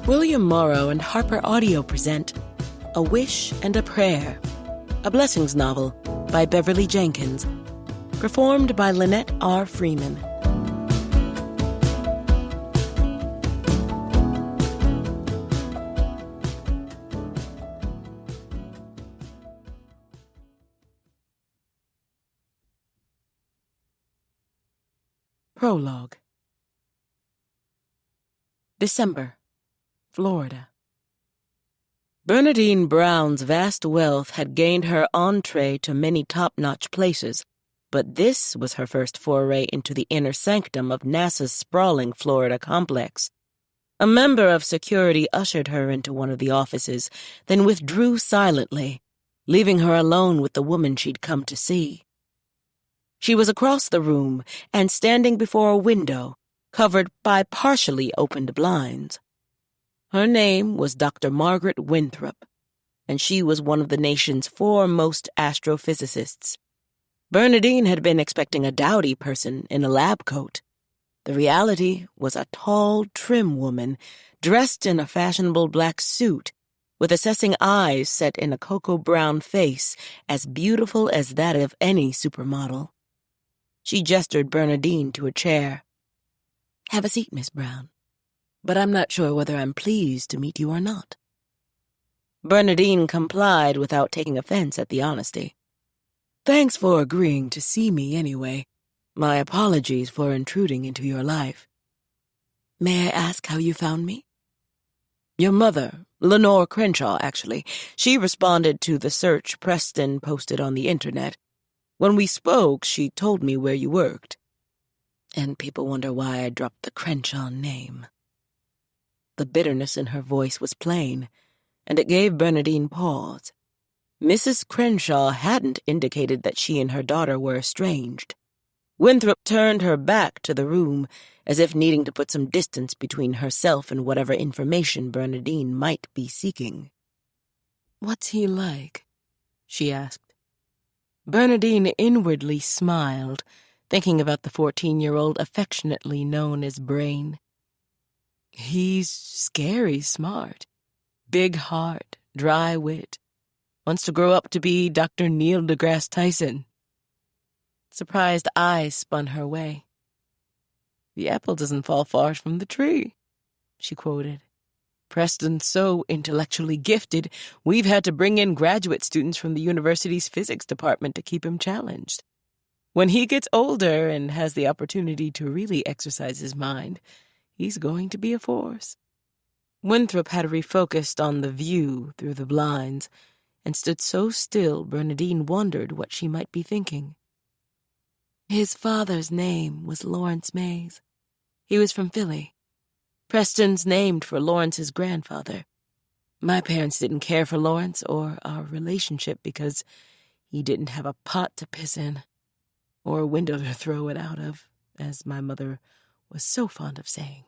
William Morrow and Harper Audio present A Wish and a Prayer, a Blessings novel by Beverly Jenkins, performed by Lynette R. Freeman. Prologue. December, Florida. Bernadine Brown's vast wealth had gained her entree to many top-notch places, but this was her first foray into the inner sanctum of NASA's sprawling Florida complex. A member of security ushered her into one of the offices, then withdrew silently, leaving her alone with the woman she'd come to see. She was across the room and standing before a window, covered by partially opened blinds. Her name was Dr. Margaret Winthrop, and she was one of the nation's foremost astrophysicists. Bernadine had been expecting a dowdy person in a lab coat. The reality was a tall, trim woman, dressed in a fashionable black suit, with assessing eyes set in a cocoa-brown face as beautiful as that of any supermodel. She gestured Bernadine to a chair. "Have a seat, Miss Brown. But I'm not sure whether I'm pleased to meet you or not." Bernadine complied without taking offense at the honesty. "Thanks for agreeing to see me anyway. My apologies for intruding into your life. May I ask how you found me?" "Your mother, Lenore Crenshaw, actually. She responded to the search Preston posted on the internet. When we spoke, she told me where you worked. And people wonder why I dropped the Crenshaw name." The bitterness in her voice was plain, and it gave Bernadine pause. Mrs. Crenshaw hadn't indicated that she and her daughter were estranged. Winthrop turned her back to the room, as if needing to put some distance between herself and whatever information Bernadine might be seeking. "What's he like?" she asked. Bernadine inwardly smiled, thinking about the 14-year-old affectionately known as Brain. "He's scary smart. Big heart, dry wit. Wants to grow up to be Dr. Neil deGrasse Tyson." Surprised eyes spun her way. "The apple doesn't fall far from the tree," she quoted. "Preston's so intellectually gifted, we've had to bring in graduate students from the university's physics department to keep him challenged. When he gets older and has the opportunity to really exercise his mind, he's going to be a force." Winthrop had refocused on the view through the blinds and stood so still Bernadine wondered what she might be thinking. "His father's name was Lawrence Mays. He was from Philly. Preston's named for Lawrence's grandfather. My parents didn't care for Lawrence or our relationship because he didn't have a pot to piss in, or a window to throw it out of, as my mother was so fond of saying."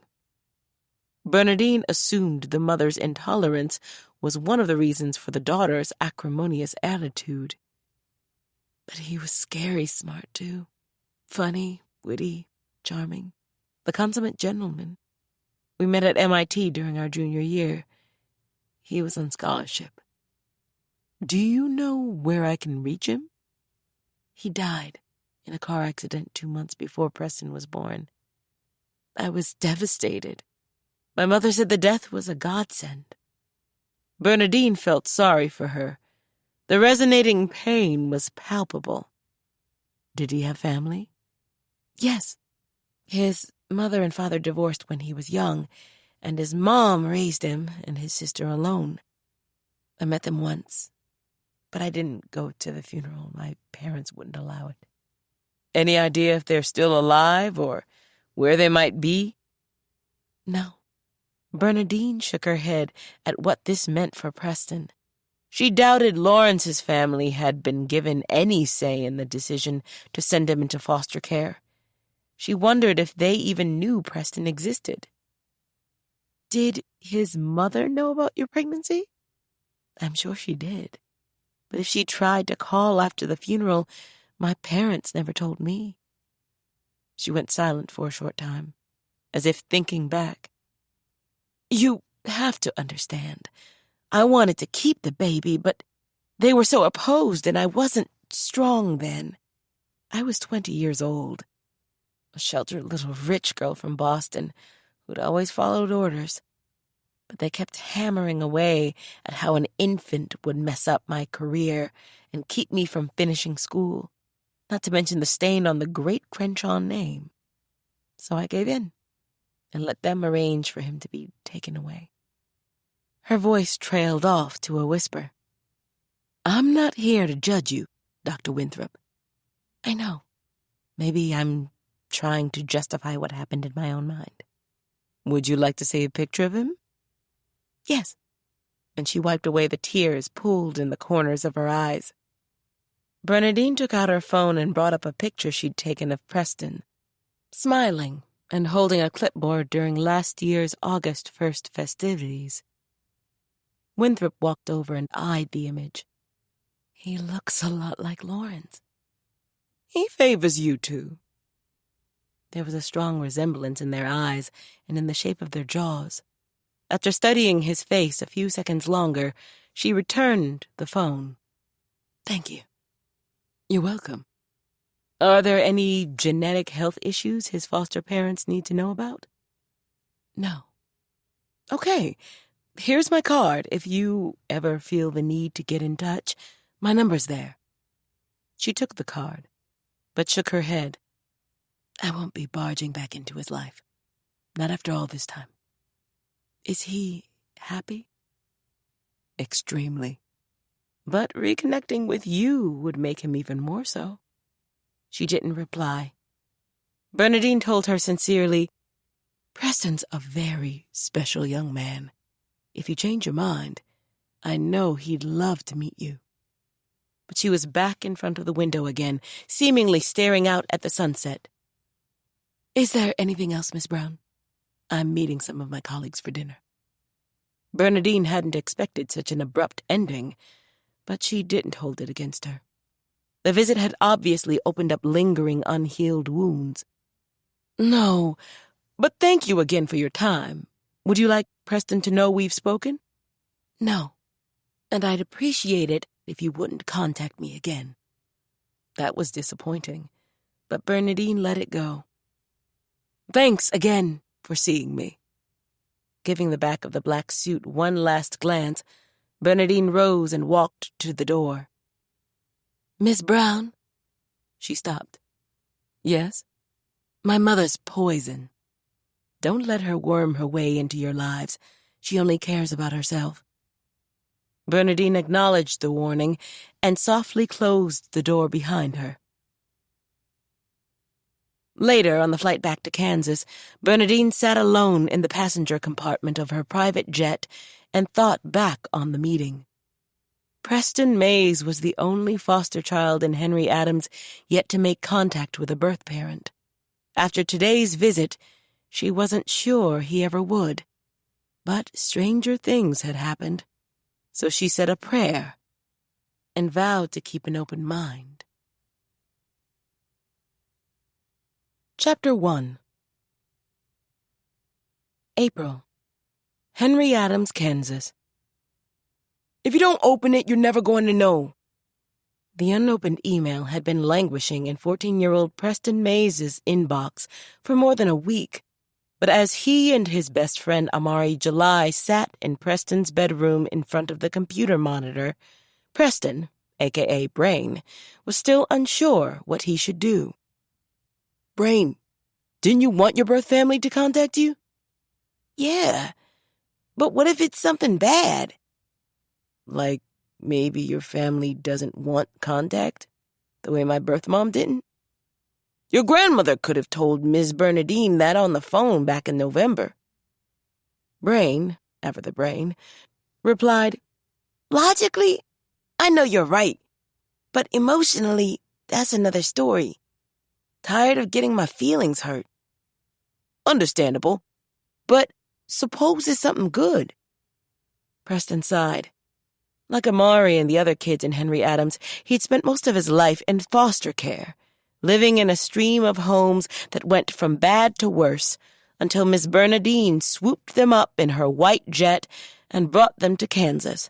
Bernadine assumed the mother's intolerance was one of the reasons for the daughter's acrimonious attitude. "But he was scary smart, too. Funny, witty, charming. The consummate gentleman. We met at MIT during our junior year. He was on scholarship." "Do you know where I can reach him?" "He died in a car accident 2 months before Preston was born. I was devastated. My mother said the death was a godsend." Bernadine felt sorry for her. The resonating pain was palpable. "Did he have family?" "Yes. His mother and father divorced when he was young, and his mom raised him and his sister alone. I met them once, but I didn't go to the funeral. My parents wouldn't allow it." "Any idea if they're still alive or where they might be?" "No." Bernadine shook her head at what this meant for Preston. She doubted Lawrence's family had been given any say in the decision to send him into foster care. She wondered if they even knew Preston existed. "Did his mother know about your pregnancy?" "I'm sure she did. But if she tried to call after the funeral, my parents never told me." She went silent for a short time, as if thinking back. "You have to understand. I wanted to keep the baby, but they were so opposed and I wasn't strong then. I was 20 years old, a sheltered little rich girl from Boston who'd always followed orders. But they kept hammering away at how an infant would mess up my career and keep me from finishing school, not to mention the stain on the great Crenshaw name. So I gave in and let them arrange for him to be taken away. Her voice trailed off to a whisper. I'm not here to judge you, Dr. Winthrop. I know. Maybe I'm trying to justify what happened in my own mind. Would you like to see a picture of him? Yes. And she wiped away the tears pooled in the corners of her eyes. Bernadine took out her phone and brought up a picture she'd taken of Preston, smiling and holding a clipboard during last year's August 1st festivities. Winthrop walked over and eyed the image. He looks a lot like Lawrence. He favors you too. There was a strong resemblance in their eyes and in the shape of their jaws. After studying his face a few seconds longer, she returned the phone. Thank you. You're welcome. Are there any genetic health issues his foster parents need to know about? No. Okay, here's my card. If you ever feel the need to get in touch, my number's there. She took the card, but shook her head. I won't be barging back into his life. Not after all this time. Is he happy? Extremely. But reconnecting with you would make him even more so. She didn't reply. Bernadine told her sincerely, Preston's a very special young man. If you change your mind, I know he'd love to meet you. But she was back in front of the window again, seemingly staring out at the sunset. Is there anything else, Miss Brown? I'm meeting some of my colleagues for dinner. Bernadine hadn't expected such an abrupt ending, but she didn't hold it against her. The visit had obviously opened up lingering, unhealed wounds. No, but thank you again for your time. Would you like Preston to know we've spoken? No, and I'd appreciate it if you wouldn't contact me again. That was disappointing, but Bernadine let it go. Thanks again for seeing me. Giving the back of the black suit one last glance, Bernadine rose and walked to the door. Miss Brown? She stopped. Yes? My mother's poison. Don't let her worm her way into your lives. She only cares about herself. Bernadine acknowledged the warning and softly closed the door behind her. Later, on the flight back to Kansas, Bernadine sat alone in the passenger compartment of her private jet and thought back on the meeting. Preston Mays was the only foster child in Henry Adams yet to make contact with a birth parent. After today's visit, she wasn't sure he ever would. But stranger things had happened, so she said a prayer and vowed to keep an open mind. Chapter 1. April. Henry Adams, Kansas. If you don't open it, you're never going to know. The unopened email had been languishing in 14-year-old Preston Mays' inbox for more than a week. But as he and his best friend Amari July sat in Preston's bedroom in front of the computer monitor, Preston, a.k.a. Brain, was still unsure what he should do. Brain, didn't you want your birth family to contact you? Yeah, but what if it's something bad? Like maybe your family doesn't want contact, the way my birth mom didn't? Your grandmother could have told Ms. Bernadine that on the phone back in November. Brain, ever the brain, replied, Logically, I know you're right, but emotionally, that's another story. Tired of getting my feelings hurt. Understandable, but suppose it's something good. Preston sighed. Like Amari and the other kids in Henry Adams, he'd spent most of his life in foster care, living in a stream of homes that went from bad to worse, until Miss Bernadine swooped them up in her white jet and brought them to Kansas.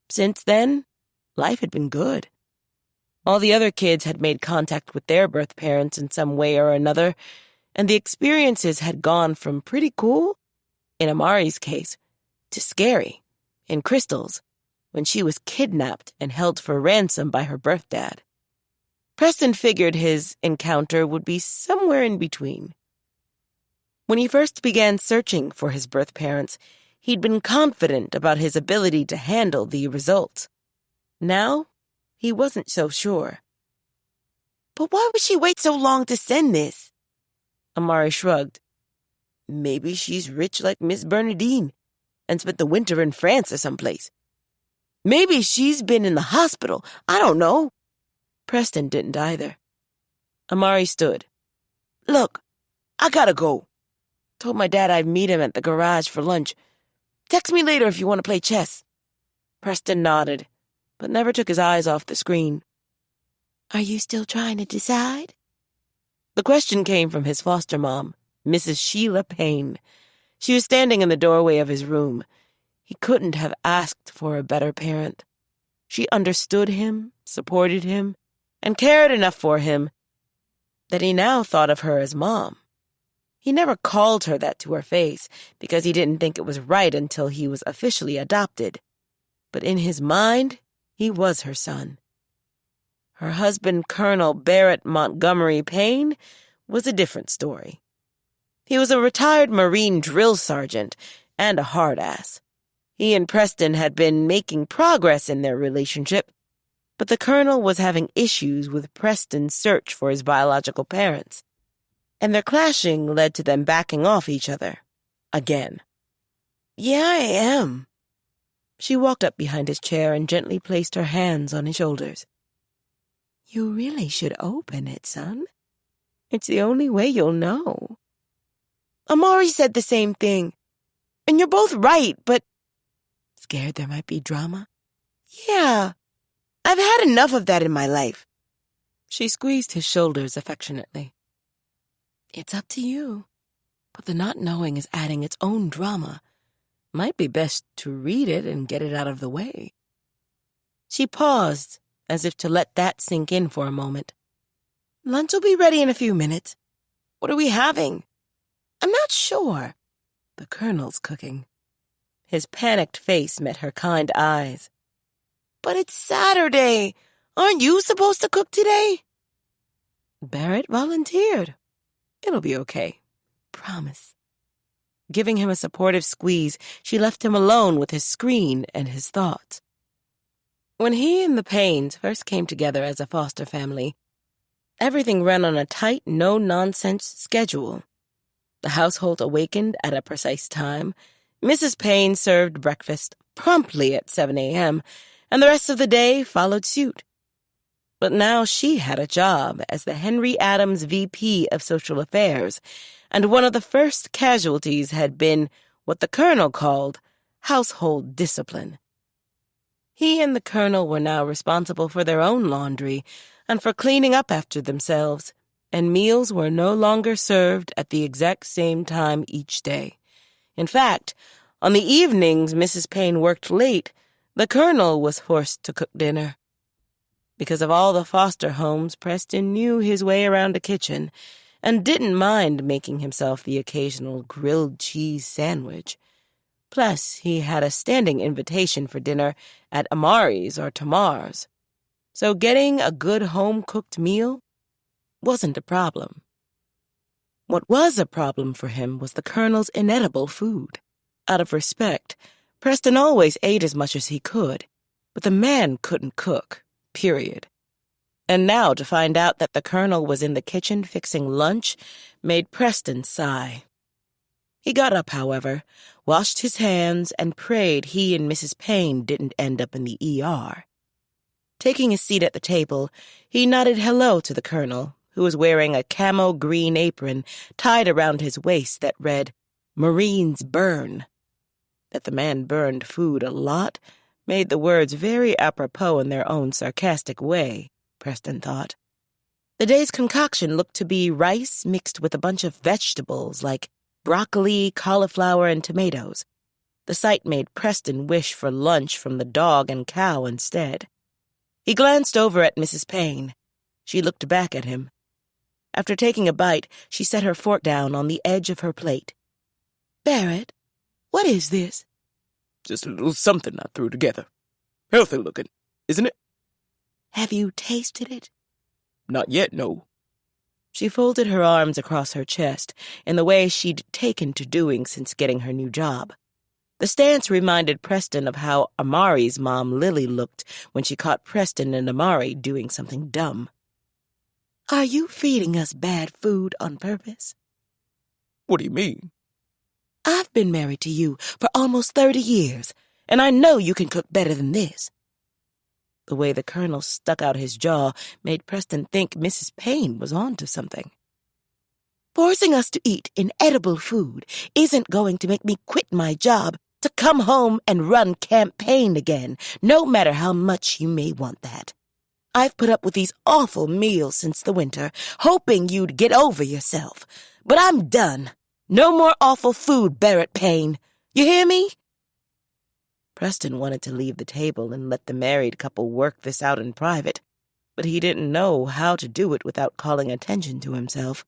Since then, life had been good. All the other kids had made contact with their birth parents in some way or another, and the experiences had gone from pretty cool, in Amari's case, to scary, in Crystal's, when she was kidnapped and held for ransom by her birth dad. Preston figured his encounter would be somewhere in between. When he first began searching for his birth parents, he'd been confident about his ability to handle the results. Now, he wasn't so sure. But why would she wait so long to send this? Amari shrugged. Maybe she's rich like Miss Bernadine and spent the winter in France or someplace. Maybe she's been in the hospital. I don't know. Preston didn't either. Amari stood. Look, I gotta go. Told my dad I'd meet him at the garage for lunch. Text me later if you want to play chess. Preston nodded, but never took his eyes off the screen. Are you still trying to decide? The question came from his foster mom, Mrs. Sheila Payne. She was standing in the doorway of his room. He couldn't have asked for a better parent. She understood him, supported him, and cared enough for him that he now thought of her as Mom. He never called her that to her face because he didn't think it was right until he was officially adopted. But in his mind, he was her son. Her husband, Colonel Barrett Montgomery Payne, was a different story. He was a retired Marine drill sergeant and a hard-ass. He and Preston had been making progress in their relationship, but the Colonel was having issues with Preston's search for his biological parents, and their clashing led to them backing off each other. Again. Yeah, I am. She walked up behind his chair and gently placed her hands on his shoulders. You really should open it, son. It's the only way you'll know. Amari said the same thing. And you're both right, but... Scared there might be drama? Yeah. I've had enough of that in my life. She squeezed his shoulders affectionately. It's up to you. But the not knowing is adding its own drama. Might be best to read it and get it out of the way. She paused, as if to let that sink in for a moment. Lunch will be ready in a few minutes. What are we having? I'm not sure. The Colonel's cooking. His panicked face met her kind eyes. But it's Saturday. Aren't you supposed to cook today? Barrett volunteered. It'll be okay. Promise. Giving him a supportive squeeze, she left him alone with his screen and his thoughts. When he and the Paynes first came together as a foster family, everything ran on a tight, no-nonsense schedule. The household awakened at a precise time. Mrs. Payne served breakfast promptly at 7 a.m., and the rest of the day followed suit. But now she had a job as the Henry Adams VP of Social Affairs, and one of the first casualties had been what the Colonel called household discipline. He and the Colonel were now responsible for their own laundry and for cleaning up after themselves, and meals were no longer served at the exact same time each day. In fact, on the evenings Mrs. Payne worked late, the Colonel was forced to cook dinner. Because of all the foster homes, Preston knew his way around a kitchen and didn't mind making himself the occasional grilled cheese sandwich. Plus, he had a standing invitation for dinner at Amari's or Tamar's. So getting a good home-cooked meal wasn't a problem. What was a problem for him was the Colonel's inedible food. Out of respect, Preston always ate as much as he could, but the man couldn't cook, period. And now to find out that the Colonel was in the kitchen fixing lunch made Preston sigh. He got up, however, washed his hands, and prayed he and Mrs. Payne didn't end up in the ER. Taking a seat at the table, he nodded hello to the Colonel, who was wearing a camo green apron tied around his waist that read, "Marines burn." That the man burned food a lot made the words very apropos in their own sarcastic way, Preston thought. The day's concoction looked to be rice mixed with a bunch of vegetables like broccoli, cauliflower, and tomatoes. The sight made Preston wish for lunch from the dog and cow instead. He glanced over at Mrs. Payne. She looked back at him. After taking a bite, she set her fork down on the edge of her plate. "Barrett, what is this?" Just a little something I threw together. Healthy looking, isn't it? "Have you tasted it?" Not yet, no. She folded her arms across her chest in the way she'd taken to doing since getting her new job. The stance reminded Preston of how Amari's mom Lily looked when she caught Preston and Amari doing something dumb. "Are you feeding us bad food on purpose?" What do you mean? "I've been married to you for almost 30 years, and I know you can cook better than this." The way the Colonel stuck out his jaw made Preston think Mrs. Payne was onto something. "Forcing us to eat inedible food isn't going to make me quit my job to come home and run campaign again, no matter how much you may want that. I've put up with these awful meals since the winter, hoping you'd get over yourself. But I'm done. No more awful food, Barrett Payne. You hear me?" Preston wanted to leave the table and let the married couple work this out in private, but he didn't know how to do it without calling attention to himself.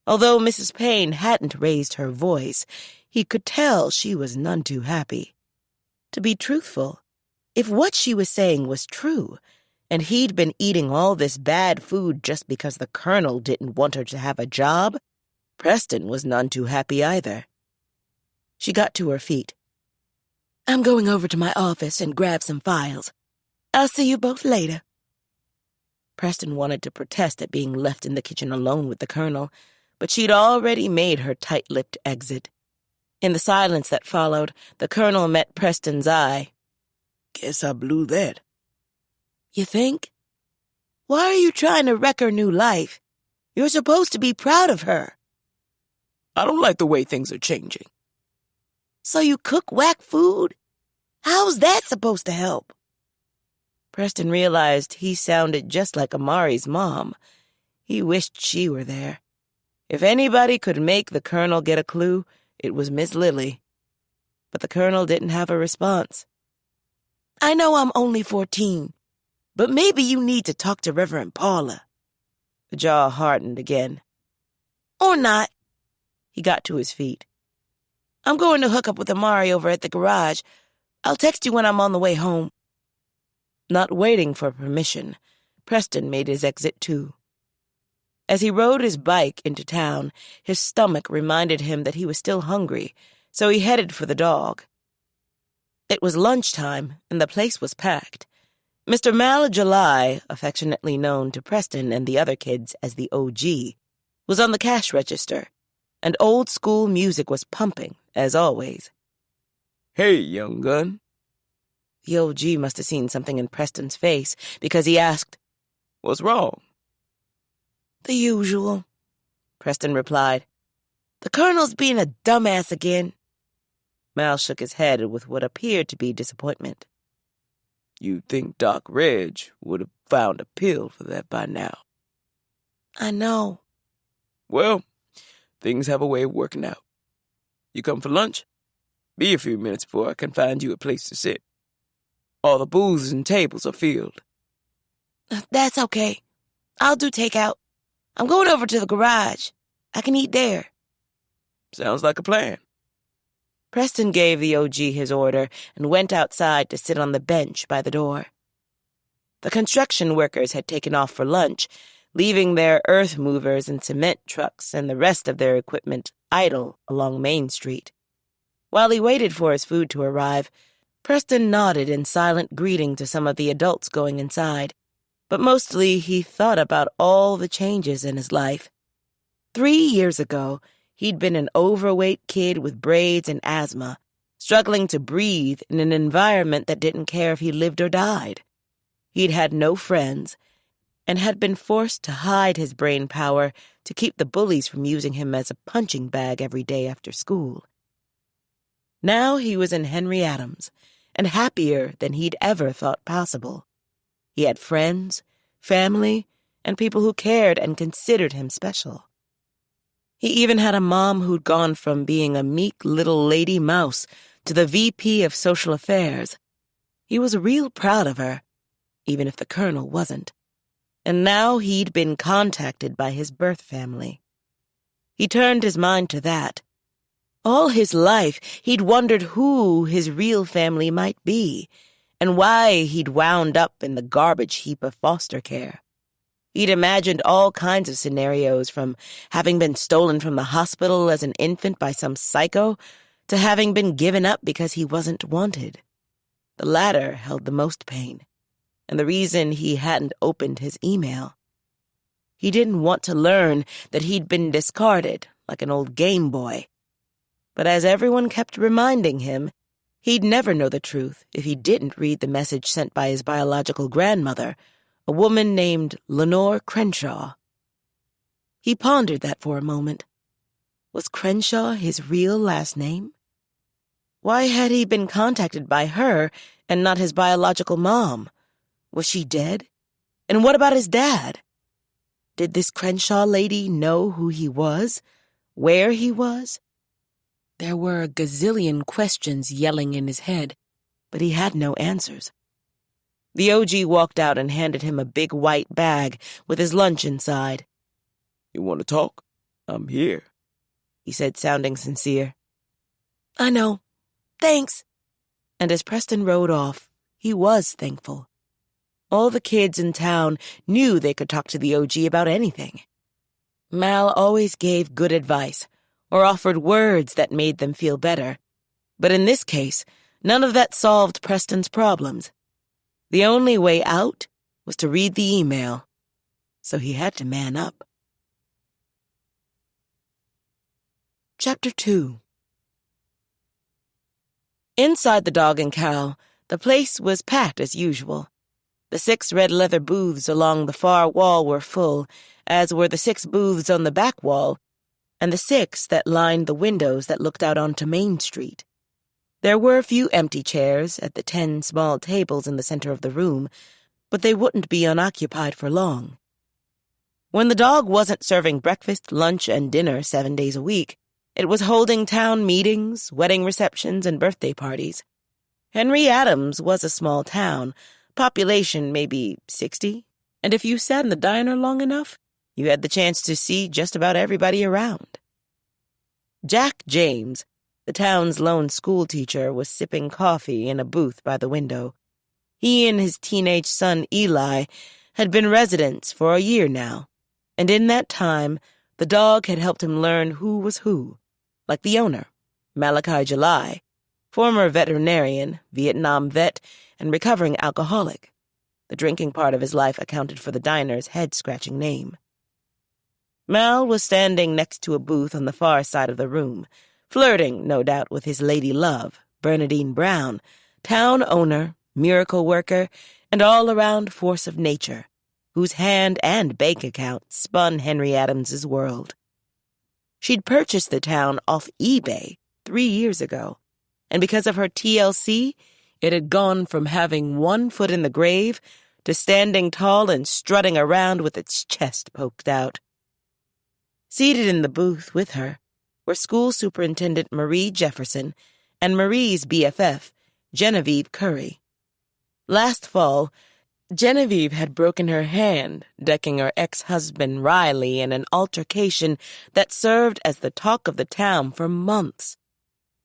Although Mrs. Payne hadn't raised her voice, he could tell she was none too happy. To be truthful, if what she was saying was true, and he'd been eating all this bad food just because the Colonel didn't want her to have a job, Preston was none too happy either. She got to her feet. "I'm going over to my office and grab some files. I'll see you both later." Preston wanted to protest at being left in the kitchen alone with the Colonel, but she'd already made her tight-lipped exit. In the silence that followed, the Colonel met Preston's eye. Guess I blew that. "You think? Why are you trying to wreck her new life? You're supposed to be proud of her." I don't like the way things are changing. "So you cook whack food? How's that supposed to help?" Preston realized he sounded just like Amari's mom. He wished she were there. If anybody could make the Colonel get a clue, it was Miss Lily. But the Colonel didn't have a response. "I know I'm only 14, but maybe you need to talk to Reverend Paula." The jaw hardened again. "Or not." He got to his feet. "I'm going to hook up with Amari over at the garage. I'll text you when I'm on the way home." Not waiting for permission, Preston made his exit too. As he rode his bike into town, his stomach reminded him that he was still hungry, so he headed for the dog. It was lunchtime, and the place was packed. Mr. Mal July, affectionately known to Preston and the other kids as the OG, was on the cash register, and old-school music was pumping, as always. "Hey, young gun." The OG must have seen something in Preston's face, because he asked, "What's wrong?" "The usual," Preston replied. "The Colonel's being a dumbass again." Mal shook his head with what appeared to be disappointment. You'd think Doc Reg would have found a pill for that by now. "I know." "Well, things have a way of working out. You come for lunch? Be a few minutes before I can find you a place to sit. All the booths and tables are filled." "That's okay. I'll do takeout. I'm going over to the garage. I can eat there." "Sounds like a plan." Preston gave the OG his order and went outside to sit on the bench by the door. The construction workers had taken off for lunch, leaving their earth movers and cement trucks and the rest of their equipment idle along Main Street. While he waited for his food to arrive, Preston nodded in silent greeting to some of the adults going inside, but mostly he thought about all the changes in his life. 3 years ago, he'd been an overweight kid with braids and asthma, struggling to breathe in an environment that didn't care if he lived or died. He'd had no friends, and had been forced to hide his brain power to keep the bullies from using him as a punching bag every day after school. Now he was in Henry Adams, and happier than he'd ever thought possible. He had friends, family, and people who cared and considered him special. He even had a mom who'd gone from being a meek little lady mouse to the VP of Social Affairs. He was real proud of her, even if the colonel wasn't. And now he'd been contacted by his birth family. He turned his mind to that. All his life, he'd wondered who his real family might be, and why he'd wound up in the garbage heap of foster care. He'd imagined all kinds of scenarios, from having been stolen from the hospital as an infant by some psycho to having been given up because he wasn't wanted. The latter held the most pain, and the reason he hadn't opened his email. He didn't want to learn that he'd been discarded like an old Game Boy. But as everyone kept reminding him, he'd never know the truth if he didn't read the message sent by his biological grandmother, a woman named Lenore Crenshaw. He pondered that for a moment. Was Crenshaw his real last name? Why had he been contacted by her and not his biological mom? Was she dead? And what about his dad? Did this Crenshaw lady know who he was? Where he was? There were a gazillion questions yelling in his head, but he had no answers. The OG walked out and handed him a big white bag with his lunch inside. You want to talk? I'm here, he said, sounding sincere. I know. Thanks. And as Preston rode off, he was thankful. All the kids in town knew they could talk to the OG about anything. Mal always gave good advice, or offered words that made them feel better. But in this case, none of that solved Preston's problems. The only way out was to read the email, so he had to man up. Chapter 2. Inside the Dog and Cow, the place was packed as usual. The 6 red leather booths along the far wall were full, as were the 6 booths on the back wall, and the 6 that lined the windows that looked out onto Main Street. There were a few empty chairs at the 10 small tables in the center of the room, but they wouldn't be unoccupied for long. When the Dog wasn't serving breakfast, lunch, and dinner 7 days a week, it was holding town meetings, wedding receptions, and birthday parties. Henry Adams was a small town, population maybe 60, and if you sat in the diner long enough, you had the chance to see just about everybody around. Jack James, the town's lone schoolteacher, was sipping coffee in a booth by the window. He and his teenage son Eli had been residents for a year now, and in that time, the Dog had helped him learn who was who, like the owner, Malachi July, former veterinarian, Vietnam vet, and recovering alcoholic. The drinking part of his life accounted for the diner's head-scratching name. Mal was standing next to a booth on the far side of the room, flirting, no doubt, with his lady love, Bernadine Brown, town owner, miracle worker, and all-around force of nature, whose hand and bank account spun Henry Adams's world. She'd purchased the town off eBay 3 years ago, and because of her TLC, it had gone from having 1 foot in the grave to standing tall and strutting around with its chest poked out. Seated in the booth with her were School Superintendent Marie Jefferson and Marie's BFF, Genevieve Curry. Last fall, Genevieve had broken her hand decking her ex-husband Riley in an altercation that served as the talk of the town for months.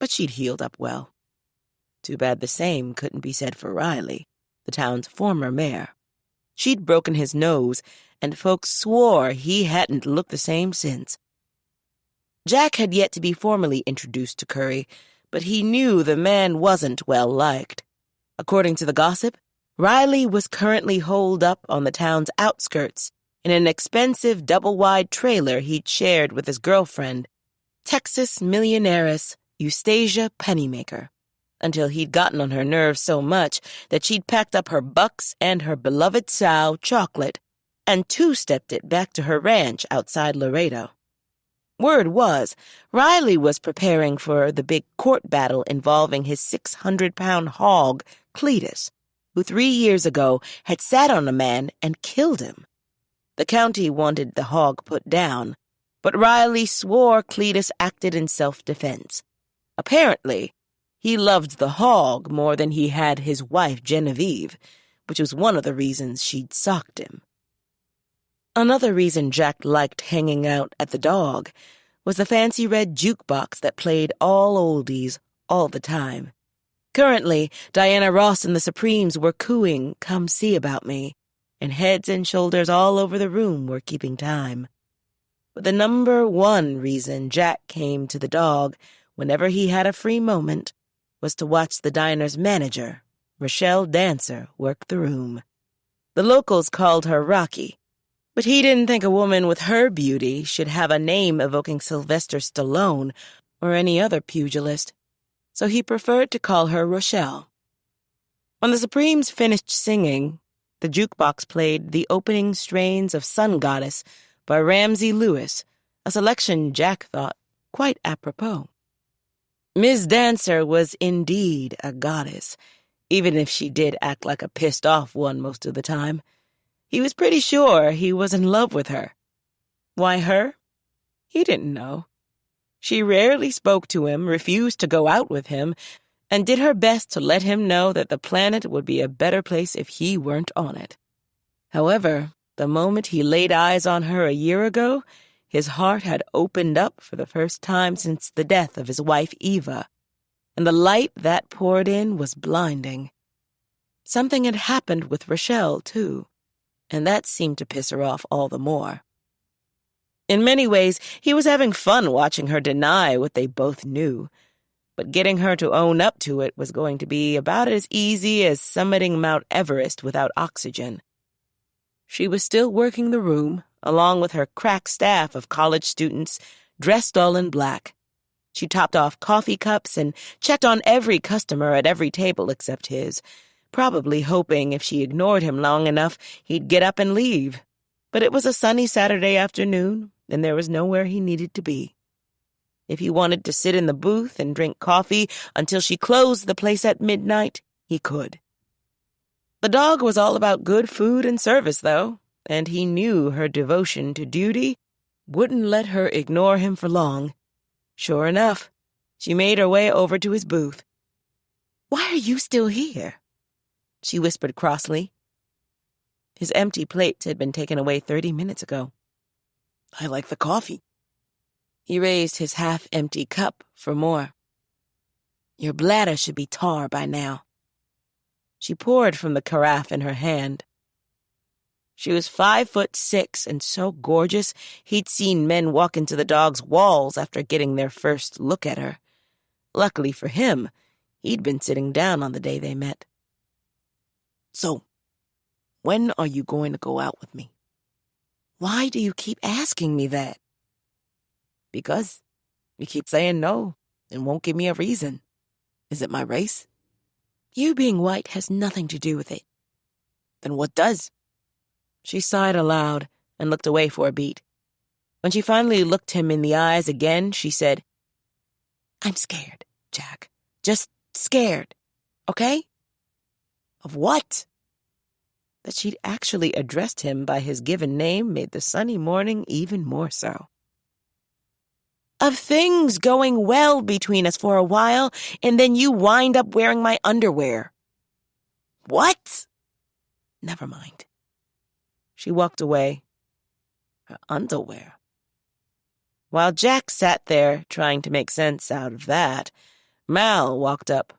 But she'd healed up well. Too bad the same couldn't be said for Riley, the town's former mayor. She'd broken his nose, and folks swore he hadn't looked the same since. Jack had yet to be formally introduced to Curry, but he knew the man wasn't well liked. According to the gossip, Riley was currently holed up on the town's outskirts in an expensive double-wide trailer he'd shared with his girlfriend, Texas millionairess Eustasia Pennymaker, until he'd gotten on her nerves so much that she'd packed up her bucks and her beloved sow, Chocolate, and two-stepped it back to her ranch outside Laredo. Word was, Riley was preparing for the big court battle involving his 600-pound hog, Cletus, who 3 years ago had sat on a man and killed him. The county wanted the hog put down, but Riley swore Cletus acted in self-defense. Apparently, he loved the hog more than he had his wife Genevieve, which was one of the reasons she'd socked him. Another reason Jack liked hanging out at the Dog was the fancy red jukebox that played all oldies all the time. Currently, Diana Ross and the Supremes were cooing "Come See About Me," and heads and shoulders all over the room were keeping time. But the number one reason Jack came to the Dog whenever he had a free moment was to watch the diner's manager, Rochelle Dancer, work the room. The locals called her Rocky, but he didn't think a woman with her beauty should have a name evoking Sylvester Stallone or any other pugilist, so he preferred to call her Rochelle. When the Supremes finished singing, the jukebox played the opening strains of Sun Goddess by Ramsey Lewis, a selection Jack thought quite apropos. Ms. Dancer was indeed a goddess, even if she did act like a pissed-off one most of the time. He was pretty sure he was in love with her. Why her? He didn't know. She rarely spoke to him, refused to go out with him, and did her best to let him know that the planet would be a better place if he weren't on it. However, the moment he laid eyes on her a year ago, his heart had opened up for the first time since the death of his wife Eva, and the light that poured in was blinding. Something had happened with Rochelle, too, and that seemed to piss her off all the more. In many ways, he was having fun watching her deny what they both knew, but getting her to own up to it was going to be about as easy as summiting Mount Everest without oxygen. She was still working the room, along with her crack staff of college students, dressed all in black. She topped off coffee cups and checked on every customer at every table except his, probably hoping if she ignored him long enough, he'd get up and leave. But it was a sunny Saturday afternoon, and there was nowhere he needed to be. If he wanted to sit in the booth and drink coffee until she closed the place at midnight, he could. The Dog was all about good food and service, though, and he knew her devotion to duty wouldn't let her ignore him for long. Sure enough, she made her way over to his booth. "Why are you still here?" she whispered crossly. His empty plates had been taken away 30 minutes ago. "I like the coffee." He raised his half-empty cup for more. "Your bladder should be tar by now." She poured from the carafe in her hand. She was 5'6" and so gorgeous he'd seen men walk into the Dog's walls after getting their first look at her. Luckily for him, he'd been sitting down on the day they met. "So, when are you going to go out with me?" "Why do you keep asking me that?" "Because you keep saying no and won't give me a reason. Is it my race?" "You being white has nothing to do with it." "Then what does?" She sighed aloud and looked away for a beat. When she finally looked him in the eyes again, she said, "I'm scared, Jack. Just scared. Okay?" "Of what?" That she'd actually addressed him by his given name made the sunny morning even more so. "Of things going well between us for a while, and then you wind up wearing my underwear." "What?" "Never mind." She walked away. Her underwear. While Jack sat there trying to make sense out of that, Mal walked up.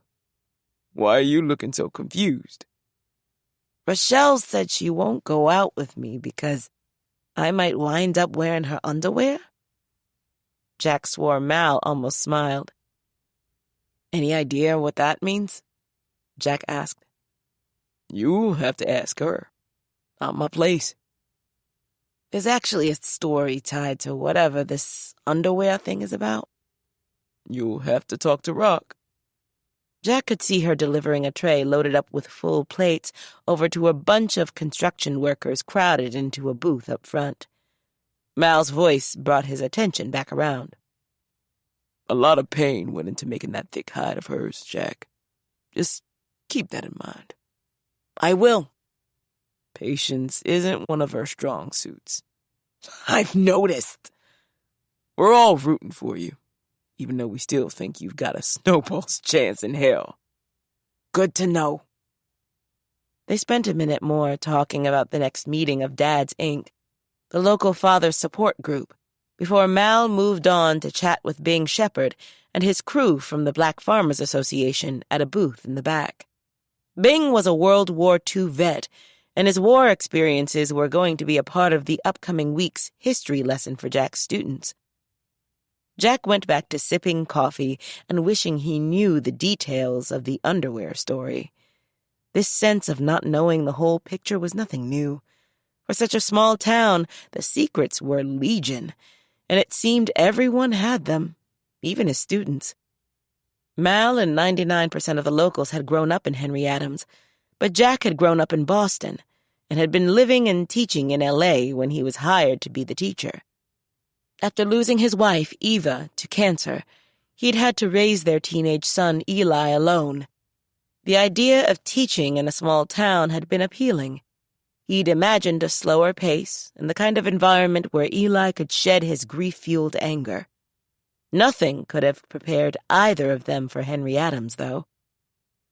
"Why are you looking so confused?" "Rochelle said she won't go out with me because I might wind up wearing her underwear." Jack swore Mal almost smiled. "Any idea what that means?" Jack asked. "You'll have to ask her. Not my place." "There's actually a story tied to whatever this underwear thing is about." "You'll have to talk to Rock." Jack could see her delivering a tray loaded up with full plates over to a bunch of construction workers crowded into a booth up front. Mal's voice brought his attention back around. "A lot of pain went into making that thick hide of hers, Jack. Just keep that in mind." "I will." Patience isn't one of her strong suits. "I've noticed." We're all rooting for you, even though we still think you've got a snowball's chance in hell. Good to know. They spent a minute more talking about the next meeting of Dad's Inc., the local father support group, before Mal moved on to chat with Bing Shepherd and his crew from the Black Farmers Association at a booth in the back. Bing was a World War II vet, and his war experiences were going to be a part of the upcoming week's history lesson for Jack's students. Jack went back to sipping coffee and wishing he knew the details of the underwear story. This sense of not knowing the whole picture was nothing new. For such a small town, the secrets were legion, and it seemed everyone had them, even his students. Mal and 99% of the locals had grown up in Henry Adams, but Jack had grown up in Boston and had been living and teaching in L.A. when he was hired to be the teacher. After losing his wife, Eva, to cancer, he'd had to raise their teenage son, Eli, alone. The idea of teaching in a small town had been appealing. He'd imagined a slower pace and the kind of environment where Eli could shed his grief-fueled anger. Nothing could have prepared either of them for Henry Adams, though.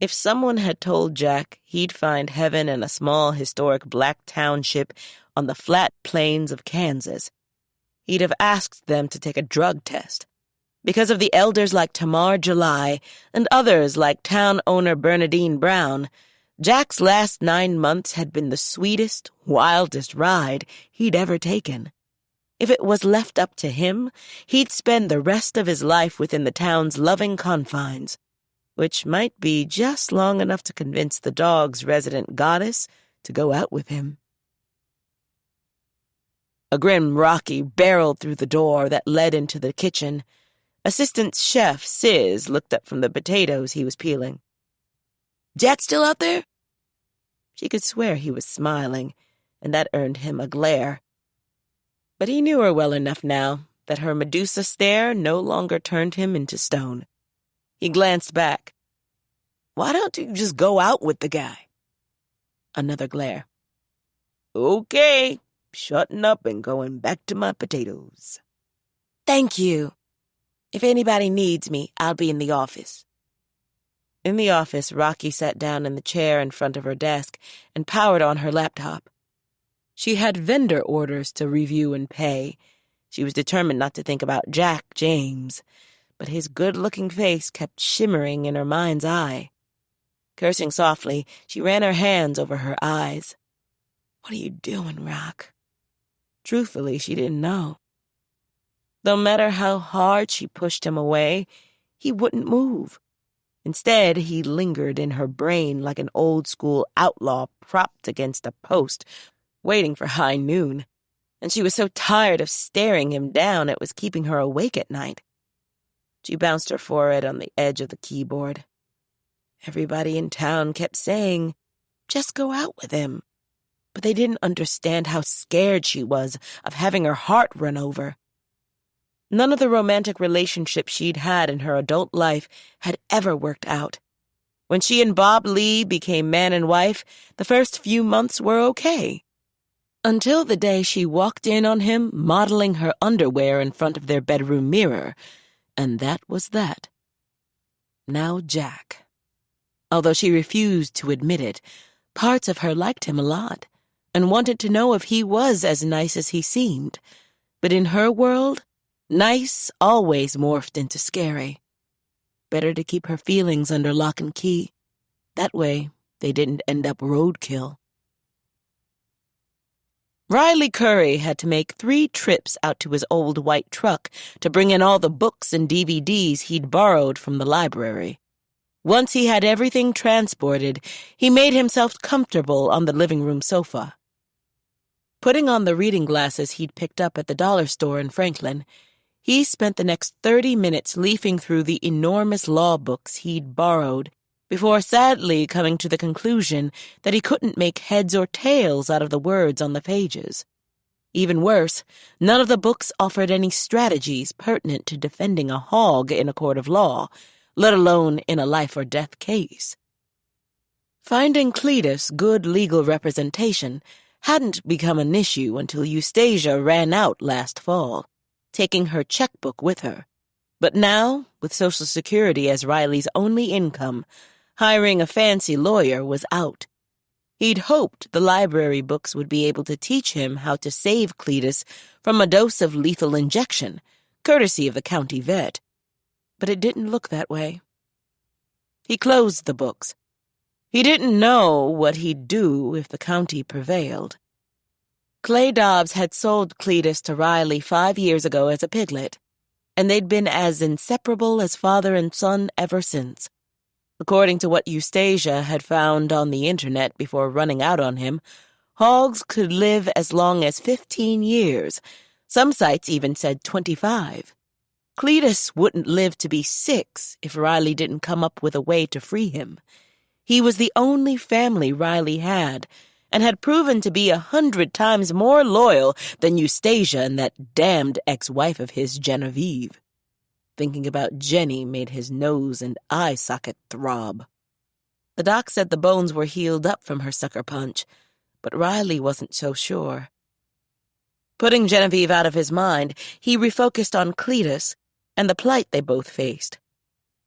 If someone had told Jack he'd find heaven in a small historic black township on the flat plains of Kansas, he'd have asked them to take a drug test. Because of the elders like Tamar July and others like town owner Bernadine Brown, Jack's last 9 months had been the sweetest, wildest ride he'd ever taken. If it was left up to him, he'd spend the rest of his life within the town's loving confines, which might be just long enough to convince the dog's resident goddess to go out with him. A grim Rocky barreled through the door that led into the kitchen. Assistant Chef Sis looked up from the potatoes he was peeling. "Jack still out there?" She could swear he was smiling, and that earned him a glare. But he knew her well enough now that her Medusa stare no longer turned him into stone. He glanced back. "Why don't you just go out with the guy?" Another glare. "Okay, shutting up and going back to my potatoes." "Thank you. If anybody needs me, I'll be in the office." In the office, Rocky sat down in the chair in front of her desk and powered on her laptop. She had vendor orders to review and pay. She was determined not to think about Jack James, but his good-looking face kept shimmering in her mind's eye. Cursing softly, she ran her hands over her eyes. "What are you doing, Rock?" Truthfully, she didn't know. No matter how hard she pushed him away, he wouldn't move. Instead, he lingered in her brain like an old-school outlaw propped against a post, waiting for high noon, and she was so tired of staring him down it was keeping her awake at night. She bounced her forehead on the edge of the keyboard. Everybody in town kept saying, "Just go out with him," but they didn't understand how scared she was of having her heart run over. None of the romantic relationships she'd had in her adult life had ever worked out. When she and Bob Lee became man and wife, the first few months were okay. Until the day she walked in on him modeling her underwear in front of their bedroom mirror, and that was that. Now Jack. Although she refused to admit it, parts of her liked him a lot and wanted to know if he was as nice as he seemed. But in her world, nice always morphed into scary. Better to keep her feelings under lock and key. That way, they didn't end up roadkill. Riley Curry had to make 3 trips out to his old white truck to bring in all the books and DVDs he'd borrowed from the library. Once he had everything transported, he made himself comfortable on the living room sofa. Putting on the reading glasses he'd picked up at the dollar store in Franklin, he spent the next 30 minutes leafing through the enormous law books he'd borrowed, before sadly coming to the conclusion that he couldn't make heads or tails out of the words on the pages. Even worse, none of the books offered any strategies pertinent to defending a hog in a court of law, let alone in a life-or-death case. Finding Cletus good legal representation hadn't become an issue until Eustasia ran out last fall. taking her checkbook with her. But now, with Social Security as Riley's only income, hiring a fancy lawyer was out. He'd hoped the library books would be able to teach him how to save Cletus from a dose of lethal injection, courtesy of the county vet. But it didn't look that way. He closed the books. He didn't know what he'd do if the county prevailed. Clay Dobbs had sold Cletus to Riley 5 years ago as a piglet, and they'd been as inseparable as father and son ever since. According to what Eustacia had found on the internet before running out on him, hogs could live as long as 15 years. Some sites even said 25. Cletus wouldn't live to be 6 if Riley didn't come up with a way to free him. He was the only family Riley had, and had proven to be 100 times more loyal than Eustacia and that damned ex-wife of his, Genevieve. Thinking about Jenny made his nose and eye socket throb. The doc said the bones were healed up from her sucker punch, but Riley wasn't so sure. Putting Genevieve out of his mind, he refocused on Cletus and the plight they both faced.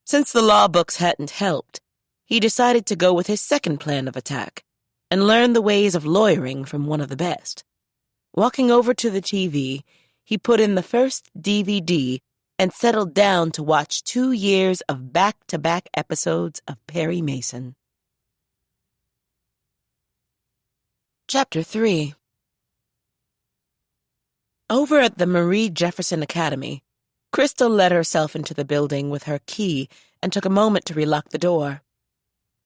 Since the law books hadn't helped, he decided to go with his second plan of attack and learn the ways of lawyering from one of the best. Walking over to the TV, he put in the first DVD and settled down to watch 2 years of back-to-back episodes of Perry Mason. Chapter 3. Over at the Marie Jefferson Academy, Crystal let herself into the building with her key and took a moment to relock the door.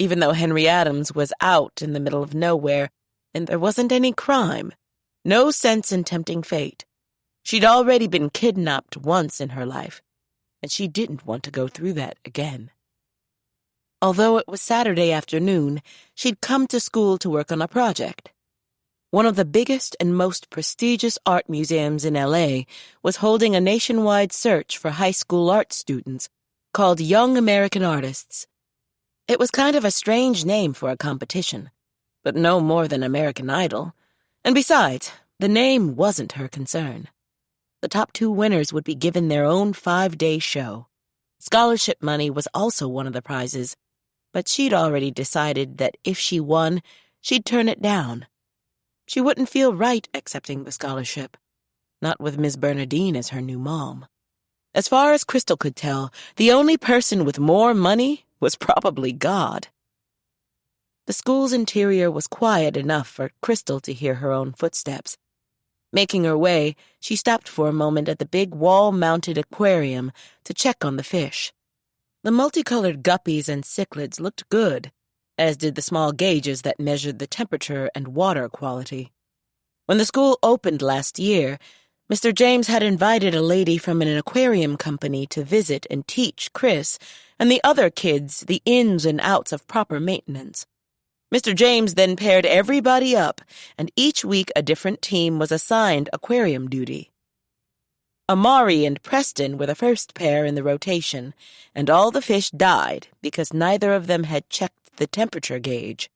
Even though Henry Adams was out in the middle of nowhere, and there wasn't any crime, no sense in tempting fate. She'd already been kidnapped once in her life, and she didn't want to go through that again. Although it was Saturday afternoon, she'd come to school to work on a project. One of the biggest and most prestigious art museums in L.A. was holding a nationwide search for high school art students called Young American Artists. It was kind of a strange name for a competition, but no more than American Idol. And besides, the name wasn't her concern. The top 2 winners would be given their own 5-day show. Scholarship money was also one of the prizes, but she'd already decided that if she won, she'd turn it down. She wouldn't feel right accepting the scholarship, not with Miss Bernadine as her new mom. As far as Crystal could tell, the only person with more money was probably God. The school's interior was quiet enough for Crystal to hear her own footsteps. Making her way, she stopped for a moment at the big wall-mounted aquarium to check on the fish. The multicolored guppies and cichlids looked good, as did the small gauges that measured the temperature and water quality. When the school opened last year, Mr. James had invited a lady from an aquarium company to visit and teach Chris and the other kids the ins and outs of proper maintenance. Mr. James then paired everybody up, and each week a different team was assigned aquarium duty. Amari and Preston were the first pair in the rotation, and all the fish died because neither of them had checked the temperature gauge.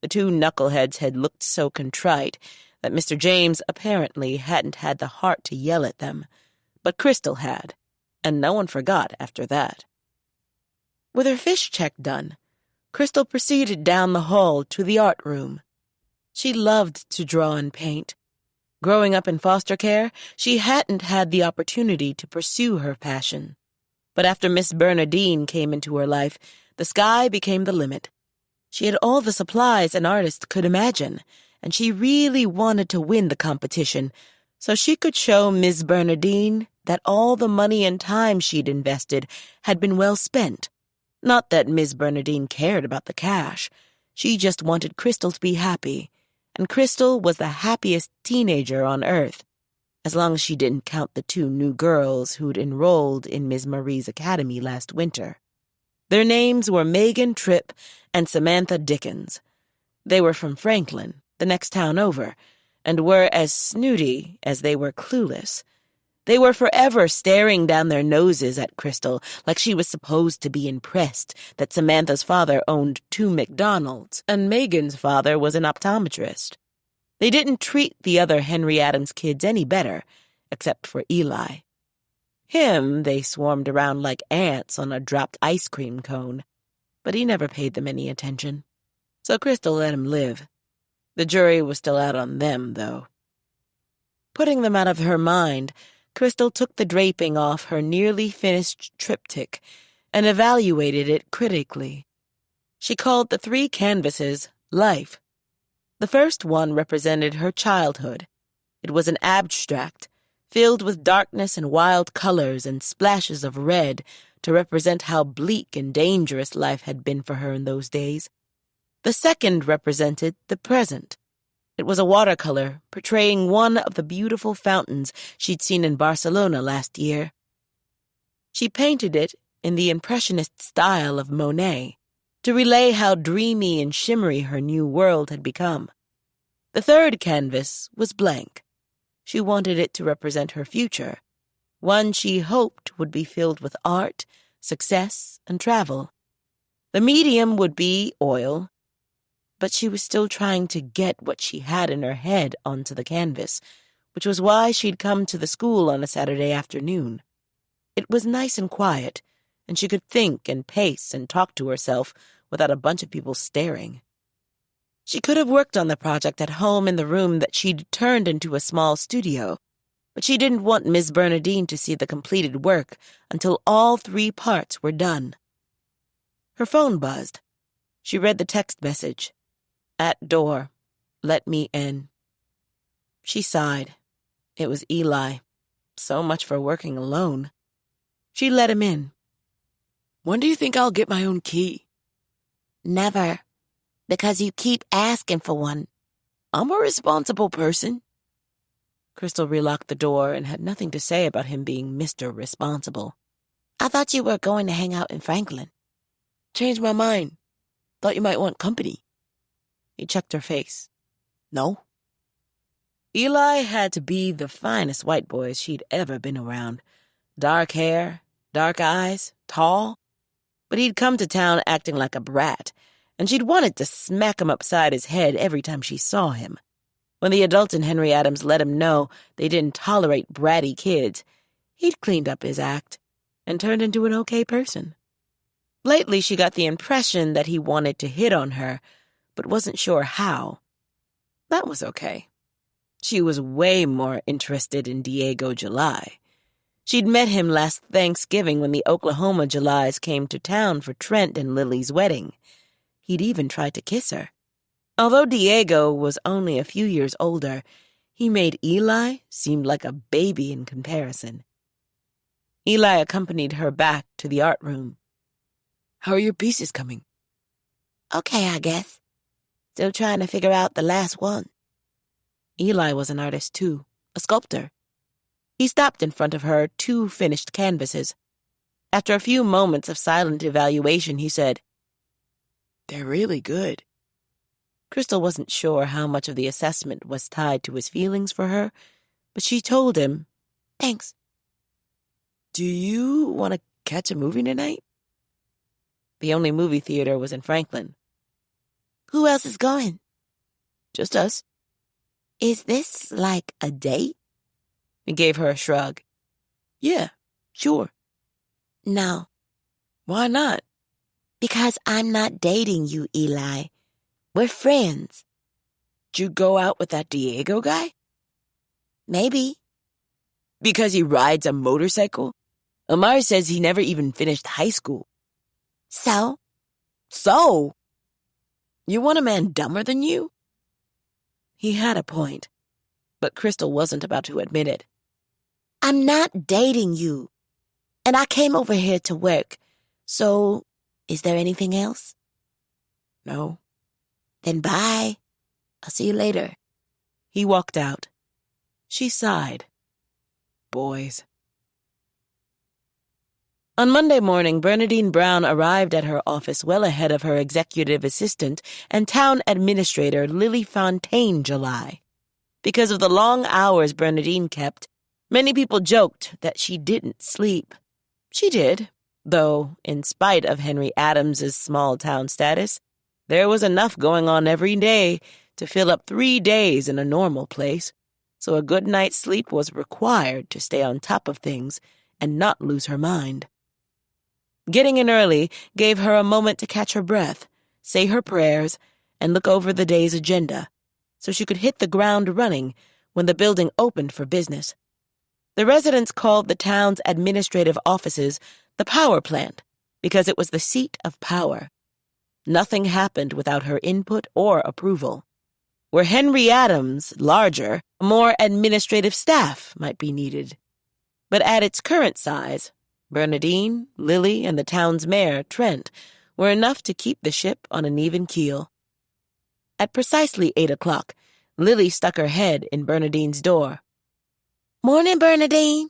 The 2 knuckleheads had looked so contrite that Mr. James apparently hadn't had the heart to yell at them, but Crystal had, and no one forgot after that. With her fish check done, Crystal proceeded down the hall to the art room. She loved to draw and paint. Growing up in foster care, she hadn't had the opportunity to pursue her passion. But after Miss Bernadine came into her life, the sky became the limit. She had all the supplies an artist could imagine, and she really wanted to win the competition so she could show Miss Bernadine that all the money and time she'd invested had been well spent. Not that Miss Bernadine cared about the cash. She just wanted Crystal to be happy, and Crystal was the happiest teenager on earth, as long as she didn't count the 2 new girls who'd enrolled in Miss Marie's academy last winter. Their names were Megan Tripp and Samantha Dickens. They were from Franklin, the next town over, and were as snooty as they were clueless. They were forever staring down their noses at Crystal like she was supposed to be impressed that Samantha's father owned 2 McDonald's and Megan's father was an optometrist. They didn't treat the other Henry Adams kids any better, except for Eli. Him, they swarmed around like ants on a dropped ice cream cone, but he never paid them any attention. So Crystal let him live. The jury was still out on them, though. Putting them out of her mind, Crystal took the draping off her nearly finished triptych and evaluated it critically. She called the 3 canvases life. The first one represented her childhood. It was an abstract, filled with darkness and wild colors and splashes of red to represent how bleak and dangerous life had been for her in those days. The second represented the present. It was a watercolor portraying one of the beautiful fountains she'd seen in Barcelona last year. She painted it in the impressionist style of Monet, to relay how dreamy and shimmery her new world had become. The third canvas was blank. She wanted it to represent her future, one she hoped would be filled with art, success, and travel. The medium would be oil, but she was still trying to get what she had in her head onto the canvas, which was why she'd come to the school on a Saturday afternoon. It was nice and quiet, and she could think and pace and talk to herself without a bunch of people staring. She could have worked on the project at home in the room that she'd turned into a small studio, but she didn't want Miss Bernadine to see the completed work until all 3 parts were done. Her phone buzzed. She read the text message. At door. Let me in. She sighed. It was Eli. So much for working alone. She let him in. When do you think I'll get my own key? Never, because you keep asking for one. I'm a responsible person. Crystal relocked the door and had nothing to say about him being Mr. Responsible. I thought you were going to hang out in Franklin. Changed my mind. Thought you might want company. He checked her face. No. Eli had to be the finest white boy she'd ever been around. Dark hair, dark eyes, tall. But he'd come to town acting like a brat, and she'd wanted to smack him upside his head every time she saw him. When the adults in Henry Adams let him know they didn't tolerate bratty kids, he'd cleaned up his act and turned into an okay person. Lately, she got the impression that he wanted to hit on her, but wasn't sure how. That was okay. She was way more interested in Diego July. She'd met him last Thanksgiving when the Oklahoma Julys came to town for Trent and Lily's wedding. He'd even tried to kiss her. Although Diego was only a few years older, he made Eli seem like a baby in comparison. Eli accompanied her back to the art room. How are your pieces coming? Okay, I guess. Still trying to figure out the last one. Eli was an artist too, a sculptor. He stopped in front of her 2 finished canvases. After a few moments of silent evaluation, he said, They're really good. Crystal wasn't sure how much of the assessment was tied to his feelings for her, but she told him, Thanks. Do you want to catch a movie tonight? The only movie theater was in Franklin. Who else is going? Just us. Is this like a date? He gave her a shrug. Yeah, sure. No. Why not? Because I'm not dating you, Eli. We're friends. Did you go out with that Diego guy? Maybe. Because he rides a motorcycle? Omar says he never even finished high school. So? So? You want a man dumber than you? He had a point, but Crystal wasn't about to admit it. I'm not dating you, and I came over here to work, so is there anything else? No. Then bye. I'll see you later. He walked out. She sighed. Boys. On Monday morning, Bernadine Brown arrived at her office well ahead of her executive assistant and town administrator Lily Fontaine July. Because of the long hours Bernadine kept, many people joked that she didn't sleep. She did, though, in spite of Henry Adams's small-town status, there was enough going on every day to fill up 3 days in a normal place, so a good night's sleep was required to stay on top of things and not lose her mind. Getting in early gave her a moment to catch her breath, say her prayers, and look over the day's agenda, so she could hit the ground running when the building opened for business. The residents called the town's administrative offices the power plant because it was the seat of power. Nothing happened without her input or approval. Were Henry Adams larger, more administrative staff might be needed. But at its current size, Bernadine, Lily, and the town's mayor, Trent, were enough to keep the ship on an even keel. At precisely 8 o'clock, Lily stuck her head in Bernadine's door. "Morning, Bernadine."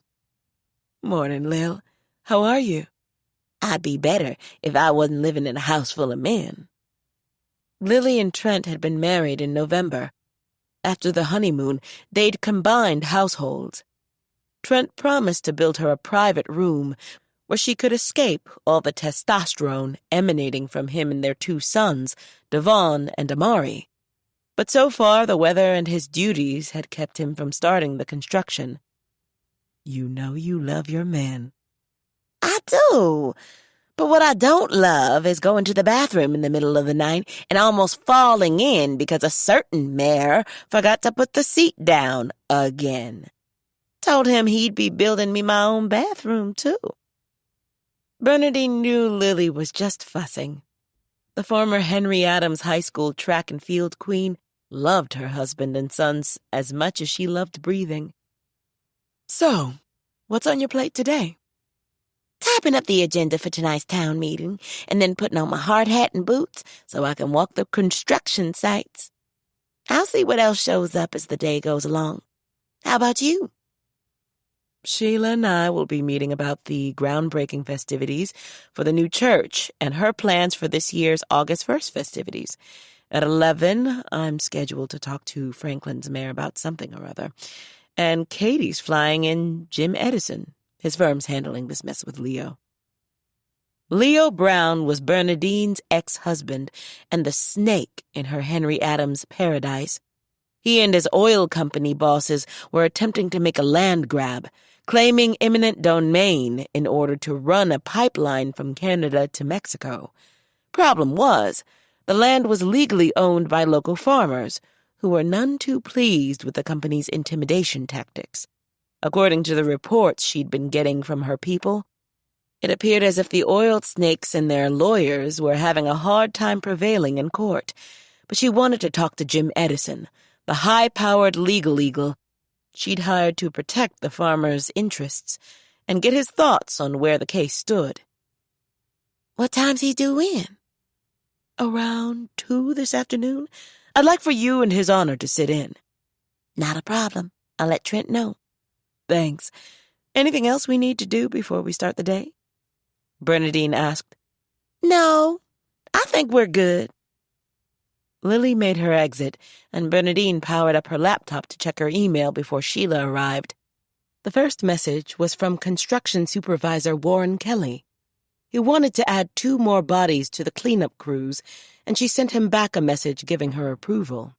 "Morning, Lil. How are you?" "I'd be better if I wasn't living in a house full of men." Lily and Trent had been married in November. After the honeymoon, they'd combined households. Trent promised to build her a private room where she could escape all the testosterone emanating from him and their 2 sons, Devon and Amari. But so far, the weather and his duties had kept him from starting the construction. "You know you love your man." "I do. But what I don't love is going to the bathroom in the middle of the night and almost falling in because a certain mayor forgot to put the seat down again. Told him he'd be building me my own bathroom, too." Bernadine knew Lily was just fussing. The former Henry Adams High School track and field queen loved her husband and sons as much as she loved breathing. "So, what's on your plate today?" "Typing up the agenda for tonight's town meeting, and then putting on my hard hat and boots so I can walk the construction sites. I'll see what else shows up as the day goes along. How about you?" "Sheila and I will be meeting about the groundbreaking festivities for the new church and her plans for this year's August 1st festivities. At 11, I'm scheduled to talk to Franklin's mayor about something or other. And Katie's flying in Jim Edison. His firm's handling this mess with Leo." Leo Brown was Bernadine's ex-husband and the snake in her Henry Adams paradise. He and his oil company bosses were attempting to make a land grab, claiming eminent domain in order to run a pipeline from Canada to Mexico. Problem was, the land was legally owned by local farmers, who were none too pleased with the company's intimidation tactics. According to the reports she'd been getting from her people, it appeared as if the oil snakes and their lawyers were having a hard time prevailing in court. But she wanted to talk to Jim Edison, the high-powered legal eagle she'd hired to protect the farmers' interests, and get his thoughts on where the case stood. "What time's he due in?" "Around 2 this afternoon. I'd like for you and His Honor to sit in." "Not a problem. I'll let Trent know." "Thanks. Anything else we need to do before we start the day?" Bernadine asked. "No, I think we're good." Lily made her exit, and Bernadine powered up her laptop to check her email before Sheila arrived. The first message was from construction supervisor Warren Kelly. He wanted to add 2 more bodies to the cleanup crews, and she sent him back a message giving her approval.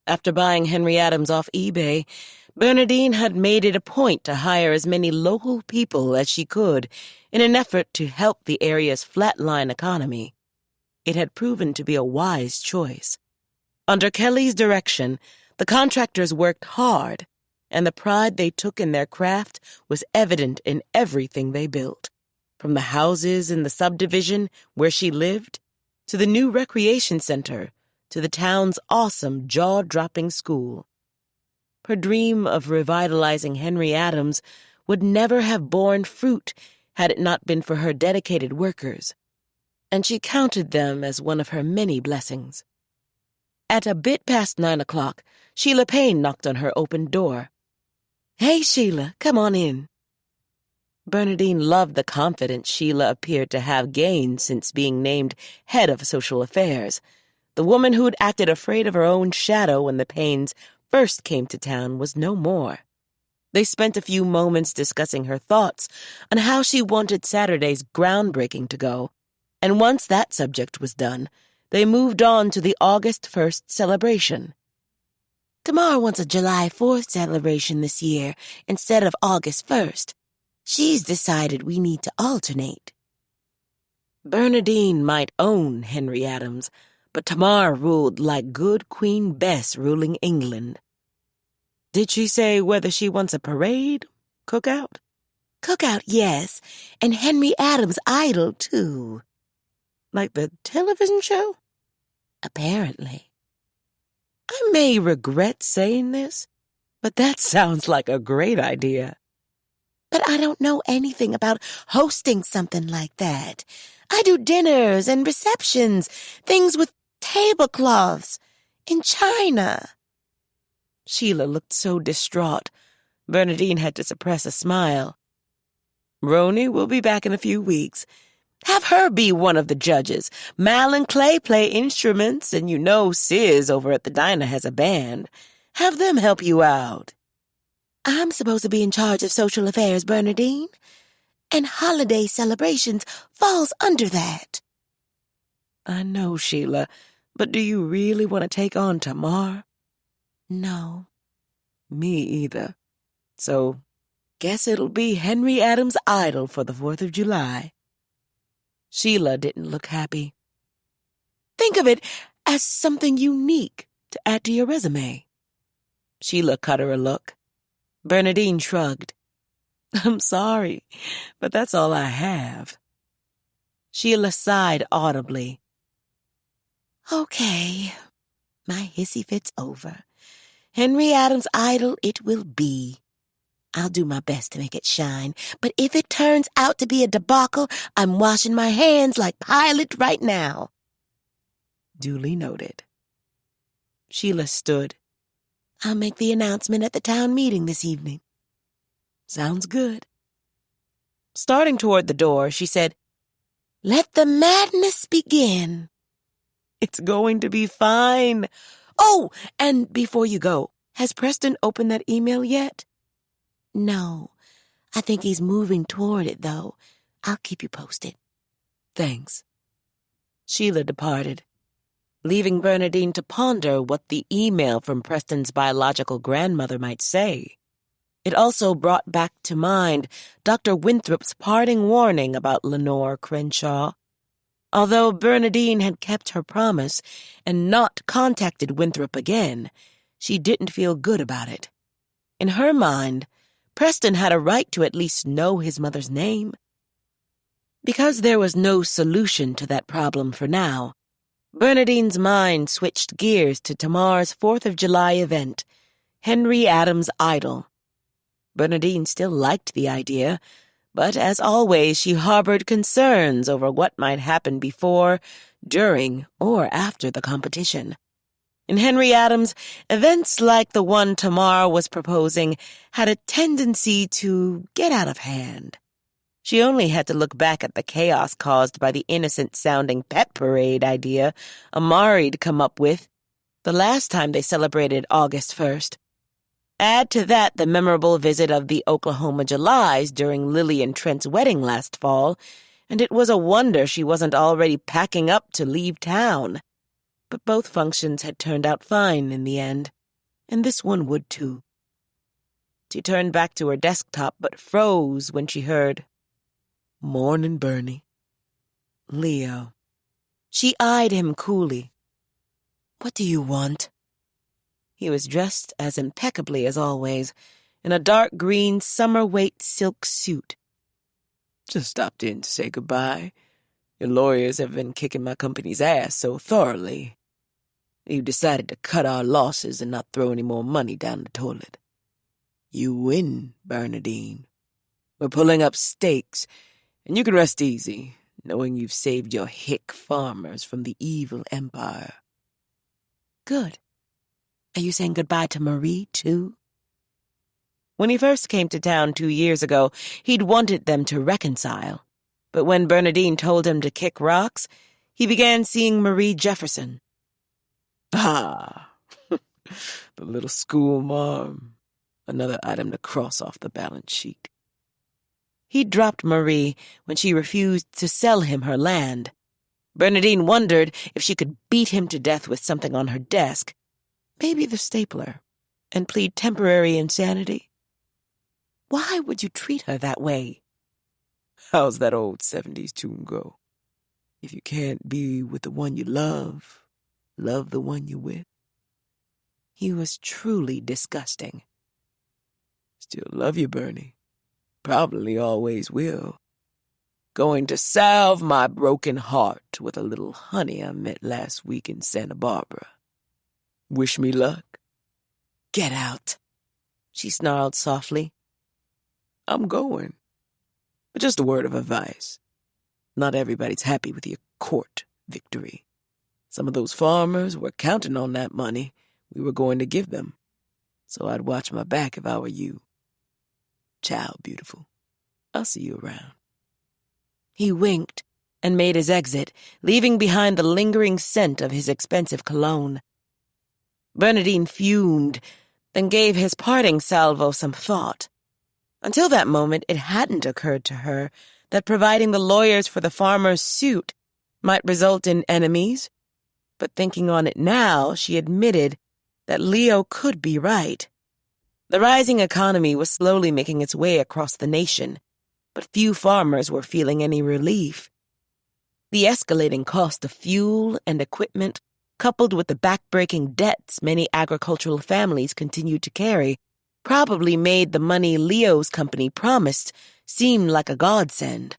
After buying Henry Adams off eBay, Bernadine had made it a point to hire as many local people as she could in an effort to help the area's flatline economy. It had proven to be a wise choice. Under Kelly's direction, the contractors worked hard, and the pride they took in their craft was evident in everything they built, from the houses in the subdivision where she lived, to the new recreation center, to the town's awesome, jaw-dropping school. Her dream of revitalizing Henry Adams would never have borne fruit had it not been for her dedicated workers, and she counted them as one of her many blessings. At a bit past 9 o'clock, Sheila Payne knocked on her open door. "Hey, Sheila, come on in." Bernadine loved the confidence Sheila appeared to have gained since being named head of social affairs. The woman who'd acted afraid of her own shadow when the Paynes first came to town was no more. They spent a few moments discussing her thoughts on how she wanted Saturday's groundbreaking to go, and once that subject was done, they moved on to the August 1st celebration. "Tomorrow wants a July 4th celebration this year instead of August 1st. She's decided we need to alternate. Bernadine might own Henry Adams, but Tamar ruled like good Queen Bess ruling England. Did she say whether she wants a parade? Cookout? Cookout, yes, and Henry Adams' idol, too. Like the television show? Apparently. I may regret saying this, but that sounds like a great idea. But I don't know anything about hosting something like that. I do dinners and receptions, things with tablecloths, in China. Sheila looked so distraught, Bernadine had to suppress a smile. Roni will be back in a few weeks. Have her be one of the judges. Mal and Clay play instruments, and you know Sis over at the diner has a band. Have them help you out. I'm supposed to be in charge of social affairs, Bernadine, and holiday celebrations falls under that. I know, Sheila, but do you really want to take on Tamar? No. Me either. So, guess it'll be Henry Adams' idol for the 4th of July. Sheila didn't look happy. Think of it as something unique to add to your resume. Sheila cut her a look. Bernadine shrugged. I'm sorry, but that's all I have. Sheila sighed audibly. Okay, my hissy fit's over. Henry Adams' idol it will be. I'll do my best to make it shine, but if it turns out to be a debacle, I'm washing my hands like Pilate right now. Duly noted. Sheila stood. I'll make the announcement at the town meeting this evening. Sounds good. Starting toward the door, she said, Let the madness begin. It's going to be fine. Oh, and before you go, has Preston opened that email yet? No. I think he's moving toward it, though. I'll keep you posted. Thanks. Sheila departed, leaving Bernadine to ponder what the email from Preston's biological grandmother might say. It also brought back to mind Dr. Winthrop's parting warning about Lenore Crenshaw. Although Bernadine had kept her promise and not contacted Winthrop again, she didn't feel good about it. In her mind, Preston had a right to at least know his mother's name. Because there was no solution to that problem for now, Bernadine's mind switched gears to Tamar's 4th of July event, Henry Adams' idol. Bernadine still liked the idea, but as always she harbored concerns over what might happen before, during, or after the competition. In Henry Adams, events like the one Tamar was proposing had a tendency to get out of hand. She only had to look back at the chaos caused by the innocent-sounding pet parade idea Amari'd come up with the last time they celebrated August 1st. Add to that the memorable visit of the Oklahoma Julys during Lily and Trent's wedding last fall, and it was a wonder she wasn't already packing up to leave town. But both functions had turned out fine in the end, and this one would too. She turned back to her desktop but froze when she heard, "Morning, Bernie." Leo. She eyed him coolly. "What do you want?" He was dressed as impeccably as always, in a dark green summer-weight silk suit. "Just stopped in to say goodbye. Your lawyers have been kicking my company's ass so thoroughly. We've decided to cut our losses and not throw any more money down the toilet. You win, Bernadine. We're pulling up stakes, and you can rest easy, knowing you've saved your hick farmers from the evil empire." "Good. Are you saying goodbye to Marie, too?" When he first came to town 2 years ago, he'd wanted them to reconcile. But when Bernadine told him to kick rocks, he began seeing Marie Jefferson. Ah, the little school marm. Another item to cross off the balance sheet. He dropped Marie when she refused to sell him her land. Bernadine wondered if she could beat him to death with something on her desk, maybe the stapler, and plead temporary insanity. Why would you treat her that way? How's that old 70s tune go? If you can't be with the one you love, love the one you're with. He was truly disgusting. Still love you, Bernie. Probably always will. Going to salve my broken heart with a little honey I met last week in Santa Barbara. Wish me luck. Get out, she snarled softly. I'm going. But just a word of advice. Not everybody's happy with your court victory. Some of those farmers were counting on that money we were going to give them. So I'd watch my back if I were you. Ciao, beautiful. I'll see you around. He winked and made his exit, leaving behind the lingering scent of his expensive cologne. Bernadine fumed, then gave his parting salvo some thought. Until that moment, it hadn't occurred to her that providing the lawyers for the farmer's suit might result in enemies. But thinking on it now, she admitted that Leo could be right. The rising economy was slowly making its way across the nation, but few farmers were feeling any relief. The escalating cost of fuel and equipment, coupled with the back-breaking debts many agricultural families continued to carry, probably made the money Leo's company promised seem like a godsend.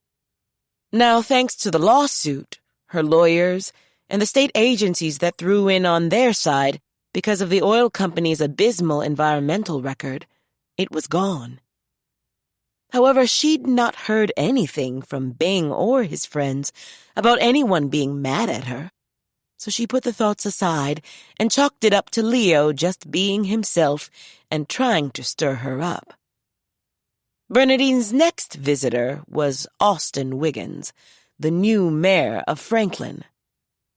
Now, thanks to the lawsuit, her lawyers, and the state agencies that threw in on their side because of the oil company's abysmal environmental record, it was gone. However, she'd not heard anything from Bing or his friends about anyone being mad at her. So she put the thoughts aside and chalked it up to Leo just being himself and trying to stir her up. Bernadine's next visitor was Austin Wiggins, the new mayor of Franklin.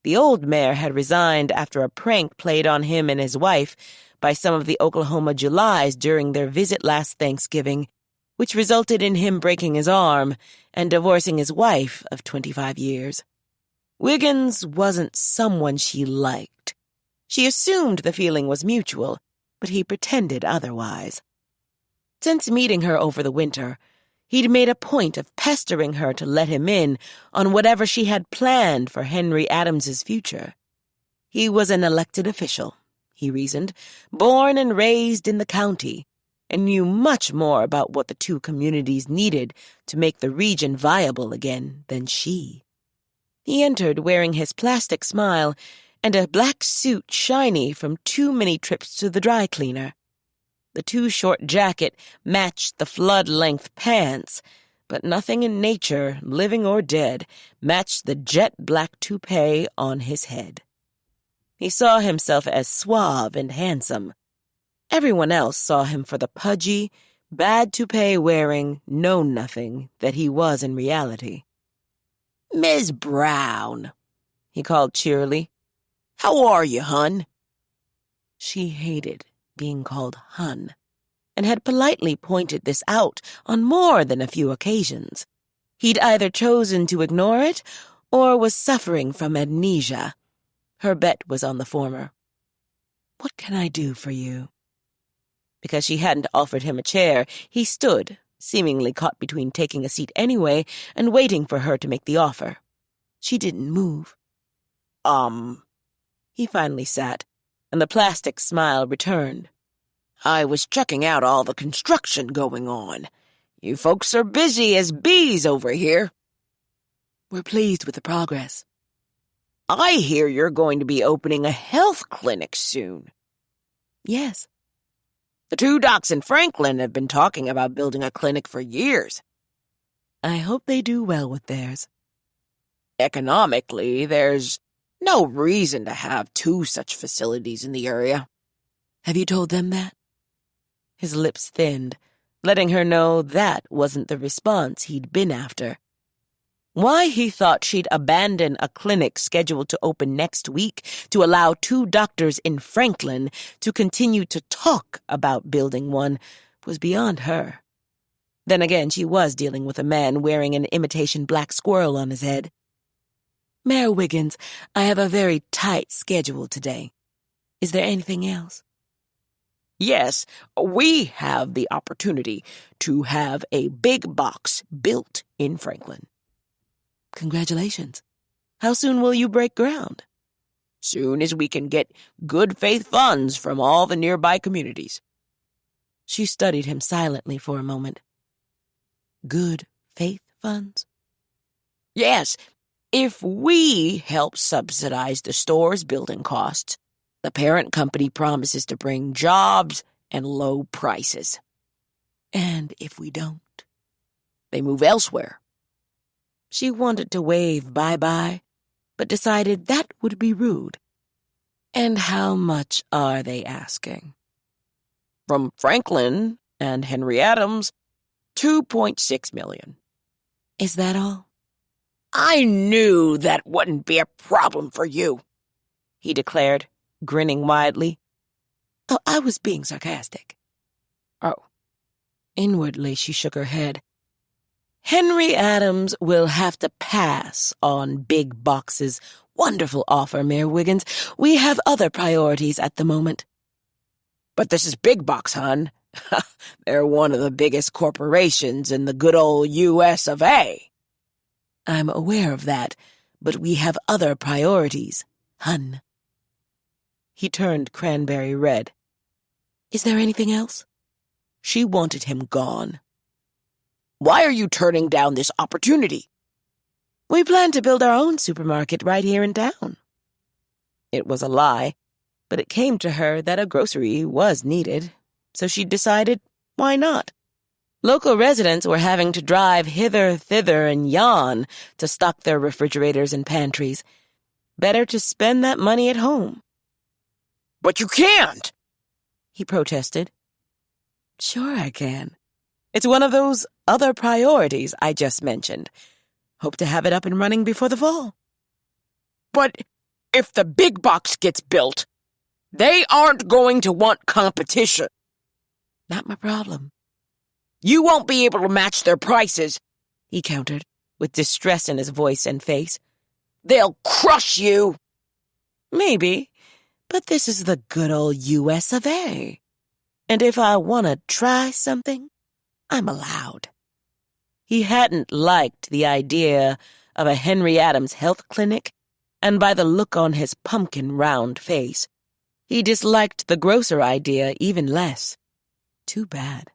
The old mayor had resigned after a prank played on him and his wife by some of the Oklahoma Julys during their visit last Thanksgiving, which resulted in him breaking his arm and divorcing his wife of 25 years. Wiggins wasn't someone she liked. She assumed the feeling was mutual, but he pretended otherwise. Since meeting her over the winter, he'd made a point of pestering her to let him in on whatever she had planned for Henry Adams's future. He was an elected official, he reasoned, born and raised in the county, and knew much more about what the two communities needed to make the region viable again than she. He entered wearing his plastic smile and a black suit shiny from too many trips to the dry cleaner. The too-short jacket matched the flood-length pants, but nothing in nature, living or dead, matched the jet-black toupee on his head. He saw himself as suave and handsome. Everyone else saw him for the pudgy, bad toupee-wearing know-nothing that he was in reality. "Miss Brown," he called cheerily. "How are you, hun?" She hated being called hun, and had politely pointed this out on more than a few occasions. He'd either chosen to ignore it or was suffering from amnesia. Her bet was on the former. "What can I do for you?" Because she hadn't offered him a chair, he stood, seemingly caught between taking a seat anyway and waiting for her to make the offer. She didn't move. He finally sat, and the plastic smile returned. "I was checking out all the construction going on. You folks are busy as bees over here." "We're pleased with the progress." "I hear you're going to be opening a health clinic soon." "Yes." "The two docs in Franklin have been talking about building a clinic for years." "I hope they do well with theirs." "Economically, there's no reason to have two such facilities in the area." "Have you told them that?" His lips thinned, letting her know that wasn't the response he'd been after. Why he thought she'd abandon a clinic scheduled to open next week to allow two doctors in Franklin to continue to talk about building one was beyond her. Then again, she was dealing with a man wearing an imitation black squirrel on his head. "Mayor Wiggins, I have a very tight schedule today. Is there anything else?" Yes, we have the opportunity to have a big box built in Franklin. Congratulations. How soon will you break ground? Soon as we can get good faith funds from all the nearby communities. She studied him silently for a moment. Good faith funds? Yes, if we help subsidize the store's building costs, the parent company promises to bring jobs and low prices. And if we don't? They move elsewhere. She wanted to wave bye-bye, but decided that would be rude. And how much are they asking? From Franklin and Henry Adams, $2.6 million. Is that all? I knew that wouldn't be a problem for you, he declared, grinning widely. Oh, I was being sarcastic. Oh. Inwardly, she shook her head. Henry Adams will have to pass on Big Box's wonderful offer, Mayor Wiggins. We have other priorities at the moment. But this is Big Box, hon. They're one of the biggest corporations in the good old U.S. of A. I'm aware of that, but we have other priorities, hun. He turned cranberry red. Is there anything else? She wanted him gone. Why are you turning down this opportunity? We plan to build our own supermarket right here in town. It was a lie, but it came to her that a grocery was needed, so she decided, why not? Local residents were having to drive hither, thither, and yon to stock their refrigerators and pantries. Better to spend that money at home. But you can't, he protested. Sure I can. It's one of those other priorities I just mentioned. Hope to have it up and running before the fall. But if the big box gets built, they aren't going to want competition. Not my problem. You won't be able to match their prices, he countered, with distress in his voice and face. They'll crush you. Maybe, but this is the good old U.S. of A. And if I want to try something, I'm allowed. He hadn't liked the idea of a Henry Adams health clinic, and by the look on his pumpkin round face, he disliked the grocer idea even less. Too bad.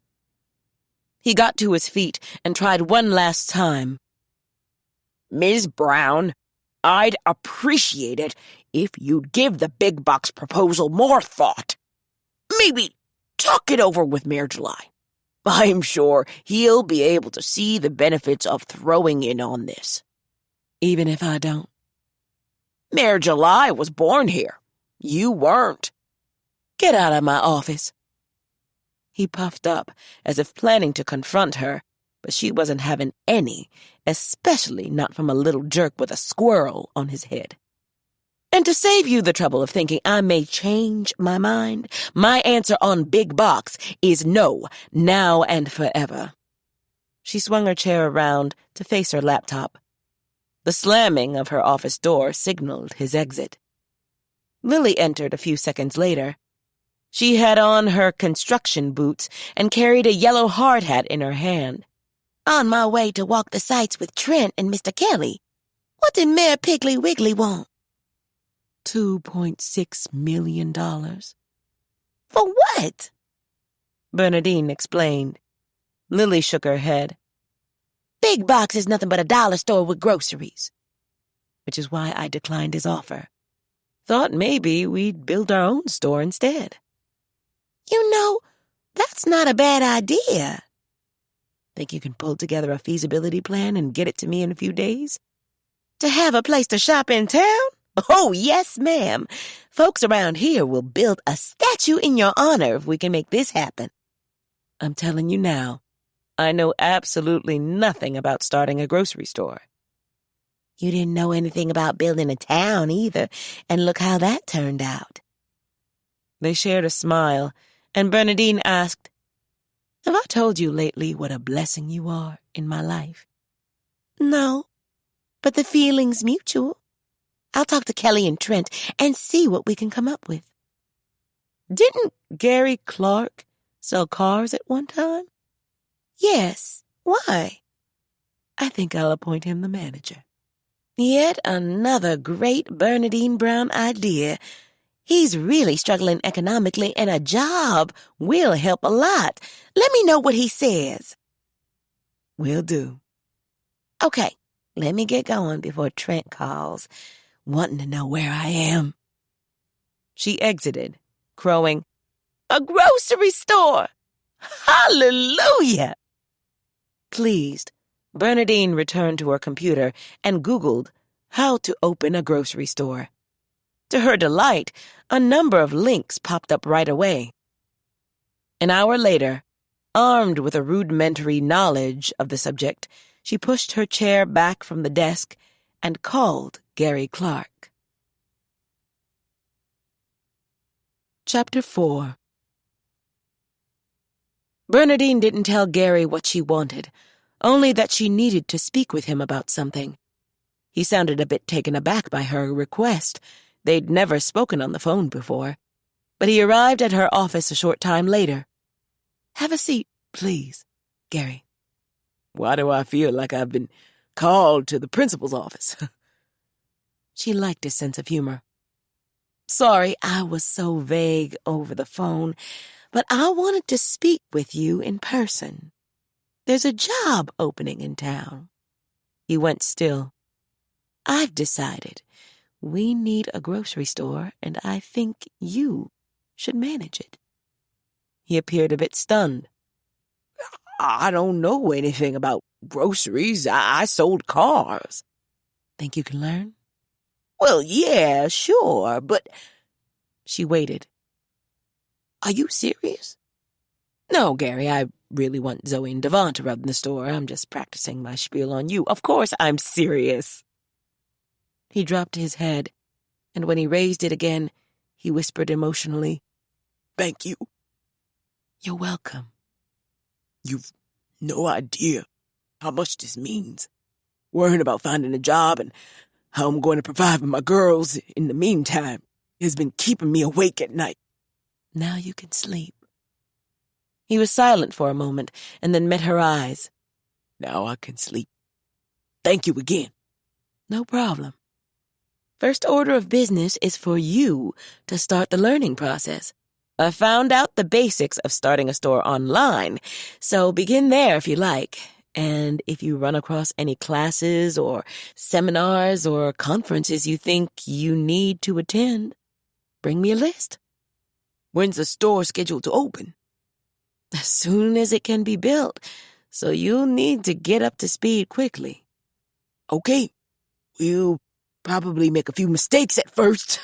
He got to his feet and tried one last time. Ms. Brown, I'd appreciate it if you'd give the big box proposal more thought. Maybe talk it over with Mayor July. I'm sure he'll be able to see the benefits of throwing in on this. Even if I don't? Mayor July was born here. You weren't. Get out of my office. He puffed up, as if planning to confront her, but she wasn't having any, especially not from a little jerk with a squirrel on his head. And to save you the trouble of thinking I may change my mind, my answer on Big Box is no, now and forever. She swung her chair around to face her laptop. The slamming of her office door signaled his exit. Lily entered a few seconds later. She had on her construction boots and carried a yellow hard hat in her hand. On my way to walk the sites with Trent and Mr. Kelly. What did Mayor Piggly Wiggly want? $2.6 million. For what? Bernadine explained. Lily shook her head. Big Box is nothing but a dollar store with groceries. Which is why I declined his offer. Thought maybe we'd build our own store instead. You know, that's not a bad idea. Think you can pull together a feasibility plan and get it to me in a few days? To have a place to shop in town? Oh, yes, ma'am. Folks around here will build a statue in your honor if we can make this happen. I'm telling you now, I know absolutely nothing about starting a grocery store. You didn't know anything about building a town either, and look how that turned out. They shared a smile, and Bernadine asked, Have I told you lately what a blessing you are in my life? No, but the feeling's mutual. I'll talk to Kelly and Trent and see what we can come up with. Didn't Gary Clark sell cars at one time? Yes. Why? I think I'll appoint him the manager. Yet another great Bernadine Brown idea. He's really struggling economically, and a job will help a lot. Let me know what he says. Will do. Okay, let me get going before Trent calls, wanting to know where I am. She exited, crowing, "A grocery store! Hallelujah!" Pleased, Bernadine returned to her computer and Googled how to open a grocery store. To her delight, a number of links popped up right away. An hour later, armed with a rudimentary knowledge of the subject, she pushed her chair back from the desk and called Gary Clark. Chapter 4. Bernadine didn't tell Gary what she wanted, only that she needed to speak with him about something. He sounded a bit taken aback by her request. They'd never spoken on the phone before. But he arrived at her office a short time later. "Have a seat, please, Gary." Why do I feel like I've been called to the principal's office? She liked his sense of humor. "Sorry I was so vague over the phone, but I wanted to speak with you in person. There's a job opening in town." He went still. "I've decided we need a grocery store, and I think you should manage it." He appeared a bit stunned. I don't know anything about groceries. I sold cars. "Think you can learn?" Well, yeah, sure, but... She waited. "Are you serious?" "No, Gary, I really want Zoe and Devon to run the store. I'm just practicing my spiel on you. Of course I'm serious." He dropped his head, and when he raised it again, he whispered emotionally, Thank you. "You're welcome." You've no idea how much this means. Worrying about finding a job and how I'm going to provide for my girls in the meantime has been keeping me awake at night. Now you can sleep. He was silent for a moment and then met her eyes. Now I can sleep. Thank you again. No problem. First order of business is for you to start the learning process. I found out the basics of starting a store online, so begin there if you like. And if you run across any classes or seminars or conferences you think you need to attend, bring me a list. When's the store scheduled to open? As soon as it can be built, so you'll need to get up to speed quickly. Okay, we'll probably make a few mistakes at first,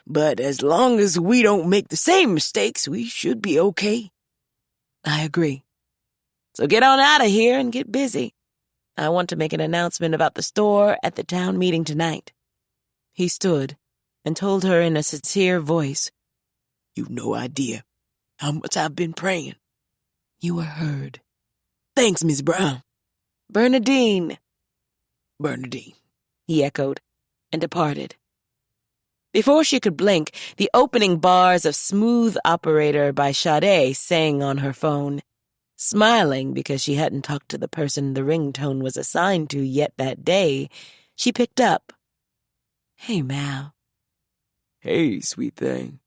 but as long as we don't make the same mistakes, we should be okay. I agree. So get on out of here and get busy. I want to make an announcement about the store at the town meeting tonight. He stood and told her in a sincere voice, You've no idea how much I've been praying. You were heard. Thanks, Miss Brown. Bernadine, he echoed, and departed. Before she could blink, the opening bars of Smooth Operator by Sade sang on her phone. Smiling because she hadn't talked to the person the ringtone was assigned to yet that day, she picked up. Hey, Mal. Hey, sweet thing.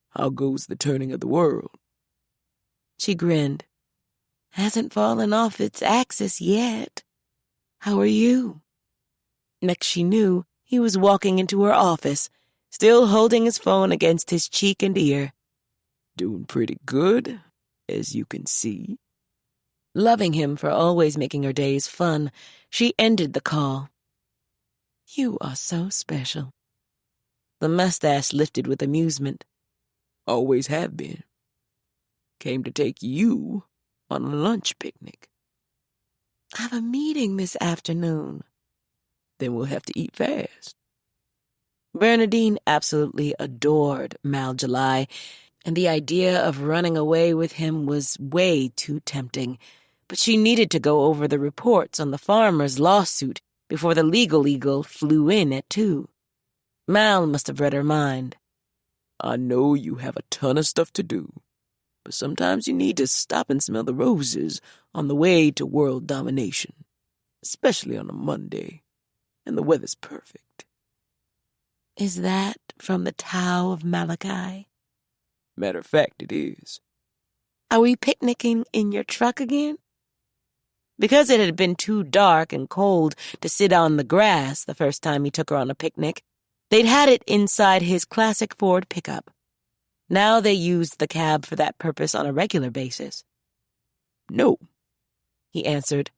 How goes the turning of the world? She grinned. Hasn't fallen off its axis yet. How are you? Next she knew, he was walking into her office, still holding his phone against his cheek and ear. Doing pretty good, as you can see. Loving him for always making her days fun, she ended the call. You are so special. The mustache lifted with amusement. Always have been. Came to take you on a lunch picnic. I have a meeting this afternoon. Then we'll have to eat fast. Bernadine absolutely adored Mal July, and the idea of running away with him was way too tempting. But she needed to go over the reports on the farmer's lawsuit before the legal eagle flew in at 2. Mal must have read her mind. I know you have a ton of stuff to do, but sometimes you need to stop and smell the roses on the way to world domination, especially on a Monday, and the weather's perfect. Is that from the Tao of Malachi? Matter of fact, it is. Are we picnicking in your truck again? Because it had been too dark and cold to sit on the grass the first time he took her on a picnic, they'd had it inside his classic Ford pickup. Now they used the cab for that purpose on a regular basis. No, he answered.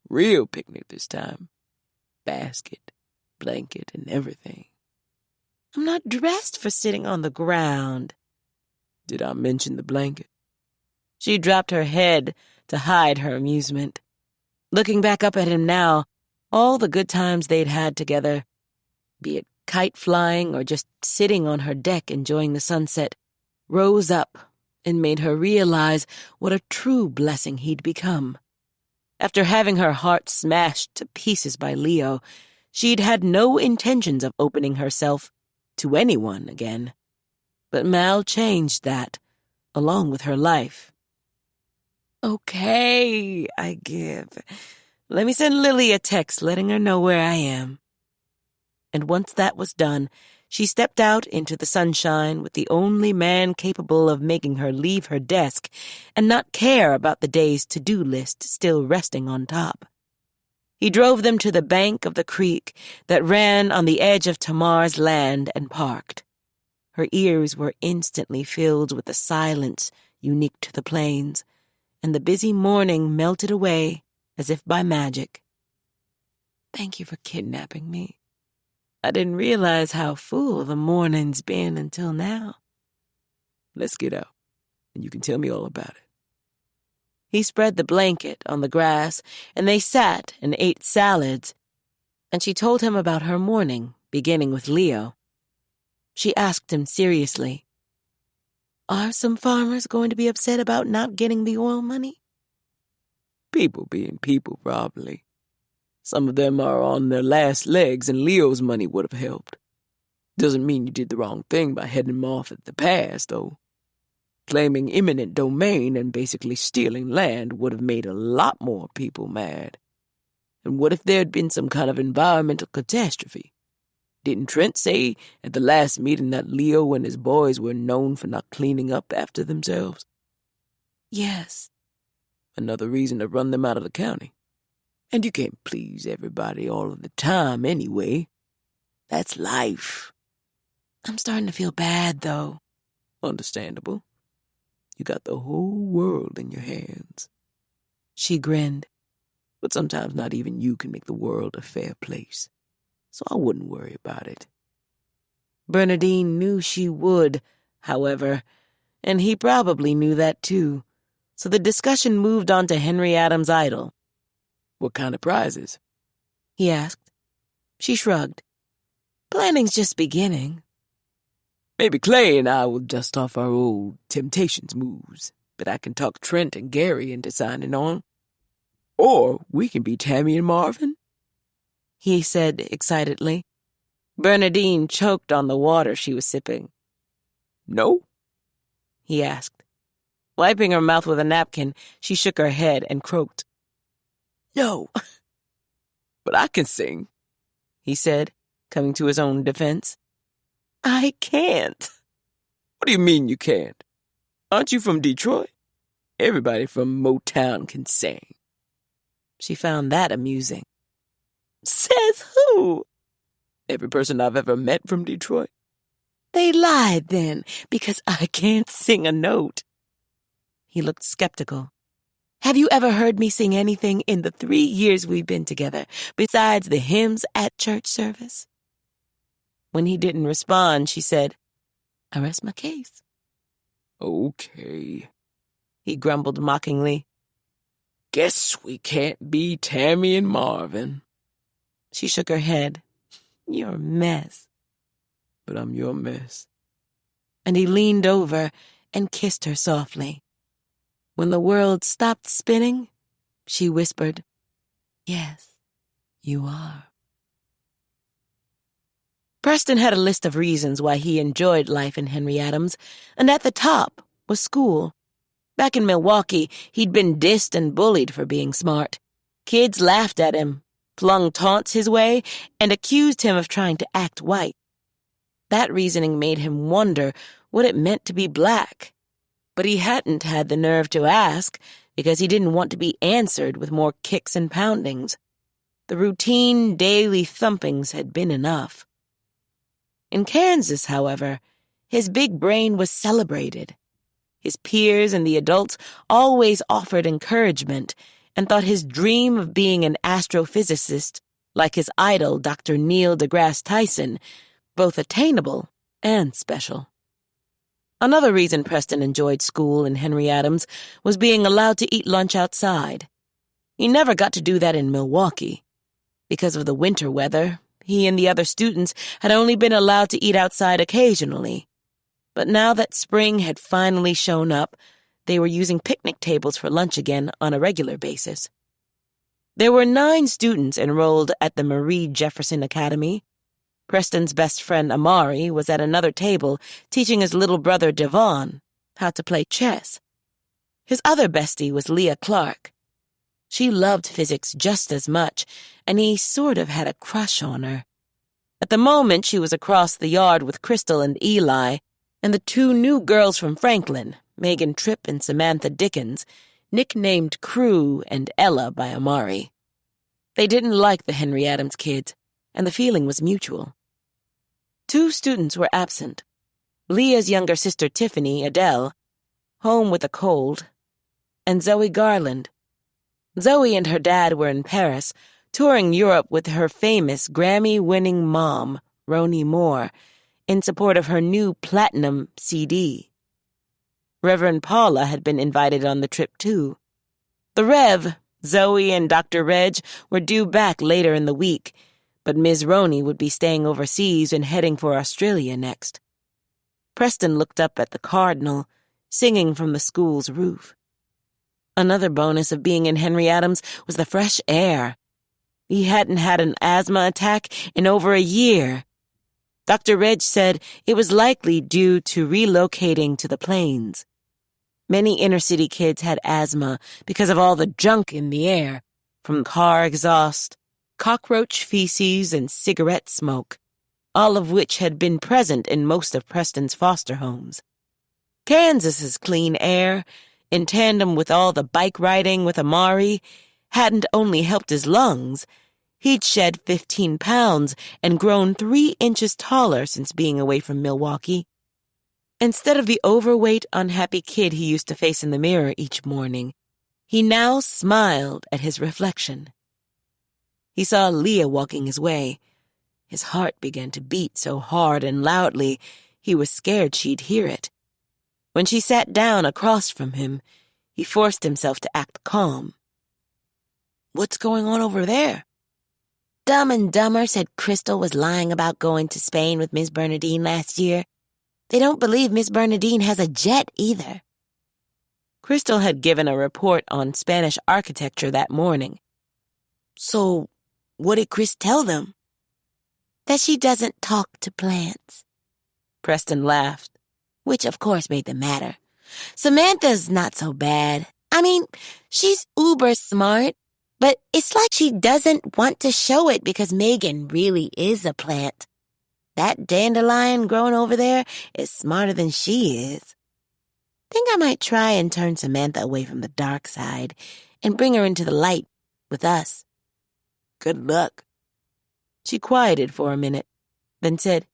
Real picnic this time. Basket, blanket, and everything. I'm not dressed for sitting on the ground. Did I mention the blanket? She dropped her head to hide her amusement. Looking back up at him now, all the good times they'd had together, be it kite flying or just sitting on her deck enjoying the sunset, rose up and made her realize what a true blessing he'd become. After having her heart smashed to pieces by Leo, she'd had no intentions of opening herself to anyone again. But Mal changed that, along with her life. Okay, I give. Let me send Lily a text letting her know where I am. And once that was done, she stepped out into the sunshine with the only man capable of making her leave her desk and not care about the day's to-do list still resting on top. He drove them to the bank of the creek that ran on the edge of Tamar's land and parked. Her ears were instantly filled with the silence unique to the plains, and the busy morning melted away as if by magic. Thank you for kidnapping me. I didn't realize how full of a morning's been until now. Let's get out, and you can tell me all about it. He spread the blanket on the grass, and they sat and ate salads, and she told him about her morning, beginning with Leo. She asked him seriously, "Are some farmers going to be upset about not getting the oil money?" People being people, probably. Some of them are on their last legs, and Leo's money would have helped. Doesn't mean you did the wrong thing by heading him off at the pass, though. Claiming eminent domain and basically stealing land would have made a lot more people mad. And what if there'd been some kind of environmental catastrophe? Didn't Trent say at the last meeting that Leo and his boys were known for not cleaning up after themselves? Yes. Another reason to run them out of the county. And you can't please everybody all of the time anyway. That's life. I'm starting to feel bad, though. Understandable. You got the whole world in your hands. She grinned. But sometimes not even you can make the world a fair place. So I wouldn't worry about it. Bernadine knew she would, however, and he probably knew that too. So the discussion moved on to Henry Adams' idol. What kind of prizes? He asked. She shrugged. Planning's just beginning. Maybe Clay and I will dust off our old Temptations moves, but I can talk Trent and Gary into signing on. Or we can be Tammy and Marvin, he said excitedly. Bernadine choked on the water she was sipping. No? He asked. Wiping her mouth with a napkin, she shook her head and croaked. No. But I can sing, he said, coming to his own defense. I can't. What do you mean you can't? Aren't you from Detroit? Everybody from Motown can sing. She found that amusing. Says who? Every person I've ever met from Detroit. They lied then, because I can't sing a note. He looked skeptical. Have you ever heard me sing anything in the 3 years we've been together, besides the hymns at church service? When he didn't respond, she said, I rest my case. Okay, he grumbled mockingly. Guess we can't be Tammy and Marvin. She shook her head. You're a mess. But I'm your mess. And he leaned over and kissed her softly. When the world stopped spinning, she whispered, Yes, you are. Preston had a list of reasons why he enjoyed life in Henry Adams, and at the top was school. Back in Milwaukee, he'd been dissed and bullied for being smart. Kids laughed at him, flung taunts his way, and accused him of trying to act white. That reasoning made him wonder what it meant to be black. But he hadn't had the nerve to ask because he didn't want to be answered with more kicks and poundings. The routine, daily thumpings had been enough. In Kansas, however, his big brain was celebrated. His peers and the adults always offered encouragement and thought his dream of being an astrophysicist, like his idol Dr. Neil deGrasse Tyson, both attainable and special. Another reason Preston enjoyed school in Henry Adams was being allowed to eat lunch outside. He never got to do that in Milwaukee. Because of the winter weather, he and the other students had only been allowed to eat outside occasionally. But now that spring had finally shown up, they were using picnic tables for lunch again on a regular basis. There were 9 students enrolled at the Marie Jefferson Academy. Preston's best friend Amari was at another table teaching his little brother Devon how to play chess. His other bestie was Leah Clark. She loved physics just as much, and he sort of had a crush on her. At the moment, she was across the yard with Crystal and Eli, and the 2 new girls from Franklin, Megan Tripp and Samantha Dickens, nicknamed Crew and Ella by Amari. They didn't like the Henry Adams kids, and the feeling was mutual. 2 students were absent. Leah's younger sister Tiffany, Adele, home with a cold, and Zoe Garland. Zoe and her dad were in Paris, touring Europe with her famous Grammy-winning mom, Roni Moore, in support of her new platinum CD. Reverend Paula had been invited on the trip, too. The Rev, Zoe and Dr. Reg, were due back later in the week, but Ms. Roni would be staying overseas and heading for Australia next. Preston looked up at the Cardinal, singing from the school's roof. Another bonus of being in Henry Adams was the fresh air. He hadn't had an asthma attack in over a year. Dr. Reg said it was likely due to relocating to the plains. Many inner-city kids had asthma because of all the junk in the air, from car exhaust, cockroach feces, and cigarette smoke, all of which had been present in most of Preston's foster homes. Kansas's clean air, in tandem with all the bike riding with Amari, hadn't only helped his lungs. He'd shed 15 pounds and grown 3 inches taller since being away from Milwaukee. Instead of the overweight, unhappy kid he used to face in the mirror each morning, he now smiled at his reflection. He saw Leah walking his way. His heart began to beat so hard and loudly, he was scared she'd hear it. When she sat down across from him, he forced himself to act calm. "What's going on over there?" Dumb and Dumber said Crystal was lying about going to Spain with Miss Bernadine last year. They don't believe Miss Bernadine has a jet either. Crystal had given a report on Spanish architecture that morning. "So, what did Chris tell them?" "That she doesn't talk to plants." Preston laughed. Which of course made them matter. Samantha's not so bad. I mean, she's uber smart, but it's like she doesn't want to show it because Megan really is a plant. That dandelion growing over there is smarter than she is. Think I might try and turn Samantha away from the dark side and bring her into the light with us. Good luck. She quieted for a minute, then said,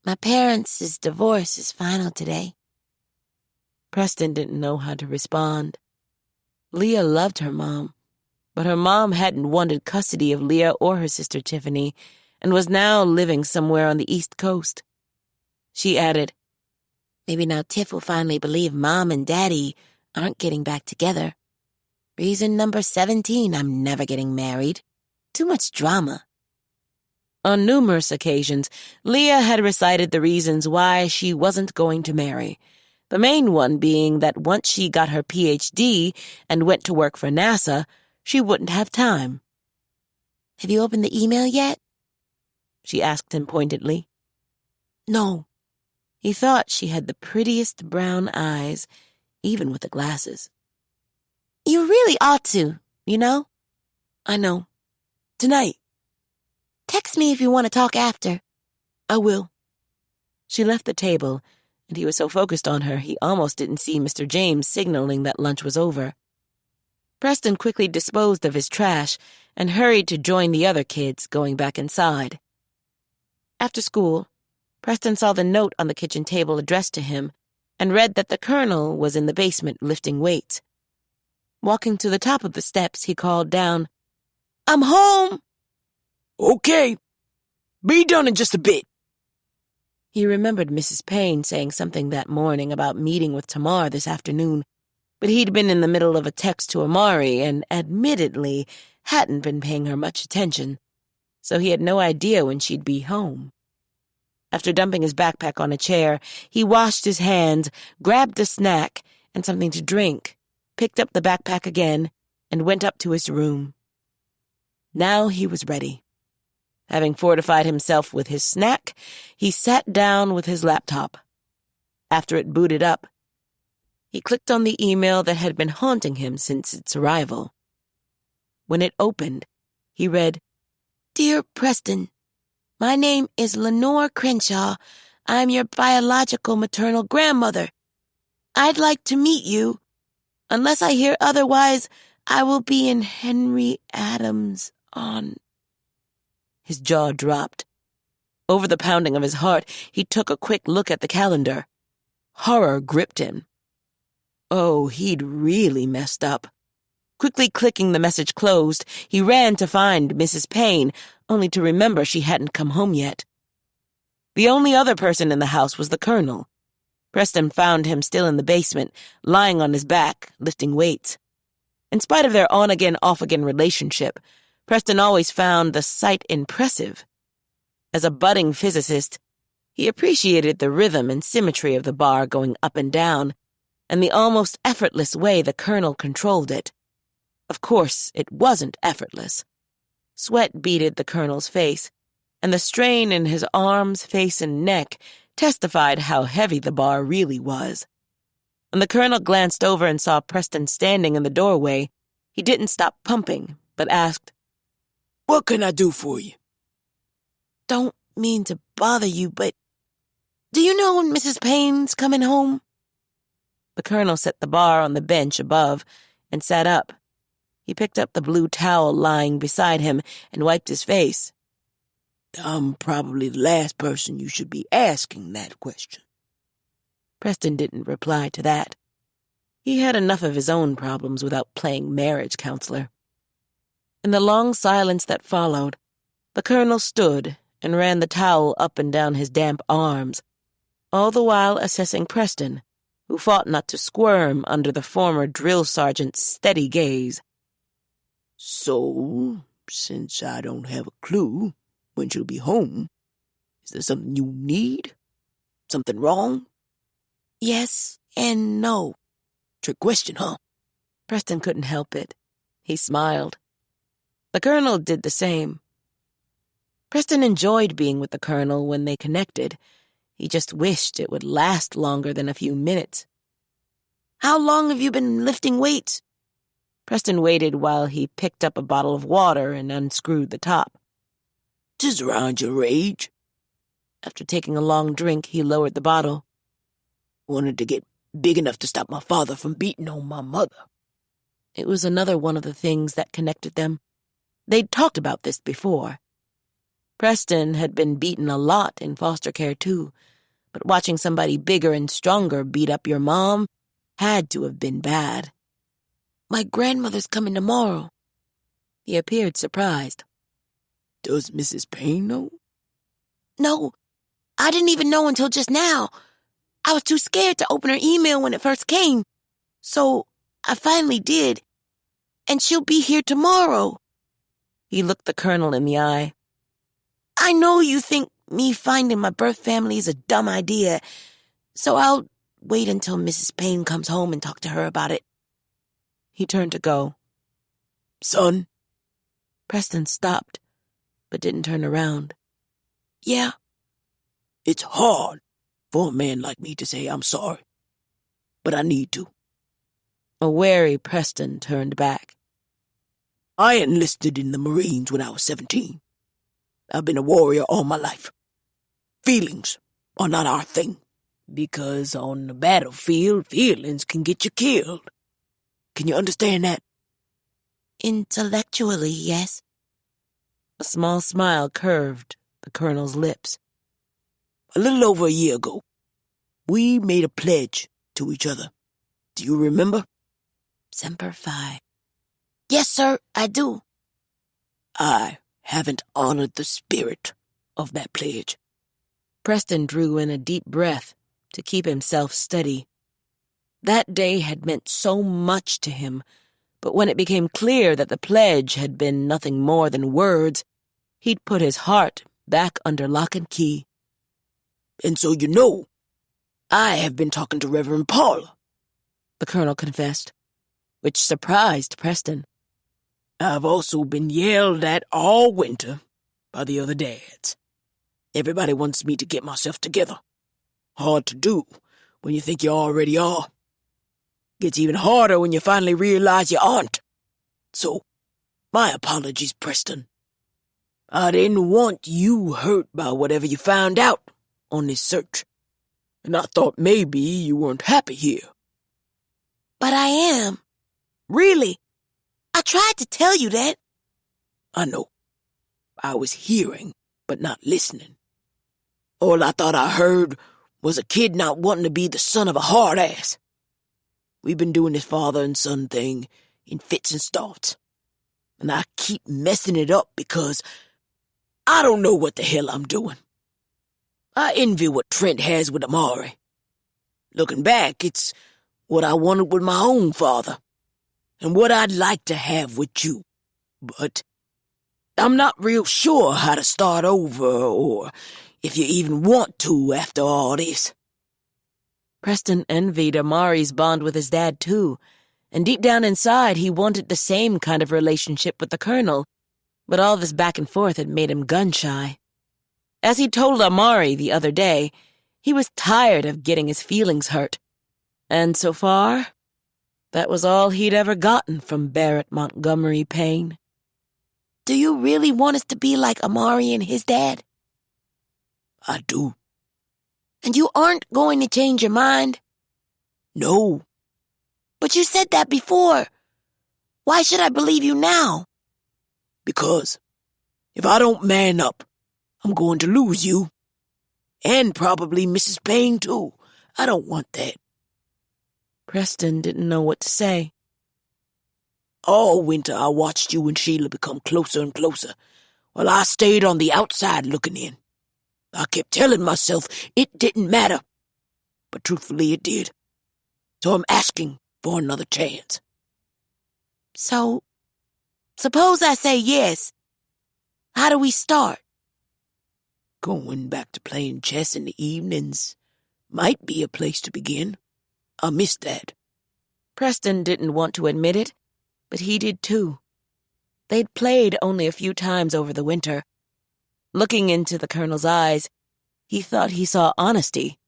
"My parents' divorce is final today." Preston didn't know how to respond. Leah loved her mom, but her mom hadn't wanted custody of Leah or her sister Tiffany and was now living somewhere on the East Coast. She added, "Maybe now Tiff will finally believe Mom and Daddy aren't getting back together. Reason number 17, I'm never getting married. Too much drama." On numerous occasions, Leah had recited the reasons why she wasn't going to marry, the main one being that once she got her PhD and went to work for NASA, she wouldn't have time. "Have you opened the email yet?" she asked him pointedly. No. He thought she had the prettiest brown eyes, even with the glasses. You really ought to, you know? I know. Tonight. Text me if you want to talk after. I will. She left the table, and he was so focused on her he almost didn't see Mr. James signaling that lunch was over. Preston quickly disposed of his trash and hurried to join the other kids, going back inside. After school, Preston saw the note on the kitchen table addressed to him and read that the Colonel was in the basement lifting weights. Walking to the top of the steps, he called down, "I'm home!" Okay. Be done in just a bit. He remembered Mrs. Payne saying something that morning about meeting with Tamar this afternoon, but he'd been in the middle of a text to Amari and, admittedly, hadn't been paying her much attention, so he had no idea when she'd be home. After dumping his backpack on a chair, he washed his hands, grabbed a snack and something to drink, picked up the backpack again, and went up to his room. Now he was ready. Having fortified himself with his snack, he sat down with his laptop. After it booted up, he clicked on the email that had been haunting him since its arrival. When it opened, he read, Dear Preston, my name is Lenore Crenshaw. I'm your biological maternal grandmother. I'd like to meet you. Unless I hear otherwise, I will be in Henry Adams on... His jaw dropped. Over the pounding of his heart, he took a quick look at the calendar. Horror gripped him. Oh, he'd really messed up. Quickly clicking the message closed, he ran to find Mrs. Payne, only to remember she hadn't come home yet. The only other person in the house was the Colonel. Preston found him still in the basement, lying on his back, lifting weights. In spite of their on-again, off-again relationship, Preston always found the sight impressive. As a budding physicist, he appreciated the rhythm and symmetry of the bar going up and down, and the almost effortless way the Colonel controlled it. Of course, it wasn't effortless. Sweat beaded the Colonel's face, and the strain in his arms, face, and neck testified how heavy the bar really was. When the Colonel glanced over and saw Preston standing in the doorway, he didn't stop pumping, but asked, What can I do for you? Don't mean to bother you, but do you know when Mrs. Payne's coming home? The Colonel set the bar on the bench above and sat up. He picked up the blue towel lying beside him and wiped his face. I'm probably the last person you should be asking that question. Preston didn't reply to that. He had enough of his own problems without playing marriage counselor. In the long silence that followed, the Colonel stood and ran the towel up and down his damp arms, all the while assessing Preston, who fought not to squirm under the former drill sergeant's steady gaze. So, since I don't have a clue when she'll be home, is there something you need? Something wrong? Yes and no. Trick question, huh? Preston couldn't help it. He smiled. The Colonel did the same. Preston enjoyed being with the Colonel when they connected. He just wished it would last longer than a few minutes. How long have you been lifting weights? Preston waited while he picked up a bottle of water and unscrewed the top. Just around your age. After taking a long drink, he lowered the bottle. Wanted to get big enough to stop my father from beating on my mother. It was another one of the things that connected them. They'd talked about this before. Preston had been beaten a lot in foster care too, but watching somebody bigger and stronger beat up your mom had to have been bad. My grandmother's coming tomorrow. He appeared surprised. Does Mrs. Payne know? No, I didn't even know until just now. I was too scared to open her email when it first came. So I finally did. And she'll be here tomorrow. He looked the Colonel in the eye. I know you think me finding my birth family is a dumb idea, so I'll wait until Mrs. Payne comes home and talk to her about it. He turned to go. Son? Preston stopped, but didn't turn around. Yeah. It's hard for a man like me to say I'm sorry, but I need to. A wary Preston turned back. I enlisted in the Marines when I was 17. I've been a warrior all my life. Feelings are not our thing, because on the battlefield, feelings can get you killed. Can you understand that? Intellectually, yes. A small smile curved the colonel's lips. A little over a year ago, we made a pledge to each other. Do you remember? Semper Fi. Yes, sir, I do. I haven't honored the spirit of that pledge. Preston drew in a deep breath to keep himself steady. That day had meant so much to him, but when it became clear that the pledge had been nothing more than words, he'd put his heart back under lock and key. And so you know, I have been talking to Reverend Paula, the colonel confessed, which surprised Preston. I've also been yelled at all winter by the other dads. Everybody wants me to get myself together. Hard to do when you think you already are. Gets even harder when you finally realize you aren't. So, my apologies, Preston. I didn't want you hurt by whatever you found out on this search. And I thought maybe you weren't happy here. But I am. Really. I tried to tell you that. I know. I was hearing, but not listening. All I thought I heard was a kid not wanting to be the son of a hard ass. We've been doing this father and son thing in fits and starts. And I keep messing it up because I don't know what the hell I'm doing. I envy what Trent has with Amari. Looking back, it's what I wanted with my own father, and what I'd like to have with you. But I'm not real sure how to start over, or if you even want to after all this. Preston envied Amari's bond with his dad, too, and deep down inside he wanted the same kind of relationship with the colonel, but all this back and forth had made him gun-shy. As he told Amari the other day, he was tired of getting his feelings hurt, and so far, that was all he'd ever gotten from Barrett Montgomery Payne. Do you really want us to be like Amari and his dad? I do. And you aren't going to change your mind? No. But you said that before. Why should I believe you now? Because if I don't man up, I'm going to lose you. And probably Mrs. Payne, too. I don't want that. Preston didn't know what to say. All winter I watched you and Sheila become closer and closer, while I stayed on the outside looking in. I kept telling myself it didn't matter, but truthfully it did. So I'm asking for another chance. So, suppose I say yes. How do we start? Going back to playing chess in the evenings might be a place to begin. I miss that. Preston didn't want to admit it, but he did too. They'd played only a few times over the winter. Looking into the colonel's eyes, he thought he saw honesty,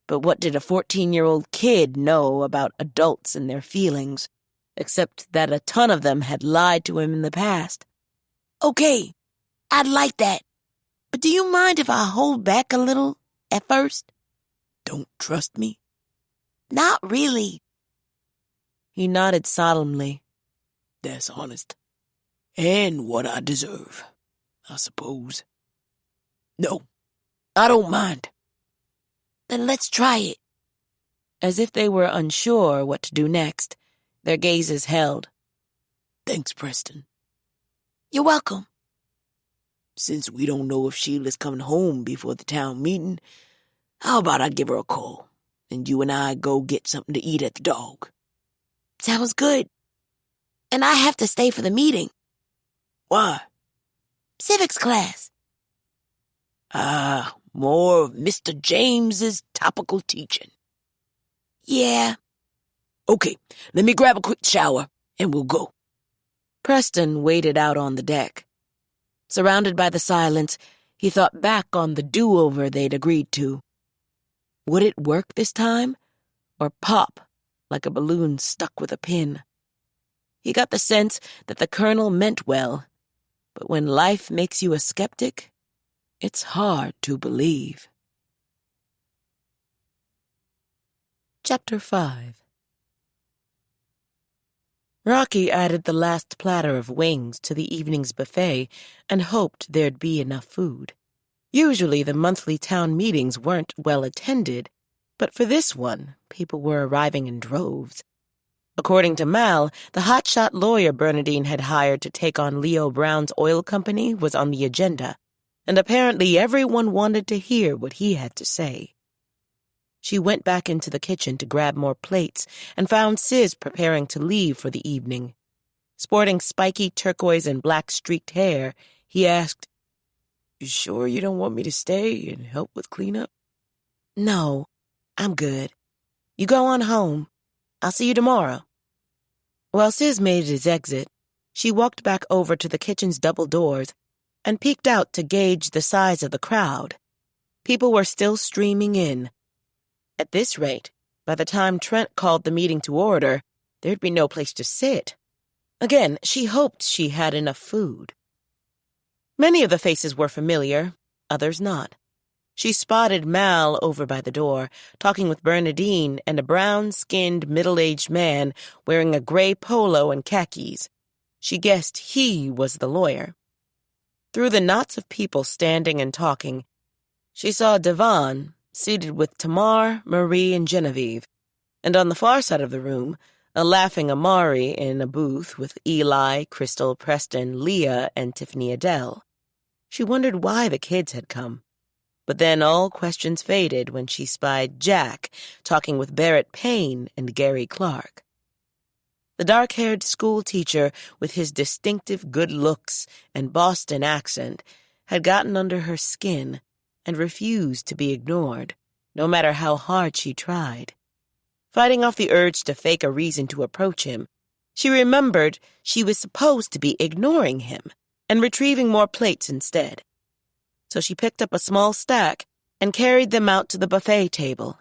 but what did a 14-year-old kid know about adults and their feelings, except that a ton of them had lied to him in the past? Okay, I'd like that. But do you mind if I hold back a little at first? Don't trust me? Not really. He nodded solemnly. That's honest. And what I deserve, I suppose. No, I don't mind. Then let's try it. As if they were unsure what to do next, their gazes held. Thanks, Preston. You're welcome. Since we don't know if Sheila's coming home before the town meeting, how about I give her a call, and you and I go get something to eat at the Dog? Sounds good. And I have to stay for the meeting. Why? Civics class. More of Mr. James's topical teaching. Yeah. Okay, let me grab a quick shower, and we'll go. Preston waited out on the deck. Surrounded by the silence, He thought back on the do-over they'd agreed to. Would it work this time, or pop like a balloon stuck with a pin? He got the sense that the Colonel meant well, but when life makes you a skeptic, it's hard to believe. Chapter 5. Rocky added the last platter of wings to the evening's buffet and hoped there'd be enough food. Usually the monthly town meetings weren't well attended, but for this one, people were arriving in droves. According to Mal, the hotshot lawyer Bernadine had hired to take on Leo Brown's oil company was on the agenda, and apparently everyone wanted to hear what he had to say. She went back into the kitchen to grab more plates and found Sis preparing to leave for the evening. Sporting spiky turquoise and black streaked hair, he asked, "You sure you don't want me to stay and help with cleanup?" "No, I'm good. You go on home. I'll see you tomorrow." While Sis made his exit, she walked back over to the kitchen's double doors and peeked out to gauge the size of the crowd. People were still streaming in. At this rate, by the time Trent called the meeting to order, there'd be no place to sit. Again, she hoped she had enough food. Many of the faces were familiar, others not. She spotted Mal over by the door, talking with Bernadine and a brown-skinned, middle-aged man wearing a gray polo and khakis. She guessed he was the lawyer. Through the knots of people standing and talking, she saw Devon seated with Tamar, Marie, and Genevieve, and on the far side of the room, a laughing Amari in a booth with Eli, Crystal, Preston, Leah, and Tiffany Adele. She wondered why the kids had come. But then all questions faded when she spied Jack talking with Barrett Payne and Gary Clark. The dark-haired school teacher with his distinctive good looks and Boston accent had gotten under her skin and refused to be ignored, no matter how hard she tried. Fighting off the urge to fake a reason to approach him, she remembered she was supposed to be ignoring him and retrieving more plates instead. So she picked up a small stack and carried them out to the buffet table.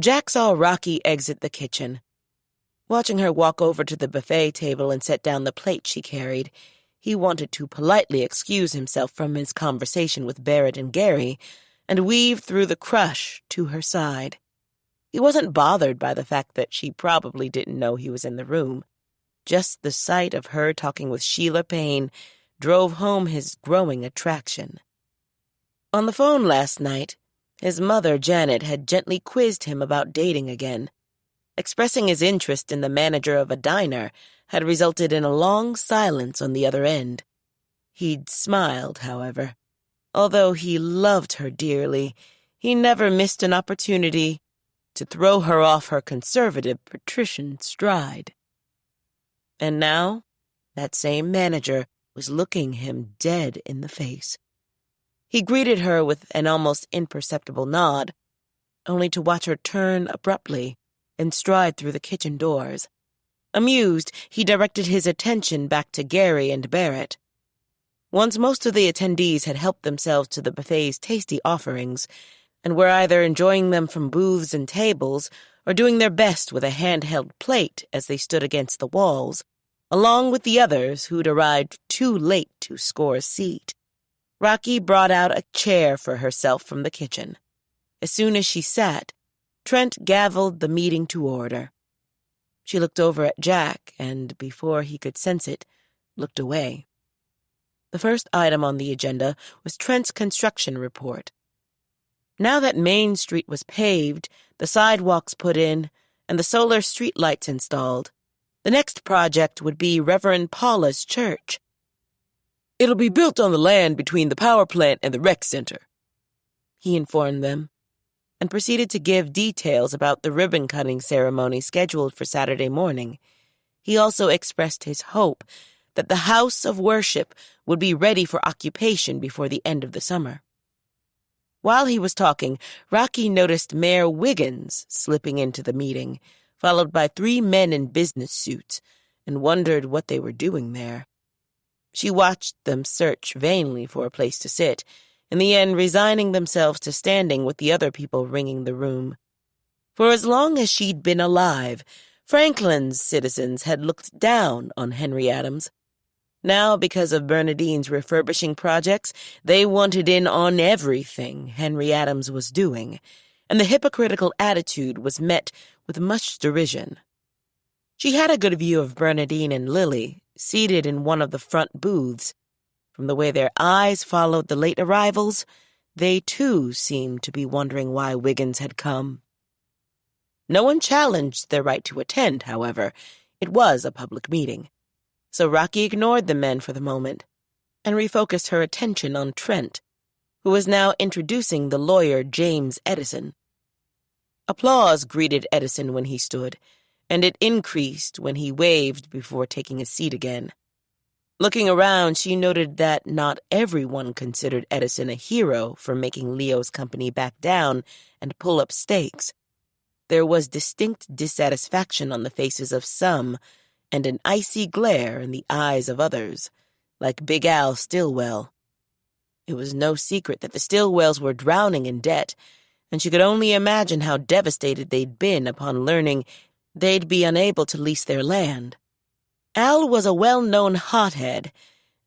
Jack saw Rocky exit the kitchen. Watching her walk over to the buffet table and set down the plate she carried, he wanted to politely excuse himself from his conversation with Barrett and Gary and weave through the crush to her side. He wasn't bothered by the fact that she probably didn't know he was in the room. Just the sight of her talking with Sheila Payne drove home his growing attraction. On the phone last night, his mother, Janet, had gently quizzed him about dating again. Expressing his interest in the manager of a diner had resulted in a long silence on the other end. He'd smiled, however. Although he loved her dearly, he never missed an opportunity to throw her off her conservative patrician stride. And now, that same manager was looking him dead in the face. He greeted her with an almost imperceptible nod, only to watch her turn abruptly and stride through the kitchen doors. Amused, he directed his attention back to Gary and Barrett. Once most of the attendees had helped themselves to the buffet's tasty offerings and were either enjoying them from booths and tables or doing their best with a handheld plate as they stood against the walls, along with the others who'd arrived too late to score a seat, Rocky brought out a chair for herself from the kitchen. As soon as she sat, Trent gavelled the meeting to order. She looked over at Jack and, before he could sense it, looked away. The first item on the agenda was Trent's construction report. Now that Main Street was paved, the sidewalks put in, and the solar streetlights installed, the next project would be Reverend Paula's church. "It'll be built on the land between the power plant and the rec center," he informed them, and proceeded to give details about the ribbon-cutting ceremony scheduled for Saturday morning. He also expressed his hope that the house of worship would be ready for occupation before the end of the summer. While he was talking, Rocky noticed Mayor Wiggins slipping into the meeting, followed by 3 men in business suits, and wondered what they were doing there. She watched them search vainly for a place to sit, in the end resigning themselves to standing with the other people ringing the room. For as long as she'd been alive, Franklin's citizens had looked down on Henry Adams. Now, because of Bernadine's refurbishing projects, they wanted in on everything Henry Adams was doing, and the hypocritical attitude was met with much derision. She had a good view of Bernadine and Lily, seated in one of the front booths. From the way their eyes followed the late arrivals, they too seemed to be wondering why Wiggins had come. No one challenged their right to attend, however. It was a public meeting. So Rocky ignored the men for the moment and refocused her attention on Trent, who was now introducing the lawyer James Edison. Applause greeted Edison when he stood, and it increased when he waved before taking a seat again. Looking around, she noted that not everyone considered Edison a hero for making Leo's company back down and pull up stakes. There was distinct dissatisfaction on the faces of some, and an icy glare in the eyes of others, like Big Al Stillwell. It was no secret that the Stillwells were drowning in debt, and she could only imagine how devastated they'd been upon learning they'd be unable to lease their land. Al was a well-known hothead,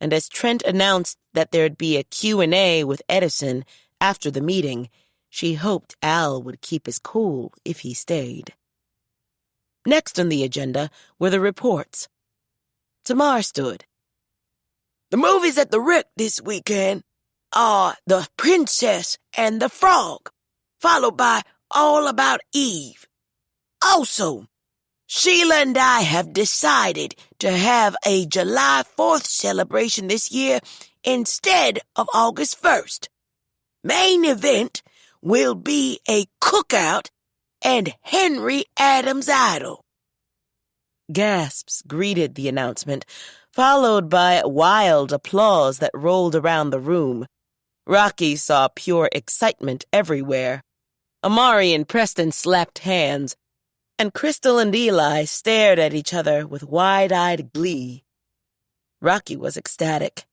and as Trent announced that there'd be a Q&A with Edison after the meeting, she hoped Al would keep his cool if he stayed. Next on the agenda were the reports. Tamar stood. The movies at the Rick this weekend are The Princess and the Frog, followed by All About Eve. Also, Sheila and I have decided to have a July 4th celebration this year instead of August 1st. Main event will be a cookout and Henry Adams' idol. Gasps greeted the announcement, followed by wild applause that rolled around the room. Rocky saw pure excitement everywhere. Amari and Preston slapped hands, and Crystal and Eli stared at each other with wide-eyed glee. Rocky was ecstatic.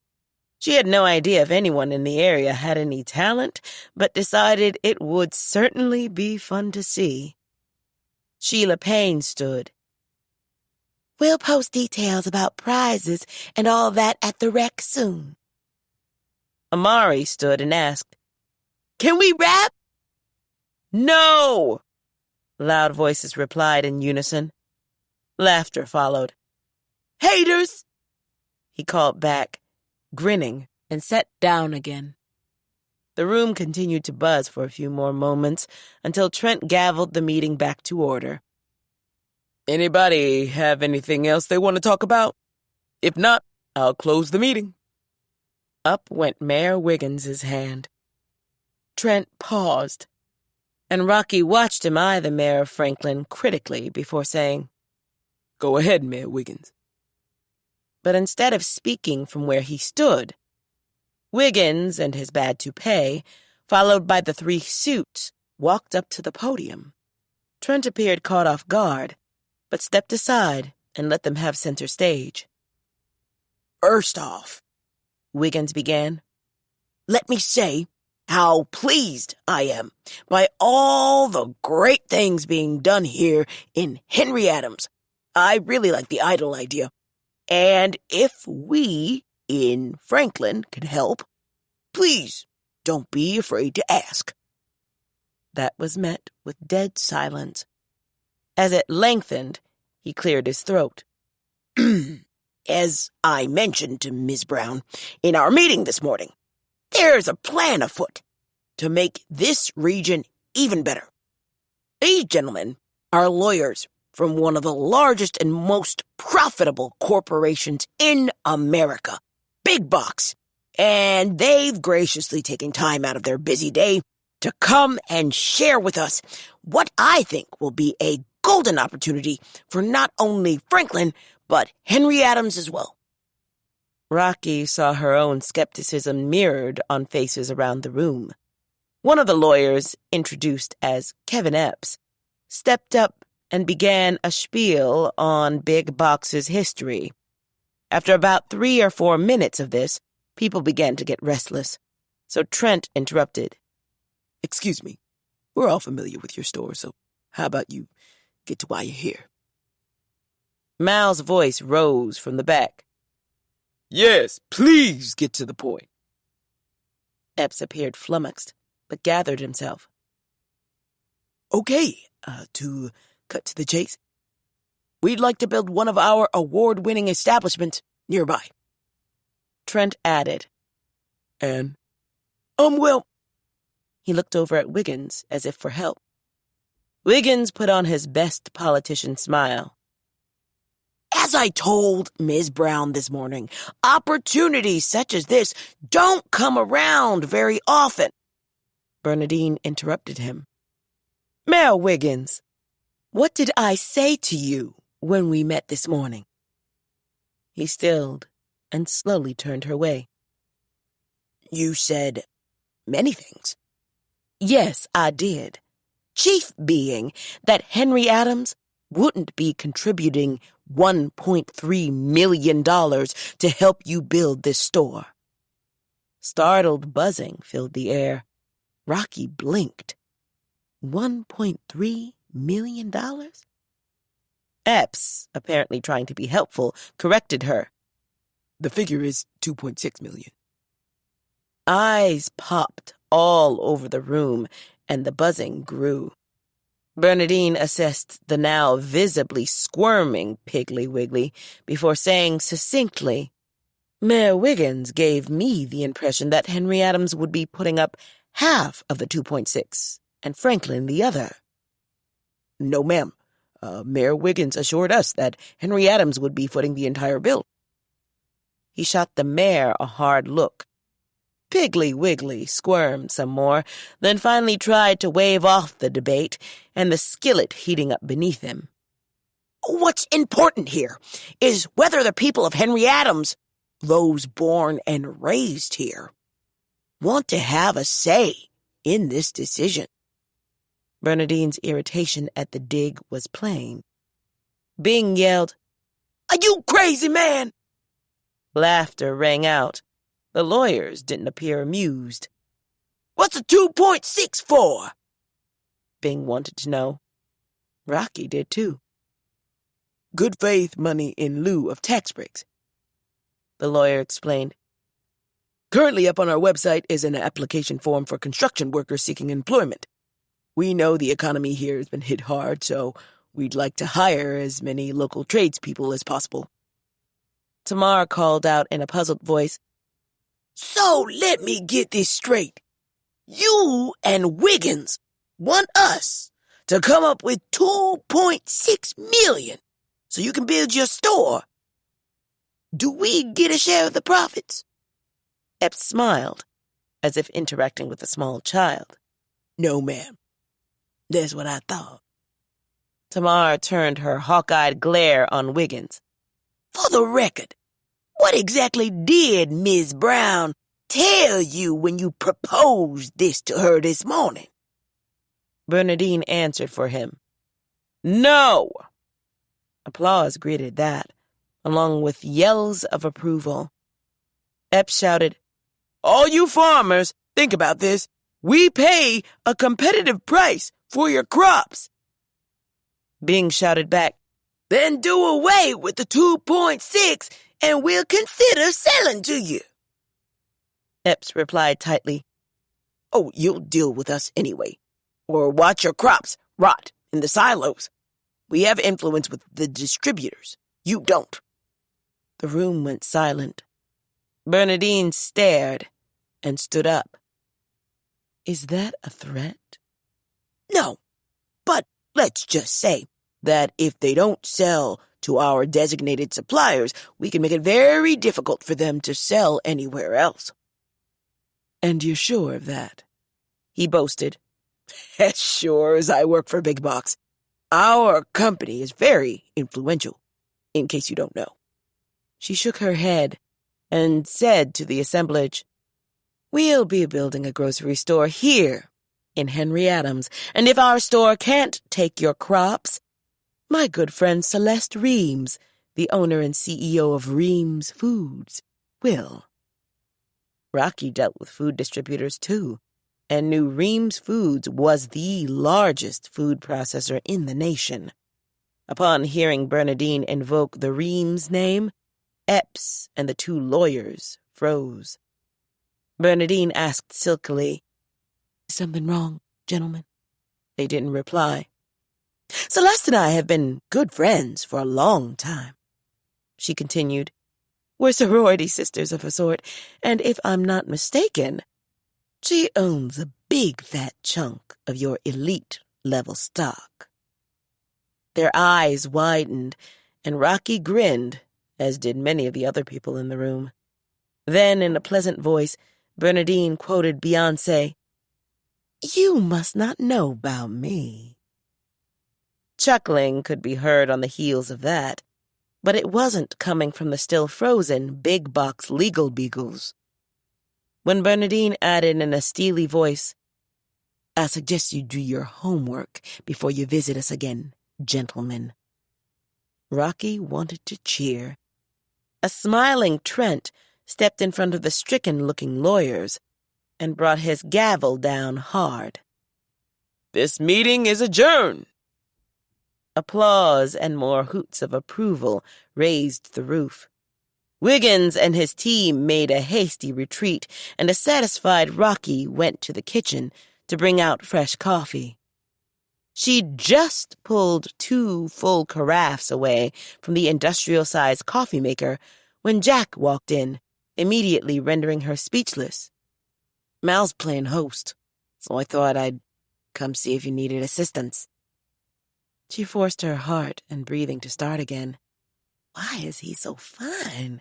She had no idea if anyone in the area had any talent, but decided it would certainly be fun to see. Sheila Payne stood. We'll post details about prizes and all that at the rec soon. Amari stood and asked, Can we rap? No! Loud voices replied in unison. Laughter followed. Haters! He called back, grinning, and sat down again. The room continued to buzz for a few more moments until Trent gavelled the meeting back to order. Anybody have anything else they want to talk about? If not, I'll close the meeting. Up went Mayor Wiggins's hand. Trent paused, and Rocky watched him eye the mayor of Franklin critically before saying, Go ahead, Mayor Wiggins. But instead of speaking from where he stood, Wiggins and his bad toupee, followed by the three suits, walked up to the podium. Trent appeared caught off guard, but stepped aside and let them have center stage. First off, Wiggins began, let me say how pleased I am by all the great things being done here in Henry Adams. I really like the idol idea. And if we in Franklin can help, please don't be afraid to ask. That was met with dead silence. As it lengthened, he cleared his throat. As I mentioned to Ms. Brown in our meeting this morning, there's a plan afoot to make this region even better. These gentlemen are lawyers from one of the largest and most profitable corporations in America, Big Box, and they've graciously taken time out of their busy day to come and share with us what I think will be a golden opportunity for not only Franklin, but Henry Adams as well. Rocky saw her own skepticism mirrored on faces around the room. One of the lawyers, introduced as Kevin Epps, stepped up and began a spiel on Big Box's history. After about 3 or 4 minutes of this, people began to get restless. So Trent interrupted. Excuse me. We're all familiar with your store, so how about you get to why you're here? Mal's voice rose from the back. Yes, please get to the point. Epps appeared flummoxed, but gathered himself. Okay, to cut to the chase, we'd like to build one of our award-winning establishments nearby. Trent added. And, well... He looked over at Wiggins as if for help. Wiggins put on his best politician smile. As I told Ms. Brown this morning, opportunities such as this don't come around very often. Bernadine interrupted him. Mayor Wiggins, what did I say to you when we met this morning? He stilled and slowly turned her way. You said many things. Yes, I did. Chief being that Henry Adams wouldn't be contributing $1.3 million to help you build this store. Startled buzzing filled the air. Rocky blinked. $1.3 million? Epps, apparently trying to be helpful, corrected her. The figure is $2.6 million. Eyes popped all over the room, and the buzzing grew. Bernadine assessed the now visibly squirming Piggly Wiggly before saying succinctly, Mayor Wiggins gave me the impression that Henry Adams would be putting up half of the 2.6, and Franklin the other. No, ma'am. Mayor Wiggins assured us that Henry Adams would be footing the entire bill. He shot the mayor a hard look. Piggly Wiggly squirmed some more, then finally tried to wave off the debate and the skillet heating up beneath him. What's important here is whether the people of Henry Adams, those born and raised here, want to have a say in this decision. Bernadine's irritation at the dig was plain. Bing yelled, Are you crazy, man? Laughter rang out. The lawyers didn't appear amused. What's the 2.6 for? Bing wanted to know. Rocky did too. Good faith money in lieu of tax breaks. The lawyer explained. Currently up on our website is an application form for construction workers seeking employment. We know the economy here has been hit hard, so we'd like to hire as many local tradespeople as possible. Tamar called out in a puzzled voice, So let me get this straight. You and Wiggins want us to come up with $2.6 million so you can build your store. Do we get a share of the profits? Epps smiled, as if interacting with a small child. No, ma'am. That's what I thought. Tamar turned her hawk-eyed glare on Wiggins. For the record, what exactly did Ms. Brown tell you when you proposed this to her this morning? Bernadine answered for him. No! Applause greeted that, along with yells of approval. Epps shouted, All you farmers, think about this. We pay a competitive price for your crops. Bing shouted back, Then do away with the 2.6 and we'll consider selling to you. Epps replied tightly, Oh, you'll deal with us anyway. Or watch your crops rot in the silos. We have influence with the distributors. You don't. The room went silent. Bernadine stared and stood up. Is that a threat? No, but let's just say that if they don't sell to our designated suppliers, we can make it very difficult for them to sell anywhere else. And you're sure of that? He boasted. As sure as I work for Big Box. Our company is very influential, in case you don't know. She shook her head and said to the assemblage, We'll be building a grocery store here in Henry Adams, and if our store can't take your crops, my good friend Celeste Reams the owner and CEO of Reams Foods, Will. Rocky dealt with food distributors too, and knew Reams Foods was the largest food processor in the nation. Upon hearing Bernadine invoke the Reams name, Epps and the two lawyers froze. Bernadine asked silkily, "Is something wrong, gentlemen?" They didn't reply. "Celeste and I have been good friends for a long time," she continued. "We're sorority sisters of a sort, and if I'm not mistaken, she owns a big fat chunk of your elite-level stock." Their eyes widened, and Rocky grinned, as did many of the other people in the room. Then, in a pleasant voice, Bernadine quoted Beyoncé, "You must not know about me." Chuckling could be heard on the heels of that, but it wasn't coming from the still frozen big-box legal beagles. When Bernadine added in a steely voice, "I suggest you do your homework before you visit us again, gentlemen," Rocky wanted to cheer. A smiling Trent stepped in front of the stricken-looking lawyers and brought his gavel down hard. "This meeting is adjourned." Applause and more hoots of approval raised the roof. Wiggins and his team made a hasty retreat, and a satisfied Rocky went to the kitchen to bring out fresh coffee. She'd just pulled 2 full carafes away from the industrial-sized coffee maker when Jack walked in, immediately rendering her speechless. "Mal's playing host, so I thought I'd come see if you needed assistance." She forced her heart and breathing to start again. Why is he so fine?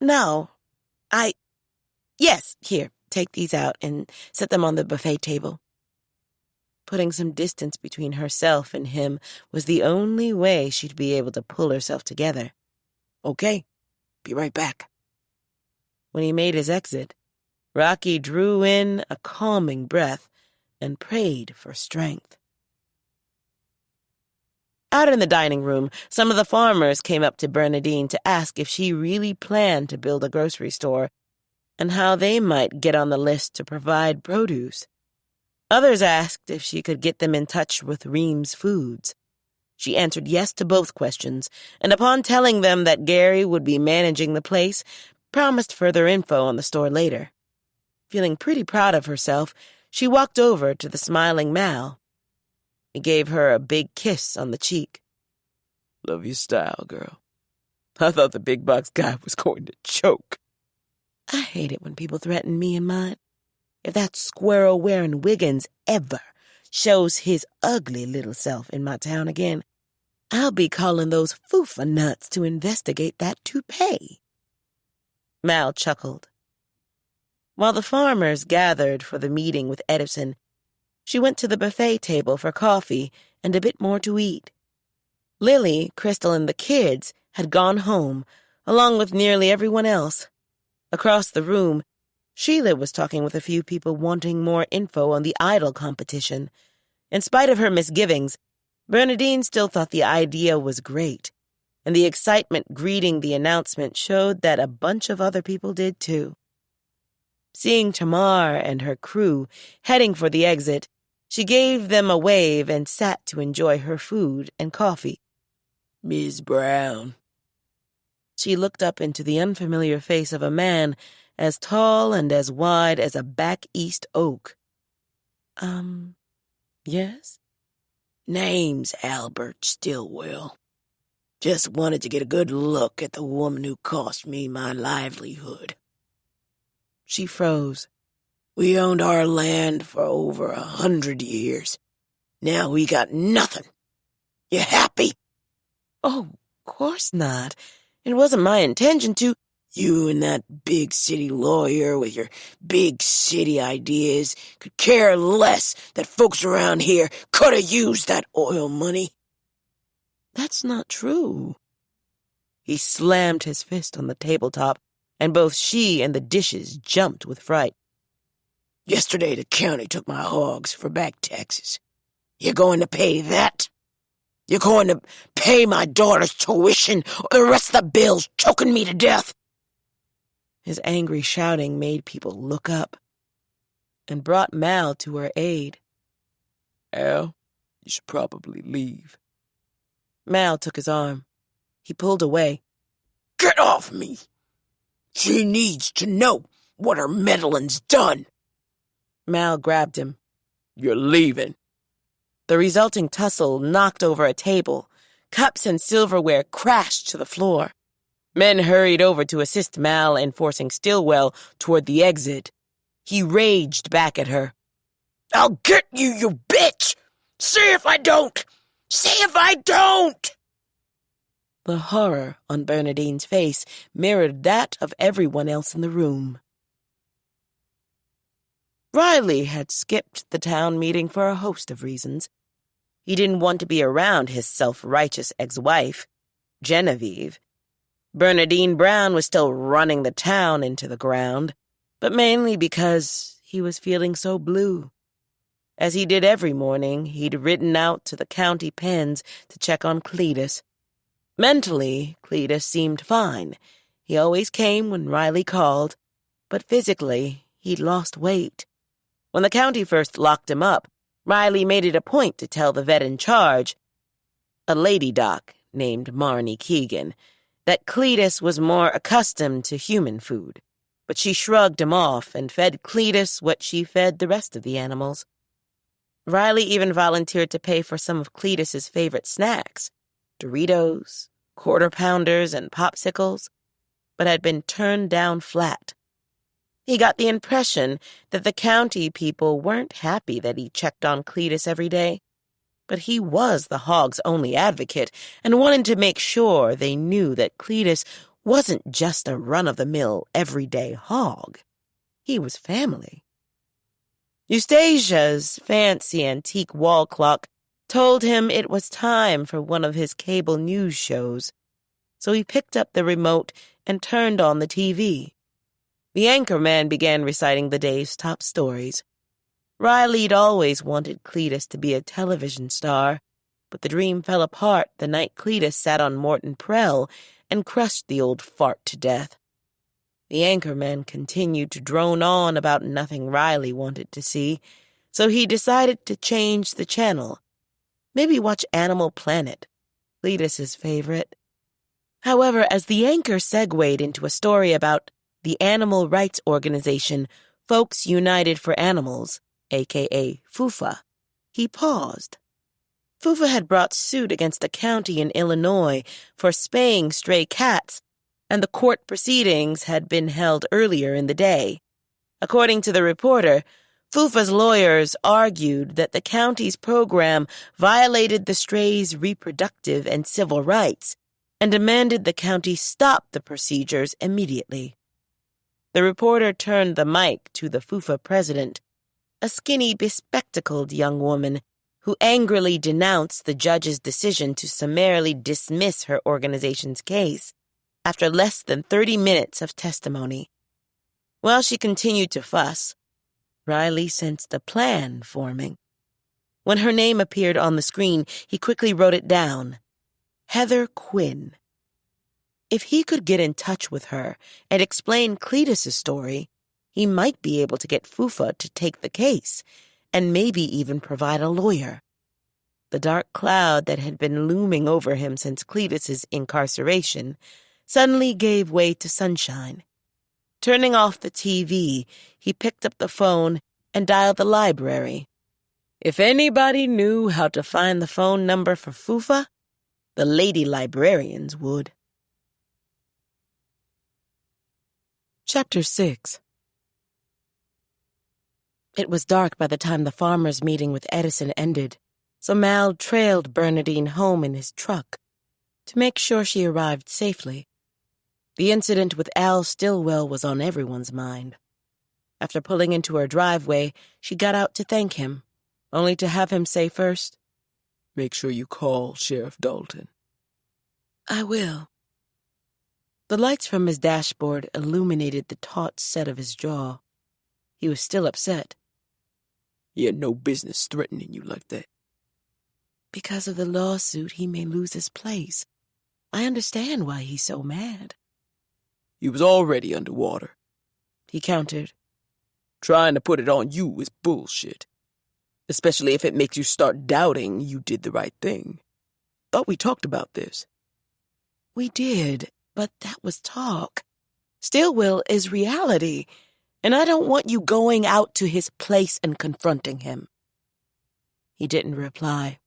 No. Yes, here, take these out and set them on the buffet table. Putting some distance between herself and him was the only way she'd be able to pull herself together. "Okay, be right back." When he made his exit, Rocky drew in a calming breath and prayed for strength. Out in the dining room, some of the farmers came up to Bernadine to ask if she really planned to build a grocery store and how they might get on the list to provide produce. Others asked if she could get them in touch with Reams Foods. She answered yes to both questions, and upon telling them that Gary would be managing the place, promised further info on the store later. Feeling pretty proud of herself, she walked over to the smiling Mal. He gave her a big kiss on the cheek. "Love your style, girl. I thought the big box guy was going to choke." I hate it when people threaten me and mine. If that squirrel-wearing Wiggins ever shows his ugly little self in my town again, I'll be calling those foofa nuts to investigate that toupee. Mal chuckled. While the farmers gathered for the meeting with Edison, she went to the buffet table for coffee and a bit more to eat. Lily, Crystal, and the kids had gone home, along with nearly everyone else. Across the room, Sheila was talking with a few people wanting more info on the idol competition. In spite of her misgivings, Bernadine still thought the idea was great, and the excitement greeting the announcement showed that a bunch of other people did too. Seeing Tamar and her crew heading for the exit, she gave them a wave and sat to enjoy her food and coffee. "Ms. Brown." She looked up into the unfamiliar face of a man as tall and as wide as a back east oak. Yes? "Name's Albert Stillwell. Just wanted to get a good look at the woman who cost me my livelihood." She froze. "We owned our land for over 100 years. Now we got nothing. You happy?" Oh, of course not. It wasn't my intention to. "You and that big city lawyer with your big city ideas could care less that folks around here could have used that oil money." That's not true. He slammed his fist on the tabletop, and both she and the dishes jumped with fright. "Yesterday the county took my hogs for back taxes. You going to pay that?" You going to pay my daughter's tuition or the rest of the bill's choking me to death? His angry shouting made people look up and brought Mal to her aid. Al, you should probably leave. Mal took his arm. He pulled away. Get off me! She needs to know what her meddling's done. Mal grabbed him. You're leaving. The resulting tussle knocked over a table. Cups and silverware crashed to the floor. Men hurried over to assist Mal in forcing Stillwell toward the exit. He raged back at her. I'll get you, you bitch! See if I don't! See if I don't! The horror on Bernadine's face mirrored that of everyone else in the room. Riley had skipped the town meeting for a host of reasons. He didn't want to be around his self-righteous ex-wife, Genevieve. Bernadine Brown was still running the town into the ground, but mainly because he was feeling so blue. As he did every morning, he'd ridden out to the county pens to check on Cletus. Mentally, Cletus seemed fine. He always came when Riley called, but physically, he'd lost weight. When the county first locked him up, Riley made it a point to tell the vet in charge, a lady doc named Marnie Keegan, that Cletus was more accustomed to human food, but she shrugged him off and fed Cletus what she fed the rest of the animals. Riley even volunteered to pay for some of Cletus's favorite snacks, Doritos, Quarter Pounders, and popsicles, but had been turned down flat. He got the impression that the county people weren't happy that he checked on Cletus every day, but he was the hog's only advocate and wanted to make sure they knew that Cletus wasn't just a run-of-the-mill, everyday hog. He was family. Eustasia's fancy antique wall clock told him it was time for one of his cable news shows, so he picked up the remote and turned on the TV. The anchorman began reciting the day's top stories. Riley'd always wanted Cletus to be a television star, but the dream fell apart the night Cletus sat on Morton Prell and crushed the old fart to death. The anchorman continued to drone on about nothing Riley wanted to see, so he decided to change the channel. Maybe watch Animal Planet, Cletus's favorite. However, as the anchor segued into a story about the animal rights organization Folks United for Animals, a.k.a. FUFA, he paused. FUFA had brought suit against a county in Illinois for spaying stray cats, and the court proceedings had been held earlier in the day. According to the reporter, FUFA's lawyers argued that the county's program violated the strays' reproductive and civil rights and demanded the county stop the procedures immediately. The reporter turned the mic to the FUFA president, a skinny, bespectacled young woman who angrily denounced the judge's decision to summarily dismiss her organization's case after less than 30 minutes of testimony. While she continued to fuss, Riley sensed a plan forming. When her name appeared on the screen, he quickly wrote it down. Heather Quinn. If he could get in touch with her and explain Cletus's story, he might be able to get FUFA to take the case, and maybe even provide a lawyer. The dark cloud that had been looming over him since Cletus's incarceration suddenly gave way to sunshine. Turning off the TV, he picked up the phone and dialed the library. If anybody knew how to find the phone number for FUFA, the lady librarians would. Chapter 6. It was dark by the time the farmers' meeting with Edison ended, so Mal trailed Bernadine home in his truck to make sure she arrived safely. The incident with Al Stillwell was on everyone's mind. After pulling into her driveway, she got out to thank him, only to have him say first, Make sure you call Sheriff Dalton. I will. The lights from his dashboard illuminated the taut set of his jaw. He was still upset. He had no business threatening you like that. Because of the lawsuit, he may lose his place. I understand why he's so mad. He was already underwater, He countered. Trying to put it on you is bullshit. Especially if it makes you start doubting you did the right thing. Thought we talked about this. We did, but that was talk. Stillwell is reality, and I don't want you going out to his place and confronting him. He didn't reply.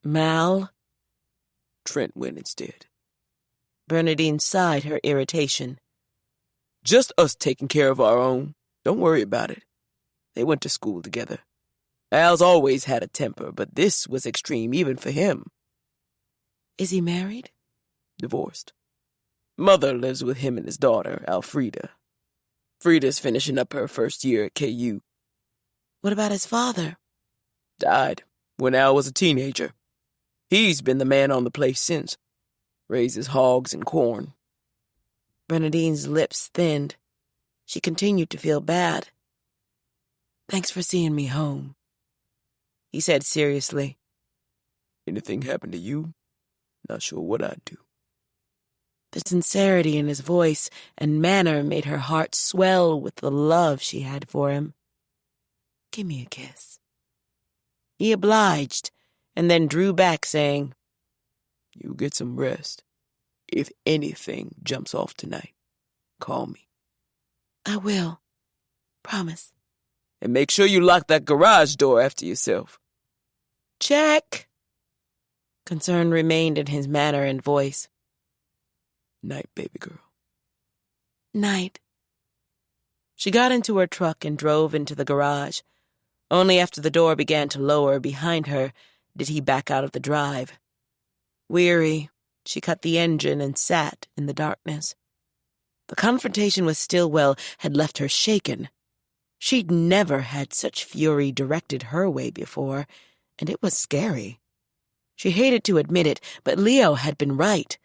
Mal? Trent went instead. Bernadine sighed her irritation. Just us taking care of our own. Don't worry about it. They went to school together. Al's always had a temper, but this was extreme even for him. Is he married? Divorced. Mother lives with him and his daughter, Alfreda. Frida's finishing up her first year at KU. What about his father? Died when Al was a teenager. He's been the man on the place since. Raises hogs and corn. Bernadine's lips thinned. She continued to feel bad. Thanks for seeing me home, he said seriously. Anything happened to you? Not sure what I'd do. The sincerity in his voice and manner made her heart swell with the love she had for him. Give me a kiss. He obliged, and then drew back, saying, You get some rest. If anything jumps off tonight, call me. I will. Promise. And make sure you lock that garage door after yourself. Check. Concern remained in his manner and voice. Night, baby girl. Night. She got into her truck and drove into the garage. Only after the door began to lower behind her did he back out of the drive. Weary, she cut the engine and sat in the darkness. The confrontation with Stillwell had left her shaken. She'd never had such fury directed her way before, and it was scary. She hated to admit it, but Leo had been right.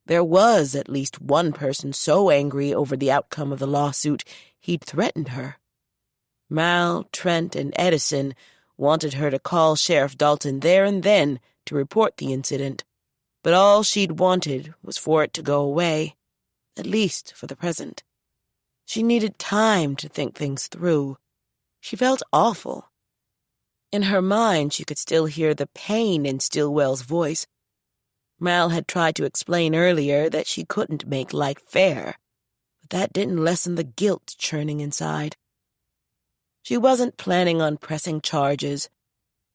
There was at least one person so angry over the outcome of the lawsuit he'd threatened her. Mal, Trent, and Edison wanted her to call Sheriff Dalton there and then to report the incident, but all she'd wanted was for it to go away, at least for the present. She needed time to think things through. She felt awful. In her mind, she could still hear the pain in Stillwell's voice. Mal had tried to explain earlier that she couldn't make life fair, but that didn't lessen the guilt churning inside. She wasn't planning on pressing charges,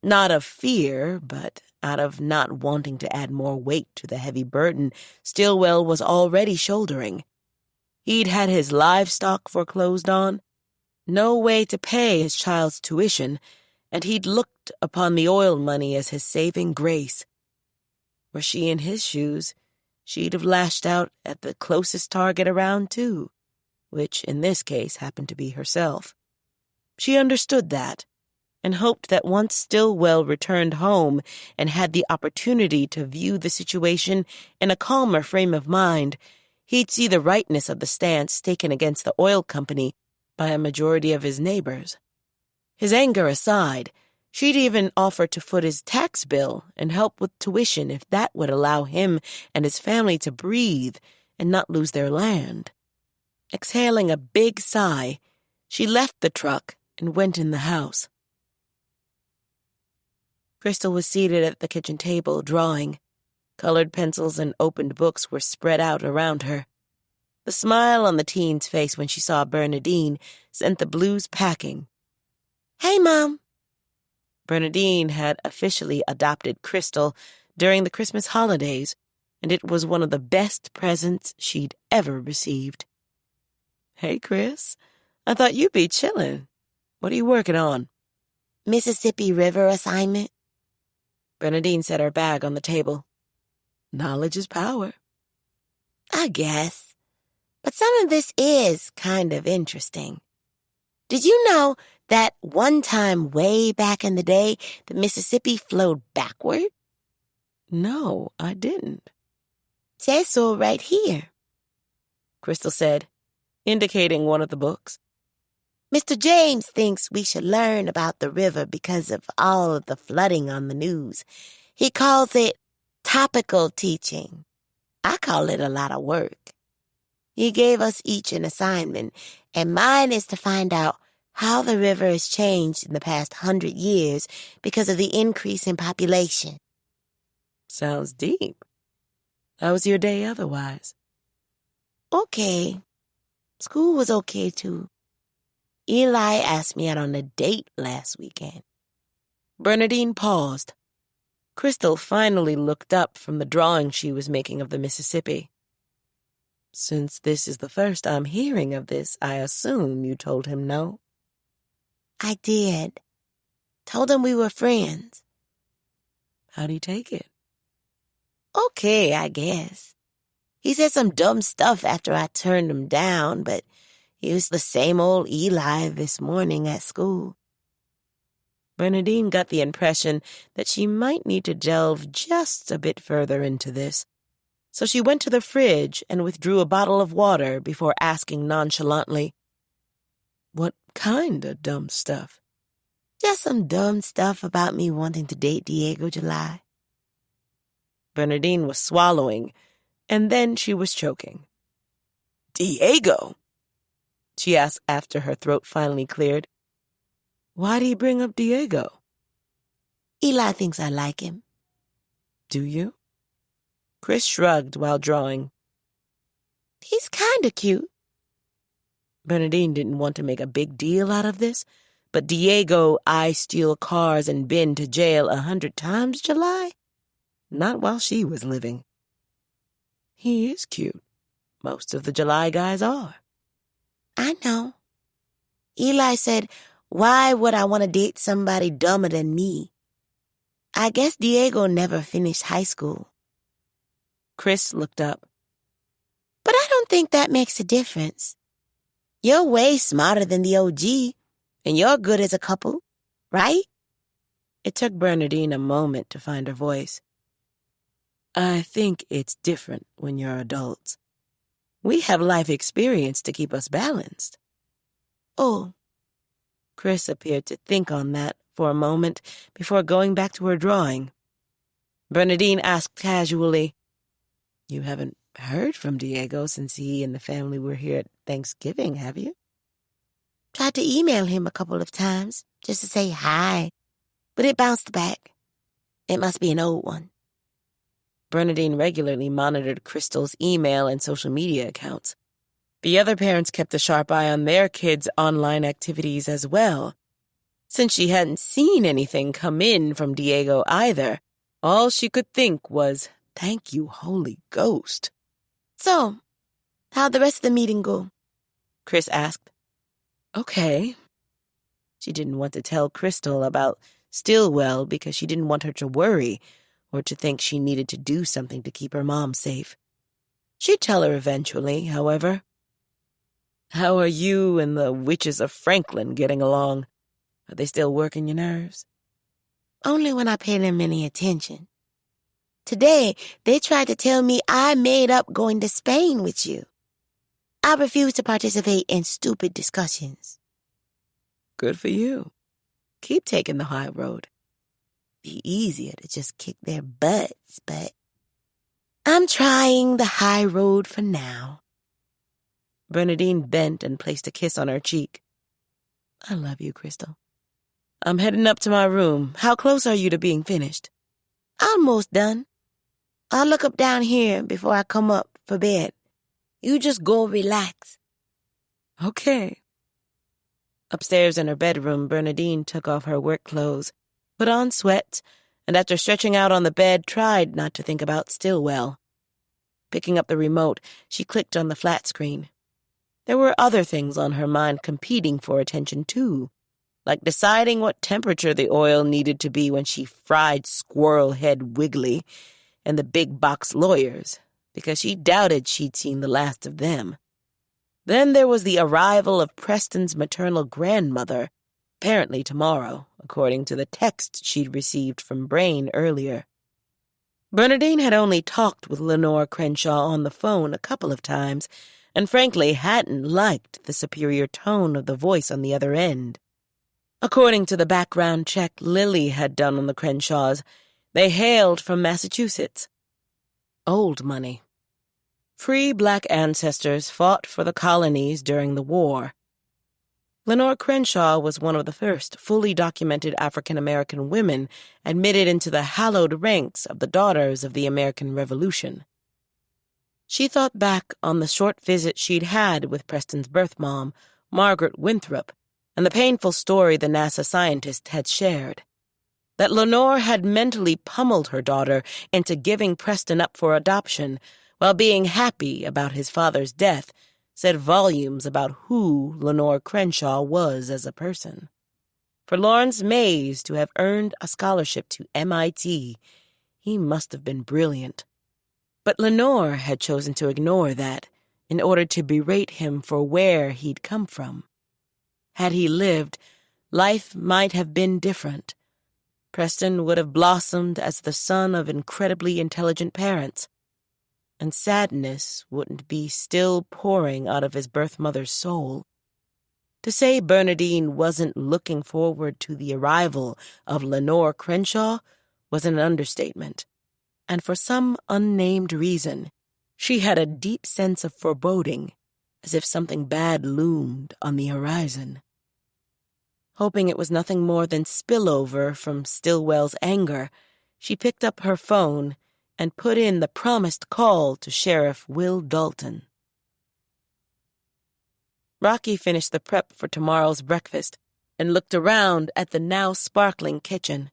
not of fear, but out of not wanting to add more weight to the heavy burden Stillwell was already shouldering. He'd had his livestock foreclosed on, no way to pay his child's tuition, and he'd looked upon the oil money as his saving grace. Were she in his shoes, she'd have lashed out at the closest target around, too, which in this case happened to be herself. She understood that, and hoped that once Stillwell returned home and had the opportunity to view the situation in a calmer frame of mind, he'd see the rightness of the stance taken against the oil company by a majority of his neighbors. His anger aside, she'd even offer to foot his tax bill and help with tuition if that would allow him and his family to breathe and not lose their land. Exhaling a big sigh, she left the truck and went in the house. Crystal was seated at the kitchen table, drawing. Colored pencils and opened books were spread out around her. The smile on the teen's face when she saw Bernadine sent the blues packing. "Hey, Mom." Bernadine had officially adopted Crystal during the Christmas holidays, and it was one of the best presents she'd ever received. "Hey, Chris. I thought you'd be chillin'. What are you working on?" Mississippi River assignment. Bernadine set her bag on the table. "Knowledge is power." I guess. But some of this is kind of interesting. Did you know that one time way back in the day, the Mississippi flowed backward? "No, I didn't." Says so right here. Crystal said, indicating one of the books. Mr. James thinks we should learn about the river because of all of the flooding on the news. He calls it topical teaching. I call it a lot of work. He gave us each an assignment, and mine is to find out how the river has changed in the past 100 years because of the increase in population. Sounds deep. How was your day otherwise? Okay. School was okay, too. Eli asked me out on a date last weekend. Bernadine paused. Crystal finally looked up from the drawing she was making of the Mississippi. Since this is the first I'm hearing of this, I assume you told him no? I did. Told him we were friends. How'd he take it? Okay, I guess. He said some dumb stuff after I turned him down, but he was the same old Eli this morning at school. Bernadine got the impression that she might need to delve just a bit further into this, so she went to the fridge and withdrew a bottle of water before asking nonchalantly, "What kind of dumb stuff?" Just some dumb stuff about me wanting to date Diego July. Bernadine was swallowing, and then she was choking. Diego? She asked after her throat finally cleared. Why'd he bring up Diego? Eli thinks I like him. Do you? Chris shrugged while drawing. He's kinda cute. Bernadine didn't want to make a big deal out of this, but Diego, I steal cars and been to jail 100 times, July? Not while she was living. He is cute. Most of the July guys are. I know. Eli said, why would I want to date somebody dumber than me? I guess Diego never finished high school. Chris looked up. But I don't think that makes a difference. You're way smarter than the OG, and you're good as a couple, right? It took Bernadine a moment to find her voice. I think it's different when you're adults. We have life experience to keep us balanced. Oh. Chris appeared to think on that for a moment before going back to her drawing. Bernadine asked casually, You haven't heard from Diego since he and the family were here at Thanksgiving, have you? Tried to email him a couple of times just to say hi, but it bounced back. It must be an old one. Bernadine regularly monitored Crystal's email and social media accounts. The other parents kept a sharp eye on their kids' online activities as well. Since she hadn't seen anything come in from Diego either, all she could think was, thank you, Holy Ghost. So, how'd the rest of the meeting go? Chris asked. Okay. She didn't want to tell Crystal about Stillwell because she didn't want her to worry or to think she needed to do something to keep her mom safe. She'd tell her eventually, however. How are you and the witches of Franklin getting along? Are they still working your nerves? Only when I pay them any attention. Today, they tried to tell me I made up going to Spain with you. I refuse to participate in stupid discussions. Good for you. Keep taking the high road. Be easier to just kick their butts, but I'm trying the high road for now. Bernadine bent and placed a kiss on her cheek. I love you, Crystal. I'm heading up to my room. How close are you to being finished? Almost done. I'll look up down here before I come up for bed. You just go relax. Okay. Upstairs in her bedroom, Bernadine took off her work clothes, put on sweats, and after stretching out on the bed, tried not to think about Stillwell. Picking up the remote, she clicked on the flat screen. There were other things on her mind competing for attention, too, like deciding what temperature the oil needed to be when she fried Squirrel Head Wiggly and the big box lawyers, because she doubted she'd seen the last of them. Then there was the arrival of Preston's maternal grandmother, apparently tomorrow, according to the text she'd received from Brain earlier. Bernadine had only talked with Lenore Crenshaw on the phone a couple of times, and frankly hadn't liked the superior tone of the voice on the other end. According to the background check Lily had done on the Crenshaws, they hailed from Massachusetts. Old money. Free black ancestors fought for the colonies during the war. Lenore Crenshaw was one of the first fully documented African-American women admitted into the hallowed ranks of the Daughters of the American Revolution. She thought back on the short visit she'd had with Preston's birth mom, Margaret Winthrop, and the painful story the NASA scientist had shared. That Lenore had mentally pummeled her daughter into giving Preston up for adoption while being happy about his father's death said volumes about who Lenore Crenshaw was as a person. For Lawrence Mays to have earned a scholarship to MIT, he must have been brilliant. But Lenore had chosen to ignore that in order to berate him for where he'd come from. Had he lived, life might have been different. Preston would have blossomed as the son of incredibly intelligent parents, and sadness wouldn't be still pouring out of his birth mother's soul. To say Bernadine wasn't looking forward to the arrival of Lenore Crenshaw was an understatement, and for some unnamed reason, she had a deep sense of foreboding, as if something bad loomed on the horizon. Hoping it was nothing more than spillover from Stillwell's anger, she picked up her phone and put in the promised call to Sheriff Will Dalton. Rocky finished the prep for tomorrow's breakfast and looked around at the now sparkling kitchen.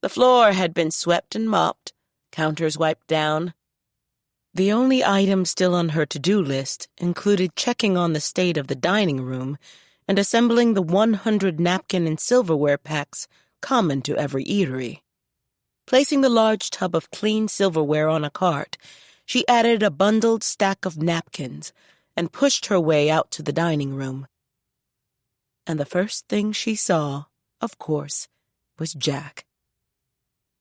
The floor had been swept and mopped, counters wiped down. The only item still on her to-do list included checking on the state of the dining room and assembling the 100 napkin and silverware packs common to every eatery. Placing the large tub of clean silverware on a cart, she added a bundled stack of napkins and pushed her way out to the dining room. And the first thing she saw, of course, was Jack.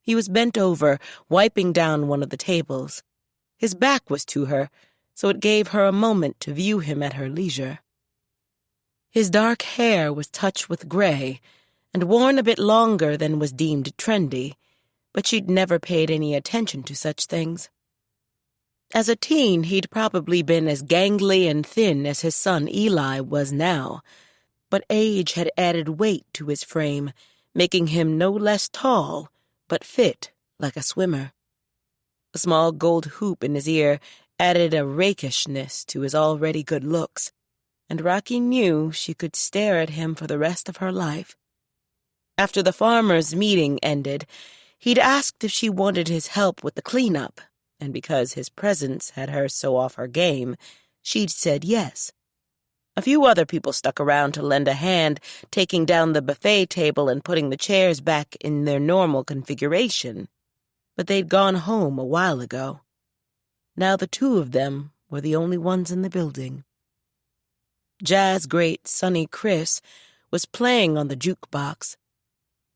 He was bent over, wiping down one of the tables. His back was to her, so it gave her a moment to view him at her leisure. His dark hair was touched with gray and worn a bit longer than was deemed trendy, but she'd never paid any attention to such things. As a teen, he'd probably been as gangly and thin as his son Eli was now, but age had added weight to his frame, making him no less tall, but fit like a swimmer. A small gold hoop in his ear added a rakishness to his already good looks, and Rocky knew she could stare at him for the rest of her life. After the farmers' meeting ended, he'd asked if she wanted his help with the cleanup, and because his presence had her so off her game, she'd said yes. A few other people stuck around to lend a hand, taking down the buffet table and putting the chairs back in their normal configuration, but they'd gone home a while ago. Now the two of them were the only ones in the building. Jazz great Sonny Chris was playing on the jukebox.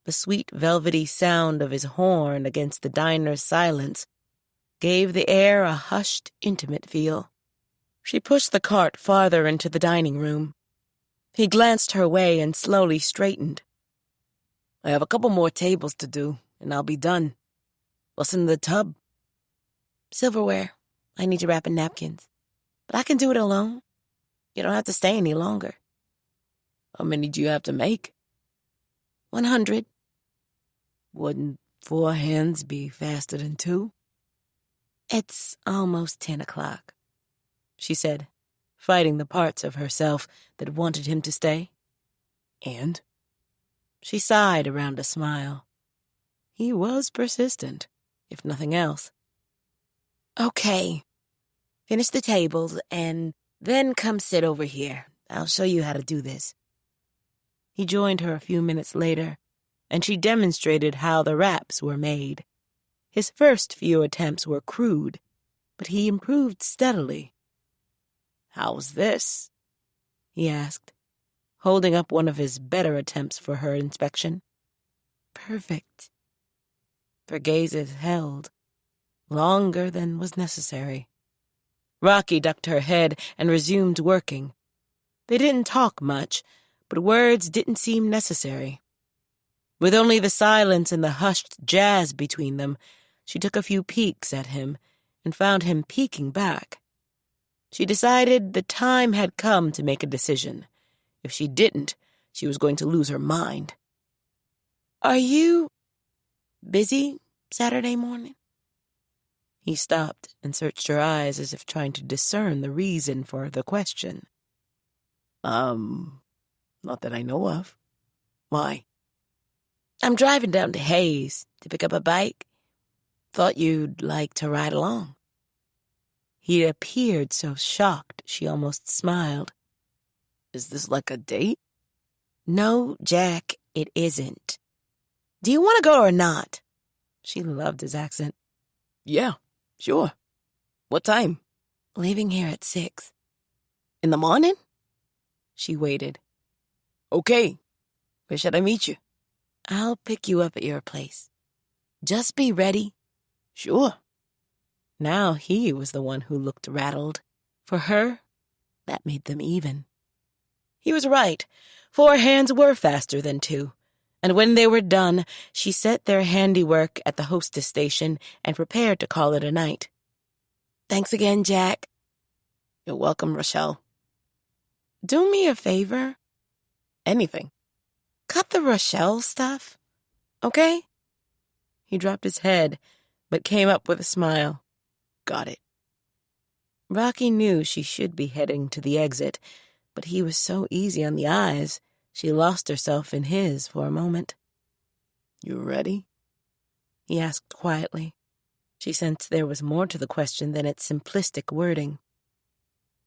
The sweet velvety sound of his horn against the diner's silence gave the air a hushed, intimate feel. She pushed the cart farther into the dining room. He glanced her way and slowly straightened. "I have a couple more tables to do, and I'll be done. What's in the tub?" "Silverware. I need to wrap in napkins. But I can do it alone. You don't have to stay any longer." "How many do you have to make?" 100. "Wouldn't 4 hands be faster than 2? "It's almost 10 o'clock. She said, fighting the parts of herself that wanted him to stay. "And?" She sighed around a smile. He was persistent, if nothing else. "Okay. Finish the tables and then come sit over here. I'll show you how to do this." He joined her a few minutes later, and she demonstrated how the wraps were made. His first few attempts were crude, but he improved steadily. "How's this?" he asked, holding up one of his better attempts for her inspection. "Perfect." Their gazes held, longer than was necessary. Rocky ducked her head and resumed working. They didn't talk much, but words didn't seem necessary. With only the silence and the hushed jazz between them, she took a few peeks at him and found him peeking back. She decided the time had come to make a decision. If she didn't, she was going to lose her mind. "Are you busy Saturday morning?" He stopped and searched her eyes as if trying to discern the reason for the question. Not that I know of. Why? "I'm driving down to Hayes to pick up a bike. Thought you'd like to ride along." He appeared so shocked she almost smiled. Is this like a date? "No, Jack, it isn't. Do you want to go or not?" She loved his accent. Yeah, sure. What time? "Leaving here at 6. In the morning? She waited. Okay. Where should I meet you? "I'll pick you up at your place. Just be ready." Sure. Now he was the one who looked rattled. For her, that made them even. He was right. 4 hands were faster than 2. And when they were done, she set their handiwork at the hostess station and prepared to call it a night. "Thanks again, Jack." You're welcome, Rochelle. "Do me a favor. Anything. Cut the Rochelle stuff, okay?" He dropped his head, but came up with a smile. Got it. Rocky knew she should be heading to the exit, but he was so easy on the eyes, she lost herself in his for a moment. You ready? He asked quietly. She sensed there was more to the question than its simplistic wording.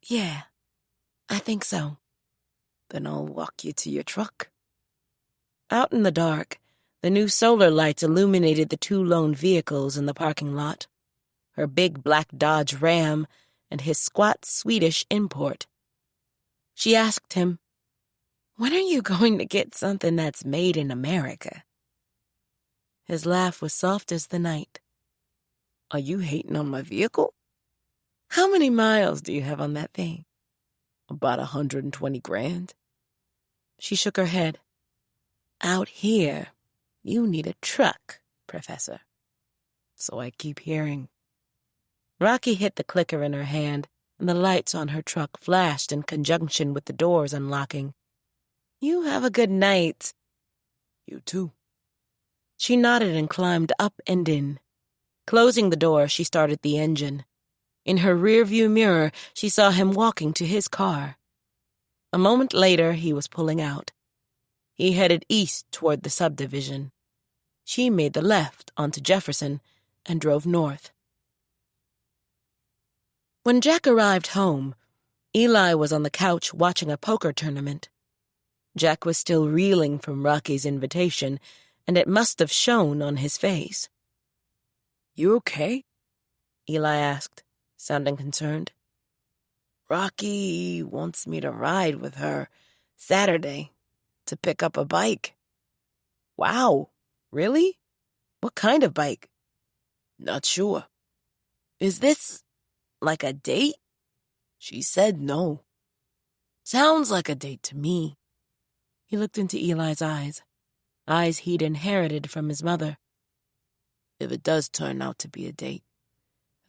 "Yeah, I think so." Then I'll walk you to your truck. Out in the dark, the new solar lights illuminated the 2 lone vehicles in the parking lot. Her big black Dodge Ram and his squat Swedish import. She asked him, "When are you going to get something that's made in America?" His laugh was soft as the night. Are you hating on my vehicle? "How many miles do you have on that thing?" About 120 grand. She shook her head. "Out here, you need a truck, Professor." So I keep hearing. Rocky hit the clicker in her hand, and the lights on her truck flashed in conjunction with the doors unlocking. "You have a good night." You too. She nodded and climbed up and in. Closing the door, she started the engine. In her rearview mirror, she saw him walking to his car. A moment later, he was pulling out. He headed east toward the subdivision. She made the left onto Jefferson and drove north. When Jack arrived home, Eli was on the couch watching a poker tournament. Jack was still reeling from Rocky's invitation, and it must have shown on his face. You okay? Eli asked, sounding concerned. Rocky wants me to ride with her Saturday to pick up a bike. Wow, really? What kind of bike? Not sure. Is this like a date? She said no. Sounds like a date to me. He looked into Eli's eyes he'd inherited from his mother. If it does turn out to be a date,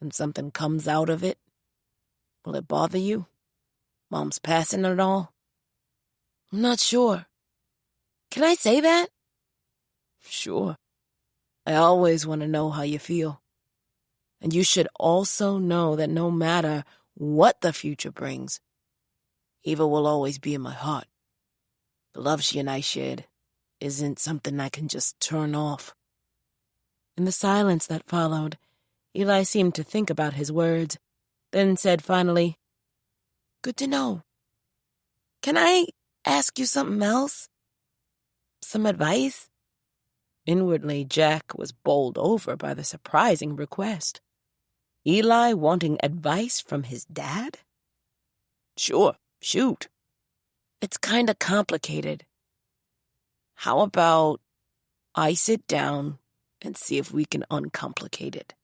and something comes out of it, will it bother you? Mom's passing it all? I'm not sure. Can I say that? Sure. I always want to know how you feel. And you should also know that no matter what the future brings, Eva will always be in my heart. The love she and I shared isn't something I can just turn off. In the silence that followed, Eli seemed to think about his words, then said finally, "Good to know. Can I ask you something else? Some advice?" Inwardly, Jack was bowled over by the surprising request. Eli wanting advice from his dad? Sure, shoot. It's kinda complicated. How about I sit down and see if we can uncomplicate it?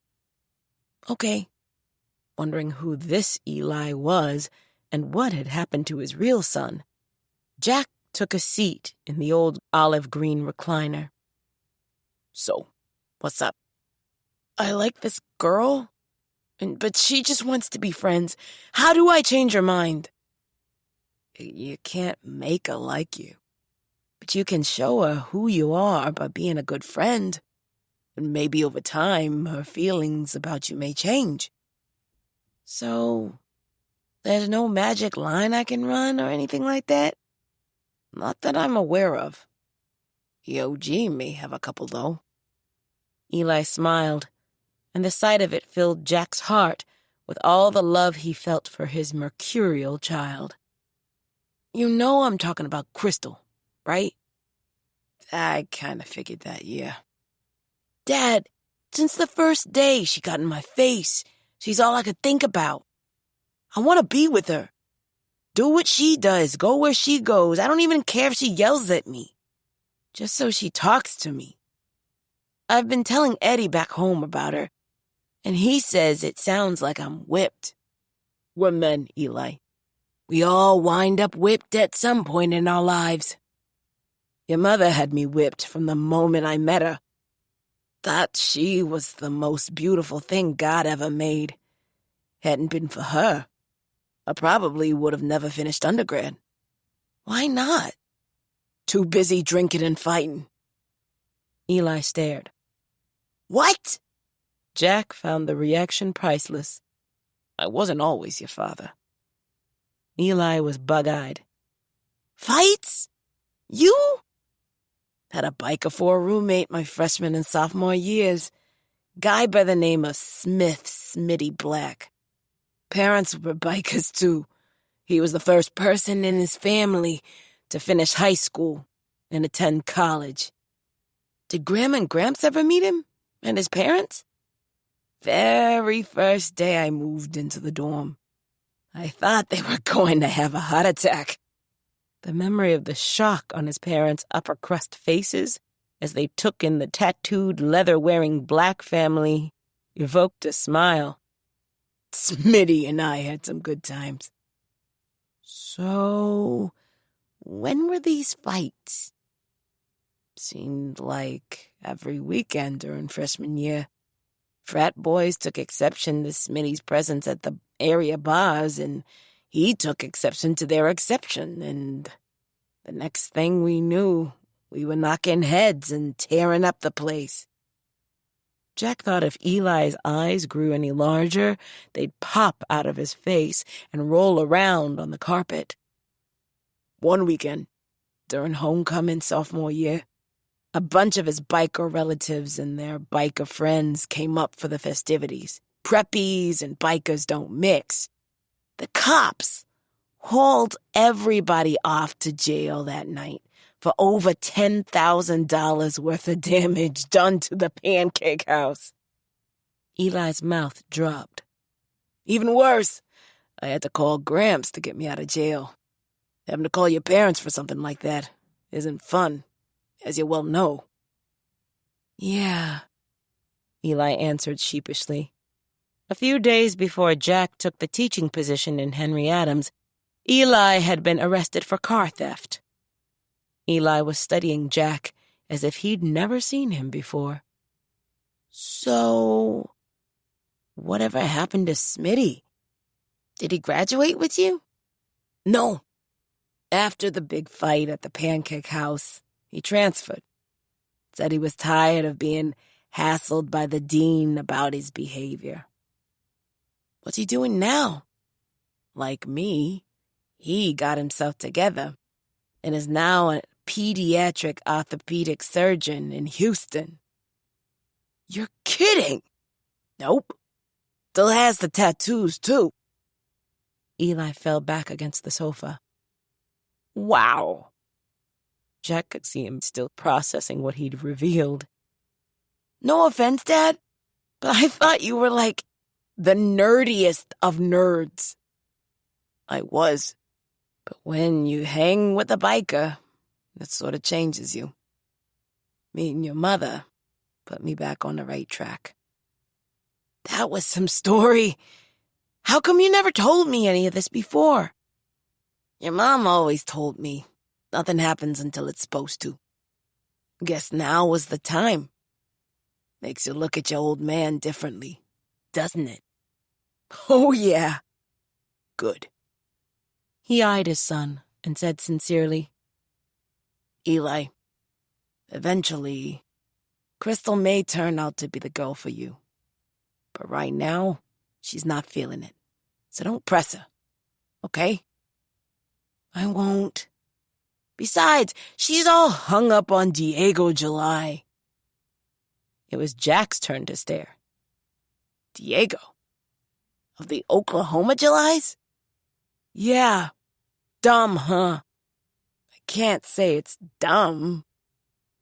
Okay. wondering who this Eli was and what had happened to his real son. Jack took a seat in the old olive green recliner. So, what's up? I like this girl, but she just wants to be friends. How do I change her mind? You can't make her like you, but you can show her who you are by being a good friend. And maybe over time, her feelings about you may change. So, there's no magic line I can run or anything like that? Not that I'm aware of. The OG may have a couple, though. Eli smiled, and the sight of it filled Jack's heart with all the love he felt for his mercurial child. You know I'm talking about Crystal, right? I kind of figured that, yeah. Dad, since the first day she got in my face, she's all I could think about. I want to be with her. Do what she does, go where she goes. I don't even care if she yells at me. Just so she talks to me. I've been telling Eddie back home about her, and he says it sounds like I'm whipped. We're men, Eli. We all wind up whipped at some point in our lives. Your mother had me whipped from the moment I met her. Thought she was the most beautiful thing God ever made. Hadn't been for her, I probably would have never finished undergrad. Why not? Too busy drinking and fighting. Eli stared. What? Jack found the reaction priceless. I wasn't always your father. Eli was bug-eyed. Fights? You? Had a biker for a roommate my freshman and sophomore years. Guy by the name of Smitty Black. Parents were bikers, too. He was the first person in his family to finish high school and attend college. Did Graham and Gramps ever meet him? And his parents? Very first day I moved into the dorm. I thought they were going to have a heart attack. The memory of the shock on his parents' upper-crust faces as they took in the tattooed, leather-wearing Black family evoked a smile. Smitty and I had some good times. So, when were these fights? Seemed like every weekend during freshman year. Frat boys took exception to Smitty's presence at the area bars, and he took exception to their exception, and the next thing we knew, we were knocking heads and tearing up the place. Jack thought if Eli's eyes grew any larger, they'd pop out of his face and roll around on the carpet. One weekend, during homecoming sophomore year, a bunch of his biker relatives and their biker friends came up for the festivities. Preppies and bikers don't mix. The cops hauled everybody off to jail that night for over $10,000 worth of damage done to the pancake house. Eli's mouth dropped. Even worse, I had to call Gramps to get me out of jail. Having to call your parents for something like that isn't fun, as you well know. Yeah, Eli answered sheepishly. A few days before Jack took the teaching position in Henry Adams, Eli had been arrested for car theft. Eli was studying Jack as if he'd never seen him before. So, whatever happened to Smitty? Did he graduate with you? No. After the big fight at the pancake house, he transferred. Said he was tired of being hassled by the dean about his behavior. What's he doing now? Like me, he got himself together and is now a pediatric orthopedic surgeon in Houston. You're kidding! Nope. Still has the tattoos, too. Eli fell back against the sofa. Wow. Jack could see him still processing what he'd revealed. No offense, Dad, but I thought you were like the nerdiest of nerds. I was, but when you hang with a biker, that sort of changes you. Meeting your mother put me back on the right track. That was some story. How come you never told me any of this before? Your mom always told me nothing happens until it's supposed to. Guess now was the time. Makes you look at your old man differently, doesn't it? Oh, yeah. Good. He eyed his son and said sincerely, Eli, eventually, Crystal may turn out to be the girl for you. But right now, she's not feeling it. So don't press her, okay? I won't. Besides, she's all hung up on Diego July. It was Jack's turn to stare. Diego? Of the Oklahoma Julys? Yeah. Dumb, huh? I can't say it's dumb,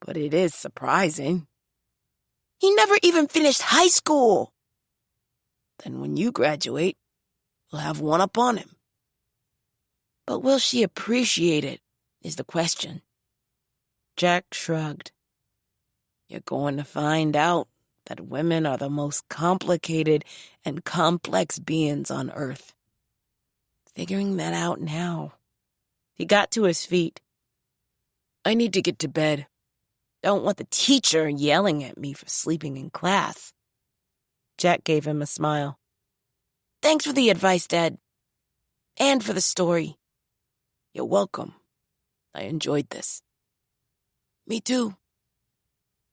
but it is surprising. He never even finished high school. Then when you graduate, you'll have one up on him. But will she appreciate it, is the question. Jack shrugged. You're going to find out that women are the most complicated and complex beings on Earth. Figuring that out now. He got to his feet. I need to get to bed. Don't want the teacher yelling at me for sleeping in class. Jack gave him a smile. Thanks for the advice, Dad. And for the story. You're welcome. I enjoyed this. Me too.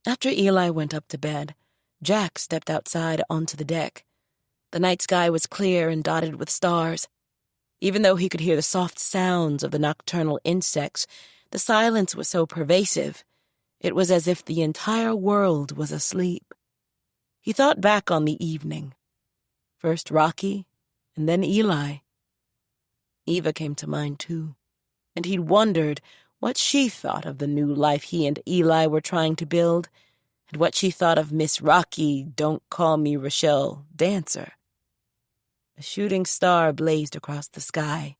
After Eli went up to bed, Jack stepped outside onto the deck. The night sky was clear and dotted with stars. Even though he could hear the soft sounds of the nocturnal insects, the silence was so pervasive, it was as if the entire world was asleep. He thought back on the evening. First Rocky, and then Eli. Eva came to mind too, and he'd wondered what she thought of the new life he and Eli were trying to build, and what she thought of Miss Rocky, Don't Call Me Rochelle, dancer. A shooting star blazed across the sky.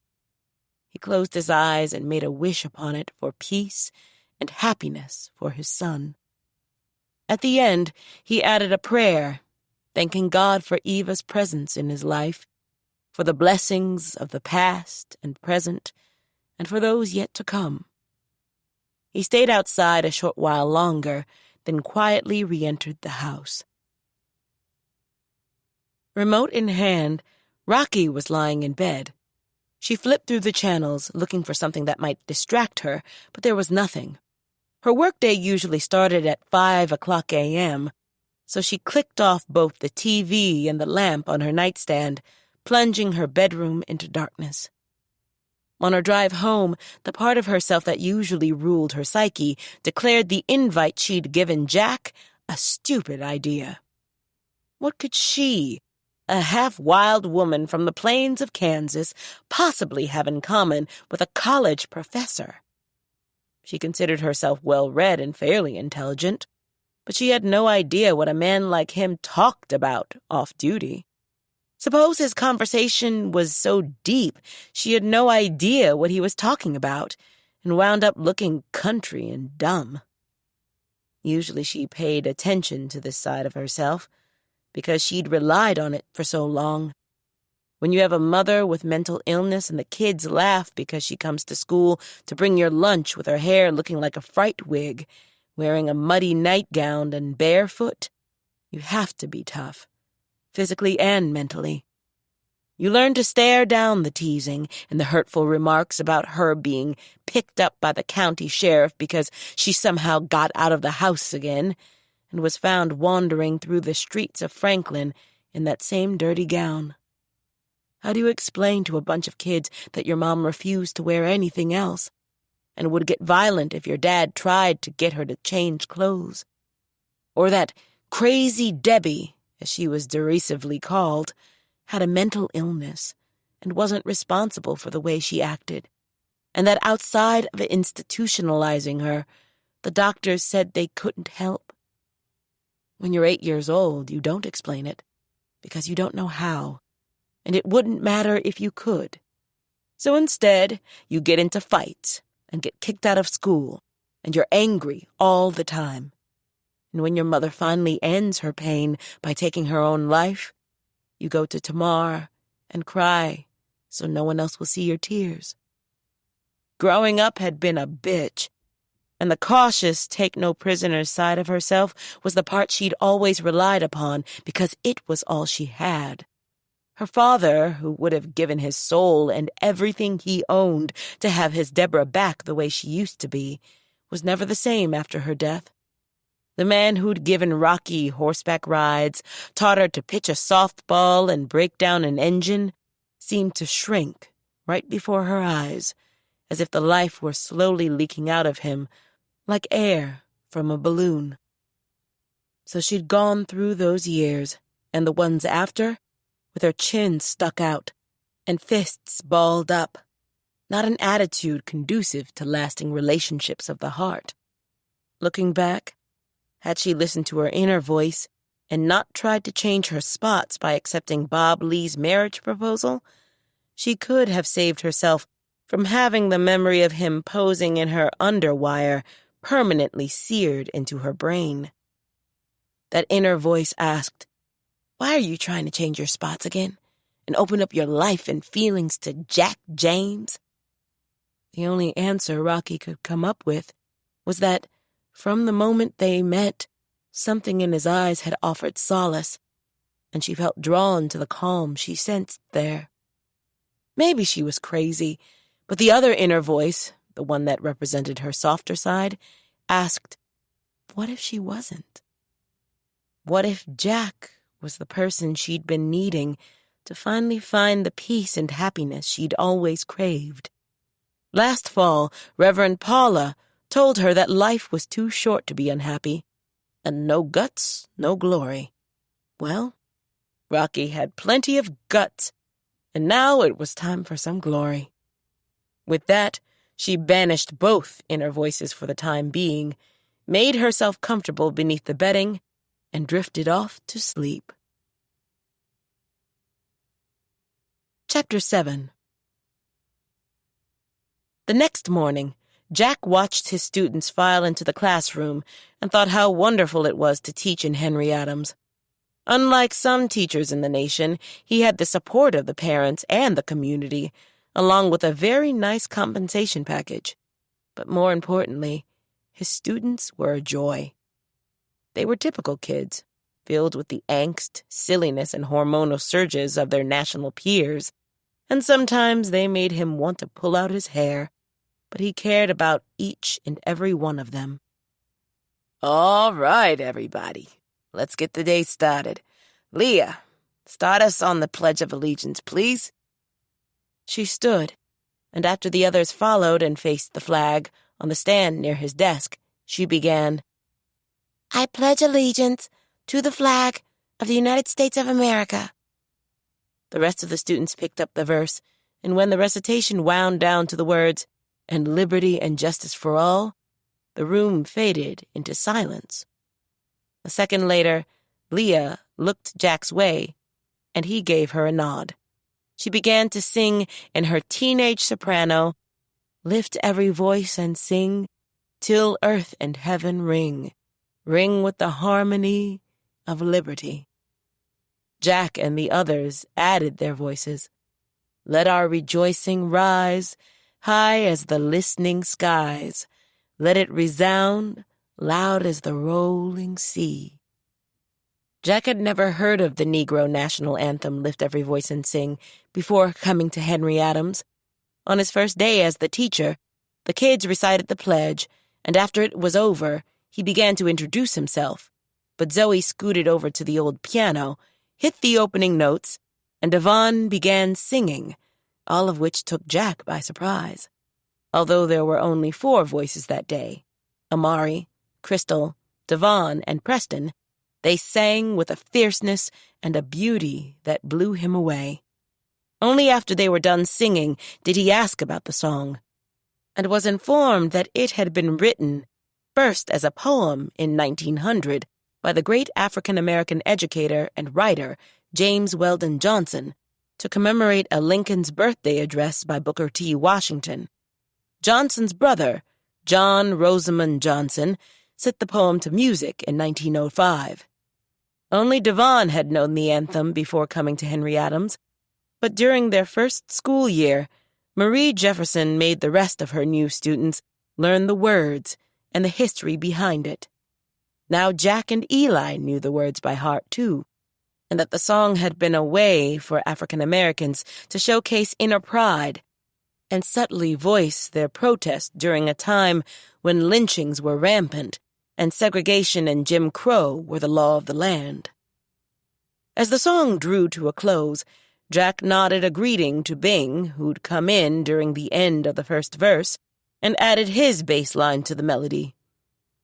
He closed his eyes and made a wish upon it for peace and happiness for his son. At the end, he added a prayer, thanking God for Eva's presence in his life, for the blessings of the past and present, and for those yet to come. He stayed outside a short while longer, then quietly re-entered the house. Remote in hand, Rocky was lying in bed. She flipped through the channels, looking for something that might distract her, but there was nothing. Her workday usually started at 5:00 a.m., so she clicked off both the TV and the lamp on her nightstand, plunging her bedroom into darkness. On her drive home, the part of herself that usually ruled her psyche declared the invite she'd given Jack a stupid idea. What could she, a half-wild woman from the plains of Kansas, possibly have in common with a college professor? She considered herself well-read and fairly intelligent, but she had no idea what a man like him talked about off-duty. Suppose his conversation was so deep she had no idea what he was talking about and wound up looking country and dumb. Usually she paid attention to this side of herself because she'd relied on it for so long. When you have a mother with mental illness and the kids laugh because she comes to school to bring your lunch with her hair looking like a fright wig, wearing a muddy nightgown and barefoot, you have to be tough, physically and mentally. You learn to stare down the teasing and the hurtful remarks about her being picked up by the county sheriff because she somehow got out of the house again and was found wandering through the streets of Franklin in that same dirty gown. How do you explain to a bunch of kids that your mom refused to wear anything else and would get violent if your dad tried to get her to change clothes? Or that Crazy Debbie, as she was derisively called, had a mental illness and wasn't responsible for the way she acted, and that outside of institutionalizing her, the doctors said they couldn't help. When you're 8 years old, you don't explain it because you don't know how, and it wouldn't matter if you could. So instead, you get into fights and get kicked out of school, and you're angry all the time. And when your mother finally ends her pain by taking her own life, you go to Tamar and cry so no one else will see your tears. Growing up had been a bitch, and the cautious, take-no-prisoners side of herself was the part she'd always relied upon because it was all she had. Her father, who would have given his soul and everything he owned to have his Deborah back the way she used to be, was never the same after her death. The man who'd given Rocky horseback rides, taught her to pitch a softball and break down an engine, seemed to shrink right before her eyes, as if the life were slowly leaking out of him, like air from a balloon. So she'd gone through those years, and the ones after, with her chin stuck out and fists balled up, not an attitude conducive to lasting relationships of the heart. Looking back, had she listened to her inner voice and not tried to change her spots by accepting Bob Lee's marriage proposal, she could have saved herself from having the memory of him posing in her underwire permanently seared into her brain. That inner voice asked, "Why are you trying to change your spots again and open up your life and feelings to Jack James?" The only answer Rocky could come up with was that, from the moment they met, something in his eyes had offered solace, and she felt drawn to the calm she sensed there. Maybe she was crazy, but the other inner voice, the one that represented her softer side, asked, what if she wasn't? What if Jack was the person she'd been needing to finally find the peace and happiness she'd always craved? Last fall, Reverend Paula told her that life was too short to be unhappy, and no guts, no glory. Well, Rocky had plenty of guts, and now it was time for some glory. With that, she banished both inner voices for the time being, made herself comfortable beneath the bedding, and drifted off to sleep. Chapter 7. The next morning, Jack watched his students file into the classroom and thought how wonderful it was to teach in Henry Adams. Unlike some teachers in the nation, he had the support of the parents and the community, along with a very nice compensation package. But more importantly, his students were a joy. They were typical kids, filled with the angst, silliness, and hormonal surges of their national peers, and sometimes they made him want to pull out his hair, but he cared about each and every one of them. All right, everybody. Let's get the day started. Leah, start us on the Pledge of Allegiance, please. She stood, and after the others followed and faced the flag on the stand near his desk, she began, I pledge allegiance to the flag of the United States of America. The rest of the students picked up the verse, and when the recitation wound down to the words, and liberty and justice for all, the room faded into silence. A second later, Leah looked Jack's way, and he gave her a nod. She began to sing in her teenage soprano, Lift every voice and sing, till earth and heaven ring, ring with the harmony of liberty. Jack and the others added their voices. Let our rejoicing rise, high as the listening skies. Let it resound, loud as the rolling sea. Jack had never heard of the Negro national anthem, Lift Every Voice and Sing, before coming to Henry Adams. On his first day as the teacher, the kids recited the pledge, and after it was over, he began to introduce himself. But Zoe scooted over to the old piano, hit the opening notes, and Devon began singing, all of which took Jack by surprise. Although there were only 4 voices that day, Amari, Crystal, Devon, and Preston, they sang with a fierceness and a beauty that blew him away. Only after they were done singing did he ask about the song, and was informed that it had been written first as a poem in 1900 by the great African-American educator and writer James Weldon Johnson to commemorate a Lincoln's birthday address by Booker T. Washington. Johnson's brother, John Rosamond Johnson, set the poem to music in 1905. Only Devon had known the anthem before coming to Henry Adams, But during their first school year, Marie Jefferson made the rest of her new students learn the words and the history behind it. Now Jack and Eli knew the words by heart, too, and that the song had been a way for African Americans to showcase inner pride and subtly voice their protest during a time when lynchings were rampant and segregation and Jim Crow were the law of the land. As the song drew to a close, Jack nodded a greeting to Bing, who'd come in during the end of the first verse, and added his bass line to the melody.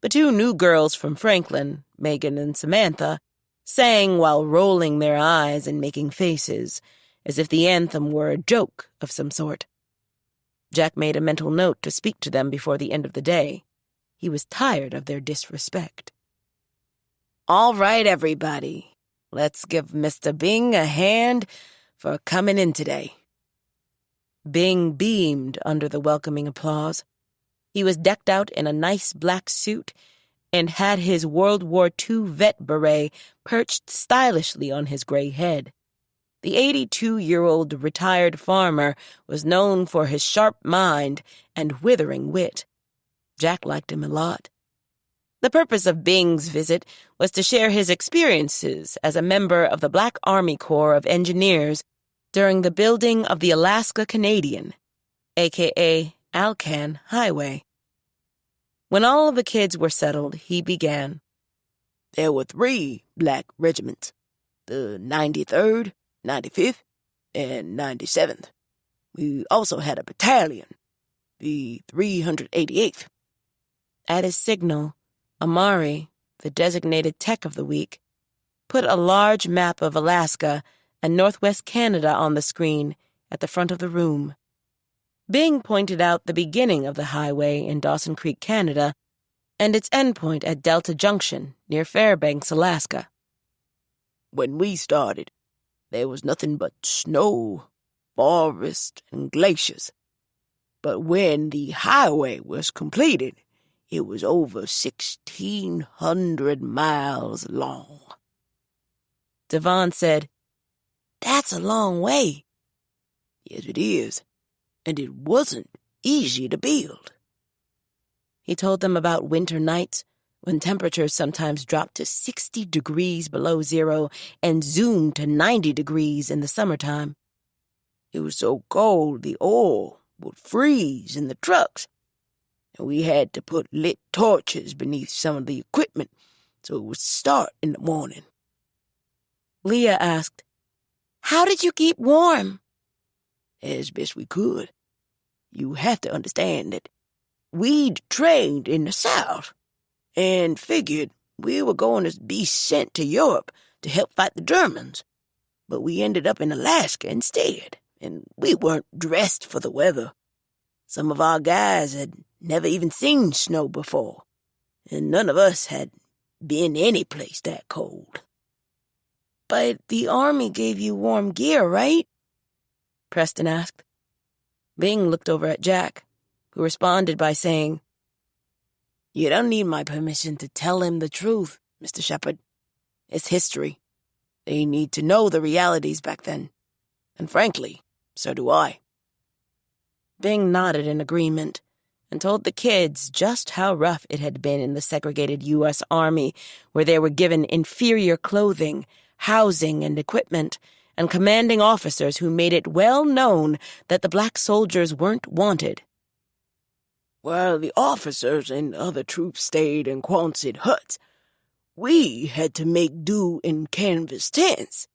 The two new girls from Franklin, Megan and Samantha, sang while rolling their eyes and making faces, as if the anthem were a joke of some sort. Jack made a mental note to speak to them before the end of the day. He was tired of their disrespect. "All right, everybody. Let's give Mr. Bing a hand for coming in today." Bing beamed under the welcoming applause. He was decked out in a nice black suit and had his World War II vet beret perched stylishly on his gray head. The 82-year-old retired farmer was known for his sharp mind and withering wit. Jack liked him a lot. The purpose of Bing's visit was to share his experiences as a member of the Black Army Corps of Engineers during the building of the Alaska-Canadian, a.k.a. Alcan Highway. When all of the kids were settled, he began. There were 3 black regiments, the 93rd, 95th, and 97th. We also had a battalion, the 388th. At his signal, Amari, the designated tech of the week, put a large map of Alaska and Northwest Canada on the screen at the front of the room. Bing pointed out the beginning of the highway in Dawson Creek, Canada, and its endpoint at Delta Junction near Fairbanks, Alaska. When we started, there was nothing but snow, forest, and glaciers. But when the highway was completed, it was over 1,600 miles long. Devon said, "That's a long way." Yes, it is. And it wasn't easy to build. He told them about winter nights when temperatures sometimes dropped to 60 degrees below zero and zoomed to 90 degrees in the summertime. It was so cold the oil would freeze in the trucks, and we had to put lit torches beneath some of the equipment so it would start in the morning. Leah asked, "How did you keep warm?" As best we could. You have to understand that we'd trained in the South and figured we were going to be sent to Europe to help fight the Germans. But we ended up in Alaska instead, and we weren't dressed for the weather. Some of our guys had never even seen snow before, and none of us had been any place that cold. "But the Army gave you warm gear, right?" Preston asked. Bing looked over at Jack, who responded by saying, You don't need my permission to tell him the truth, Mr. Shepard. It's history. They need to know the realities back then. And frankly, so do I. Bing nodded in agreement and told the kids just how rough it had been in the segregated U.S. Army, where they were given inferior clothing, housing, and equipment, and commanding officers who made it well known that the black soldiers weren't wanted. While the officers and other troops stayed in Quonset huts, we had to make do in canvas tents.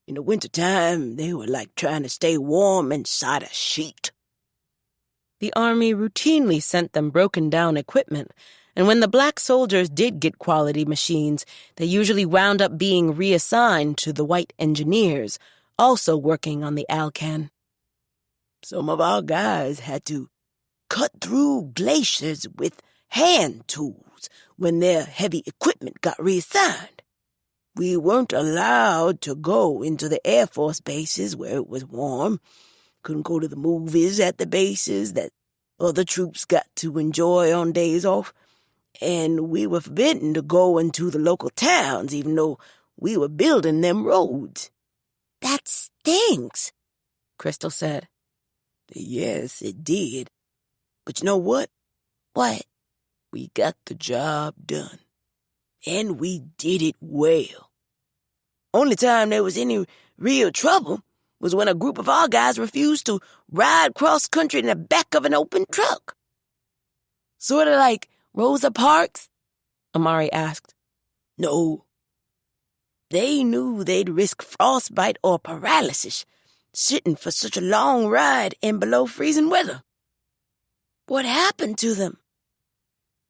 In the wintertime, they were like trying to stay warm inside a sheet. The Army routinely sent them broken-down equipment, and when the black soldiers did get quality machines, they usually wound up being reassigned to the white engineers, also working on the Alcan. Some of our guys had to cut through glaciers with hand tools when their heavy equipment got reassigned. We weren't allowed to go into the Air Force bases where it was warm. Couldn't go to the movies at the bases that other troops got to enjoy on days off. And we were forbidden to go into the local towns, even though we were building them roads. That stinks. Crystal said. Yes, it did. But you know what? What? We got the job done. And we did it well. Only time there was any real trouble was when a group of our guys refused to ride cross-country in the back of an open truck. Sort of like Rosa Parks? Amari asked. No. They knew they'd risk frostbite or paralysis sitting for such a long ride in below freezing weather. What happened to them?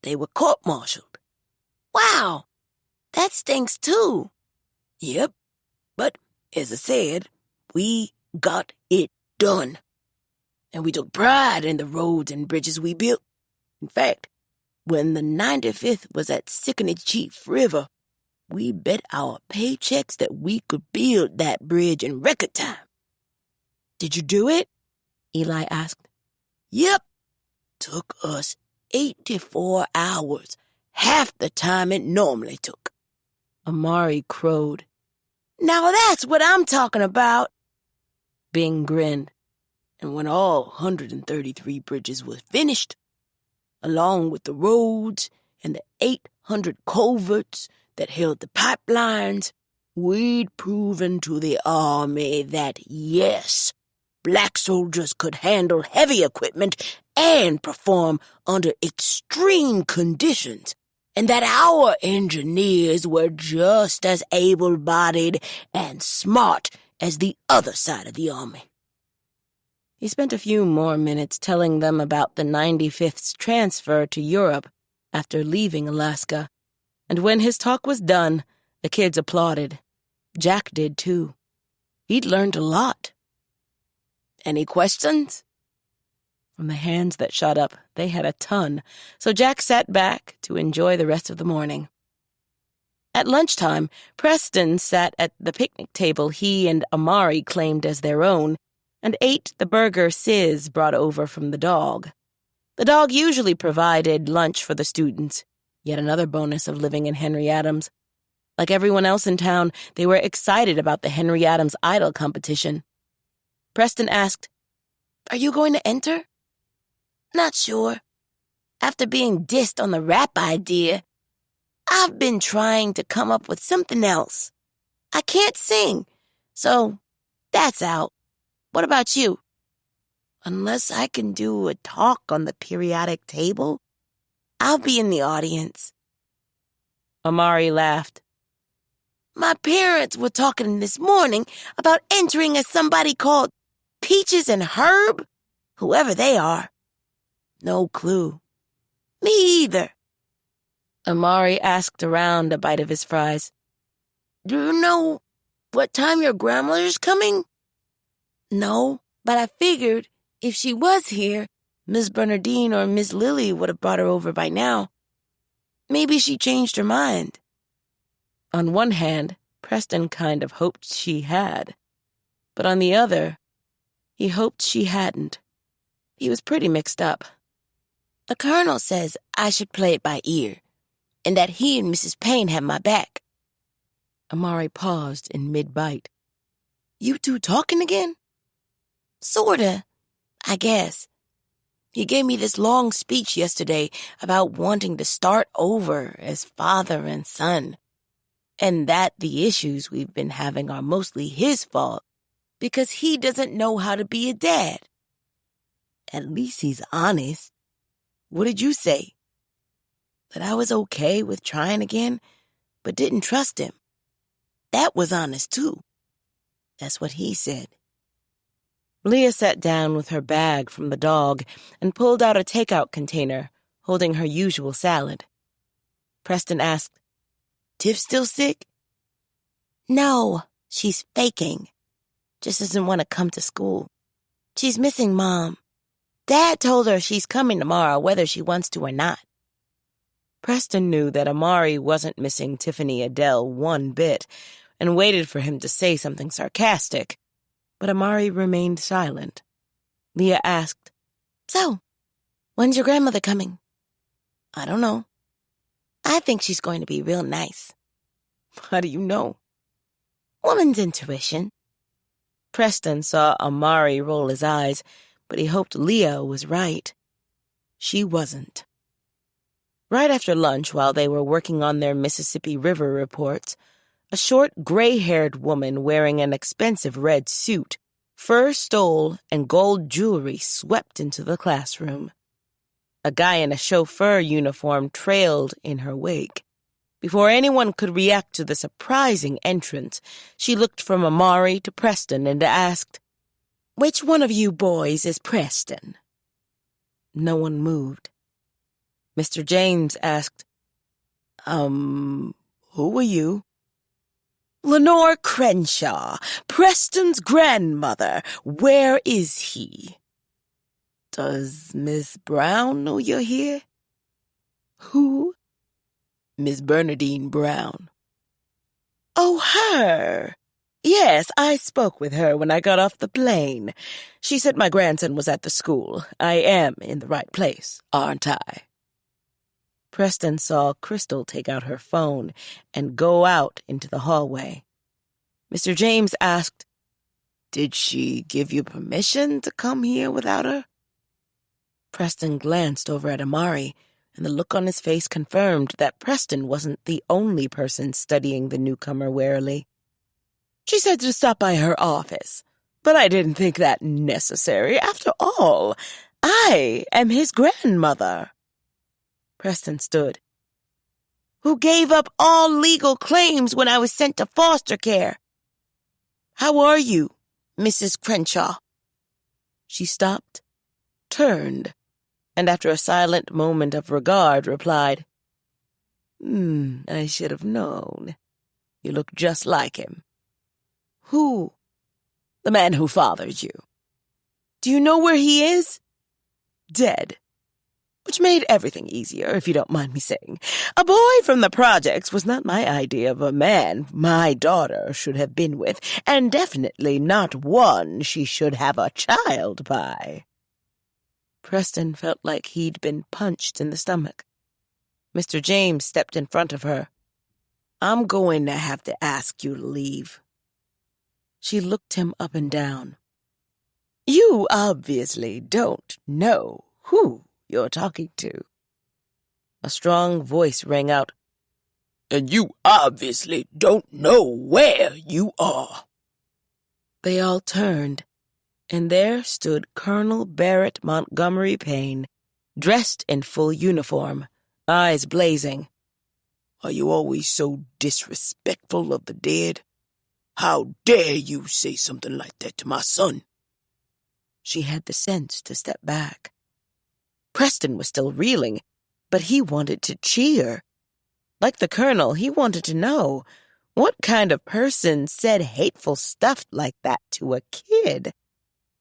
They were court-martialed. Wow, that stinks too. Yep, but as I said, we got it done. And we took pride in the roads and bridges we built. In fact, when the 95th was at Sickoney Chief River, we bet our paychecks that we could build that bridge in record time. Did you do it? Eli asked. Yep. Took us 84 hours, half the time it normally took. Amari crowed. Now that's what I'm talking about. Bing grinned. And when all 133 bridges were finished, along with the roads and the 800 culverts that held the pipelines, we'd proven to the army that, yes, black soldiers could handle heavy equipment and perform under extreme conditions, and that our engineers were just as able-bodied and smart as the other side of the army. He spent a few more minutes telling them about the 95th's transfer to Europe after leaving Alaska, and when his talk was done, the kids applauded. Jack did too. He'd learned a lot. Any questions? From the hands that shot up, they had a ton, so Jack sat back to enjoy the rest of the morning. At lunchtime, Preston sat at the picnic table he and Amari claimed as their own and ate the burger Sis brought over from the dog. The dog usually provided lunch for the students, yet another bonus of living in Henry Adams. Like everyone else in town, they were excited about the Henry Adams Idol competition. Preston asked, "Are you going to enter?" "Not sure. After being dissed on the rap idea, I've been trying to come up with something else. I can't sing, so that's out. What about you?" "Unless I can do a talk on the periodic table, I'll be in the audience." Amari laughed. "My parents were talking this morning about entering as somebody called Peaches and Herb, whoever they are." "No clue." "Me either." Amari asked around a bite of his fries. "Do you know what time your grandmother's coming?" "No, but I figured if she was here, Miss Bernardine or Miss Lily would have brought her over by now. Maybe she changed her mind." On one hand, Preston kind of hoped she had. But on the other, he hoped she hadn't. He was pretty mixed up. "The Colonel says I should play it by ear, and that he and Mrs. Payne have my back." Amari paused in mid-bite. "You two talking again?" "Sorta, I guess. He gave me this long speech yesterday about wanting to start over as father and son, and that the issues we've been having are mostly his fault because he doesn't know how to be a dad." "At least he's honest. What did you say?" "That I was okay with trying again, but didn't trust him." "That was honest, too." "That's what he said." Leah sat down with her bag from the dog and pulled out a takeout container, holding her usual salad. Preston asked, "Tiff still sick?" "No, she's faking. Just doesn't want to come to school. She's missing Mom. Dad told her she's coming tomorrow, whether she wants to or not." Preston knew that Amari wasn't missing Tiffany Adele one bit and waited for him to say something sarcastic, but Amari remained silent. Leah asked, "So, when's your grandmother coming?" "I don't know." "I think she's going to be real nice." "How do you know?" "Woman's intuition." Preston saw Amari roll his eyes, but he hoped Leah was right. She wasn't. Right after lunch, while they were working on their Mississippi River reports, a short, gray-haired woman wearing an expensive red suit, fur stole, and gold jewelry swept into the classroom. A guy in a chauffeur uniform trailed in her wake. Before anyone could react to the surprising entrance, she looked from Amari to Preston and asked, "Which one of you boys is Preston?" No one moved. Mr. James asked, Who are you?" "Lenore Crenshaw, Preston's grandmother. Where is he?" "Does Miss Brown know you're here?" "Who?" "Miss Bernadine Brown." "Oh, her. Yes, I spoke with her when I got off the plane. She said my grandson was at the school. I am in the right place, aren't I?" Preston saw Crystal take out her phone and go out into the hallway. Mr. James asked, "Did she give you permission to come here without her?" Preston glanced over at Amari, and the look on his face confirmed that Preston wasn't the only person studying the newcomer warily. "She said to stop by her office, but I didn't think that necessary. After all, I am his grandmother." Preston stood. "Who gave up all legal claims when I was sent to foster care. How are you, Mrs. Crenshaw?" She stopped, turned, and after a silent moment of regard replied, "I should have known. You look just like him." "Who?" "The man who fathered you." "Do you know where he is?" "Dead. Which made everything easier, if you don't mind me saying. A boy from the projects was not my idea of a man my daughter should have been with, and definitely not one she should have a child by." Preston felt like he'd been punched in the stomach. Mr. James stepped in front of her. "I'm going to have to ask you to leave." She looked him up and down. "You obviously don't know who you're talking to." A strong voice rang out, "And you obviously don't know where you are." They all turned, and there stood Colonel Barrett Montgomery Payne, dressed in full uniform, eyes blazing. "Are you always so disrespectful of the dead? How dare you say something like that to my son?" She had the sense to step back. Preston was still reeling, but he wanted to cheer. Like the colonel, he wanted to know, what kind of person said hateful stuff like that to a kid?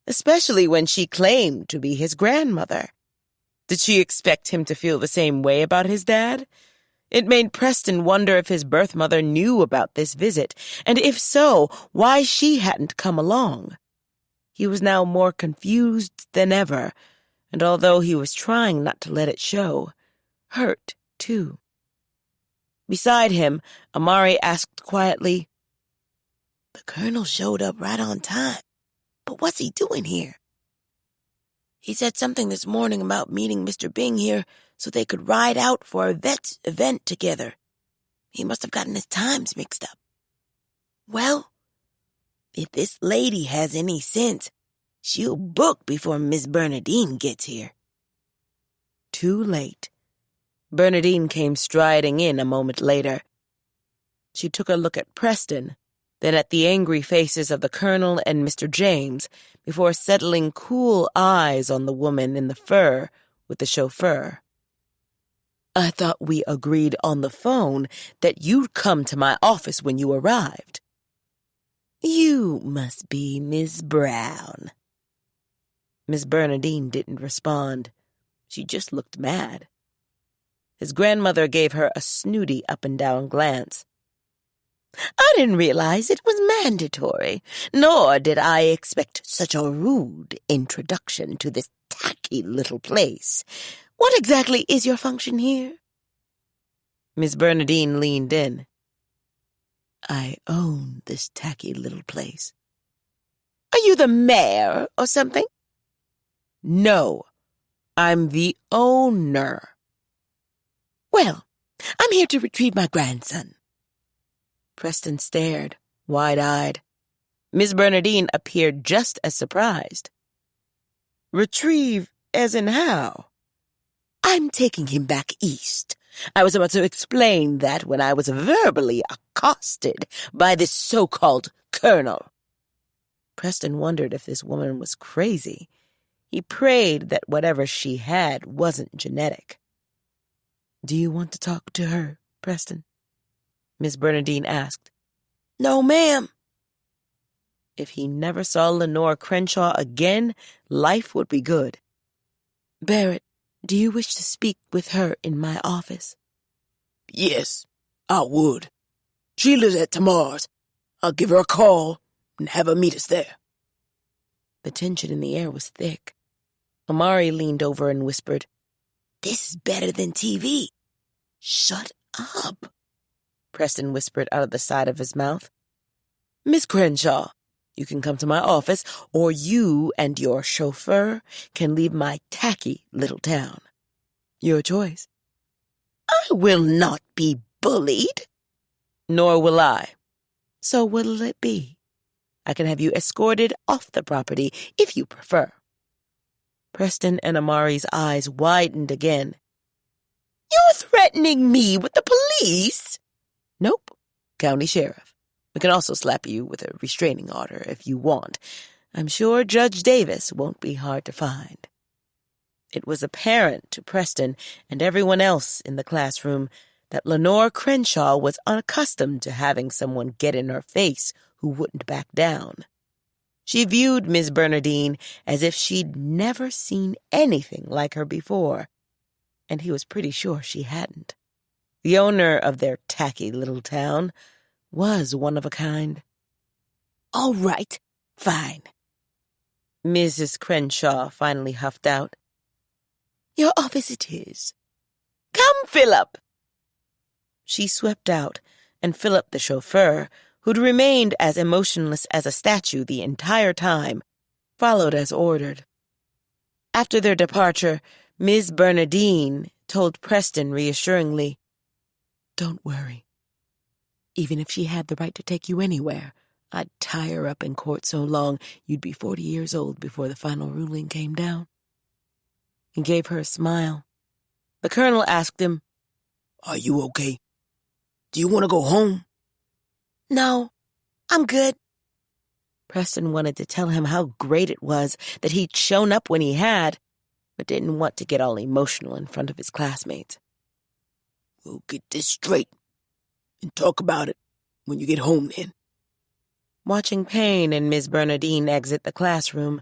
Especially when she claimed to be his grandmother. Did she expect him to feel the same way about his dad? It made Preston wonder if his birth mother knew about this visit, and if so, why she hadn't come along. He was now more confused than ever, and although he was trying not to let it show, hurt, too. Beside him, Amari asked quietly, "The colonel showed up right on time, but what's he doing here?" "He said something this morning about meeting Mr. Bing here so they could ride out for a vet's event together. He must have gotten his times mixed up." "Well, if this lady has any sense, she'll book before Miss Bernadine gets here." Too late. Bernadine came striding in a moment later. She took a look at Preston, then at the angry faces of the colonel and Mr. James, before settling cool eyes on the woman in the fur with the chauffeur. "I thought we agreed on the phone that you'd come to my office when you arrived." "You must be Miss Brown." Miss Bernadine didn't respond. She just looked mad. His grandmother gave her a snooty up-and-down glance. "I didn't realize it was mandatory, nor did I expect such a rude introduction to this tacky little place. What exactly is your function here?" Miss Bernadine leaned in. "I own this tacky little place." Are you the mayor or something? No, I'm the owner. Well, I'm here to retrieve my grandson. Preston stared, wide-eyed. Miss Bernardine appeared just as surprised. Retrieve as in how? I'm taking him back east. I was about to explain that when I was verbally accosted by this so-called colonel. Preston wondered if this woman was crazy. He prayed that whatever she had wasn't genetic. Do you want to talk to her, Preston? Miss Bernardine asked. No, ma'am. If he never saw Lenore Crenshaw again, life would be good. Barrett, do you wish to speak with her in my office? Yes, I would. She lives at Tamar's. I'll give her a call and have her meet us there. The tension in the air was thick. Amari leaned over and whispered, This is better than TV. Shut up. Preston whispered out of the side of his mouth. Miss Crenshaw, you can come to my office, or you and your chauffeur can leave my tacky little town. Your choice. I will not be bullied. Nor will I. So what'll it be? I can have you escorted off the property if you prefer. Preston and Amari's eyes widened again. You're threatening me with the police? Nope. County sheriff. We can also slap you with a restraining order if you want. I'm sure Judge Davis won't be hard to find. It was apparent to Preston and everyone else in the classroom that Lenore Crenshaw was unaccustomed to having someone get in her face who wouldn't back down. She viewed Miss Bernardine as if she'd never seen anything like her before, and he was pretty sure she hadn't. The owner of their tacky little town was one of a kind. All right, fine. Mrs. Crenshaw finally huffed out. Your office it is. Come, Philip. She swept out, and Philip the chauffeur, who'd remained as emotionless as a statue the entire time, followed as ordered. After their departure, Miss Bernardine told Preston reassuringly, Don't worry. Even if she had the right to take you anywhere, I'd tie her up in court so long you'd be 40 years old before the final ruling came down. He gave her a smile. The colonel asked him, Are you okay? Do you want to go home? No, I'm good. Preston wanted to tell him how great it was that he'd shown up when he had, but didn't want to get all emotional in front of his classmates. We'll get this straight and talk about it when you get home then. Watching Payne and Miss Bernardine exit the classroom,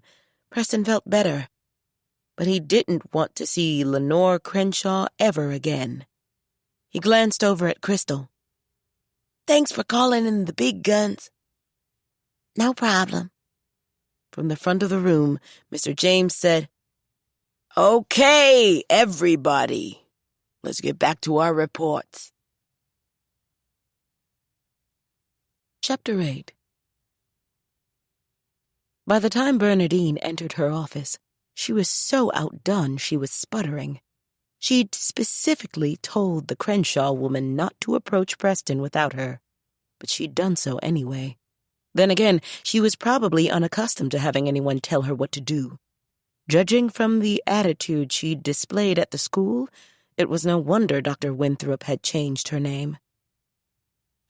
Preston felt better, but he didn't want to see Lenore Crenshaw ever again. He glanced over at Crystal. Thanks for calling in the big guns. No problem. From the front of the room, Mr. James said, Okay, everybody. Let's get back to our reports. Chapter 8. By the time Bernardine entered her office, she was so outdone she was sputtering. She'd specifically told the Crenshaw woman not to approach Preston without her, but she'd done so anyway. Then again, she was probably unaccustomed to having anyone tell her what to do. Judging from the attitude she'd displayed at the school, it was no wonder Dr. Winthrop had changed her name.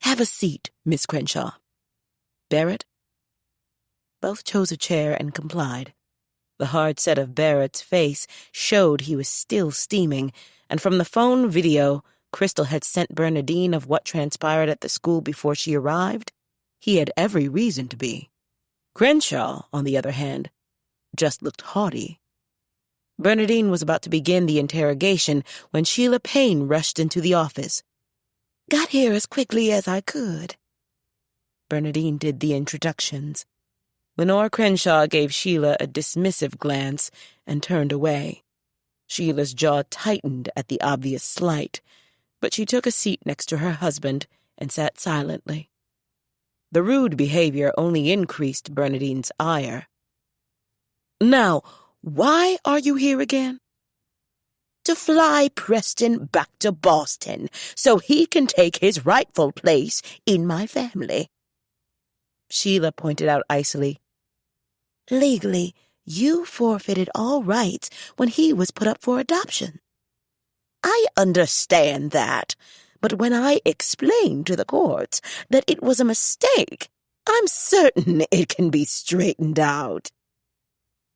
Have a seat, Miss Crenshaw. Barrett? Both chose a chair and complied. The hard set of Barrett's face showed he was still steaming, and from the phone video Crystal had sent Bernardine of what transpired at the school before she arrived, he had every reason to be. Crenshaw, on the other hand, just looked haughty. Bernardine was about to begin the interrogation when Sheila Payne rushed into the office. Got here as quickly as I could. Bernardine did the introductions. Lenore Crenshaw gave Sheila a dismissive glance and turned away. Sheila's jaw tightened at the obvious slight, but she took a seat next to her husband and sat silently. The rude behavior only increased Bernadine's ire. "Now, why are you here again?" "To fly Preston back to Boston so he can take his rightful place in my family." Sheila pointed out icily. "Legally, you forfeited all rights when he was put up for adoption." "I understand that, but when I explained to the courts that it was a mistake, I'm certain it can be straightened out."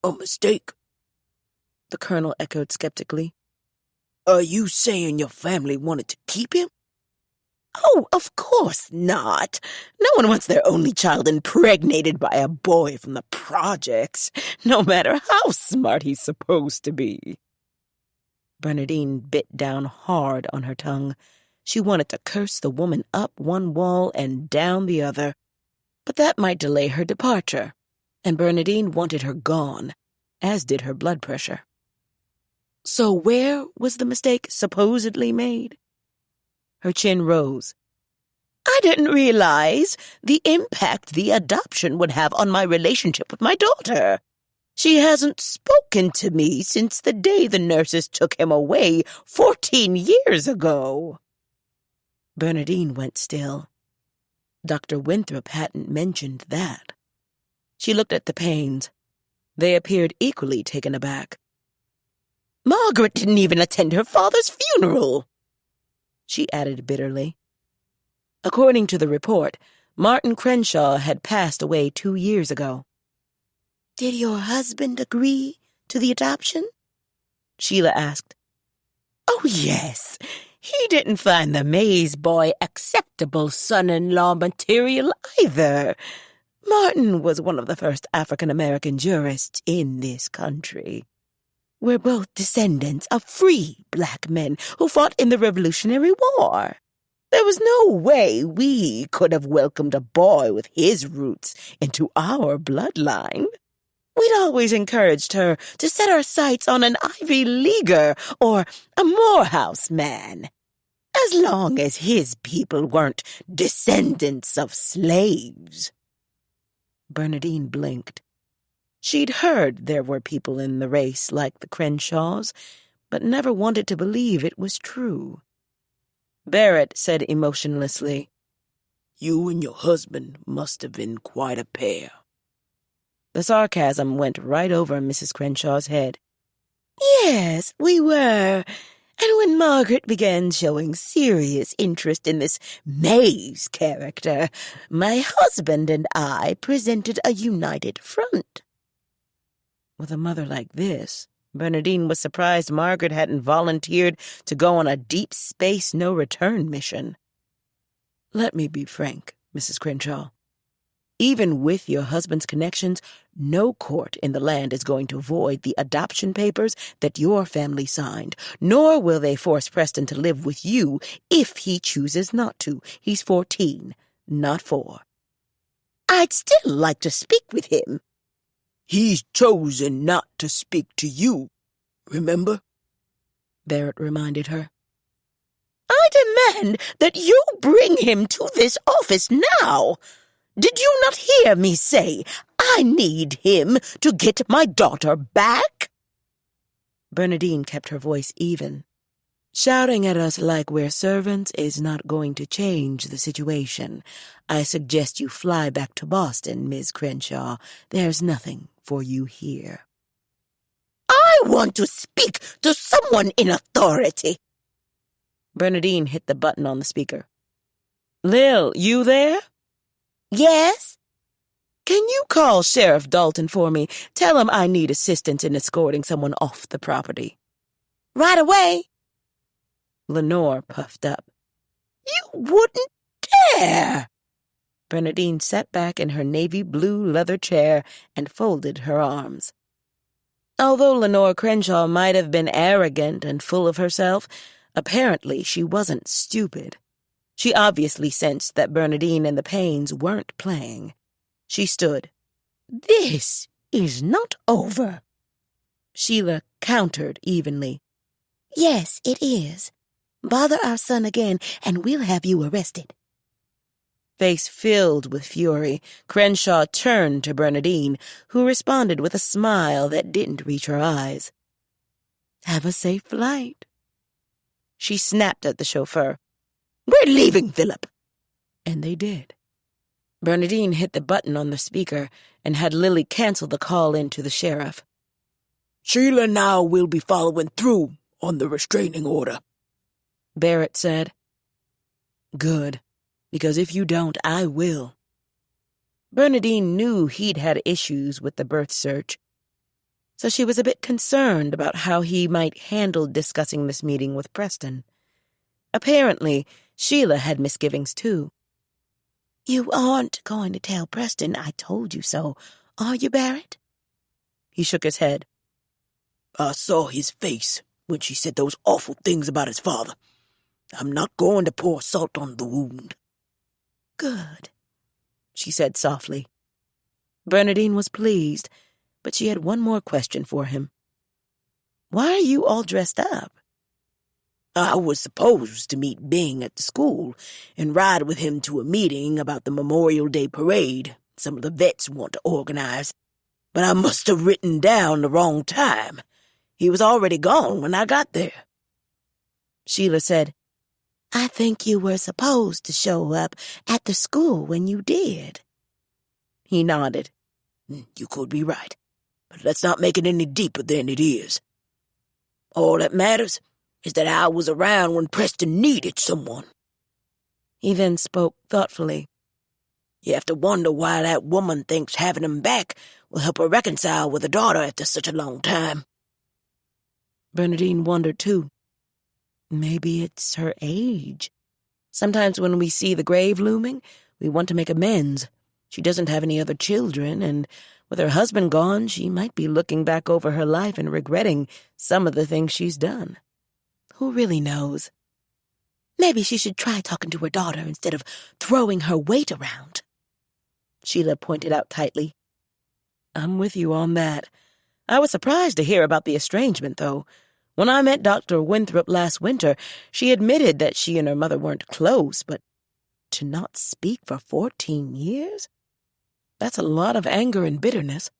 A mistake? The colonel echoed skeptically. Are you saying your family wanted to keep him? "Oh, of course not. No one wants their only child impregnated by a boy from the projects, no matter how smart he's supposed to be." Bernadine bit down hard on her tongue. She wanted to curse the woman up one wall and down the other, but that might delay her departure, and Bernadine wanted her gone, as did her blood pressure. So where was the mistake supposedly made? Her chin rose. "I didn't realize the impact the adoption would have on my relationship with my daughter. She hasn't spoken to me since the day the nurses took him away 14 years ago." Bernadine went still. Dr. Winthrop hadn't mentioned that. She looked at the Paynes. They appeared equally taken aback. "Margaret didn't even attend her father's funeral," she added bitterly. According to the report, Martin Crenshaw had passed away 2 years ago. "Did your husband agree to the adoption?" Sheila asked. "Oh, yes. He didn't find the Mays boy acceptable son-in-law material either. Martin was one of the first African-American jurists in this country. We're both descendants of free black men who fought in the Revolutionary War. There was no way we could have welcomed a boy with his roots into our bloodline. We'd always encouraged her to set our sights on an Ivy Leaguer or a Morehouse man, as long as his people weren't descendants of slaves." Bernadine blinked. She'd heard there were people in the race like the Crenshaws, but never wanted to believe it was true. Barrett said emotionlessly, You and your husband must have been quite a pair. The sarcasm went right over Mrs. Crenshaw's head. "Yes, we were. And when Margaret began showing serious interest in this Mays character, my husband and I presented a united front." With a mother like this, Bernadine was surprised Margaret hadn't volunteered to go on a deep space no-return mission. Let me be frank, Mrs. Crenshaw. Even with your husband's connections, no court in the land is going to void the adoption papers that your family signed, nor will they force Preston to live with you if he chooses not to. He's 14, not 4. "I'd still like to speak with him." He's chosen not to speak to you, remember? Barrett reminded her. "I demand that you bring him to this office now. Did you not hear me say I need him to get my daughter back?" Bernadine kept her voice even. Shouting at us like we're servants is not going to change the situation. I suggest you fly back to Boston, Miss Crenshaw. There's nothing for you here. "I want to speak to someone in authority." Bernadine hit the button on the speaker. "Lil, you there?" "Yes?" "Can you call Sheriff Dalton for me? Tell him I need assistance in escorting someone off the property." "Right away." Lenore puffed up. "You wouldn't dare!" Bernadine sat back in her navy blue leather chair and folded her arms. Although Lenore Crenshaw might have been arrogant and full of herself, apparently she wasn't stupid. She obviously sensed that Bernadine and the Paynes weren't playing. She stood. "This is not over." Sheila countered evenly. "Yes, it is. Bother our son again, and we'll have you arrested." Face filled with fury, Crenshaw turned to Bernadine, who responded with a smile that didn't reach her eyes. "Have a safe flight." She snapped at the chauffeur. "We're leaving, Philip." And they did. Bernadine hit the button on the speaker and had Lily cancel the call in to the sheriff. "Sheila now will be following through on the restraining order," Barrett said. "Good, because if you don't, I will." Bernadine knew he'd had issues with the birth search, so she was a bit concerned about how he might handle discussing this meeting with Preston. Apparently, Sheila had misgivings too. "You aren't going to tell Preston I told you so, are you, Barrett?" He shook his head. "I saw his face when she said those awful things about his father. I'm not going to pour salt on the wound." "Good," she said softly. Bernadine was pleased, but she had one more question for him. "Why are you all dressed up?" "I was supposed to meet Bing at the school and ride with him to a meeting about the Memorial Day parade some of the vets want to organize, but I must have written down the wrong time. He was already gone when I got there." Sheila said, "I think you were supposed to show up at the school when you did." He nodded. "You could be right, but let's not make it any deeper than it is. All that matters is that I was around when Preston needed someone." He then spoke thoughtfully. "You have to wonder why that woman thinks having him back will help her reconcile with her daughter after such a long time." Bernadine wondered too. Maybe it's her age. Sometimes when we see the grave looming, we want to make amends. She doesn't have any other children, and with her husband gone, she might be looking back over her life and regretting some of the things she's done. Who really knows? Maybe she should try talking to her daughter instead of throwing her weight around. Sheila pointed out tightly. I'm with you on that. I was surprised to hear about the estrangement, though. When I met Dr. Winthrop last winter, she admitted that she and her mother weren't close, but to not speak for 14 years? That's a lot of anger and bitterness.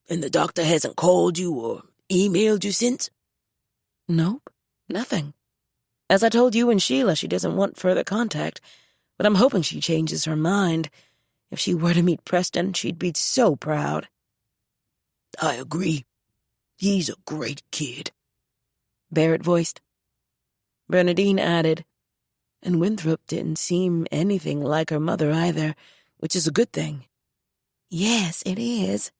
"And the doctor hasn't called you or emailed you since?" Nope, nothing. As I told you and Sheila, she doesn't want further contact, but I'm hoping she changes her mind. If she were to meet Preston, she'd be so proud. "I agree. He's a great kid," Barrett voiced. Bernadine added, and Winthrop didn't seem anything like her mother either, which is a good thing. Yes, it is,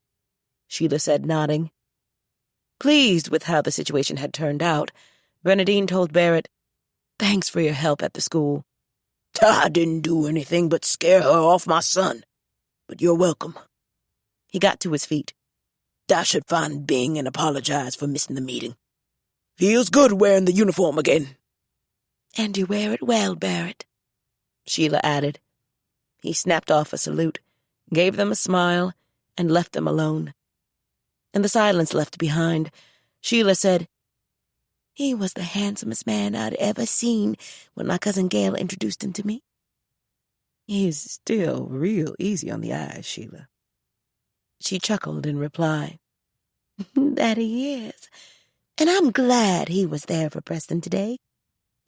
Sheila said, nodding. Pleased with how the situation had turned out, Bernadine told Barrett, Thanks for your help at the school. "I didn't do anything but scare her off my son, but you're welcome." He got to his feet. "I should find Bing and apologize for missing the meeting. Feels good wearing the uniform again." "And you wear it well, Barrett," Sheila added. He snapped off a salute, gave them a smile, and left them alone. In the silence left behind, Sheila said, "He was the handsomest man I'd ever seen when my cousin Gail introduced him to me." He's still real easy on the eyes, Sheila. She chuckled in reply. "That he is. And I'm glad he was there for Preston today.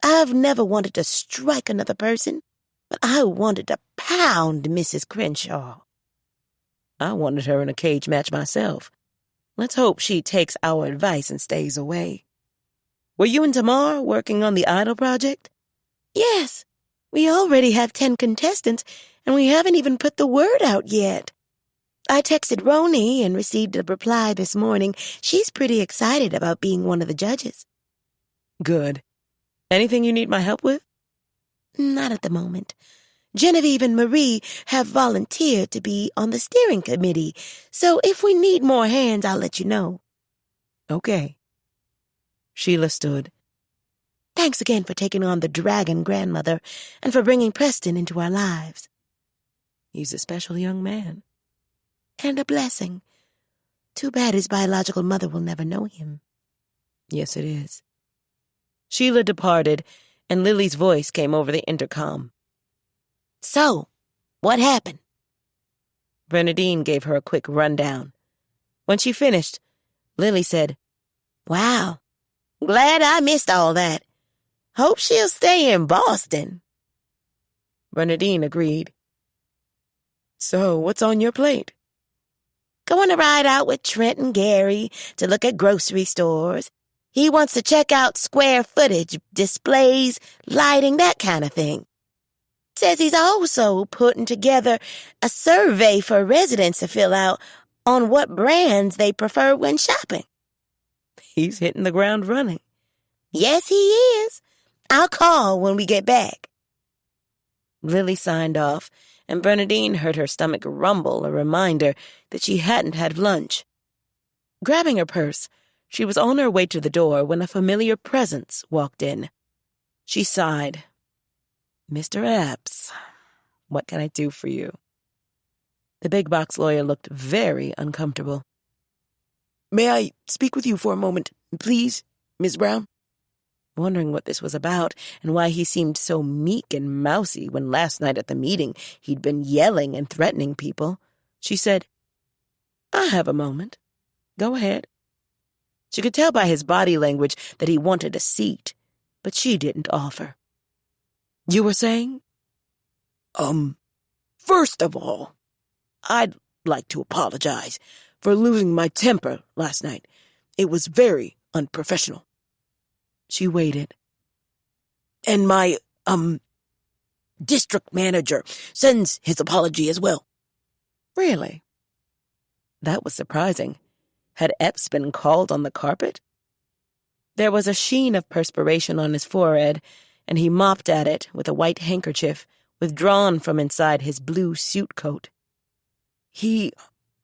I've never wanted to strike another person, but I wanted to pound Mrs. Crenshaw." I wanted her in a cage match myself. Let's hope she takes our advice and stays away. Were you and Tamar working on the Idol project? "Yes. We already have 10 contestants, and we haven't even put the word out yet. I texted Roni and received a reply this morning. She's pretty excited about being one of the judges." Good. Anything you need my help with? "Not at the moment. Genevieve and Marie have volunteered to be on the steering committee, so if we need more hands, I'll let you know." Okay. Sheila stood. "Thanks again for taking on the dragon grandmother and for bringing Preston into our lives." He's a special young man. "And a blessing. Too bad his biological mother will never know him." Yes, it is. Sheila departed, and Lily's voice came over the intercom. "So, What happened? Bernadine gave her a quick rundown. When she finished, Lily said, Wow, glad I missed all that. Hope she'll stay in Boston. Bernadine agreed. So, what's on your plate? Going to ride out with Trent and Gary to look at grocery stores. He wants to check out square footage, displays, lighting, that kind of thing. Says he's also putting together a survey for residents to fill out on what brands they prefer when shopping. He's hitting the ground running. Yes, he is. I'll call when we get back. Lily signed off, and Bernadine heard her stomach rumble, a reminder that she hadn't had lunch. Grabbing her purse, she was on her way to the door when a familiar presence walked in. She sighed. Mr. Epps, what can I do for you? The big box lawyer looked very uncomfortable. May I speak with you for a moment, please, Miss Brown? Wondering what this was about and why he seemed so meek and mousy when last night at the meeting he'd been yelling and threatening people, she said, I have a moment. Go ahead. She could tell by his body language that he wanted a seat, but she didn't offer. You were saying? First of all, I'd like to apologize for losing my temper last night. It was very unprofessional. She waited. And my, district manager sends his apology as well. Really? That was surprising. Had Epps been called on the carpet? There was a sheen of perspiration on his forehead, and he mopped at it with a white handkerchief withdrawn from inside his blue suit coat. He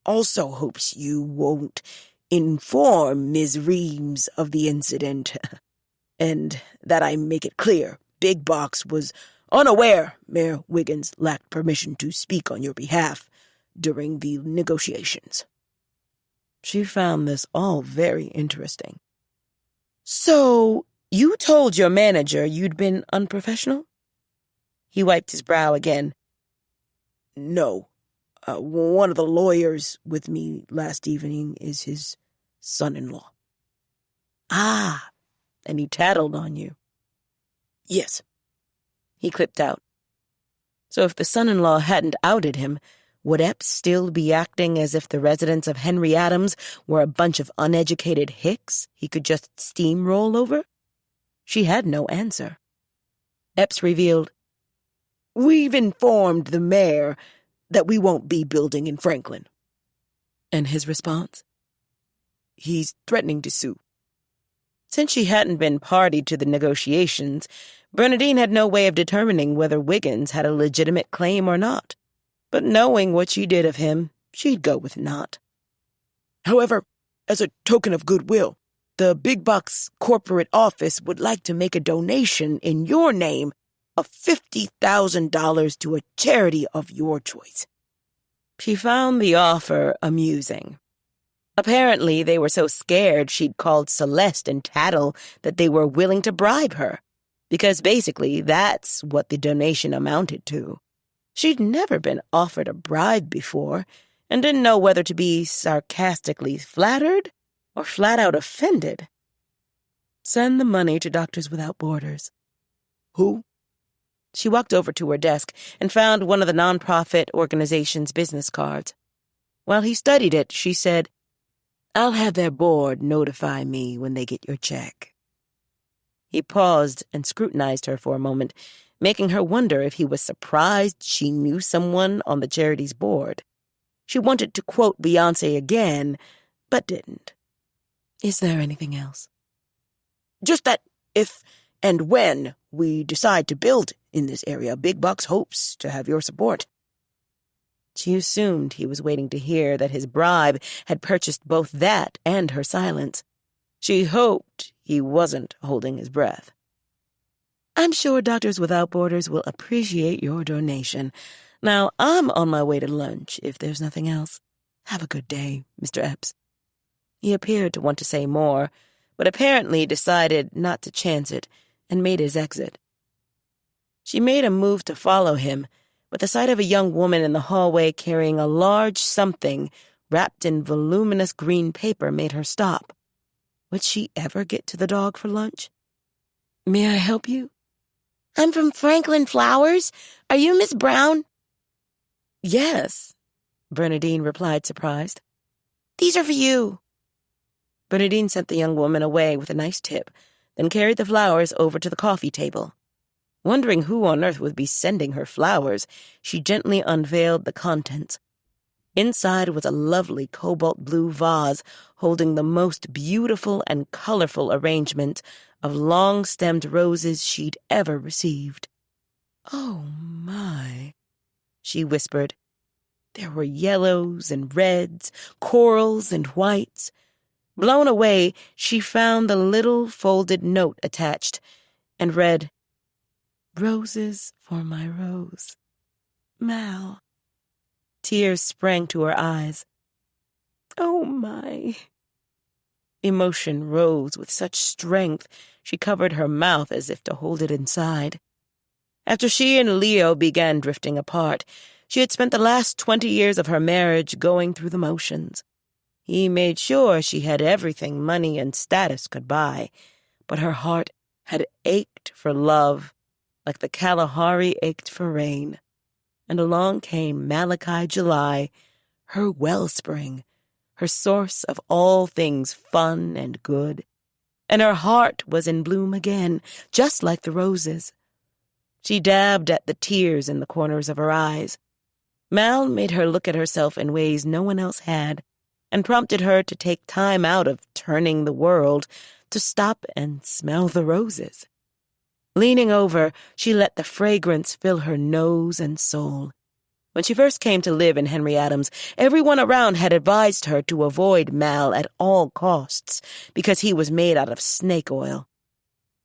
also hopes you won't inform Ms. Reams of the incident. And that I make it clear, Big Box was unaware Mayor Wiggins lacked permission to speak on your behalf during the negotiations. She found this all very interesting. So, you told your manager you'd been unprofessional? He wiped his brow again. No. One of the lawyers with me last evening is his son-in-law. Ah, and he tattled on you. Yes. He clipped out. So if the son-in-law hadn't outed him, would Epps still be acting as if the residents of Henry Adams were a bunch of uneducated hicks he could just steamroll over? She had no answer. Epps revealed, We've informed the mayor that we won't be building in Franklin. And his response? He's threatening to sue. Since she hadn't been party to the negotiations, Bernadine had no way of determining whether Wiggins had a legitimate claim or not. But knowing what she did of him, she'd go with not. However, as a token of goodwill, the Big Box corporate office would like to make a donation in your name of $50,000 to a charity of your choice. She found the offer amusing. Apparently, they were so scared she'd called Celeste and Tattle that they were willing to bribe her, because basically that's what the donation amounted to. She'd never been offered a bribe before and didn't know whether to be sarcastically flattered or flat-out offended. Send the money to Doctors Without Borders. Who? She walked over to her desk and found one of the nonprofit organization's business cards. While he studied it, she said, I'll have their board notify me when they get your check. He paused and scrutinized her for a moment, making her wonder if he was surprised she knew someone on the charity's board. She wanted to quote Beyoncé again, but didn't. Is there anything else? Just that if and when we decide to build in this area, Big Box hopes to have your support. She assumed he was waiting to hear that his bribe had purchased both that and her silence. She hoped he wasn't holding his breath. I'm sure Doctors Without Borders will appreciate your donation. Now, I'm on my way to lunch, if there's nothing else. Have a good day, Mr. Epps. He appeared to want to say more, but apparently decided not to chance it and made his exit. She made a move to follow him, but the sight of a young woman in the hallway carrying a large something wrapped in voluminous green paper made her stop. Would she ever get to the dog for lunch? "May I help you?" I'm from Franklin Flowers. Are you Miss Brown? "Yes," Bernadine replied, surprised. These are for you. Bernadine sent the young woman away with a nice tip, then carried the flowers over to the coffee table. Wondering who on earth would be sending her flowers, she gently unveiled the contents. Inside was a lovely cobalt blue vase holding the most beautiful and colorful arrangement of long-stemmed roses she'd ever received. "Oh, my," she whispered. There were yellows and reds, corals and whites. Blown away, she found the little folded note attached and read, "Roses for my Rose. Mal." Tears sprang to her eyes. "Oh, my." Emotion rose with such strength she covered her mouth as if to hold it inside. After she and Leo began drifting apart, she had spent the last 20 years of her marriage going through the motions. He made sure she had everything money and status could buy, but her heart had ached for love like the Kalahari ached for rain. And along came Malachi July, her wellspring, her source of all things fun and good. And her heart was in bloom again, just like the roses. She dabbed at the tears in the corners of her eyes. Mal made her look at herself in ways no one else had, and prompted her to take time out of turning the world to stop and smell the roses. Leaning over, she let the fragrance fill her nose and soul. When she first came to live in Henry Adams, everyone around had advised her to avoid Mal at all costs because he was made out of snake oil.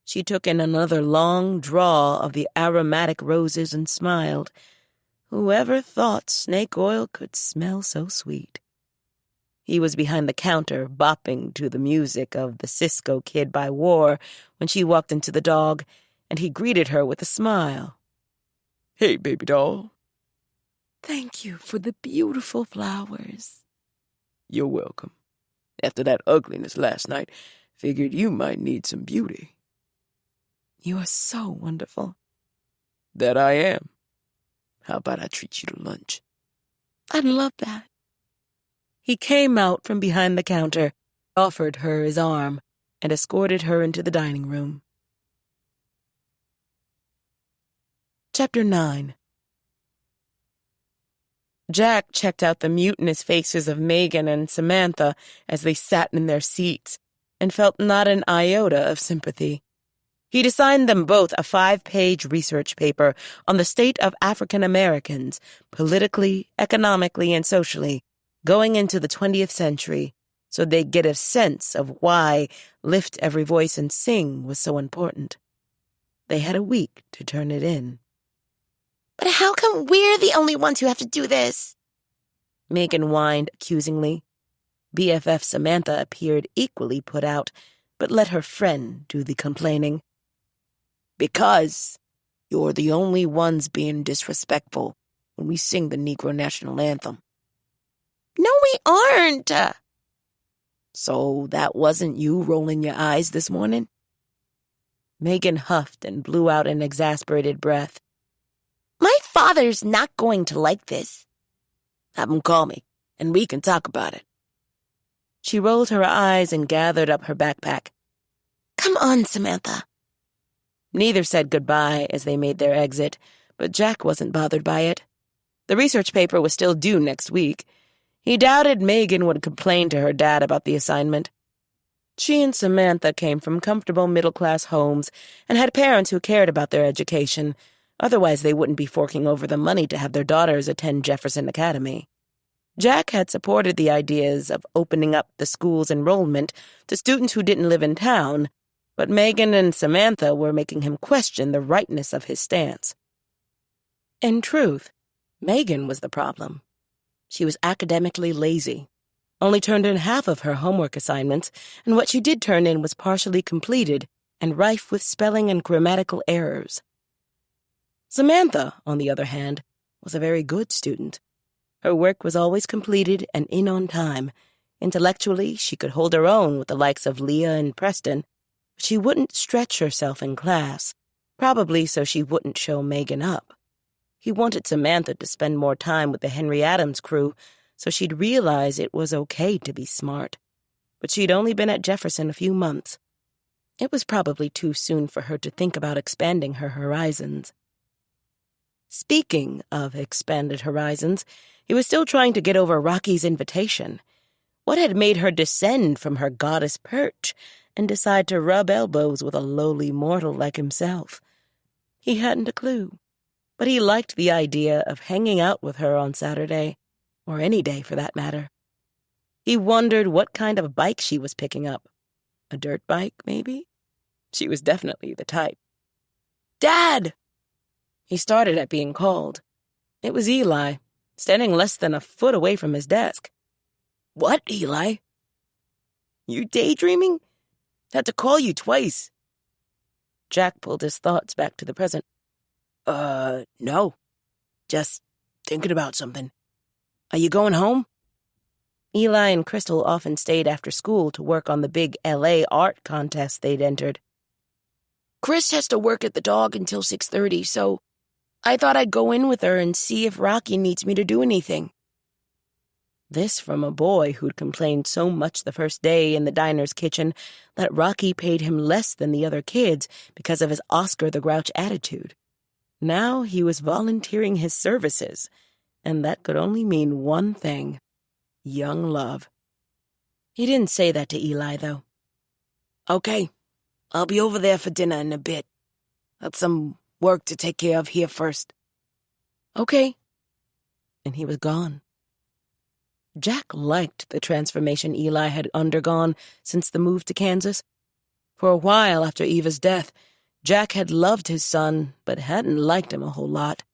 She took in another long draw of the aromatic roses and smiled. Whoever thought snake oil could smell so sweet? He was behind the counter, bopping to the music of the Cisco Kid by War when she walked into the dog, and he greeted her with a smile. "Hey, baby doll." "Thank you for the beautiful flowers." "You're welcome. After that ugliness last night, figured you might need some beauty." "You are so wonderful." "That I am. How about I treat you to lunch?" "I'd love that." He came out from behind the counter, offered her his arm, and escorted her into the dining room. Chapter 9. Jack checked out the mutinous faces of Megan and Samantha as they sat in their seats, and felt not an iota of sympathy. He'd assigned them both a 5-page research paper on the state of African Americans, politically, economically, and socially, going into the 20th century, so they'd get a sense of why Lift Every Voice and Sing was so important. They had a week to turn it in. But how come we're the only ones who have to do this? Megan whined accusingly. BFF Samantha appeared equally put out, but let her friend do the complaining. "Because you're the only ones being disrespectful when we sing the Negro National Anthem." No, we aren't. So that wasn't you rolling your eyes this morning? Megan huffed and blew out an exasperated breath. My father's not going to like this. Have him call me, and we can talk about it. She rolled her eyes and gathered up her backpack. Come on, Samantha. Neither said goodbye as they made their exit, but Jack wasn't bothered by it. The research paper was still due next week. He doubted Megan would complain to her dad about the assignment. She and Samantha came from comfortable middle-class homes and had parents who cared about their education. Otherwise, they wouldn't be forking over the money to have their daughters attend Jefferson Academy. Jack had supported the ideas of opening up the school's enrollment to students who didn't live in town, but Megan and Samantha were making him question the rightness of his stance. In truth, Megan was the problem. She was academically lazy, only turned in half of her homework assignments, and what she did turn in was partially completed and rife with spelling and grammatical errors. Samantha, on the other hand, was a very good student. Her work was always completed and in on time. Intellectually, she could hold her own with the likes of Leah and Preston, but she wouldn't stretch herself in class, probably so she wouldn't show Megan up. He wanted Samantha to spend more time with the Henry Adams crew so she'd realize it was okay to be smart. But she'd only been at Jefferson a few months. It was probably too soon for her to think about expanding her horizons. Speaking of expanded horizons, he was still trying to get over Rocky's invitation. What had made her descend from her goddess perch and decide to rub elbows with a lowly mortal like himself? He hadn't a clue, but he liked the idea of hanging out with her on Saturday, or any day for that matter. He wondered what kind of bike she was picking up. A dirt bike, maybe? She was definitely the type. "Dad!" He started at being called. It was Eli, standing less than a foot away from his desk. "What, Eli?" "You daydreaming? Had to call you twice." Jack pulled his thoughts back to the present. No. Just thinking about something. Are you going home?" Eli and Crystal often stayed after school to work on the big L.A. art contest they'd entered. "Chris has to work at the dog until 6:30, so I thought I'd go in with her and see if Rocky needs me to do anything." This from a boy who'd complained so much the first day in the diner's kitchen that Rocky paid him less than the other kids because of his Oscar the Grouch attitude. Now he was volunteering his services, and that could only mean one thing: young love. He didn't say that to Eli, though. "Okay, I'll be over there for dinner in a bit. Got some work to take care of here first." "Okay." And he was gone. Jack liked the transformation Eli had undergone since the move to Kansas. For a while after Eva's death, Jack had loved his son, but hadn't liked him a whole lot.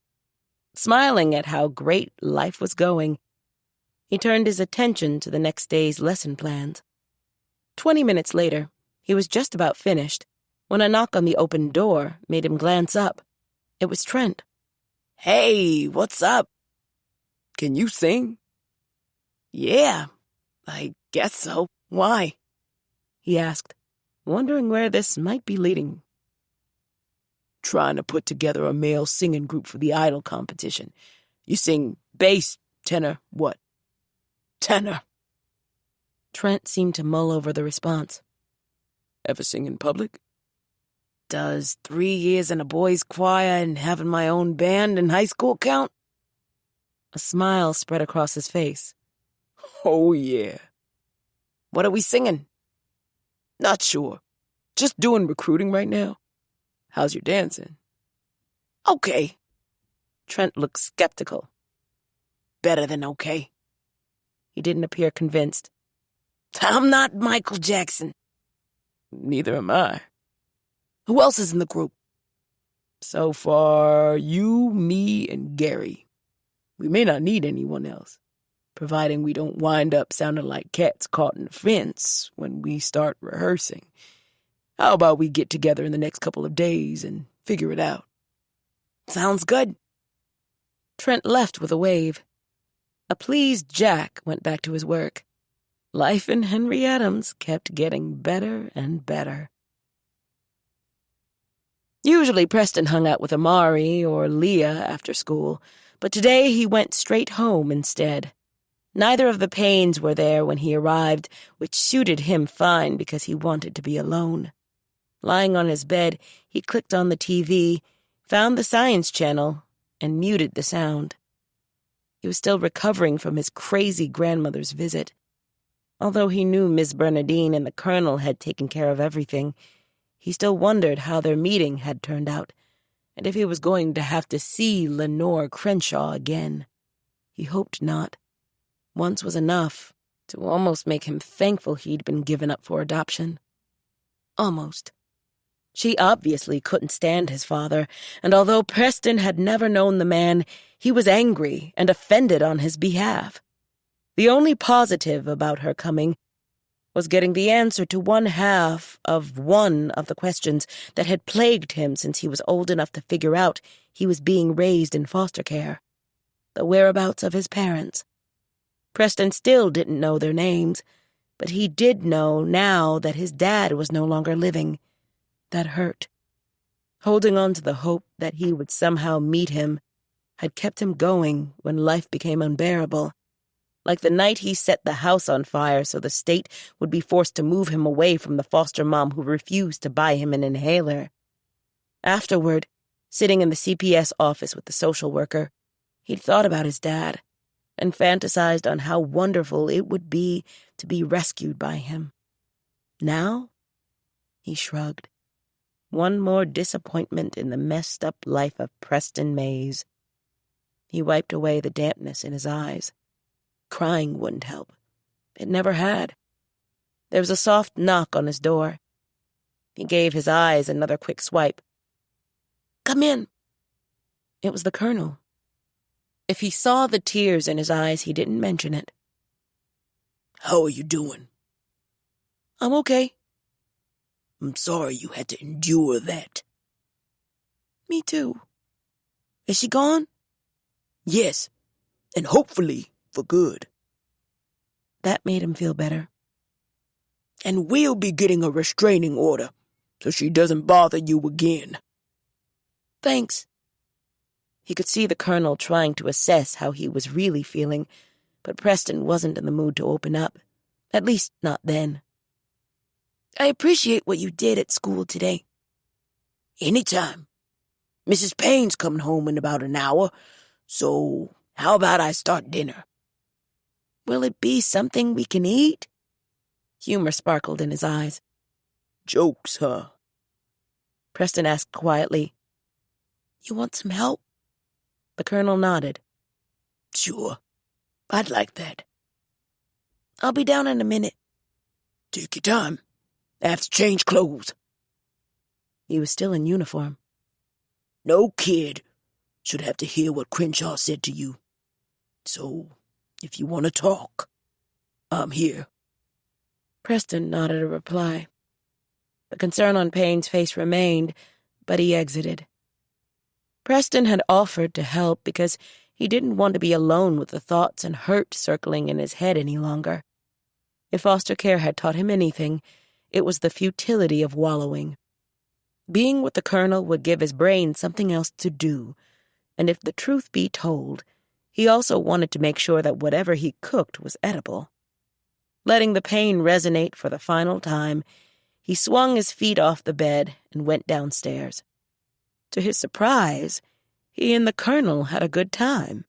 Smiling at how great life was going, he turned his attention to the next day's lesson plans. 20 minutes later, he was just about finished when a knock on the open door made him glance up. It was Trent. "Hey, what's up?" Can you sing? "Yeah, I guess so. Why?" He asked, wondering where this might be leading. Trying to put together a male singing group for the Idol competition. You sing bass, tenor, what? "Tenor." Trent seemed to mull over the response. Ever sing in public? "Does 3 years in a boys' choir and having my own band in high school count?" A smile spread across his face. Oh, yeah. "What are we singing?" Not sure. Just doing recruiting right now. How's your dancing? "Okay." Trent looked skeptical. "Better than okay." He didn't appear convinced. "I'm not Michael Jackson." Neither am I. "Who else is in the group?" So far, you, me, and Gary. We may not need anyone else, providing we don't wind up sounding like cats caught in a fence when we start rehearsing. How about we get together in the next couple of days and figure it out?" "Sounds good." Trent left with a wave. A pleased Jack went back to his work. Life in Henry Adams kept getting better and better. Usually Preston hung out with Amari or Leah after school, but today he went straight home instead. Neither of the Paynes were there when he arrived, which suited him fine because he wanted to be alone. Lying on his bed, he clicked on the TV, found the Science Channel, and muted the sound. He was still recovering from his crazy grandmother's visit. Although he knew Miss Bernadine and the Colonel had taken care of everything, he still wondered how their meeting had turned out, and if he was going to have to see Lenore Crenshaw again. He hoped not. Once was enough to almost make him thankful he'd been given up for adoption. Almost. She obviously couldn't stand his father, and although Preston had never known the man, he was angry and offended on his behalf. The only positive about her coming was getting the answer to one of the questions that had plagued him since he was old enough to figure out he was being raised in foster care. the whereabouts of his parents. Preston still didn't know their names, but he did know now that his dad was no longer living. That hurt. Holding on to the hope that he would somehow meet him had kept him going when life became unbearable. Like the night he set the house on fire so the state would be forced to move him away from the foster mom who refused to buy him an inhaler. Afterward, sitting in the CPS office with the social worker, he'd thought about his dad and fantasized on how wonderful it would be to be rescued by him. Now, he shrugged. One more disappointment in the messed-up life of Preston Mays. He wiped away the dampness in his eyes. Crying wouldn't help. It never had. There was a soft knock on his door. He gave his eyes another quick swipe. "Come in." It was the Colonel. If he saw the tears in his eyes, he didn't mention it. "How are you doing?" "I'm okay." "I'm sorry you had to endure that." "Me too. Is she gone?" "Yes, and hopefully for good." That made him feel better. "And we'll be getting a restraining order, so she doesn't bother you again." "Thanks." He could see the Colonel trying to assess how he was really feeling, but Preston wasn't in the mood to open up. At least, not then. "I appreciate what you did at school today." "Anytime. Mrs. Payne's coming home in about an hour, so how about I start dinner?" "Will it be something we can eat?" Humor sparkled in his eyes. "Jokes, huh?" Preston asked quietly. "You want some help?" The Colonel nodded. "Sure. I'd like that." "I'll be down in a minute." "Take your time. I have to change clothes." He was still in uniform. "No kid should have to hear what Crenshaw said to you. So, if you want to talk, I'm here." Preston nodded a reply. The concern on Payne's face remained, but he exited. Preston had offered to help because he didn't want to be alone with the thoughts and hurt circling in his head any longer. If foster care had taught him anything, it was the futility of wallowing. Being with the Colonel would give his brain something else to do, and if the truth be told, he also wanted to make sure that whatever he cooked was edible. Letting the pain resonate for the final time, he swung his feet off the bed and went downstairs. To his surprise, he and the Colonel had a good time.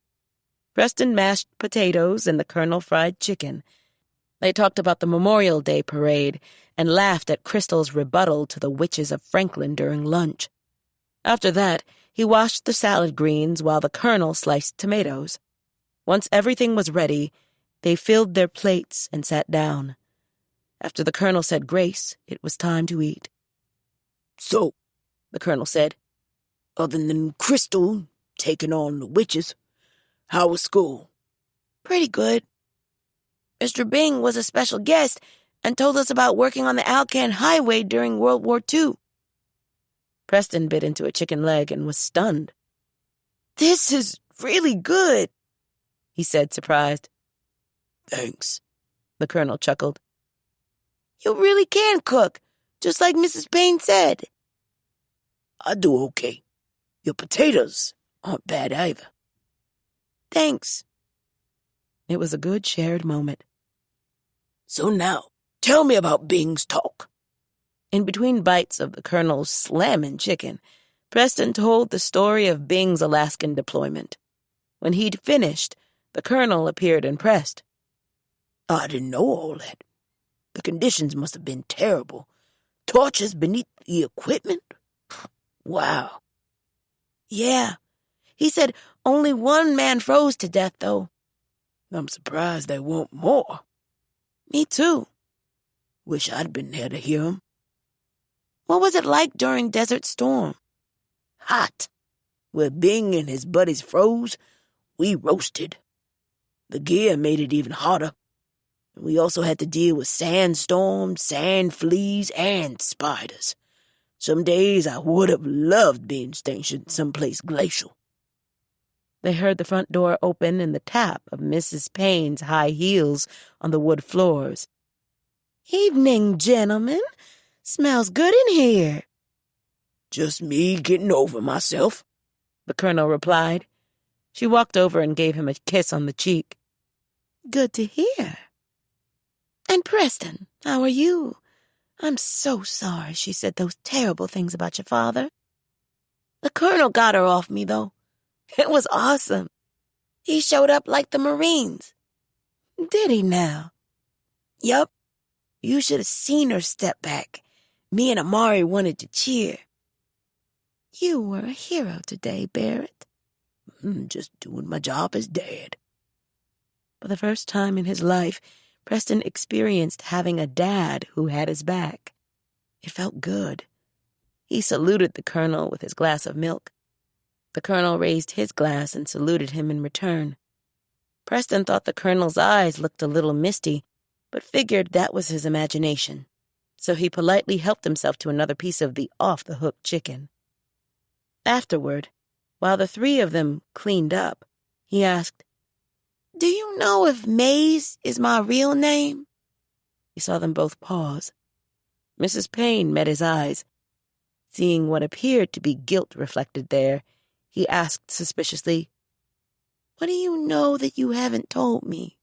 Preston mashed potatoes and the Colonel fried chicken. They talked about the Memorial Day parade and laughed at Crystal's rebuttal to the witches of Franklin during lunch. After that, he washed the salad greens while the Colonel sliced tomatoes. Once everything was ready, they filled their plates and sat down. After the Colonel said grace, it was time to eat. "So," the Colonel said, "other than Crystal taking on the witches, how was school?" "Pretty good. Mr. Bing was a special guest and told us about working on the Alcan Highway during World War II. Preston bit into a chicken leg and was stunned. "This is really good," he said, surprised. "Thanks," the Colonel chuckled. "You really can cook, just like Mrs. Payne said." "I do okay. Your potatoes aren't bad either." "Thanks." It was a good shared moment. "So now, tell me about Bing's talk." In between bites of the Colonel's slamming chicken, Preston told the story of Bing's Alaskan deployment. When he'd finished, the Colonel appeared impressed. "I didn't know all that. The conditions must have been terrible. Torches beneath the equipment? Wow." "Yeah. He said only one man froze to death, though." "I'm surprised there weren't more." "Me too." "Wish I'd been there to hear him." "What was it like during Desert Storm?" "Hot. Where Bing and his buddies froze, we roasted. The gear made it even hotter. We also had to deal with sandstorms, sand fleas, and spiders. Some days I would have loved being stationed someplace glacial." They heard the front door open and the tap of Mrs. Payne's high heels on the wood floors. "Evening, gentlemen. Smells good in here." Just me getting over myself, the Colonel replied. She walked over and gave him a kiss on the cheek. "Good to hear. And Preston, how are you? I'm so sorry she said those terrible things about your father. The Colonel got her off me, though. It was awesome. He showed up like the Marines." "Did he now?" "Yup. You should have seen her step back. Me and Amari wanted to cheer." "You were a hero today, Barrett." Just doing my job as dad. For the first time in his life, Preston experienced having a dad who had his back. It felt good. He saluted the Colonel with his glass of milk. The Colonel raised his glass and saluted him in return. Preston thought the Colonel's eyes looked a little misty, but figured that was his imagination, so he politely helped himself to another piece of the off-the-hook chicken. Afterward, while the three of them cleaned up, he asked, "Do you know if Mays is my real name?" He saw them both pause. Mrs. Payne met his eyes. Seeing what appeared to be guilt reflected there, he asked suspiciously, "What do you know that you haven't told me?"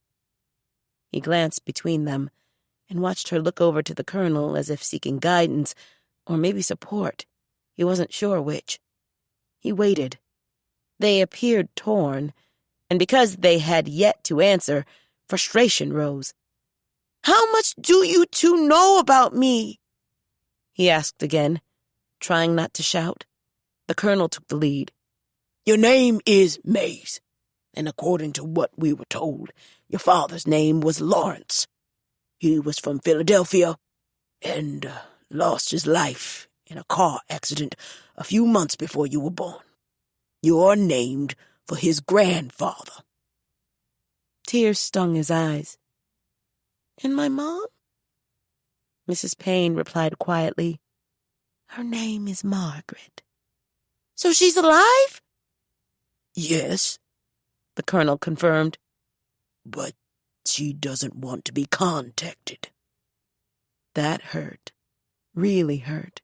He glanced between them and watched her look over to the Colonel as if seeking guidance, or maybe support. He wasn't sure which. He waited. They appeared torn, and because they had yet to answer, frustration rose. "How much do you two know about me?" he asked again, trying not to shout. The Colonel took the lead. Your name is Mays, and according to what we were told, your father's name was Lawrence. He was from Philadelphia and lost his life in a car accident a few months before you were born. You're named for his grandfather." Tears stung his eyes. "And my mom?" Mrs. Payne replied quietly, "Her name is Margaret." "So she's alive?" "Yes," the Colonel confirmed. "But she doesn't want to be contacted." That hurt. Really hurt.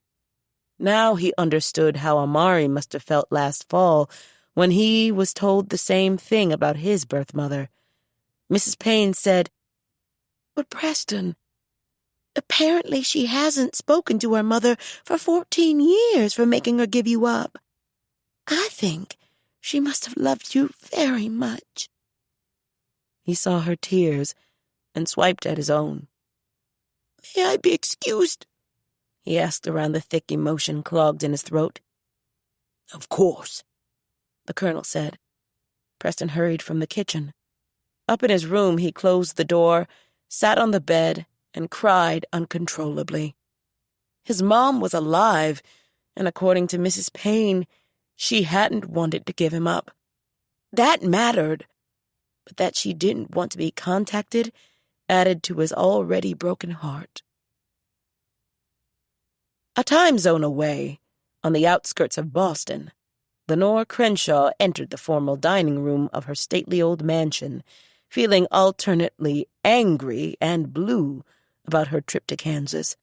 Now he understood how Amari must have felt last fall when he was told the same thing about his birth mother. Mrs. Payne said, "But Preston, apparently she hasn't spoken to her mother for 14 years for making her give you up. I think she must have loved you very much." He saw her tears and swiped at his own. "May I be excused?" he asked around the thick emotion clogged in his throat. "Of course," the Colonel said. Preston hurried from the kitchen. Up in his room, he closed the door, sat on the bed, and cried uncontrollably. His mom was alive, and according to Mrs. Payne, she hadn't wanted to give him up. That mattered, but that she didn't want to be contacted added to his already broken heart. A time zone away, on the outskirts of Boston, Lenore Crenshaw entered the formal dining room of her stately old mansion, feeling alternately angry and blue about her trip to Kansas.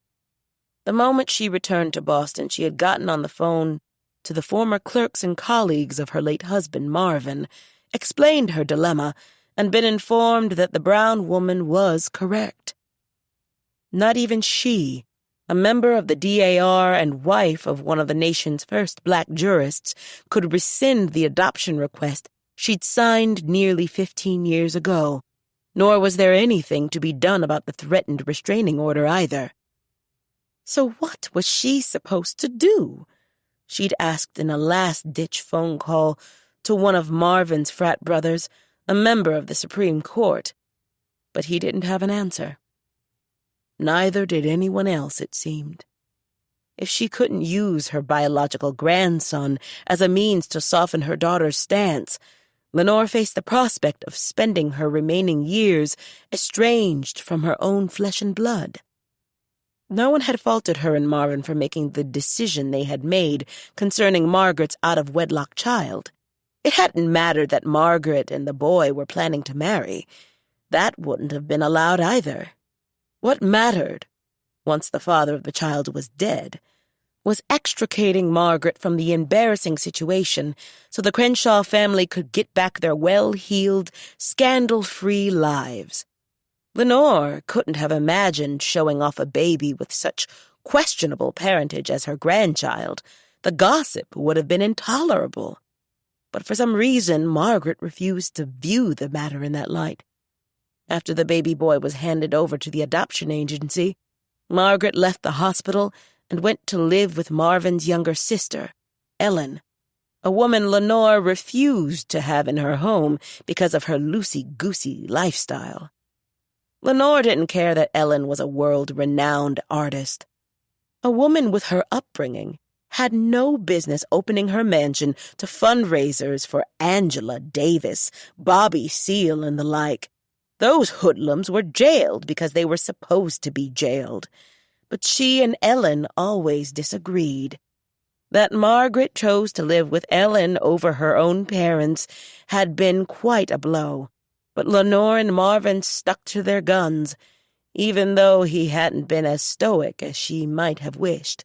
The moment she returned to Boston, she had gotten on the phone to the former clerks and colleagues of her late husband, Marvin, explained her dilemma, and been informed that the brown woman was correct. Not even she, a member of the DAR and wife of one of the nation's first black jurists, could rescind the adoption request she'd signed nearly 15 years ago, nor was there anything to be done about the threatened restraining order either. So what was she supposed to do? She'd asked in a last-ditch phone call to one of Marvin's frat brothers, a member of the Supreme Court, but he didn't have an answer. Neither did anyone else, it seemed. If she couldn't use her biological grandson as a means to soften her daughter's stance, Lenore faced the prospect of spending her remaining years estranged from her own flesh and blood. No one had faulted her and Marvin for making the decision they had made concerning Margaret's out-of-wedlock child. It hadn't mattered that Margaret and the boy were planning to marry. That wouldn't have been allowed either. What mattered, once the father of the child was dead, was extricating Margaret from the embarrassing situation so the Crenshaw family could get back their well-heeled, scandal-free lives. Lenore couldn't have imagined showing off a baby with such questionable parentage as her grandchild. The gossip would have been intolerable. But for some reason, Margaret refused to view the matter in that light. After the baby boy was handed over to the adoption agency, Margaret left the hospital and went to live with Marvin's younger sister, Ellen, a woman Lenore refused to have in her home because of her loosey-goosey lifestyle. Lenore didn't care that Ellen was a world-renowned artist. A woman with her upbringing had no business opening her mansion to fundraisers for Angela Davis, Bobby Seale, and the like. Those hoodlums were jailed because they were supposed to be jailed. But she and Ellen always disagreed. That Margaret chose to live with Ellen over her own parents had been quite a blow. But Lenore and Marvin stuck to their guns, even though he hadn't been as stoic as she might have wished.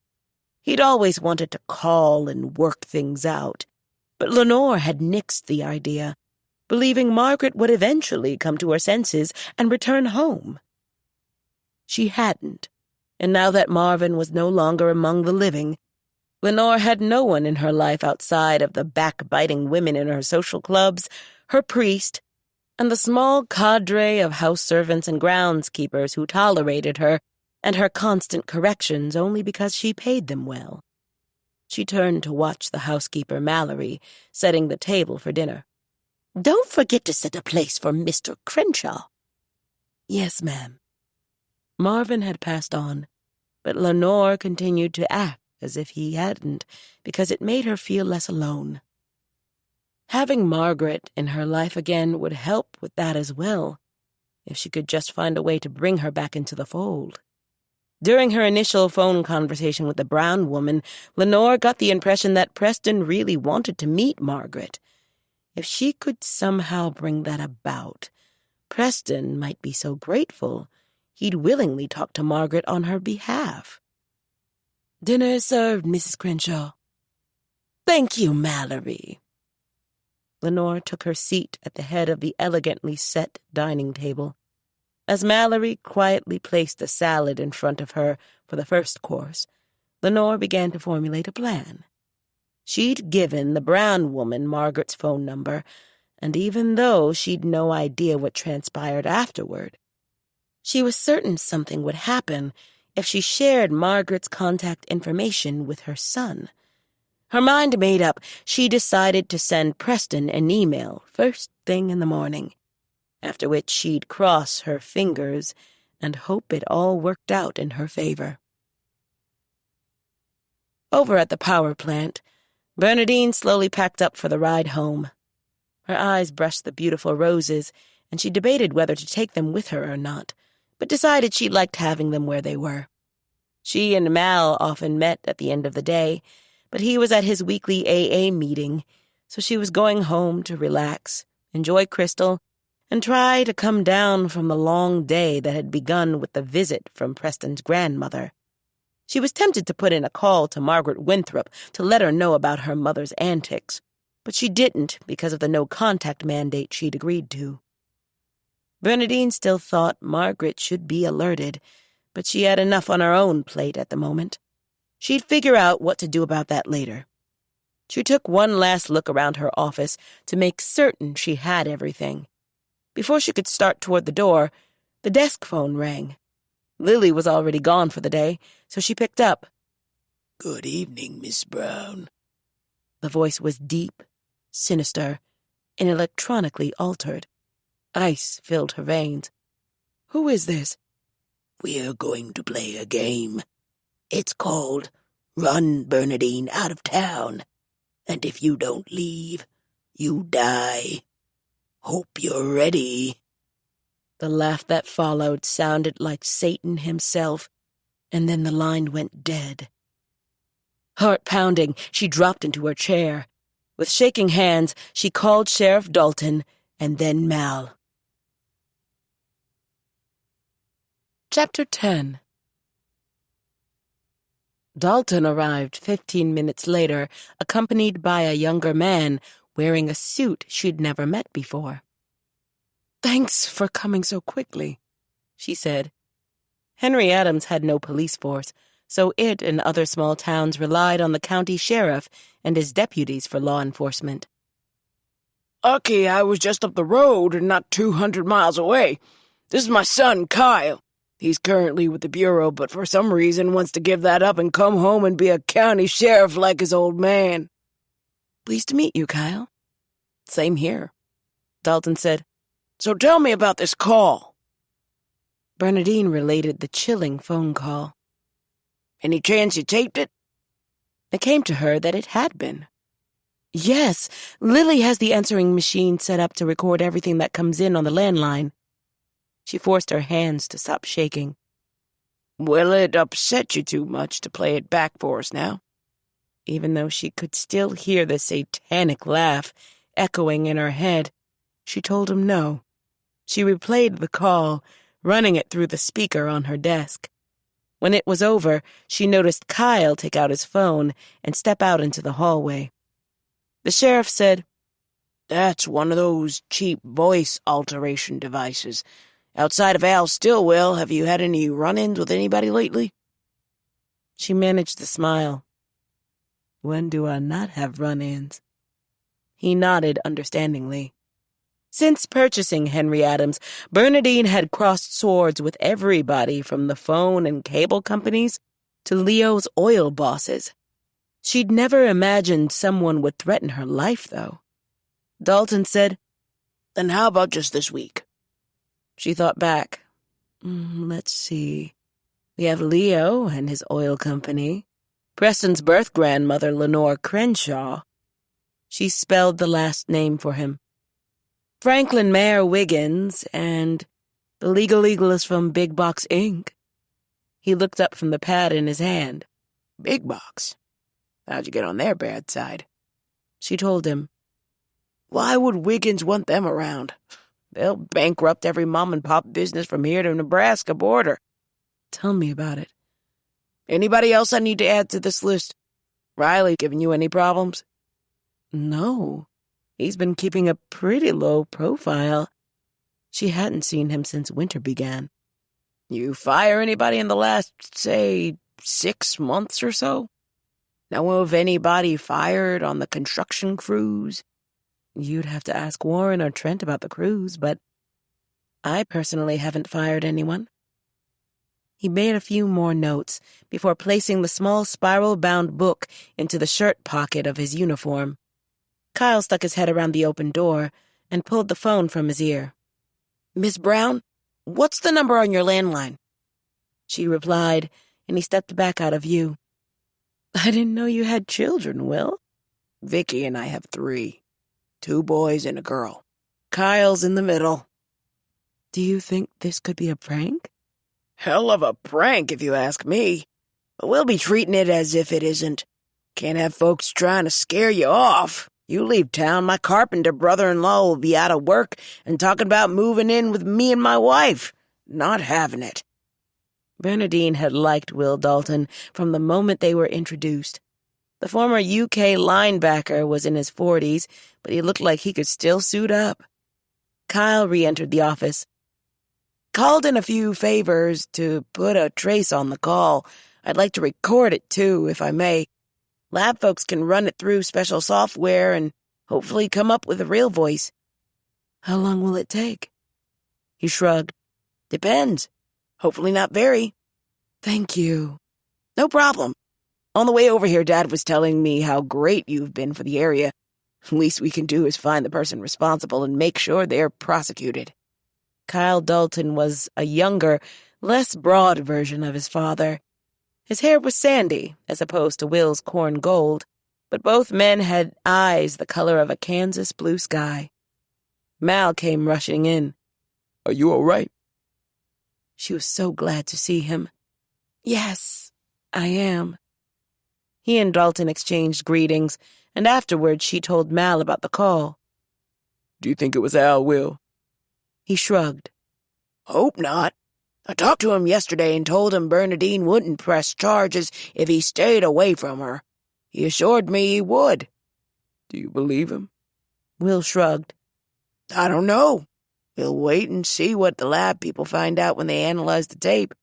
He'd always wanted to call and work things out, but Lenore had nixed the idea, believing Margaret would eventually come to her senses and return home. She hadn't, and now that Marvin was no longer among the living, Lenore had no one in her life outside of the backbiting women in her social clubs, her priest, and the small cadre of house servants and groundskeepers who tolerated her and her constant corrections only because she paid them well. She turned to watch the housekeeper, Mallory, setting the table for dinner. "Don't forget to set a place for Mr. Crenshaw." "Yes, ma'am." Marvin had passed on, but Lenore continued to act as if he hadn't, because it made her feel less alone. Having Margaret in her life again would help with that as well, if she could just find a way to bring her back into the fold. During her initial phone conversation with the brown woman, Lenore got the impression that Preston really wanted to meet Margaret. If she could somehow bring that about, Preston might be so grateful he'd willingly talk to Margaret on her behalf. "Dinner is served, Mrs. Crenshaw." "Thank you, Mallory." Lenore took her seat at the head of the elegantly set dining table. As Mallory quietly placed a salad in front of her for the first course, Lenore began to formulate a plan. She'd given the brown woman Margaret's phone number, and even though she'd no idea what transpired afterward, she was certain something would happen if she shared Margaret's contact information with her son. Her mind made up, she decided to send Preston an email first thing in the morning, after which she'd cross her fingers and hope it all worked out in her favor. Over at the power plant, Bernadine slowly packed up for the ride home. Her eyes brushed the beautiful roses, and she debated whether to take them with her or not, but decided she liked having them where they were. She and Mal often met at the end of the day, but he was at his weekly AA meeting, so she was going home to relax, enjoy Crystal, and try to come down from the long day that had begun with the visit from Preston's grandmother. She was tempted to put in a call to Margaret Winthrop to let her know about her mother's antics, but she didn't because of the no-contact mandate she'd agreed to. Bernadine still thought Margaret should be alerted, but she had enough on her own plate at the moment. She'd figure out what to do about that later. She took one last look around her office to make certain she had everything. Before she could start toward the door, the desk phone rang. Lily was already gone for the day, so she picked up. "Good evening, Miss Brown." The voice was deep, sinister, and electronically altered. Ice filled her veins. "Who is this?" "We're going to play a game. It's called Run Bernadine Out of Town, and if you don't leave, you die. Hope you're ready." The laugh that followed sounded like Satan himself, and then the line went dead. Heart pounding, she dropped into her chair. With shaking hands, she called Sheriff Dalton and then Mal. Chapter 10. Dalton arrived 15 minutes later, accompanied by a younger man wearing a suit she'd never met before. "Thanks for coming so quickly," she said. Henry Adams had no police force, so it and other small towns relied on the county sheriff and his deputies for law enforcement. "Lucky I was just up the road and not 200 miles away. This is my son, Kyle. He's currently with the Bureau, but for some reason wants to give that up and come home and be a county sheriff like his old man." "Pleased to meet you, Kyle." "Same here," Dalton said. "So tell me about this call." Bernadine related the chilling phone call. "Any chance you taped it?" It came to her that it had been. "Yes, Lily has the answering machine set up to record everything that comes in on the landline." She forced her hands to stop shaking. "Will it upset you too much to play it back for us now?" Even though she could still hear the satanic laugh echoing in her head, she told him no. She replayed the call, running it through the speaker on her desk. When it was over, she noticed Kyle take out his phone and step out into the hallway. The sheriff said, "That's one of those cheap voice alteration devices. Outside of Al Stillwell, have you had any run-ins with anybody lately?" She managed to smile. "When do I not have run-ins?" He nodded understandingly. Since purchasing Henry Adams, Bernadine had crossed swords with everybody from the phone and cable companies to Leo's oil bosses. She'd never imagined someone would threaten her life, though. Dalton said, "Then how about just this week?" She thought back. Let's see. We have Leo and his oil company. Preston's birth grandmother, Lenore Crenshaw. She spelled the last name for him. Franklin Mayor Wiggins, and the legal eagle is from Big Box, Inc. He looked up from the pad in his hand. "Big Box? How'd you get on their bad side?" She told him. "Why would Wiggins want them around? They'll bankrupt every mom-and-pop business from here to Nebraska border." "Tell me about it." "Anybody else I need to add to this list? Riley giving you any problems?" "No. He's been keeping a pretty low profile." She hadn't seen him since winter began. "You fire anybody in the last, say, 6 months or so? Know of anybody fired on the construction crews?" You'd have to ask Warren or Trent about the crews, but I personally haven't fired anyone. He made a few more notes before placing the small spiral-bound book into the shirt pocket of his uniform. Kyle stuck his head around the open door and pulled the phone from his ear. "Miss Brown, what's the number on your landline?" She replied, and he stepped back out of view. "I didn't know you had children, Will." "Vicky and I have 3. 2 boys and a girl. Kyle's in the middle." "Do you think this could be a prank?" "Hell of a prank, if you ask me. But we'll be treating it as if it isn't. Can't have folks trying to scare you off. You leave town, my carpenter brother-in-law will be out of work and talking about moving in with me and my wife. Not having it." Bernadine had liked Will Dalton from the moment they were introduced. The former UK linebacker was in his 40s, but he looked like he could still suit up. Kyle re-entered the office. "Called in a few favors to put a trace on the call. I'd like to record it, too, if I may. Lab folks can run it through special software and hopefully come up with a real voice." "How long will it take?" He shrugged. "Depends. Hopefully not very." "Thank you." "No problem. On the way over here, Dad was telling me how great you've been for the area. Least we can do is find the person responsible and make sure they're prosecuted." Kyle Dalton was a younger, less broad version of his father. His hair was sandy, as opposed to Will's corn gold, but both men had eyes the color of a Kansas blue sky. Mal came rushing in. "Are you all right?" She was so glad to see him. "Yes, I am." He and Dalton exchanged greetings, and afterwards she told Mal about the call. Do you think it was Al, Will? He shrugged. Hope not. I talked to him yesterday and told him Bernadine wouldn't press charges if he stayed away from her. He assured me he would. Do you believe him? Will shrugged. I don't know. We'll wait and see what the lab people find out when they analyze the tape.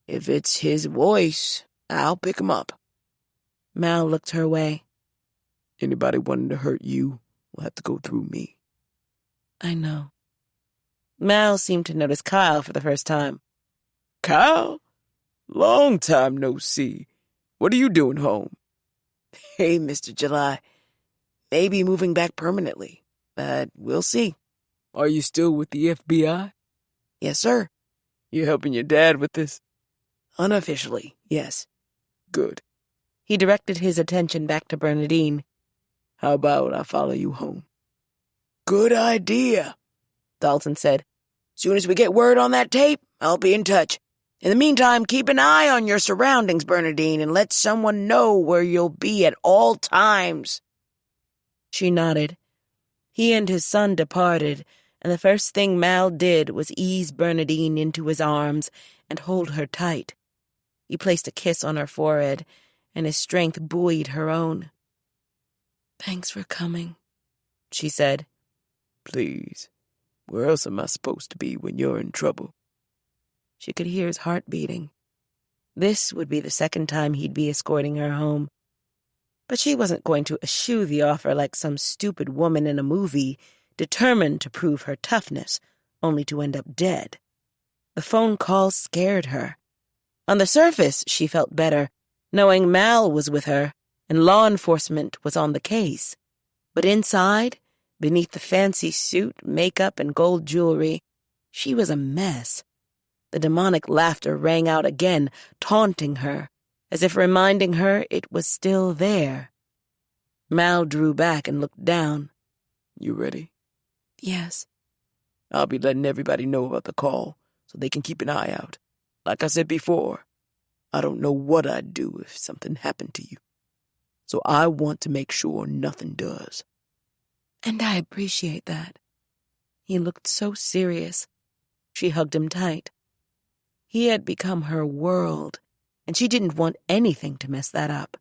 If it's his voice, I'll pick him up. Mal looked her way. Anybody wanting to hurt you will have to go through me. I know. Mal seemed to notice Kyle for the first time. Kyle? Long time no see. What are you doing home? Hey, Mr. July. Maybe moving back permanently, but we'll see. Are you still with the FBI? Yes, sir. You helping your dad with this? Unofficially, yes. Good. He directed his attention back to Bernadine. How about I follow you home? Good idea, Dalton said. Soon as we get word on that tape, I'll be in touch. In the meantime, keep an eye on your surroundings, Bernadine, and let someone know where you'll be at all times. She nodded. He and his son departed, and the first thing Mal did was ease Bernadine into his arms and hold her tight. He placed a kiss on her forehead, and his strength buoyed her own. "Thanks for coming," she said. Please. Where else am I supposed to be when you're in trouble? She could hear his heart beating. This would be the second time he'd be escorting her home. But she wasn't going to eschew the offer like some stupid woman in a movie, determined to prove her toughness, only to end up dead. The phone call scared her. On the surface, she felt better, knowing Mal was with her and law enforcement was on the case. But inside, beneath the fancy suit, makeup, and gold jewelry, she was a mess. The demonic laughter rang out again, taunting her, as if reminding her it was still there. Mal drew back and looked down. You ready? Yes. I'll be letting everybody know about the call so they can keep an eye out. Like I said before, I don't know what I'd do if something happened to you. So I want to make sure nothing does. And I appreciate that. He looked so serious. She hugged him tight. He had become her world, and she didn't want anything to mess that up.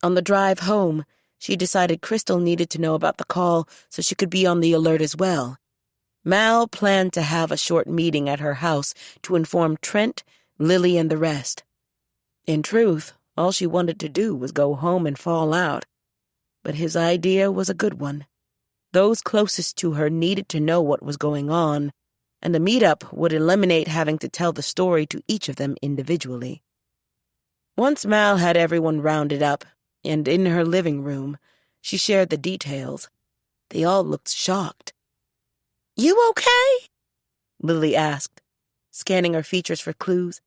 On the drive home, she decided Crystal needed to know about the call so she could be on the alert as well. Mal planned to have a short meeting at her house to inform Trent, Lily, and the rest. In truth, all she wanted to do was go home and fall out. But his idea was a good one. Those closest to her needed to know what was going on, and the meetup would eliminate having to tell the story to each of them individually. Once Mal had everyone rounded up, and in her living room, she shared the details. They all looked shocked. "You okay?" Lily asked, scanning her features for clues.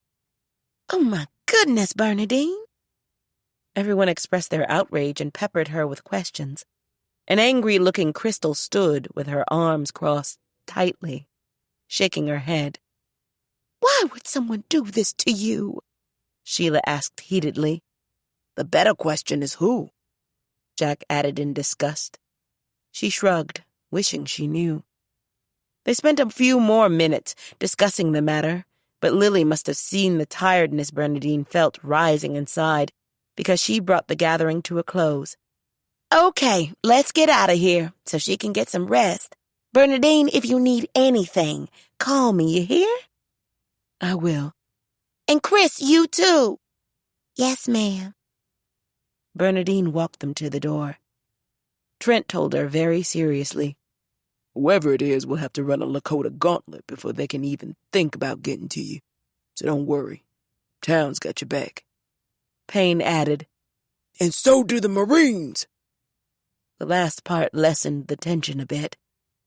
"Oh my goodness, Bernadine." Everyone expressed their outrage and peppered her with questions. An angry-looking Crystal stood with her arms crossed tightly, shaking her head. "Why would someone do this to you?" Sheila asked heatedly. The better question is who? Jack added in disgust. She shrugged, wishing she knew. They spent a few more minutes discussing the matter, but Lily must have seen the tiredness Bernadine felt rising inside, because she brought the gathering to a close. "Okay, let's get out of here so she can get some rest. Bernadine, if you need anything, call me, you hear?" "I will." "And Chris, you too." "Yes, ma'am." Bernadine walked them to the door. Trent told her very seriously, Whoever it is will have to run a Lakota gauntlet before they can even think about getting to you. So don't worry. Town's got your back. Payne added, "And so do the Marines." The last part lessened the tension a bit,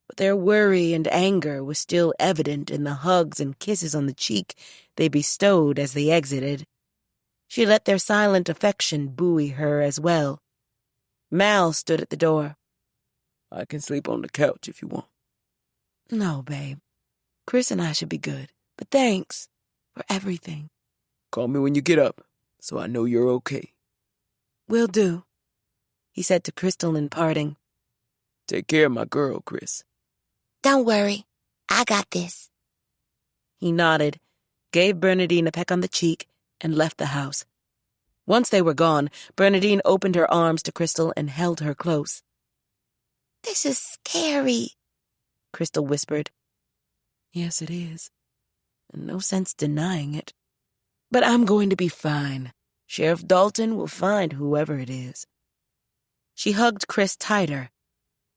but their worry and anger was still evident in the hugs and kisses on the cheek they bestowed as they exited. She let their silent affection buoy her as well. Mal stood at the door. I can sleep on the couch if you want. "No, babe. Chris and I should be good, but thanks for everything." Call me when you get up, so I know you're okay. "Will do." he said to Crystal in parting. Take care of my girl, Chris. Don't worry. I got this. He nodded, gave Bernadine a peck on the cheek, and left the house. Once they were gone, Bernadine opened her arms to Crystal and held her close. This is scary, Crystal whispered. Yes, it is. And no sense denying it. But I'm going to be fine. Sheriff Dalton will find whoever it is. She hugged Chris tighter,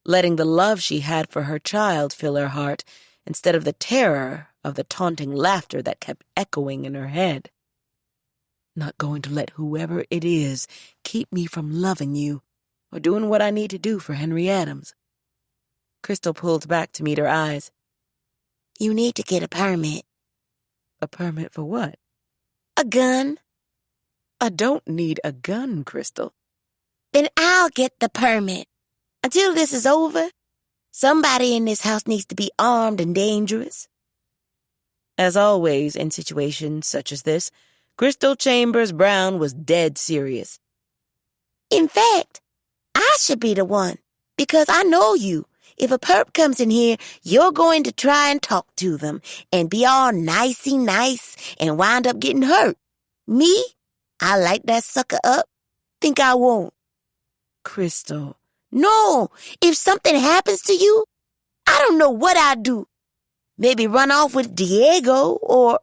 letting the love she had for her child fill her heart instead of the terror of the taunting laughter that kept echoing in her head. Not going to let whoever it is keep me from loving you or doing what I need to do for Henry Adams. Crystal pulled back to meet her eyes. You need to get a permit. A permit for what? A gun. I don't need a gun, Crystal. Then I'll get the permit. Until this is over, somebody in this house needs to be armed and dangerous. As always in situations such as this, Crystal Chambers Brown was dead serious. In fact, I should be the one, because I know you. If a perp comes in here, you're going to try and talk to them and be all nicey nice and wind up getting hurt. Me? I light that sucker up. Think I won't. Crystal. No, if something happens to you, I don't know what I'd do. Maybe run off with Diego or...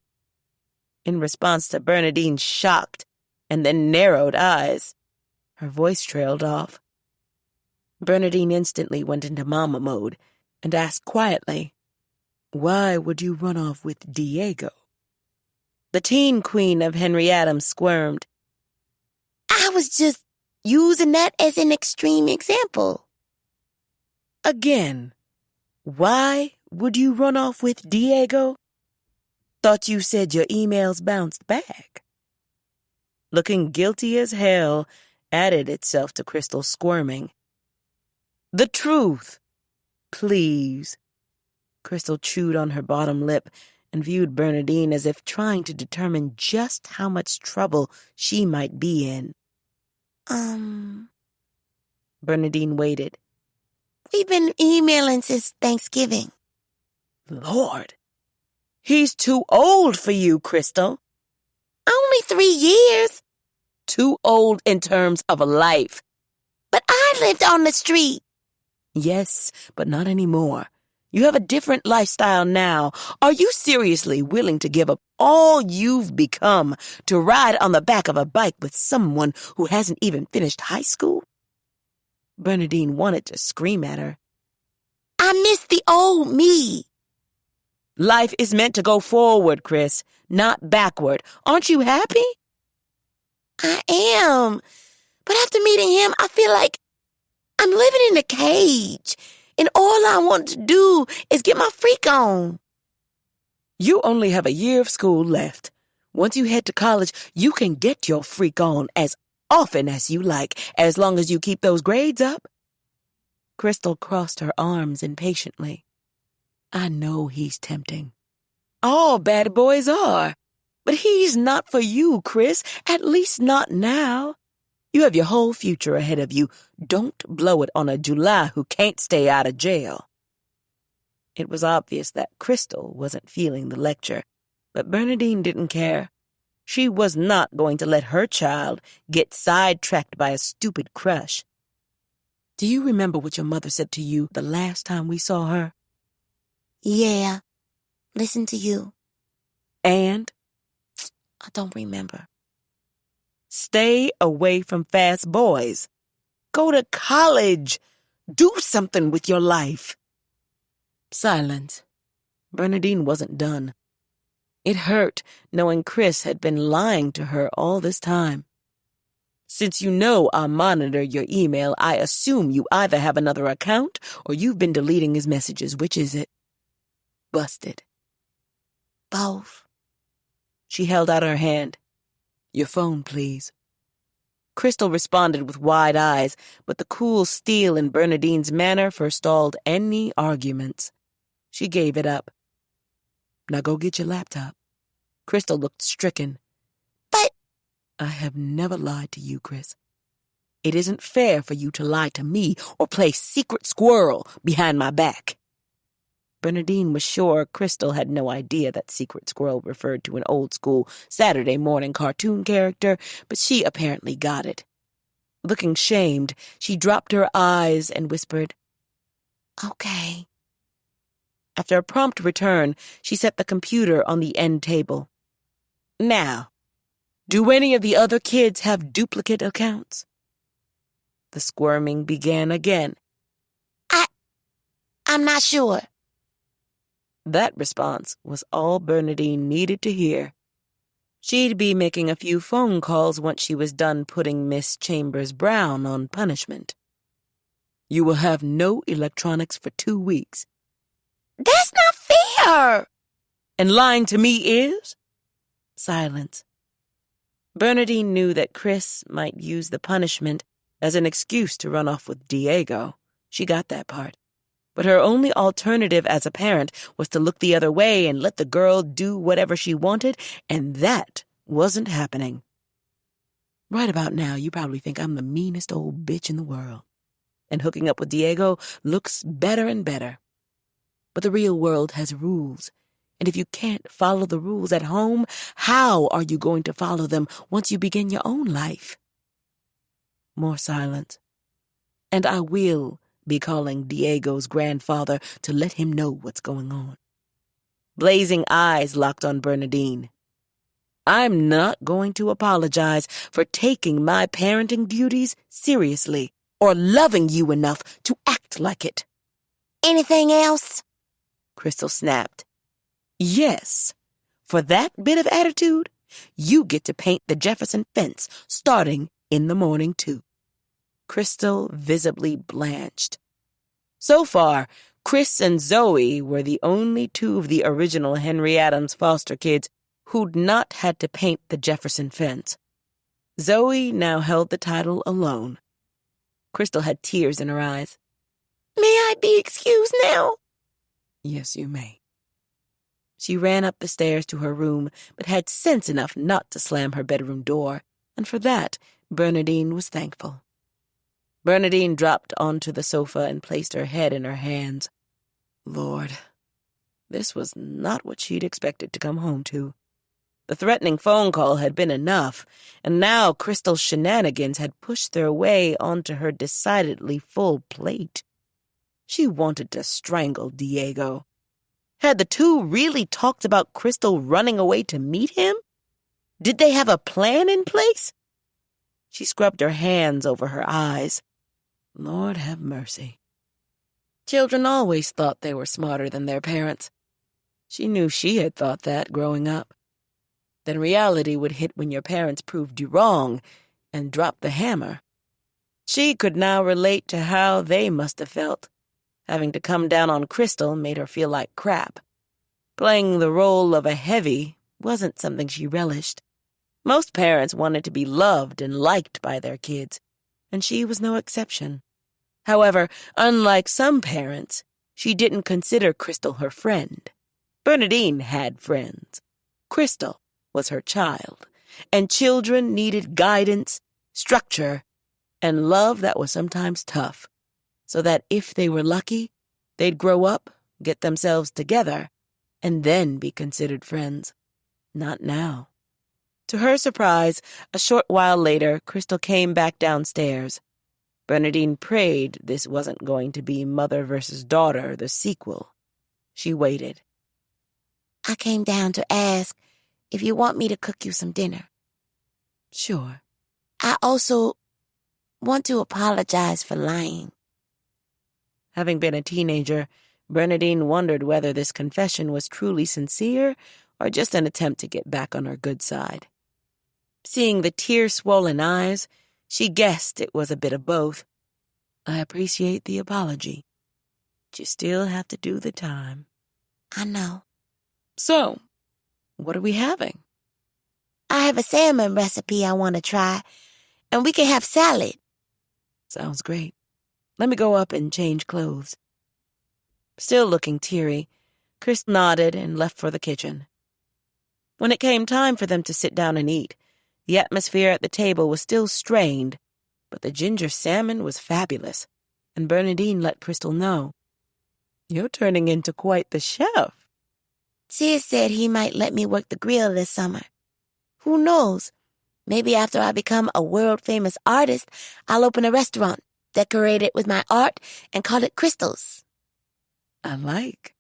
In response to Bernadine's shocked and then narrowed eyes, her voice trailed off. Bernadine instantly went into mama mode and asked quietly, Why would you run off with Diego? The teen queen of Henry Adams squirmed. I was just using that as an extreme example. Again, why would you run off with Diego? Thought you said your emails bounced back. Looking guilty as hell added itself to Crystal squirming. The truth, please. Crystal chewed on her bottom lip and viewed Bernadine as if trying to determine just how much trouble she might be in. Bernadine waited. We've been emailing since Thanksgiving. Lord, he's too old for you, Crystal. Only 3 years. Too old in terms of a life. But I lived on the street. Yes, but not anymore. You have a different lifestyle now. Are you seriously willing to give up all you've become to ride on the back of a bike with someone who hasn't even finished high school? Bernadine wanted to scream at her. I miss the old me. Life is meant to go forward, Chris, not backward. Aren't you happy? I am. But after meeting him, I feel like I'm living in a cage, and all I want to do is get my freak on. You only have a year of school left. Once you head to college, you can get your freak on as often as you like, as long as you keep those grades up. Crystal crossed her arms impatiently. I know he's tempting. All bad boys are. But he's not for you, Chris, at least not now. You have your whole future ahead of you. Don't blow it on a July who can't stay out of jail. It was obvious that Crystal wasn't feeling the lecture, but Bernadine didn't care. She was not going to let her child get sidetracked by a stupid crush. Do you remember what your mother said to you the last time we saw her? Yeah. Listen to you. And? I don't remember. Stay away from fast boys. Go to college. Do something with your life. Silence. Bernadine wasn't done. It hurt knowing Chris had been lying to her all this time. Since you know I'll monitor your email, I assume you either have another account or you've been deleting his messages. Which is it? Busted. Both. She held out her hand. Your phone, please. Crystal responded with wide eyes, but the cool steel in Bernadine's manner forestalled any arguments. She gave it up. Now go get your laptop. Crystal looked stricken. But... I have never lied to you, Chris. It isn't fair for you to lie to me or play secret squirrel behind my back." Bernadine was sure Crystal had no idea that secret squirrel referred to an old-school Saturday morning cartoon character, but she apparently got it. Looking shamed, she dropped her eyes and whispered, Okay. After a prompt return, she set the computer on the end table. "Now, do any of the other kids have duplicate accounts?" The squirming began again. I'm not sure. That response was all Bernadine needed to hear. She'd be making a few phone calls once she was done putting Miss Chambers-Brown on punishment. "You will have no electronics for 2 weeks. That's not fair. And lying to me is?" Silence. Bernadine knew that Chris might use the punishment as an excuse to run off with Diego. She got that part. But her only alternative as a parent was to look the other way and let the girl do whatever she wanted, and that wasn't happening. "Right about now, you probably think I'm the meanest old bitch in the world, and hooking up with Diego looks better and better. But the real world has rules, and if you can't follow the rules at home, how are you going to follow them once you begin your own life?" More silence. "And I will be calling Diego's grandfather to let him know what's going on." Blazing eyes locked on Bernadine. "I'm not going to apologize for taking my parenting duties seriously or loving you enough to act like it." Anything else? Crystal snapped. "Yes. For that bit of attitude, you get to paint the Jefferson fence starting in the morning, too." Crystal visibly blanched. So far, Chris and Zoe were the only two of the original Henry Adams foster kids who'd not had to paint the Jefferson fence. Zoe now held the title alone. Crystal had tears in her eyes. May I be excused now? "Yes, you may." She ran up the stairs to her room, but had sense enough not to slam her bedroom door, and for that, Bernadine was thankful. Bernadine dropped onto the sofa and placed her head in her hands. Lord, this was not what she'd expected to come home to. The threatening phone call had been enough, and now Crystal's shenanigans had pushed their way onto her decidedly full plate. She wanted to strangle Diego. Had the two really talked about Crystal running away to meet him? Did they have a plan in place? She scrubbed her hands over her eyes. Lord have mercy. Children always thought they were smarter than their parents. She knew she had thought that growing up. Then reality would hit when your parents proved you wrong and dropped the hammer. She could now relate to how they must have felt. Having to come down on Crystal made her feel like crap. Playing the role of a heavy wasn't something she relished. Most parents wanted to be loved and liked by their kids, and she was no exception. However, unlike some parents, she didn't consider Crystal her friend. Bernadine had friends. Crystal was her child, and children needed guidance, structure, and love that was sometimes tough, so that if they were lucky, they'd grow up, get themselves together, and then be considered friends. Not now. To her surprise, a short while later, Crystal came back downstairs. Bernadine prayed this wasn't going to be Mother versus Daughter, the sequel. She waited. I came down to ask if you want me to cook you some dinner. Sure. I also want to apologize for lying. Having been a teenager, Bernadine wondered whether this confession was truly sincere or just an attempt to get back on her good side. Seeing the tear-swollen eyes, she guessed it was a bit of both. I appreciate the apology. But you still have to do the time. I know. So, what are we having? I have a salmon recipe I want to try, and we can have salad. Sounds great. Let me go up and change clothes. Still looking teary, Chris nodded and left for the kitchen. When it came time for them to sit down and eat, the atmosphere at the table was still strained, but the ginger salmon was fabulous, and Bernadine let Crystal know. "You're turning into quite the chef." Sid said he might let me work the grill this summer. Who knows? Maybe after I become a world-famous artist, I'll open a restaurant, decorate it with my art, and call it Crystal's. I like.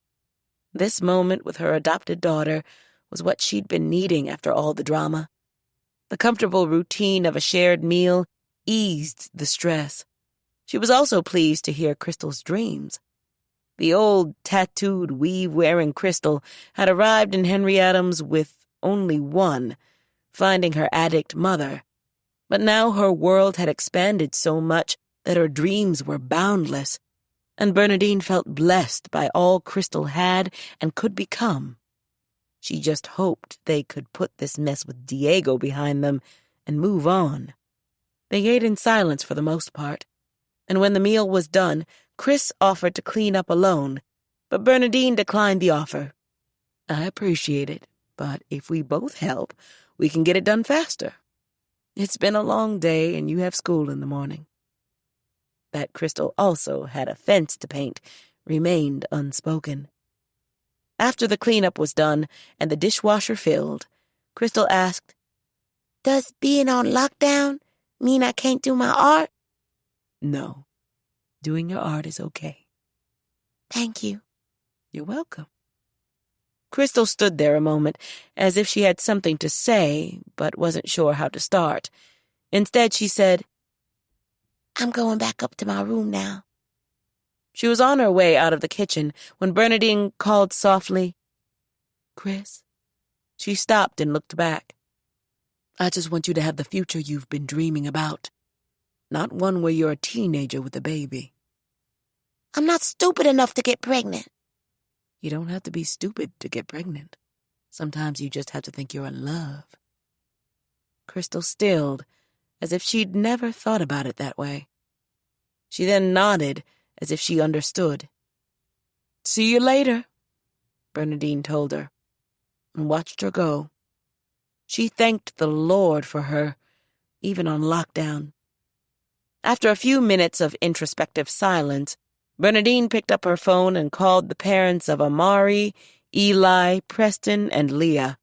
This moment with her adopted daughter was what she'd been needing after all the drama. The comfortable routine of a shared meal eased the stress. She was also pleased to hear Crystal's dreams. The old, tattooed, weave-wearing Crystal had arrived in Henry Adams with only one, finding her addict mother. But now her world had expanded so much that her dreams were boundless, and Bernadine felt blessed by all Crystal had and could become. She just hoped they could put this mess with Diego behind them and move on. They ate in silence for the most part, and when the meal was done, Chris offered to clean up alone, but Bernadine declined the offer. "I appreciate it, but if we both help, we can get it done faster. It's been a long day and you have school in the morning." That Crystal also had a fence to paint remained unspoken. After the cleanup was done and the dishwasher filled, Crystal asked, "Does being on lockdown mean I can't do my art?" "No. Doing your art is okay." "Thank you." "You're welcome." Crystal stood there a moment, as if she had something to say, but wasn't sure how to start. Instead, she said, "I'm going back up to my room now." She was on her way out of the kitchen when Bernadine called softly, "Chris?" She stopped and looked back. "I just want you to have the future you've been dreaming about. Not one where you're a teenager with a baby." "I'm not stupid enough to get pregnant." "You don't have to be stupid to get pregnant. Sometimes you just have to think you're in love." Crystal stilled, as if she'd never thought about it that way. She then nodded, as if she understood. "See you later," Bernadine told her, and watched her go. She thanked the Lord for her, even on lockdown. After a few minutes of introspective silence, Bernadine picked up her phone and called the parents of Amari, Eli, Preston, and Leah.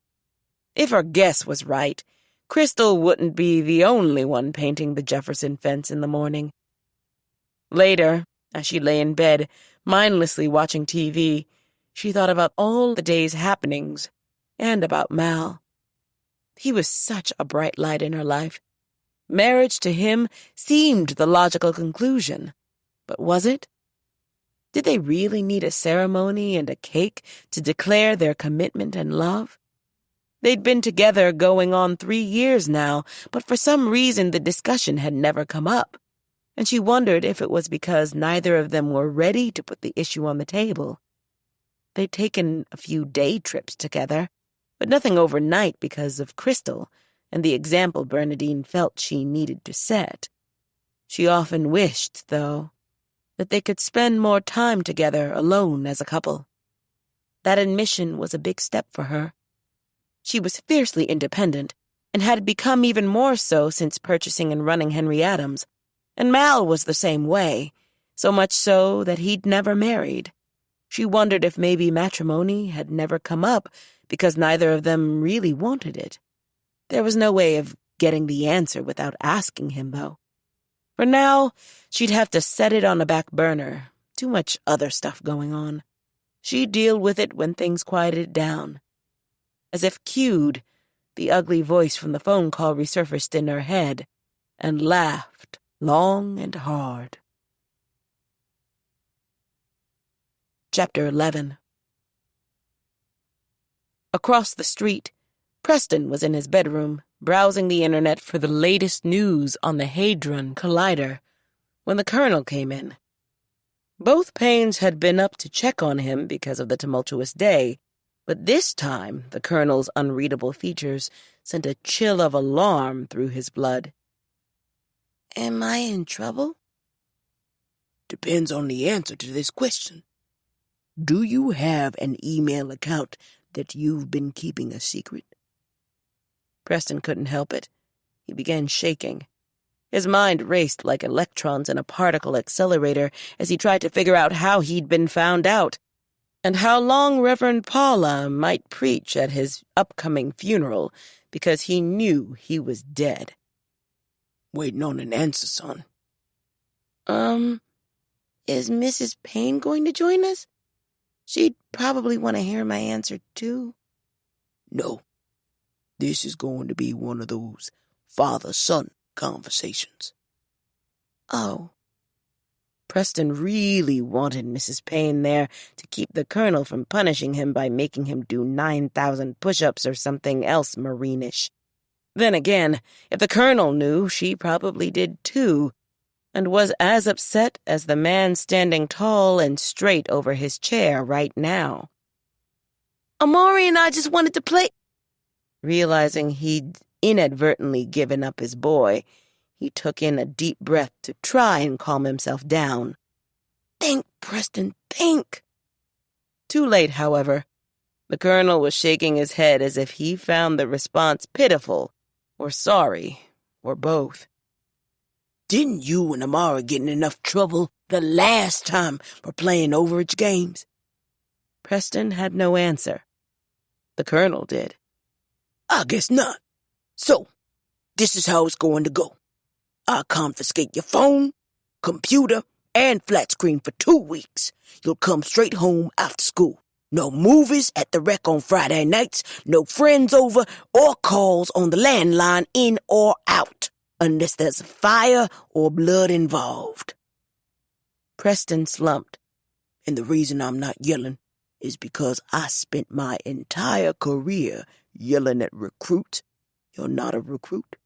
If her guess was right, Crystal wouldn't be the only one painting the Jefferson fence in the morning. Later, as she lay in bed, mindlessly watching TV, she thought about all the day's happenings and about Mal. He was such a bright light in her life. Marriage to him seemed the logical conclusion. But was it? Did they really need a ceremony and a cake to declare their commitment and love? They'd been together going on 3 years now, but for some reason the discussion had never come up, and she wondered if it was because neither of them were ready to put the issue on the table. They'd taken a few day trips together, but nothing overnight because of Crystal and the example Bernadine felt she needed to set. She often wished, though, that they could spend more time together alone as a couple. That admission was a big step for her. She was fiercely independent and had become even more so since purchasing and running Henry Adams, and Mal was the same way, so much so that he'd never married. She wondered if maybe matrimony had never come up because neither of them really wanted it. There was no way of getting the answer without asking him, though. For now, she'd have to set it on a back burner. Too much other stuff going on. She'd deal with it when things quieted down. As if cued, the ugly voice from the phone call resurfaced in her head and laughed long and hard. Chapter 11. Across the street, Preston was in his bedroom, browsing the internet for the latest news on the Hadron Collider, when the Colonel came in. Both Paynes had been up to check on him because of the tumultuous day, but this time the Colonel's unreadable features sent a chill of alarm through his blood. "Am I in trouble?" Depends on the answer to this question. Do you have an email account that you've been keeping a secret? Preston couldn't help it. He began shaking. His mind raced like electrons in a particle accelerator as he tried to figure out how he'd been found out, and how long Reverend Paula might preach at his upcoming funeral, because he knew he was dead. Waiting on an answer, son. Is Mrs. Payne going to join us? She'd probably want to hear my answer, too. No. This is going to be one of those father-son conversations. Oh. Preston really wanted Mrs. Payne there to keep the Colonel from punishing him by making him do 9,000 push-ups or something else marine-ish. Then again, if the Colonel knew, she probably did too, and was as upset as the man standing tall and straight over his chair right now. Amari and I just wanted to play. Realizing he'd inadvertently given up his boy, he took in a deep breath to try and calm himself down. Think, Preston, think. Too late, however. The Colonel was shaking his head as if he found the response pitiful, or sorry, or both. Didn't you and Amara get in enough trouble the last time for playing overage games? Preston had no answer. The Colonel did. I guess not. So, this is how it's going to go. I'll confiscate your phone, computer, and flat screen for 2 weeks. You'll come straight home after school. No movies at the rec on Friday nights, no friends over, or calls on the landline in or out, unless there's fire or blood involved. Preston slumped. And the reason I'm not yelling is because I spent my entire career yelling at recruits. You're not a recruit.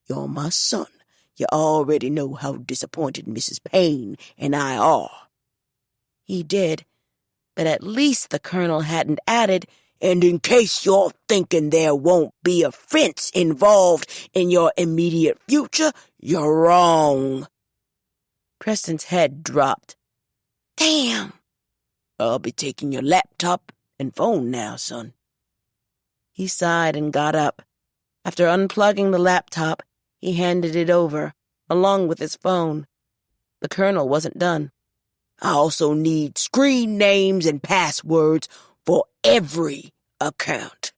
You're my son. You already know how disappointed Mrs. Payne and I are. He did, but at least the Colonel hadn't added, and in case you're thinking there won't be a fence involved in your immediate future, you're wrong. Preston's head dropped. Damn. I'll be taking your laptop and phone now, son. He sighed and got up. After unplugging the laptop, he handed it over, along with his phone. The Colonel wasn't done. I also need screen names and passwords for every account.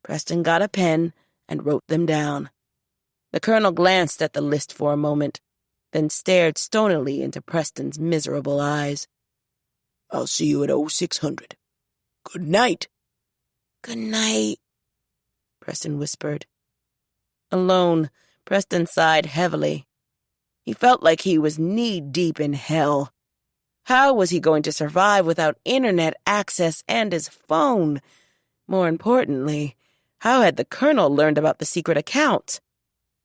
Preston got a pen and wrote them down. The Colonel glanced at the list for a moment, then stared stonily into Preston's miserable eyes. I'll see you at 0600. Good night. Good night, Preston whispered. Alone, Preston sighed heavily. He felt like he was knee-deep in hell. How was he going to survive without internet access and his phone? More importantly, how had the Colonel learned about the secret accounts?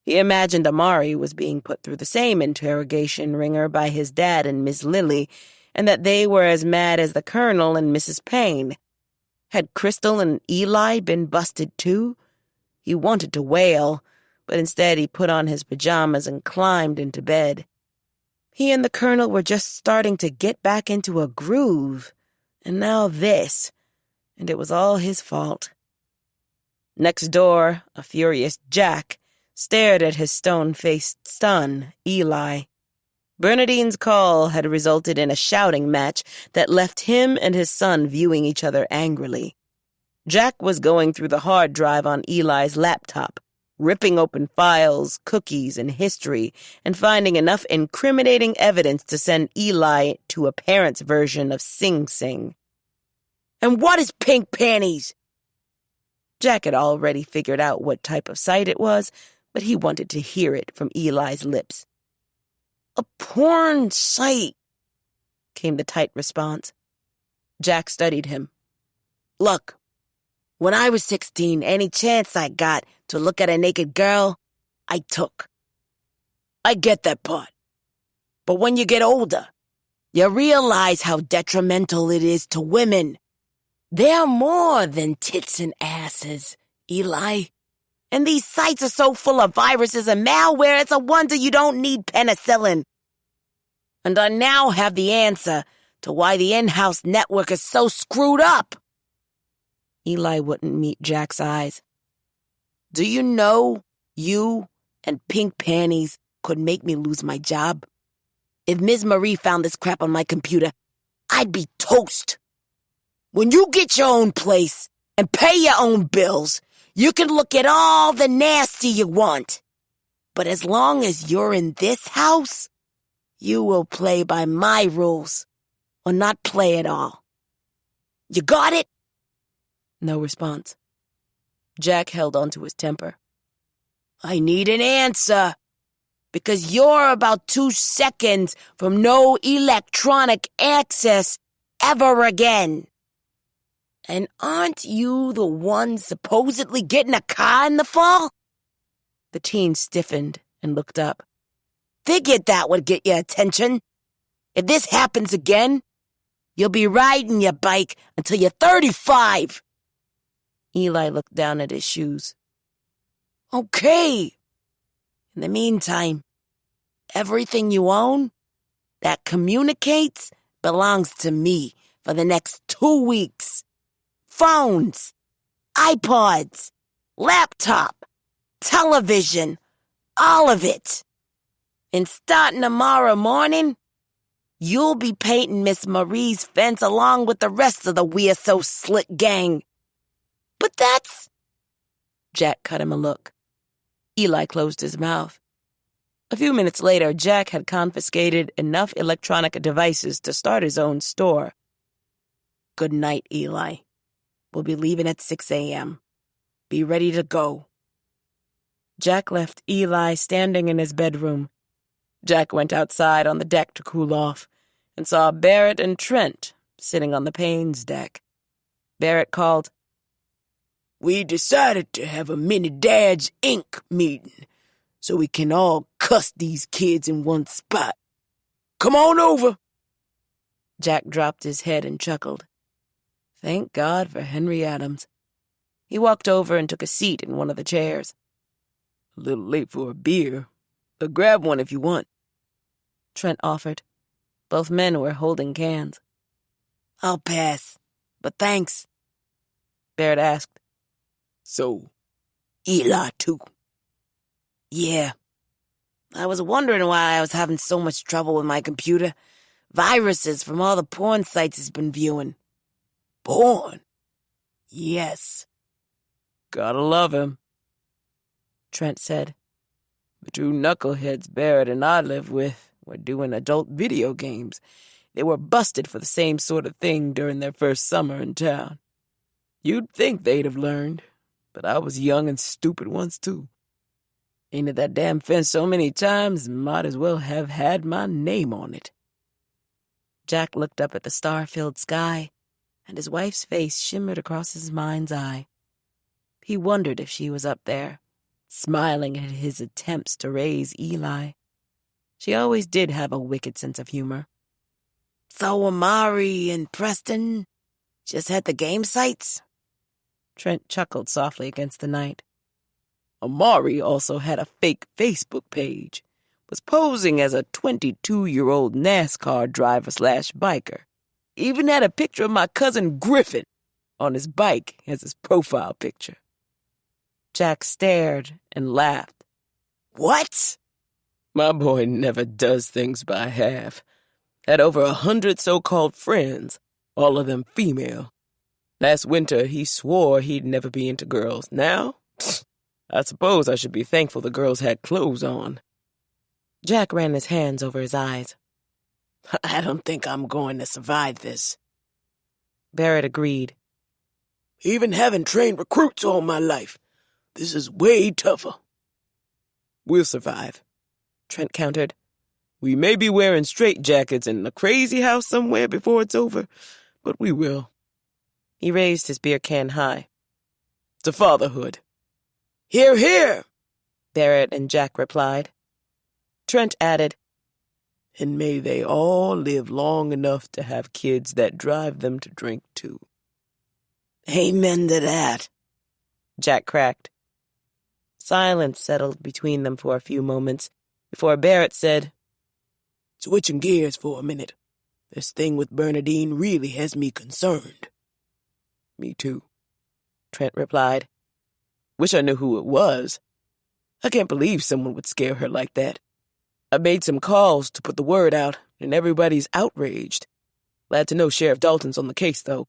He imagined Amari was being put through the same interrogation ringer by his dad and Miss Lily, and that they were as mad as the Colonel and Mrs. Payne. Had Crystal and Eli been busted too? He wanted to wail, but instead he put on his pajamas and climbed into bed. He and the Colonel were just starting to get back into a groove, and now this, and it was all his fault. Next door, a furious Jack stared at his stone-faced son, Eli. Bernadine's call had resulted in a shouting match that left him and his son viewing each other angrily. Jack was going through the hard drive on Eli's laptop, ripping open files, cookies, and history, and finding enough incriminating evidence to send Eli to a parent's version of Sing Sing. And what is pink panties? Jack had already figured out what type of site it was, but he wanted to hear it from Eli's lips. A porn site, came the tight response. Jack studied him. Look, when I was 16, any chance I got to look at a naked girl, I took. I get that part. But when you get older, you realize how detrimental it is to women. They're more than tits and asses, Eli. And these sites are so full of viruses and malware, it's a wonder you don't need penicillin. And I now have the answer to why the in-house network is so screwed up. Eli wouldn't meet Jack's eyes. Do you know you and pink panties could make me lose my job. If Ms. Marie found this crap on my computer, I'd be toast. When you get your own place and pay your own bills, you can look at all the nasty you want. But as long as you're in this house, you will play by my rules, or not play at all. You got it? No response. Jack held on to his temper. I need an answer, because you're about 2 seconds from no electronic access ever again. And aren't you the one supposedly getting a car in the fall? The teen stiffened and looked up. Figured that would get your attention. If this happens again, you'll be riding your bike until you're 35. Eli looked down at his shoes. Okay. In the meantime, everything you own that communicates belongs to me for the next 2 weeks. Phones, iPods, laptop, television, all of it. And starting tomorrow morning, you'll be painting Miss Marie's fence along with the rest of the We're So Slick gang. But that's... Jack cut him a look. Eli closed his mouth. A few minutes later, Jack had confiscated enough electronic devices to start his own store. Good night, Eli. We'll be leaving at 6 a.m. Be ready to go. Jack left Eli standing in his bedroom. Jack went outside on the deck to cool off and saw Barrett and Trent sitting on the Payne's deck. Barrett called, We decided to have a mini Dad's Inc. meeting so we can all cuss these kids in one spot. Come on over. Jack dropped his head and chuckled. Thank God for Henry Adams. He walked over and took a seat in one of the chairs. A little late for a beer, but grab one if you want. Trent offered. Both men were holding cans. I'll pass, but thanks. Barrett asked. So, Eli, too. Yeah. I was wondering why I was having so much trouble with my computer. Viruses from all the porn sites he's been viewing. Porn? Yes. Gotta love him, Trent said. The 2 knuckleheads Barrett and I live with were doing adult video games. They were busted for the same sort of thing during their first summer in town. You'd think they'd have learned, but I was young and stupid once, too. Painted that damn fence so many times, might as well have had my name on it. Jack looked up at the star-filled sky, and his wife's face shimmered across his mind's eye. He wondered if she was up there, smiling at his attempts to raise Eli. She always did have a wicked sense of humor. So Amari and Preston just had the game sites? Trent chuckled softly against the night. Amari also had a fake Facebook page, was posing as a 22-year-old NASCAR driver/biker. Even had a picture of my cousin Griffin on his bike as his profile picture. Jack stared and laughed. What? My boy never does things by half. Had over 100 so-called friends, all of them female. Last winter, he swore he'd never be into girls. Now, I suppose I should be thankful the girls had clothes on. Jack ran his hands over his eyes. I don't think I'm going to survive this. Barrett agreed. Even having trained recruits all my life, this is way tougher. We'll survive, Trent countered. We may be wearing straitjackets in a crazy house somewhere before it's over, but we will. He raised his beer can high. To fatherhood. Hear, hear, Barrett and Jack replied. Trent added, And may they all live long enough to have kids that drive them to drink too. Amen to that, Jack cracked. Silence settled between them for a few moments before Barrett said, Switching gears for a minute. This thing with Bernadine really has me concerned. Me too, Trent replied. Wish I knew who it was. I can't believe someone would scare her like that. I made some calls to put the word out, and everybody's outraged. Glad to know Sheriff Dalton's on the case, though.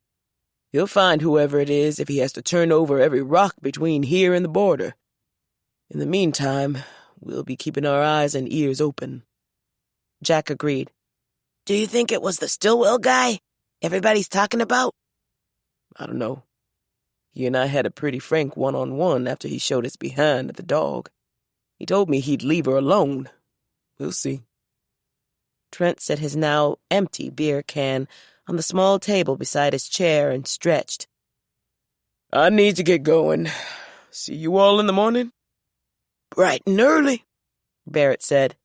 He'll find whoever it is if he has to turn over every rock between here and the border. In the meantime, we'll be keeping our eyes and ears open. Jack agreed. Do you think it was the Stillwell guy everybody's talking about? I don't know. He and I had a pretty frank one-on-one after he showed us behind at the dog. He told me he'd leave her alone. We'll see. Trent set his now empty beer can on the small table beside his chair and stretched. I need to get going. See you all in the morning? Bright and early, Barrett said.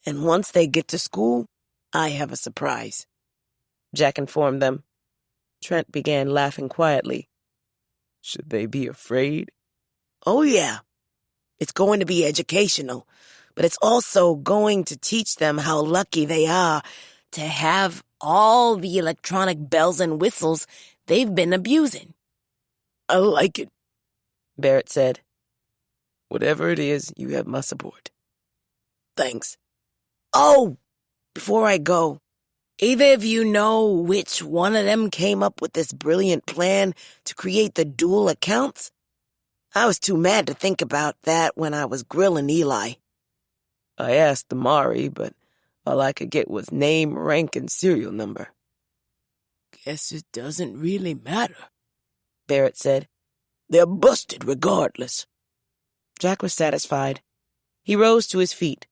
And once they get to school, I have a surprise, Jack informed them. Trent began laughing quietly. Should they be afraid? Oh, yeah. It's going to be educational, but it's also going to teach them how lucky they are to have all the electronic bells and whistles they've been abusing. I like it, Barrett said. Whatever it is, you have my support. Thanks. Oh, before I go, either of you know which one of them came up with this brilliant plan to create the dual accounts? I was too mad to think about that when I was grilling Eli. I asked Amari, but all I could get was name, rank, and serial number. Guess it doesn't really matter, Barrett said. They're busted regardless. Jack was satisfied. He rose to his feet.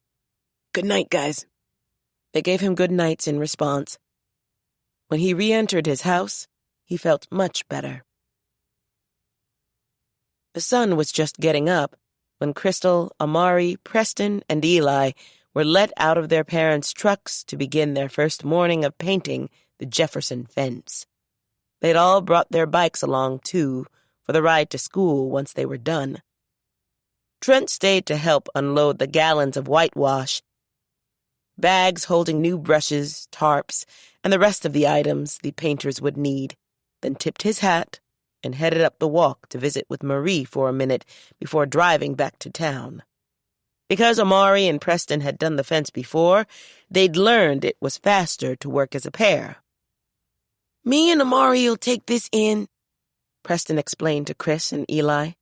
Good night, guys. They gave him good nights in response. When he re-entered his house, he felt much better. The sun was just getting up when Crystal, Amari, Preston, and Eli were let out of their parents' trucks to begin their first morning of painting the Jefferson fence. They'd all brought their bikes along, too, for the ride to school once they were done. Trent stayed to help unload the gallons of whitewash, bags holding new brushes, tarps, and the rest of the items the painters would need, then tipped his hat and headed up the walk to visit with Marie for a minute before driving back to town. Because Amari and Preston had done the fence before, they'd learned it was faster to work as a pair. Me and Amari will take this in, Preston explained to Chris and Eli.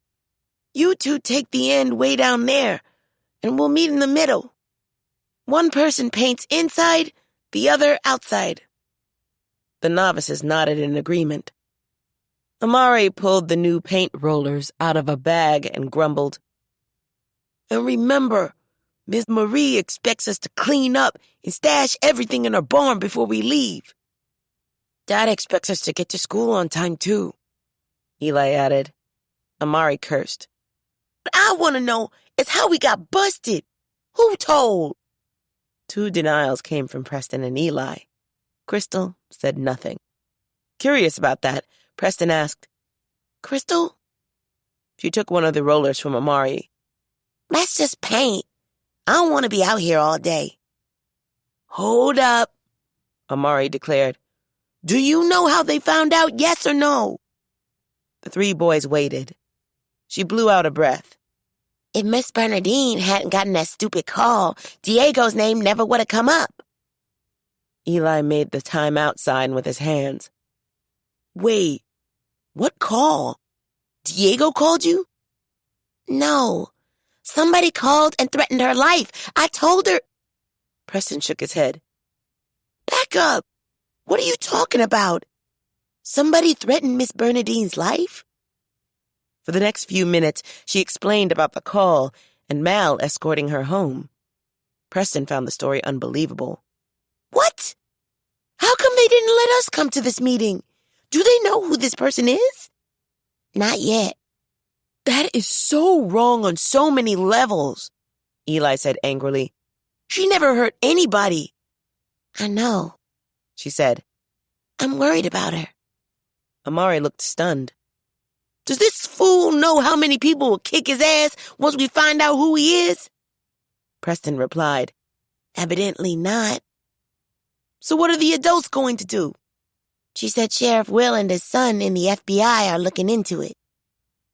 You two take the end way down there, and we'll meet in the middle. One person paints inside, the other outside. The novices nodded in agreement. Amari pulled the new paint rollers out of a bag and grumbled. And remember, Miss Marie expects us to clean up and stash everything in her barn before we leave. Dad expects us to get to school on time, too, Eli added. Amari cursed. What I want to know is how we got busted. Who told? 2 denials came from Preston and Eli. Crystal said nothing. Curious about that, Preston asked, Crystal? She took one of the rollers from Amari. Let's just paint. I don't want to be out here all day. Hold up, Amari declared. Do you know how they found out, yes or no? The 3 boys waited. She blew out a breath. If Miss Bernadine hadn't gotten that stupid call, Diego's name never would have come up. Eli made the timeout sign with his hands. Wait, what call? Diego called you? No. Somebody called and threatened her life. I told her. Preston shook his head. Back up. What are you talking about? Somebody threatened Miss Bernadine's life? For the next few minutes, she explained about the call and Mal escorting her home. Preston found the story unbelievable. What? How come they didn't let us come to this meeting? Do they know who this person is? Not yet. That is so wrong on so many levels, Eli said angrily. She never hurt anybody. I know, she said. I'm worried about her. Amari looked stunned. Does this fool know how many people will kick his ass once we find out who he is? Preston replied. Evidently not. So what are the adults going to do? She said Sheriff Will and his son in the FBI are looking into it.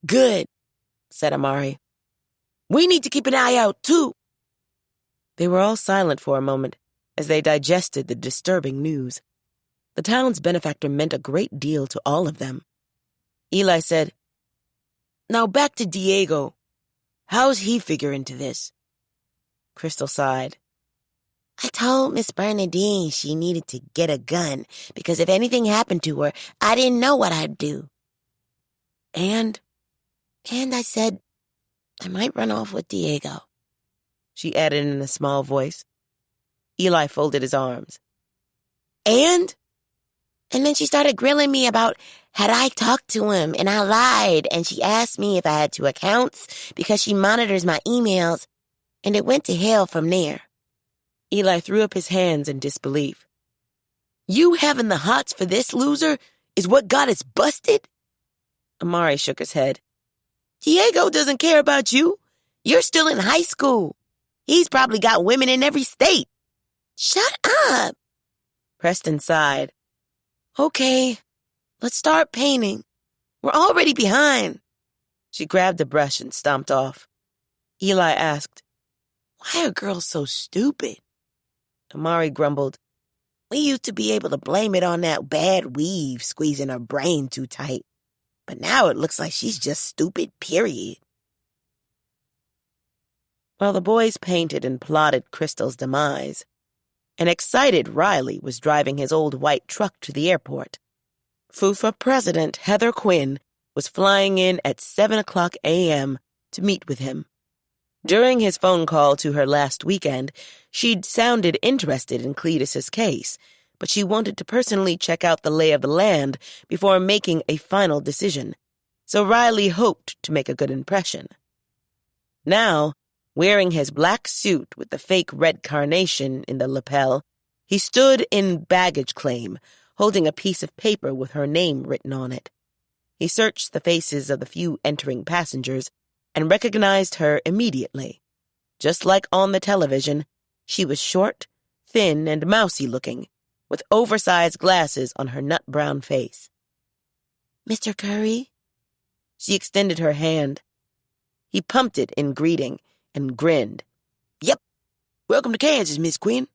Good, said Amari. We need to keep an eye out, too. They were all silent for a moment as they digested the disturbing news. The town's benefactor meant a great deal to all of them. Eli said, "Now back to Diego. How's he figure into this?" Crystal sighed. I told Miss Bernadine she needed to get a gun because if anything happened to her, I didn't know what I'd do. And I said I might run off with Diego. She added in a small voice. Eli folded his arms. And then she started grilling me about had I talked to him, and I lied, and she asked me if I had 2 accounts because she monitors my emails, and it went to hell from there. Eli threw up his hands in disbelief. "You having the hots for this loser is what got us busted?" Amari shook his head. "Diego doesn't care about you. You're still in high school. He's probably got women in every state." Shut up. Preston sighed. "Okay, let's start painting. We're already behind." She grabbed a brush and stomped off. Eli asked, "Why are girls so stupid?" Amari grumbled, "We used to be able to blame it on that bad weave squeezing her brain too tight. But now it looks like she's just stupid, period." While the boys painted and plotted Crystal's demise, an excited Riley was driving his old white truck to the airport. FUFA President Heather Quinn was flying in at 7:00 a.m. to meet with him. During his phone call to her last weekend, she'd sounded interested in Cletus's case, but she wanted to personally check out the lay of the land before making a final decision, so Riley hoped to make a good impression. Now, wearing his black suit with the fake red carnation in the lapel, he stood in baggage claim, holding a piece of paper with her name written on it. He searched the faces of the few entering passengers and recognized her immediately. Just like on the television, she was short, thin, and mousy-looking, with oversized glasses on her nut-brown face. Mr. Curry? She extended her hand. He pumped it in greeting and grinned. "Yep. Welcome to Kansas, Miss Quinn.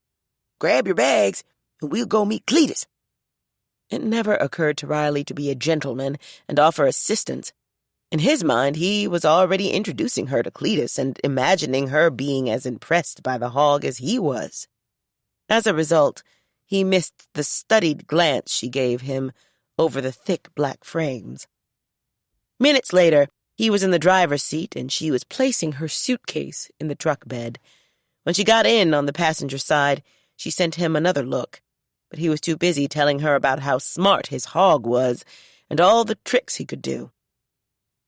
Grab your bags, and we'll go meet Cletus." It never occurred to Riley to be a gentleman and offer assistance. In his mind, he was already introducing her to Cletus and imagining her being as impressed by the hog as he was. As a result, he missed the studied glance she gave him over the thick black frames. Minutes later, he was in the driver's seat and she was placing her suitcase in the truck bed. When she got in on the passenger side, she sent him another look, but he was too busy telling her about how smart his hog was and all the tricks he could do.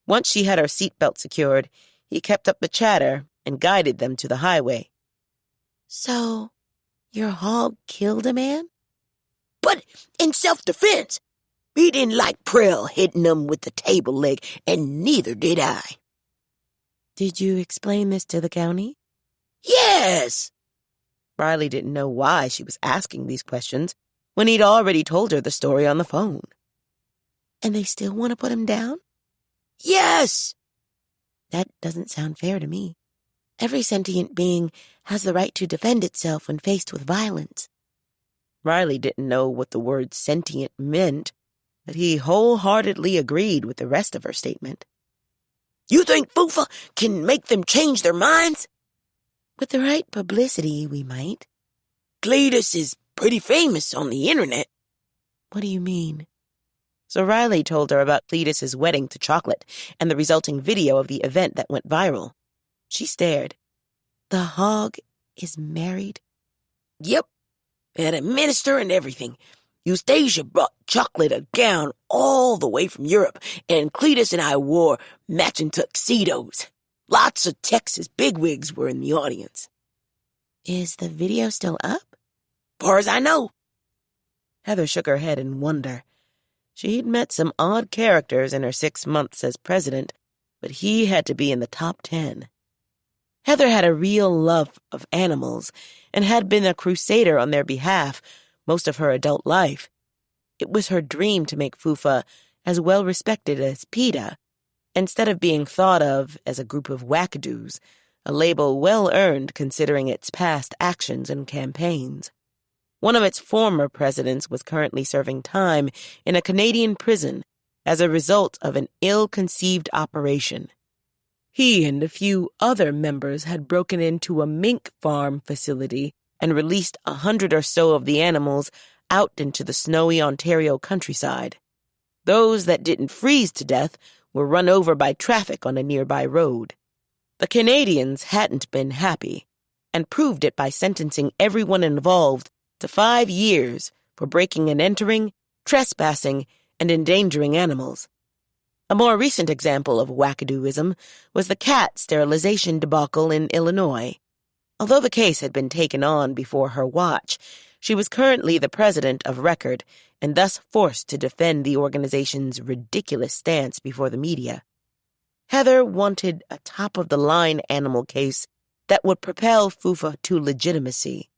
Once she had her seatbelt secured, he kept up the chatter and guided them to the highway. "So, your hog killed a man?" "But in self-defense. He didn't like Prell hitting him with the table leg, and neither did I." "Did you explain this to the county?" "Yes." Riley didn't know why she was asking these questions when he'd already told her the story on the phone. "And they still want to put him down?" "Yes." "That doesn't sound fair to me. Every sentient being has the right to defend itself when faced with violence." Riley didn't know what the word sentient meant, but he wholeheartedly agreed with the rest of her statement. "You think FUFA can make them change their minds?" "With the right publicity, we might." "Cletus is pretty famous on the internet." "What do you mean?" So Riley told her about Cletus's wedding to Chocolate and the resulting video of the event that went viral. She stared. "The hog is married?" "Yep, and a minister and everything. Eustacia brought Chocolate a gown all the way from Europe, and Cletus and I wore matching tuxedos. Lots of Texas bigwigs were in the audience." "Is the video still up?" "Far as I know." Heather shook her head in wonder. She'd met some odd characters in her 6 months as president, but he had to be in the top 10. Heather had a real love of animals and had been a crusader on their behalf most of her adult life. It was her dream to make FUFA as well respected as PETA, instead of being thought of as a group of wackadoos, a label well-earned considering its past actions and campaigns. One of its former presidents was currently serving time in a Canadian prison as a result of an ill-conceived operation. He and a few other members had broken into a mink farm facility and released 100 or so of the animals out into the snowy Ontario countryside. Those that didn't freeze to death were run over by traffic on a nearby road. The Canadians hadn't been happy and proved it by sentencing everyone involved to 5 years for breaking and entering, trespassing, and endangering animals. A more recent example of wackadooism was the cat sterilization debacle in Illinois. Although the case had been taken on before her watch, she was currently the president of record and thus forced to defend the organization's ridiculous stance before the media. Heather wanted a top-of-the-line animal case that would propel Fufa to legitimacy.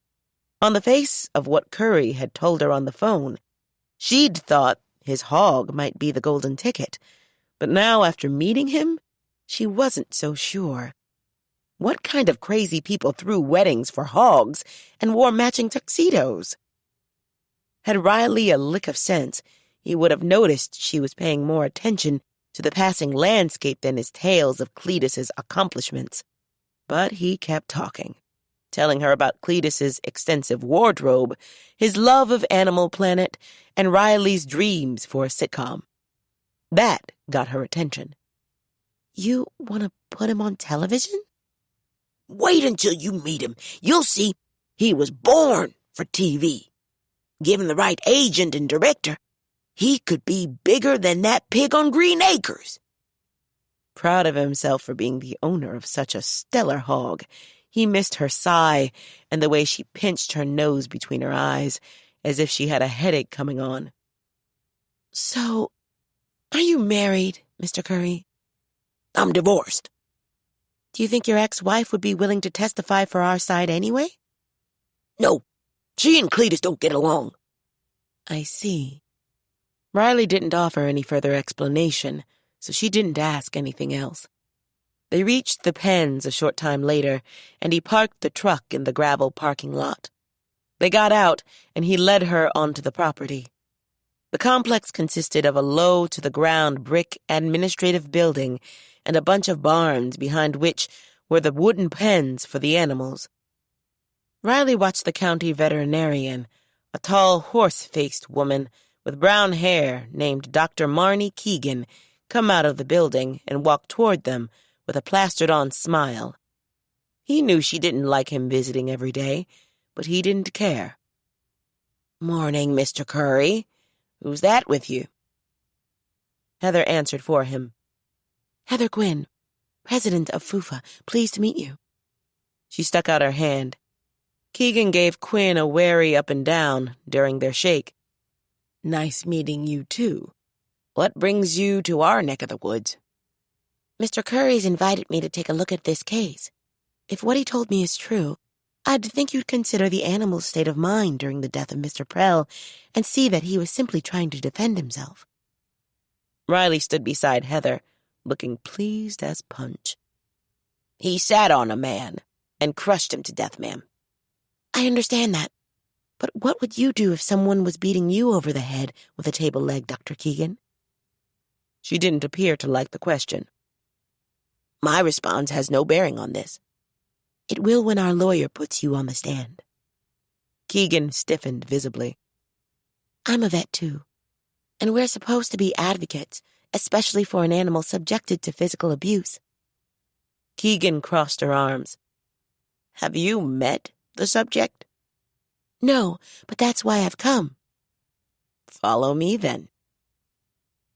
On the face of what Curry had told her on the phone, she'd thought his hog might be the golden ticket, but now after meeting him, she wasn't so sure. What kind of crazy people threw weddings for hogs and wore matching tuxedos? Had Riley a lick of sense, he would have noticed she was paying more attention to the passing landscape than his tales of Cletus's accomplishments. But he kept talking, telling her about Cletus's extensive wardrobe, his love of Animal Planet, and Riley's dreams for a sitcom. That got her attention. You want to put him on television? Wait until you meet him. You'll see he was born for TV. Given the right agent and director, he could be bigger than that pig on Green Acres. Proud of himself for being the owner of such a stellar hog, he missed her sigh and the way she pinched her nose between her eyes, as if she had a headache coming on. So, are you married, Mr. Curry? I'm divorced. Do you think your ex-wife would be willing to testify for our side anyway? No, she and Cletus don't get along. I see. Riley didn't offer any further explanation, so she didn't ask anything else. They reached the pens a short time later, and he parked the truck in the gravel parking lot. They got out, and he led her onto the property. The complex consisted of a low-to-the-ground brick administrative building and a bunch of barns behind which were the wooden pens for the animals. Riley watched the county veterinarian, a tall, horse-faced woman with brown hair named Dr. Marnie Keegan, come out of the building and walk toward them with a plastered-on smile. He knew she didn't like him visiting every day, but he didn't care. "Morning, Mr. Curry. Who's that with you?" Heather answered for him. Heather Gwynn, president of FUFA. Pleased to meet you. She stuck out her hand. Keegan gave Quinn a wary up and down during their shake. "Nice meeting you, too. What brings you to our neck of the woods?" Mr. Curry's invited me to take a look at this case. If what he told me is true, I'd think you'd consider the animal's state of mind during the death of Mr. Prell and see that he was simply trying to defend himself. Riley stood beside Heather, looking pleased as punch. "He sat on a man and crushed him to death, ma'am." I understand that. But what would you do if someone was beating you over the head with a table leg, Dr. Keegan? She didn't appear to like the question. "My response has no bearing on this." It will when our lawyer puts you on the stand. Keegan stiffened visibly. I'm a vet, too. And we're supposed to be advocates, especially for an animal subjected to physical abuse. Keegan crossed her arms. "Have you met the subject?" No, but that's why I've come. "Follow me, then."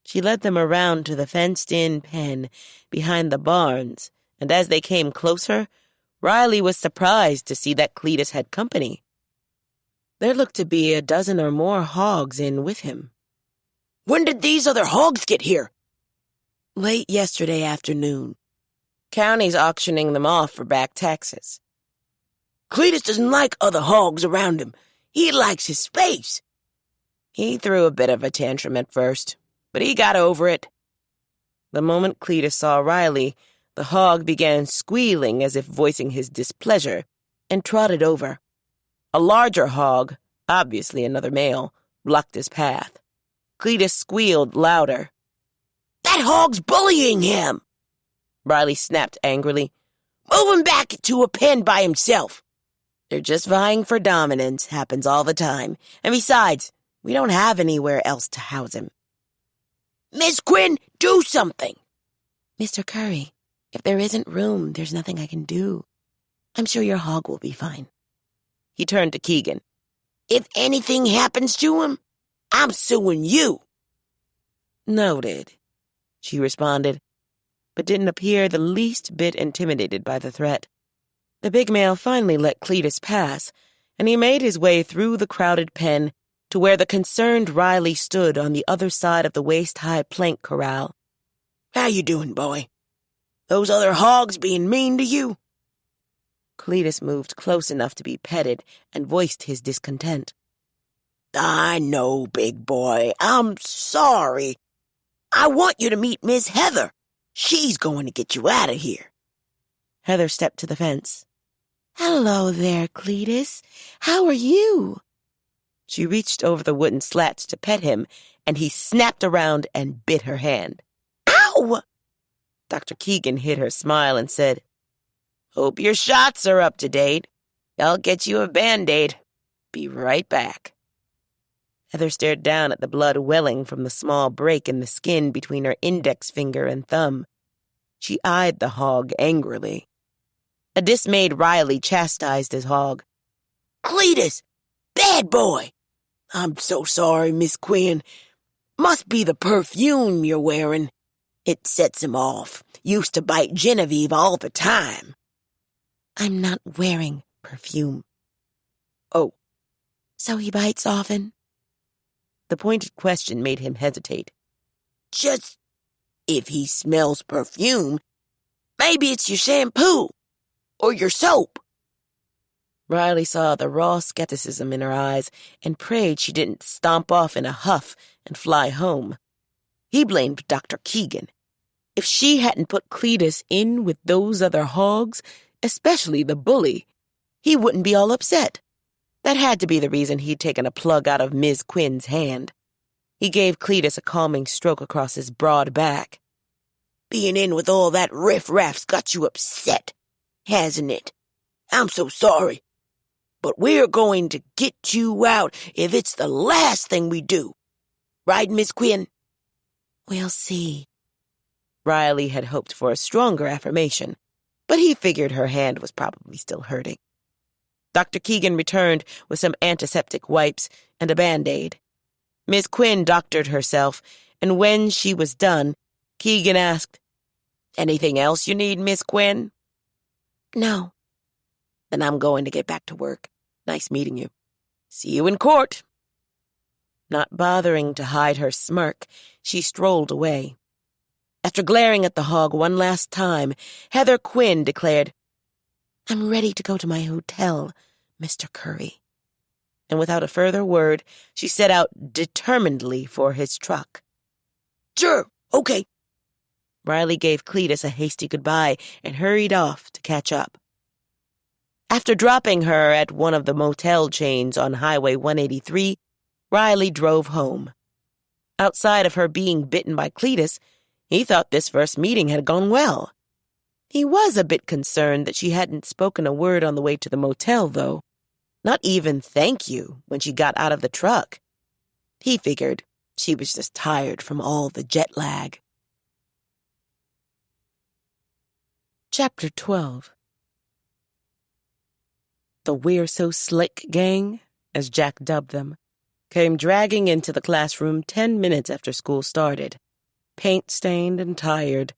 She led them around to the fenced-in pen behind the barns, and as they came closer, Riley was surprised to see that Cletus had company. There looked to be a dozen or more hogs in with him. "When did these other hogs get here?" "Late yesterday afternoon. County's auctioning them off for back taxes." "Cletus doesn't like other hogs around him. He likes his space." He threw a bit of a tantrum at first, but he got over it. The moment Cletus saw Riley, The hog began squealing as if voicing his displeasure and trotted over. A larger hog, obviously another male, blocked his path. Cletus squealed louder. That hog's bullying him! Riley snapped angrily. Move him back to a pen by himself. They're just vying for dominance. Happens all the time. And besides, we don't have anywhere else to house him. Miss Quinn, do something. Mr. Curry, if there isn't room, there's nothing I can do. I'm sure your hog will be fine. He turned to Keegan. If anything happens to him, I'm suing you. Noted, she responded, but didn't appear the least bit intimidated by the threat. The big male finally let Cletus pass, and he made his way through the crowded pen to where the concerned Riley stood on the other side of the waist-high plank corral. How you doing, boy? Those other hogs being mean to you? Cletus moved close enough to be petted and voiced his discontent. I know, big boy. I'm sorry. I want you to meet Miss Heather. She's going to get you out of here. Heather stepped to the fence. Hello there, Cletus. How are you? She reached over the wooden slats to pet him, and he snapped around and bit her hand. Ow! Dr. Keegan hid her smile and said, Hope your shots are up to date. I'll get you a Band-Aid. Be right back. Heather stared down at the blood welling from the small break in the skin between her index finger and thumb. She eyed the hog angrily. A dismayed Riley chastised his hog. Cletus! Bad boy! I'm so sorry, Miss Quinn. Must be the perfume you're wearing. It sets him off. Used to bite Genevieve all the time. I'm not wearing perfume. Oh. So he bites often? The pointed question made him hesitate. Just if he smells perfume, maybe it's your shampoo or your soap. Riley saw the raw skepticism in her eyes and prayed she didn't stomp off in a huff and fly home. He blamed Dr. Keegan. If she hadn't put Cletus in with those other hogs, especially the bully, he wouldn't be all upset. That had to be the reason he'd taken a plug out of Ms. Quinn's hand. He gave Cletus a calming stroke across his broad back. Being in with all that riff-raff's got you upset, hasn't it? I'm so sorry. But we're going to get you out if it's the last thing we do. Right, Miss Quinn? We'll see. Riley had hoped for a stronger affirmation, but he figured her hand was probably still hurting. Dr. Keegan returned with some antiseptic wipes and a Band-Aid. Miss Quinn doctored herself, and when she was done, Keegan asked, Anything else you need, Miss Quinn? No. Then I'm going to get back to work. Nice meeting you. See you in court. Not bothering to hide her smirk, she strolled away. After glaring at the hog one last time, Heather Quinn declared, I'm ready to go to my hotel, Mr. Curry. And without a further word, she set out determinedly for his truck. Sure, okay. Riley gave Cletus a hasty goodbye and hurried off to catch up. After dropping her at one of the motel chains on Highway 183, Riley drove home. Outside of her being bitten by Cletus, he thought this first meeting had gone well. He was a bit concerned that she hadn't spoken a word on the way to the motel, though. Not even thank you when she got out of the truck. He figured she was just tired from all the jet lag. Chapter 12. The We're So Slick gang, as Jack dubbed them, came dragging into the classroom 10 minutes after school started. Paint-stained and tired,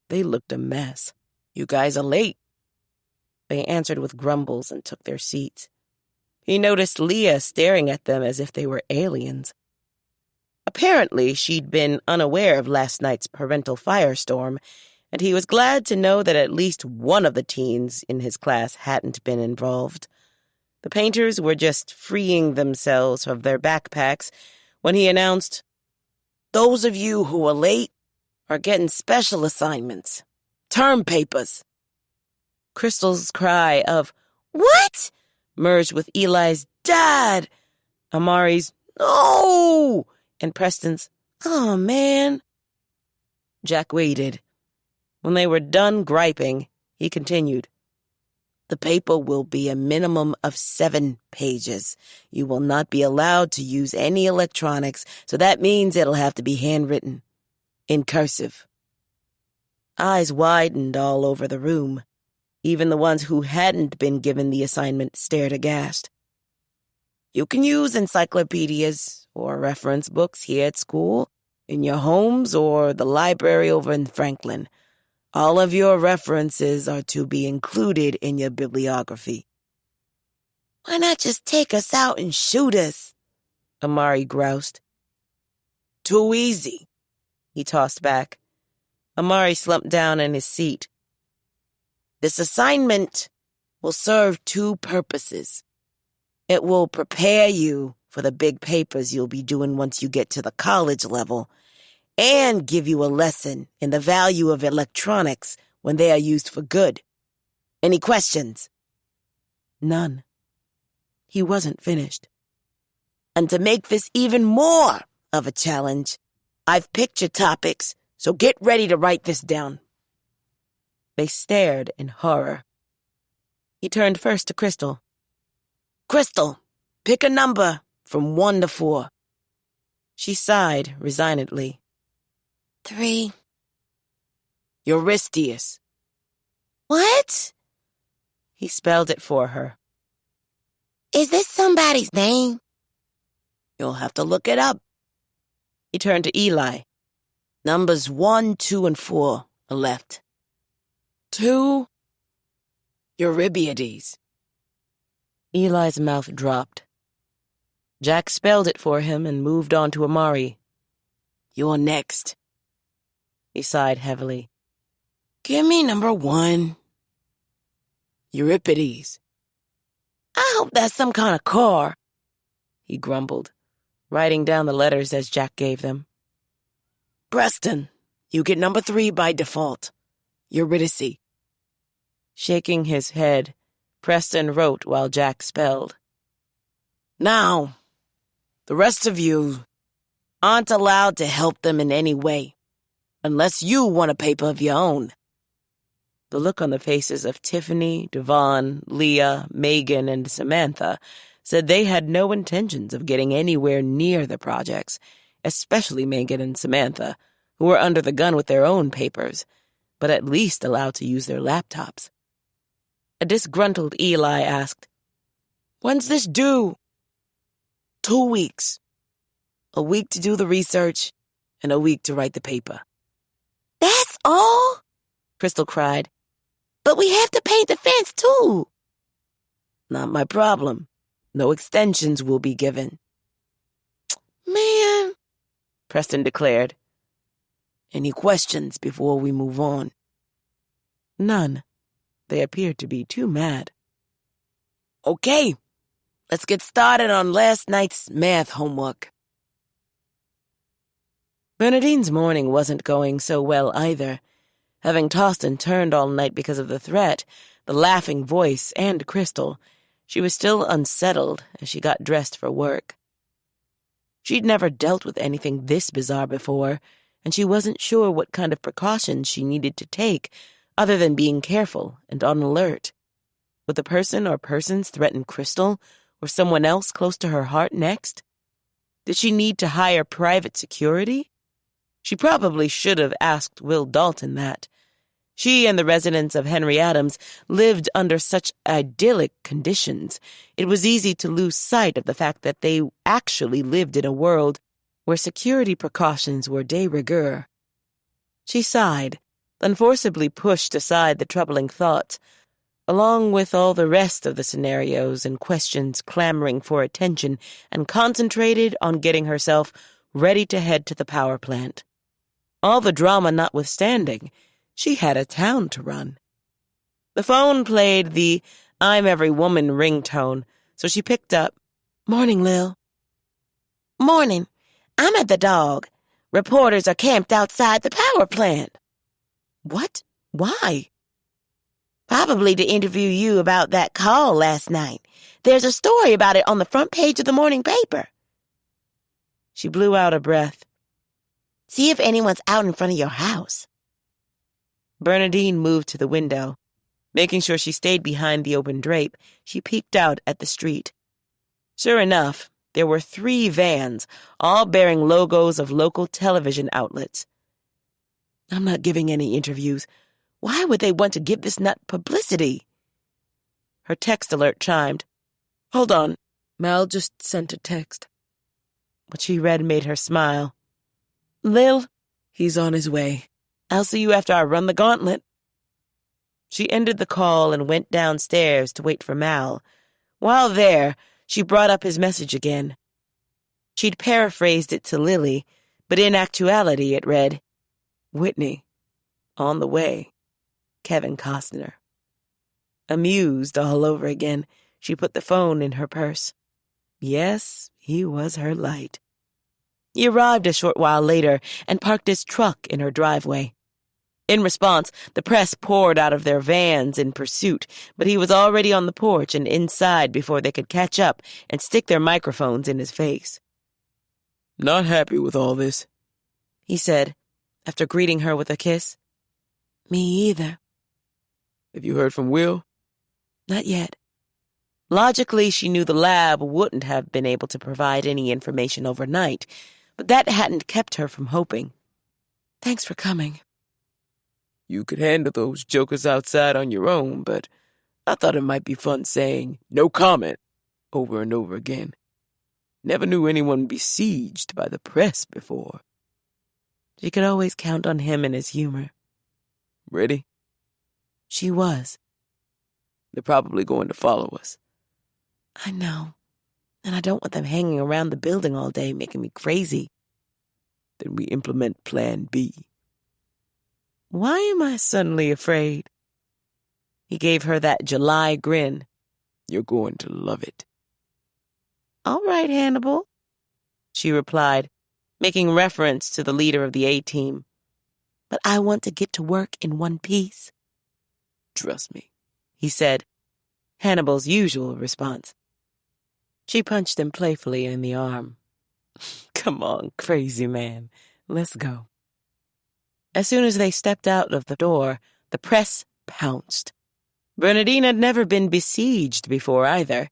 they looked a mess. You guys are late. They answered with grumbles and took their seats. He noticed Leah staring at them as if they were aliens. Apparently, she'd been unaware of last night's parental firestorm, and he was glad to know that at least one of the teens in his class hadn't been involved. The painters were just freeing themselves of their backpacks when he announced, Those of you who are late are getting special assignments. Term papers. Crystal's cry of, What? merged with Eli's, Dad! Amari's, No! and Preston's, Oh, man. Jack waited. When they were done griping, he continued. The paper will be a minimum of 7 pages. You will not be allowed to use any electronics, so that means it'll have to be handwritten. In cursive. Eyes widened all over the room. Even the ones who hadn't been given the assignment stared aghast. You can use encyclopedias or reference books here at school, in your homes, or the library over in Franklin. All of your references are to be included in your bibliography. Why not just take us out and shoot us? Amari groused. Too easy. He tossed back. Amari slumped down in his seat. This assignment will serve 2 purposes. It will prepare you for the big papers you'll be doing once you get to the college level, and give you a lesson in the value of electronics when they are used for good. Any questions? None. He wasn't finished. And to make this even more of a challenge, I've picked your topics, so get ready to write this down. They stared in horror. He turned first to Crystal. Crystal, pick a number from 1 to 4. She sighed resignedly. 3. Eurystheus. What? He spelled it for her. Is this somebody's name? You'll have to look it up. He turned to Eli. Numbers 1, 2, and 4 are left. 2. Eurybiades. Eli's mouth dropped. Jack spelled it for him and moved on to Amari. You're next. He sighed heavily. Give me number 1. Euripides. I hope that's some kind of car. He grumbled, writing down the letters as Jack gave them. Preston, you get number 3 by default. Eurydice. Shaking his head, Preston wrote while Jack spelled. Now, the rest of you aren't allowed to help them in any way, unless you want a paper of your own. The look on the faces of Tiffany, Devon, Leah, Megan, and Samantha said they had no intentions of getting anywhere near the projects, especially Megan and Samantha, who were under the gun with their own papers, but at least allowed to use their laptops. A disgruntled Eli asked, When's this due? 2 weeks. A week to do the research, and a week to write the paper. That's all? Crystal cried. But we have to paint the fence, too. Not my problem. No extensions will be given. Man, Preston declared. Any questions before we move on? None. They appeared to be too mad. Okay, let's get started on last night's math homework. Bernadine's morning wasn't going so well either. Having tossed and turned all night because of the threat, the laughing voice, and Crystal, she was still unsettled as she got dressed for work. She'd never dealt with anything this bizarre before, and she wasn't sure what kind of precautions she needed to take other than being careful and on alert. Would the person or persons threaten Crystal or someone else close to her heart next? Did she need to hire private security? She probably should have asked Will Dalton that. She and the residents of Henry Adams lived under such idyllic conditions. It was easy to lose sight of the fact that they actually lived in a world where security precautions were de rigueur. She sighed, then forcibly pushed aside the troubling thoughts, along with all the rest of the scenarios and questions clamoring for attention, and concentrated on getting herself ready to head to the power plant. All the drama notwithstanding, she had a town to run. The phone played the I'm Every Woman ringtone, so she picked up. Morning, Lil. Morning. I'm at the dog. Reporters are camped outside the power plant. What? Why? Probably to interview you about that call last night. There's a story about it on the front page of the morning paper. She blew out a breath. See if anyone's out in front of your house. Bernadine moved to the window. Making sure she stayed behind the open drape, she peeked out at the street. Sure enough, there were 3 vans, all bearing logos of local television outlets. I'm not giving any interviews. Why would they want to give this nut publicity? Her text alert chimed. Hold on. Mal just sent a text. What she read made her smile. Lil, he's on his way. I'll see you after I run the gauntlet. She ended the call and went downstairs to wait for Mal. While there, she brought up his message again. She'd paraphrased it to Lily, but in actuality it read, Whitney, on the way. Kevin Costner. Amused all over again, she put the phone in her purse. Yes, he was her light. He arrived a short while later and parked his truck in her driveway. In response, the press poured out of their vans in pursuit, but he was already on the porch and inside before they could catch up and stick their microphones in his face. Not happy with all this, he said, after greeting her with a kiss. Me either. Have you heard from Will? Not yet. Logically, she knew the lab wouldn't have been able to provide any information overnight, but that hadn't kept her from hoping. Thanks for coming. You could handle those jokers outside on your own, but I thought it might be fun saying, no comment, over and over again. Never knew anyone besieged by the press before. She could always count on him and his humor. Ready? She was. They're probably going to follow us. I know. And I don't want them hanging around the building all day making me crazy. Then we implement Plan B. Why am I suddenly afraid? He gave her that July grin. You're going to love it. All right, Hannibal, she replied, making reference to the leader of the A-team. But I want to get to work in one piece. Trust me, he said, Hannibal's usual response. She punched him playfully in the arm. Come on, crazy man. Let's go. As soon as they stepped out of the door, the press pounced. Bernadine had never been besieged before either.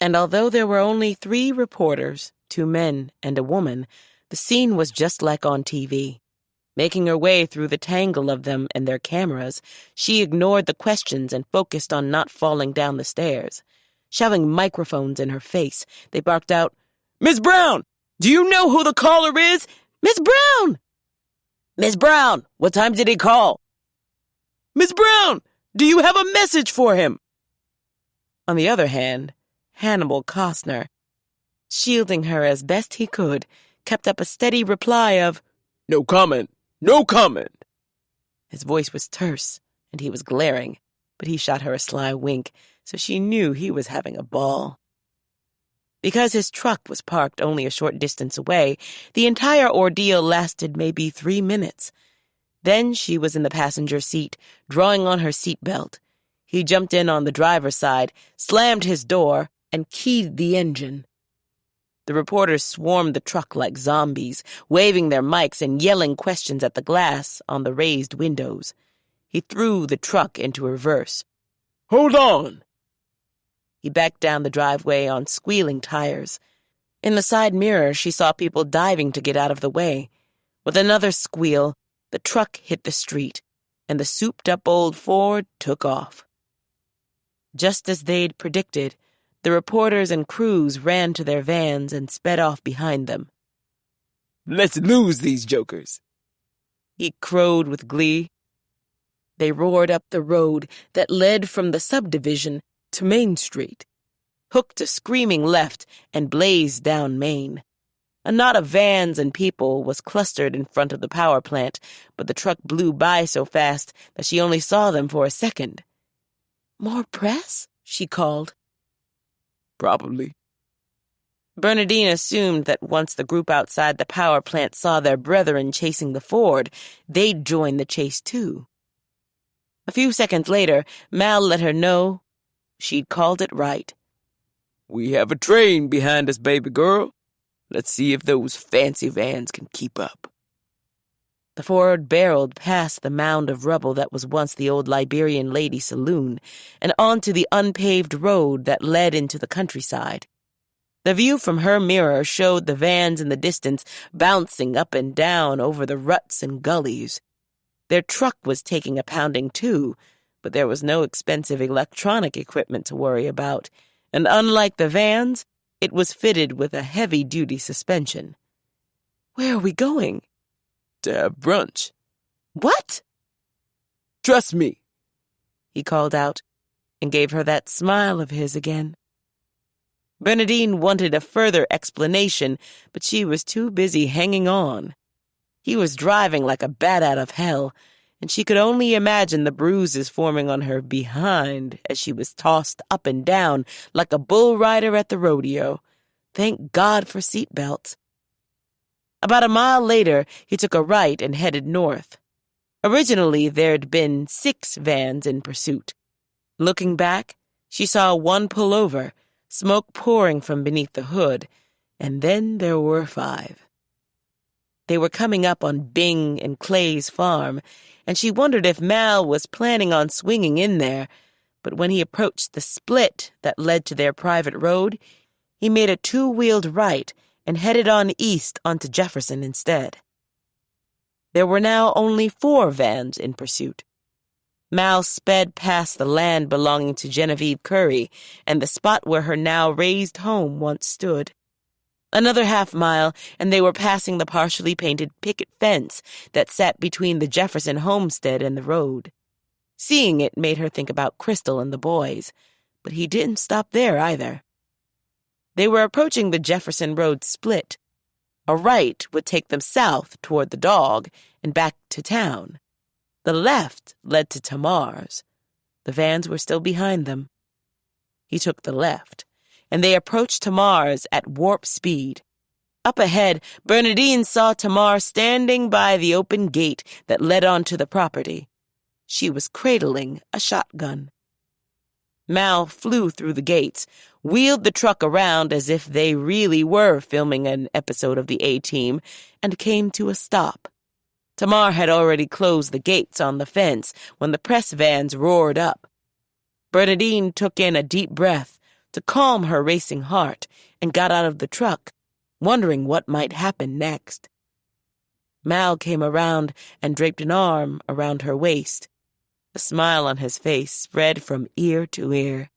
And although there were only 3 reporters, 2 men and a woman, the scene was just like on TV. Making her way through the tangle of them and their cameras, she ignored the questions and focused on not falling down the stairs. Shoving microphones in her face, they barked out, Miss Brown, do you know who the caller is? Miss Brown! Miss Brown, what time did he call? Miss Brown, do you have a message for him? On the other hand, Hannibal Costner, shielding her as best he could, kept up a steady reply of, No comment, no comment. His voice was terse, and he was glaring, but he shot her a sly wink, so she knew he was having a ball. Because his truck was parked only a short distance away, the entire ordeal lasted maybe 3 minutes. Then she was in the passenger seat, drawing on her seatbelt. He jumped in on the driver's side, slammed his door, and keyed the engine. The reporters swarmed the truck like zombies, waving their mics and yelling questions at the glass on the raised windows. He threw the truck into reverse. Hold on! He backed down the driveway on squealing tires. In the side mirror, she saw people diving to get out of the way. With another squeal, the truck hit the street, and the souped-up old Ford took off. Just as they'd predicted, the reporters and crews ran to their vans and sped off behind them. Let's lose these jokers, he crowed with glee. They roared up the road that led from the subdivision to Main Street, hooked a screaming left, and blazed down Main. A knot of vans and people was clustered in front of the power plant, but the truck blew by so fast that she only saw them for a second. More press? She called. Probably. Bernadine assumed that once the group outside the power plant saw their brethren chasing the Ford, they'd join the chase too. A few seconds later, Mal let her know she'd called it right. We have a train behind us, baby girl. Let's see if those fancy vans can keep up. The Ford barreled past the mound of rubble that was once the old Liberian lady saloon and onto the unpaved road that led into the countryside. The view from her mirror showed the vans in the distance bouncing up and down over the ruts and gullies. Their truck was taking a pounding too, but there was no expensive electronic equipment to worry about, and unlike the vans, it was fitted with a heavy-duty suspension. Where are we going? To have brunch. What? Trust me, He called out and gave her that smile of his again. Bernadine wanted a further explanation, but she was too busy hanging on. He was driving like a bat out of hell, and she could only imagine the bruises forming on her behind as she was tossed up and down like a bull rider at the rodeo. Thank God for seatbelts. About a mile later, he took a right and headed north. Originally, there'd been 6 vans in pursuit. Looking back, she saw one pull over, smoke pouring from beneath the hood, and then there were 5. They were coming up on Bing and Clay's farm, and she wondered if Mal was planning on swinging in there, but when he approached the split that led to their private road, he made a 2-wheeled right and headed on east onto Jefferson instead. There were now only 4 vans in pursuit. Mal sped past the land belonging to Genevieve Curry and the spot where her now raised home once stood. Another half-mile, and they were passing the partially painted picket fence that sat between the Jefferson homestead and the road. Seeing it made her think about Crystal and the boys, but he didn't stop there either. They were approaching the Jefferson Road split. A right would take them south toward the dog and back to town. The left led to Tamar's. The vans were still behind them. He took the left, and they approached Tamar's at warp speed. Up ahead, Bernadine saw Tamar standing by the open gate that led onto the property. She was cradling a shotgun. Mal flew through the gates, wheeled the truck around as if they really were filming an episode of the A-Team, and came to a stop. Tamar had already closed the gates on the fence when the press vans roared up. Bernadine took in a deep breath to calm her racing heart and got out of the truck, wondering what might happen next. Mal came around and draped an arm around her waist. A smile on his face spread from ear to ear.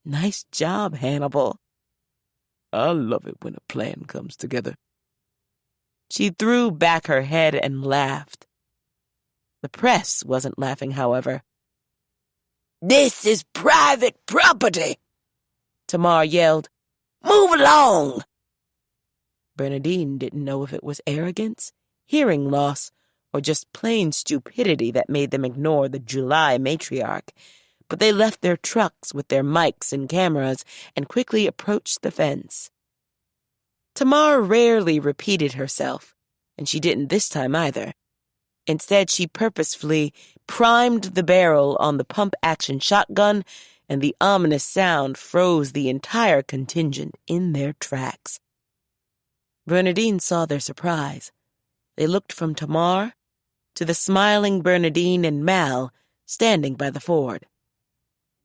Nice job, Hannibal. I love it when a plan comes together. She threw back her head and laughed. The press wasn't laughing, however. This is private property, Tamar yelled. Move along. Bernadine didn't know if it was arrogance, hearing loss, or just plain stupidity that made them ignore the July matriarch, but they left their trucks with their mics and cameras and quickly approached the fence. Tamar rarely repeated herself, and she didn't this time either. Instead, she purposefully primed the barrel on the pump-action shotgun, and the ominous sound froze the entire contingent in their tracks. Bernadine saw their surprise. They looked from Tamar to the smiling Bernadine and Mal standing by the Ford.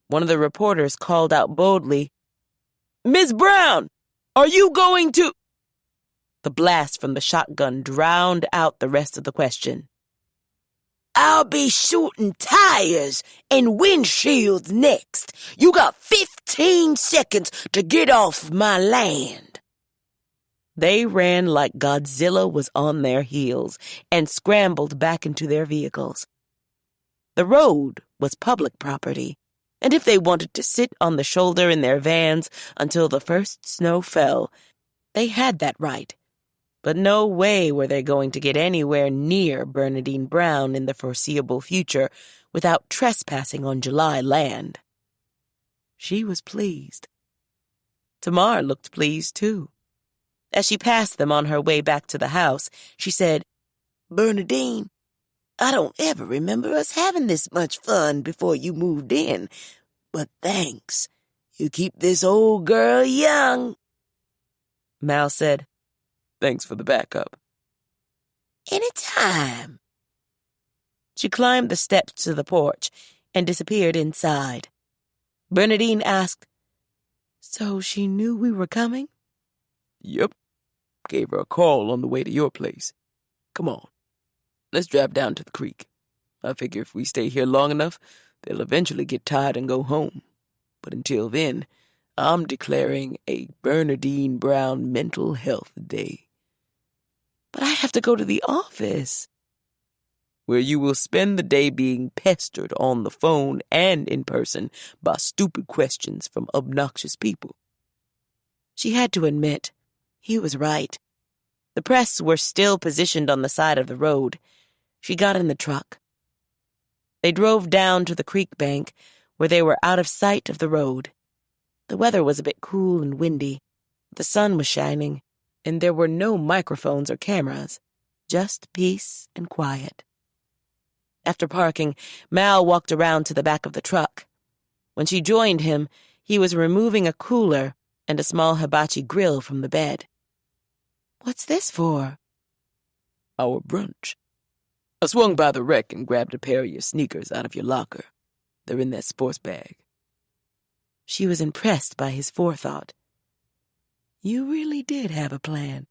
One of the reporters called out boldly, "Miss Brown, are you going to—" The blast from the shotgun drowned out the rest of the question. I'll be shooting tires and windshields next. You got 15 seconds to get off my land. They ran like Godzilla was on their heels and scrambled back into their vehicles. The road was public property, and if they wanted to sit on the shoulder in their vans until the first snow fell, they had that right. But no way were they going to get anywhere near Bernadine Brown in the foreseeable future without trespassing on July land. She was pleased. Tamar looked pleased, too. As she passed them on her way back to the house, she said, Bernadine, I don't ever remember us having this much fun before you moved in. But thanks. You keep this old girl young. Mal said, "Thanks for the backup." Anytime. She climbed the steps to the porch and disappeared inside. Bernadine asked, "So she knew we were coming?" "Yep. Gave her a call on the way to your place. Come on. Let's drive down to the creek. I figure if we stay here long enough, they'll eventually get tired and go home. But until then, I'm declaring a Bernadine Brown Mental Health Day." "But I have to go to the office." "Where you will spend the day being pestered on the phone and in person by stupid questions from obnoxious people." She had to admit, he was right. The press were still positioned on the side of the road. She got in the truck. They drove down to the creek bank, where they were out of sight of the road. The weather was a bit cool and windy. The sun was shining, and there were no microphones or cameras, just peace and quiet. After parking, Mal walked around to the back of the truck. When she joined him, he was removing a cooler and a small hibachi grill from the bed. "What's this for?" "Our brunch. I swung by the wreck and grabbed a pair of your sneakers out of your locker. They're in that sports bag." She was impressed by his forethought. "You really did have a plan."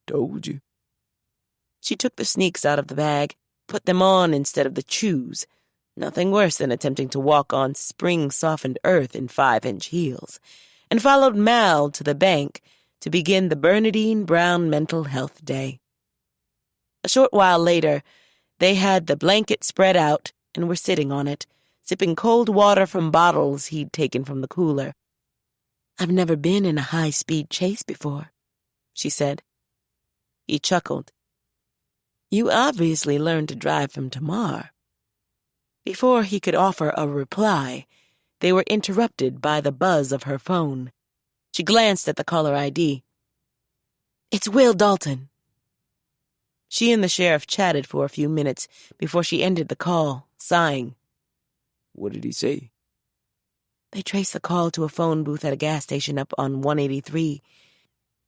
"Told you." She took the sneaks out of the bag, put them on instead of the shoes. Nothing worse than attempting to walk on spring-softened earth in 5-inch heels, and followed Mal to the bank to begin the Bernadine Brown Mental Health Day. A short while later, they had the blanket spread out and were sitting on it, sipping cold water from bottles he'd taken from the cooler. "I've never been in a high-speed chase before," she said. He chuckled. "You obviously learned to drive from Tamar." Before he could offer a reply, they were interrupted by the buzz of her phone. She glanced at the caller ID. "It's Will Dalton." She and the sheriff chatted for a few minutes before she ended the call, sighing. "What did he say?" "They traced the call to a phone booth at a gas station up on 183.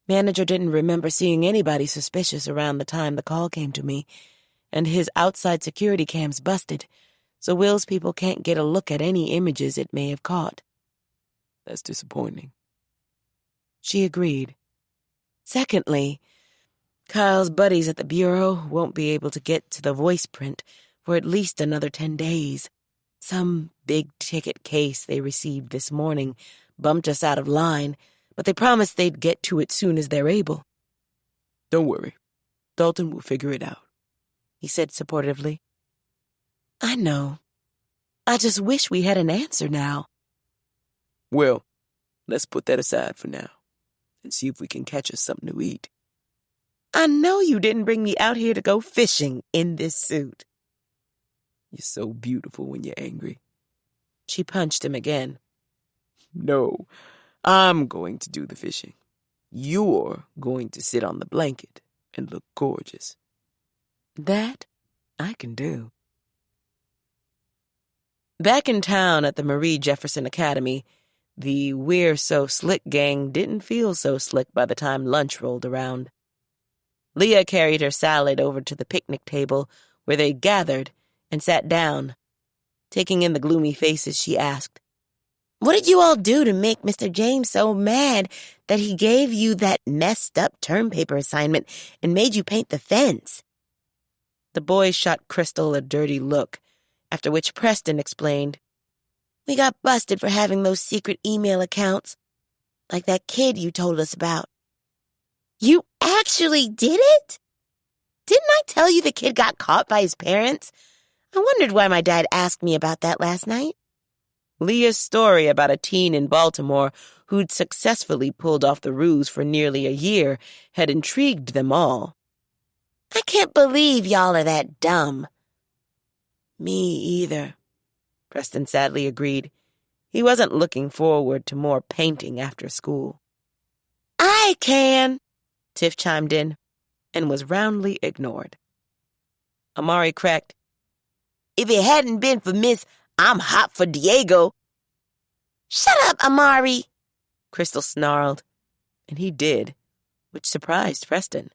Manager didn't remember seeing anybody suspicious around the time the call came to me, and his outside security cam's busted, so Will's people can't get a look at any images it may have caught." "That's disappointing." She agreed. "Secondly, Kyle's buddies at the Bureau won't be able to get to the voice print for at least another 10 days. Some big-ticket case they received this morning bumped us out of line, but they promised they'd get to it soon as they're able." "Don't worry. Dalton will figure it out," he said supportively. "I know. I just wish we had an answer now." "Well, let's put that aside for now and see if we can catch us something to eat." "I know you didn't bring me out here to go fishing in this suit." "You're so beautiful when you're angry." She punched him again. "No, I'm going to do the fishing. You're going to sit on the blanket and look gorgeous." "That I can do." Back in town at the Marie Jefferson Academy, the We're So Slick gang didn't feel so slick by the time lunch rolled around. Leah carried her salad over to the picnic table where they gathered and sat down. Taking in the gloomy faces, she asked, "What did you all do to make Mr. James so mad that he gave you that messed-up term paper assignment and made you paint the fence?" The boys shot Crystal a dirty look, after which Preston explained, "We got busted for having those secret email accounts, like that kid you told us about." "You actually did it? Didn't I tell you the kid got caught by his parents? I wondered why my dad asked me about that last night." Leah's story about a teen in Baltimore who'd successfully pulled off the ruse for nearly a year had intrigued them all. "I can't believe y'all are that dumb." "Me either," Preston sadly agreed. He wasn't looking forward to more painting after school. "I can," Tiff chimed in, and was roundly ignored. Amari cracked. If it hadn't been for Miss I'm hot for Diego. Shut up, Amari, Crystal snarled. And he did, which surprised Preston.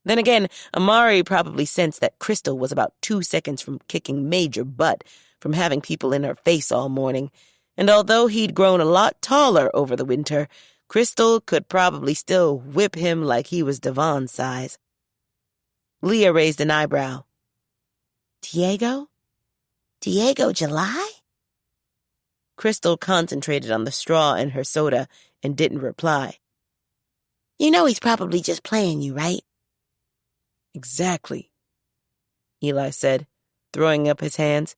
Then again, Amari probably sensed that Crystal was about 2 seconds from kicking major butt from having people in her face all morning, and although he'd grown a lot taller over the winter, Crystal could probably still whip him like he was Devon's size. Leah raised an eyebrow. Diego? Diego July? Crystal concentrated on the straw in her soda and didn't reply. You know he's probably just playing you, right? Exactly, Eli said, throwing up his hands.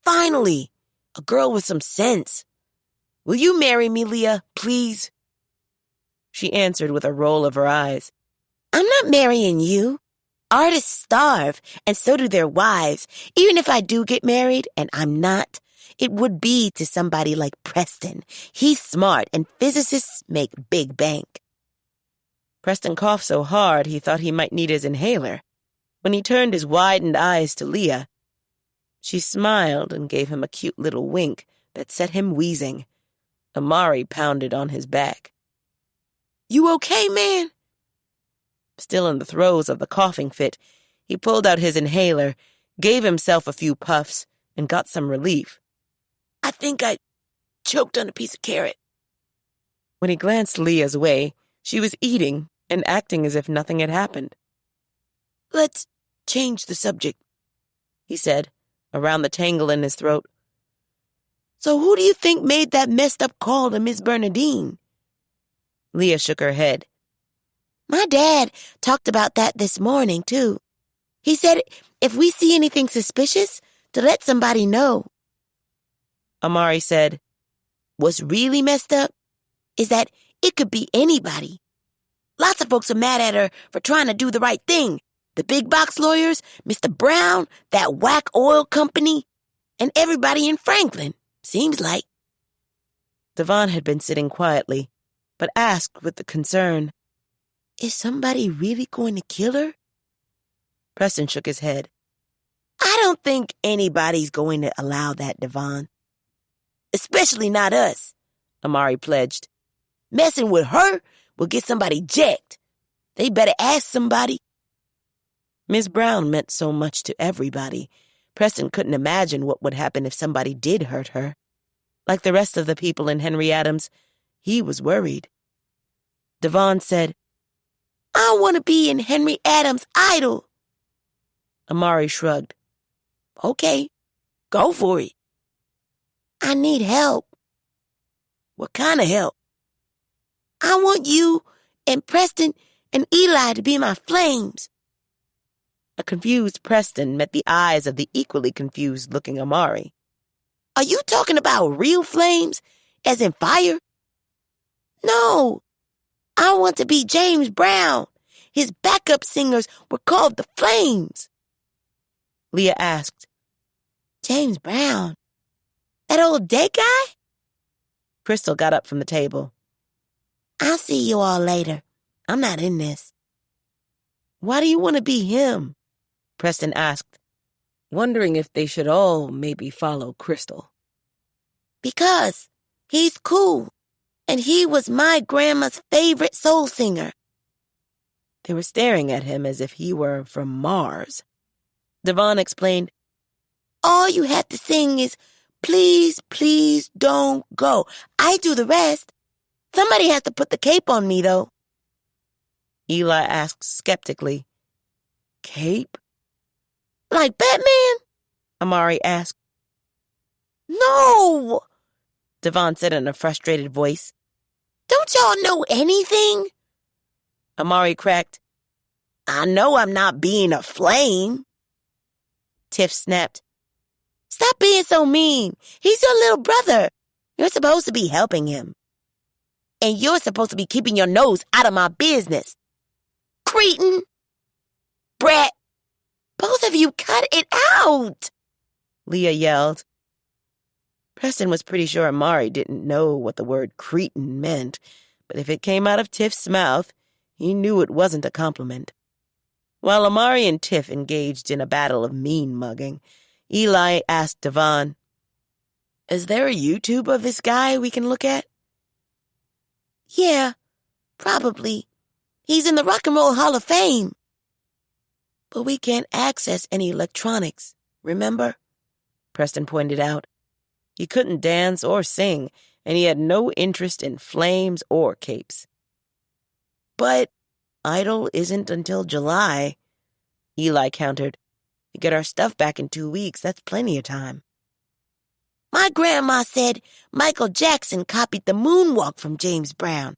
Finally, a girl with some sense. Will you marry me, Leah, please? She answered with a roll of her eyes. I'm not marrying you. Artists starve, and so do their wives. Even if I do get married, and I'm not, it would be to somebody like Preston. He's smart, and physicists make big bank. Preston coughed so hard he thought he might need his inhaler. When he turned his widened eyes to Leah, she smiled and gave him a cute little wink that set him wheezing. Amari pounded on his back. You okay, man? Still in the throes of the coughing fit, he pulled out his inhaler, gave himself a few puffs, and got some relief. I think I choked on a piece of carrot. When he glanced Leah's way, she was eating and acting as if nothing had happened. Let's change the subject, he said, around the tangle in his throat. So who do you think made that messed up call to Miss Bernadine? Leah shook her head. My dad talked about that this morning, too. He said if we see anything suspicious, to let somebody know. Amari said, What's really messed up is that it could be anybody. Lots of folks are mad at her for trying to do the right thing. The big box lawyers, Mr. Brown, that whack oil company, and everybody in Franklin, seems like. Devon had been sitting quietly, but asked with the concern, Is somebody really going to kill her? Preston shook his head. I don't think anybody's going to allow that, Devon. Especially not us, Amari pledged. Messing with her will get somebody jacked. They better ask somebody. Miss Brown meant so much to everybody. Preston couldn't imagine what would happen if somebody did hurt her. Like the rest of the people in Henry Adams, he was worried. Devon said, I want to be in Henry Adams' Idol. Amari shrugged. Okay, go for it. I need help. What kind of help? I want you and Preston and Eli to be my flames. A confused Preston met the eyes of the equally confused-looking Amari. Are you talking about real flames, as in fire? No, I want to be James Brown. His backup singers were called the Flames. Leah asked, James Brown? That old dead guy? Crystal got up from the table. I'll see you all later. I'm not in this. Why do you want to be him? Preston asked, wondering if they should all maybe follow Crystal. Because he's cool, and he was my grandma's favorite soul singer. They were staring at him as if he were from Mars. Devon explained, All you have to sing is, please, please don't go. I do the rest. Somebody has to put the cape on me, though. Eli asked skeptically, Cape? Like Batman? Amari asked. No! Devon said in a frustrated voice. Don't y'all know anything? Amari cracked. I know I'm not being a flame. Tiff snapped. Stop being so mean. He's your little brother. You're supposed to be helping him. And you're supposed to be keeping your nose out of my business. Cretin! Brat! Both of you cut it out! Leah yelled. Preston was pretty sure Amari didn't know what the word cretin meant, but if it came out of Tiff's mouth, he knew it wasn't a compliment. While Amari and Tiff engaged in a battle of mean mugging, Eli asked Devon, "Is there a YouTube of this guy we can look at?" Yeah, probably. He's in the Rock and Roll Hall of Fame. But we can't access any electronics, remember? Preston pointed out. He couldn't dance or sing, and he had no interest in flames or capes. But Idol isn't until July, Eli countered. We get our stuff back in 2 weeks. That's plenty of time. My grandma said Michael Jackson copied the moonwalk from James Brown.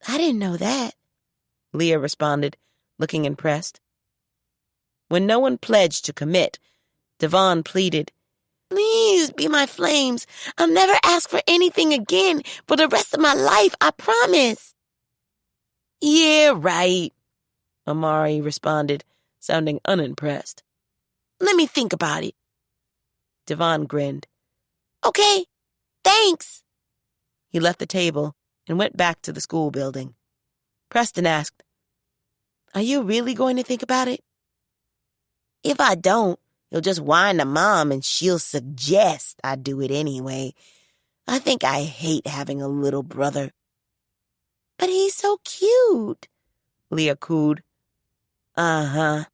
I didn't know that, Leah responded, looking impressed. When no one pledged to commit, Devon pleaded, Please be my flames. I'll never ask for anything again for the rest of my life, I promise. Yeah, right, Amari responded, sounding unimpressed. Let me think about it. Devon grinned. Okay, thanks. He left the table and went back to the school building. Preston asked, Are you really going to think about it? If I don't, you'll just whine to Mom and she'll suggest I do it anyway. I think I hate having a little brother. But he's so cute, Leah cooed. Uh-huh.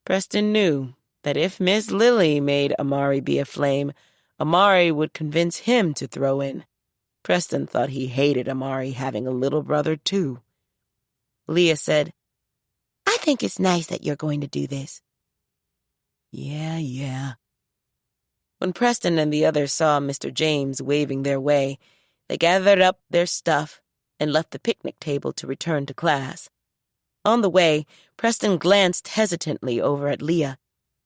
Preston knew that if Miss Lily made Amari be a flame, Amari would convince him to throw in. Preston thought he hated Amari having a little brother, too. Leah said, I think it's nice that you're going to do this. Yeah. When Preston and the others saw Mr. James waving their way, they gathered up their stuff and left the picnic table to return to class. On the way, Preston glanced hesitantly over at Leah,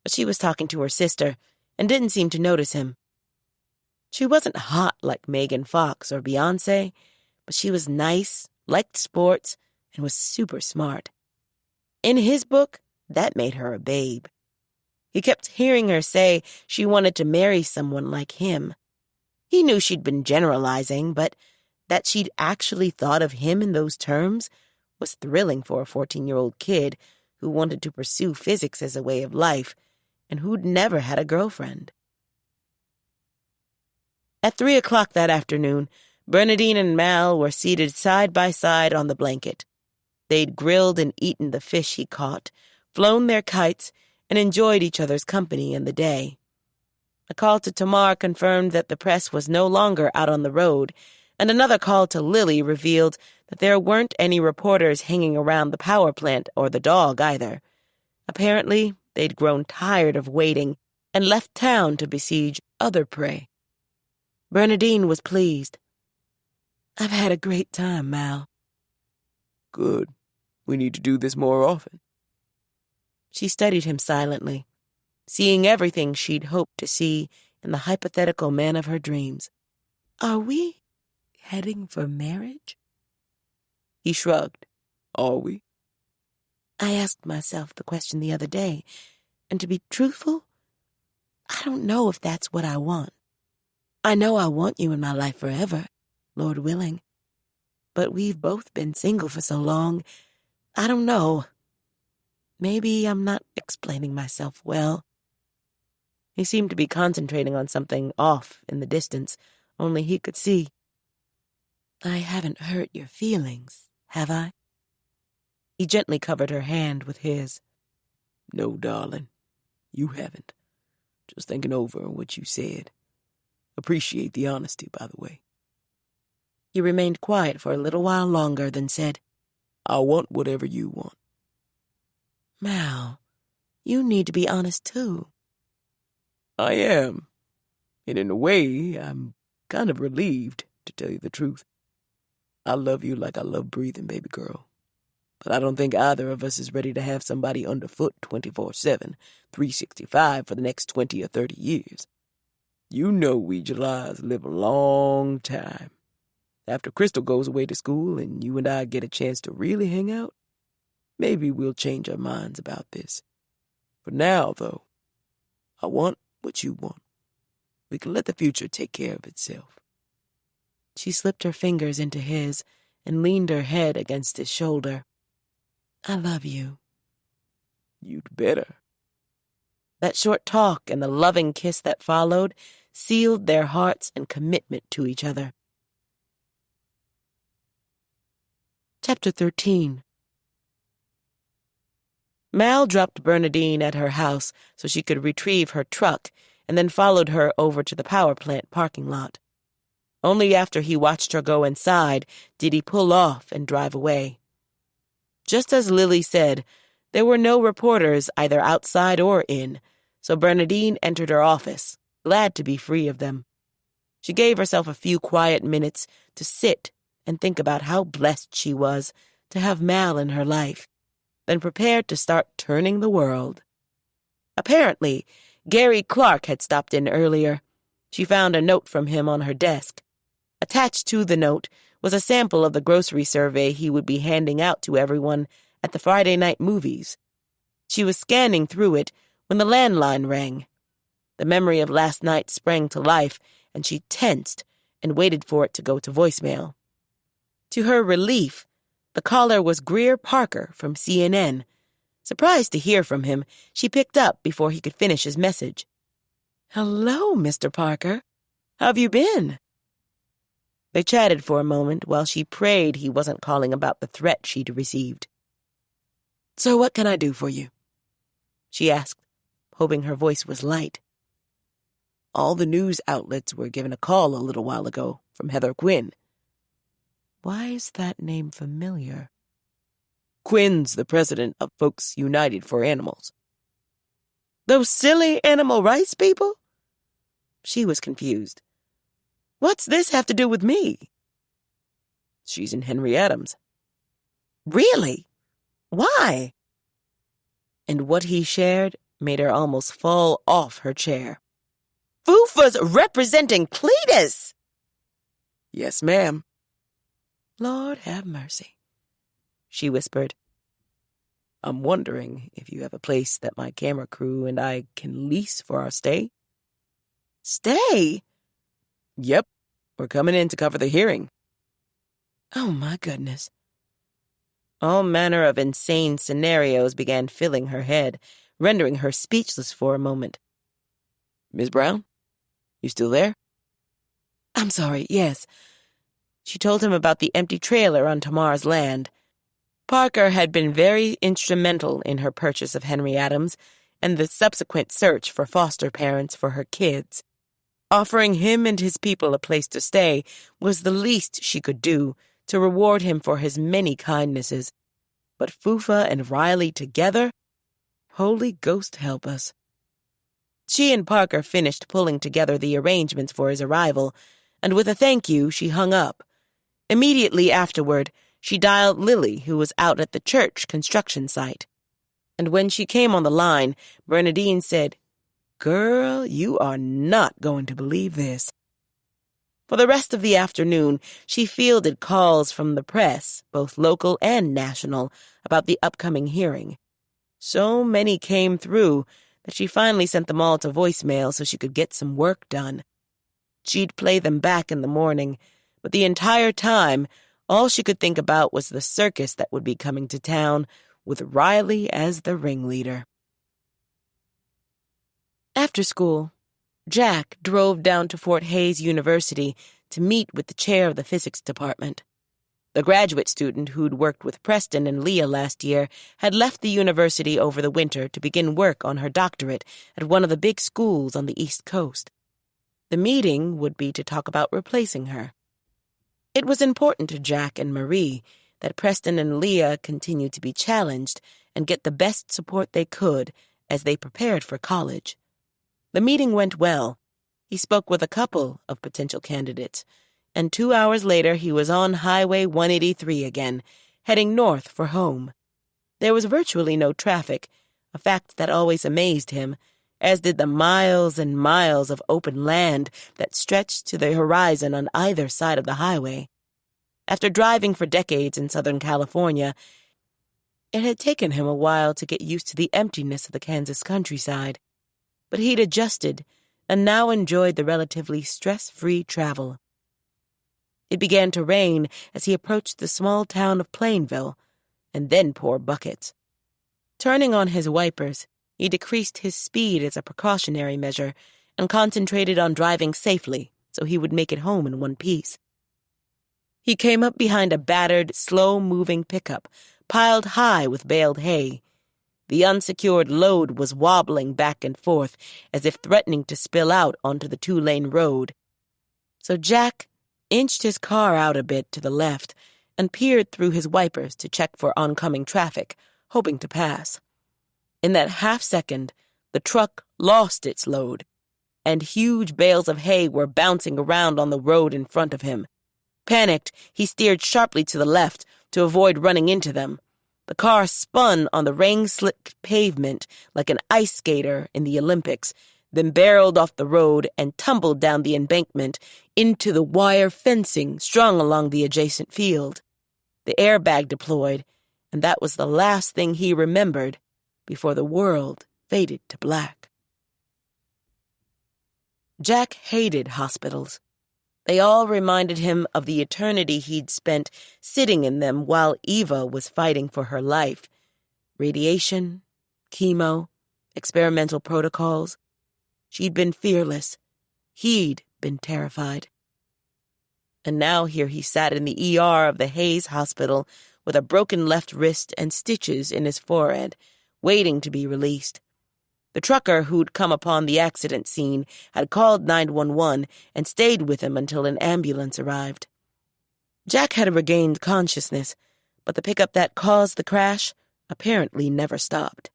but she was talking to her sister and didn't seem to notice him. She wasn't hot like Megan Fox or Beyoncé, but she was nice, liked sports, and was super smart. In his book, that made her a babe. He kept hearing her say she wanted to marry someone like him. He knew she'd been generalizing, but that she'd actually thought of him in those terms was thrilling for a 14-year-old kid who wanted to pursue physics as a way of life and who'd never had a girlfriend. At 3 o'clock that afternoon, Bernadine and Mal were seated side by side on the blanket. They'd grilled and eaten the fish he caught, flown their kites, and enjoyed each other's company in the day. A call to Tamar confirmed that the press was no longer out on the road, and another call to Lily revealed that there weren't any reporters hanging around the power plant or the dog either. Apparently, they'd grown tired of waiting and left town to besiege other prey. Bernadine was pleased. I've had a great time, Mal. Good. We need to do this more often. She studied him silently, seeing everything she'd hoped to see in the hypothetical man of her dreams. Are we heading for marriage? He shrugged. Are we? I asked myself the question the other day, and to be truthful, I don't know if that's what I want. I know I want you in my life forever, Lord willing. But we've both been single for so long, I don't know. Maybe I'm not explaining myself well. He seemed to be concentrating on something off in the distance, only he could see. I haven't hurt your feelings, have I? He gently covered her hand with his. No, darling, you haven't. Just thinking over what you said. Appreciate the honesty, by the way. He remained quiet for a little while longer, then said, I want whatever you want. Mal, you need to be honest, too. I am. And in a way, I'm kind of relieved, to tell you the truth. I love you like I love breathing, baby girl. But I don't think either of us is ready to have somebody underfoot 24/7, 365 for the next 20 or 30 years. You know we Julys live a long time. After Crystal goes away to school and you and I get a chance to really hang out, maybe we'll change our minds about this. For now, though, I want what you want. We can let the future take care of itself. She slipped her fingers into his and leaned her head against his shoulder. I love you, You'd better. That short talk and the loving kiss that followed sealed their hearts and commitment to each other. Chapter 13. Mal dropped Bernadine at her house so she could retrieve her truck and then followed her over to the power plant parking lot. Only after he watched her go inside did he pull off and drive away. Just as Lily said, there were no reporters either outside or in, so Bernadine entered her office, glad to be free of them. She gave herself a few quiet minutes to sit and think about how blessed she was to have Mal in her life, then prepared to start turning the world. Apparently, Gary Clark had stopped in earlier. She found a note from him on her desk. Attached to the note was a sample of the grocery survey he would be handing out to everyone at the Friday night movies. She was scanning through it when the landline rang. The memory of last night sprang to life, and she tensed and waited for it to go to voicemail. To her relief, the caller was Greer Parker from CNN. Surprised to hear from him, she picked up before he could finish his message. "Hello, Mr. Parker. How have you been?" They chatted for a moment while she prayed he wasn't calling about the threat she'd received. "So what can I do for you?" she asked, hoping her voice was light. "All the news outlets were given a call a little while ago from Heather Quinn." "Why is that name familiar?" "Quinn's the president of Folks United for Animals." "Those silly animal rights people?" She was confused. "What's this have to do with me?" "She's in Henry Adams." "Really? Why?" And what he shared made her almost fall off her chair. "Fufa's representing Cletus!" "Yes, ma'am." "Lord have mercy," she whispered. "I'm wondering if you have a place that my camera crew and I can lease for our stay." "Stay?" "Yep, we're coming in to cover the hearing." Oh, my goodness. All manner of insane scenarios began filling her head, rendering her speechless for a moment. "Miss Brown, you still there?" "I'm sorry, yes." She told him about the empty trailer on Tamar's land. Parker had been very instrumental in her purchase of Henry Adams and the subsequent search for foster parents for her kids. Offering him and his people a place to stay was the least she could do to reward him for his many kindnesses. But Fufa and Riley together? Holy Ghost help us. She and Parker finished pulling together the arrangements for his arrival, and with a thank you, she hung up. Immediately afterward, she dialed Lily, who was out at the church construction site. And when she came on the line, Bernadine said, "Girl, you are not going to believe this." For the rest of the afternoon, she fielded calls from the press, both local and national, about the upcoming hearing. So many came through that she finally sent them all to voicemail so she could get some work done. She'd play them back in the morning, but the entire time, all she could think about was the circus that would be coming to town, with Riley as the ringleader. After school, Jack drove down to Fort Hays University to meet with the chair of the physics department. The graduate student who'd worked with Preston and Leah last year had left the university over the winter to begin work on her doctorate at one of the big schools on the East Coast. The meeting would be to talk about replacing her. It was important to Jack and Marie that Preston and Leah continue to be challenged and get the best support they could as they prepared for college. The meeting went well. He spoke with a couple of potential candidates, and 2 hours later he was on Highway 183 again, heading north for home. There was virtually no traffic, a fact that always amazed him, as did the miles and miles of open land that stretched to the horizon on either side of the highway. After driving for decades in Southern California, it had taken him a while to get used to the emptiness of the Kansas countryside. But he'd adjusted and now enjoyed the relatively stress-free travel. It began to rain as he approached the small town of Plainville, and then pour buckets. Turning on his wipers, he decreased his speed as a precautionary measure and concentrated on driving safely so he would make it home in one piece. He came up behind a battered, slow-moving pickup, piled high with baled hay. The unsecured load was wobbling back and forth as if threatening to spill out onto the 2-lane road. So Jack inched his car out a bit to the left and peered through his wipers to check for oncoming traffic, hoping to pass. In that half-second, the truck lost its load, and huge bales of hay were bouncing around on the road in front of him. Panicked, he steered sharply to the left to avoid running into them. The car spun on the rain-slicked pavement like an ice skater in the Olympics, then barreled off the road and tumbled down the embankment into the wire fencing strung along the adjacent field. The airbag deployed, and that was the last thing he remembered before the world faded to black. Jack hated hospitals. They all reminded him of the eternity he'd spent sitting in them while Eva was fighting for her life. Radiation, chemo, experimental protocols. She'd been fearless. He'd been terrified. And now here he sat in the ER of the Hayes Hospital with a broken left wrist and stitches in his forehead, waiting to be released. The trucker who'd come upon the accident scene had called 911 and stayed with him until an ambulance arrived. Jack had regained consciousness, but the pickup that caused the crash apparently never stopped.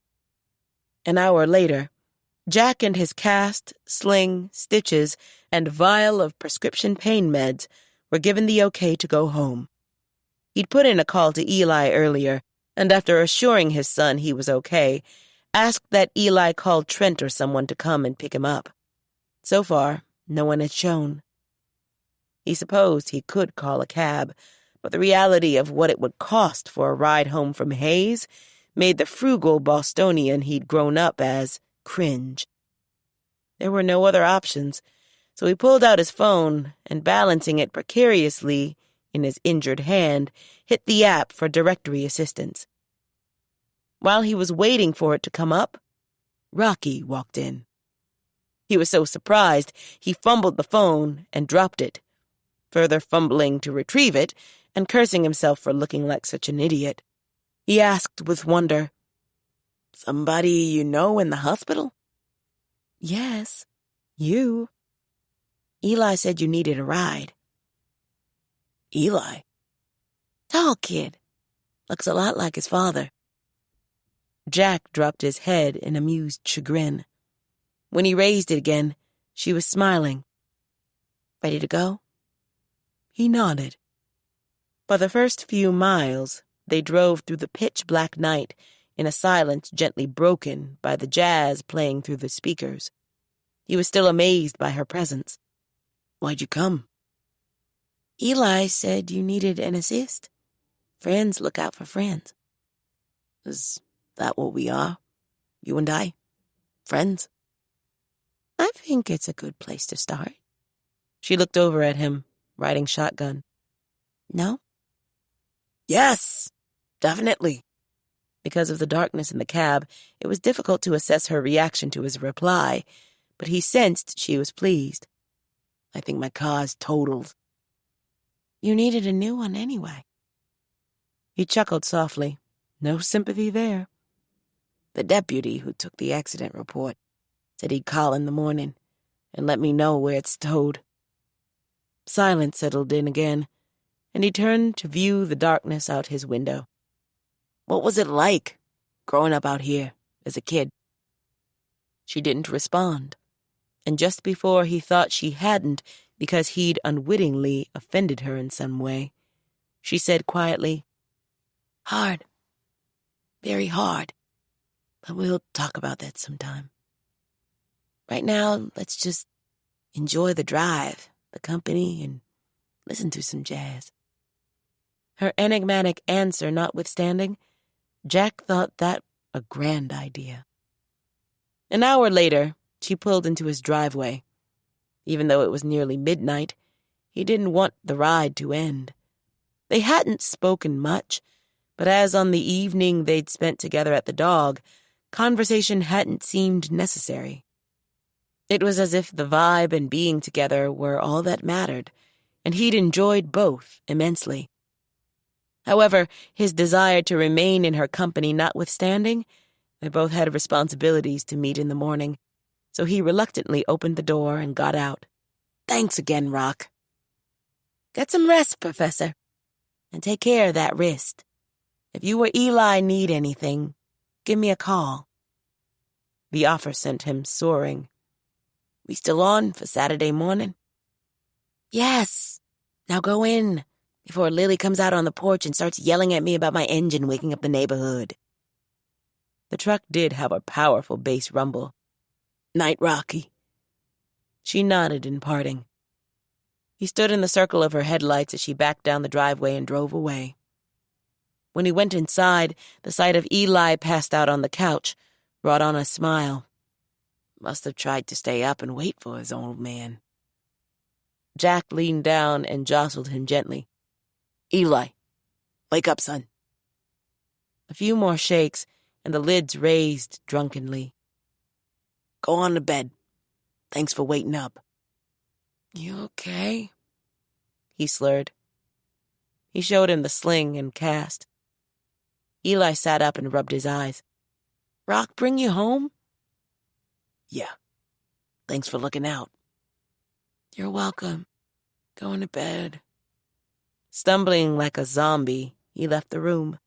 An hour later, Jack and his cast, sling, stitches, and vial of prescription pain meds were given the okay to go home. He'd put in a call to Eli earlier, and after assuring his son he was okay, asked that Eli call Trent or someone to come and pick him up. So far, no one had shown. He supposed he could call a cab, but the reality of what it would cost for a ride home from Hayes made the frugal Bostonian he'd grown up as cringe. There were no other options, so he pulled out his phone and, balancing it precariously in his injured hand, hit the app for directory assistance. While he was waiting for it to come up, Rocky walked in. He was so surprised, he fumbled the phone and dropped it, further fumbling to retrieve it and cursing himself for looking like such an idiot. He asked with wonder, "Somebody you know in the hospital?" "Yes, you. Eli said you needed a ride." "Eli?" "Tall kid. Looks a lot like his father." Jack dropped his head in amused chagrin. When he raised it again, she was smiling. "Ready to go?" He nodded. For the first few miles, they drove through the pitch-black night in a silence gently broken by the jazz playing through the speakers. He was still amazed by her presence. "Why'd you come?" "Eli said you needed an assist. Friends look out for friends." "Is that what we are? You and I? Friends?" "I think it's a good place to start." She looked over at him, riding shotgun. "No?" "Yes, definitely." Because of the darkness in the cab, it was difficult to assess her reaction to his reply, but he sensed she was pleased. "I think my car's totaled." "You needed a new one anyway." He chuckled softly. No sympathy there. "The deputy who took the accident report said he'd call in the morning and let me know where it's towed." Silence settled in again, and he turned to view the darkness out his window. "What was it like, growing up out here as a kid?" She didn't respond, and just before he thought she hadn't because he'd unwittingly offended her in some way, she said quietly, "Hard. Very hard. But we'll talk about that sometime. Right now, let's just enjoy the drive, the company, and listen to some jazz." Her enigmatic answer notwithstanding, Jack thought that a grand idea. An hour later, she pulled into his driveway. Even though it was nearly midnight, he didn't want the ride to end. They hadn't spoken much, But as on the evening they'd spent together at the dog, conversation hadn't seemed necessary. It was as if the vibe and being together were all that mattered, and he'd enjoyed both immensely. However, his desire to remain in her company notwithstanding, they both had responsibilities to meet in the morning, so he reluctantly opened the door and got out. Thanks again, Rock. Get some rest, Professor, and take care of that wrist. If you or Eli need anything, give me a call. The offer sent him soaring. We still on for Saturday morning? Yes. Now go in, before Lily comes out on the porch and starts yelling at me about my engine waking up the neighborhood. The truck did have a powerful bass rumble. Night, Rocky. She nodded in parting. He stood in the circle of her headlights as she backed down the driveway and drove away. When he went inside, the sight of Eli passed out on the couch brought on a smile. Must have tried to stay up and wait for his old man. Jack leaned down and jostled him gently. Eli, wake up, son. A few more shakes, and the lids raised drunkenly. Go on to bed. Thanks for waiting up. You okay? He slurred. He showed him the sling and cast. Eli sat up and rubbed his eyes. Rock bring you home? Yeah. Thanks for looking out. You're welcome. Going to bed. Stumbling like a zombie, he left the room.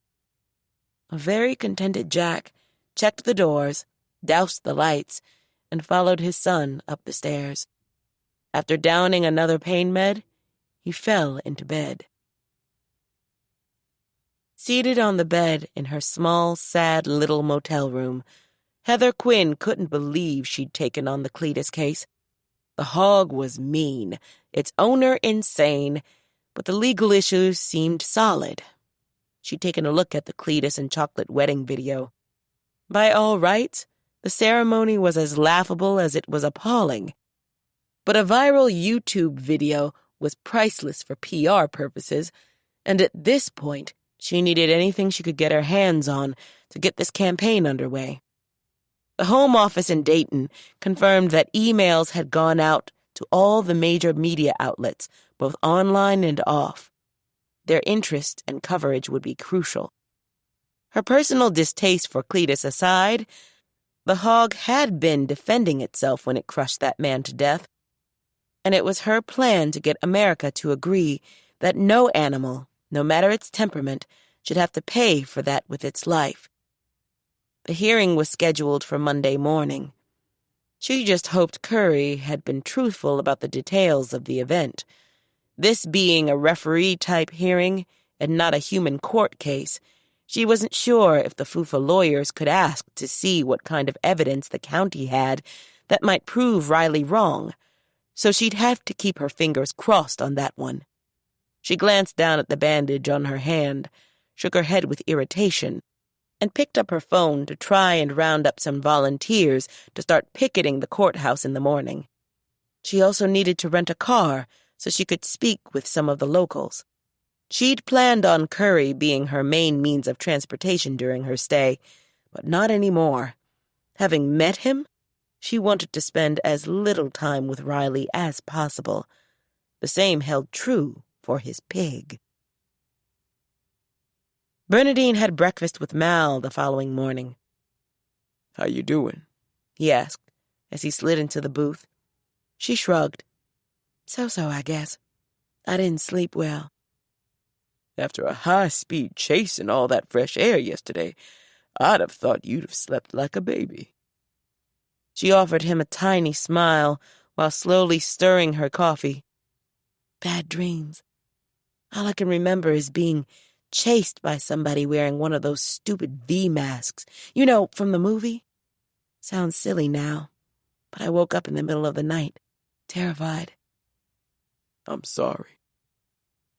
A very contented Jack checked the doors, doused the lights, and followed his son up the stairs. After downing another pain med, he fell into bed. Seated on the bed in her small, sad little motel room, Heather Quinn couldn't believe she'd taken on the Cletus case. The hog was mean, its owner insane, but the legal issues seemed solid. She'd taken a look at the Cletus and chocolate wedding video. By all rights, the ceremony was as laughable as it was appalling. But a viral YouTube video was priceless for PR purposes, and at this point, she needed anything she could get her hands on to get this campaign underway. The Home Office in Dayton confirmed that emails had gone out to all the major media outlets, both online and off. Their interest and coverage would be crucial. Her personal distaste for Cletus aside, the hog had been defending itself when it crushed that man to death, and it was her plan to get America to agree that no animal, no matter its temperament, should have to pay for that with its life. The hearing was scheduled for Monday morning. She just hoped Curry had been truthful about the details of the event. This being a referee-type hearing and not a human court case, she wasn't sure if the Fufa lawyers could ask to see what kind of evidence the county had that might prove Riley wrong, so she'd have to keep her fingers crossed on that one. She glanced down at the bandage on her hand, shook her head with irritation, and picked up her phone to try and round up some volunteers to start picketing the courthouse in the morning. She also needed to rent a car so she could speak with some of the locals. She'd planned on Curry being her main means of transportation during her stay, but not anymore. Having met him, she wanted to spend as little time with Riley as possible. The same held true for his pig. Bernadine had breakfast with Mal the following morning. How you doing? He asked as he slid into the booth. She shrugged. So, I guess. I didn't sleep well. After a high-speed chase and all that fresh air yesterday, I'd have thought you'd have slept like a baby. She offered him a tiny smile while slowly stirring her coffee. Bad dreams. All I can remember is being chased by somebody wearing one of those stupid V masks. You know, from the movie? Sounds silly now, but I woke up in the middle of the night, terrified. I'm sorry.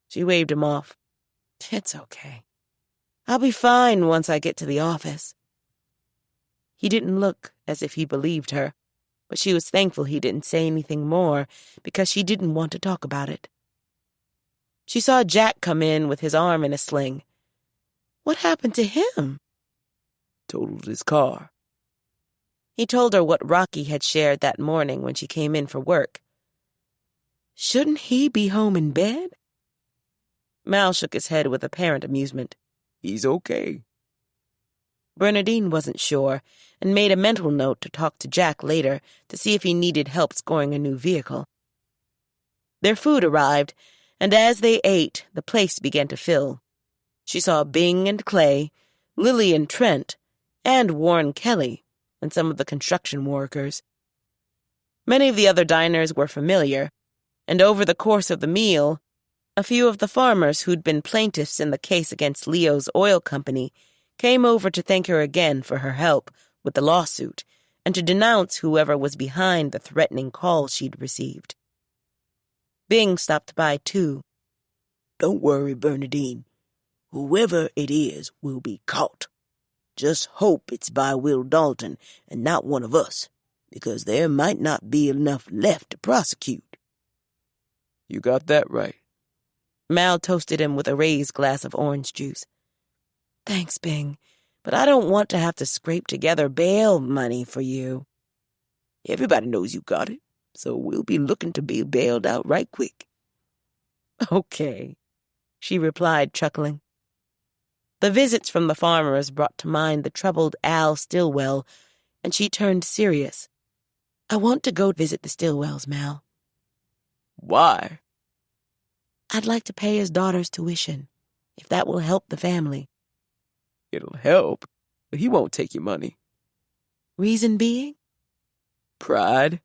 She waved him off. It's okay. I'll be fine once I get to the office. He didn't look as if he believed her, but she was thankful he didn't say anything more because she didn't want to talk about it. She saw Jack come in with his arm in a sling. What happened to him? Totaled his car. He told her what Rocky had shared that morning when she came in for work. Shouldn't he be home in bed? Mal shook his head with apparent amusement. He's okay. Bernadine wasn't sure and made a mental note to talk to Jack later to see if he needed help scoring a new vehicle. Their food arrived, and as they ate, the place began to fill. She saw Bing and Clay, Lily and Trent, and Warren Kelly, and some of the construction workers. Many of the other diners were familiar, and over the course of the meal, a few of the farmers who'd been plaintiffs in the case against Leo's oil company came over to thank her again for her help with the lawsuit and to denounce whoever was behind the threatening call she'd received. Bing stopped by, too. Don't worry, Bernadine. Whoever it is will be caught. Just hope it's by Will Dalton and not one of us, because there might not be enough left to prosecute. You got that right. Mal toasted him with a raised glass of orange juice. Thanks, Bing, but I don't want to have to scrape together bail money for you. Everybody knows you got it, so we'll be looking to be bailed out right quick. Okay, she replied, chuckling. The visits from the farmers brought to mind the troubled Al Stillwell, and she turned serious. I want to go visit the Stillwells, Mal. Why? I'd like to pay his daughter's tuition, if that will help the family. It'll help, but he won't take your money. Reason being? Pride,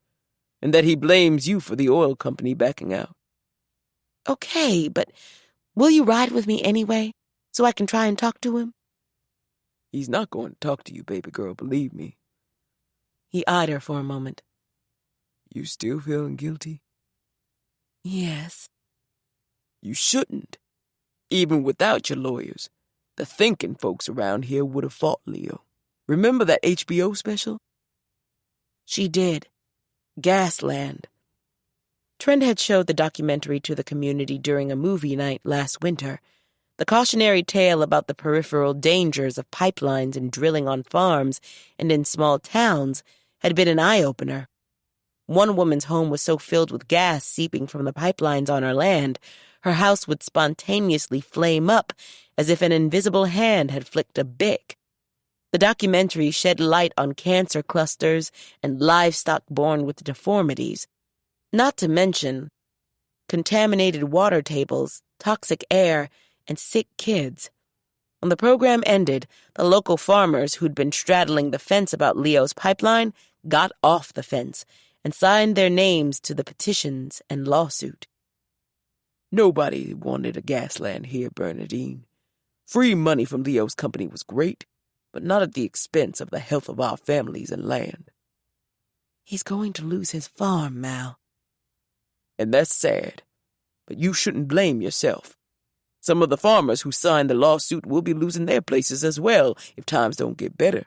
and that he blames you for the oil company backing out. Okay, but will you ride with me anyway, so I can try and talk to him? He's not going to talk to you, baby girl, believe me. He eyed her for a moment. You still feeling guilty? Yes. You shouldn't. Even without your lawyers, the thinking folks around here would have fought Leo. Remember that HBO special? She did. Gasland. Trent had showed the documentary to the community during a movie night last winter. The cautionary tale about the peripheral dangers of pipelines and drilling on farms and in small towns had been an eye-opener. One woman's home was so filled with gas seeping from the pipelines on her land, her house would spontaneously flame up as if an invisible hand had flicked a bic. The documentary shed light on cancer clusters and livestock born with deformities, not to mention contaminated water tables, toxic air, and sick kids. When the program ended, the local farmers who'd been straddling the fence about Leo's pipeline got off the fence and signed their names to the petitions and lawsuit. Nobody wanted a gasland here, Bernadine. Free money from Leo's company was great, but not at the expense of the health of our families and land. He's going to lose his farm, Mal. And that's sad, but you shouldn't blame yourself. Some of the farmers who signed the lawsuit will be losing their places as well if times don't get better.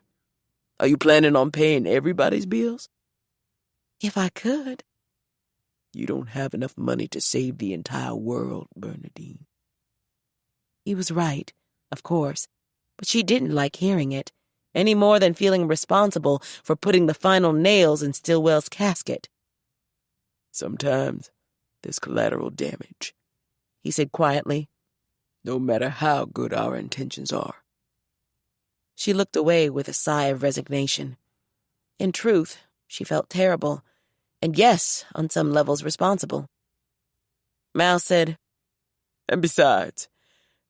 Are you planning on paying everybody's bills? If I could. You don't have enough money to save the entire world, Bernadine. He was right, of course, but she didn't like hearing it, any more than feeling responsible for putting the final nails in Stillwell's casket. Sometimes there's collateral damage, he said quietly. No matter how good our intentions are. She looked away with a sigh of resignation. In truth, she felt terrible, and yes, on some levels responsible. Mal said, And besides,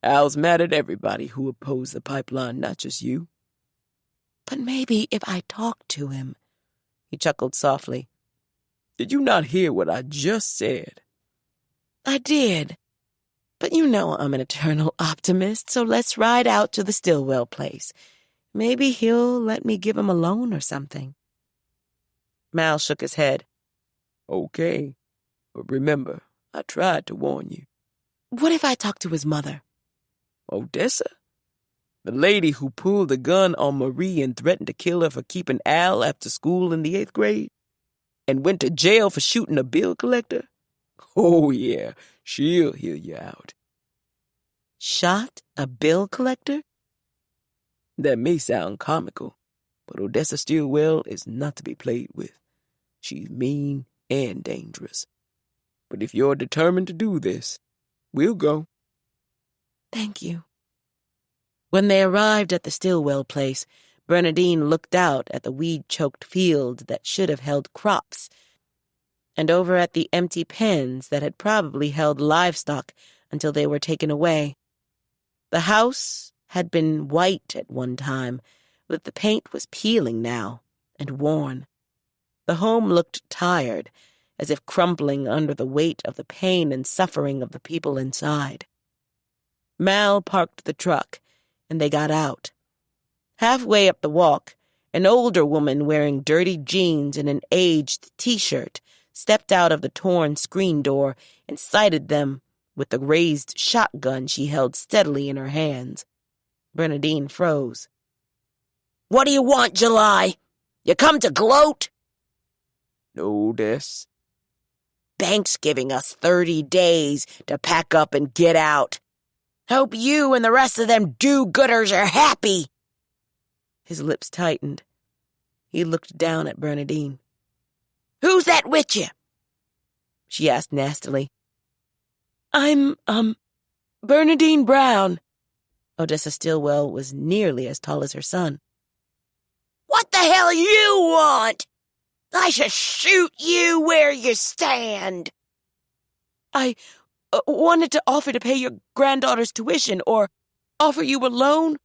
Al's mad at everybody who opposed the pipeline, not just you. But maybe if I talked to him. He chuckled softly. Did you not hear what I just said? I did. But you know I'm an eternal optimist, so let's ride out to the Stillwell place. Maybe he'll let me give him a loan or something. Mal shook his head. Okay, but remember, I tried to warn you. What if I talk to his mother? Odessa? The lady who pulled a gun on Marie and threatened to kill her for keeping Al after school in the 8th grade? And went to jail for shooting a bill collector? Oh, yeah, she'll hear you out. Shot a bill collector? That may sound comical, but Odessa Stillwell is not to be played with. She's mean and dangerous. But if you're determined to do this, we'll go. Thank you. When they arrived at the Stillwell place, Bernadine looked out at the weed-choked field that should have held crops, and over at the empty pens that had probably held livestock until they were taken away. The house had been white at one time, but the paint was peeling now and worn. The home looked tired, as if crumbling under the weight of the pain and suffering of the people inside. Mal parked the truck, and they got out. Halfway up the walk, an older woman wearing dirty jeans and an aged T-shirt stepped out of the torn screen door and sighted them with the raised shotgun she held steadily in her hands. Bernadine froze. "What do you want, July? You come to gloat?" No, Des. "Bank's giving us 30 days to pack up and get out. Hope you and the rest of them do-gooders are happy." His lips tightened. He looked down at Bernadine. "Who's that with you?" She asked nastily. I'm, Bernadine Brown." Odessa Stillwell was nearly as tall as her son. "What the hell you want? I should shoot you where you stand." I wanted to offer to pay your granddaughter's tuition or offer you a loan."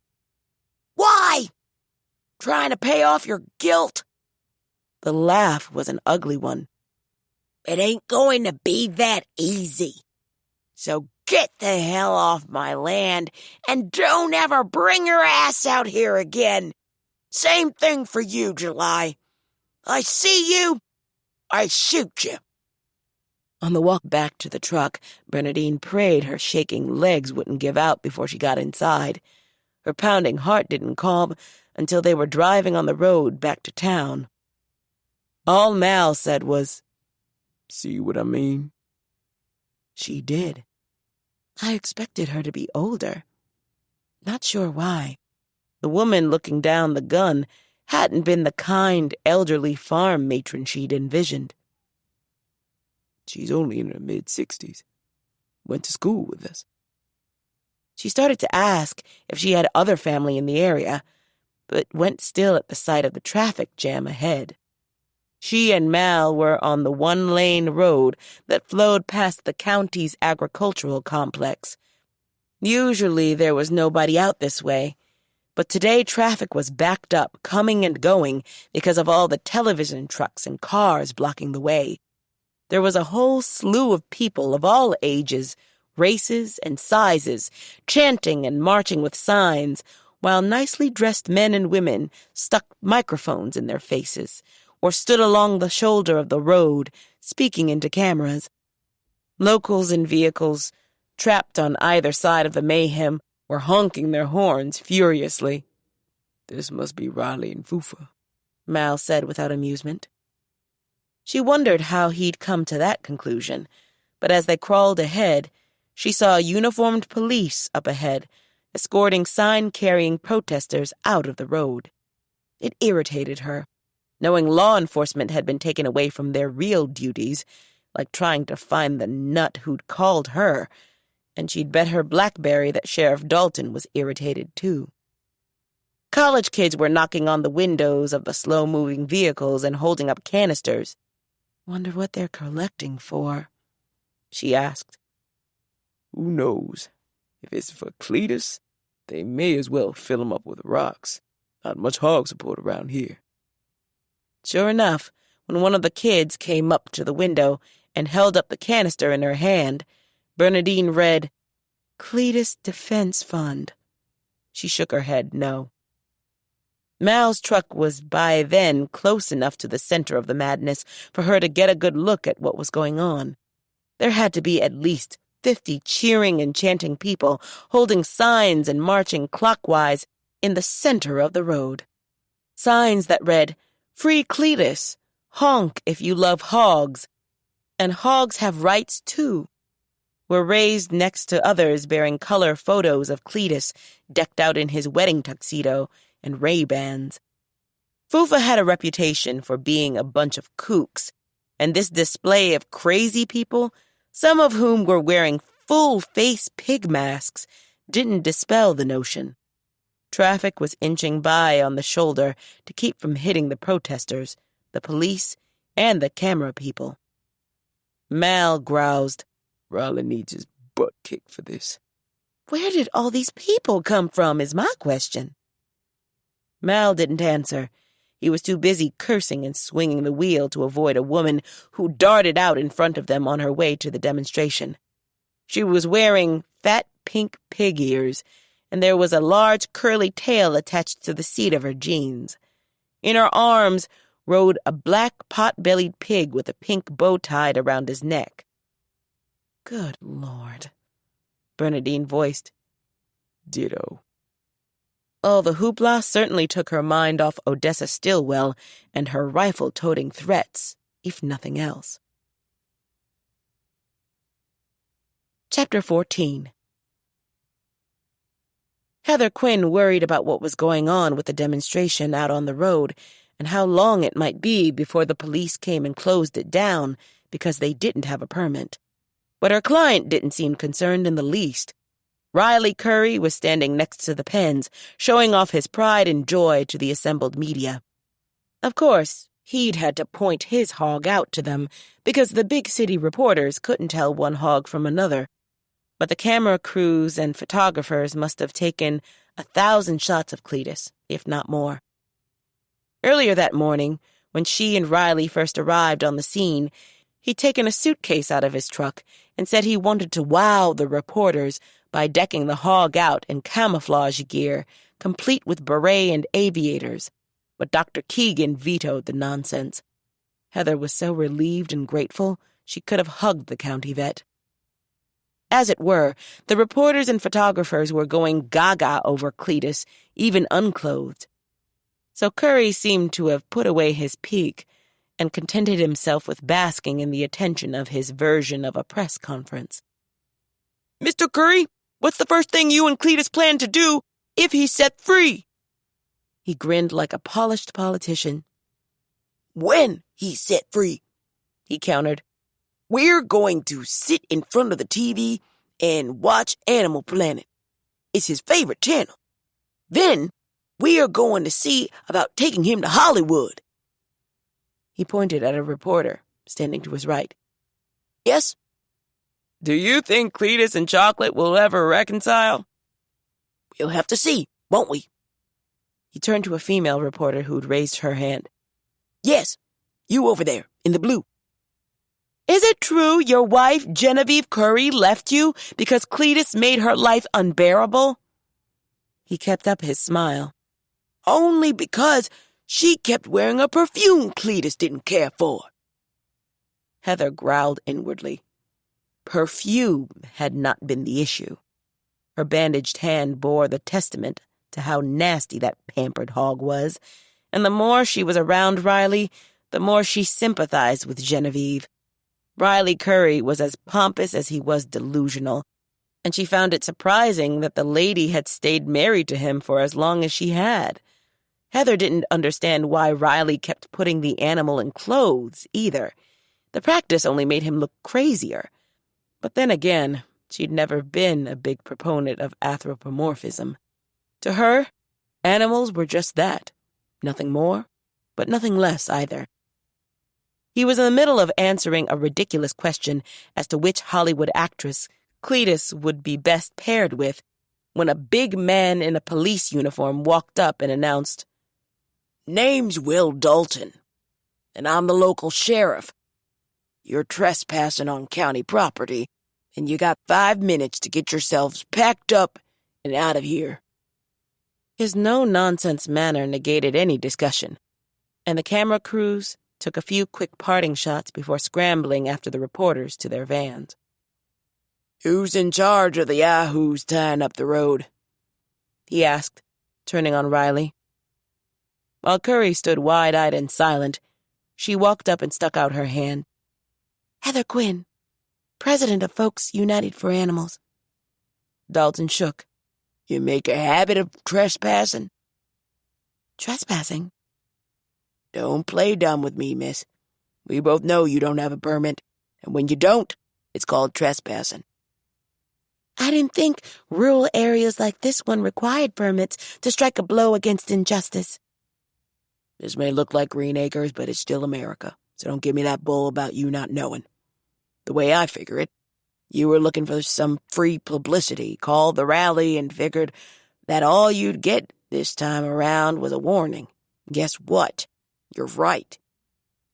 "Why? Trying to pay off your guilt?" The laugh was an ugly one. "It ain't going to be that easy. So get the hell off my land and don't ever bring your ass out here again. Same thing for you, July. I see you, I shoot you." On the walk back to the truck, Bernadine prayed her shaking legs wouldn't give out before she got inside. Her pounding heart didn't calm until they were driving on the road back to town. All Mal said was, "See what I mean?" She did. I expected her to be older. Not sure why. The woman looking down the gun hadn't been the kind, elderly farm matron she'd envisioned. She's only in her mid-60s. Went to school with us. She started to ask if she had other family in the area, but went still at the sight of the traffic jam ahead. She and Mal were on the one-lane road that flowed past the county's agricultural complex. Usually there was nobody out this way, but today traffic was backed up, coming and going, because of all the television trucks and cars blocking the way. There was a whole slew of people of all ages, races, and sizes, chanting and marching with signs, while nicely dressed men and women stuck microphones in their faces, or stood along the shoulder of the road, speaking into cameras. Locals in vehicles, trapped on either side of the mayhem, were honking their horns furiously. "This must be Riley and Fufa," Mal said without amusement. She wondered how he'd come to that conclusion, but as they crawled ahead, she saw uniformed police up ahead, escorting sign-carrying protesters out of the road. It irritated her, knowing law enforcement had been taken away from their real duties, like trying to find the nut who'd called her, and she'd bet her BlackBerry that Sheriff Dalton was irritated too. College kids were knocking on the windows of the slow-moving vehicles and holding up canisters. "Wonder what they're collecting for?" she asked. Who knows? If it's for Cletus, they may as well fill him up with rocks. Not much hog support around here. Sure enough, when one of the kids came up to the window and held up the canister in her hand, Bernadine read, "Cletus Defense Fund." She shook her head no. Mal's truck was by then close enough to the center of the madness for her to get a good look at what was going on. There had to be at least 50 cheering and chanting people holding signs and marching clockwise in the center of the road. Signs that read, "Free Cletus, honk if you love hogs, and hogs have rights too." were raised next to others bearing color photos of Cletus decked out in his wedding tuxedo and Ray-Bans. Fufa had a reputation for being a bunch of kooks, and this display of crazy people, some of whom were wearing full-face pig masks, didn't dispel the notion. Traffic was inching by on the shoulder to keep from hitting the protesters, the police, and the camera people. Mal groused, Riley needs his butt kicked for this. "Where did all these people come from is my question." Mal didn't answer. He was too busy cursing and swinging the wheel to avoid a woman who darted out in front of them on her way to the demonstration. She was wearing fat pink pig ears, and there was a large curly tail attached to the seat of her jeans. In her arms rode a black pot-bellied pig with a pink bow tied around his neck. "Good Lord," Bernadine voiced. Ditto. All the hoopla certainly took her mind off Odessa Stillwell and her rifle-toting threats, if nothing else. Chapter 14. Heather Quinn worried about what was going on with the demonstration out on the road and how long it might be before the police came and closed it down because they didn't have a permit. But her client didn't seem concerned in the least. Riley Curry was standing next to the pens, showing off his pride and joy to the assembled media. Of course, he'd had to point his hog out to them because the big city reporters couldn't tell one hog from another. But the camera crews and photographers must have taken 1,000 shots of Cletus, if not more. Earlier that morning, when she and Riley first arrived on the scene, he'd taken a suitcase out of his truck and said he wanted to wow the reporters by decking the hog out in camouflage gear, complete with beret and aviators. But Dr. Keegan vetoed the nonsense. Heather was so relieved and grateful she could have hugged the county vet. As it were, the reporters and photographers were going gaga over Cletus, even unclothed. So Curry seemed to have put away his pique and contented himself with basking in the attention of his version of a press conference. "Mr. Curry, what's the first thing you and Cletus plan to do if he's set free?" He grinned like a polished politician. "When he's set free," he countered. "We're going to sit in front of the TV and watch Animal Planet. It's his favorite channel. Then we are going to see about taking him to Hollywood." He pointed at a reporter standing to his right. "Yes?" "Do you think Cletus and Chocolate will ever reconcile?" "We'll have to see, won't we?" He turned to a female reporter who'd raised her hand. "Yes, you over there, in the blue. Is it true your wife, Genevieve Curry, left you because Cletus made her life unbearable?" He kept up his smile. "Only because she kept wearing a perfume Cletus didn't care for." Heather growled inwardly. Perfume had not been the issue. Her bandaged hand bore the testament to how nasty that pampered hog was, and the more she was around Riley, the more she sympathized with Genevieve. Riley Curry was as pompous as he was delusional, and she found it surprising that the lady had stayed married to him for as long as she had. Heather didn't understand why Riley kept putting the animal in clothes, either. The practice only made him look crazier. But then again, she'd never been a big proponent of anthropomorphism. To her, animals were just that. Nothing more, but nothing less either. He was in the middle of answering a ridiculous question as to which Hollywood actress Cletus would be best paired with when a big man in a police uniform walked up and announced, "Name's Will Dalton, and I'm the local sheriff. You're trespassing on county property, and you got 5 minutes to get yourselves packed up and out of here." His no-nonsense manner negated any discussion, and the camera crews took a few quick parting shots before scrambling after the reporters to their vans. "Who's in charge of the yahoos tying up the road?" he asked, turning on Riley. While Curry stood wide-eyed and silent, she walked up and stuck out her hand. "Heather Quinn." President of Folks United for Animals. Dalton shook. You make a habit of trespassing? Trespassing? Don't play dumb with me, miss. We both know you don't have a permit, and when you don't, it's called trespassing. I didn't think rural areas like this one required permits to strike a blow against injustice. This may look like Green Acres, but it's still America, so don't give me that bull about you not knowing. The way I figure it, you were looking for some free publicity, called the rally, and figured that all you'd get this time around was a warning. Guess what? You're right.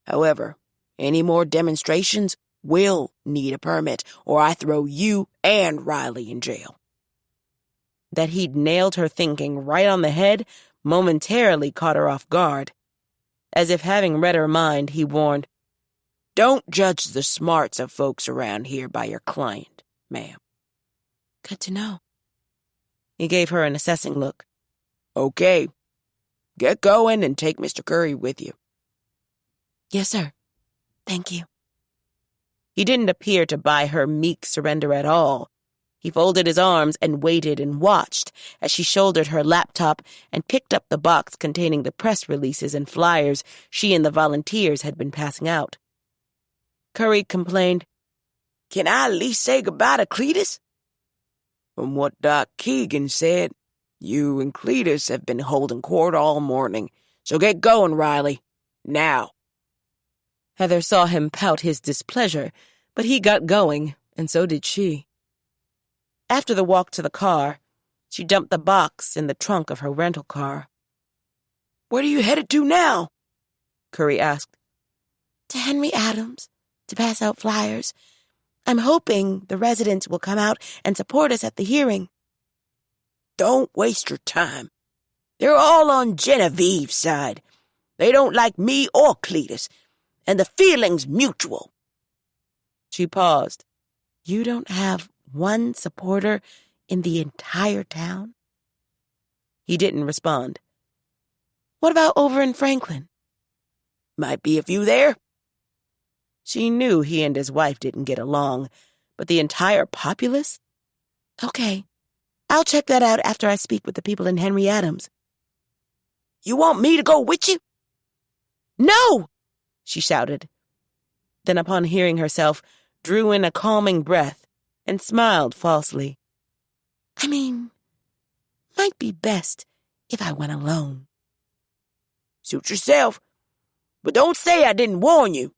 However, any more demonstrations will need a permit, or I throw you and Riley in jail. That he'd nailed her thinking right on the head momentarily caught her off guard. As if having read her mind, he warned, Don't judge the smarts of folks around here by your client, ma'am. Good to know. He gave her an assessing look. Okay. Get going and take Mr. Curry with you. Yes, sir. Thank you. He didn't appear to buy her meek surrender at all. He folded his arms and waited and watched as she shouldered her laptop and picked up the box containing the press releases and flyers she and the volunteers had been passing out. Curry complained, Can I at least say goodbye to Cletus? From what Doc Keegan said, you and Cletus have been holding court all morning, so get going, Riley. Now. Heather saw him pout his displeasure, but he got going, and so did she. After the walk to the car, she dumped the box in the trunk of her rental car. Where are you headed to now? Curry asked. To Henry Adams, to pass out flyers. I'm hoping the residents will come out and support us at the hearing. Don't waste your time. They're all on Genevieve's side. They don't like me or Cletus, and the feeling's mutual. She paused. You don't have one supporter in the entire town? He didn't respond. What about over in Franklin? Might be a few there. She knew he and his wife didn't get along, but the entire populace? Okay. I'll check that out after I speak with the people in Henry Adams. You want me to go with you? No! She shouted. Then upon hearing herself, drew in a calming breath and smiled falsely. I mean, might be best if I went alone. Suit yourself, but don't say I didn't warn you.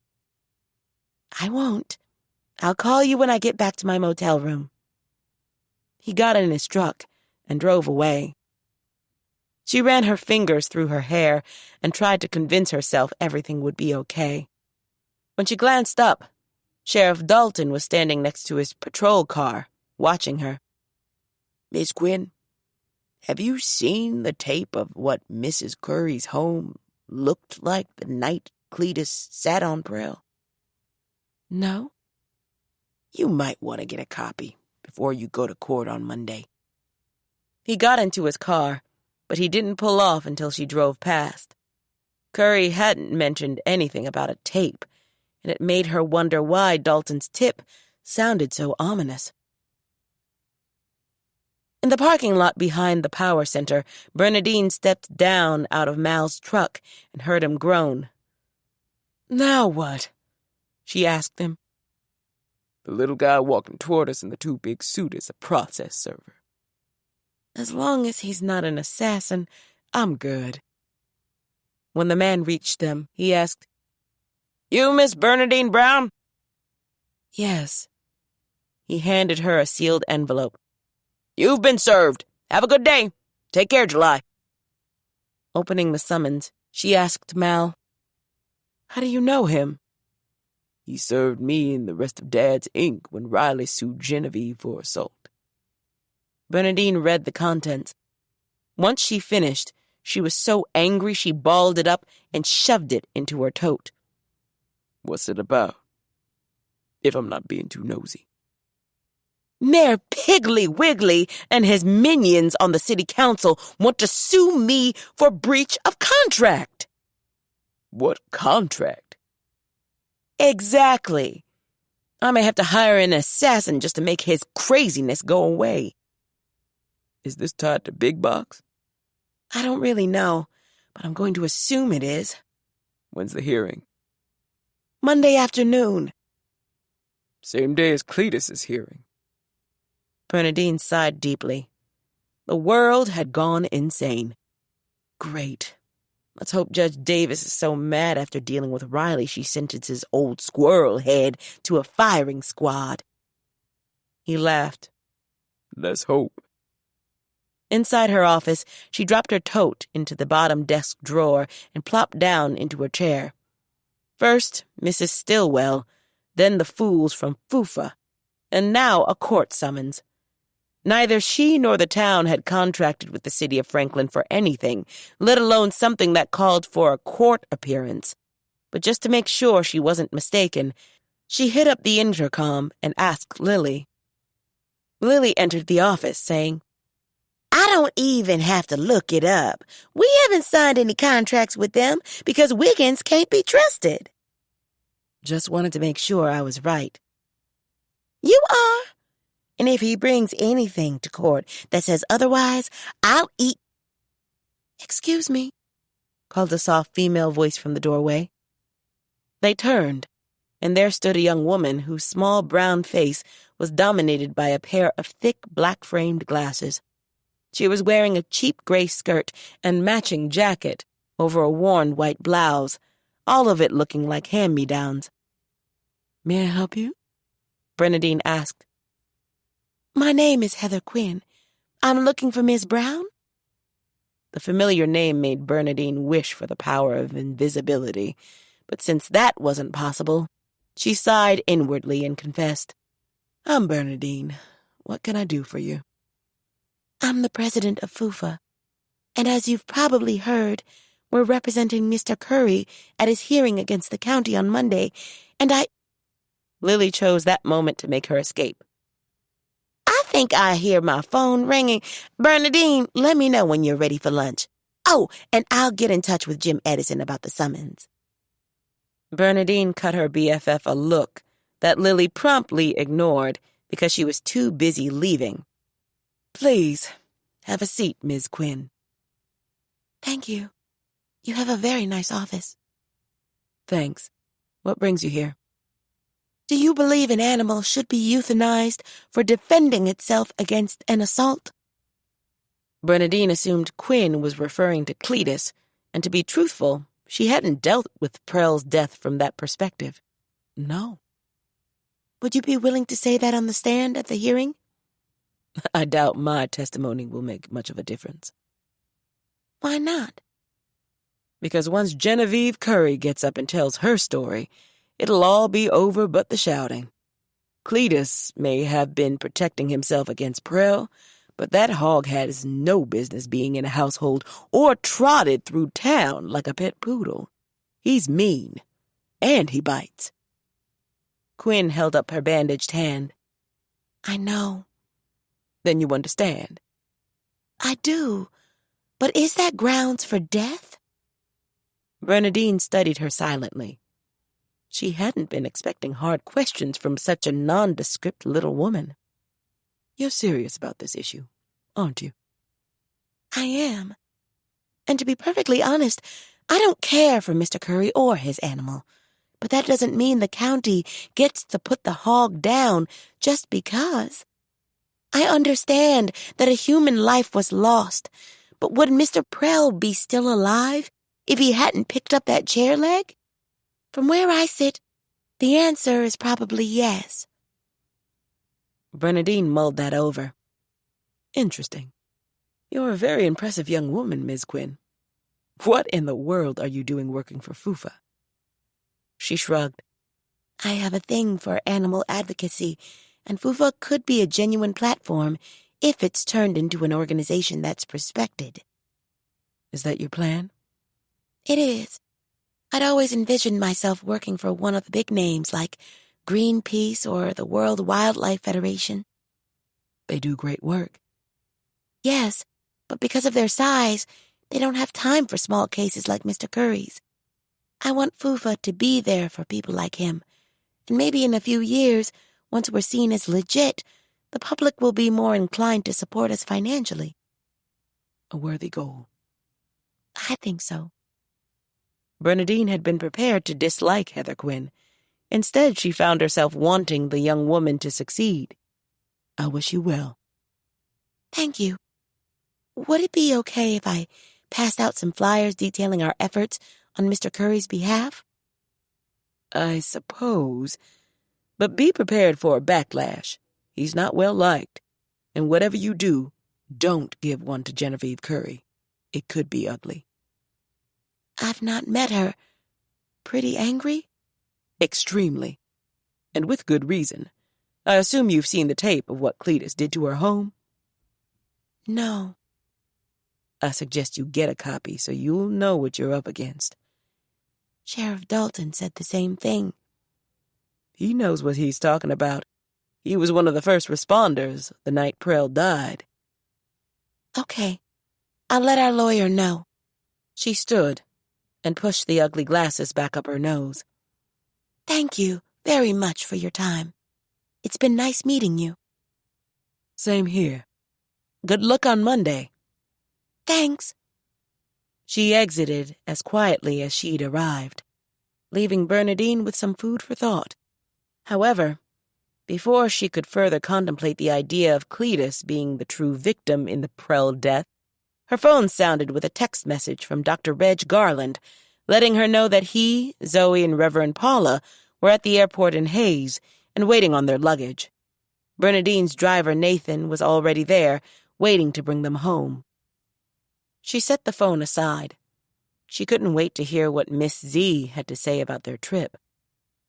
I won't. I'll call you when I get back to my motel room. He got in his truck and drove away. She ran her fingers through her hair and tried to convince herself everything would be okay. When she glanced up, Sheriff Dalton was standing next to his patrol car, watching her. Miss Quinn, have you seen the tape of what Mrs. Curry's home looked like the night Cletus sat on Prell? No? You might want to get a copy before you go to court on Monday. He got into his car, but he didn't pull off until she drove past. Curry hadn't mentioned anything about a tape, and it made her wonder why Dalton's tip sounded so ominous. In the parking lot behind the power center, Bernadine stepped down out of Mal's truck and heard him groan. "Now what?" she asked him. The little guy walking toward us in the too big suit is a process server. As long as he's not an assassin, I'm good. When the man reached them, he asked, "You Miss Bernadine Brown?" "Yes." He handed her a sealed envelope. You've been served. Have a good day. Take care, July. Opening the summons, she asked Mal, "How do you know him?" He served me and the rest of Dad's ink when Riley sued Genevieve for assault. Bernadine read the contents. Once she finished, she was so angry she balled it up and shoved it into her tote. What's it about? If I'm not being too nosy. Mayor Piggly Wiggly and his minions on the city council want to sue me for breach of contract. What contract? Exactly. I may have to hire an assassin just to make his craziness go away. Is this tied to Big Box? I don't really know, but I'm going to assume it is. When's the hearing? Monday afternoon. Same day as Cletus's hearing. Bernadine sighed deeply. The world had gone insane. Great. Let's hope Judge Davis is so mad after dealing with Riley she sentences old squirrel head to a firing squad. He laughed. Let's hope. Inside her office, she dropped her tote into the bottom desk drawer and plopped down into her chair. First, Mrs. Stillwell, then the fools from Fufa, and now a court summons. Neither she nor the town had contracted with the city of Franklin for anything, let alone something that called for a court appearance. But just to make sure she wasn't mistaken, she hit up the intercom and asked Lily. Lily entered the office, saying, I don't even have to look it up. We haven't signed any contracts with them because Wiggins can't be trusted. Just wanted to make sure I was right. You are. And if he brings anything to court that says otherwise, I'll eat. Excuse me, called a soft female voice from the doorway. They turned, and there stood a young woman whose small brown face was dominated by a pair of thick black-framed glasses. She was wearing a cheap gray skirt and matching jacket over a worn white blouse, all of it looking like hand-me-downs. May I help you? Bernadine asked. My name is Heather Quinn. I'm looking for Miss Brown. The familiar name made Bernadine wish for the power of invisibility, but since that wasn't possible, she sighed inwardly and confessed, I'm Bernadine. What can I do for you? I'm the president of FUFA, and as you've probably heard, we're representing Mr. Curry at his hearing against the county on Monday, and Lily chose that moment to make her escape. I think I hear my phone ringing. Bernadine, let me know when you're ready for lunch. Oh, and I'll get in touch with Jim Edison about the summons. Bernadine cut her BFF a look that Lily promptly ignored because she was too busy leaving. Please, have a seat, Ms. Quinn. Thank you. You have a very nice office. Thanks. What brings you here? Do you believe an animal should be euthanized for defending itself against an assault? Bernadine assumed Quinn was referring to Cletus, and to be truthful, she hadn't dealt with Prell's death from that perspective. No. Would you be willing to say that on the stand at the hearing? I doubt my testimony will make much of a difference. Why not? Because once Genevieve Curry gets up and tells her story, it'll all be over but the shouting. Cletus may have been protecting himself against Prell, but that hog has no business being in a household or trotted through town like a pet poodle. He's mean, and he bites. Quinn held up her bandaged hand. I know. Then you understand. I do. But is that grounds for death? Bernadine studied her silently. She hadn't been expecting hard questions from such a nondescript little woman. You're serious about this issue, aren't you? I am. And to be perfectly honest, I don't care for Mr. Curry or his animal. But that doesn't mean the county gets to put the hog down just because. I understand that a human life was lost, but would Mr. Prell be still alive if he hadn't picked up that chair leg? From where I sit, the answer is probably yes. Bernadine mulled that over. Interesting. You're a very impressive young woman, Ms. Quinn. What in the world are you doing working for FUFA? She shrugged. I have a thing for animal advocacy, and FUFA could be a genuine platform if it's turned into an organization that's respected. Is that your plan? It is. I'd always envisioned myself working for one of the big names like Greenpeace or the World Wildlife Federation. They do great work. Yes, but because of their size, they don't have time for small cases like Mr. Curry's. I want FUFA to be there for people like him, And maybe in a few years, once we're seen as legit, the public will be more inclined to support us financially. A worthy goal. I think so. Bernadine had been prepared to dislike Heather Quinn. Instead, she found herself wanting the young woman to succeed. I wish you well. Thank you. Would it be okay if I passed out some flyers detailing our efforts on Mr. Curry's behalf? I suppose. But be prepared for a backlash. He's not well liked. And whatever you do, don't give one to Genevieve Curry. It could be ugly. I've not met her. Pretty angry? Extremely. And with good reason. I assume you've seen the tape of what Cletus did to her home? No. I suggest you get a copy so you'll know what you're up against. Sheriff Dalton said the same thing. He knows what he's talking about. He was one of the first responders the night Prell died. Okay. I'll let our lawyer know. She stood and pushed the ugly glasses back up her nose. Thank you very much for your time. It's been nice meeting you. Same here. Good luck on Monday. Thanks. She exited as quietly as she'd arrived, leaving Bernadine with some food for thought. However, before she could further contemplate the idea of Cletus being the true victim in the Prell death, her phone sounded with a text message from Dr. Reg Garland, letting her know that he, Zoe, and Reverend Paula were at the airport in Hayes and waiting on their luggage. Bernadine's driver, Nathan, was already there, waiting to bring them home. She set the phone aside. She couldn't wait to hear what Miss Z had to say about their trip.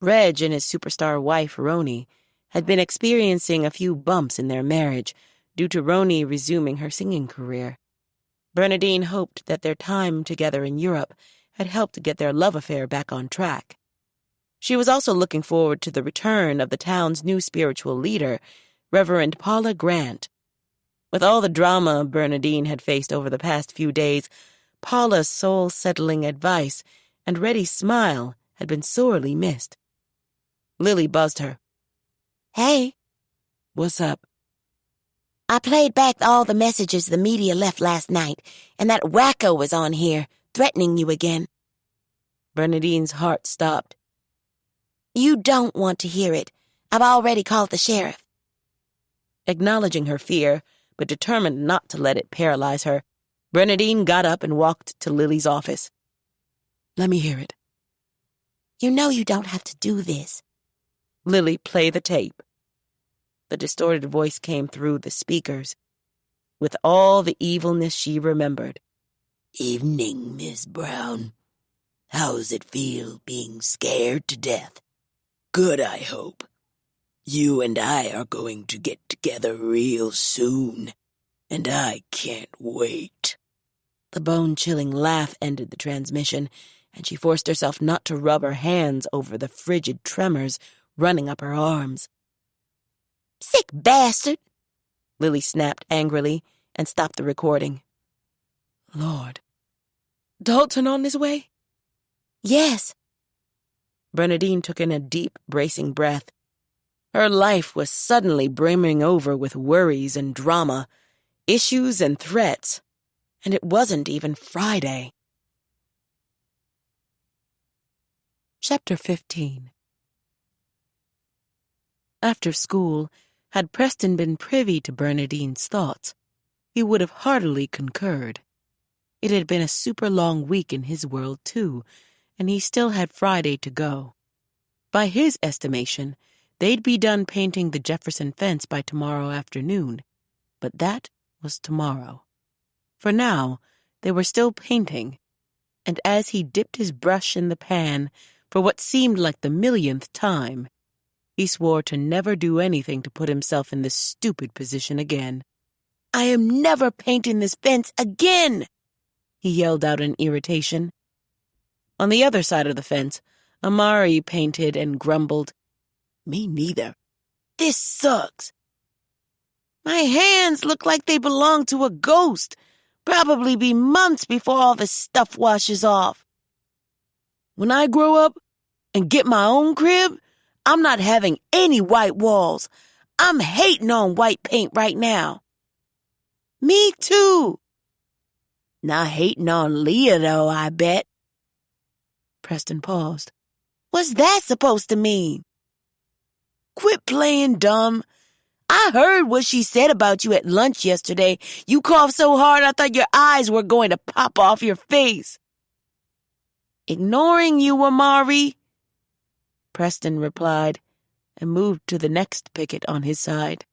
Reg and his superstar wife, Roni, had been experiencing a few bumps in their marriage due to Roni resuming her singing career. Bernadine hoped that their time together in Europe had helped get their love affair back on track. She was also looking forward to the return of the town's new spiritual leader, Reverend Paula Grant. With all the drama Bernadine had faced over the past few days, Paula's soul-settling advice and ready smile had been sorely missed. Lily buzzed her. Hey. What's up? I played back all the messages the media left last night, and that wacko was on here, threatening you again. Bernadine's heart stopped. You don't want to hear it. I've already called the sheriff. Acknowledging her fear, but determined not to let it paralyze her, Bernadine got up and walked to Lily's office. Let me hear it. You know you don't have to do this. Lily, play the tape. The distorted voice came through the speakers, with all the evilness she remembered. Evening, Miss Brown. How's it feel being scared to death? Good, I hope. You and I are going to get together real soon, and I can't wait. The bone-chilling laugh ended the transmission, and she forced herself not to rub her hands over the frigid tremors running up her arms. Sick bastard! Lily snapped angrily and stopped the recording. Lord. Dalton on his way? Yes. Bernadine took in a deep, bracing breath. Her life was suddenly brimming over with worries and drama, issues and threats, and it wasn't even Friday. Chapter 15. After school, had Preston been privy to Bernadine's thoughts, he would have heartily concurred. It had been a super-long week in his world, too, and he still had Friday to go. By his estimation, they'd be done painting the Jefferson fence by tomorrow afternoon, but that was tomorrow. For now, they were still painting, and as he dipped his brush in the pan for what seemed like the millionth time, he swore to never do anything to put himself in this stupid position again. I am never painting this fence again, he yelled out in irritation. On the other side of the fence, Amari painted and grumbled, Me neither. This sucks. My hands look like they belong to a ghost. Probably be months before all this stuff washes off. When I grow up and get my own crib, I'm not having any white walls. I'm hating on white paint right now. Me too. Not hating on Leah, though, I bet. Preston paused. What's that supposed to mean? Quit playing dumb. I heard what she said about you at lunch yesterday. You coughed so hard I thought your eyes were going to pop off your face. Ignoring you, Amari, Preston replied and moved to the next picket on his side.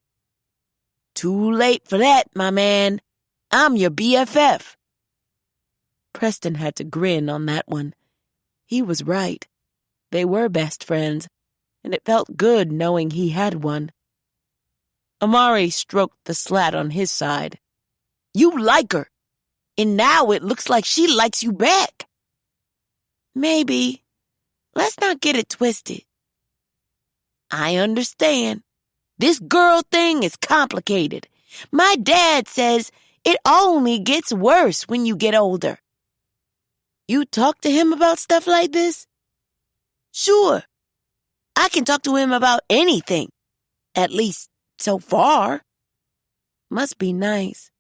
Too late for that, my man. I'm your BFF. Preston had to grin on that one. He was right. They were best friends, and it felt good knowing he had one. Amari stroked the slat on his side. You like her, and now it looks like she likes you back. Maybe. Let's not get it twisted. I understand. This girl thing is complicated. My dad says it only gets worse when you get older. You talk to him about stuff like this? Sure. I can talk to him about anything. At least, so far. Must be nice.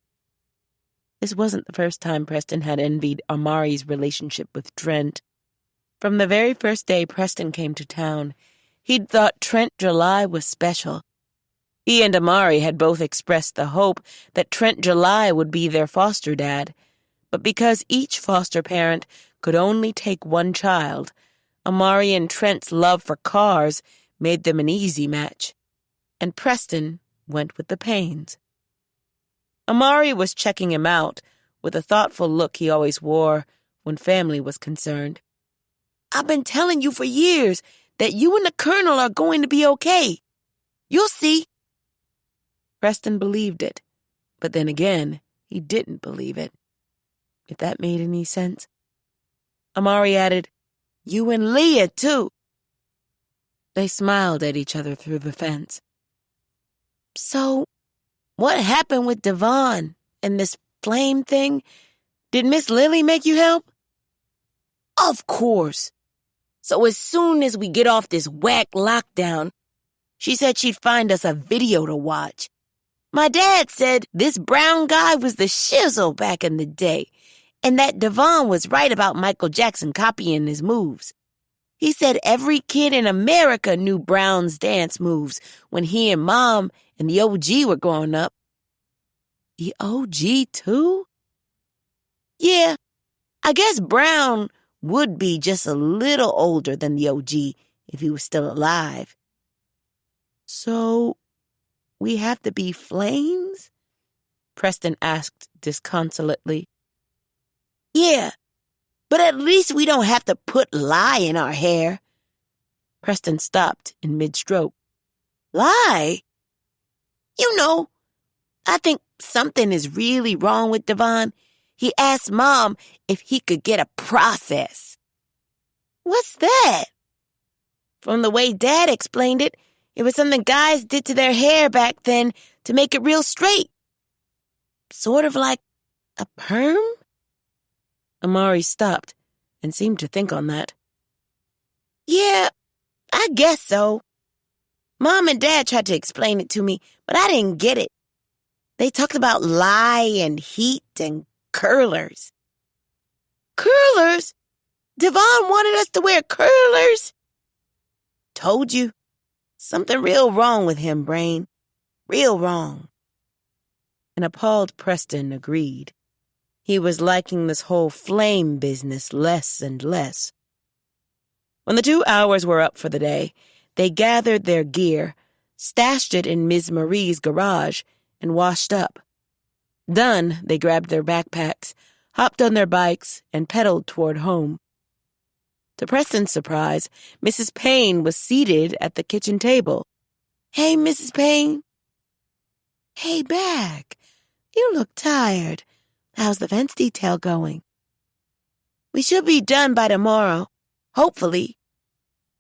This wasn't the first time Preston had envied Amari's relationship with Trent. From the very first day Preston came to town, he'd thought Trent July was special. He and Amari had both expressed the hope that Trent July would be their foster dad, but because each foster parent could only take one child, Amari and Trent's love for cars made them an easy match, and Preston went with the Paynes. Amari was checking him out with a thoughtful look he always wore when family was concerned. I've been telling you for years that you and the Colonel are going to be okay. You'll see. Preston believed it, but then again, he didn't believe it, if that made any sense. Amari added, You and Leah, too. They smiled at each other through the fence. So, what happened with Devon and this flame thing? Did Miss Lily make you help? Of course. So as soon as we get off this whack lockdown, she said she'd find us a video to watch. My dad said this brown guy was the shizzle back in the day, and that Devon was right about Michael Jackson copying his moves. He said every kid in America knew Brown's dance moves when he and Mom and the OG were growing up. The OG too? Yeah, I guess Brown would be just a little older than the OG if he was still alive. So, we have to be flames? Preston asked disconsolately. Yeah, but at least we don't have to put lye in our hair. Preston stopped in mid-stroke. Lye? You know, I think something is really wrong with Devon. He asked Mom if he could get a process. What's that? From the way Dad explained it, it was something guys did to their hair back then to make it real straight. Sort of like a perm? Amari stopped and seemed to think on that. Yeah, I guess so. Mom and Dad tried to explain it to me, but I didn't get it. They talked about lye and heat and curlers. Curlers? Devon wanted us to wear curlers? Told you. Something real wrong with him, Brain. Real wrong. An appalled Preston agreed. He was liking this whole flame business less and less. When the 2 hours were up for the day, they gathered their gear, stashed it in Ms. Marie's garage, and washed up. Done, they grabbed their backpacks, hopped on their bikes, and pedaled toward home. To Preston's surprise, Mrs. Payne was seated at the kitchen table. Hey, Mrs. Payne. Hey, back. You look tired. How's the fence detail going? We should be done by tomorrow, hopefully.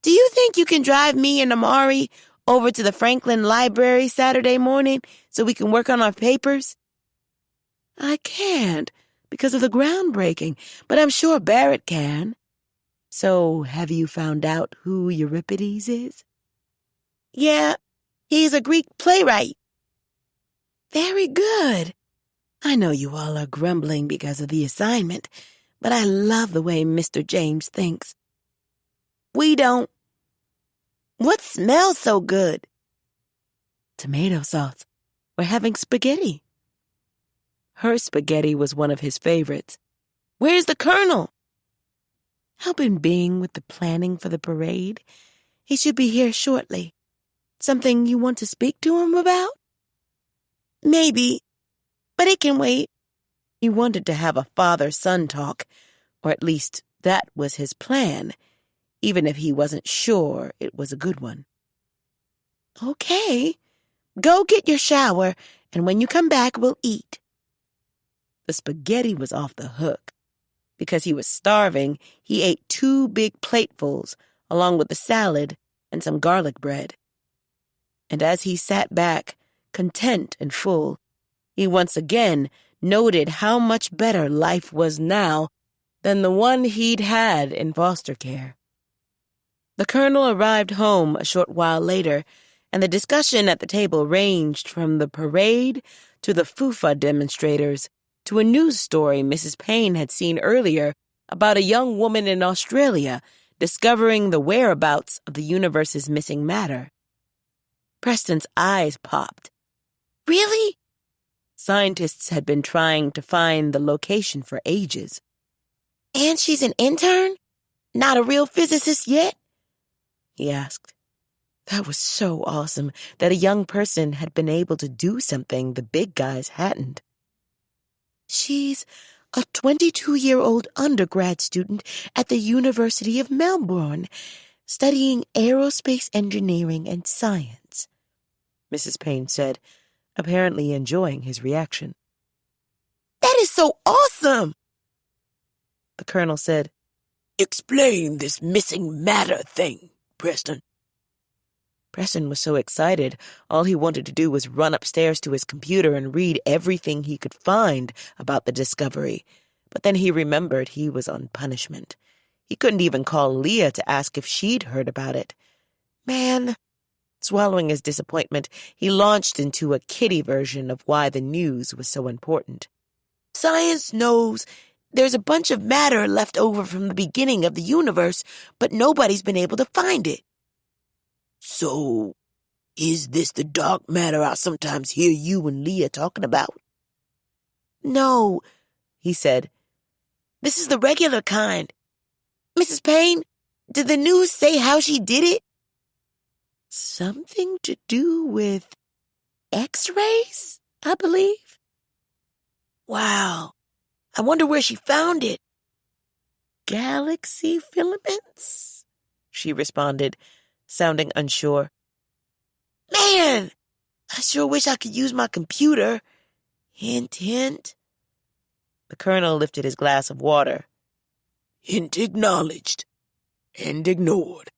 Do you think you can drive me and Amari over to the Franklin Library Saturday morning so we can work on our papers? I can't because of the groundbreaking, but I'm sure Barrett can. So, have you found out who Euripides is? Yeah, he's a Greek playwright. Very good. I know you all are grumbling because of the assignment, but I love the way Mr. James thinks. We don't. What smells so good? Tomato sauce. We're having spaghetti. Her spaghetti was one of his favorites. Where's the Colonel? Helping Bing with the planning for the parade. He should be here shortly. Something you want to speak to him about? Maybe, but it can wait. He wanted to have a father-son talk, or at least that was his plan, even if he wasn't sure it was a good one. Okay, go get your shower, and when you come back, we'll eat. The spaghetti was off the hook. Because he was starving, he ate 2 big platefuls, along with the salad and some garlic bread. And as he sat back, content and full, he once again noted how much better life was now than the one he'd had in foster care. The Colonel arrived home a short while later, and the discussion at the table ranged from the parade to the FUFA demonstrators to a news story Mrs. Payne had seen earlier about a young woman in Australia discovering the whereabouts of the universe's missing matter. Preston's eyes popped. Really? Scientists had been trying to find the location for ages. And she's an intern? Not a real physicist yet? He asked. That was so awesome that a young person had been able to do something the big guys hadn't. She's a 22-year-old undergrad student at the University of Melbourne, studying aerospace engineering and science, Mrs. Payne said, apparently enjoying his reaction. That is so awesome! The Colonel said, Explain this missing matter thing, Preston. Preston was so excited, all he wanted to do was run upstairs to his computer and read everything he could find about the discovery. But then he remembered he was on punishment. He couldn't even call Leah to ask if she'd heard about it. Man, swallowing his disappointment, he launched into a kiddie version of why the news was so important. Science knows there's a bunch of matter left over from the beginning of the universe, but nobody's been able to find it. So, is this the dark matter I sometimes hear you and Leah talking about? No, he said. This is the regular kind. Mrs. Payne, did the news say how she did it? Something to do with X-rays, I believe. Wow, I wonder where she found it. Galaxy filaments, she responded, sounding unsure. Man, I sure wish I could use my computer. Hint, hint. The Colonel lifted his glass of water. Hint acknowledged and ignored.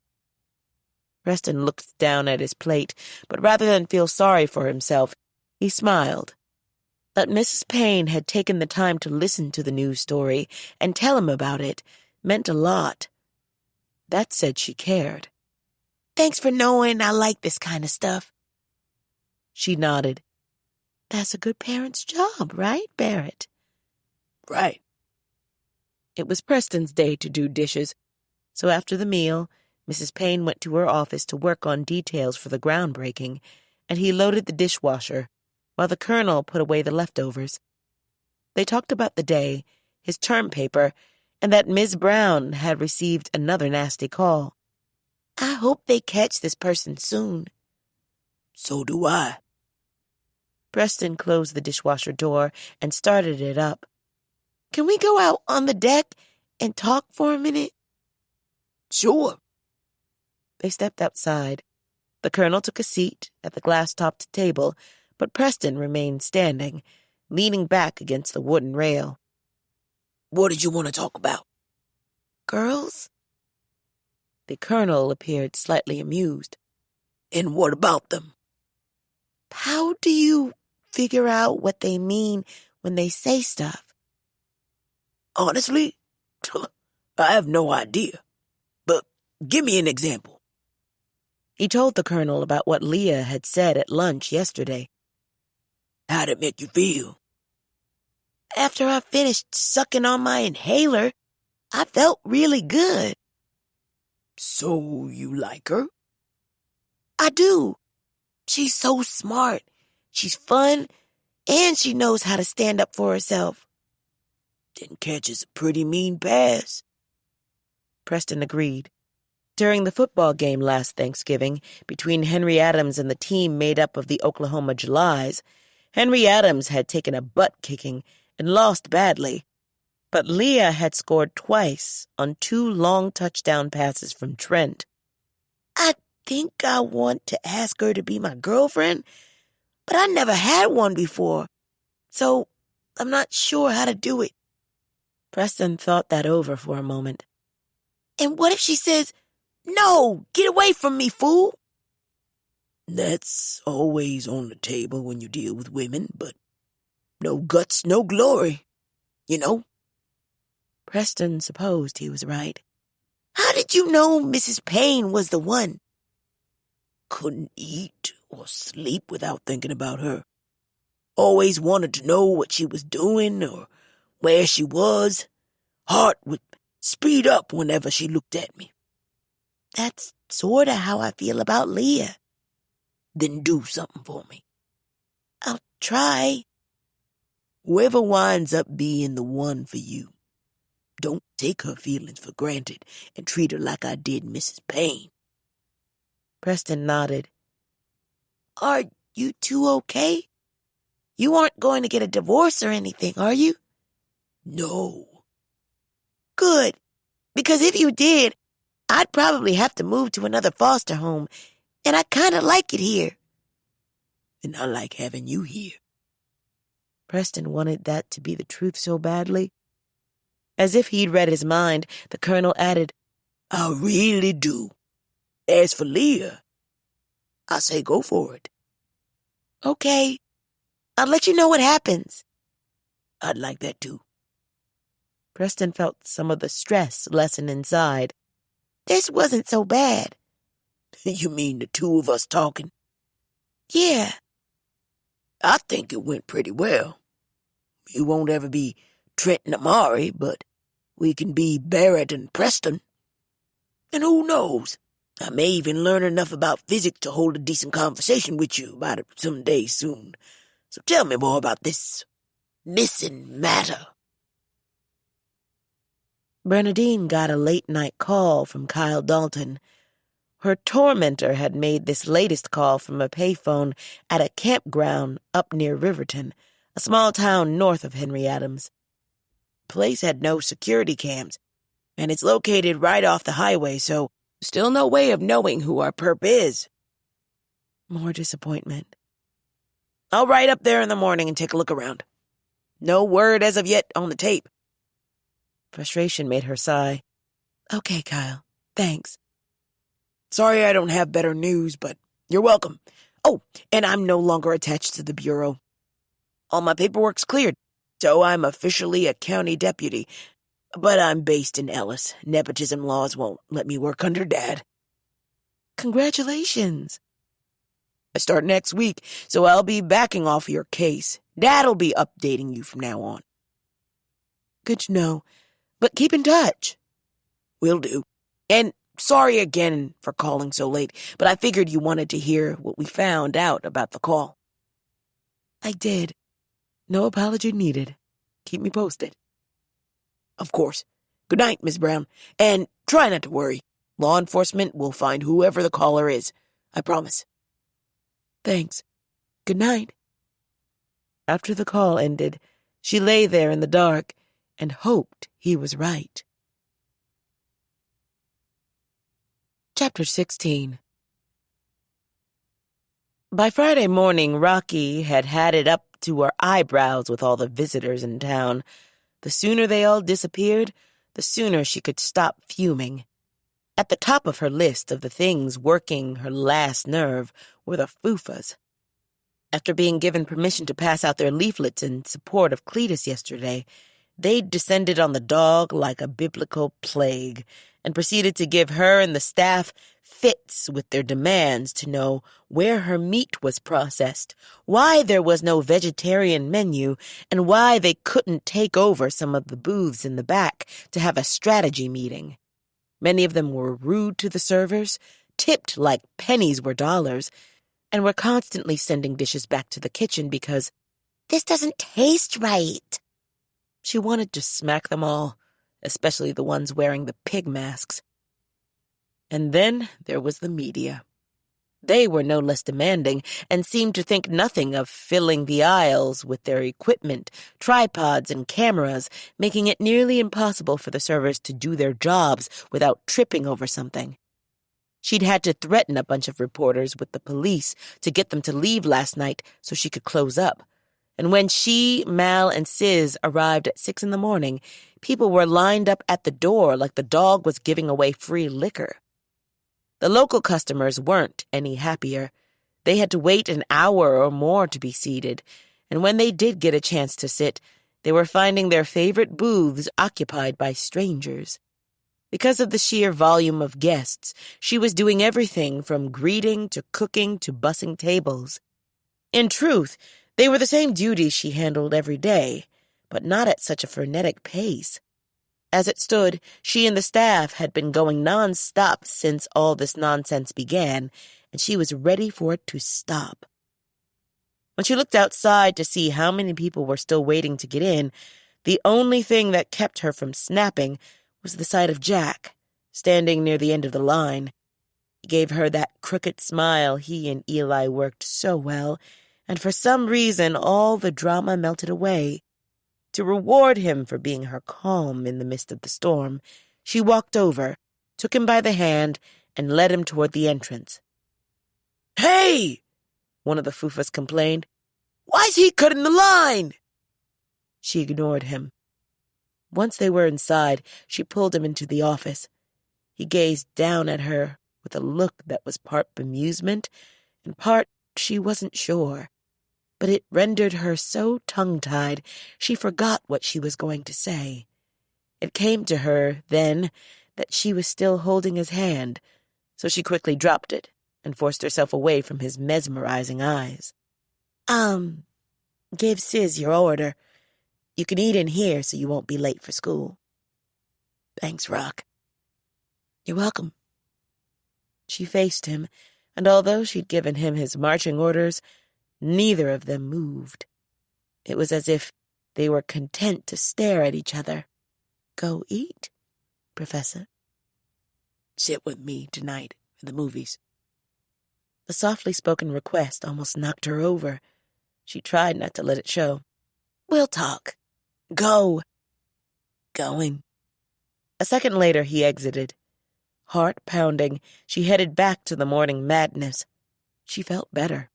Preston looked down at his plate, but rather than feel sorry for himself, he smiled. That Mrs. Payne had taken the time to listen to the news story and tell him about it meant a lot. That said she cared. Thanks for knowing I like this kind of stuff. She nodded. That's a good parent's job, right, Barrett? Right. It was Preston's day to do dishes, so after the meal, Mrs. Payne went to her office to work on details for the groundbreaking, and he loaded the dishwasher, while the Colonel put away the leftovers. They talked about the day, his term paper, and that Ms. Brown had received another nasty call. I hope they catch this person soon. So do I. Preston closed the dishwasher door and started it up. Can we go out on the deck and talk for a minute? Sure. They stepped outside. The Colonel took a seat at the glass-topped table, but Preston remained standing, leaning back against the wooden rail. What did you want to talk about? Girls? The Colonel appeared slightly amused. And what about them? How do you figure out what they mean when they say stuff? Honestly, I have no idea. But give me an example. He told the colonel about what Leah had said at lunch yesterday. How'd it make you feel? After I finished sucking on my inhaler, I felt really good. So you like her? I do. She's so smart. She's fun, and she knows how to stand up for herself. Then catches a pretty mean pass. Preston agreed. During the football game last Thanksgiving, between Henry Adams and the team made up of the Oklahoma Julys, Henry Adams had taken a butt-kicking and lost badly, but Leah had scored twice on 2 long touchdown passes from Trent. I think I want to ask her to be my girlfriend, but I never had one before, so I'm not sure how to do it. Preston thought that over for a moment. And what if she says, "No, get away from me, fool"? That's always on the table when you deal with women, but no guts, no glory, you know? Preston supposed he was right. How did you know Mrs. Payne was the one? Couldn't eat or sleep without thinking about her. Always wanted to know what she was doing or where she was. Heart would speed up whenever she looked at me. That's sorta how I feel about Leah. Then do something for me. I'll try. Whoever winds up being the one for you, don't take her feelings for granted and treat her like I did Mrs. Payne. Preston nodded. Are you two okay? You aren't going to get a divorce or anything, are you? No. Good, because if you did, I'd probably have to move to another foster home, and I kind of like it here. And I like having you here. Preston wanted that to be the truth so badly. As if he'd read his mind, the colonel added, I really do. As for Leah, I say go for it. Okay. I'll let you know what happens. I'd like that too. Preston felt some of the stress lessen inside. This wasn't so bad. You mean the two of us talking? Yeah. I think it went pretty well. We won't ever be Trent and Amari, but we can be Barrett and Preston. And who knows, I may even learn enough about physics to hold a decent conversation with you about it someday soon. So tell me more about this missing matter. Bernadine got a late-night call from Kyle Dalton. Her tormentor had made this latest call from a payphone at a campground up near Riverton, a small town north of Henry Adams. The place had no security cams, and it's located right off the highway, so still no way of knowing who our perp is. More disappointment. I'll ride up there in the morning and take a look around. No word as of yet on the tape. Frustration made her sigh. Okay, Kyle. Thanks. Sorry I don't have better news, but you're welcome. Oh, and I'm no longer attached to the Bureau. All my paperwork's cleared, so I'm officially a county deputy. But I'm based in Ellis. Nepotism laws won't let me work under Dad. Congratulations. I start next week, so I'll be backing off your case. Dad'll be updating you from now on. Good to know. But keep in touch. Will do. And sorry again for calling so late, but I figured you wanted to hear what we found out about the call. I did. No apology needed. Keep me posted. Of course. Good night, Miss Brown. And try not to worry. Law enforcement will find whoever the caller is. I promise. Thanks. Good night. After the call ended, she lay there in the dark and hoped he was right. Chapter 16. By Friday morning, Rocky had had it up to her eyebrows with all the visitors in town. The sooner they all disappeared, the sooner she could stop fuming. At the top of her list of the things working her last nerve were the foofas. After being given permission to pass out their leaflets in support of Cletus yesterday, they'd descended on the dog like a biblical plague and proceeded to give her and the staff fits with their demands to know where her meat was processed, why there was no vegetarian menu, and why they couldn't take over some of the booths in the back to have a strategy meeting. Many of them were rude to the servers, tipped like pennies were dollars, and were constantly sending dishes back to the kitchen because this doesn't taste right. she wanted to smack them all, especially the ones wearing the pig masks. And then there was the media. They were no less demanding and seemed to think nothing of filling the aisles with their equipment, tripods, and cameras, making it nearly impossible for the servers to do their jobs without tripping over something. She'd had to threaten a bunch of reporters with the police to get them to leave last night so she could close up. And when she, Mal, and Sis arrived at 6 a.m, people were lined up at the door like the dog was giving away free liquor. The local customers weren't any happier. They had to wait an hour or more to be seated, and when they did get a chance to sit, they were finding their favorite booths occupied by strangers. Because of the sheer volume of guests, she was doing everything from greeting to cooking to bussing tables. In truth, they were the same duties she handled every day, but not at such a frenetic pace. As it stood, she and the staff had been going non-stop since all this nonsense began, and she was ready for it to stop. When she looked outside to see how many people were still waiting to get in, the only thing that kept her from snapping was the sight of Jack, standing near the end of the line. He gave her that crooked smile he and Eli worked so well, and for some reason all the drama melted away. To reward him for being her calm in the midst of the storm, she walked over, took him by the hand, and led him toward the entrance. "Hey!" one of the foofas complained. "Why's he cutting the line?" She ignored him. Once they were inside, she pulled him into the office. He gazed down at her with a look that was part bemusement and part she wasn't sure. But it rendered her so tongue-tied she forgot what she was going to say. It came to her, then, that she was still holding his hand, so she quickly dropped it and forced herself away from his mesmerizing eyes. Give Sis your order. You can eat in here so you won't be late for school." "Thanks, Rock." "You're welcome." She faced him, and although she'd given him his marching orders, neither of them moved. It was as if they were content to stare at each other. "Go eat, Professor." "Sit with me tonight at the movies." The softly spoken request almost knocked her over. She tried not to let it show. "We'll talk. Go." "Going." A second later, he exited. Heart pounding, she headed back to the morning madness. She felt better.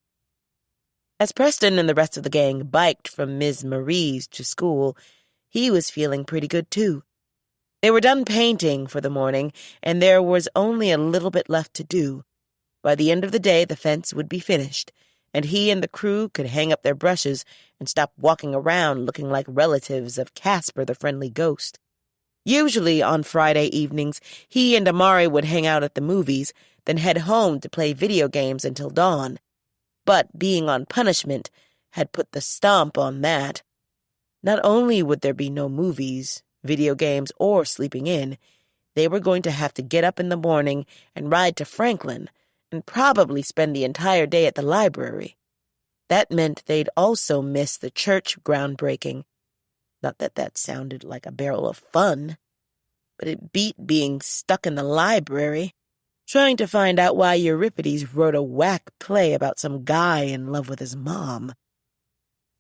As Preston and the rest of the gang biked from Ms. Marie's to school, he was feeling pretty good too. They were done painting for the morning, and there was only a little bit left to do. By the end of the day, the fence would be finished, and he and the crew could hang up their brushes and stop walking around looking like relatives of Casper the Friendly Ghost. Usually on Friday evenings, he and Amari would hang out at the movies, then head home to play video games until dawn. But being on punishment had put the stomp on that. Not only would there be no movies, video games, or sleeping in, they were going to have to get up in the morning and ride to Franklin, and probably spend the entire day at the library. That meant they'd also miss the church groundbreaking. Not that that sounded like a barrel of fun, but it beat being stuck in the library, trying to find out why Euripides wrote a whack play about some guy in love with his mom.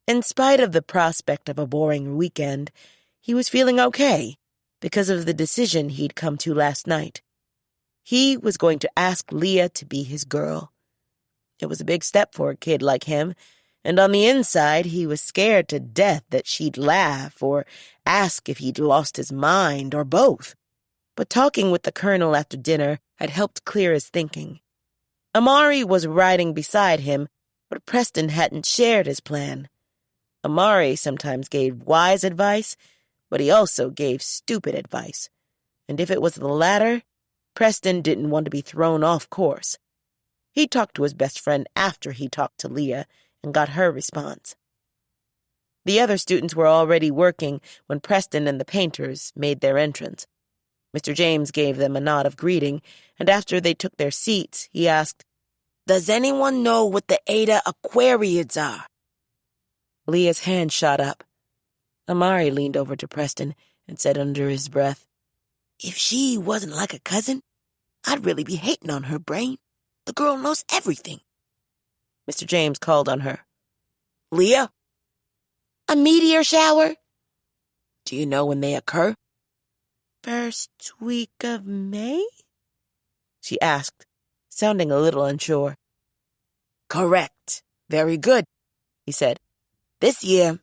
In spite of the prospect of a boring weekend, he was feeling okay because of the decision he'd come to last night. He was going to ask Leah to be his girl. It was a big step for a kid like him, and on the inside he was scared to death that she'd laugh or ask if he'd lost his mind or both. But talking with the colonel after dinner had helped clear his thinking. Amari was riding beside him, but Preston hadn't shared his plan. Amari sometimes gave wise advice, but he also gave stupid advice. And if it was the latter, Preston didn't want to be thrown off course. He talked to his best friend after he talked to Leah and got her response. The other students were already working when Preston and the painters made their entrance. Mr. James gave them a nod of greeting, and after they took their seats, he asked, "Does anyone know what the Eta Aquariids are?" Leah's hand shot up. Amari leaned over to Preston and said under his breath, "If she wasn't like a cousin, I'd really be hating on her, Brain. The girl knows everything." Mr. James called on her. "Leah, A meteor shower? do you know when they occur?" First week of May? She asked, sounding a little unsure. "Correct. Very good," he said. "This year,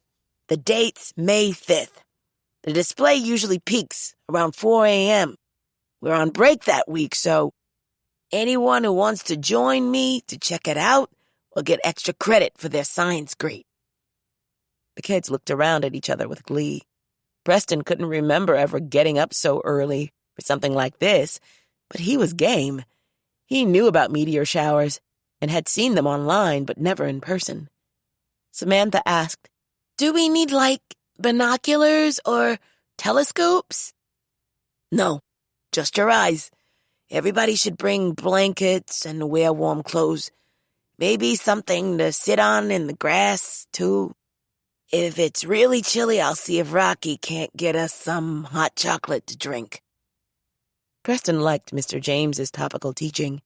the date's May 5th. The display usually peaks around 4 a.m. We're on break that week, so anyone who wants to join me to check it out will get extra credit for their science grade." The kids looked around at each other with glee. Preston couldn't remember ever getting up so early for something like this, but he was game. He knew about meteor showers and had seen them online, but never in person. Samantha asked, Do we need, binoculars or telescopes? "No, just your eyes. Everybody should bring blankets and wear warm clothes. Maybe something to sit on in the grass, too. If it's really chilly, I'll see if Rocky can't get us some hot chocolate to drink." Preston liked Mr. James's topical teaching.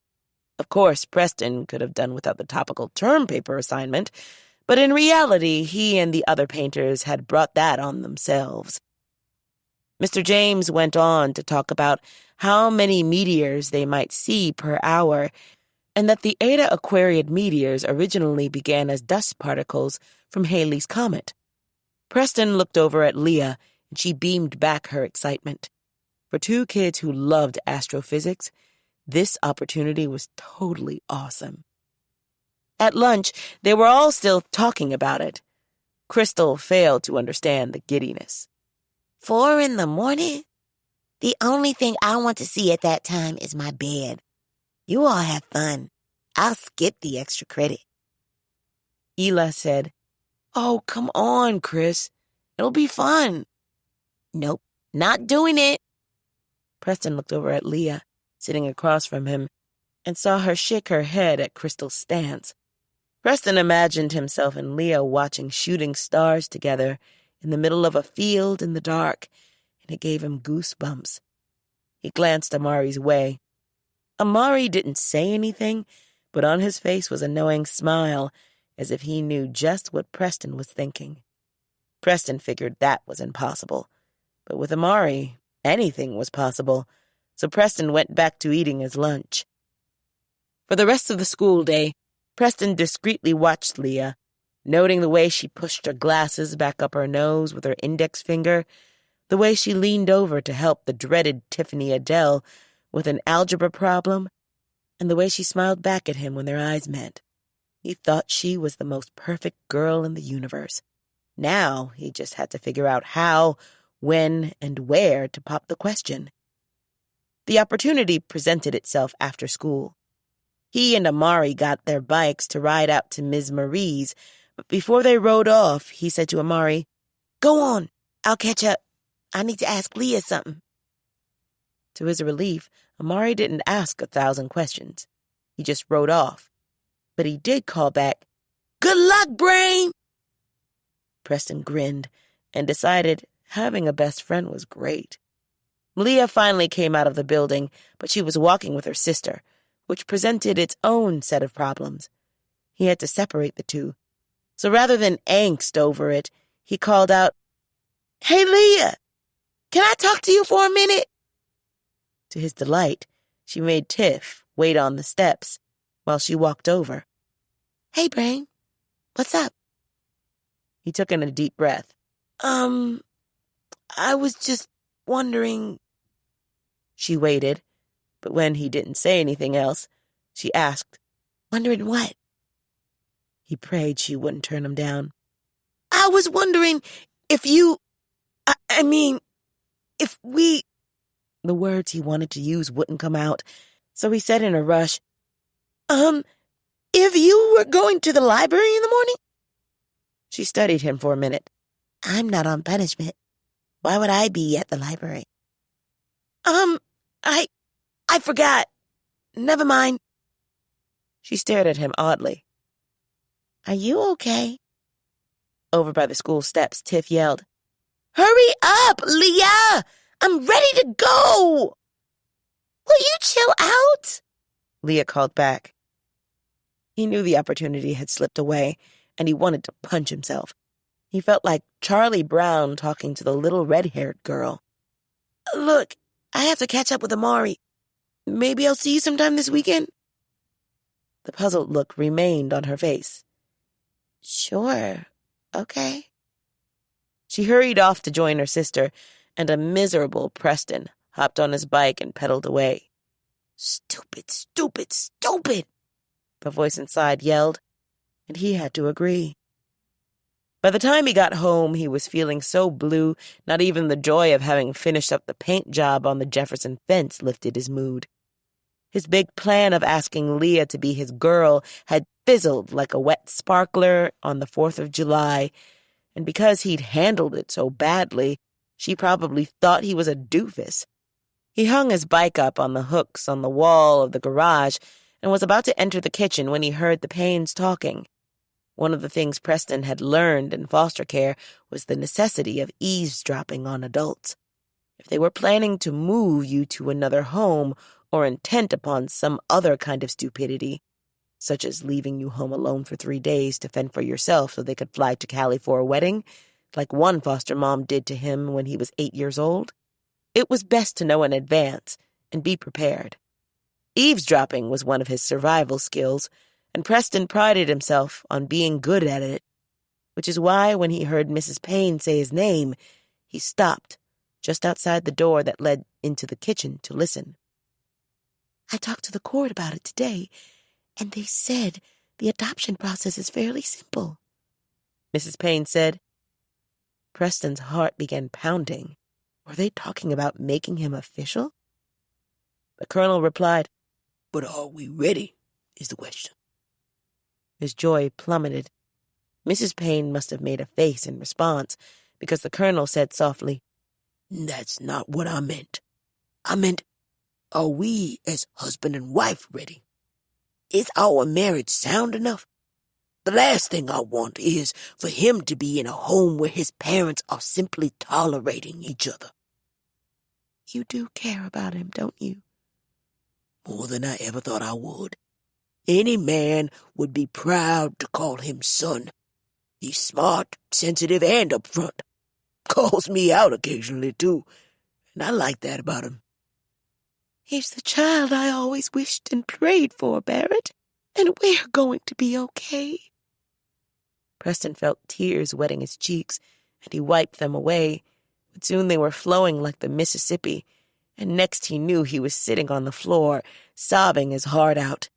Of course, Preston could have done without the topical term paper assignment, but in reality, he and the other painters had brought that on themselves. Mr. James went on to talk about how many meteors they might see per hour, and that the Eta Aquariid meteors originally began as dust particles from Halley's Comet. Preston looked over at Leah, and she beamed back her excitement. For two kids who loved astrophysics, this opportunity was totally awesome. At lunch, they were all still talking about it. Crystal failed to understand the giddiness. 4 in the morning? The only thing I want to see at that time is my bed. You all have fun. I'll skip the extra credit. Ela said, "Oh, come on, Chris. It'll be fun." Nope, not doing it. Preston looked over at Leah, sitting across from him, and saw her shake her head at Crystal's stance. Preston imagined himself and Leah watching shooting stars together in the middle of a field in the dark, and it gave him goosebumps. He glanced Amari's way. Amari didn't say anything, but on his face was a knowing smile, as if he knew just what Preston was thinking. Preston figured that was impossible, but with Amari, anything was possible, so Preston went back to eating his lunch. For the rest of the school day, Preston discreetly watched Leah, noting the way she pushed her glasses back up her nose with her index finger, the way she leaned over to help the dreaded Tiffany Adele with an algebra problem, and the way she smiled back at him when their eyes met. He thought she was the most perfect girl in the universe. Now he just had to figure out how, when, and where to pop the question. The opportunity presented itself after school. He and Amari got their bikes to ride out to Ms. Marie's, but before they rode off, he said to Amari, "Go on. I'll catch up. I need to ask Leah something." To his relief, Amari didn't ask 1,000 questions. He just rode off. But he did call back, "Good luck, Brain!" Preston grinned and decided having a best friend was great. Leah finally came out of the building, but she was walking with her sister, which presented its own set of problems. He had to separate the two. So rather than angst over it, he called out, "Hey, Leah, can I talk to you for a minute?" To his delight, she made Tiff wait on the steps while she walked over. Hey, Brain. What's up? He took in a deep breath. I was just wondering." She waited, but when he didn't say anything else, she asked, Wondering what? He prayed she wouldn't turn him down. "I was wondering if you... if we... The words he wanted to use wouldn't come out, so he said in a rush, If you were going to the library in the morning? She studied him for a minute. I'm not on punishment. Why would I be at the library? I forgot. Never mind. She stared at him oddly. Are you okay? Over by the school steps, Tiff yelled, Hurry up, Leah! I'm ready to go! Will you chill out? Leah called back. He knew the opportunity had slipped away, and he wanted to punch himself. He felt like Charlie Brown talking to the little red-haired girl. Look, I have to catch up with Amari. Maybe I'll see you sometime this weekend? The puzzled look remained on her face. Sure. Okay. She hurried off to join her sister, and a miserable Preston hopped on his bike and pedaled away. Stupid, stupid, stupid! The voice inside yelled, and he had to agree. By the time he got home, he was feeling so blue, not even the joy of having finished up the paint job on the Jefferson fence lifted his mood. His big plan of asking Leah to be his girl had fizzled like a wet sparkler on the 4th of July, and because he'd handled it so badly, she probably thought he was a doofus. He hung his bike up on the hooks on the wall of the garage and was about to enter the kitchen when he heard the Paynes talking. One of the things Preston had learned in foster care was the necessity of eavesdropping on adults. If they were planning to move you to another home or intent upon some other kind of stupidity, such as leaving you home alone for 3 days to fend for yourself so they could fly to Cali for a wedding, like one foster mom did to him when he was 8 years old, it was best to know in advance and be prepared. Eavesdropping was one of his survival skills, and Preston prided himself on being good at it, which is why when he heard Mrs. Payne say his name, he stopped just outside the door that led into the kitchen to listen. I talked to the court about it today, and they said the adoption process is fairly simple, Mrs. Payne said. Preston's heart began pounding. Were they talking about making him official? The colonel replied, But are we ready, is the question. His joy plummeted. Mrs. Payne must have made a face in response, because the colonel said softly, That's not what I meant. I meant, are we as husband and wife ready? Is our marriage sound enough? The last thing I want is for him to be in a home where his parents are simply tolerating each other. You do care about him, don't you? More than I ever thought I would. Any man would be proud to call him son. He's smart, sensitive, and upfront. Calls me out occasionally, too, and I like that about him. He's the child I always wished and prayed for, Barrett, and we're going to be okay. Preston felt tears wetting his cheeks, and he wiped them away, but soon they were flowing like the Mississippi, and next he knew he was sitting on the floor, sobbing his heart out.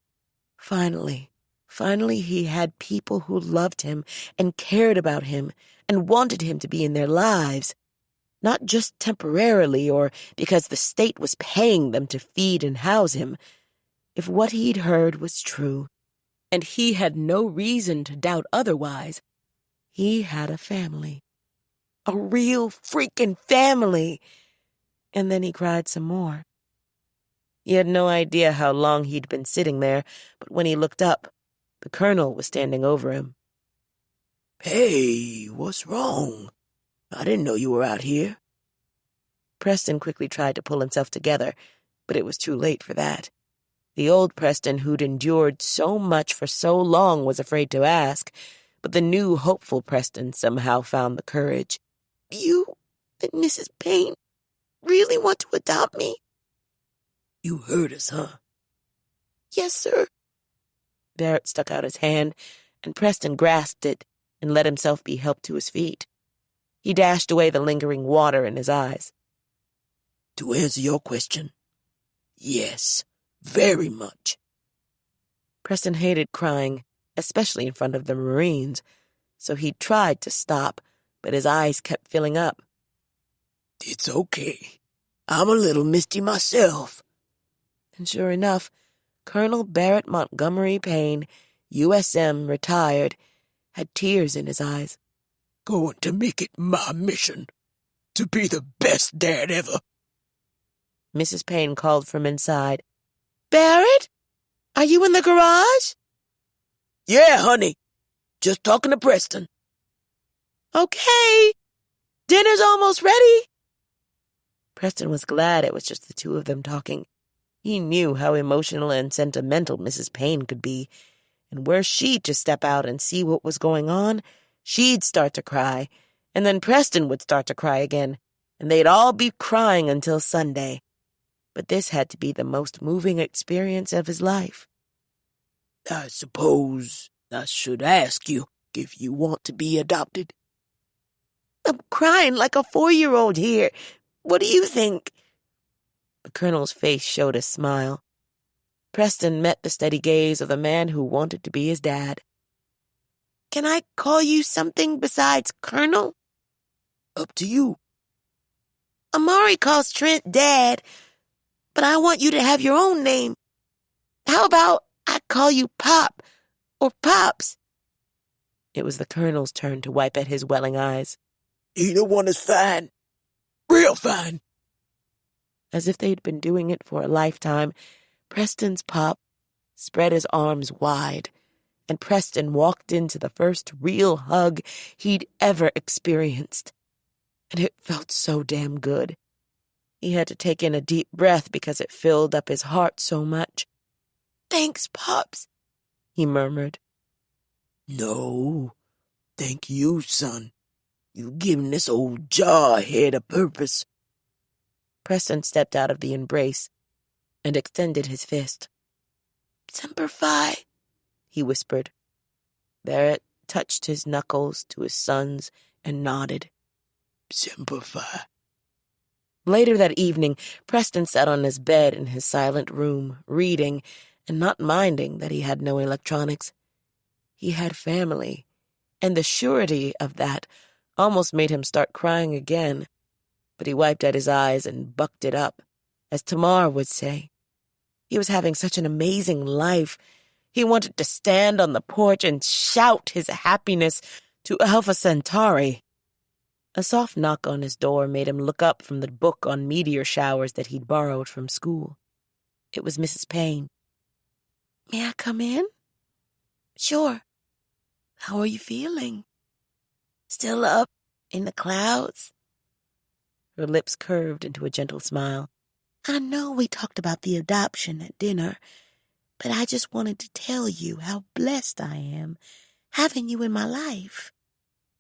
Finally he had people who loved him and cared about him and wanted him to be in their lives, not just temporarily or because the state was paying them to feed and house him. If what he'd heard was true, and he had no reason to doubt otherwise, he had a family. A real freaking family. And then he cried some more. He had no idea how long he'd been sitting there, but when he looked up, the colonel was standing over him. Hey, what's wrong? I didn't know you were out here. Preston quickly tried to pull himself together, but it was too late for that. The old Preston who'd endured so much for so long was afraid to ask, but the new hopeful Preston somehow found the courage. You and Mrs. Payne really want to adopt me? You heard us, huh? Yes, sir. Barrett stuck out his hand, and Preston grasped it and let himself be helped to his feet. He dashed away the lingering water in his eyes. To answer your question, yes, very much. Preston hated crying, especially in front of the Marines, so he tried to stop, but his eyes kept filling up. It's okay. I'm a little misty myself. And sure enough, Colonel Barrett Montgomery Payne, USM, retired, had tears in his eyes. Going to make it my mission to be the best dad ever. Mrs. Payne called from inside. "Barrett? Are you in the garage?" Yeah, honey. Just talking to Preston. "Okay. Dinner's almost ready." Preston was glad it was just the two of them talking. He knew how emotional and sentimental Mrs. Payne could be, and were she to step out and see what was going on, she'd start to cry, and then Preston would start to cry again, and they'd all be crying until Sunday. But this had to be the most moving experience of his life. I suppose I should ask you if you want to be adopted. "I'm crying like a 4-year-old here. What do you think?" The Colonel's face showed a smile. Preston met the steady gaze of the man who wanted to be his dad. "Can I call you something besides Colonel?" Up to you. "Amari calls Trent Dad, but I want you to have your own name. How about I call you Pop or Pops?" It was the Colonel's turn to wipe at his welling eyes. Either one is fine. Real fine. As if they'd been doing it for a lifetime, Preston's Pop spread his arms wide, and Preston walked into the first real hug he'd ever experienced. And it felt so damn good. He had to take in a deep breath because it filled up his heart so much. "Thanks, Pops," he murmured. No, thank you, son. You given this old jarhead a purpose. Preston stepped out of the embrace and extended his fist. "Semper Fi," he whispered. Barrett touched his knuckles to his son's and nodded. Semper Fi. Later that evening, Preston sat on his bed in his silent room, reading and not minding that he had no electronics. He had family, and the surety of that almost made him start crying again. But he wiped at his eyes and bucked it up, as Tamar would say. He was having such an amazing life. He wanted to stand on the porch and shout his happiness to Alpha Centauri. A soft knock on his door made him look up from the book on meteor showers that he'd borrowed from school. It was Mrs. Payne. "May I come in?" "Sure. How are you feeling?" "Still up in the clouds?" Her lips curved into a gentle smile. "I know we talked about the adoption at dinner, but I just wanted to tell you how blessed I am having you in my life.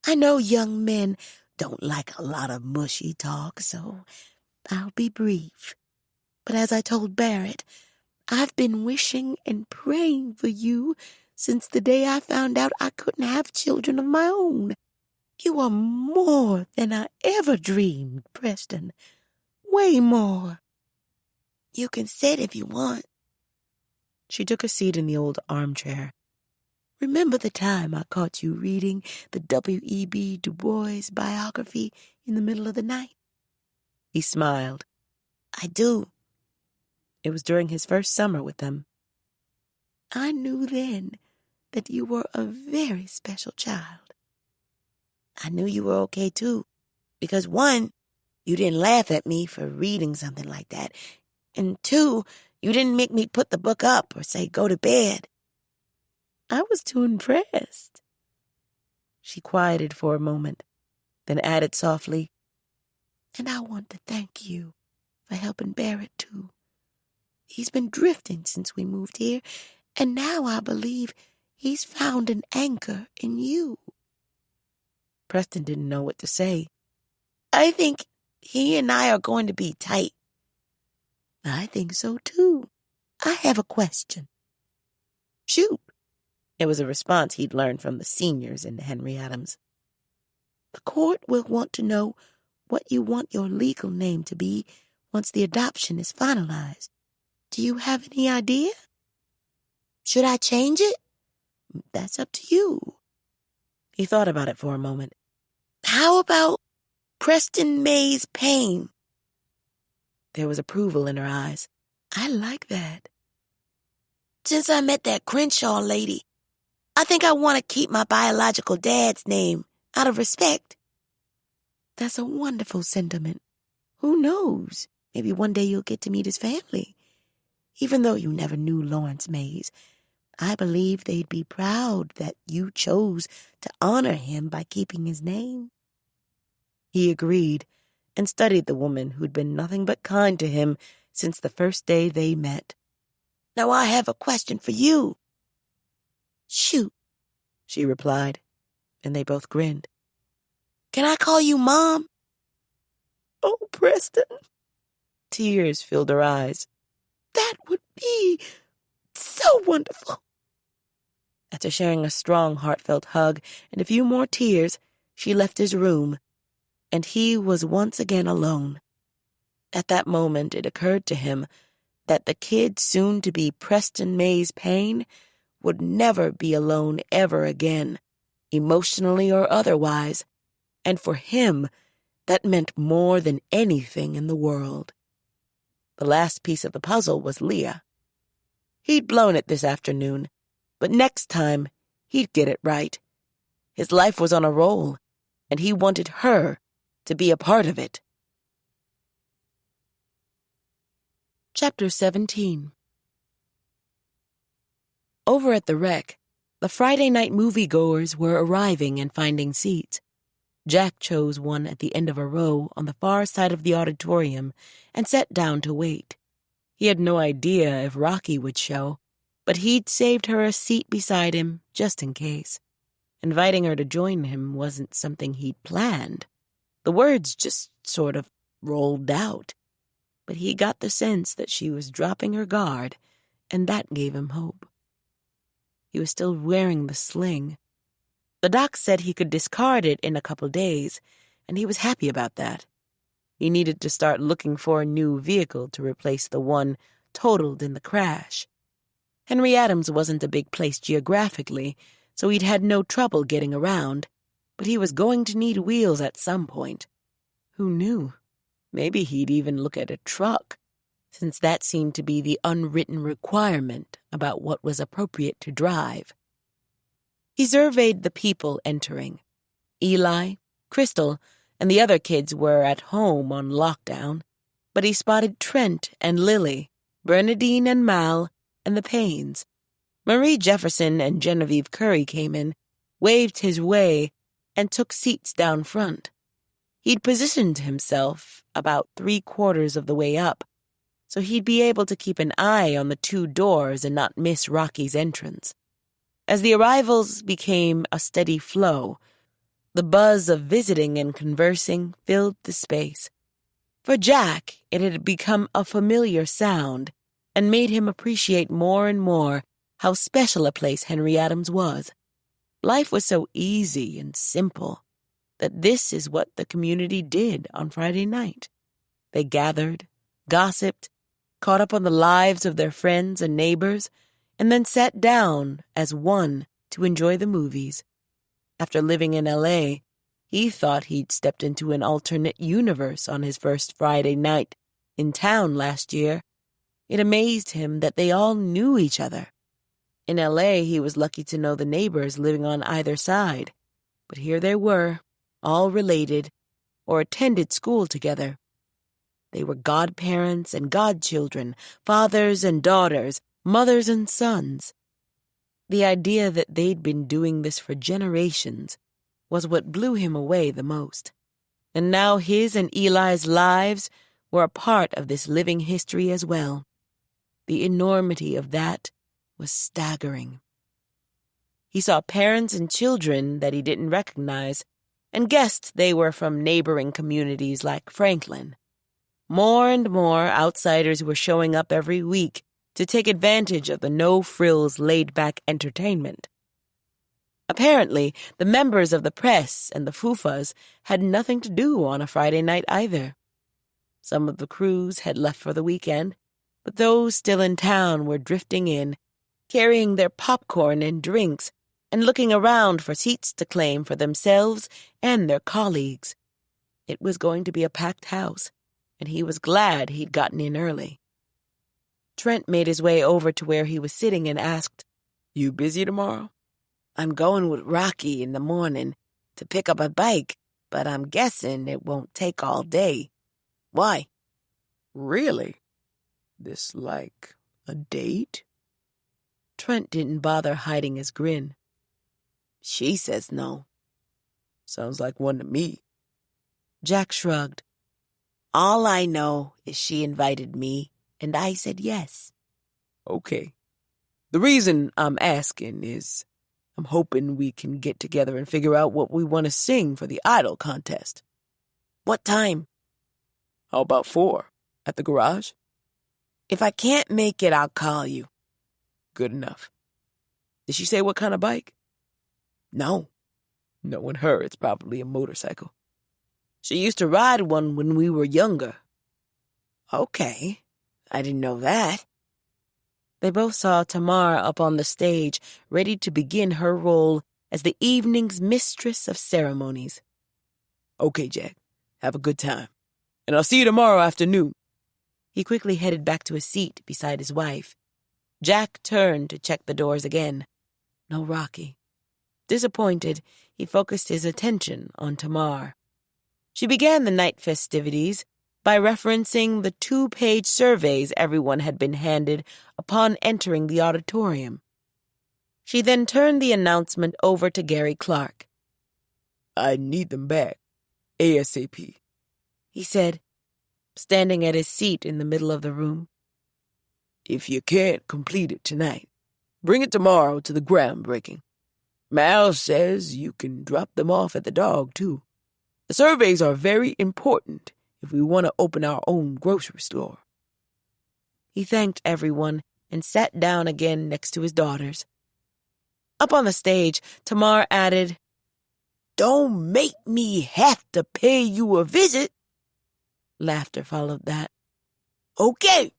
I know young men don't like a lot of mushy talk, so I'll be brief. But as I told Barrett, I've been wishing and praying for you since the day I found out I couldn't have children of my own. You are more than I ever dreamed, Preston. Way more. You can sit if you want." She took a seat in the old armchair. "Remember the time I caught you reading the W.E.B. Du Bois biography in the middle of the night?" He smiled. "I do." It was during his first summer with them. "I knew then that you were a very special child. I knew you were okay, too, because 1, you didn't laugh at me for reading something like that, and 2, you didn't make me put the book up or say go to bed. I was too impressed." She quieted for a moment, then added softly, "And I want to thank you for helping Barrett, too. He's been drifting since we moved here, and now I believe he's found an anchor in you." Preston didn't know what to say. "I think he and I are going to be tight." "I think so, too. I have a question." "Shoot." It was a response he'd learned from the seniors in Henry Adams. "The court will want to know what you want your legal name to be once the adoption is finalized. Do you have any idea? Should I change it? That's up to you." He thought about it for a moment. "How about Preston Mays Payne?" There was approval in her eyes. I like that. Since I met that Crenshaw lady, I think I want to keep my biological dad's name out of respect. That's a wonderful sentiment. Who knows? Maybe one day you'll get to meet his family. Even though you never knew Lawrence Mays, I believe they'd be proud that you chose to honor him by keeping his name. He agreed and studied the woman who'd been nothing but kind to him since the first day they met. Now I have a question for you. Shoot, she replied, and they both grinned. Can I call you Mom? Oh, Preston. Tears filled her eyes. That would be so wonderful. After sharing a strong, heartfelt hug and a few more tears, she left his room, and he was once again alone. At that moment, it occurred to him that the kid soon-to-be Preston Mays Payne would never be alone ever again, emotionally or otherwise, and for him, that meant more than anything in the world. The last piece of the puzzle was Leah. He'd blown it this afternoon, but next time he'd get it right. His life was on a roll, and he wanted her to be a part of it. Chapter 17. Over at the Rec, the Friday night moviegoers were arriving and finding seats. Jack chose one at the end of a row on the far side of the auditorium and sat down to wait. He had no idea if Rocky would show, but he'd saved her a seat beside him just in case. Inviting her to join him wasn't something he'd planned. The words just sort of rolled out. But he got the sense that she was dropping her guard, and that gave him hope. He was still wearing the sling. The doc said he could discard it in a couple days, and he was happy about that. He needed to start looking for a new vehicle to replace the one totaled in the crash. Henry Adams wasn't a big place geographically, so he'd had no trouble getting around, but he was going to need wheels at some point. Who knew? Maybe he'd even look at a truck, since that seemed to be the unwritten requirement about what was appropriate to drive. He surveyed the people entering. Eli, Crystal, and the other kids were at home on lockdown, but he spotted Trent and Lily, Bernadine and Mal, and the Paynes. Marie Jefferson and Genevieve Curry came in, waved his way, and took seats down front. He'd positioned himself about 3/4 of the way up, so he'd be able to keep an eye on the 2 doors and not miss Rocky's entrance. As the arrivals became a steady flow, the buzz of visiting and conversing filled the space. For Jack, it had become a familiar sound and made him appreciate more and more how special a place Henry Adams was. Life was so easy and simple that this is what the community did on Friday night. They gathered, gossiped, caught up on the lives of their friends and neighbors, and then sat down as one to enjoy the movies. After living in L.A., he thought he'd stepped into an alternate universe on his first Friday night in town last year. It amazed him that they all knew each other. In L.A., he was lucky to know the neighbors living on either side, but here they were, all related, or attended school together. They were godparents and godchildren, fathers and daughters, mothers and sons. The idea that they'd been doing this for generations was what blew him away the most. And now his and Eli's lives were a part of this living history as well. The enormity of that was staggering. He saw parents and children that he didn't recognize and guessed they were from neighboring communities like Franklin. More and more outsiders were showing up every week to take advantage of the no-frills, laid-back entertainment. Apparently, the members of the press and the foofas had nothing to do on a Friday night either. Some of the crews had left for the weekend, but those still in town were drifting in, carrying their popcorn and drinks, and looking around for seats to claim for themselves and their colleagues. It was going to be a packed house, and he was glad he'd gotten in early. Trent made his way over to where he was sitting and asked, You busy tomorrow? I'm going with Rocky in the morning to pick up a bike, but I'm guessing it won't take all day. Why? Really? This like a date? Trent didn't bother hiding his grin. She says no. Sounds like one to me. Jack shrugged. All I know is she invited me, and I said yes. Okay. The reason I'm asking is I'm hoping we can get together and figure out what we want to sing for the Idol contest. What time? How about 4? At the garage? If I can't make it, I'll call you. Good enough. Did she say what kind of bike? No. Knowing her, it's probably a motorcycle. She used to ride one when we were younger. Okay. I didn't know that. They both saw Tamar up on the stage, ready to begin her role as the evening's mistress of ceremonies. Okay, Jack. Have a good time. And I'll see you tomorrow afternoon. He quickly headed back to his seat beside his wife. Jack turned to check the doors again. No Rocky. Disappointed, he focused his attention on Tamar. She began the night festivities by referencing the 2-page surveys everyone had been handed upon entering the auditorium. She then turned the announcement over to Gary Clark. I need them back. ASAP. He said, standing at his seat in the middle of the room. If you can't complete it tonight, bring it tomorrow to the groundbreaking. Mal says you can drop them off at the dog, too. The surveys are very important if we want to open our own grocery store. He thanked everyone and sat down again next to his daughters. Up on the stage, Tamar added, Don't make me have to pay you a visit. Laughter followed that. Okay,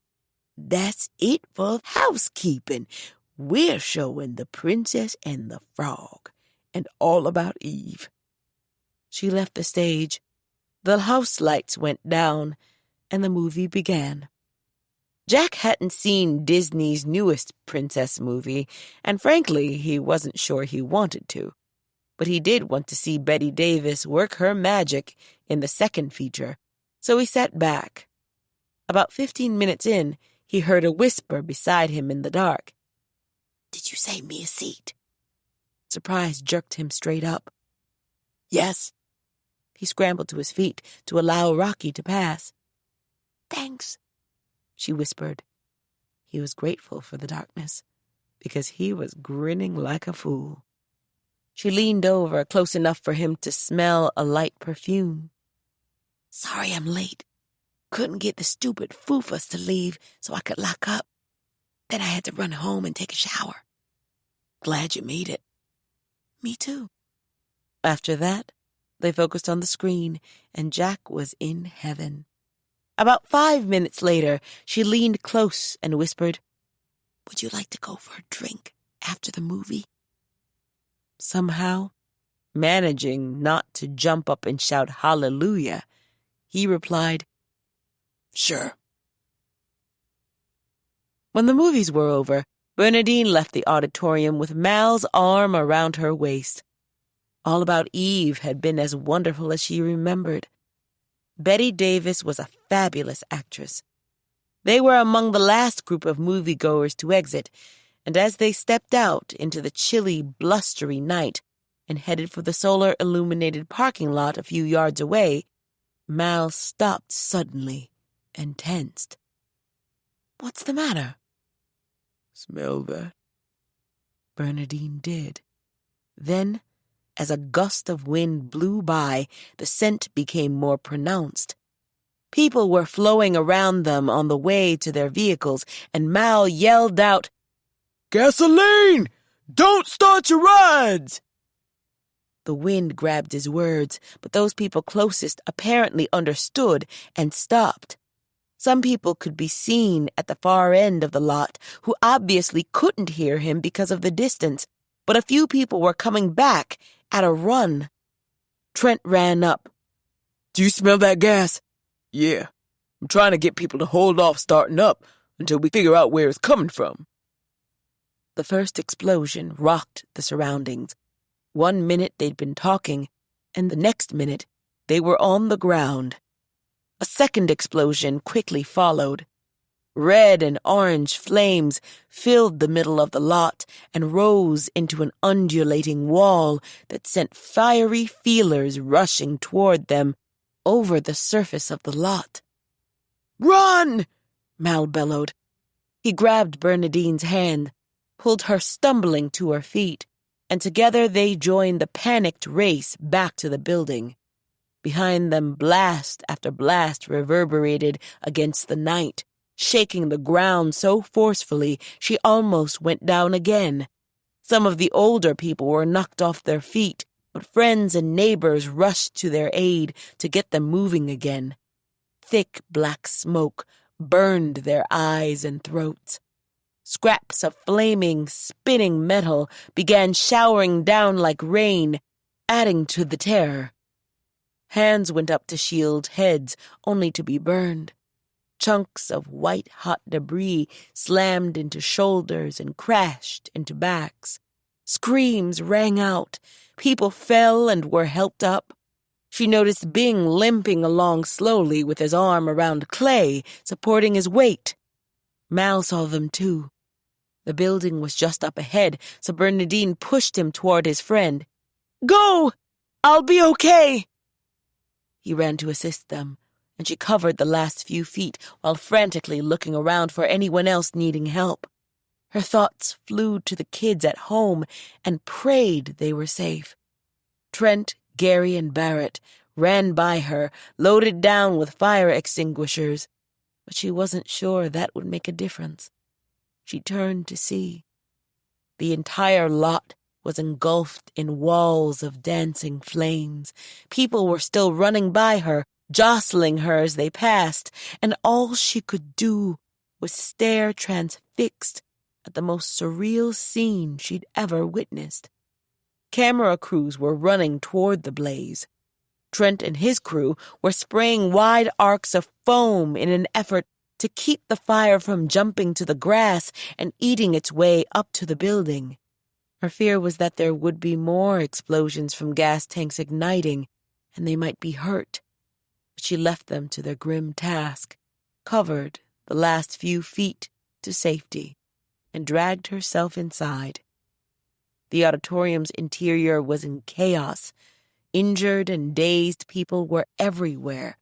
that's it for housekeeping. We're showing The Princess and the Frog and All About Eve. She left the stage. The house lights went down, and the movie began. Jack hadn't seen Disney's newest princess movie, and frankly, he wasn't sure he wanted to. But he did want to see Bette Davis work her magic in the second feature, so he sat back. About 15 minutes in, he heard a whisper beside him in the dark. Did you save me a seat? Surprise jerked him straight up. Yes. He scrambled to his feet to allow Rocky to pass. Thanks, she whispered. He was grateful for the darkness, because he was grinning like a fool. She leaned over close enough for him to smell a light perfume. Sorry I'm late. Couldn't get the stupid foofas to leave so I could lock up. Then I had to run home and take a shower. Glad you made it. Me too. After that, they focused on the screen, and Jack was in heaven. About 5 minutes later, she leaned close and whispered, Would you like to go for a drink after the movie? Somehow, managing not to jump up and shout hallelujah, he replied, Sure. When the movies were over, Bernadine left the auditorium with Mal's arm around her waist. All About Eve had been as wonderful as she remembered. Bette Davis was a fabulous actress. They were among the last group of moviegoers to exit, and as they stepped out into the chilly, blustery night and headed for the solar-illuminated parking lot a few yards away, Mal stopped suddenly and tensed. What's the matter? Smell that? Bernadine did. Then, as a gust of wind blew by, the scent became more pronounced. People were flowing around them on the way to their vehicles, and Mal yelled out, Gasoline! Don't start your rides! The wind grabbed his words, but those people closest apparently understood and stopped. Some people could be seen at the far end of the lot who obviously couldn't hear him because of the distance, but a few people were coming back at a run. Trent ran up. Do you smell that gas? Yeah. I'm trying to get people to hold off starting up until we figure out where it's coming from. The first explosion rocked the surroundings. 1 minute they'd been talking, and the next minute they were on the ground. A second explosion quickly followed. Red and orange flames filled the middle of the lot and rose into an undulating wall that sent fiery feelers rushing toward them over the surface of the lot. "Run!" Mal bellowed. He grabbed Bernadine's hand, pulled her stumbling to her feet, and together they joined the panicked race back to the building. Behind them, blast after blast reverberated against the night, shaking the ground so forcefully she almost went down again. Some of the older people were knocked off their feet, but friends and neighbors rushed to their aid to get them moving again. Thick black smoke burned their eyes and throats. Scraps of flaming, spinning metal began showering down like rain, adding to the terror. Hands went up to shield heads, only to be burned. Chunks of white-hot debris slammed into shoulders and crashed into backs. Screams rang out. People fell and were helped up. She noticed Bing limping along slowly with his arm around Clay, supporting his weight. Mal saw them too. The building was just up ahead, so Bernadine pushed him toward his friend. "Go! I'll be okay!" He ran to assist them, and she covered the last few feet while frantically looking around for anyone else needing help. Her thoughts flew to the kids at home and prayed they were safe. Trent, Gary, and Barrett ran by her, loaded down with fire extinguishers, but she wasn't sure that would make a difference. She turned to see. The entire lot was engulfed in walls of dancing flames. People were still running by her, jostling her as they passed, and all she could do was stare transfixed at the most surreal scene she'd ever witnessed. Camera crews were running toward the blaze. Trent and his crew were spraying wide arcs of foam in an effort to keep the fire from jumping to the grass and eating its way up to the building. Her fear was that there would be more explosions from gas tanks igniting, and they might be hurt. But she left them to their grim task, covered the last few feet to safety, and dragged herself inside. The auditorium's interior was in chaos. Injured and dazed people were everywhere.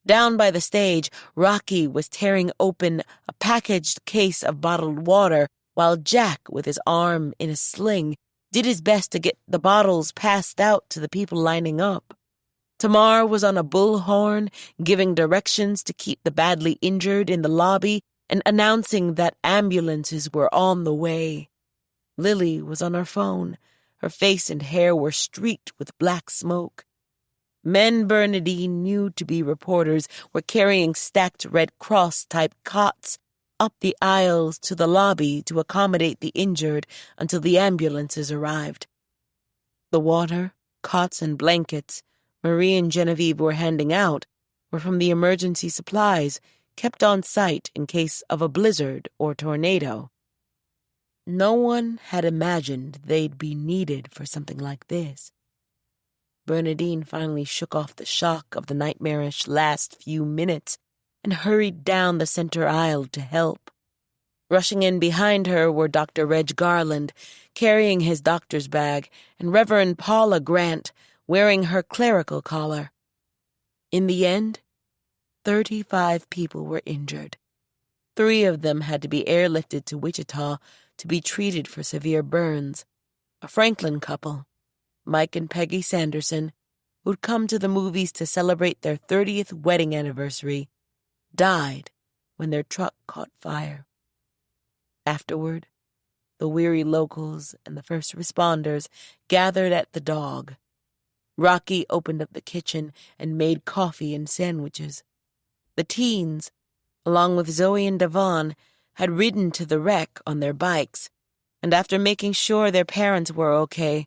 Down by the stage, Rocky was tearing open a packaged case of bottled water, while Jack, with his arm in a sling, did his best to get the bottles passed out to the people lining up. Tamar was on a bullhorn, giving directions to keep the badly injured in the lobby and announcing that ambulances were on the way. Lily was on her phone. Her face and hair were streaked with black smoke. Men Bernadine knew to be reporters were carrying stacked Red Cross-type cots up the aisles to the lobby to accommodate the injured until the ambulances arrived. The water, cots, and blankets Marie and Genevieve were handing out were from the emergency supplies kept on site in case of a blizzard or tornado. No one had imagined they'd be needed for something like this. Bernadine finally shook off the shock of the nightmarish last few minutes and hurried down the center aisle to help. Rushing in behind her were Dr. Reg Garland, carrying his doctor's bag, and Reverend Paula Grant, wearing her clerical collar. In the end, 35 people were injured. 3 of them had to be airlifted to Wichita to be treated for severe burns. A Franklin couple, Mike and Peggy Sanderson, who'd come to the movies to celebrate their 30th wedding anniversary, died when their truck caught fire. Afterward, the weary locals and the first responders gathered at the Dog. Rocky opened up the kitchen and made coffee and sandwiches. The teens, along with Zoe and Devon, had ridden to the wreck on their bikes, and after making sure their parents were okay,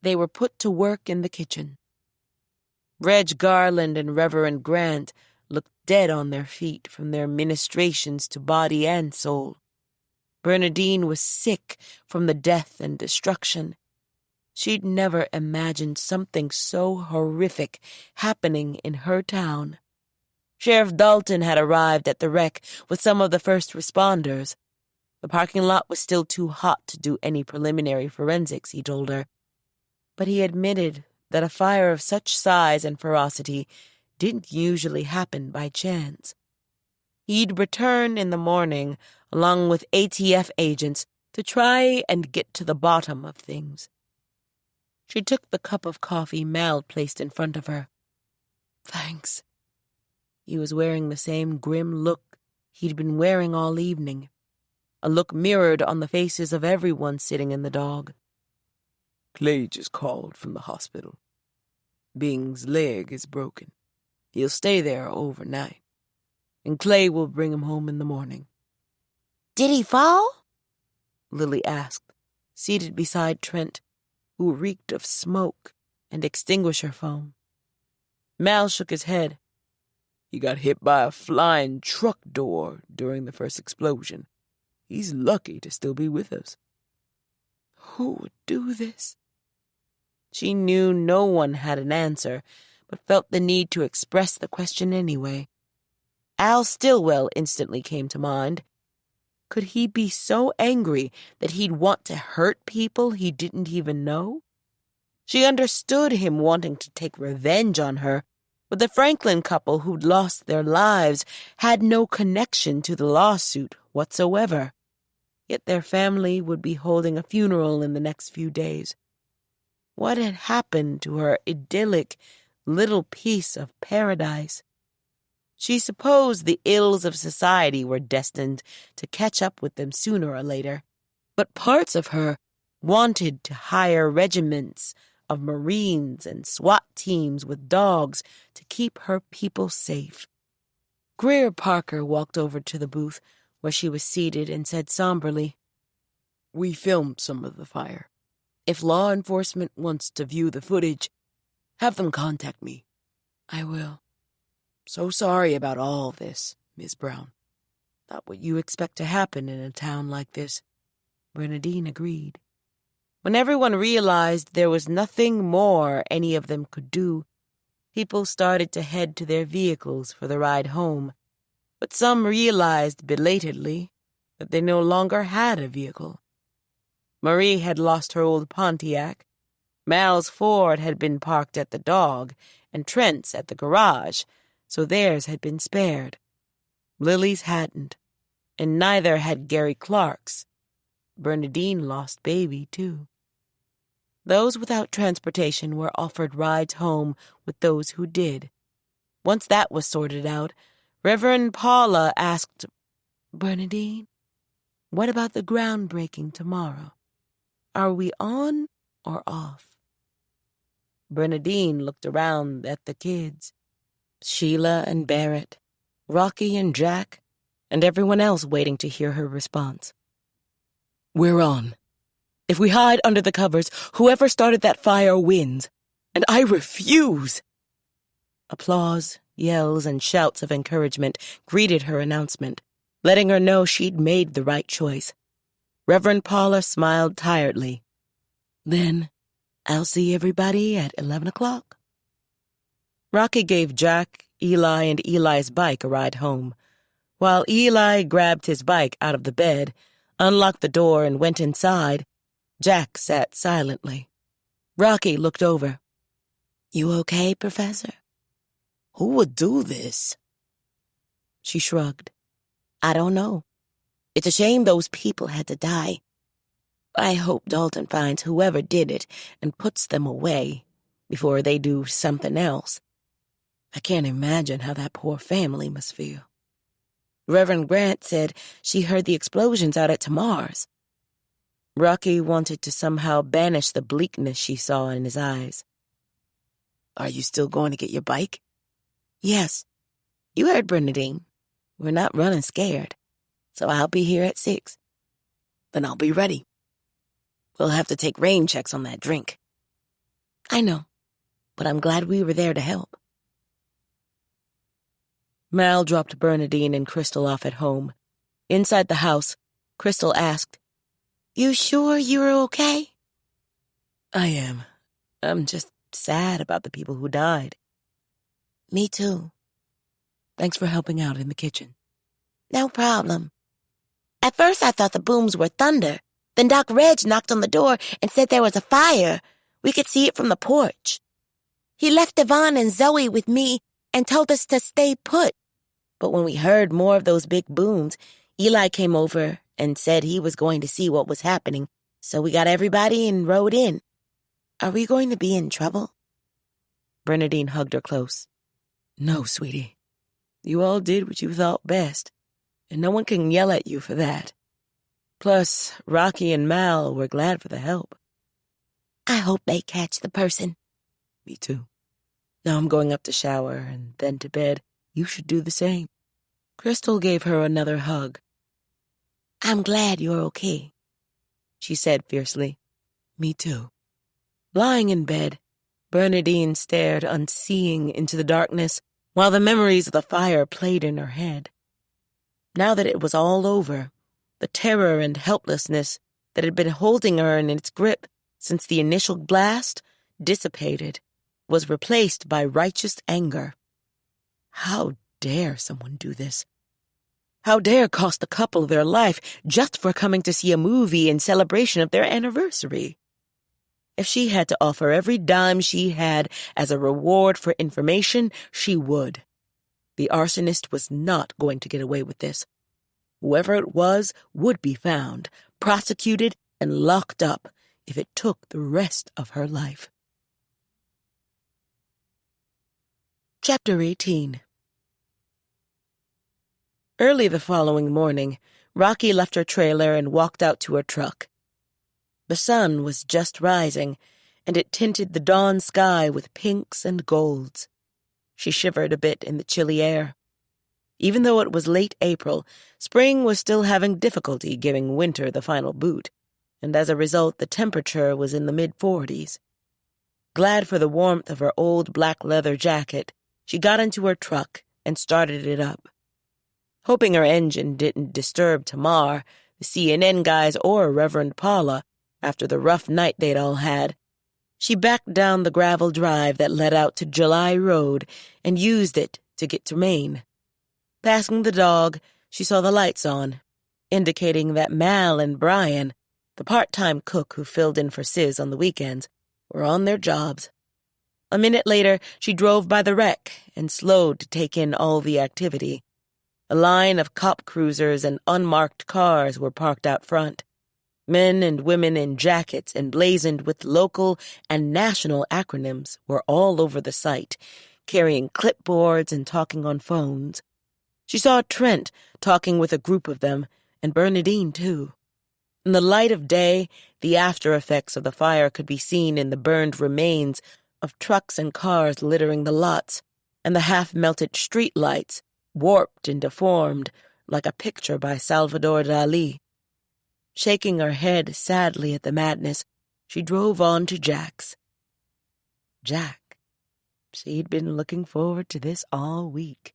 they were put to work in the kitchen. Reg Garland and Reverend Grant looked dead on their feet from their ministrations to body and soul. Bernadine was sick from the death and destruction. She'd never imagined something so horrific happening in her town. Sheriff Dalton had arrived at the wreck with some of the first responders. The parking lot was still too hot to do any preliminary forensics, he told her. But he admitted that a fire of such size and ferocity didn't usually happen by chance. He'd return in the morning, along with ATF agents, to try and get to the bottom of things. She took the cup of coffee Mal placed in front of her. Thanks. He was wearing the same grim look he'd been wearing all evening, a look mirrored on the faces of everyone sitting in the dog. Clay just called from the hospital. Bing's leg is broken. He'll stay there overnight, and Clay will bring him home in the morning. Did he fall? Lily asked, seated beside Trent, who reeked of smoke and extinguisher foam. Mal shook his head. He got hit by a flying truck door during the first explosion. He's lucky to still be with us. Who would do this? She knew no one had an answer, but felt the need to express the question anyway. Al Stillwell instantly came to mind. Could he be so angry that he'd want to hurt people he didn't even know? She understood him wanting to take revenge on her, but the Franklin couple who'd lost their lives had no connection to the lawsuit whatsoever. Yet their family would be holding a funeral in the next few days. What had happened to her idyllic little piece of paradise? She supposed the ills of society were destined to catch up with them sooner or later, but parts of her wanted to hire regiments of Marines and SWAT teams with dogs to keep her people safe. Greer Parker walked over to the booth where she was seated and said somberly, We filmed some of the fire. If law enforcement wants to view the footage, have them contact me. I will. So sorry about all this, Miss Brown. Not what you expect to happen in a town like this, Bernadine agreed. When everyone realized there was nothing more any of them could do, people started to head to their vehicles for the ride home. But some realized belatedly that they no longer had a vehicle. Marie had lost her old Pontiac, Mal's Ford had been parked at the dog, and Trent's at the garage, so theirs had been spared. Lily's hadn't, and neither had Gary Clark's. Bernadine lost baby, too. Those without transportation were offered rides home with those who did. Once that was sorted out, Reverend Paula asked, Bernadine, what about the groundbreaking tomorrow? Are we on or off? Bernadine looked around at the kids. Sheila and Barrett, Rocky and Jack, and everyone else waiting to hear her response. We're on. If we hide under the covers, whoever started that fire wins. And I refuse. Applause, yells, and shouts of encouragement greeted her announcement, letting her know she'd made the right choice. Reverend Paula smiled tiredly. Then I'll see everybody at 11 o'clock. Rocky gave Jack, Eli, and Eli's bike a ride home. While Eli grabbed his bike out of the bed, unlocked the door, and went inside, Jack sat silently. Rocky looked over. You okay, Professor? Who would do this? She shrugged. I don't know. It's a shame those people had to die. I hope Dalton finds whoever did it and puts them away before they do something else. I can't imagine how that poor family must feel. Reverend Grant said she heard the explosions out at Tamar's. Rocky wanted to somehow banish the bleakness she saw in his eyes. Are you still going to get your bike? Yes. You heard Bernadine. We're not running scared. So I'll be here at 6. Then I'll be ready. We'll have to take rain checks on that drink. I know, but I'm glad we were there to help. Mal dropped Bernadine and Crystal off at home. Inside the house, Crystal asked, "You sure you're okay?" "I am. I'm just sad about the people who died." "Me too." "Thanks for helping out in the kitchen." "No problem." At first I thought the booms were thunder. Then Doc Reg knocked on the door and said there was a fire. We could see it from the porch. He left Devon and Zoe with me and told us to stay put. But when we heard more of those big booms, Eli came over and said he was going to see what was happening. So we got everybody and rode in. Are we going to be in trouble? Bernadine hugged her close. "No, sweetie. You all did what you thought best, and no one can yell at you for that. Plus, Rocky and Mal were glad for the help." "I hope they catch the person." "Me too. Now I'm going up to shower and then to bed. You should do the same." Crystal gave her another hug. "I'm glad you're okay," she said fiercely. "Me too." Lying in bed, Bernadine stared unseeing into the darkness while the memories of the fire played in her head. Now that it was all over, the terror and helplessness that had been holding her in its grip since the initial blast dissipated, was replaced by righteous anger. How dare someone do this? How dare cost the couple their life just for coming to see a movie in celebration of their anniversary? If she had to offer every dime she had as a reward for information, she would. The arsonist was not going to get away with this. Whoever it was would be found, prosecuted, and locked up if it took the rest of her life. Chapter 18. Early the following morning, Rocky left her trailer and walked out to her truck. The sun was just rising, and it tinted the dawn sky with pinks and golds. She shivered a bit in the chilly air. Even though it was late April, spring was still having difficulty giving winter the final boot, and as a result the temperature was in the mid-40s. Glad for the warmth of her old black leather jacket, she got into her truck and started it up. Hoping her engine didn't disturb Tamar, the CNN guys, or Reverend Paula, after the rough night they'd all had, she backed down the gravel drive that led out to July Road and used it to get to Maine. Passing the dog, she saw the lights on, indicating that Mal and Brian, the part-time cook who filled in for Sis on the weekends, were on their jobs. A minute later, she drove by the wreck and slowed to take in all the activity. A line of cop cruisers and unmarked cars were parked out front. Men and women in jackets emblazoned with local and national acronyms were all over the site, carrying clipboards and talking on phones. She saw Trent talking with a group of them, and Bernadine, too. In the light of day, the after effects of the fire could be seen in the burned remains of trucks and cars littering the lots, and the half-melted street lights, warped and deformed like a picture by Salvador Dali. Shaking her head sadly at the madness, she drove on to Jack's. Jack. She'd been looking forward to this all week.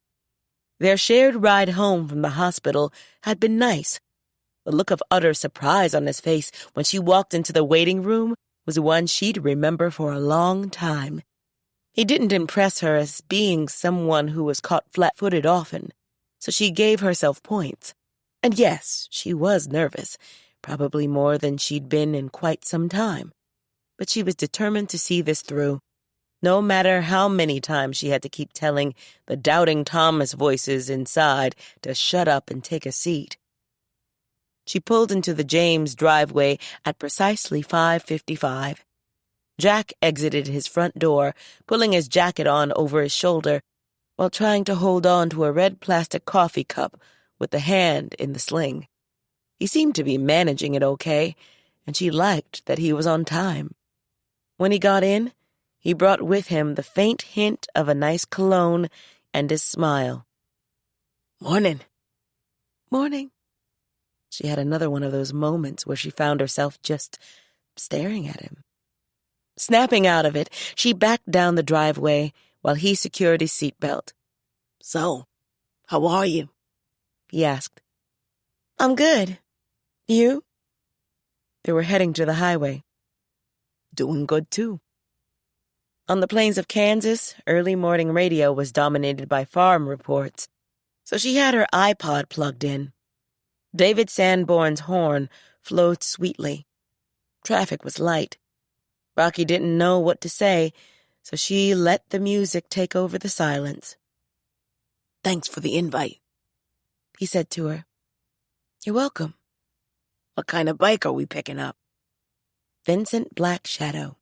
Their shared ride home from the hospital had been nice. The look of utter surprise on his face when she walked into the waiting room was one she'd remember for a long time. He didn't impress her as being someone who was caught flat-footed often, so she gave herself points. And yes, she was nervous, probably more than she'd been in quite some time. But she was determined to see this through, no matter how many times she had to keep telling the doubting Thomas voices inside to shut up and take a seat. She pulled into the James driveway at precisely 5:55. Jack exited his front door, pulling his jacket on over his shoulder, while trying to hold on to a red plastic coffee cup with the hand in the sling. He seemed to be managing it okay, and she liked that he was on time. When he got in, he brought with him the faint hint of a nice cologne and his smile. "Morning." "Morning." She had another one of those moments where she found herself just staring at him. Snapping out of it, she backed down the driveway while he secured his seatbelt. "So, How are you? he asked. I'm good. You? They were heading to the highway. Doing good, too. On the plains of Kansas, early morning radio was dominated by farm reports, so she had her iPod plugged in. David Sanborn's horn flowed sweetly. Traffic was light. Rocky didn't know what to say, so she let the music take over the silence. Thanks for the invite, He said to her. You're welcome. What kind of bike are we picking up? Vincent Black Shadow.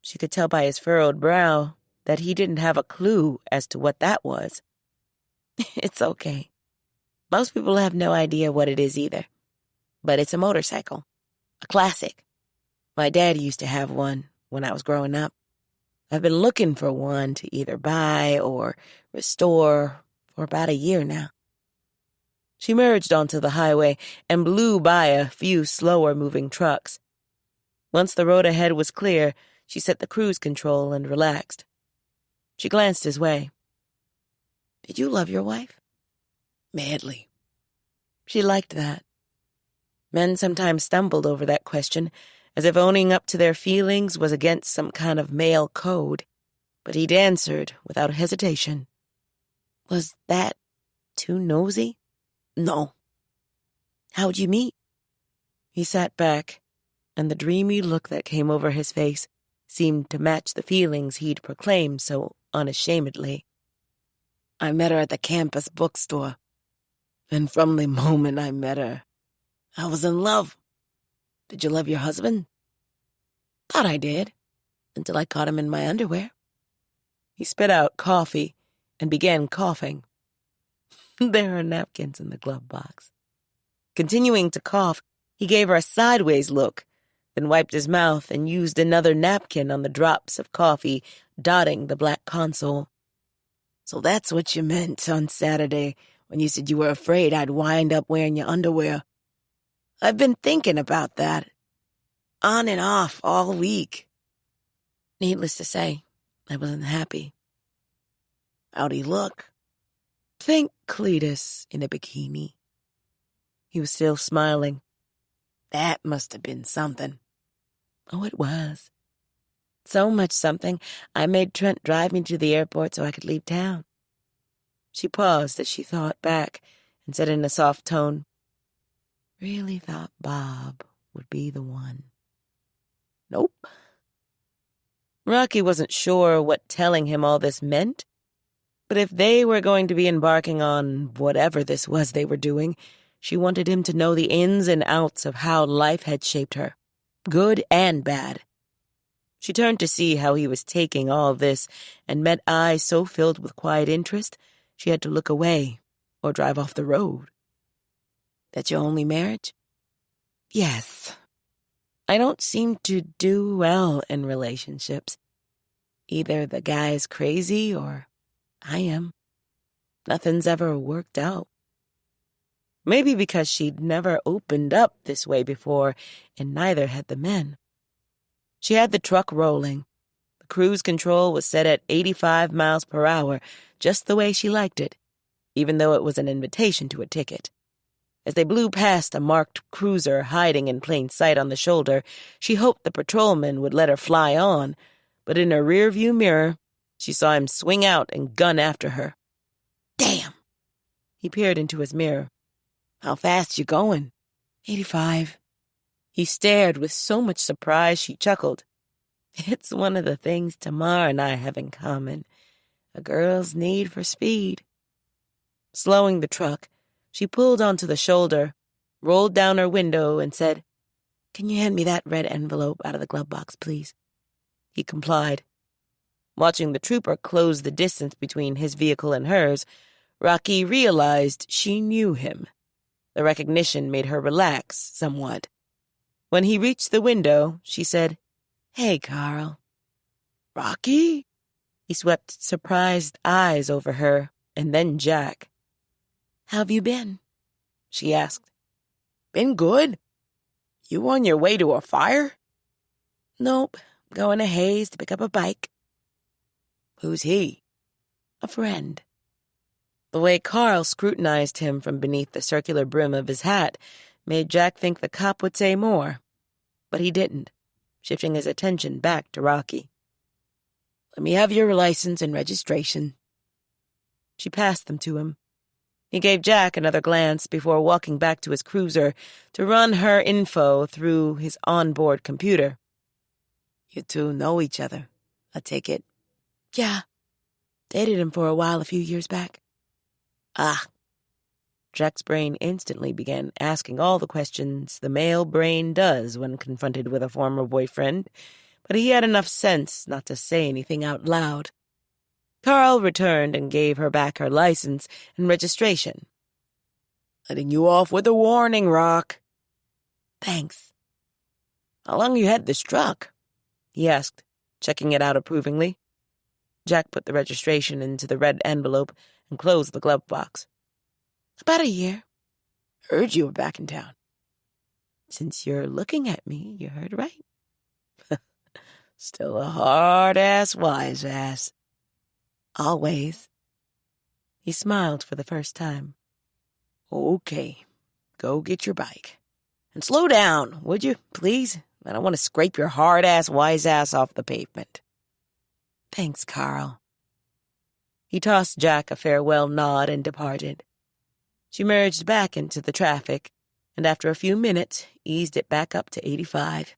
She could tell by his furrowed brow that he didn't have a clue as to what that was. It's okay. Most people have no idea what it is either. But it's a motorcycle. A classic. My dad used to have one when I was growing up. I've been looking for one to either buy or restore for about a year now. She merged onto the highway and blew by a few slower-moving trucks. Once the road ahead was clear, she set the cruise control and relaxed. She glanced his way. Did you love your wife? Madly. She liked that. Men sometimes stumbled over that question, as if owning up to their feelings was against some kind of male code. But he'd answered without hesitation. Was that too nosy? No. How'd you meet? He sat back, and the dreamy look that came over his face seemed to match the feelings he'd proclaimed so unashamedly. I met her at the campus bookstore, and from the moment I met her, I was in love. Did you love your husband? Thought I did, until I caught him in my underwear. He spit out coffee and began coughing. There are napkins in the glove box. Continuing to cough, he gave her a sideways look, then wiped his mouth and used another napkin on the drops of coffee dotting the black console. So that's what you meant on Saturday when you said you were afraid I'd wind up wearing your underwear. I've been thinking about that, on and off all week. Needless to say, I wasn't happy. How'd he look? Think Cletus in a bikini. He was still smiling. That must have been something. Oh, it was. So much something, I made Trent drive me to the airport so I could leave town. She paused as she thought back and said in a soft tone, Really thought Bob would be the one. Nope. Rocky wasn't sure what telling him all this meant, but if they were going to be embarking on whatever this was they were doing, she wanted him to know the ins and outs of how life had shaped her, good and bad. She turned to see how he was taking all this and met eyes so filled with quiet interest she had to look away or drive off the road. That your only marriage? Yes. I don't seem to do well in relationships. Either the guy's crazy or I am. Nothing's ever worked out. Maybe because she'd never opened up this way before, and neither had the men. She had the truck rolling. The cruise control was set at 85 miles per hour, just the way she liked it, even though it was an invitation to a ticket. As they blew past a marked cruiser hiding in plain sight on the shoulder, she hoped the patrolman would let her fly on, but in her rearview mirror, she saw him swing out and gun after her. Damn! He peered into his mirror. How fast you going? 85. He stared with so much surprise she chuckled. It's one of the things Tamar and I have in common, a girl's need for speed. Slowing the truck, she pulled onto the shoulder, rolled down her window, and said, Can you hand me that red envelope out of the glove box, please? He complied. Watching the trooper close the distance between his vehicle and hers, Rocky realized she knew him. The recognition made her relax somewhat. When he reached the window, she said, Hey, Carl. Rocky? He swept surprised eyes over her, and then Jack. How've you been? She asked. Been good. You on your way to a fire? Nope. Going to Hayes to pick up a bike. Who's he? A friend. The way Carl scrutinized him from beneath the circular brim of his hat made Jack think the cop would say more. But he didn't, shifting his attention back to Rocky. Let me have your license and registration. She passed them to him. He gave Jack another glance before walking back to his cruiser to run her info through his onboard computer. You two know each other, I take it? Yeah. Dated him for a while a few years back. Ah. Jack's brain instantly began asking all the questions the male brain does when confronted with a former boyfriend, but he had enough sense not to say anything out loud. Carl returned and gave her back her license and registration. Letting you off with a warning, Rock. Thanks. How long you had this truck? He asked, checking it out approvingly. Jack put the registration into the red envelope and closed the glove box. About a year. Heard you were back in town. Since you're looking at me, you heard right. Still a hard-ass, wise-ass. Always. He smiled for the first time. Okay, go get your bike. And slow down, would you, please? I don't want to scrape your hard-ass, wise-ass off the pavement. Thanks, Carl. He tossed Jack a farewell nod and departed. She merged back into the traffic, and after a few minutes, eased it back up to 85.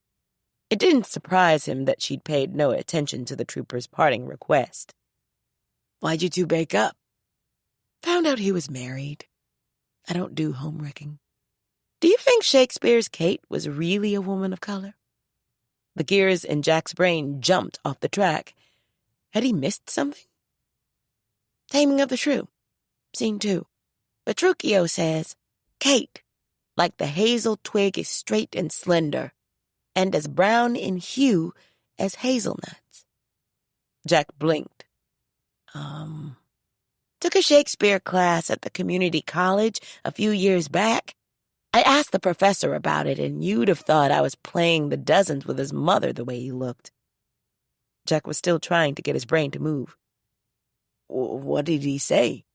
It didn't surprise him that she'd paid no attention to the trooper's parting request. Why'd you two break up? Found out he was married. I don't do homewrecking. Do you think Shakespeare's Kate was really a woman of color? The gears in Jack's brain jumped off the track. Had he missed something? Taming of the Shrew. Scene 2. Petruchio says, Kate, like the hazel twig, is straight and slender, and as brown in hue as hazelnuts. Jack blinked. Took a Shakespeare class at the community college a few years back. I asked the professor about it, and you'd have thought I was playing the dozens with his mother the way he looked. Jack was still trying to get his brain to move. What did he say?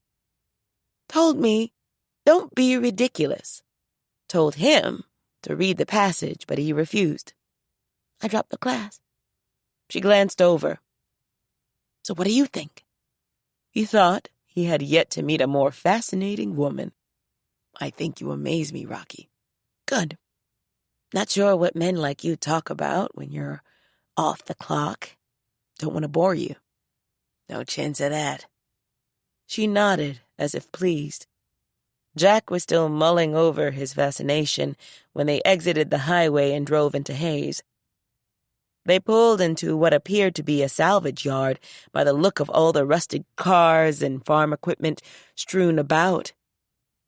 Told me, don't be ridiculous. Told him to read the passage, but he refused. I dropped the class. She glanced over. So what do you think? He thought he had yet to meet a more fascinating woman. I think you amaze me, Rocky. Good. Not sure what men like you talk about when you're off the clock. Don't want to bore you. No chance of that. She nodded, as if pleased. Jack was still mulling over his fascination when they exited the highway and drove into Hayes. They pulled into what appeared to be a salvage yard by the look of all the rusted cars and farm equipment strewn about.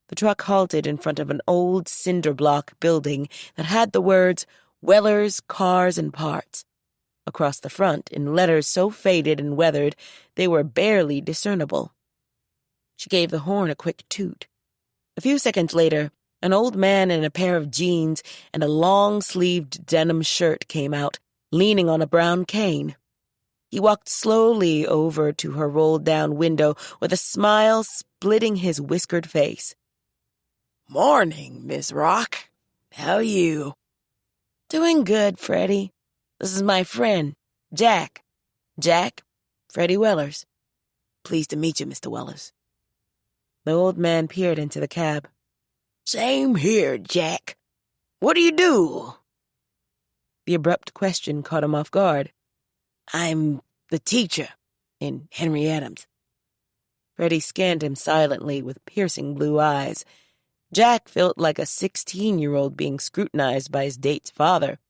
The truck halted in front of an old cinder-block building that had the words Weller's Cars and Parts across the front in letters so faded and weathered they were barely discernible. She gave the horn a quick toot. A few seconds later, an old man in a pair of jeans and a long-sleeved denim shirt came out, leaning on a brown cane. He walked slowly over to her rolled-down window with a smile splitting his whiskered face. Morning, Miss Rock. How are you? Doing good, Freddie. This is my friend, Jack. Jack, Freddie Wellers. Pleased to meet you, Mr. Wellers. The old man peered into the cab. Same here, Jack. What do you do? The abrupt question caught him off guard. I'm the teacher in Henry Adams. Freddie scanned him silently with piercing blue eyes. Jack felt like a 16-year-old being scrutinized by his date's father.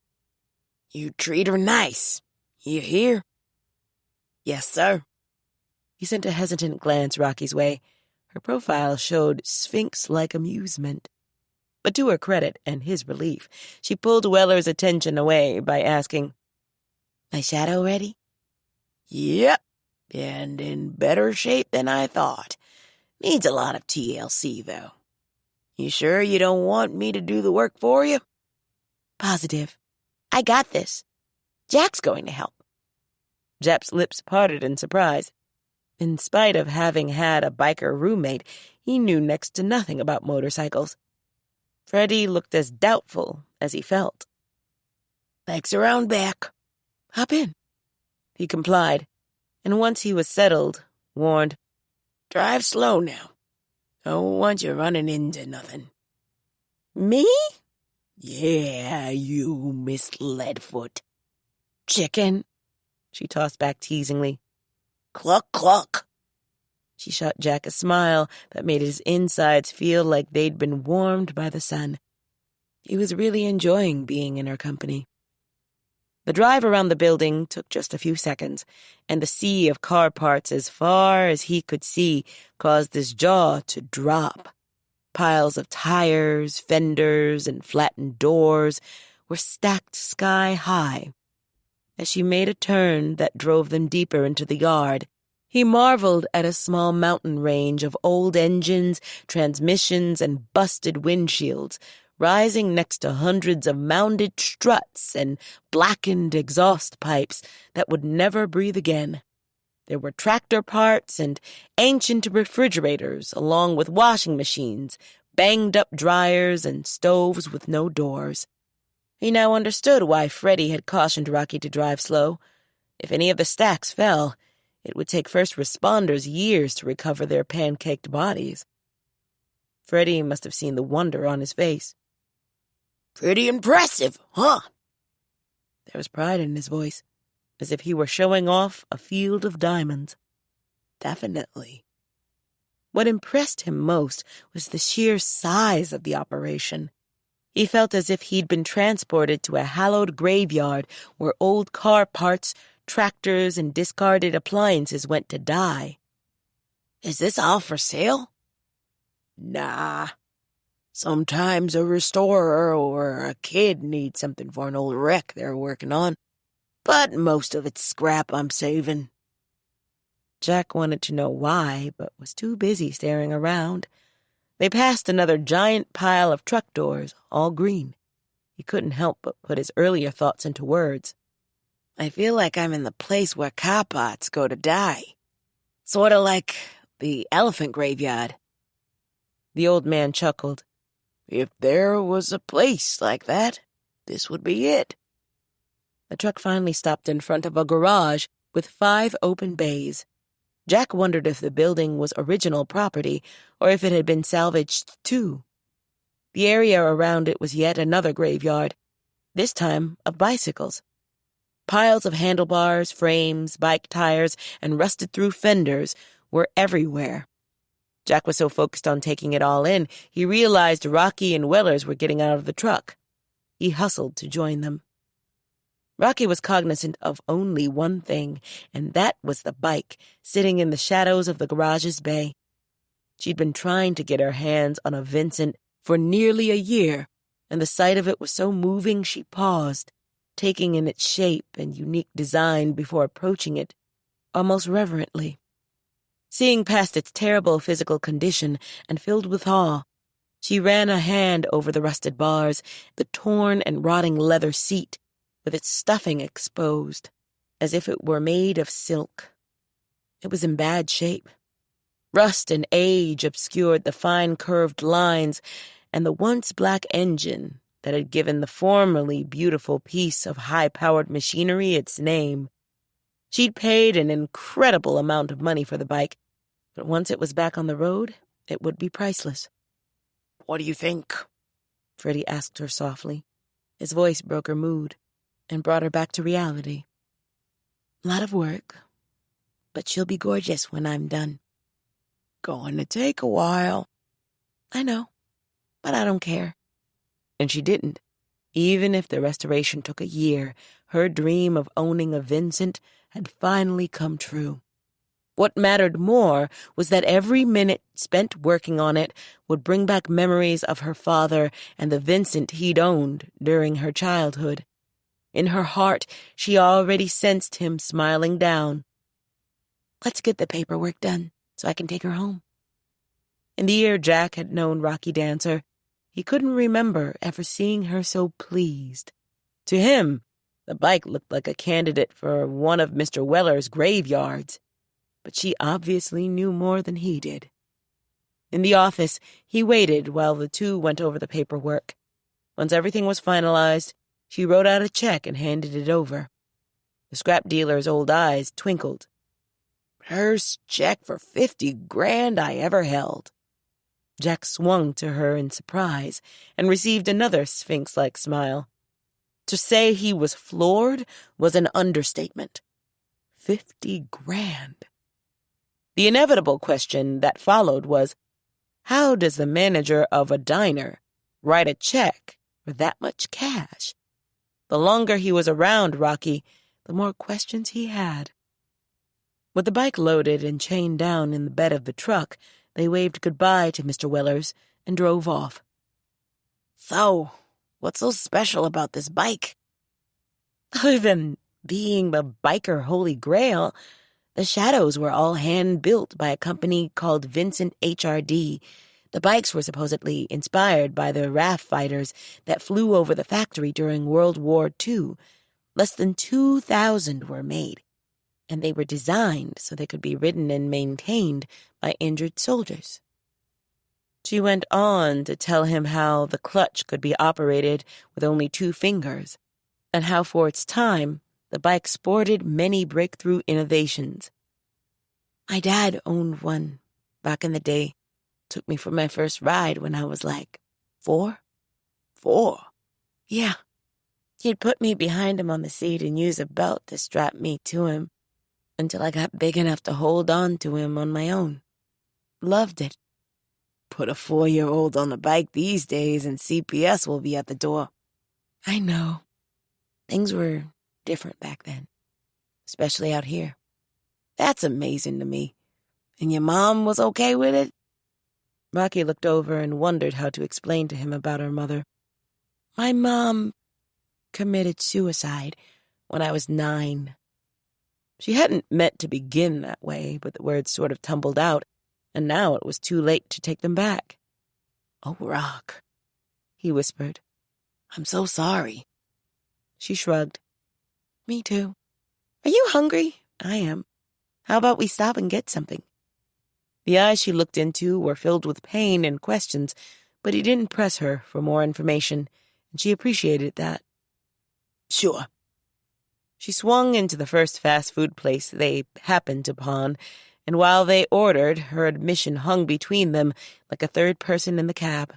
You treat her nice. You hear? Yes, sir. He sent a hesitant glance Rocky's way. Her profile showed sphinx-like amusement. But to her credit and his relief, she pulled Weller's attention away by asking, My shadow ready? Yep, and in better shape than I thought. Needs a lot of TLC, though. You sure you don't want me to do the work for you? Positive. I got this. Jack's going to help. Jap's lips parted in surprise. In spite of having had a biker roommate, he knew next to nothing about motorcycles. Freddie looked as doubtful as he felt. Bike's around back. Hop in. He complied, and once he was settled, warned, Drive slow now. Don't want you running into nothing. "Me?" Yeah, you, Miss Leadfoot. "Chicken," she tossed back teasingly. Cluck, cluck. She shot Jack a smile that made his insides feel like they'd been warmed by the sun. He was really enjoying being in her company. The drive around the building took just a few seconds, and the sea of car parts as far as he could see caused his jaw to drop. Piles of tires, fenders, and flattened doors were stacked sky high. As she made a turn that drove them deeper into the yard, he marveled at a small mountain range of old engines, transmissions, and busted windshields, rising next to hundreds of mounded struts and blackened exhaust pipes that would never breathe again. There were tractor parts and ancient refrigerators, along with washing machines, banged-up dryers, and stoves with no doors. He now understood why Freddie had cautioned Rocky to drive slow. If any of the stacks fell, it would take first responders years to recover their pancaked bodies. Freddie must have seen the wonder on his face. Pretty impressive, huh? There was pride in his voice, as if he were showing off a field of diamonds. Definitely. What impressed him most was the sheer size of the operation. He felt as if he'd been transported to a hallowed graveyard where old car parts, tractors, and discarded appliances went to die. Is this all for sale? Nah. Sometimes a restorer or a kid needs something for an old wreck they're working on, but most of it's scrap I'm saving. Jack wanted to know why, but was too busy staring around. They passed another giant pile of truck doors, all green. He couldn't help but put his earlier thoughts into words. I feel like I'm in the place where cop-ots go to die. Sort of like the elephant graveyard. The old man chuckled. If there was a place like that, this would be it. The truck finally stopped in front of a garage with 5 open bays. Jack wondered if the building was original property or if it had been salvaged too. The area around it was yet another graveyard, this time of bicycles. Piles of handlebars, frames, bike tires, and rusted-through fenders were everywhere. Jack was so focused on taking it all in, he realized Rocky and Wellers were getting out of the truck. He hustled to join them. Rocky was cognizant of only one thing, and that was the bike sitting in the shadows of the garage's bay. She'd been trying to get her hands on a Vincent for nearly a year, and the sight of it was so moving she paused, taking in its shape and unique design before approaching it, almost reverently. Seeing past its terrible physical condition and filled with awe, she ran a hand over the rusted bars, the torn and rotting leather seat, with its stuffing exposed, as if it were made of silk. It was in bad shape. Rust and age obscured the fine curved lines, and the once black engine that had given the formerly beautiful piece of high-powered machinery its name. She'd paid an incredible amount of money for the bike, but once it was back on the road, it would be priceless. What do you think? Freddie asked her softly. His voice broke her mood and brought her back to reality. A lot of work, but she'll be gorgeous when I'm done. Going to take a while. I know, but I don't care. And she didn't. Even if the restoration took a year, her dream of owning a Vincent had finally come true. What mattered more was that every minute spent working on it would bring back memories of her father and the Vincent he'd owned during her childhood. In her heart, she already sensed him smiling down. Let's get the paperwork done so I can take her home. In the year Jack had known Rocky Dancer, he couldn't remember ever seeing her so pleased. To him, the bike looked like a candidate for one of Mr. Weller's graveyards. but she obviously knew more than he did. In the office, he waited while the two went over the paperwork. Once everything was finalized, she wrote out a check and handed it over. The scrap dealer's old eyes twinkled. First check for 50 grand I ever held. Jack swung to her in surprise and received another sphinx-like smile. To say he was floored was an understatement. 50 grand. The inevitable question that followed was, how does the manager of a diner write a check for that much cash? The longer he was around Rocky, the more questions he had. With the bike loaded and chained down in the bed of the truck, they waved goodbye to Mr. Wellers and drove off. So, what's so special about this bike? Other than being the biker holy grail, the shadows were all hand-built by a company called Vincent HRD. The bikes were supposedly inspired by the RAF fighters that flew over the factory during World War II. Less than 2,000 were made, and they were designed so they could be ridden and maintained by injured soldiers. She went on to tell him how the clutch could be operated with only 2 fingers, and how for its time, the bike sported many breakthrough innovations. My dad owned one back in the day. Took me for my first ride when I was like 4. 4? Yeah. He'd put me behind him on the seat and use a belt to strap me to him until I got big enough to hold on to him on my own. Loved it. Put a 4-year-old on a bike these days and CPS will be at the door. I know. Things were different back then, especially out here. That's amazing to me. And your mom was okay with it? Rocky looked over and wondered how to explain to him about her mother. My mom committed suicide when I was 9. She hadn't meant to begin that way, but the words sort of tumbled out, and now it was too late to take them back. Oh, Rock, he whispered. I'm so sorry. She shrugged. Me too. Are you hungry? I am. How about we stop and get something? The eyes she looked into were filled with pain and questions, but he didn't press her for more information, and she appreciated that. Sure. She swung into the first fast food place they happened upon, and while they ordered, her admission hung between them like a third person in the cab.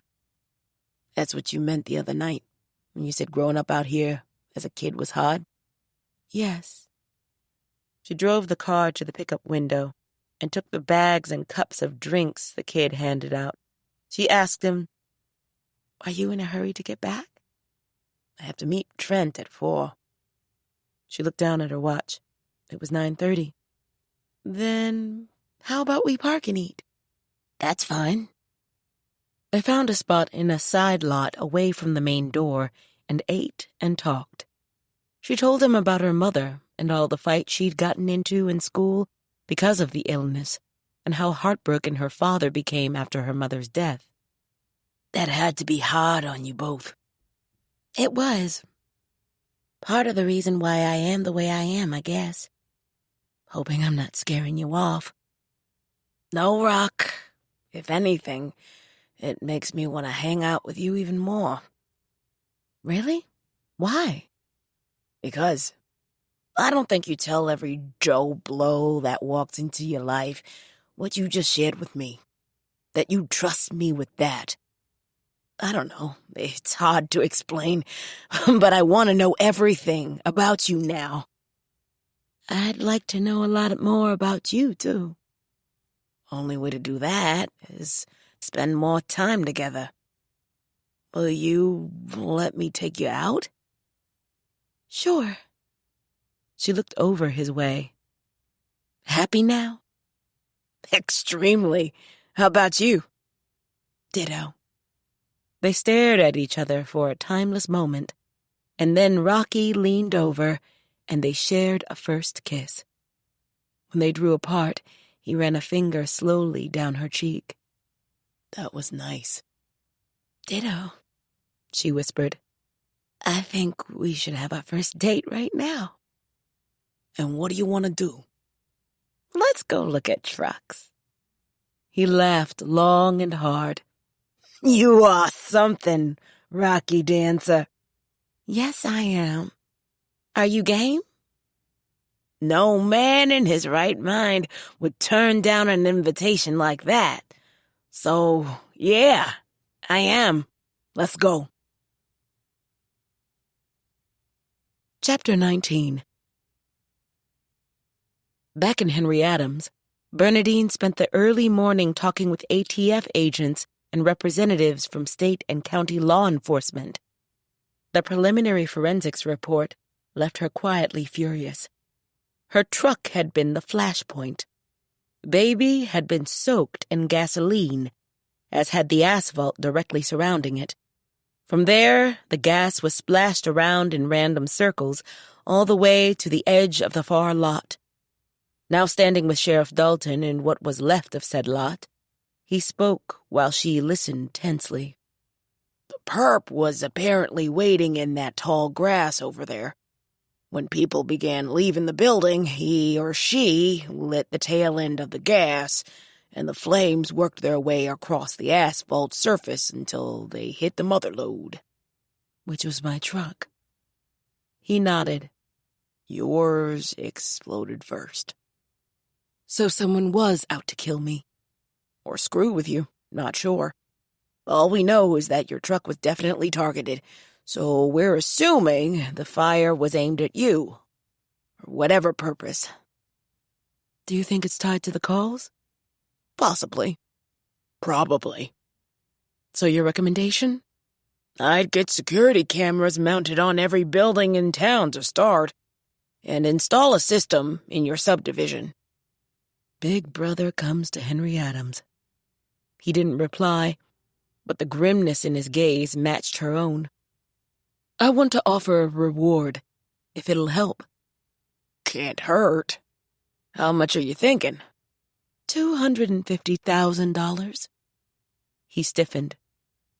That's what you meant the other night, when you said growing up out here as a kid was hard? Yes. She drove the car to the pickup window and took the bags and cups of drinks the kid handed out. She asked him, Are you in a hurry to get back? I have to meet Trent at 4. She looked down at her watch. It was 9:30. Then how about we park and eat? That's fine. They found a spot in a side lot away from the main door and ate and talked. She told him about her mother and all the fights she'd gotten into in school because of the illness, and how heartbroken her father became after her mother's death. That had to be hard on you both. It was. Part of the reason why I am the way I am, I guess. Hoping I'm not scaring you off. No, Rock. If anything, it makes me want to hang out with you even more. Really? Why? Because I don't think you tell every Joe Blow that walks into your life what you just shared with me. That you trust me with that. I don't know. It's hard to explain, but I want to know everything about you now. I'd like to know a lot more about you, too. Only way to do that is spend more time together. Will you let me take you out? Sure. She looked over his way. Happy now? Extremely. How about you? Ditto. They stared at each other for a timeless moment, and then Rocky leaned over, and they shared a first kiss. When they drew apart, he ran a finger slowly down her cheek. That was nice. Ditto, she whispered. I think we should have our first date right now. And what do you want to do? Let's Let's go look at trucks." He laughed long and hard. You are something, Rocky Dancer. Yes, I am. Are you game? No man in his right mind would turn down an invitation like that. So, yeah, I am. Let's go. Chapter 19. Back in Henry Adams, Bernadine spent the early morning talking with ATF agents and representatives from state and county law enforcement. The preliminary forensics report left her quietly furious. Her truck had been the flashpoint. Baby had been soaked in gasoline, as had the asphalt directly surrounding it. From there, the gas was splashed around in random circles, all the way to the edge of the far lot. Now standing with Sheriff Dalton in what was left of said lot, he spoke while she listened tensely. The perp was apparently waiting in that tall grass over there. When people began leaving the building, he or she lit the tail end of the gas, and the flames worked their way across the asphalt surface until they hit the mother lode. Which was my truck. He nodded. Yours exploded first. So someone was out to kill me. Or screw with you, not sure. All we know is that your truck was definitely targeted, so we're assuming the fire was aimed at you. For whatever purpose. Do you think it's tied to the calls? Possibly. Probably. So your recommendation? I'd get security cameras mounted on every building in town to start, and install a system in your subdivision. Big brother comes to Henry Adams. He didn't reply, but the grimness in his gaze matched her own. I want to offer a reward, if it'll help. Can't hurt. How much are you thinking? $250,000. He stiffened.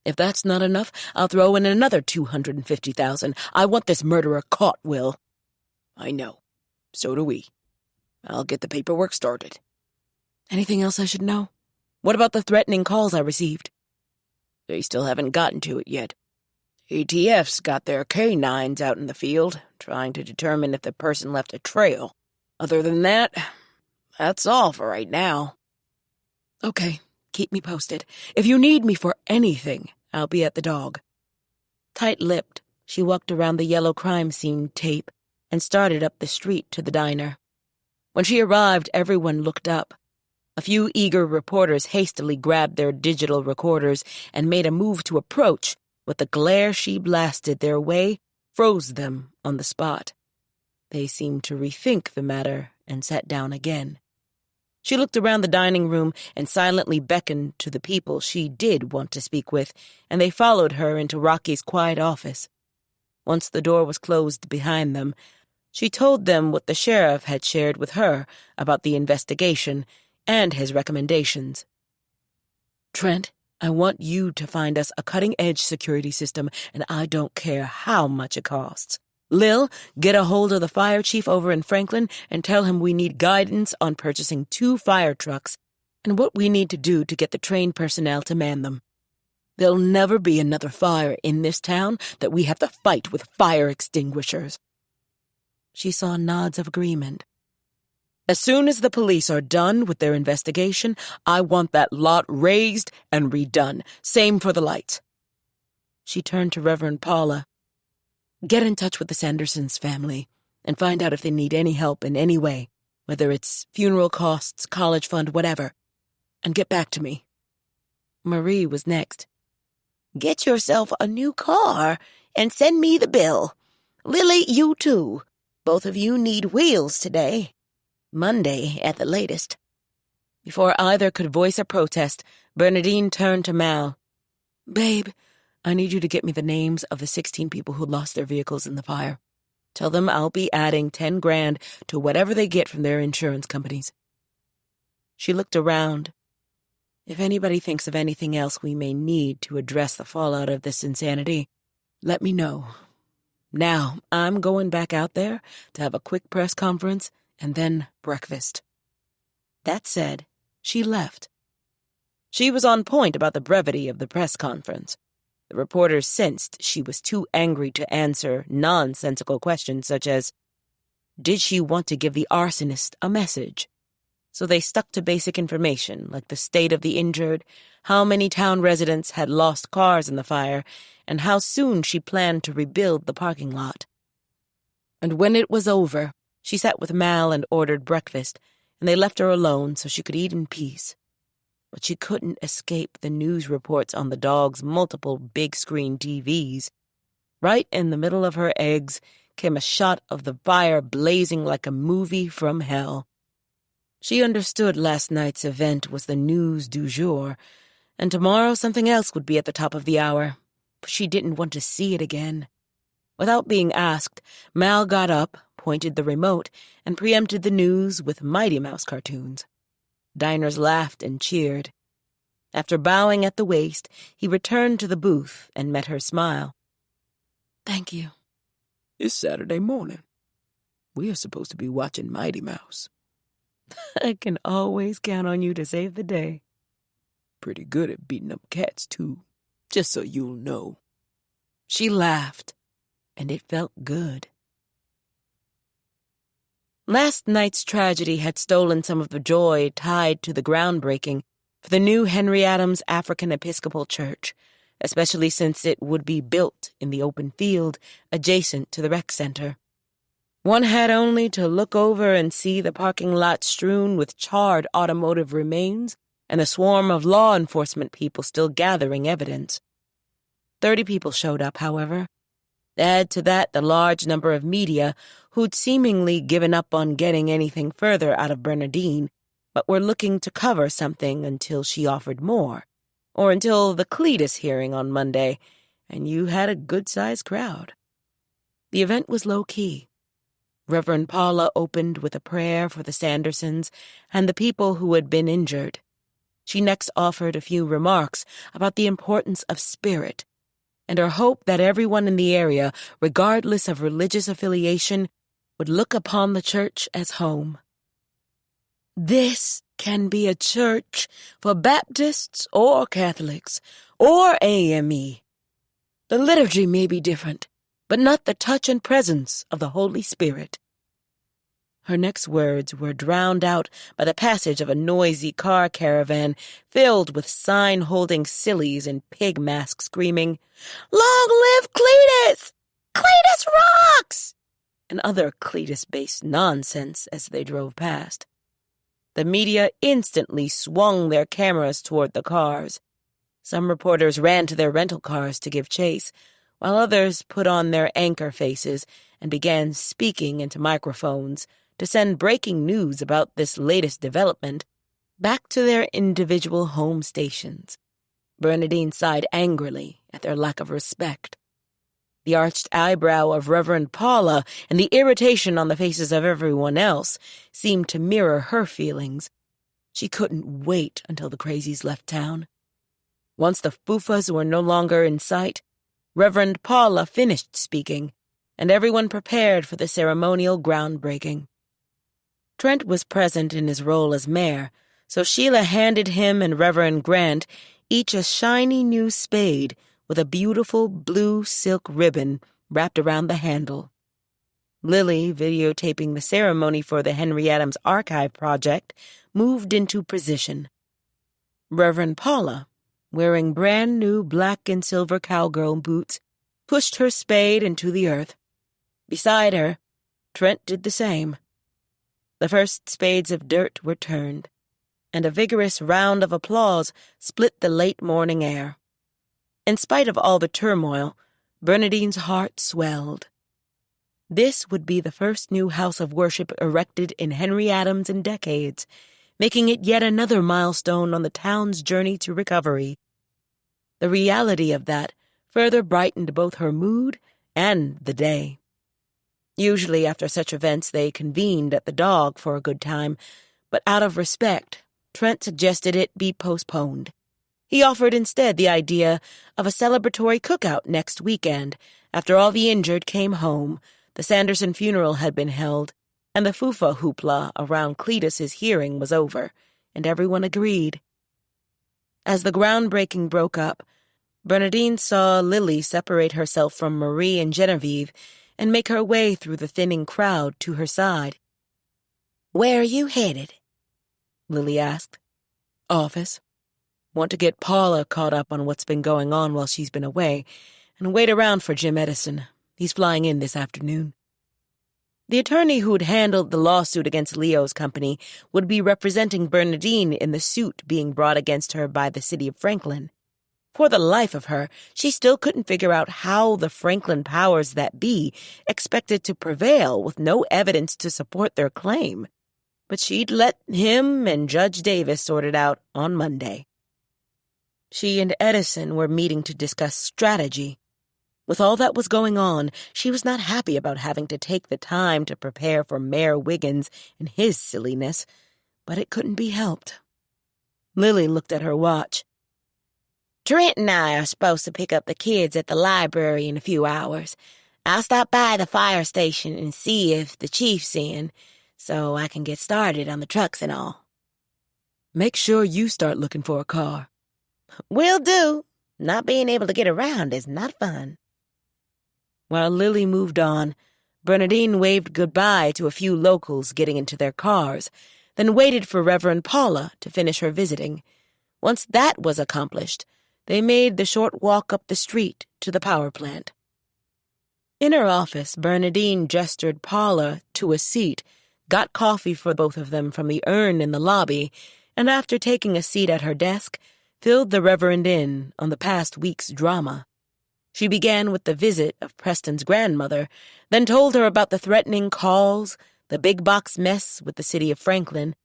If that's not enough, I'll throw in another $250,000. I want this murderer caught, Will. I know. So do we. I'll get the paperwork started. Anything else I should know? What about the threatening calls I received? They still haven't gotten to it yet. ATF's got their K-9s out in the field, trying to determine if the person left a trail. Other than that, that's all for right now. Okay, keep me posted. If you need me for anything, I'll be at the dog. Tight-lipped, she walked around the yellow crime scene tape and started up the street to the diner. When she arrived, everyone looked up. A few eager reporters hastily grabbed their digital recorders and made a move to approach, but the glare she blasted their way froze them on the spot. They seemed to rethink the matter and sat down again. She looked around the dining room and silently beckoned to the people she did want to speak with, and they followed her into Rocky's quiet office. Once the door was closed behind them, she told them what the sheriff had shared with her about the investigation and his recommendations. Trent, I want you to find us a cutting-edge security system, and I don't care how much it costs. Lil, get a hold of the fire chief over in Franklin and tell him we need guidance on purchasing 2 fire trucks and what we need to do to get the trained personnel to man them. There'll never be another fire in this town that we have to fight with fire extinguishers. She saw nods of agreement. As soon as the police are done with their investigation, I want that lot raised and redone. Same for the lights. She turned to Reverend Paula. Get in touch with the Sandersons family and find out if they need any help in any way, whether it's funeral costs, college fund, whatever, and get back to me. Marie was next. Get yourself a new car and send me the bill. Lily, you too. Both of you need wheels today. Monday at the latest. Before either could voice a protest, Bernadine turned to Mal. Babe, I need you to get me the names of the 16 people who lost their vehicles in the fire. Tell them I'll be adding $10,000 to whatever they get from their insurance companies. She looked around. If anybody thinks of anything else we may need to address the fallout of this insanity, let me know. Now, I'm going back out there to have a quick press conference and then breakfast. That said, she left. She was on point about the brevity of the press conference. The reporters sensed she was too angry to answer nonsensical questions such as, did she want to give the arsonist a message? So they stuck to basic information like the state of the injured, how many town residents had lost cars in the fire, and how soon she planned to rebuild the parking lot. And when it was over, she sat with Mal and ordered breakfast, and they left her alone so she could eat in peace. But she couldn't escape the news reports on the dog's multiple big-screen TVs. Right in the middle of her eggs came a shot of the fire blazing like a movie from hell. She understood last night's event was the news du jour, and tomorrow something else would be at the top of the hour, but she didn't want to see it again. Without being asked, Mal got up, pointed the remote, and preempted the news with Mighty Mouse cartoons. Diners laughed and cheered. After bowing at the waist, he returned to the booth and met her smile. Thank you. It's Saturday morning. We are supposed to be watching Mighty Mouse. I can always count on you to save the day. Pretty good at beating up cats, too, just so you'll know. She laughed, and it felt good. Last night's tragedy had stolen some of the joy tied to the groundbreaking for the new Henry Adams African Episcopal Church, especially since it would be built in the open field adjacent to the rec center. One had only to look over and see the parking lot strewn with charred automotive remains and a swarm of law enforcement people still gathering evidence. 30 people showed up, however. Add to that the large number of media who'd seemingly given up on getting anything further out of Bernadine, but were looking to cover something until she offered more, or until the Cletus hearing on Monday, and you had a good-sized crowd. The event was low-key. Reverend Paula opened with a prayer for the Sandersons and the people who had been injured. She next offered a few remarks about the importance of spirit and her hope that everyone in the area, regardless of religious affiliation, would look upon the church as home. This can be a church for Baptists or Catholics or AME. The liturgy may be different, but not the touch and presence of the Holy Spirit. Her next words were drowned out by the passage of a noisy car caravan filled with sign-holding sillies in pig masks screaming, "Long live Cletus! Cletus rocks!" and other Cletus-based nonsense as they drove past. The media instantly swung their cameras toward the cars. Some reporters ran to their rental cars to give chase, while others put on their anchor faces and began speaking into microphones to send breaking news about this latest development back to their individual home stations. Bernadine sighed angrily at their lack of respect. The arched eyebrow of Reverend Paula and the irritation on the faces of everyone else seemed to mirror her feelings. She couldn't wait until the crazies left town. Once the foofas were no longer in sight, Reverend Paula finished speaking, and everyone prepared for the ceremonial groundbreaking. Trent was present in his role as mayor, so Sheila handed him and Reverend Grant each a shiny new spade with a beautiful blue silk ribbon wrapped around the handle. Lily, videotaping the ceremony for the Henry Adams Archive Project, moved into position. Reverend Paula, wearing brand-new black and silver cowgirl boots, pushed her spade into the earth. Beside her, Trent did the same. The first spades of dirt were turned, and a vigorous round of applause split the late morning air. In spite of all the turmoil, Bernadine's heart swelled. This would be the first new house of worship erected in Henry Adams in decades, making it yet another milestone on the town's journey to recovery. The reality of that further brightened both her mood and the day. Usually after such events they convened at the Dog for a good time, but out of respect, Trent suggested it be postponed. He offered instead the idea of a celebratory cookout next weekend, after all the injured came home, the Sanderson funeral had been held, and the fufa hoopla around Cletus's hearing was over, and everyone agreed. As the groundbreaking broke up, Bernadine saw Lily separate herself from Marie and Genevieve and make her way through the thinning crowd to her side. "Where are you headed?" Lily asked. "Office. Want to get Paula caught up on what's been going on while she's been away, and wait around for Jim Edison. He's flying in this afternoon." The attorney who'd handled the lawsuit against Leo's company would be representing Bernadine in the suit being brought against her by the city of Franklin. For the life of her, she still couldn't figure out how the Franklin powers that be expected to prevail with no evidence to support their claim. But she'd let him and Judge Davis sort it out on Monday. She and Edison were meeting to discuss strategy. With all that was going on, she was not happy about having to take the time to prepare for Mayor Wiggins and his silliness, but it couldn't be helped. Lily looked at her watch. "Trent and I are supposed to pick up the kids at the library in a few hours. I'll stop by the fire station and see if the chief's in, so I can get started on the trucks and all." "Make sure you start looking for a car." "Will do. Not being able to get around is not fun." While Lily moved on, Bernadine waved goodbye to a few locals getting into their cars, then waited for Reverend Paula to finish her visiting. Once that was accomplished, they made the short walk up the street to the power plant. In her office, Bernadine gestured Paula to a seat, got coffee for both of them from the urn in the lobby, and after taking a seat at her desk, filled the Reverend in on the past week's drama. She began with the visit of Preston's grandmother, then told her about the threatening calls, the big box mess with the city of Franklin,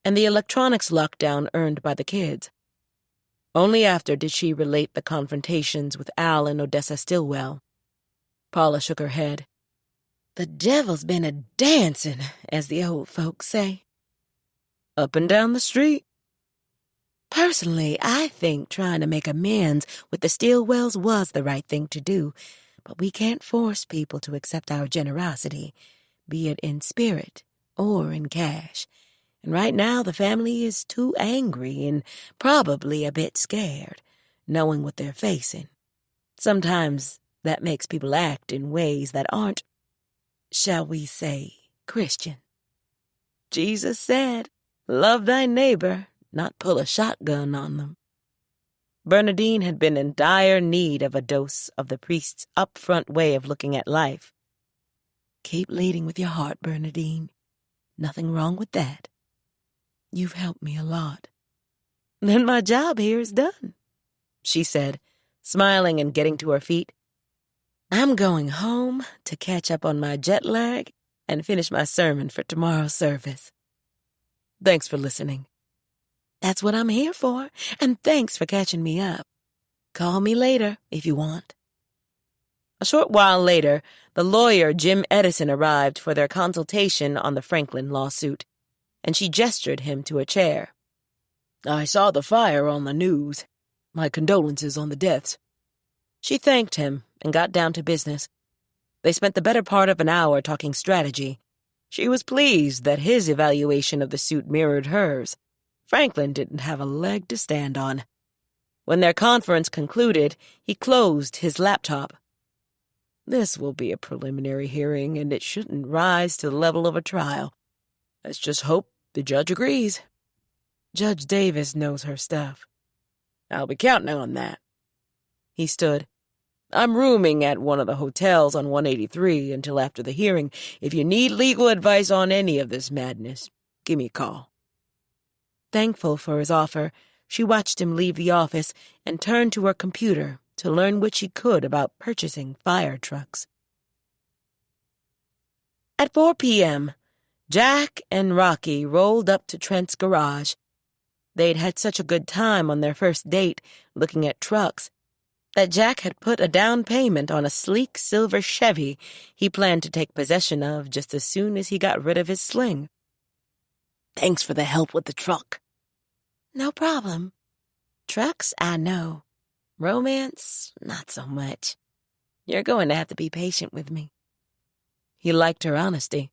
and the electronics lockdown earned by the kids. Only after did she relate the confrontations with Al and Odessa Stillwell. Paula shook her head. "The devil's been a-dancing, as the old folks say." "Up and down the street." "Personally, I think trying to make amends with the Stillwells was the right thing to do, but we can't force people to accept our generosity, be it in spirit or in cash. And right now the family is too angry and probably a bit scared, knowing what they're facing. Sometimes that makes people act in ways that aren't, shall we say, Christian. Jesus said, 'Love thy neighbor,' not pull a shotgun on them." Bernadine had been in dire need of a dose of the priest's upfront way of looking at life. "Keep leading with your heart, Bernadine. Nothing wrong with that. You've helped me a lot." "Then my job here is done," she said, smiling and getting to her feet. "I'm going home to catch up on my jet lag and finish my sermon for tomorrow's service." "Thanks for listening." "That's what I'm here for, and thanks for catching me up. Call me later if you want." A short while later, the lawyer Jim Edison arrived for their consultation on the Franklin lawsuit, and she gestured him to a chair. "I saw the fire on the news. My condolences on the deaths." She thanked him and got down to business. They spent the better part of an hour talking strategy. She was pleased that his evaluation of the suit mirrored hers. Franklin didn't have a leg to stand on. When their conference concluded, he closed his laptop. "This will be a preliminary hearing, and it shouldn't rise to the level of a trial. Let's just hope the judge agrees. Judge Davis knows her stuff. I'll be counting on that." He stood. "I'm rooming at one of the hotels on 183 until after the hearing. If you need legal advice on any of this madness, give me a call." Thankful for his offer, she watched him leave the office and turned to her computer to learn what she could about purchasing fire trucks. At 4 p.m., Jack and Rocky rolled up to Trent's garage. They'd had such a good time on their first date looking at trucks that Jack had put a down payment on a sleek silver Chevy he planned to take possession of just as soon as he got rid of his sling. Thanks for the help with the truck. "No problem. Trucks, I know. Romance, not so much. You're going to have to be patient with me." He liked her honesty.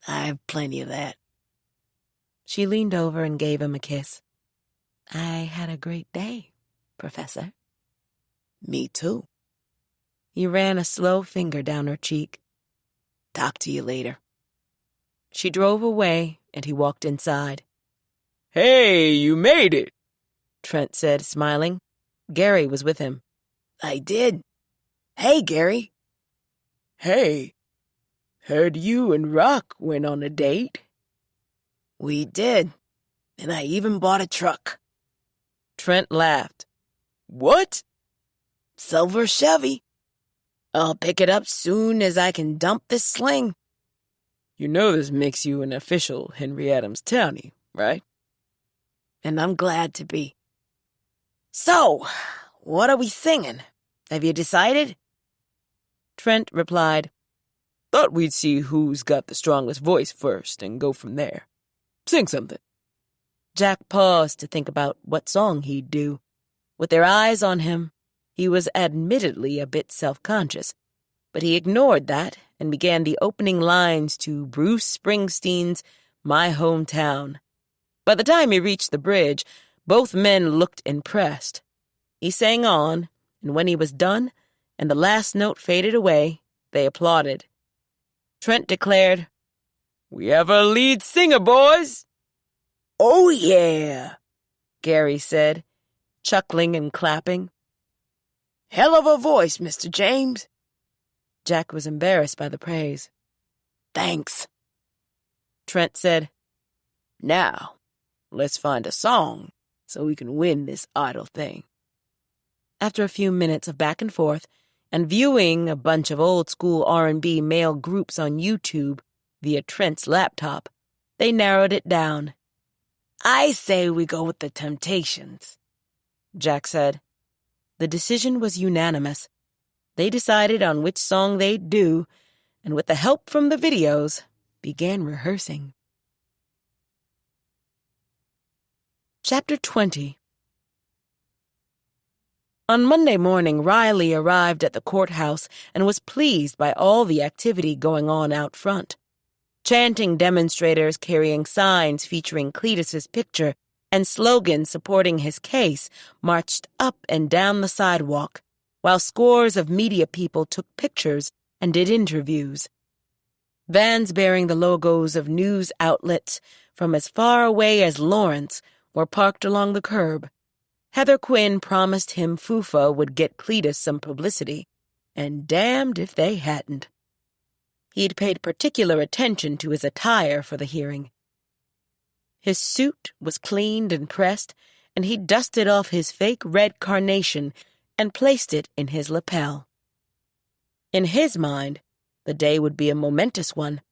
I have plenty of that. She leaned over and gave him a kiss. I had a great day, Professor. Me too. He ran a slow finger down her cheek. Talk to you later. She drove away, and he walked inside. Hey, you made it, Trent said, smiling. Gary was with him. I did. Hey, Gary. Hey, heard you and Rock went on a date. We did. And I even bought a truck. Trent laughed. What? Silver Chevy. I'll pick it up soon as I can dump this sling. You know this makes you an official Henry Adams Townie, right? And I'm glad to be. So, what are we singing? Have you decided? Trent replied, Thought we'd see who's got the strongest voice first and go from there. Sing something. Jack paused to think about what song he'd do. With their eyes on him, he was admittedly a bit self-conscious, but he ignored that and began the opening lines to Bruce Springsteen's My Hometown. By the time he reached the bridge, both men looked impressed. He sang on, and when he was done and the last note faded away, they applauded. Trent declared, We have a lead singer, boys. Oh, yeah, Gary said, chuckling and clapping. Hell of a voice, Mr. James. Jack was embarrassed by the praise. Thanks. Trent said, Now, let's find a song so we can win this idol thing. After a few minutes of back and forth, and viewing a bunch of old-school R&B male groups on YouTube via Trent's laptop, they narrowed it down. I say we go with the Temptations, Jack said. The decision was unanimous. They decided on which song they'd do, and with the help from the videos, began rehearsing. Chapter 20. On Monday morning, Riley arrived at the courthouse and was pleased by all the activity going on out front. Chanting demonstrators carrying signs featuring Cletus's picture and slogans supporting his case marched up and down the sidewalk, while scores of media people took pictures and did interviews. Vans bearing the logos of news outlets from as far away as Lawrence were parked along the curb. Heather Quinn promised him Fufa would get Cletus some publicity, and damned if they hadn't. He'd paid particular attention to his attire for the hearing. His suit was cleaned and pressed, and he dusted off his fake red carnation and placed it in his lapel. In his mind, the day would be a momentous one,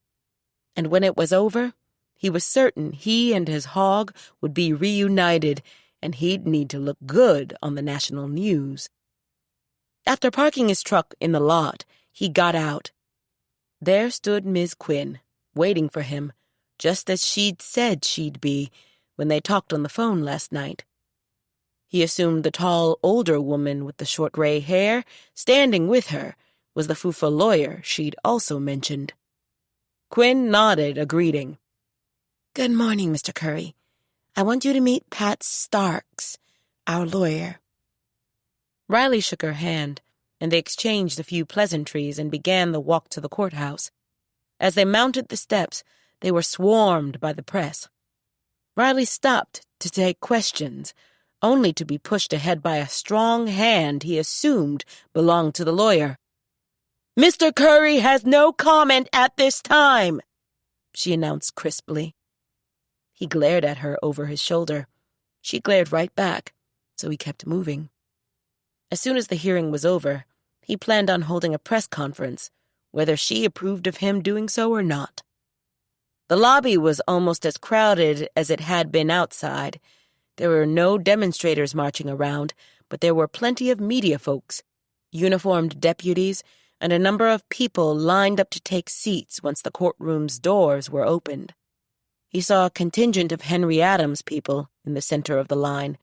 and when it was over, he was certain he and his hog would be reunited, and he'd need to look good on the national news. After parking his truck in the lot, he got out. There stood Ms. Quinn, waiting for him, just as she'd said she'd be when they talked on the phone last night. He assumed the tall, older woman with the short gray hair standing with her was the Fufa lawyer she'd also mentioned. Quinn nodded a greeting. Good morning, Mr. Curry. I want you to meet Pat Starks, our lawyer. Riley shook her hand, and they exchanged a few pleasantries and began the walk to the courthouse. As they mounted the steps, they were swarmed by the press. Riley stopped to take questions, only to be pushed ahead by a strong hand he assumed belonged to the lawyer. Mr. Curry has no comment at this time, she announced crisply. He glared at her over his shoulder. She glared right back, so he kept moving. As soon as the hearing was over, he planned on holding a press conference, whether she approved of him doing so or not. The lobby was almost as crowded as it had been outside. There were no demonstrators marching around, but there were plenty of media folks, uniformed deputies, and a number of people lined up to take seats once the courtroom's doors were opened. He saw a contingent of Henry Adams people in the center of the line,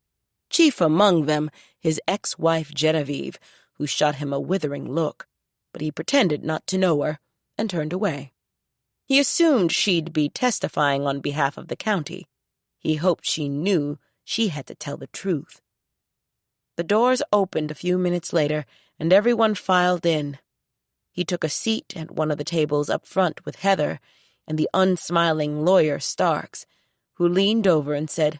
chief among them his ex-wife Genevieve, who shot him a withering look, but he pretended not to know her and turned away. He assumed she'd be testifying on behalf of the county. He hoped she knew she had to tell the truth. The doors opened a few minutes later, and everyone filed in. He took a seat at one of the tables up front with Heather and the unsmiling lawyer Starks, who leaned over and said,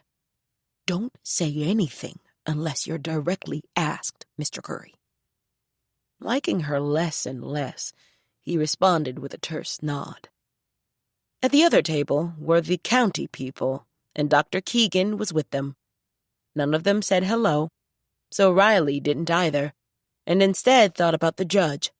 "Don't say anything unless you're directly asked, Mr. Curry." Liking her less and less, he responded with a terse nod. At the other table were the county people, and Dr. Keegan was with them. None of them said hello, so Riley didn't either, and instead thought about the judge.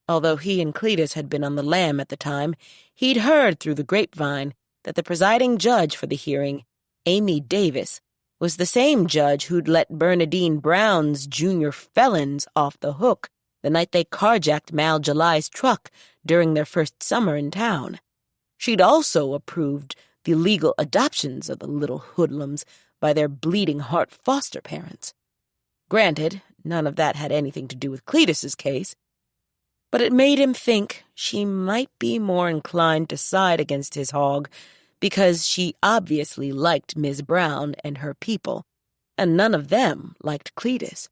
Although he and Cletus had been on the lam at the time, he'd heard through the grapevine that the presiding judge for the hearing, Amy Davis, was the same judge who'd let Bernadine Brown's junior felons off the hook the night they carjacked Mal July's truck during their first summer in town. She'd also approved the legal adoptions of the little hoodlums by their bleeding heart foster parents. Granted, none of that had anything to do with Cletus's case, but it made him think she might be more inclined to side against his hog because she obviously liked Ms. Brown and her people, and none of them liked Cletus.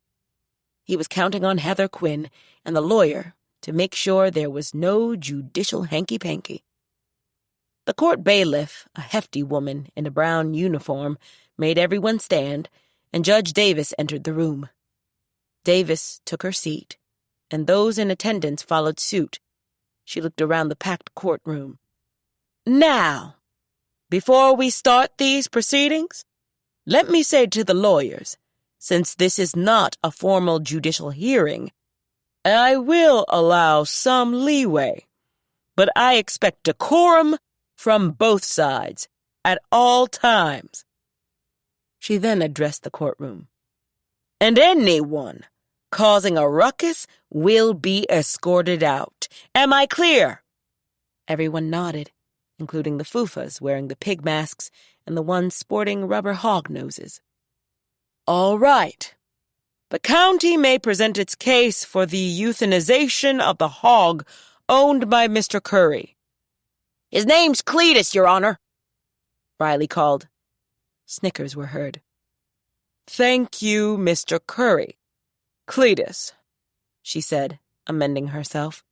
He was counting on Heather Quinn and the lawyer to make sure there was no judicial hanky-panky. The court bailiff, a hefty woman in a brown uniform, made everyone stand, and Judge Davis entered the room. Davis took her seat, and those in attendance followed suit. She looked around the packed courtroom. "Now, before we start these proceedings, let me say to the lawyers, since this is not a formal judicial hearing, I will allow some leeway, but I expect decorum from both sides at all times." She then addressed the courtroom. "And anyone causing a ruckus will be escorted out. Am I clear?" Everyone nodded, including the foofas wearing the pig masks and the ones sporting rubber hog noses. "All right. The county may present its case for the euthanization of the hog owned by Mr. Curry." "His name's Cletus, Your Honor," Riley called. Snickers were heard. "Thank you, Mr. Curry. Cletus," she said, amending herself.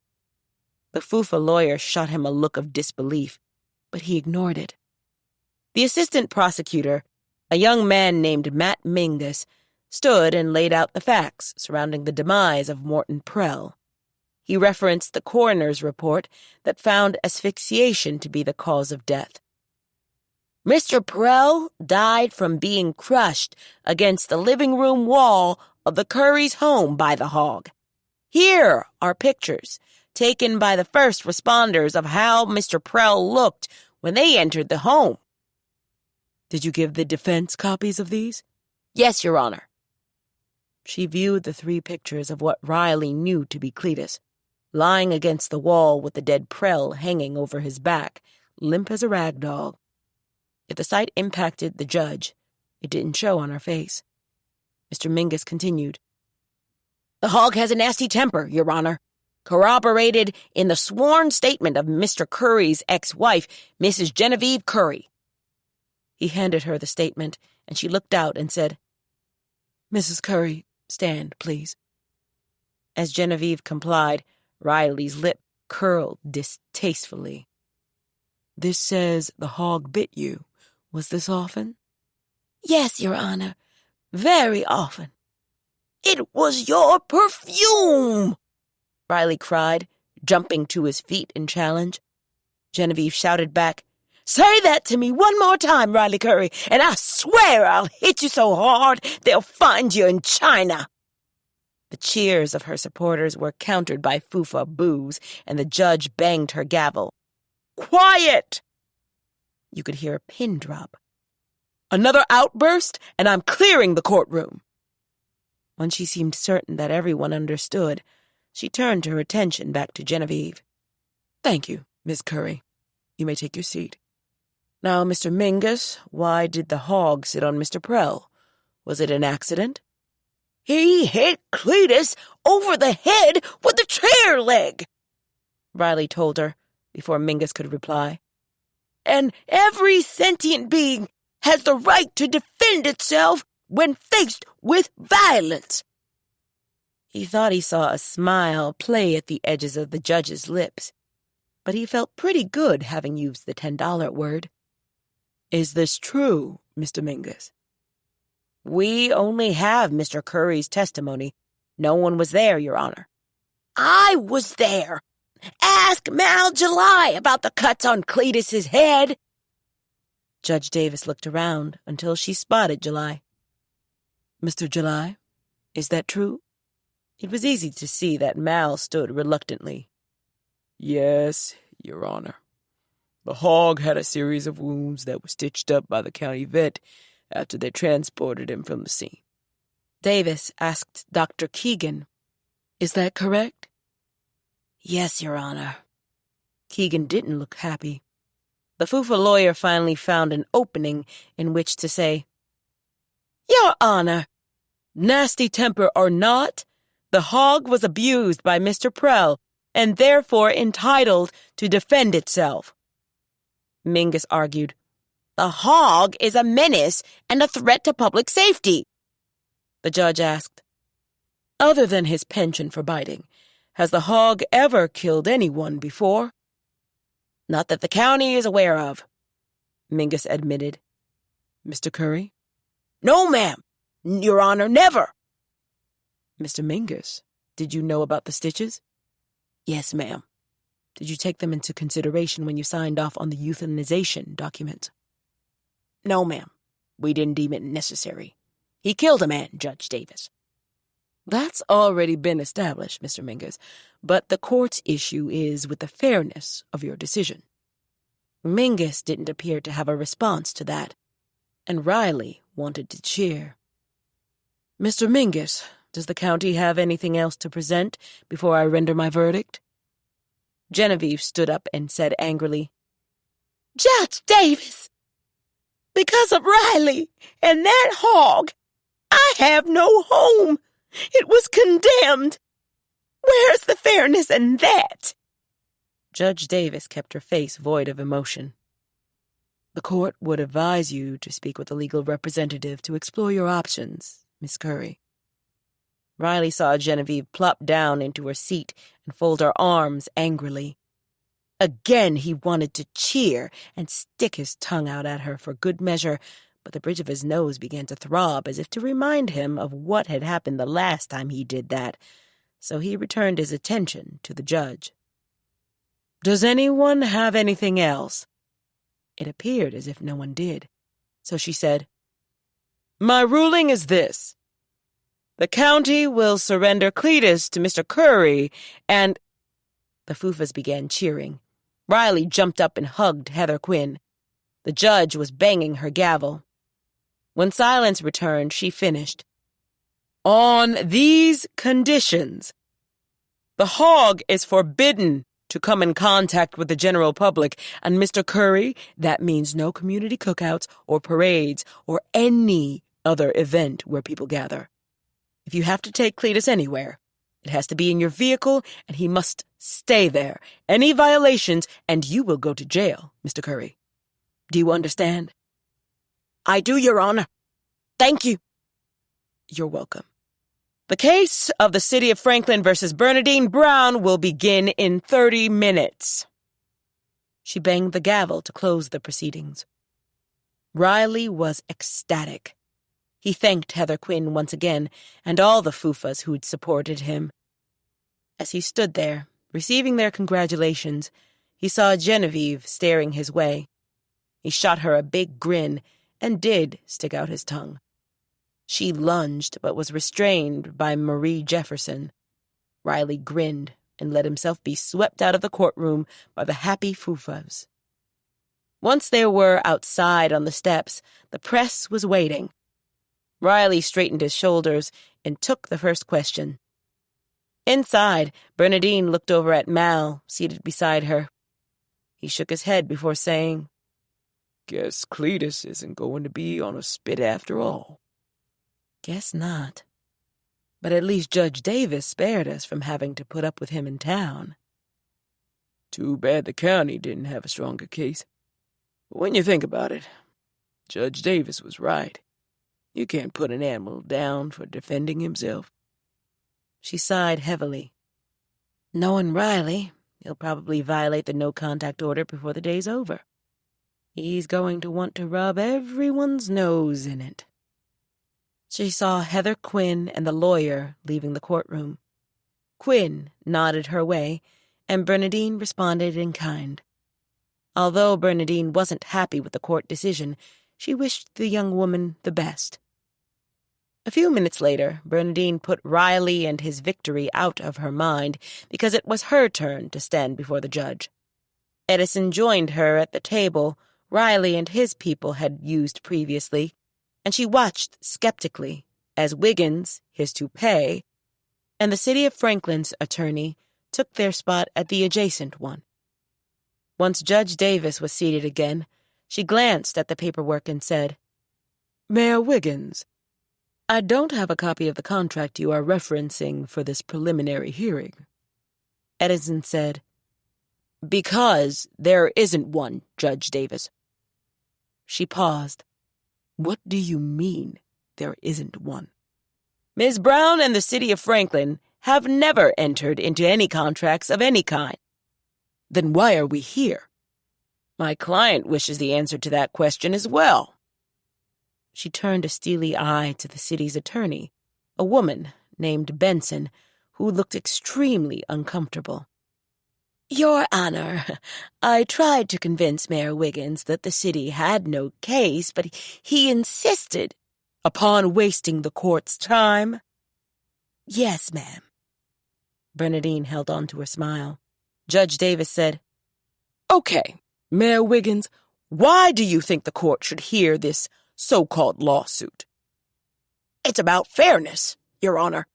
The Fufa lawyer shot him a look of disbelief, but he ignored it. The assistant prosecutor, a young man named Matt Mingus, stood and laid out the facts surrounding the demise of Morton Prell. He referenced the coroner's report that found asphyxiation to be the cause of death. "Mr. Prell died from being crushed against the living room wall of the Curry's home by the hog. Here are pictures taken by the first responders of how Mr. Prell looked when they entered the home." "Did you give the defense copies of these?" "Yes, Your Honor." She viewed the 3 pictures of what Riley knew to be Cletus, lying against the wall with the dead Prell hanging over his back, limp as a rag doll. If the sight impacted the judge, it didn't show on her face. Mr. Mingus continued. "The hog has a nasty temper, Your Honor, corroborated in the sworn statement of Mr. Curry's ex-wife, Mrs. Genevieve Curry." He handed her the statement, and she looked out and said, "Mrs. Curry, stand, please." As Genevieve complied, Riley's lip curled distastefully. "This says the hog bit you. Was this often?" "Yes, Your Honor, very often." "It was your perfume!" Riley cried, jumping to his feet in challenge. Genevieve shouted back, "Say that to me one more time, Riley Curry, and I swear I'll hit you so hard they'll find you in China." The cheers of her supporters were countered by Fufa boos, and the judge banged her gavel. "Quiet!" You could hear a pin drop. "Another outburst, and I'm clearing the courtroom." When she seemed certain that everyone understood, she turned her attention back to Genevieve. "Thank you, Miss Curry. You may take your seat. Now, Mr. Mingus, why did the hog sit on Mr. Prell? Was it an accident?" "He hit Cletus over the head with the chair leg," Riley told her, before Mingus could reply. And every sentient being has the right to defend itself when faced with violence. He thought he saw a smile play at the edges of the judge's lips, but he felt pretty good having used the $10 word. Is this true, Mr. Mingus? We only have Mr. Curry's testimony. No one was there, Your Honor. I was there. Ask Mal July about the cuts on Cletus's head. Judge Davis looked around until she spotted July. Mr. July, is that true? It was easy to see that Mal stood reluctantly. Yes, Your Honor. The hog had a series of wounds that were stitched up by the county vet after they transported him from the scene. Davis asked Dr. Keegan, "Is that correct?" Yes, Your Honor. Keegan didn't look happy. The Fufa lawyer finally found an opening in which to say, Your Honor, nasty temper or not, the hog was abused by Mr. Prell and therefore entitled to defend itself. Mingus argued, The hog is a menace and a threat to public safety. The judge asked, other than his penchant for biting, has the hog ever killed anyone before? Not that the county is aware of, Mingus admitted. Mr. Curry? No, ma'am. Your Honor, never. Mr. Mingus, did you know about the stitches? Yes, ma'am. Did you take them into consideration when you signed off on the euthanization document? No, ma'am. We didn't deem it necessary. He killed a man, Judge Davis. That's already been established, Mr. Mingus, but the court's issue is with the fairness of your decision. Mingus didn't appear to have a response to that, and Riley wanted to cheer. Mr. Mingus, does the county have anything else to present before I render my verdict? Genevieve stood up and said angrily, Judge Davis, because of Riley and that hog, I have no home. It was condemned. Where's the fairness in that? Judge Davis kept her face void of emotion. The court would advise you to speak with a legal representative to explore your options, Miss Curry. Riley saw Genevieve plop down into her seat and fold her arms angrily. Again he wanted to cheer and stick his tongue out at her for good measure, but the bridge of his nose began to throb as if to remind him of what had happened the last time he did that, so he returned his attention to the judge. Does anyone have anything else? It appeared as if no one did, so she said, My ruling is this. The county will surrender Cletus to Mr. Curry, and... The Fufas began cheering. Riley jumped up and hugged Heather Quinn. The judge was banging her gavel. When silence returned, she finished. On these conditions, the hog is forbidden to come in contact with the general public, and Mr. Curry, that means no community cookouts or parades or any other event where people gather. If you have to take Cletus anywhere, it has to be in your vehicle, and he must stay there. Any violations, and you will go to jail, Mr. Curry. Do you understand? I do, Your Honor. Thank you. You're welcome. The case of the City of Franklin versus Bernadine Brown will begin in 30 minutes. She banged the gavel to close the proceedings. Riley was ecstatic. He thanked Heather Quinn once again and all the Fufas who'd supported him. As he stood there, receiving their congratulations, he saw Genevieve staring his way. He shot her a big grin and did stick out his tongue. She lunged but was restrained by Marie Jefferson. Riley grinned and let himself be swept out of the courtroom by the happy Fufas. Once they were outside on the steps, the press was waiting. Riley straightened his shoulders and took the first question. Inside, Bernadine looked over at Mal, seated beside her. He shook his head before saying, Guess Cletus isn't going to be on a spit after all. Guess not. But at least Judge Davis spared us from having to put up with him in town. Too bad the county didn't have a stronger case. But when you think about it, Judge Davis was right. You can't put an animal down for defending himself. She sighed heavily. Knowing Riley, he'll probably violate the no-contact order before the day's over. He's going to want to rub everyone's nose in it. She saw Heather Quinn and the lawyer leaving the courtroom. Quinn nodded her way, and Bernadine responded in kind. Although Bernadine wasn't happy with the court decision, she wished the young woman the best. A few minutes later, Bernadine put Riley and his victory out of her mind because it was her turn to stand before the judge. Edison joined her at the table Riley and his people had used previously, and she watched skeptically as Wiggins, his toupee, and the City of Franklin's attorney took their spot at the adjacent one. Once Judge Davis was seated again, she glanced at the paperwork and said, "Mayor Wiggins, I don't have a copy of the contract you are referencing for this preliminary hearing." Edison said, "Because there isn't one, Judge Davis." She paused. "What do you mean, there isn't one?" "Ms. Brown and the City of Franklin have never entered into any contracts of any kind." "Then why are we here?" "My client wishes the answer to that question as well." She turned a steely eye to the city's attorney, a woman named Benson, who looked extremely uncomfortable. "Your Honor, I tried to convince Mayor Wiggins that the city had no case, but he insisted upon wasting the court's time." "Yes, ma'am." Bernadine held on to her smile. Judge Davis said, "Okay, Mayor Wiggins, why do you think the court should hear this so-called lawsuit?" "It's about fairness, Your Honor.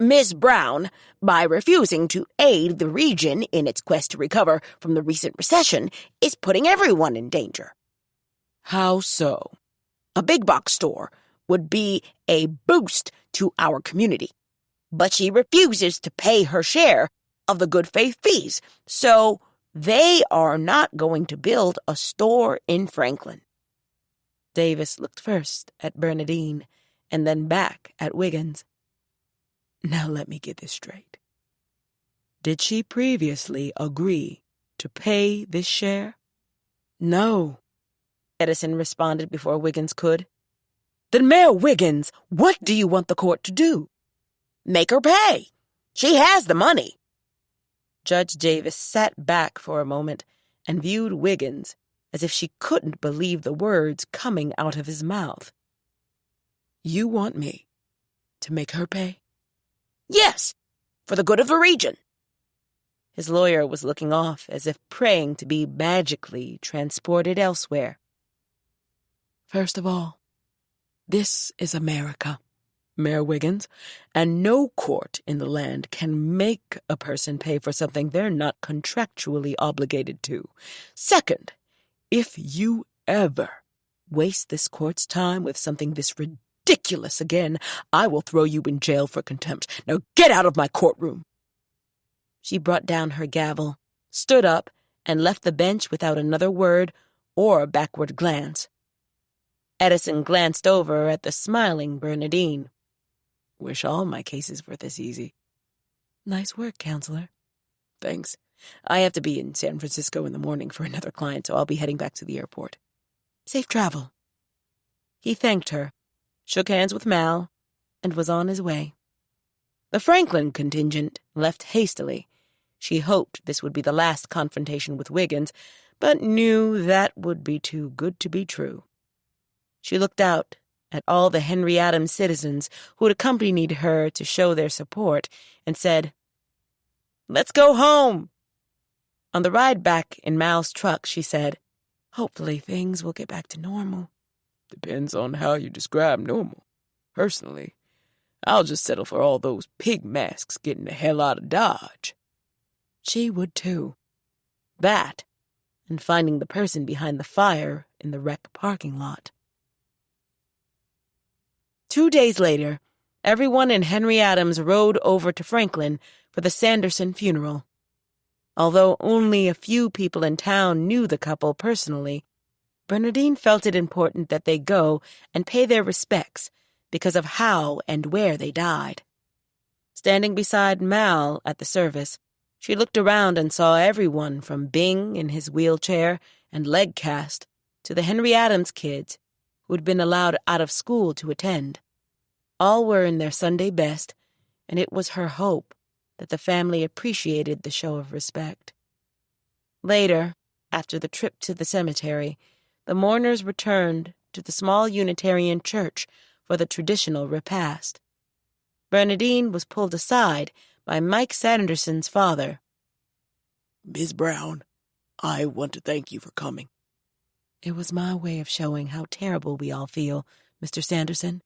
Ms. Brown, by refusing to aid the region in its quest to recover from the recent recession, is putting everyone in danger." "How so?" "A big box store would be a boost to our community, but she refuses to pay her share of the good faith fees, so they are not going to build a store in Franklin." Davis looked first at Bernadine and then back at Wiggins. "Now let me get this straight. Did she previously agree to pay this share?" "No," Edison responded before Wiggins could. "Then, Mayor Wiggins, what do you want the court to do?" "Make her pay. She has the money." Judge Davis sat back for a moment and viewed Wiggins as if she couldn't believe the words coming out of his mouth. "You want me to make her pay?" "Yes, for the good of the region." His lawyer was looking off as if praying to be magically transported elsewhere. "First of all, this is America, Mayor Wiggins, and no court in the land can make a person pay for something they're not contractually obligated to. Second, if you ever waste this court's time with something this ridiculous again, I will throw you in jail for contempt. Now get out of my courtroom." She brought down her gavel, stood up, and left the bench without another word or a backward glance. Edison glanced over at the smiling Bernadine. "Wish all my cases were this easy." "Nice work, counselor." "Thanks. I have to be in San Francisco in the morning for another client, so I'll be heading back to the airport." "Safe travel." He thanked her, shook hands with Mal, and was on his way. The Franklin contingent left hastily. She hoped this would be the last confrontation with Wiggins, but knew that would be too good to be true. She looked out at all the Henry Adams citizens who had accompanied her to show their support and said, "Let's go home." On the ride back in Mal's truck, she said, "Hopefully things will get back to normal." "Depends on how you describe normal. Personally, I'll just settle for all those pig masks getting the hell out of Dodge." She would too. That, and finding the person behind the fire in the wreck parking lot. 2 days later, everyone in Henry Adams rode over to Franklin for the Sanderson funeral. Although only a few people in town knew the couple personally, Bernadine felt it important that they go and pay their respects because of how and where they died. Standing beside Mal at the service, she looked around and saw everyone from Bing in his wheelchair and leg cast to the Henry Adams kids who had been allowed out of school to attend. All were in their Sunday best, and it was her hope that the family appreciated the show of respect. Later, after the trip to the cemetery, the mourners returned to the small Unitarian church for the traditional repast. Bernadine was pulled aside by Mike Sanderson's father. Miss Brown, I want to thank you for coming. It was my way of showing how terrible we all feel, Mr. Sanderson.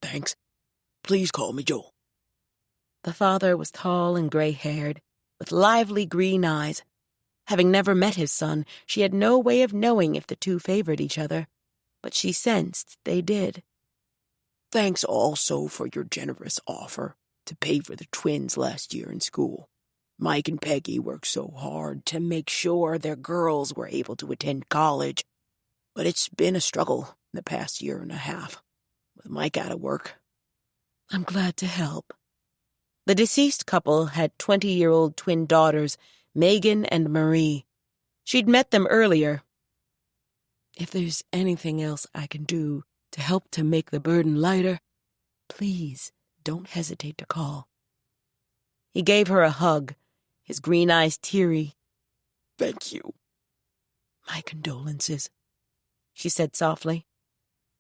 Thanks. Please call me Joel. The father was tall and gray-haired, with lively green eyes. Having never met his son, she had no way of knowing if the two favored each other, but she sensed they did. Thanks also for your generous offer to pay for the twins last year in school. Mike and Peggy worked so hard to make sure their girls were able to attend college, but it's been a struggle in the past year and a half, with Mike out of work. I'm glad to help. The deceased couple had 20-year-old twin daughters, Megan and Marie. She'd met them earlier. If there's anything else I can do to help to make the burden lighter, please don't hesitate to call. He gave her a hug, his green eyes teary. Thank you. My condolences, she said softly.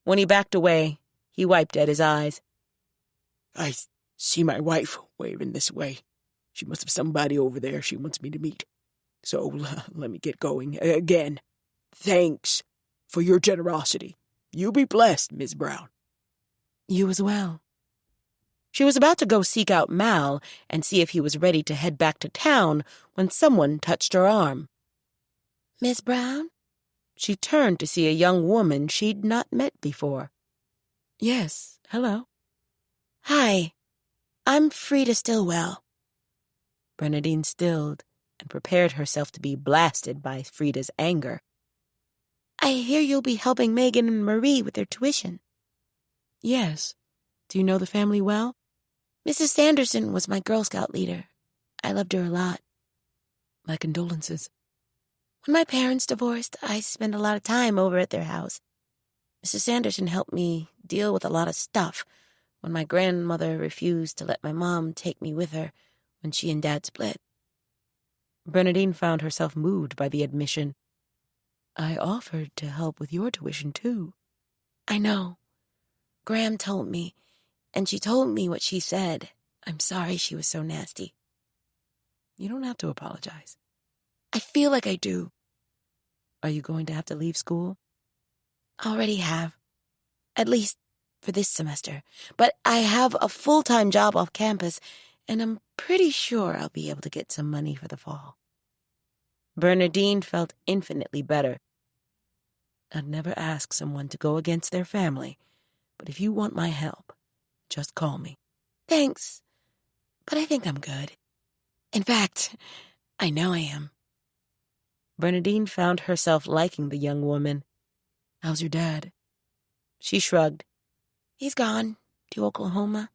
When he backed away, he wiped at his eyes. I see my wife waving this way. She must have somebody over there she wants me to meet. So let me get going. Again, thanks for your generosity. You be blessed, Miss Brown. You as well. She was about to go seek out Mal and see if he was ready to head back to town when someone touched her arm. Miss Brown? She turned to see a young woman she'd not met before. Yes, hello. Hi, I'm Frida Stillwell. Bernadine stilled and prepared herself to be blasted by Frida's anger. I hear you'll be helping Megan and Marie with their tuition. Yes. Do you know the family well? Mrs. Sanderson was my Girl Scout leader. I loved her a lot. My condolences. When my parents divorced, I spent a lot of time over at their house. Mrs. Sanderson helped me deal with a lot of stuff when my grandmother refused to let my mom take me with her when she and Dad split. Bernadine found herself moved by the admission. I offered to help with your tuition, too. I know. Graham told me, and she told me what she said. I'm sorry she was so nasty. You don't have to apologize. I feel like I do. Are you going to have to leave school? Already have. At least for this semester. But I have a full-time job off campus, and I'm pretty sure I'll be able to get some money for the fall. Bernadine felt infinitely better. I'd never ask someone to go against their family, but if you want my help, just call me. Thanks, but I think I'm good. In fact, I know I am. Bernadine found herself liking the young woman. How's your dad? She shrugged. He's gone to Oklahoma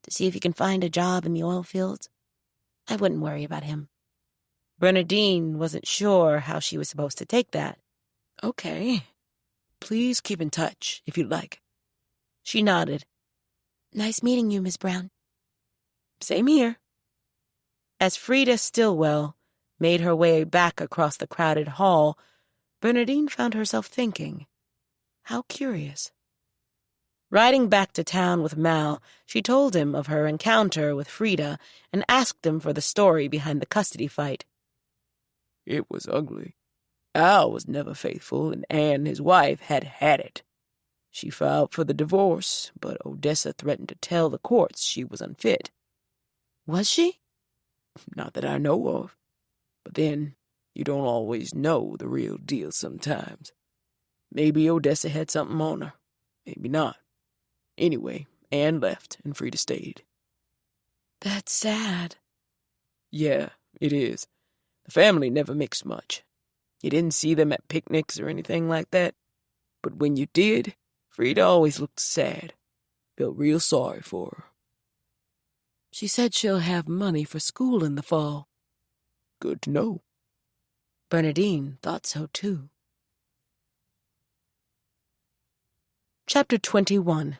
to see if he can find a job in the oil fields. I wouldn't worry about him. Bernadine wasn't sure how she was supposed to take that. Okay. Please keep in touch, if you'd like. She nodded. Nice meeting you, Miss Brown. Same here. As Frida Stillwell made her way back across the crowded hall, Bernadine found herself thinking, how curious. Riding back to town with Mal, she told him of her encounter with Frida and asked him for the story behind the custody fight. It was ugly. Al was never faithful, and Anne, his wife, had it. She filed for the divorce, but Odessa threatened to tell the courts she was unfit. Was she? Not that I know of. But then, you don't always know the real deal sometimes. Maybe Odessa had something on her. Maybe not. Anyway, Anne left, and Frida stayed. That's sad. Yeah, it is. The family never mixed much. You didn't see them at picnics or anything like that. But when you did, Frida always looked sad. Felt real sorry for her. She said she'll have money for school in the fall. Good to know. Bernadine thought so too. Chapter 21.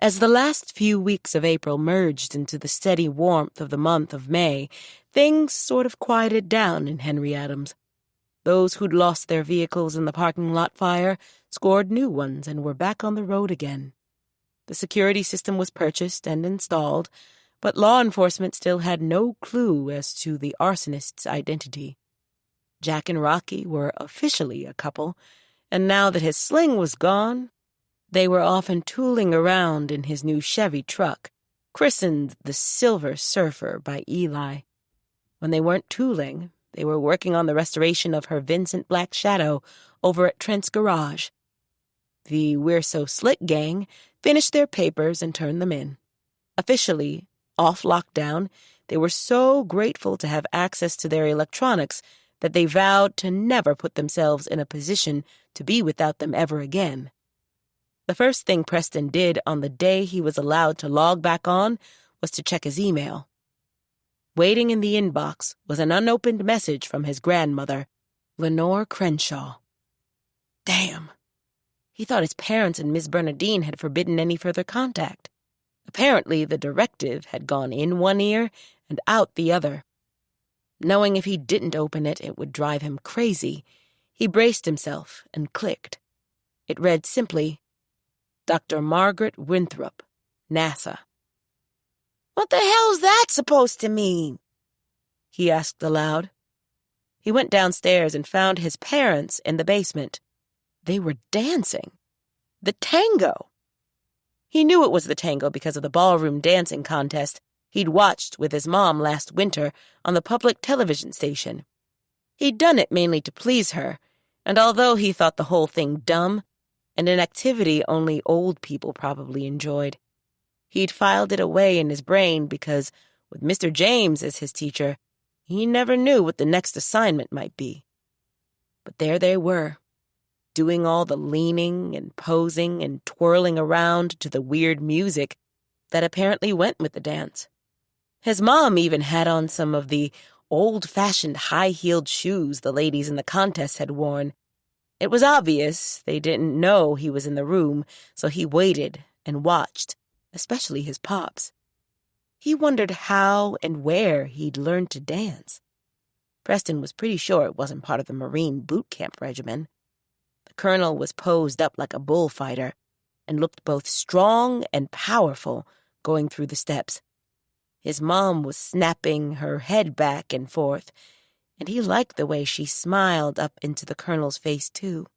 As the last few weeks of April merged into the steady warmth of the month of May, things sort of quieted down in Henry Adams. Those who'd lost their vehicles in the parking lot fire scored new ones and were back on the road again. The security system was purchased and installed, but law enforcement still had no clue as to the arsonist's identity. Jack and Rocky were officially a couple, and now that his sling was gone, they were often tooling around in his new Chevy truck, christened the Silver Surfer by Eli. When they weren't tooling, they were working on the restoration of her Vincent Black Shadow over at Trent's garage. The We're So Slick gang finished their papers and turned them in. Officially, off lockdown, they were so grateful to have access to their electronics that they vowed to never put themselves in a position to be without them ever again. The first thing Preston did on the day he was allowed to log back on was to check his email. Waiting in the inbox was an unopened message from his grandmother, Lenore Crenshaw. Damn. He thought his parents and Miss Bernadine had forbidden any further contact. Apparently, the directive had gone in one ear and out the other. Knowing if he didn't open it, it would drive him crazy, he braced himself and clicked. It read simply, Dr. Margaret Winthrop, NASA. What the hell's that supposed to mean? He asked aloud. He went downstairs and found his parents in the basement. They were dancing. The tango. He knew it was the tango because of the ballroom dancing contest he'd watched with his mom last winter on the public television station. He'd done it mainly to please her, and although he thought the whole thing dumb, and an activity only old people probably enjoyed, he'd filed it away in his brain because, with Mr. James as his teacher, he never knew what the next assignment might be. But there they were, doing all the leaning and posing and twirling around to the weird music that apparently went with the dance. His mom even had on some of the old-fashioned high-heeled shoes the ladies in the contest had worn. It was obvious they didn't know he was in the room, so he waited and watched, especially his pops. He wondered how and where he'd learned to dance. Preston was pretty sure it wasn't part of the Marine boot camp regimen. The colonel was posed up like a bullfighter and looked both strong and powerful going through the steps. His mom was snapping her head back and forth, and he liked the way she smiled up into the colonel's face, too.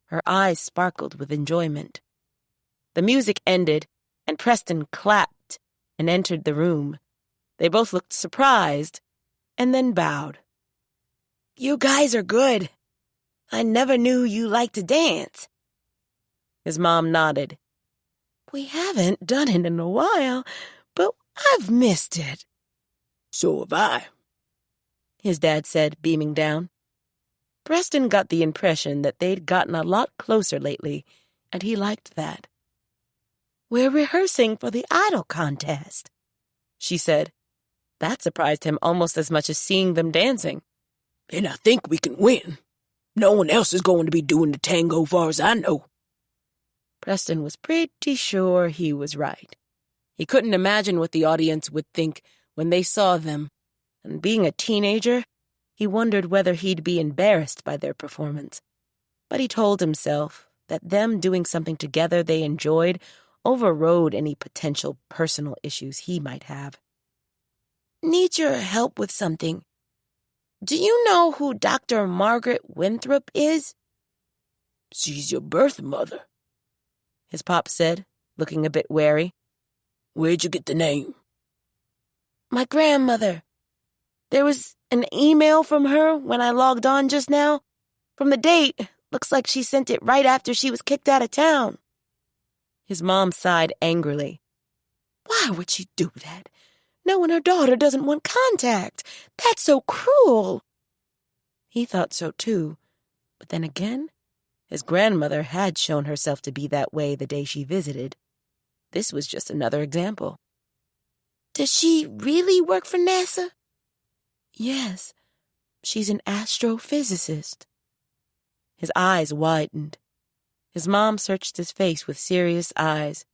Her eyes sparkled with enjoyment. The music ended, and Preston clapped and entered the room. They both looked surprised, and then bowed. You guys are good. I never knew you liked to dance. His mom nodded. We haven't done it in a while, but I've missed it. So have I, his dad said, beaming down. Preston got the impression that they'd gotten a lot closer lately, and he liked that. We're rehearsing for the idol contest, she said. That surprised him almost as much as seeing them dancing. And I think we can win. No one else is going to be doing the tango far as I know. Preston was pretty sure he was right. He couldn't imagine what the audience would think when they saw them, and being a teenager, he wondered whether he'd be embarrassed by their performance. But he told himself that them doing something together they enjoyed overrode any potential personal issues he might have. Need your help with something. Do you know who Dr. Margaret Winthrop is? She's your birth mother, his pop said, looking a bit wary. Where'd you get the name? My grandmother. There was an email from her when I logged on just now. From the date, looks like she sent it right after she was kicked out of town. His mom sighed angrily. Why would she do that? knowing her daughter doesn't want contact. That's so cruel. He thought so too, but then again, his grandmother had shown herself to be that way the day she visited. This was just another example. Does she really work for NASA? Yes, she's an astrophysicist. His eyes widened. His mom searched his face with serious eyes.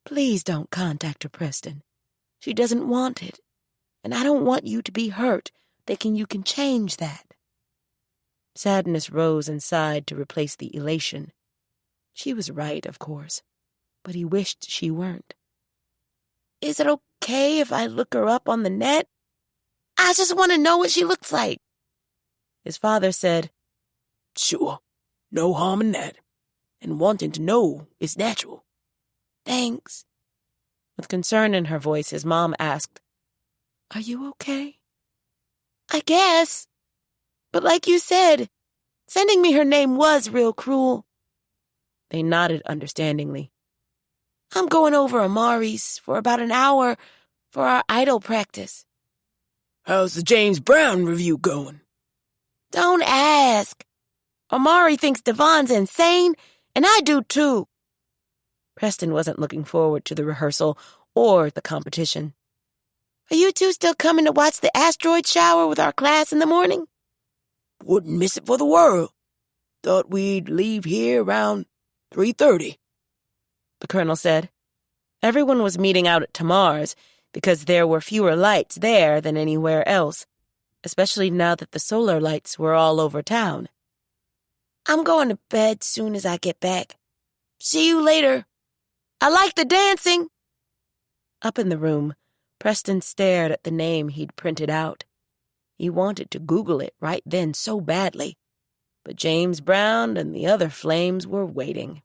Please don't contact her, Preston. She doesn't want it, and I don't want you to be hurt thinking you can change that. Sadness rose inside to replace the elation. She was right, of course, but he wished she weren't. Is it okay if I look her up on the net? I just want to know what she looks like. His father said, Sure, no harm in that. And wanting to know is natural. Thanks. With concern in her voice, his mom asked, Are you okay? I guess. But like you said, sending me her name was real cruel. They nodded understandingly. I'm going over Amari's for about an hour for our idol practice. How's the James Brown review going? Don't ask. Amari thinks Devon's insane, and I do too. Preston wasn't looking forward to the rehearsal or the competition. Are you two still coming to watch the asteroid shower with our class in the morning? Wouldn't miss it for the world. Thought we'd leave here around 3:30. The colonel said. Everyone was meeting out at Tamar's because there were fewer lights there than anywhere else, especially now that the solar lights were all over town. I'm going to bed soon as I get back. See you later. I like the dancing. Up in the room, Preston stared at the name he'd printed out. He wanted to Google it right then so badly, but James Brown and the other flames were waiting.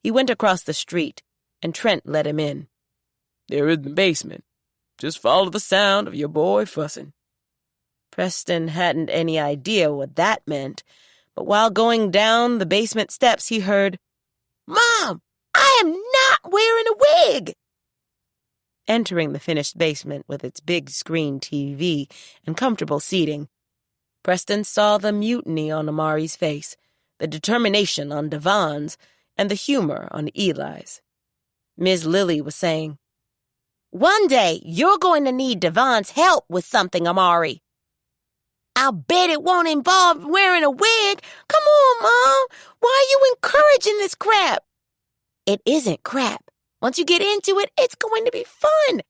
He went across the street, and Trent let him in. They're in the basement. Just follow the sound of your boy fussing. Preston hadn't any idea what that meant, but while going down the basement steps, he heard, Mom, I am not wearing a wig. Entering the finished basement with its big screen TV and comfortable seating, Preston saw the mutiny on Amari's face, the determination on Devon's, and the humor on Eli's. Ms. Lily was saying, One day, you're going to need Devon's help with something, Amari. I'll bet it won't involve wearing a wig. Come on, Mom. Why are you encouraging this crap? It isn't crap. Once you get into it, it's going to be fun.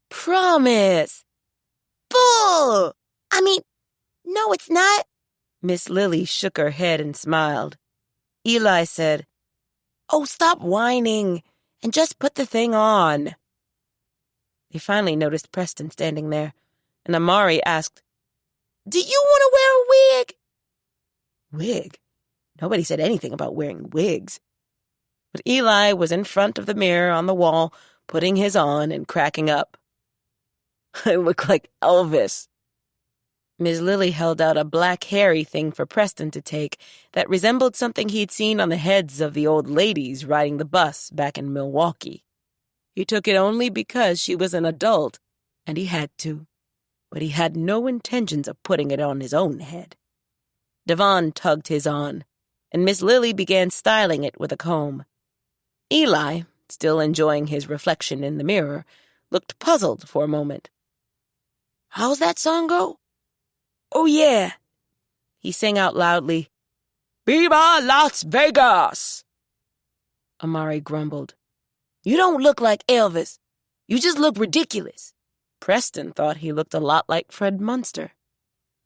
Promise. Bull. No, it's not. Miss Lily shook her head and smiled. Eli said, Oh, stop whining and just put the thing on. They finally noticed Preston standing there, and Amari asked, Do you want to wear a wig? Wig? Nobody said anything about wearing wigs. But Eli was in front of the mirror on the wall, putting his on and cracking up. I look like Elvis. Ms. Lily held out a black hairy thing for Preston to take that resembled something he'd seen on the heads of the old ladies riding the bus back in Milwaukee. He took it only because she was an adult, and he had to. But he had no intentions of putting it on his own head. Devon tugged his on, and Miss Lily began styling it with a comb. Eli, still enjoying his reflection in the mirror, looked puzzled for a moment. How's that song go? Oh, yeah. He sang out loudly, Viva Las Vegas! Amari grumbled. You don't look like Elvis. You just look ridiculous. Preston thought he looked a lot like Fred Munster.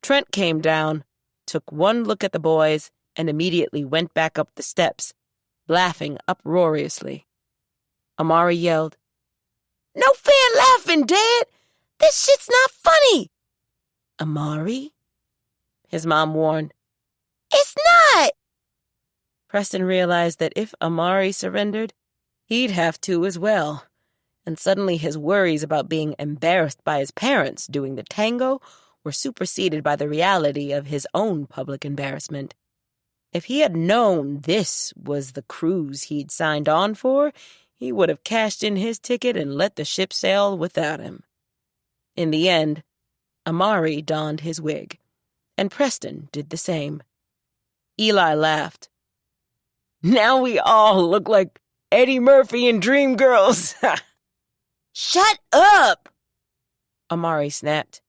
Trent came down, took one look at the boys, and immediately went back up the steps, laughing uproariously. Amari yelled, No fair laughing, Dad! This shit's not funny! Amari? His mom warned. It's not! Preston realized that if Amari surrendered, he'd have to as well, and suddenly his worries about being embarrassed by his parents doing the tango were superseded by the reality of his own public embarrassment. If he had known this was the cruise he'd signed on for, he would have cashed in his ticket and let the ship sail without him. In the end, Amari donned his wig, and Preston did the same. Eli laughed. "Now we all look like Eddie Murphy and Dreamgirls." Shut up! Amari snapped.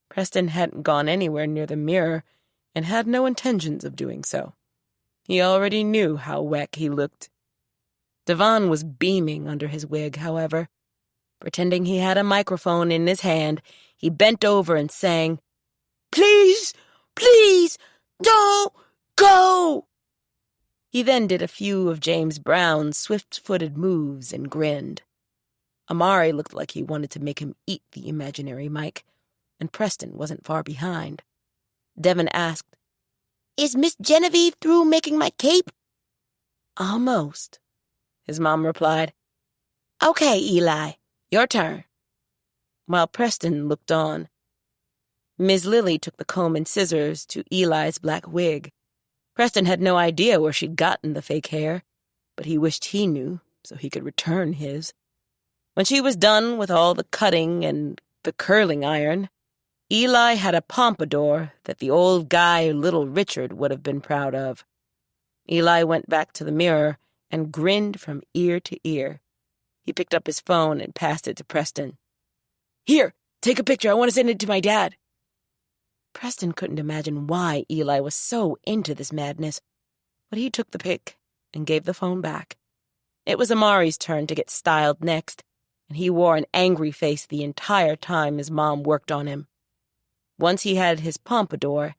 Preston hadn't gone anywhere near the mirror and had no intentions of doing so. He already knew how whack he looked. Devon was beaming under his wig, however. Pretending he had a microphone in his hand, he bent over and sang, Please, please, don't go! He then did a few of James Brown's swift-footed moves and grinned. Amari looked like he wanted to make him eat the imaginary mic, and Preston wasn't far behind. Devon asked, Is Miss Genevieve through making my cape? Almost, his mom replied. Okay, Eli, your turn. While Preston looked on, Miss Lily took the comb and scissors to Eli's black wig. Preston had no idea where she'd gotten the fake hair, but he wished he knew so he could return his. When she was done with all the cutting and the curling iron, Eli had a pompadour that the old guy Little Richard would have been proud of. Eli went back to the mirror and grinned from ear to ear. He picked up his phone and passed it to Preston. Here, take a picture. I want to send it to my dad. Preston couldn't imagine why Eli was so into this madness, but he took the pic and gave the phone back. It was Amari's turn to get styled next, and he wore an angry face the entire time his mom worked on him. Once he had his pompadour,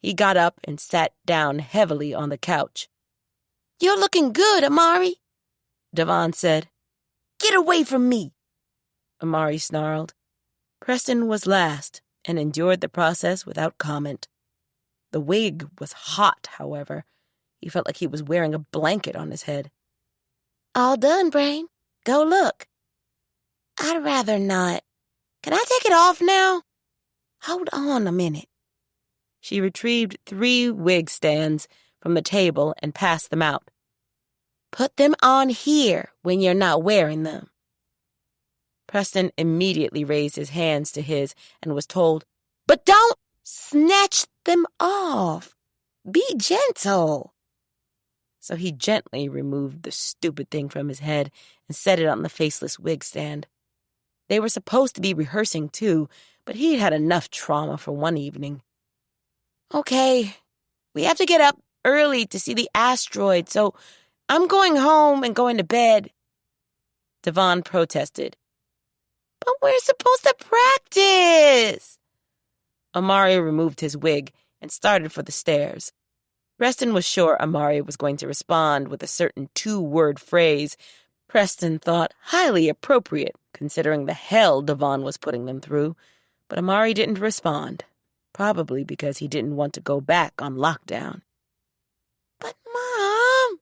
he got up and sat down heavily on the couch. You're looking good, Amari, Devon said. Get away from me, Amari snarled. Preston was last and endured the process without comment. The wig was hot, however. He felt like he was wearing a blanket on his head. All done, Brain. Go look. I'd rather not. Can I take it off now? Hold on a minute. She retrieved 3 wig stands from the table and passed them out. Put them on here when you're not wearing them. Preston immediately raised his hands to his and was told, But don't snatch them off. Be gentle. So he gently removed the stupid thing from his head and set it on the faceless wig stand. They were supposed to be rehearsing too, but he'd had enough trauma for one evening. Okay, we have to get up early to see the asteroid, so I'm going home and going to bed. Devon protested. But we're supposed to practice. Amari removed his wig and started for the stairs. Preston was sure Amari was going to respond with a certain 2-word phrase Preston thought highly appropriate considering the hell Devon was putting them through, but Amari didn't respond, probably because he didn't want to go back on lockdown. But, Mom...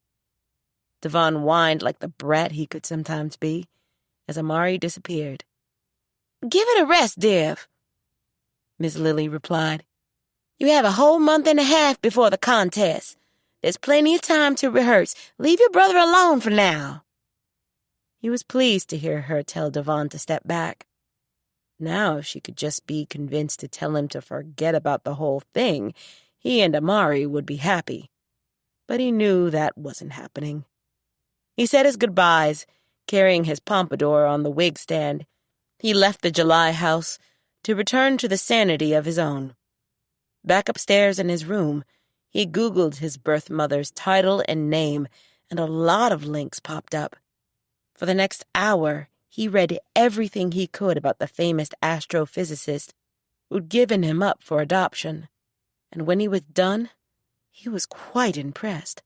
Devon whined like the brat he could sometimes be, as Amari disappeared. Give it a rest, Dev, Miss Lily replied. You have a whole month and a half before the contest. There's plenty of time to rehearse. Leave your brother alone for now. He was pleased to hear her tell Devon to step back. Now, if she could just be convinced to tell him to forget about the whole thing, he and Amari would be happy. But he knew that wasn't happening. He said his goodbyes, carrying his pompadour on the wig stand. He left the July house to return to the sanity of his own. Back upstairs in his room, he Googled his birth mother's title and name, and a lot of links popped up. For the next hour, he read everything he could about the famous astrophysicist who'd given him up for adoption. And when he was done, he was quite impressed.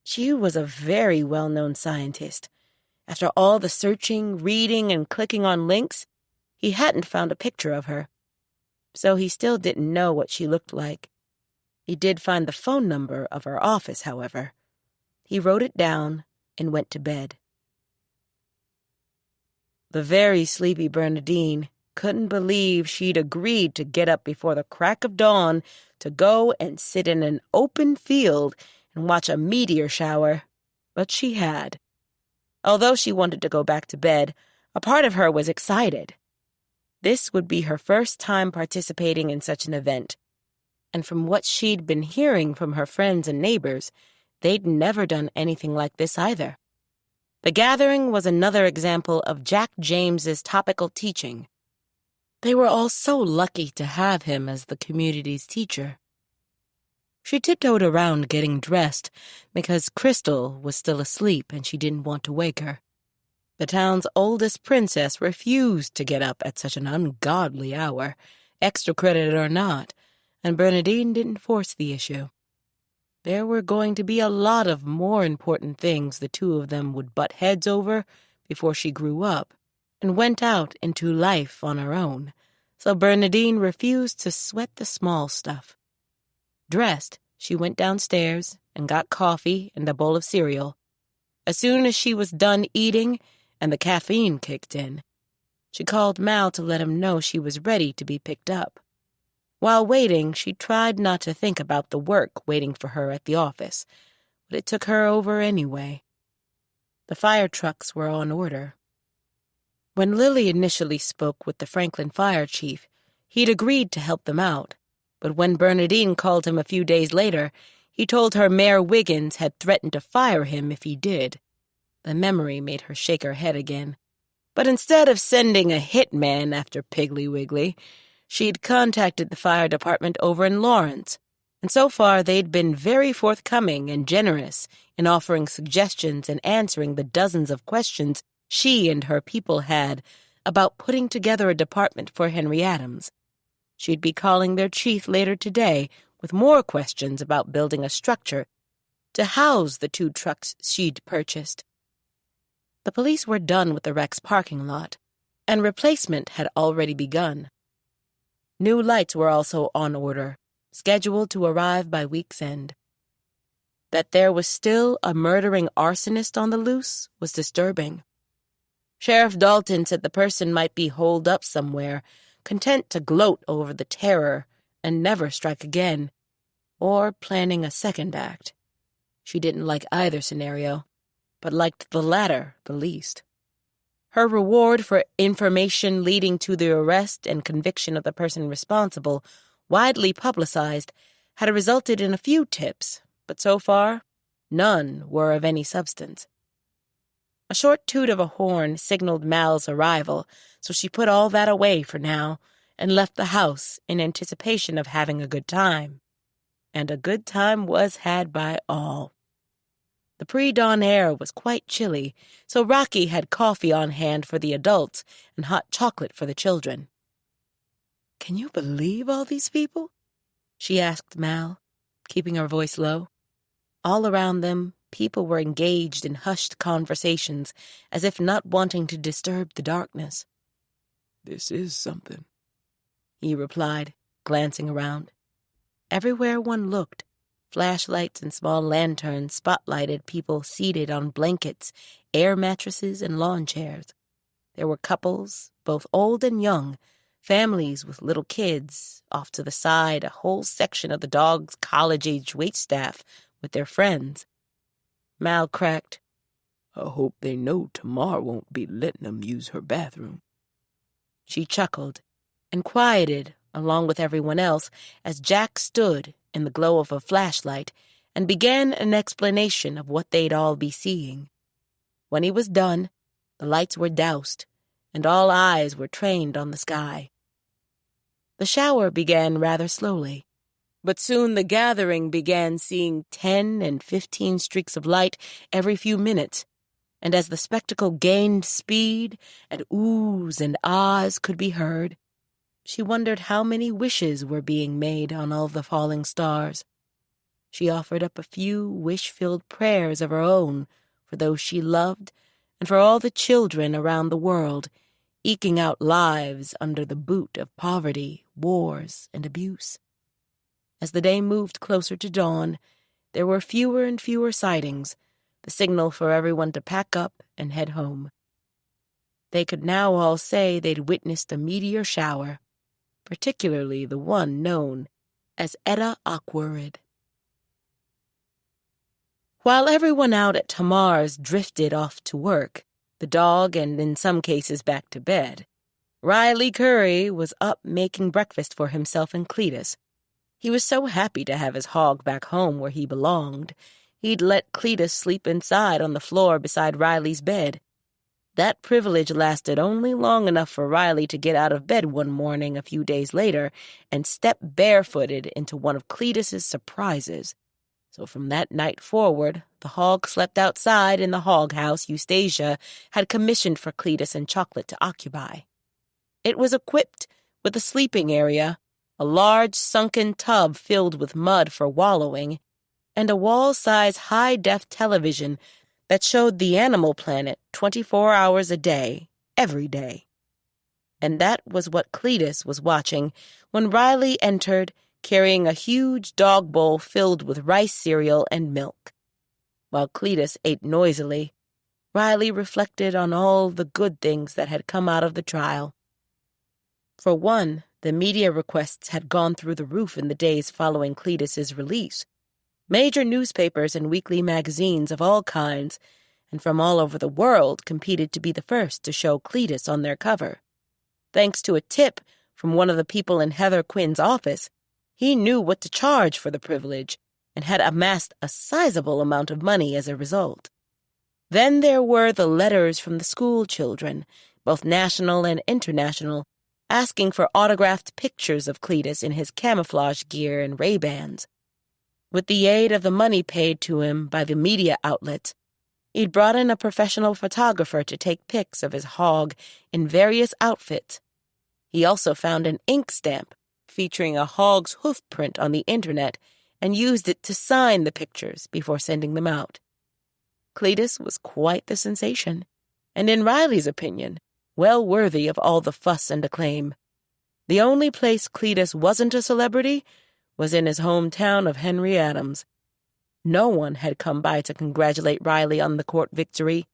She was a very well-known scientist. After all the searching, reading, and clicking on links, he hadn't found a picture of her. So he still didn't know what she looked like. He did find the phone number of her office, however. He wrote it down and went to bed. The very sleepy Bernadine couldn't believe she'd agreed to get up before the crack of dawn to go and sit in an open field and watch a meteor shower, but she had. Although she wanted to go back to bed, a part of her was excited. This would be her first time participating in such an event, and from what she'd been hearing from her friends and neighbors, they'd never done anything like this either. The gathering was another example of Jack James's topical teaching. They were all so lucky to have him as the community's teacher. She tiptoed around getting dressed because Crystal was still asleep and she didn't want to wake her. The town's oldest princess refused to get up at such an ungodly hour, extra credit or not, and Bernadine didn't force the issue. There were going to be a lot of more important things the two of them would butt heads over before she grew up and went out into life on her own, so Bernadine refused to sweat the small stuff. Dressed, she went downstairs and got coffee and a bowl of cereal. As soon as she was done eating and the caffeine kicked in, she called Mal to let him know she was ready to be picked up. While waiting, she tried not to think about the work waiting for her at the office, but it took her over anyway. The fire trucks were on order. When Lily initially spoke with the Franklin fire chief, he'd agreed to help them out, but when Bernadine called him a few days later, he told her Mayor Wiggins had threatened to fire him if he did. The memory made her shake her head again. But instead of sending a hitman after Piggly Wiggly, she'd contacted the fire department over in Lawrence, and so far they'd been very forthcoming and generous in offering suggestions and answering the dozens of questions she and her people had about putting together a department for Henry Adams. She'd be calling their chief later today with more questions about building a structure to house the 2 trucks she'd purchased. The police were done with the Rex parking lot, and replacement had already begun. New lights were also on order, scheduled to arrive by week's end. That there was still a murdering arsonist on the loose was disturbing. Sheriff Dalton said the person might be holed up somewhere, content to gloat over the terror and never strike again, or planning a second act. She didn't like either scenario, but liked the latter the least. Her reward for information leading to the arrest and conviction of the person responsible, widely publicized, had resulted in a few tips, but so far, none were of any substance. A short toot of a horn signaled Mal's arrival, so she put all that away for now and left the house in anticipation of having a good time. And a good time was had by all. The pre-dawn air was quite chilly, so Rocky had coffee on hand for the adults and hot chocolate for the children. "Can you believe all these people?" she asked Mal, keeping her voice low. All around them, people were engaged in hushed conversations, as if not wanting to disturb the darkness. "This is something," he replied, glancing around. Everywhere one looked, flashlights and small lanterns spotlighted people seated on blankets, air mattresses, and lawn chairs. There were couples, both old and young, families with little kids, off to the side a whole section of the dog's college-age waitstaff with their friends. Mal cracked, "I hope they know Tamar won't be letting them use her bathroom." She chuckled and quieted along with everyone else as Jack stood in the glow of a flashlight and began an explanation of what they'd all be seeing. When he was done, the lights were doused and all eyes were trained on the sky. The shower began rather slowly, but soon the gathering began seeing 10 and 15 streaks of light every few minutes, and as the spectacle gained speed and oohs and ahs could be heard, she wondered how many wishes were being made on all the falling stars. She offered up a few wish-filled prayers of her own for those she loved and for all the children around the world, eking out lives under the boot of poverty, wars, and abuse. As the day moved closer to dawn, there were fewer and fewer sightings, the signal for everyone to pack up and head home. They could now all say they'd witnessed a meteor shower, particularly the one known as Eta Aquarid. While everyone out at Tamar's drifted off to work, the dog and in some cases back to bed, Riley Curry was up making breakfast for himself and Cletus. He was so happy to have his hog back home where he belonged. He'd let Cletus sleep inside on the floor beside Riley's bed. That privilege lasted only long enough for Riley to get out of bed one morning a few days later and step barefooted into one of Cletus's surprises. So from that night forward, the hog slept outside in the hog house Eustacia had commissioned for Cletus and Chocolate to occupy. It was equipped with a sleeping area, a large sunken tub filled with mud for wallowing, and a wall-size high-def television that showed the Animal Planet 24 hours a day, every day. And that was what Cletus was watching when Riley entered, carrying a huge dog bowl filled with rice cereal and milk. While Cletus ate noisily, Riley reflected on all the good things that had come out of the trial. For one, the media requests had gone through the roof in the days following Cletus's release. Major newspapers and weekly magazines of all kinds, and from all over the world, competed to be the first to show Cletus on their cover. Thanks to a tip from one of the people in Heather Quinn's office, he knew what to charge for the privilege and had amassed a sizable amount of money as a result. Then there were the letters from the school children, both national and international, asking for autographed pictures of Cletus in his camouflage gear and Ray-Bans. With the aid of the money paid to him by the media outlets, he'd brought in a professional photographer to take pics of his hog in various outfits. He also found an ink stamp featuring a hog's hoof print on the internet and used it to sign the pictures before sending them out. Cletus was quite the sensation, and in Riley's opinion, well worthy of all the fuss and acclaim. The only place Cletus wasn't a celebrity was in his hometown of Henry Adams. No one had come by to congratulate Riley on the court victory.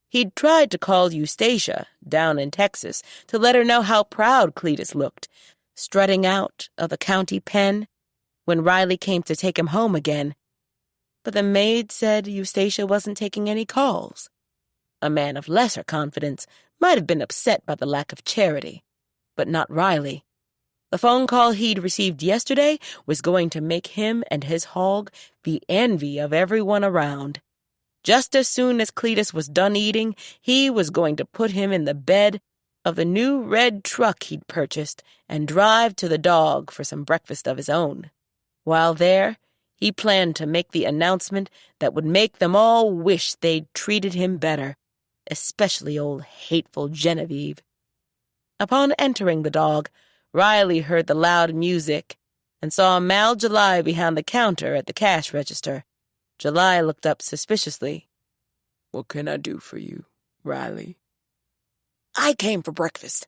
He'd tried to call Eustacia, down in Texas, to let her know how proud Cletus looked, strutting out of the county pen when Riley came to take him home again. But the maid said Eustacia wasn't taking any calls. A man of lesser confidence might have been upset by the lack of charity, but not Riley. The phone call he'd received yesterday was going to make him and his hog the envy of everyone around. Just as soon as Cletus was done eating, he was going to put him in the bed of the new red truck he'd purchased and drive to the dog for some breakfast of his own. While there, he planned to make the announcement that would make them all wish they'd treated him better, especially old hateful Genevieve. Upon entering the dog, Riley heard the loud music and saw Mal July behind the counter at the cash register. July looked up suspiciously. "What can I do for you, Riley?" I came for breakfast.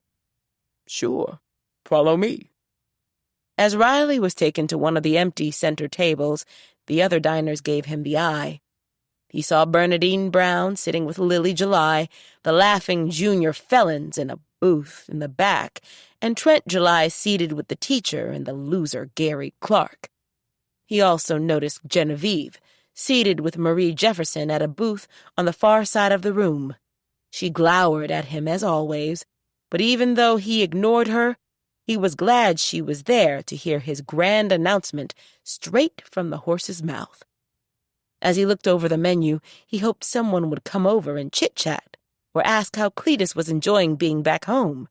"Sure. Follow me." As Riley was taken to one of the empty center tables, the other diners gave him the eye. He saw Bernadine Brown sitting with Lily July, the laughing junior felons in a booth in the back, and Trent July seated with the teacher and the loser Gary Clark. He also noticed Genevieve, seated with Marie Jefferson at a booth on the far side of the room. She glowered at him as always, but even though he ignored her, he was glad she was there to hear his grand announcement straight from the horse's mouth. As he looked over the menu, he hoped someone would come over and chit-chat or ask how Cletus was enjoying being back home,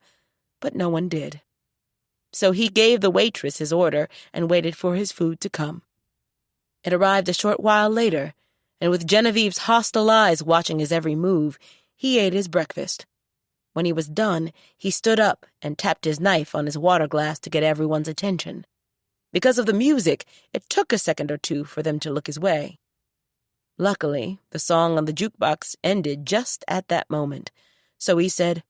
but no one did. So he gave the waitress his order and waited for his food to come. It arrived a short while later, and with Genevieve's hostile eyes watching his every move, he ate his breakfast. When he was done, he stood up and tapped his knife on his water glass to get everyone's attention. Because of the music, it took a second or two for them to look his way. Luckily, the song on the jukebox ended just at that moment, so he said,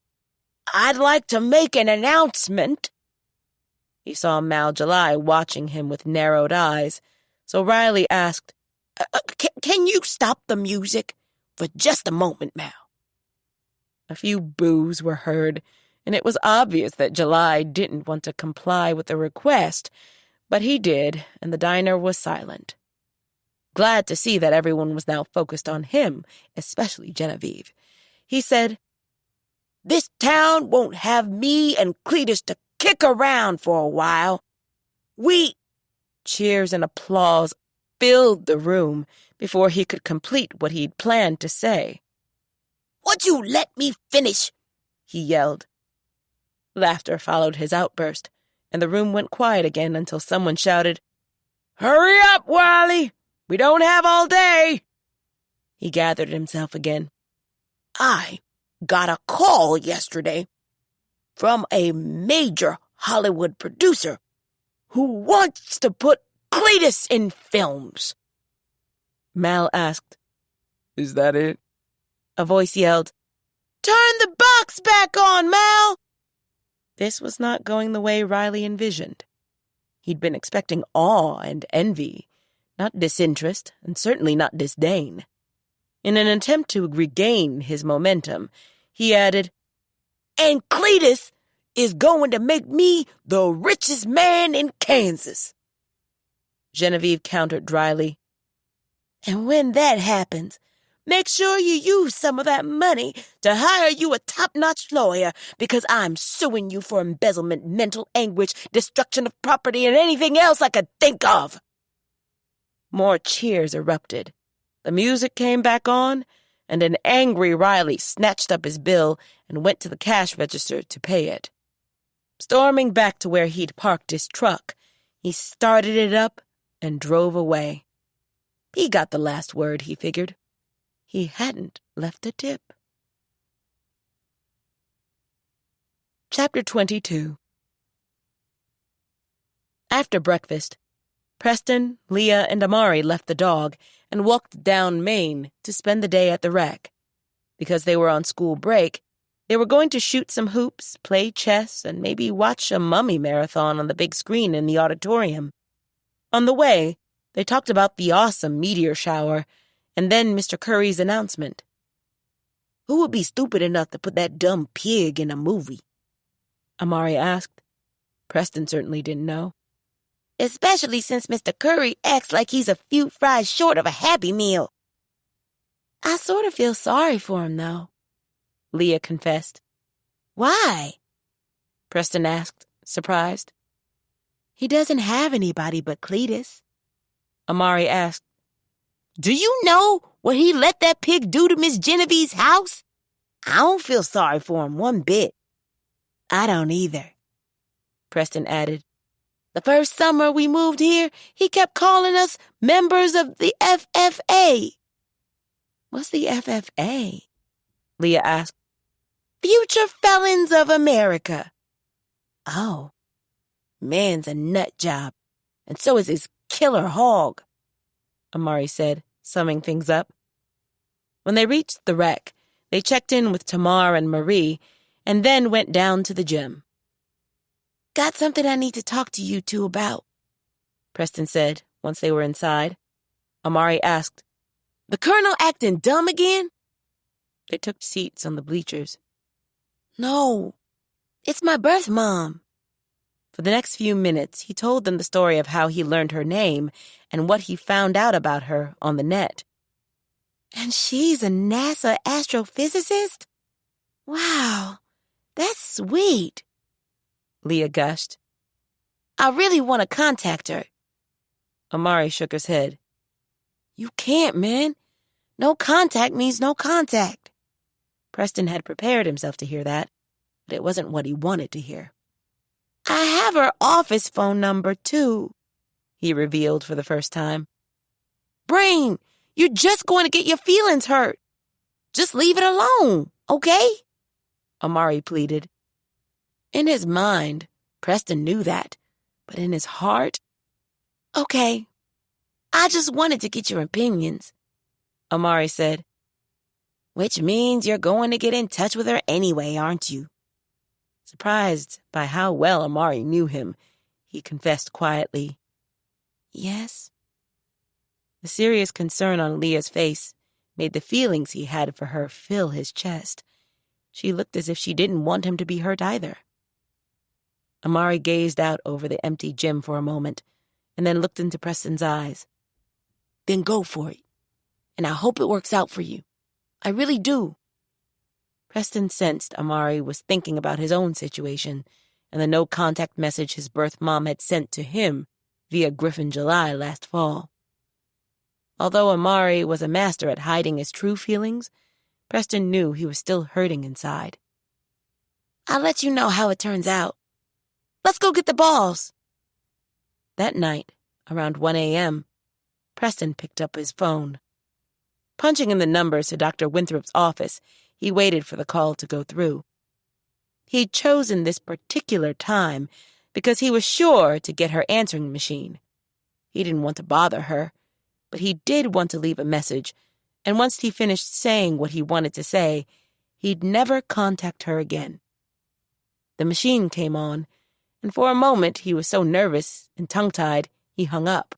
I'd like to make an announcement. He saw Mal July watching him with narrowed eyes, so Riley asked, Can you stop the music for just a moment, Mal? A few boos were heard, and it was obvious that July didn't want to comply with the request, but he did, and the diner was silent. Glad to see that everyone was now focused on him, especially Genevieve, he said, This town won't have me and Cletus to kick around for a while. Cheers and applause filled the room before he could complete what he'd planned to say. Would you let me finish? He yelled. Laughter followed his outburst, and the room went quiet again until someone shouted, "Hurry up, Wiley! We don't have all day!" He gathered himself again. I got a call yesterday from a major Hollywood producer who wants to put Cletus in films. Mal asked. Is that it? A voice yelled, Turn the box back on, Mal! This was not going the way Riley envisioned. He'd been expecting awe and envy, not disinterest, and certainly not disdain. In an attempt to regain his momentum, he added, And Cletus is going to make me the richest man in Kansas. Genevieve countered dryly. And when that happens, make sure you use some of that money to hire you a top-notch lawyer, because I'm suing you for embezzlement, mental anguish, destruction of property, and anything else I could think of. More cheers erupted. The music came back on, and an angry Riley snatched up his bill and went to the cash register to pay it. Storming back to where he'd parked his truck, he started it up and drove away. He got the last word, he figured. He hadn't left a tip. Chapter 22. After breakfast, Preston, Leah, and Amari left the dog and walked down Main to spend the day at the rec. Because they were on school break, they were going to shoot some hoops, play chess, and maybe watch a mummy marathon on the big screen in the auditorium. On the way, they talked about the awesome meteor shower, and then Mr. Curry's announcement. Who would be stupid enough to put that dumb pig in a movie? Amari asked. Preston certainly didn't know. Especially since Mr. Curry acts like he's a few fries short of a Happy Meal. I sort of feel sorry for him, though, Leah confessed. Why? Preston asked, surprised. He doesn't have anybody but Cletus. Amari asked, Do you know what he let that pig do to Miss Genevieve's house? I don't feel sorry for him one bit. I don't either, Preston added. The first summer we moved here, he kept calling us members of the FFA. What's the FFA? Leah asked. Future Felons of America. Oh. Man's a nut job, and so is his killer hog, Amari said, summing things up. When they reached the rec, they checked in with Tamar and Marie, and then went down to the gym. Got something I need to talk to you two about, Preston said, once they were inside. Amari asked, The Colonel acting dumb again? They took seats on the bleachers. No, it's my birth mom. For the next few minutes, he told them the story of how he learned her name and what he found out about her on the net. And she's a NASA astrophysicist? Wow, that's sweet, Leah gushed. I really want to contact her. Amari shook his head. You can't, man. No contact means no contact. Preston had prepared himself to hear that, but it wasn't what he wanted to hear. I have her office phone number, too, he revealed for the first time. Brain, you're just going to get your feelings hurt. Just leave it alone, okay? Amari pleaded. In his mind, Preston knew that, but in his heart, okay. I just wanted to get your opinions, Amari said. Which means you're going to get in touch with her anyway, aren't you? Surprised by how well Amari knew him, he confessed quietly. Yes. The serious concern on Leah's face made the feelings he had for her fill his chest. She looked as if she didn't want him to be hurt either. Amari gazed out over the empty gym for a moment, and then looked into Preston's eyes. Then go for it. And I hope it works out for you. I really do. Preston sensed Amari was thinking about his own situation and the no-contact message his birth mom had sent to him via Griffin July last fall. Although Amari was a master at hiding his true feelings, Preston knew he was still hurting inside. I'll let you know how it turns out. Let's go get the balls. That night, around 1 a.m., Preston picked up his phone. Punching in the numbers to Dr. Winthrop's office, he waited for the call to go through. He'd chosen this particular time because he was sure to get her answering machine. He didn't want to bother her, but he did want to leave a message, and once he finished saying what he wanted to say, he'd never contact her again. The machine came on, and for a moment he was so nervous and tongue-tied he hung up.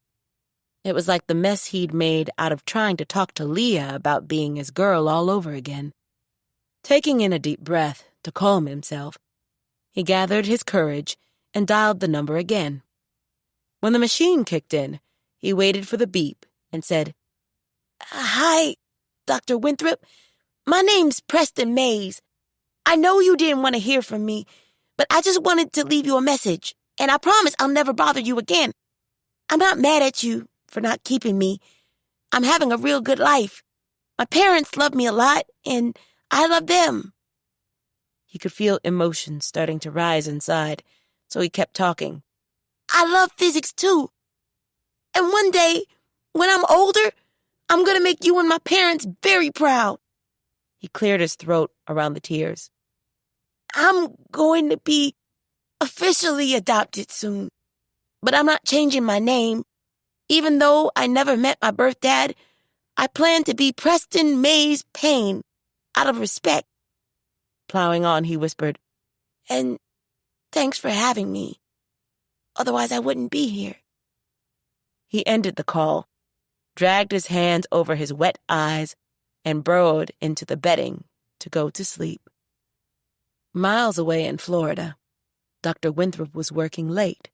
It was like the mess he'd made out of trying to talk to Leah about being his girl all over again. Taking in a deep breath to calm himself, he gathered his courage and dialed the number again. When the machine kicked in, he waited for the beep and said, Hi, Dr. Winthrop. My name's Preston Mays. I know you didn't want to hear from me, but I just wanted to leave you a message, and I promise I'll never bother you again. I'm not mad at you for not keeping me. I'm having a real good life. My parents love me a lot, and I love them. He could feel emotion starting to rise inside, so he kept talking. I love physics, too. And one day, when I'm older, I'm going to make you and my parents very proud. He cleared his throat around the tears. I'm going to be officially adopted soon, but I'm not changing my name. Even though I never met my birth dad, I plan to be Preston Mays Payne, out of respect. Plowing on, he whispered, And thanks for having me. Otherwise, I wouldn't be here. He ended the call, dragged his hands over his wet eyes, and burrowed into the bedding to go to sleep. Miles away in Florida, Dr. Winthrop was working late.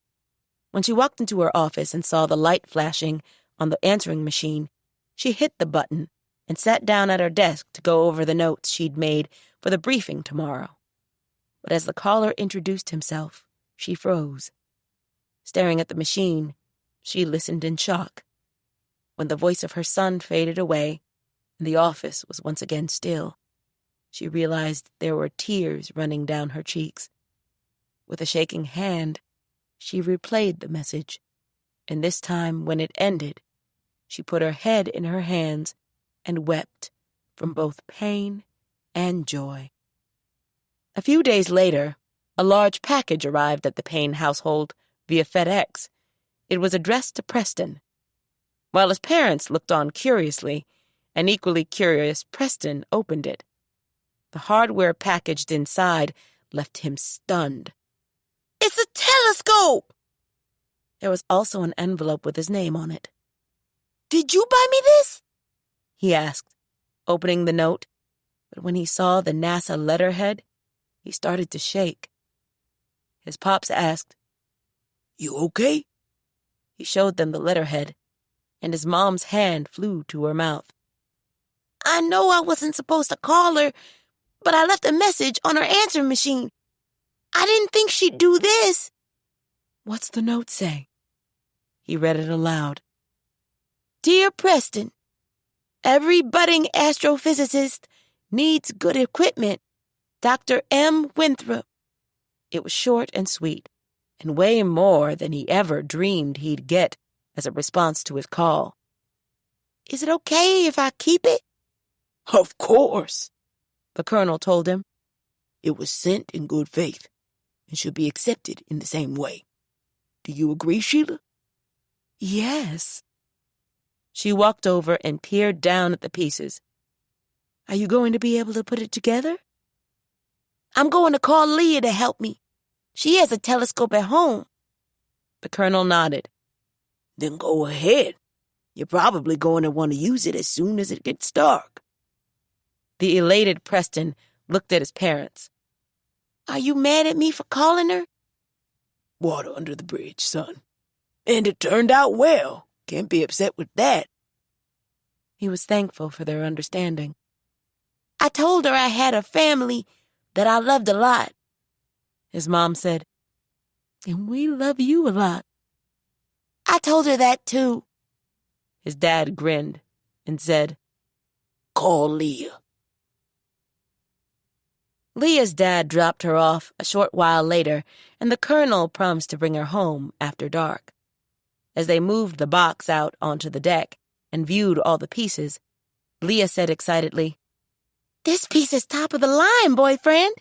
When she walked into her office and saw the light flashing on the answering machine, she hit the button and sat down at her desk to go over the notes she'd made for the briefing tomorrow. But as the caller introduced himself, she froze. Staring at the machine, she listened in shock. When the voice of her son faded away and the office was once again still, she realized there were tears running down her cheeks. With a shaking hand, she replayed the message, and this time when it ended, she put her head in her hands and wept from both pain and joy. A few days later, a large package arrived at the Payne household via FedEx. It was addressed to Preston. While his parents looked on curiously, an equally curious Preston opened it. The hardware packaged inside left him stunned. It's a telescope! There was also an envelope with his name on it. Did you buy me this? He asked, opening the note, but when he saw the NASA letterhead, he started to shake. His pops asked, You okay? He showed them the letterhead, and his mom's hand flew to her mouth. I know I wasn't supposed to call her, but I left a message on her answering machine. I didn't think she'd do this. What's the note say? He read it aloud. Dear Preston, every budding astrophysicist needs good equipment. Dr. M. Winthrop. It was short and sweet, and way more than he ever dreamed he'd get as a response to his call. Is it okay if I keep it? Of course, the colonel told him. It was sent in good faith and should be accepted in the same way. Do you agree, Sheila? Yes. She walked over and peered down at the pieces. Are you going to be able to put it together? I'm going to call Leah to help me. She has a telescope at home. The colonel nodded. Then go ahead. You're probably going to want to use it as soon as it gets dark. The elated Preston looked at his parents. Are you mad at me for calling her? Water under the bridge, son. And it turned out well. Can't be upset with that. He was thankful for their understanding. I told her I had a family that I loved a lot. His mom said, "And we love you a lot." I told her that too. His dad grinned and said, Call Leah. Leah's dad dropped her off a short while later, and the colonel promised to bring her home after dark. As they moved the box out onto the deck and viewed all the pieces, Leah said excitedly, This piece is top of the line, boyfriend.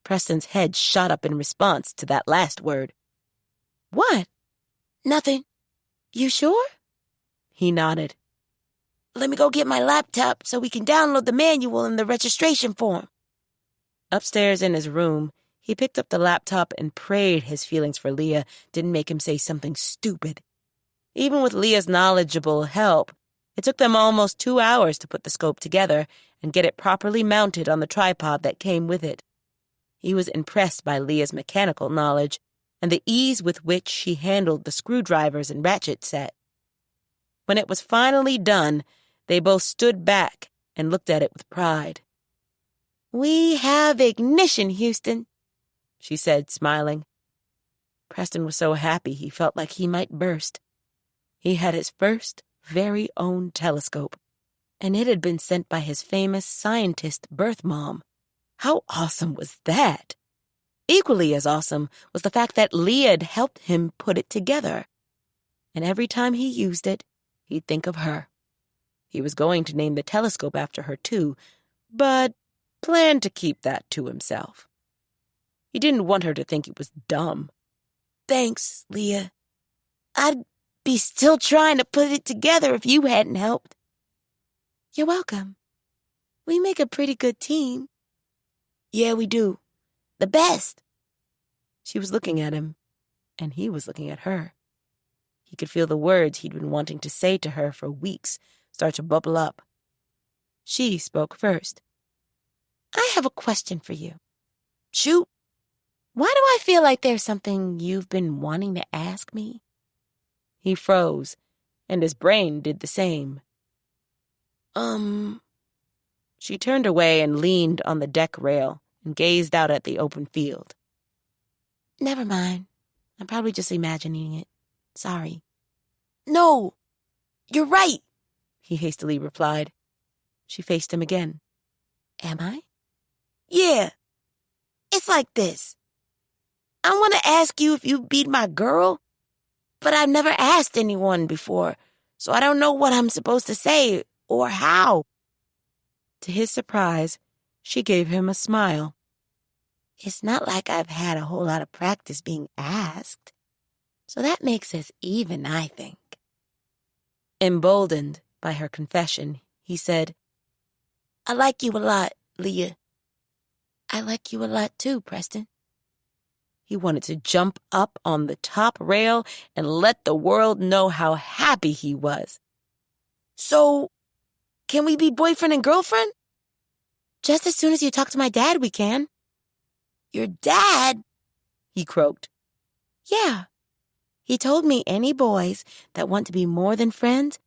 Preston's head shot up in response to that last word. What? Nothing. You sure? He nodded. Let me go get my laptop so we can download the manual and the registration form. Upstairs in his room, he picked up the laptop and prayed his feelings for Leah didn't make him say something stupid. Even with Leah's knowledgeable help, it took them almost 2 hours to put the scope together and get it properly mounted on the tripod that came with it. He was impressed by Leah's mechanical knowledge and the ease with which she handled the screwdrivers and ratchet set. When it was finally done, they both stood back and looked at it with pride. We have ignition, Houston, she said, smiling. Preston was so happy he felt like he might burst. He had his first, very own telescope, and it had been sent by his famous scientist birth mom. How awesome was that? Equally as awesome was the fact that Leah had helped him put it together. And every time he used it, he'd think of her. He was going to name the telescope after her, too, but planned to keep that to himself. He didn't want her to think it was dumb. Thanks, Leah. I'd be still trying to put it together if you hadn't helped. You're welcome. We make a pretty good team. Yeah, we do. The best. She was looking at him, and he was looking at her. He could feel the words he'd been wanting to say to her for weeks start to bubble up. She spoke first. I have a question for you. Shoot. Why do I feel like there's something you've been wanting to ask me? He froze, and his brain did the same. She turned away and leaned on the deck rail and gazed out at the open field. Never mind. I'm probably just imagining it. Sorry. No, you're right, he hastily replied. She faced him again. Am I? Yeah. It's like this. I want to ask you if you'd be my girl, but I've never asked anyone before, so I don't know what I'm supposed to say or how. To his surprise, she gave him a smile. It's not like I've had a whole lot of practice being asked, so that makes us even, I think. Emboldened by her confession, he said, I like you a lot, Leah. I like you a lot too, Preston. He wanted to jump up on the top rail and let the world know how happy he was. So, can we be boyfriend and girlfriend? Just as soon as you talk to my dad, we can. Your dad? He croaked. Yeah. He told me any boys that want to be more than friends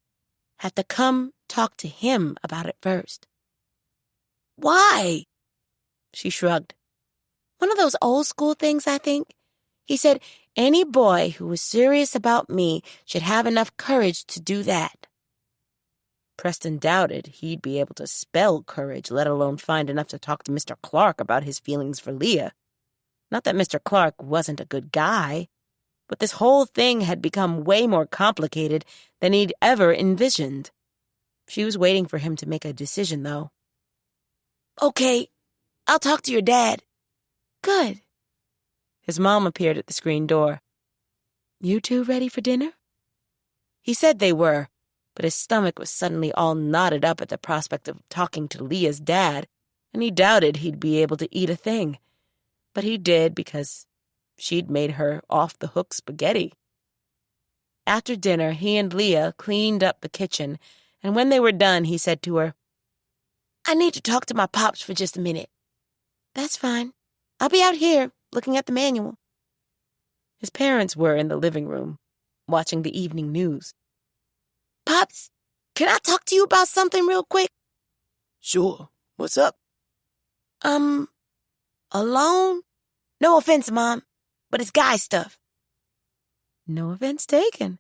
have to come talk to him about it first. Why? She shrugged. One of those old school things, I think. He said any boy who was serious about me should have enough courage to do that. Preston doubted he'd be able to spell courage, let alone find enough to talk to Mr. Clark about his feelings for Leah. Not that Mr. Clark wasn't a good guy, but this whole thing had become way more complicated than he'd ever envisioned. She was waiting for him to make a decision, though. Okay, I'll talk to your dad. Good. His mom appeared at the screen door. You two ready for dinner? He said they were, but his stomach was suddenly all knotted up at the prospect of talking to Leah's dad, and he doubted he'd be able to eat a thing. But he did because she'd made her off-the-hook spaghetti. After dinner, he and Leah cleaned up the kitchen, and when they were done, he said to her, I need to talk to my pops for just a minute. That's fine. I'll be out here looking at the manual. His parents were in the living room, watching the evening news. Pops, can I talk to you about something real quick? Sure, What's up? Alone? No offense, Mom, but it's guy stuff. No offense taken.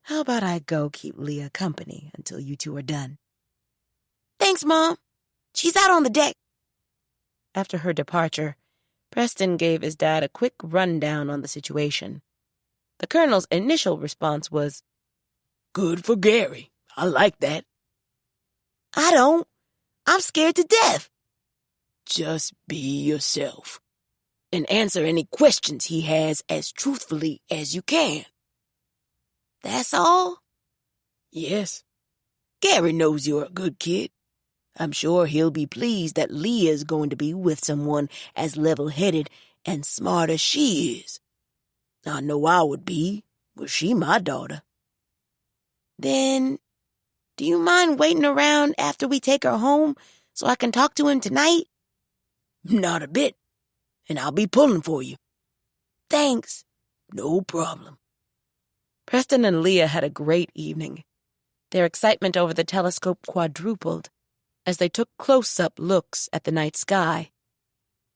How about I go keep Leah company until you two are done? Thanks, Mom. She's out on the deck. After her departure, Preston gave his dad a quick rundown on the situation. The Colonel's initial response was, Good for Gary. I like that. I don't. I'm scared to death. Just be yourself. And answer any questions he has as truthfully as you can. That's all? Yes. Gary knows you're a good kid. I'm sure he'll be pleased that Leah's going to be with someone as level-headed and smart as she is. I know I would be, were she my daughter. Then, do you mind waiting around after we take her home so I can talk to him tonight? Not a bit. And I'll be pulling for you. Thanks. No problem. Preston and Leah had a great evening. Their excitement over the telescope quadrupled as they took close-up looks at the night sky.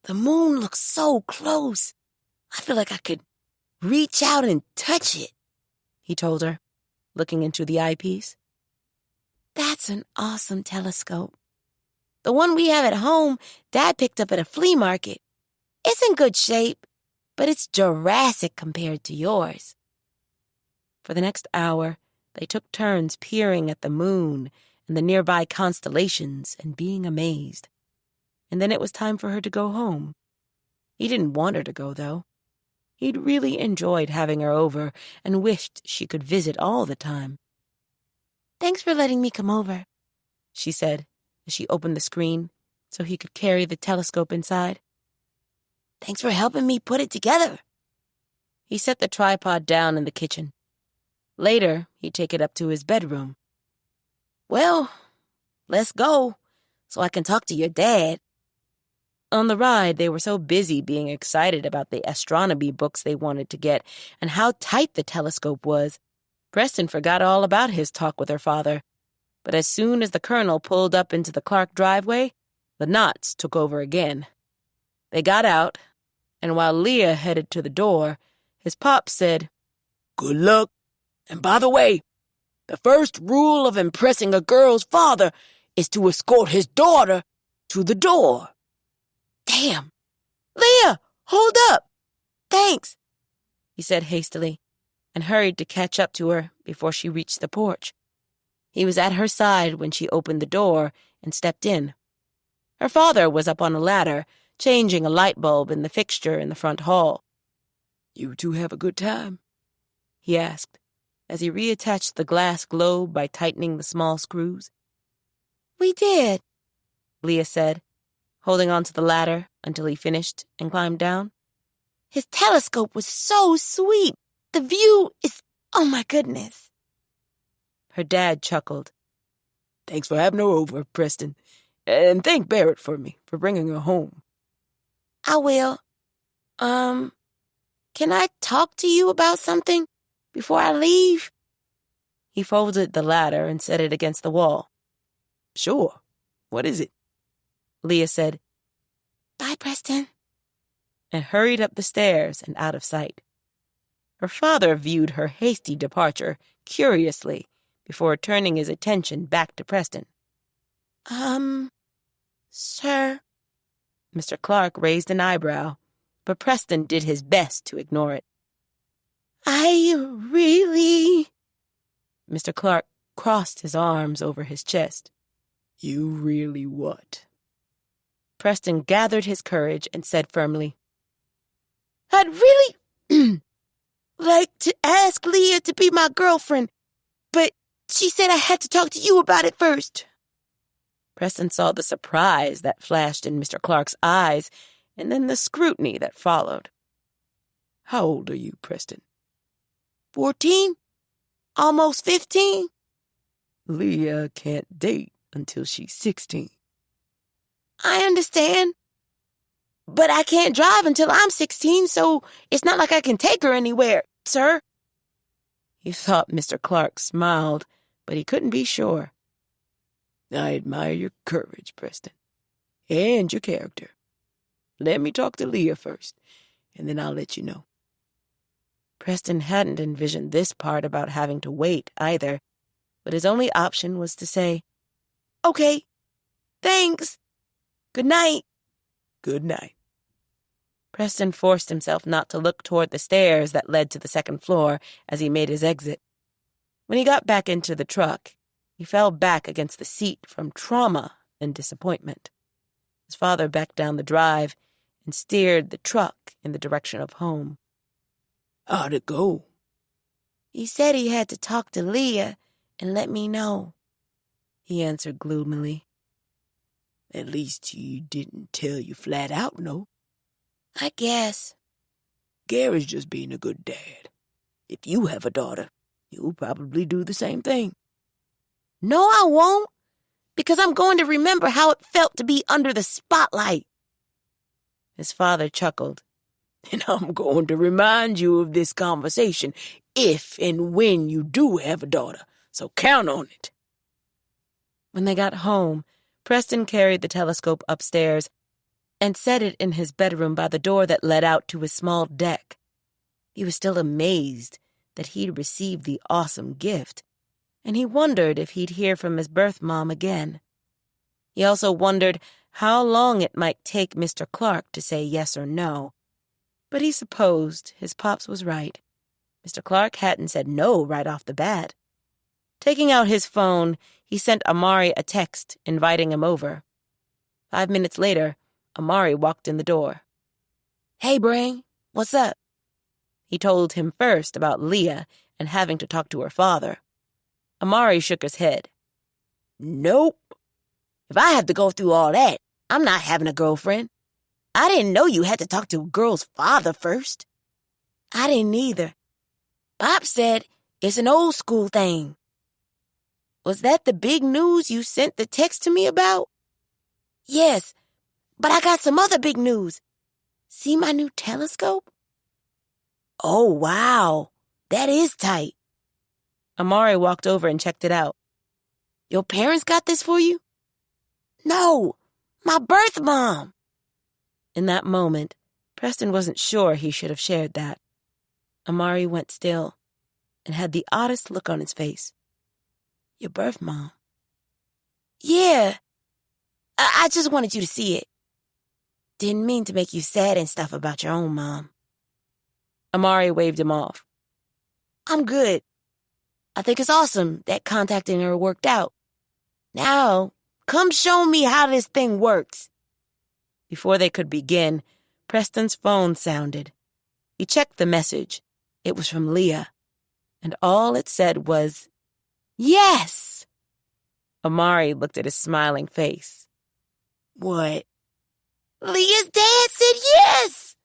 The moon looks so close. I feel like I could reach out and touch it, he told her, looking into the eyepiece. That's an awesome telescope. The one we have at home, Dad picked up at a flea market. It's in good shape, but it's Jurassic compared to yours. For the next hour, they took turns peering at the moon and the nearby constellations and being amazed. And then it was time for her to go home. He didn't want her to go, though. He'd really enjoyed having her over and wished she could visit all the time. Thanks for letting me come over, she said as she opened the screen so he could carry the telescope inside. Thanks for helping me put it together. He set the tripod down in the kitchen. Later, he'd take it up to his bedroom. Well, let's go, so I can talk to your dad. On the ride, they were so busy being excited about the astronomy books they wanted to get and how tight the telescope was, Preston forgot all about his talk with her father. But as soon as the Colonel pulled up into the Clark driveway, the knots took over again. They got out, and while Leah headed to the door, his pop said, Good luck. And by the way, the first rule of impressing a girl's father is to escort his daughter to the door. Damn. Leah, hold up. Thanks, he said hastily, and hurried to catch up to her before she reached the porch. He was at her side when she opened the door and stepped in. Her father was up on a ladder, changing a light bulb in the fixture in the front hall. You two have a good time? He asked, as he reattached the glass globe by tightening the small screws. We did, Leah said, holding onto the ladder until he finished and climbed down. His telescope was so sweet. The view is, oh my goodness. Her dad chuckled. Thanks for having her over, Preston. And thank Barrett for me, for bringing her home. I will. Can I talk to you about something before I leave? He folded the ladder and set it against the wall. Sure. What is it? Leah said, Bye, Preston, and hurried up the stairs and out of sight. Her father viewed her hasty departure curiously before turning his attention back to Preston. Sir? Mr. Clark raised an eyebrow, but Preston did his best to ignore it. I really... Mr. Clark crossed his arms over his chest. You really what? Preston gathered his courage and said firmly, I'd really like to ask Leah to be my girlfriend, but she said I had to talk to you about it first. Preston saw the surprise that flashed in Mr. Clark's eyes and then the scrutiny that followed. How old are you, Preston? 14? Almost 15? Leah can't date until she's 16. I understand. But I can't drive until I'm 16, so it's not like I can take her anywhere, sir. He thought Mr. Clark smiled, but he couldn't be sure. I admire your courage, Preston. and your character. Let me talk to Leah first, and then I'll let you know. Preston hadn't envisioned this part about having to wait either, but his only option was to say, Okay, thanks. Good night. Good night. Preston forced himself not to look toward the stairs that led to the second floor as he made his exit. When he got back into the truck, he fell back against the seat from trauma and disappointment. His father backed down the drive and steered the truck in the direction of home. How'd it go? He said he had to talk to Leah and let me know, He answered gloomily. At least he didn't tell you flat out, no. I guess. Gary's just being a good dad. If you have a daughter, you'll probably do the same thing. No, I won't, because I'm going to remember how it felt to be under the spotlight. His father chuckled. And I'm going to remind you of this conversation if and when you do have a daughter, so count on it. When they got home, Preston carried the telescope upstairs and set it in his bedroom by the door that led out to his small deck. He was still amazed that he'd received the awesome gift, and he wondered if he'd hear from his birth mom again. He also wondered how long it might take Mr. Clark to say yes or no. But he supposed his pops was right. Mr. Clark hadn't said no right off the bat. Taking out his phone, he sent Amari a text inviting him over. 5 minutes later, Amari walked in the door. Hey, Brain, what's up? He told him first about Leah and having to talk to her father. Amari shook his head. Nope. If I have to go through all that, I'm not having a girlfriend. I didn't know you had to talk to a girl's father first. I didn't either. Pop said it's an old school thing. Was that the big news you sent the text to me about? Yes, but I got some other big news. See my new telescope? Oh, wow. That is tight. Amari walked over and checked it out. Your parents got this for you? No, my birth mom. In that moment, Preston wasn't sure he should have shared that. Amari went still and had the oddest look on his face. Your birth mom? Yeah. I just wanted you to see it. Didn't mean to make you sad and stuff about your own mom. Amari waved him off. I'm good. I think it's awesome that contacting her worked out. Now, come show me how this thing works. Before they could begin, Preston's phone sounded. He checked the message. It was from Leah, and all it said was, Yes! Amari looked at his smiling face. What? Leah's dad said yes!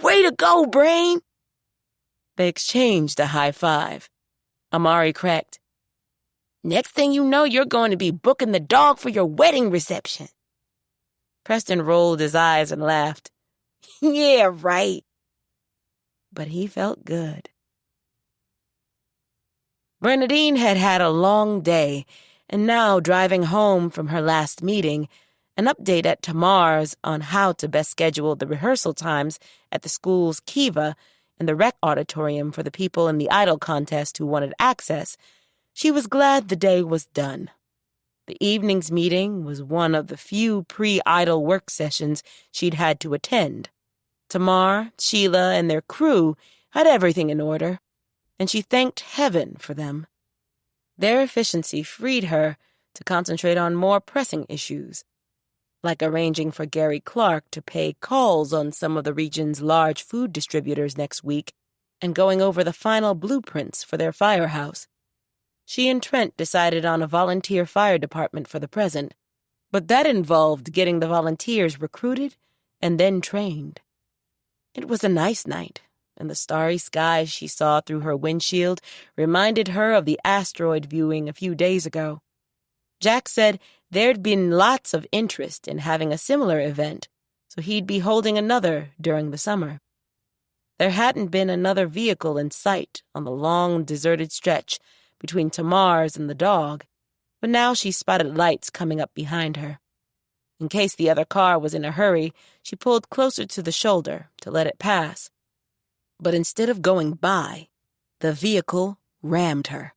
Way to go, Brain! They exchanged a high five. Amari cracked. Next thing you know, you're going to be booking the dog for your wedding reception. Preston rolled his eyes and laughed. Yeah, right. But he felt good. Bernadine had had a long day, and now driving home from her last meeting, an update at Tamar's on how to best schedule the rehearsal times at the school's Kiva and the rec auditorium for the people in the idol contest who wanted access, she was glad the day was done. The evening's meeting was one of the few pre-idol work sessions she'd had to attend. Tamar, Sheila, and their crew had everything in order, and she thanked heaven for them. Their efficiency freed her to concentrate on more pressing issues, like arranging for Gary Clark to pay calls on some of the region's large food distributors next week and going over the final blueprints for their firehouse. She and Trent decided on a volunteer fire department for the present, but that involved getting the volunteers recruited and then trained. It was a nice night, and the starry skies she saw through her windshield reminded her of the asteroid viewing a few days ago. Jack said there'd been lots of interest in having a similar event, so he'd be holding another during the summer. There hadn't been another vehicle in sight on the long, deserted stretch between Tamar's and the dog, but now she spotted lights coming up behind her. In case the other car was in a hurry, she pulled closer to the shoulder to let it pass. But instead of going by, the vehicle rammed her.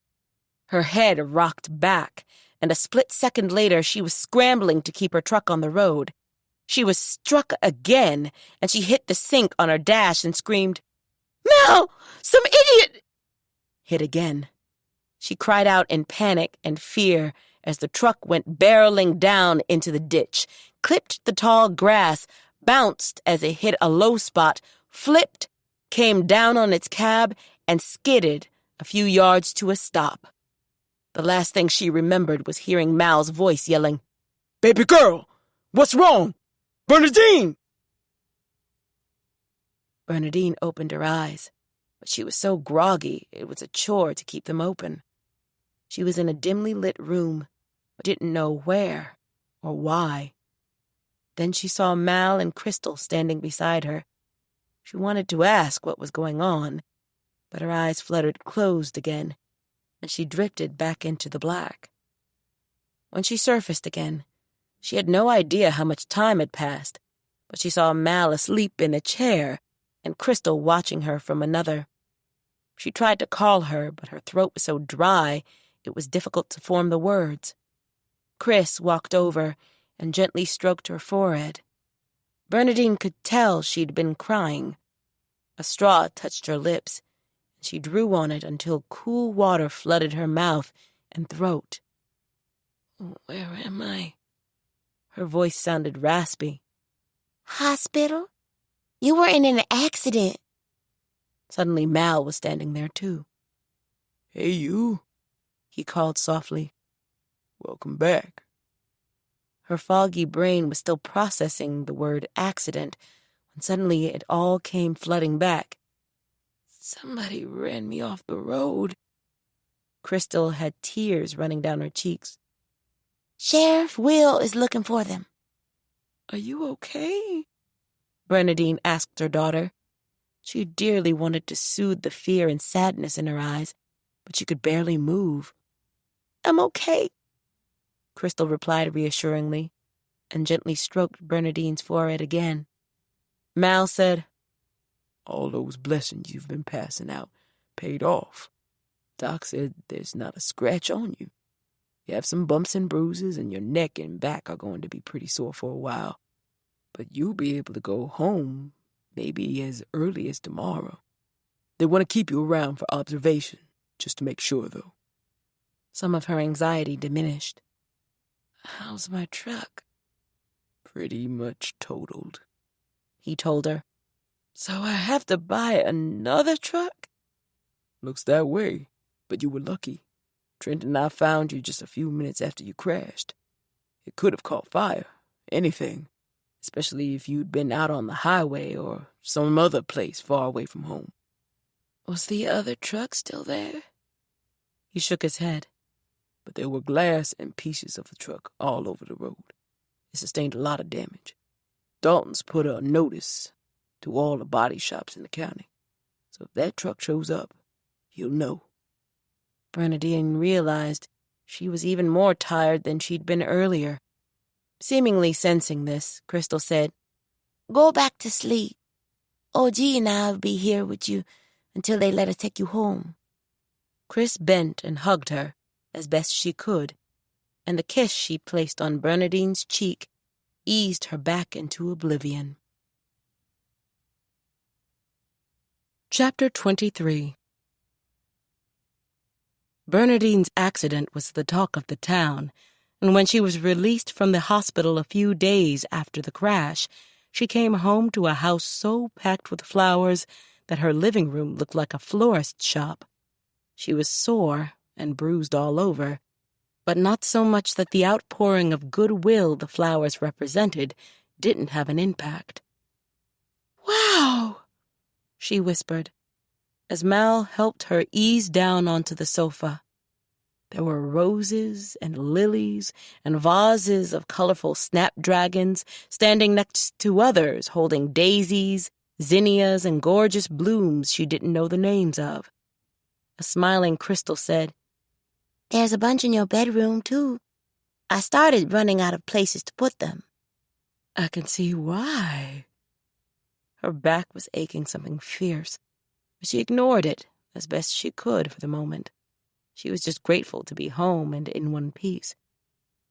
Her head rocked back, and a split second later she was scrambling to keep her truck on the road. She was struck again, and she hit the sink on her dash and screamed, "Mel! Some idiot!" Hit again. She cried out in panic and fear as the truck went barreling down into the ditch, clipped the tall grass, bounced as it hit a low spot, flipped, came down on its cab, and skidded a few yards to a stop. The last thing she remembered was hearing Mal's voice yelling, "Baby girl, what's wrong? Bernadine!" Bernadine opened her eyes, but she was so groggy it was a chore to keep them open. She was in a dimly lit room, but didn't know where or why. Then she saw Mal and Crystal standing beside her. She wanted to ask what was going on, but her eyes fluttered closed again, and she drifted back into the black. When she surfaced again, she had no idea how much time had passed, but she saw Mal asleep in a chair and Crystal watching her from another. She tried to call her, but her throat was so dry it was difficult to form the words. Chris walked over and gently stroked her forehead. Bernadine could tell she'd been crying. A straw touched her lips, and she drew on it until cool water flooded her mouth and throat. "Where am I?" Her voice sounded raspy. "Hospital? You were in an accident." Suddenly Mal was standing there too. "Hey, you," he called softly. "Welcome back." Her foggy brain was still processing the word accident when suddenly it all came flooding back. "Somebody ran me off the road." Crystal had tears running down her cheeks. "Sheriff Will is looking for them." "Are you okay?" Bernadine asked her daughter. She dearly wanted to soothe the fear and sadness in her eyes, but she could barely move. "I'm okay," Crystal replied reassuringly, and gently stroked Bernadine's forehead again. Mal said, "All those blessings you've been passing out paid off. Doc said there's not a scratch on you. You have some bumps and bruises, and your neck and back are going to be pretty sore for a while. But you'll be able to go home maybe as early as tomorrow. They want to keep you around for observation, just to make sure, though." Some of her anxiety diminished. "How's my truck?" "Pretty much totaled," he told her. "So I have to buy another truck?" "Looks that way, but you were lucky. Trent and I found you just a few minutes after you crashed. It could have caught fire, anything, especially if you'd been out on the highway or some other place far away from home." "Was the other truck still there?" He shook his head. "But there were glass and pieces of the truck all over the road. It sustained a lot of damage. Dalton's put a notice to all the body shops in the county. So if that truck shows up, he'll know." Bernadine realized she was even more tired than she'd been earlier. Seemingly sensing this, Crystal said, "Go back to sleep. OG and I'll be here with you until they let us take you home." Chris bent and hugged her as best she could, and the kiss she placed on Bernadine's cheek eased her back into oblivion. Chapter 23. Bernadine's accident was the talk of the town, and when she was released from the hospital a few days after the crash, she came home to a house so packed with flowers that her living room looked like a florist's shop. She was sore and bruised all over, but not so much that the outpouring of goodwill the flowers represented didn't have an impact. "Wow," she whispered, as Mal helped her ease down onto the sofa. There were roses and lilies and vases of colorful snapdragons standing next to others holding daisies, zinnias, and gorgeous blooms she didn't know the names of. A smiling Crystal said, "There's a bunch in your bedroom, too. I started running out of places to put them." I can see why. Her back was aching something fierce, but she ignored it as best she could for the moment. She was just grateful to be home and in one piece.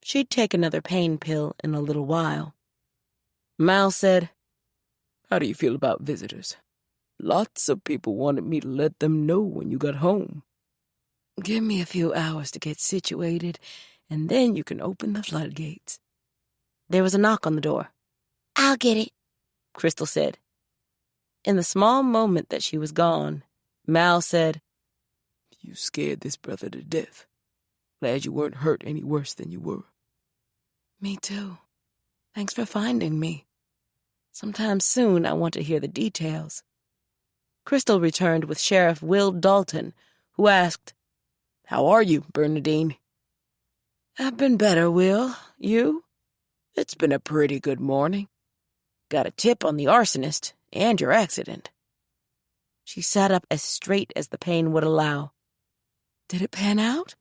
She'd take another pain pill in a little while. Mal said, How do you feel about visitors? Lots of people wanted me to let them know when you got home. Give me a few hours to get situated, and then you can open the floodgates. There was a knock on the door. I'll get it, Crystal said. In the small moment that she was gone, Mal said, You scared this brother to death. Glad you weren't hurt any worse than you were. Me too. Thanks for finding me. Sometime soon I want to hear the details. Crystal returned with Sheriff Will Dalton, who asked, How are you, Bernadine? I've been better, Will. You? It's been a pretty good morning. Got a tip on the arsonist and your accident. She sat up as straight as the pain would allow. Did it pan out?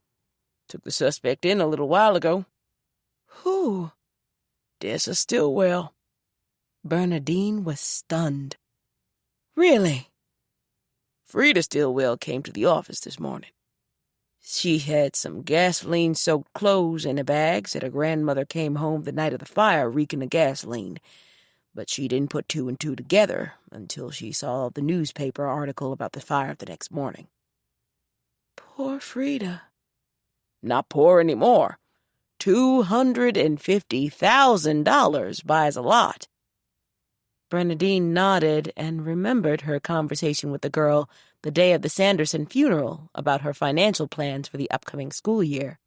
Took the suspect in a little while ago. Who? Dessa Stillwell. Bernadine was stunned. Really? Frida Stillwell came to the office this morning. She had some gasoline-soaked clothes in a bag, said her grandmother came home the night of the fire reeking of gasoline. But she didn't put two and two together until she saw the newspaper article about the fire the next morning. Poor Frida. Not poor anymore. $250,000 buys a lot. Bernadine nodded and remembered her conversation with the girl the day of the Sanderson funeral about her financial plans for the upcoming school year.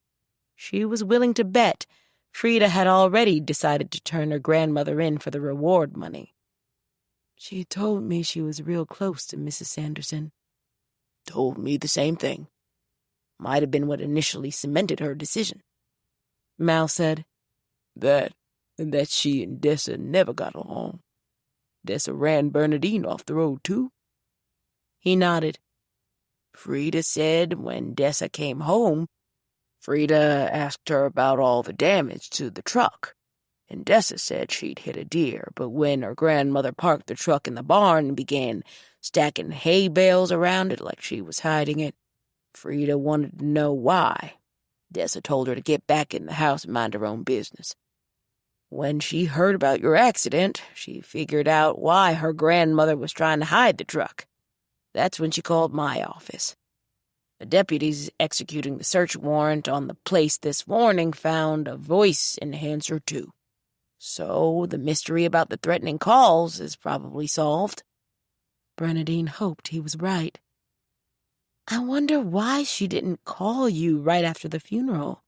She was willing to bet Frida had already decided to turn her grandmother in for the reward money. She told me she was real close to Mrs. Sanderson. Told me the same thing. Might have been what initially cemented her decision. Mal said, That, and that she and Dessa never got along. Dessa ran Bernadine off the road, too. He nodded. Frida said when Dessa came home, Frida asked her about all the damage to the truck, and Dessa said she'd hit a deer, but when her grandmother parked the truck in the barn and began stacking hay bales around it like she was hiding it, Frida wanted to know why. Dessa told her to get back in the house and mind her own business. When she heard about your accident, she figured out why her grandmother was trying to hide the truck. That's when she called my office. The deputies executing the search warrant on the place this morning found a voice enhancer, too. So the mystery about the threatening calls is probably solved. Bernadine hoped he was right. I wonder why she didn't call you right after the funeral.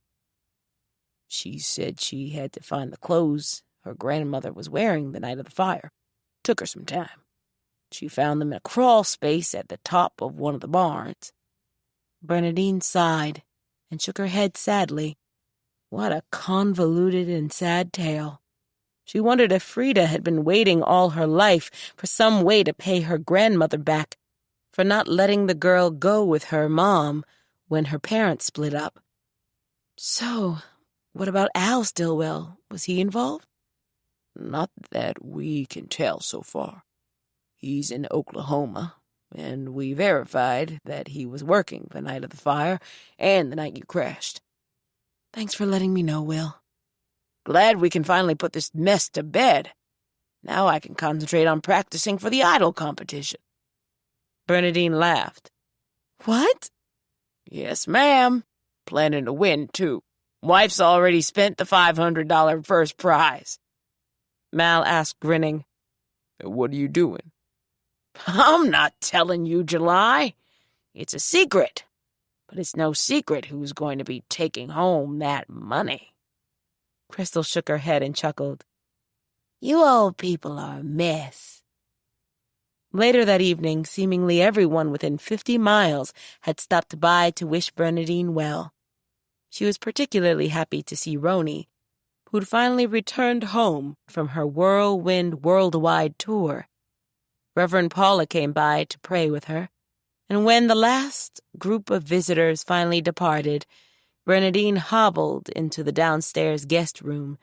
She said she had to find the clothes her grandmother was wearing the night of the fire. Took her some time. She found them in a crawl space at the top of one of the barns. Bernadine sighed and shook her head sadly. What a convoluted and sad tale. She wondered if Frida had been waiting all her life for some way to pay her grandmother back for not letting the girl go with her mom when her parents split up. So, what about Al Stillwell? Was he involved? Not that we can tell so far. He's in Oklahoma, and we verified that he was working the night of the fire and the night you crashed. Thanks for letting me know, Will. Glad we can finally put this mess to bed. Now I can concentrate on practicing for the idol competition. Bernadine laughed. What? Yes, ma'am. Planning to win, too. Wife's already spent the $500 first prize. Mal asked, grinning. What are you doing? I'm not telling you, July. It's a secret. But it's no secret who's going to be taking home that money. Crystal shook her head and chuckled. You old people are a mess. Later that evening, seemingly everyone within 50 miles had stopped by to wish Bernadine well. She was particularly happy to see Roni, who'd finally returned home from her whirlwind worldwide tour. Reverend Paula came by to pray with her, and when the last group of visitors finally departed, Bernadine hobbled into the downstairs guest room,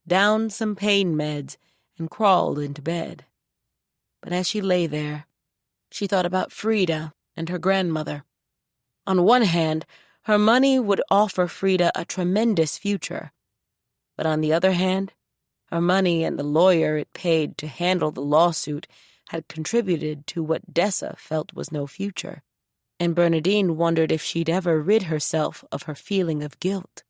downed some pain meds, and crawled into bed. But as she lay there, she thought about Frida and her grandmother. On one hand, her money would offer Frida a tremendous future. But on the other hand, her money and the lawyer it paid to handle the lawsuit had contributed to what Dessa felt was no future, and Bernadine wondered if she'd ever rid herself of her feeling of guilt.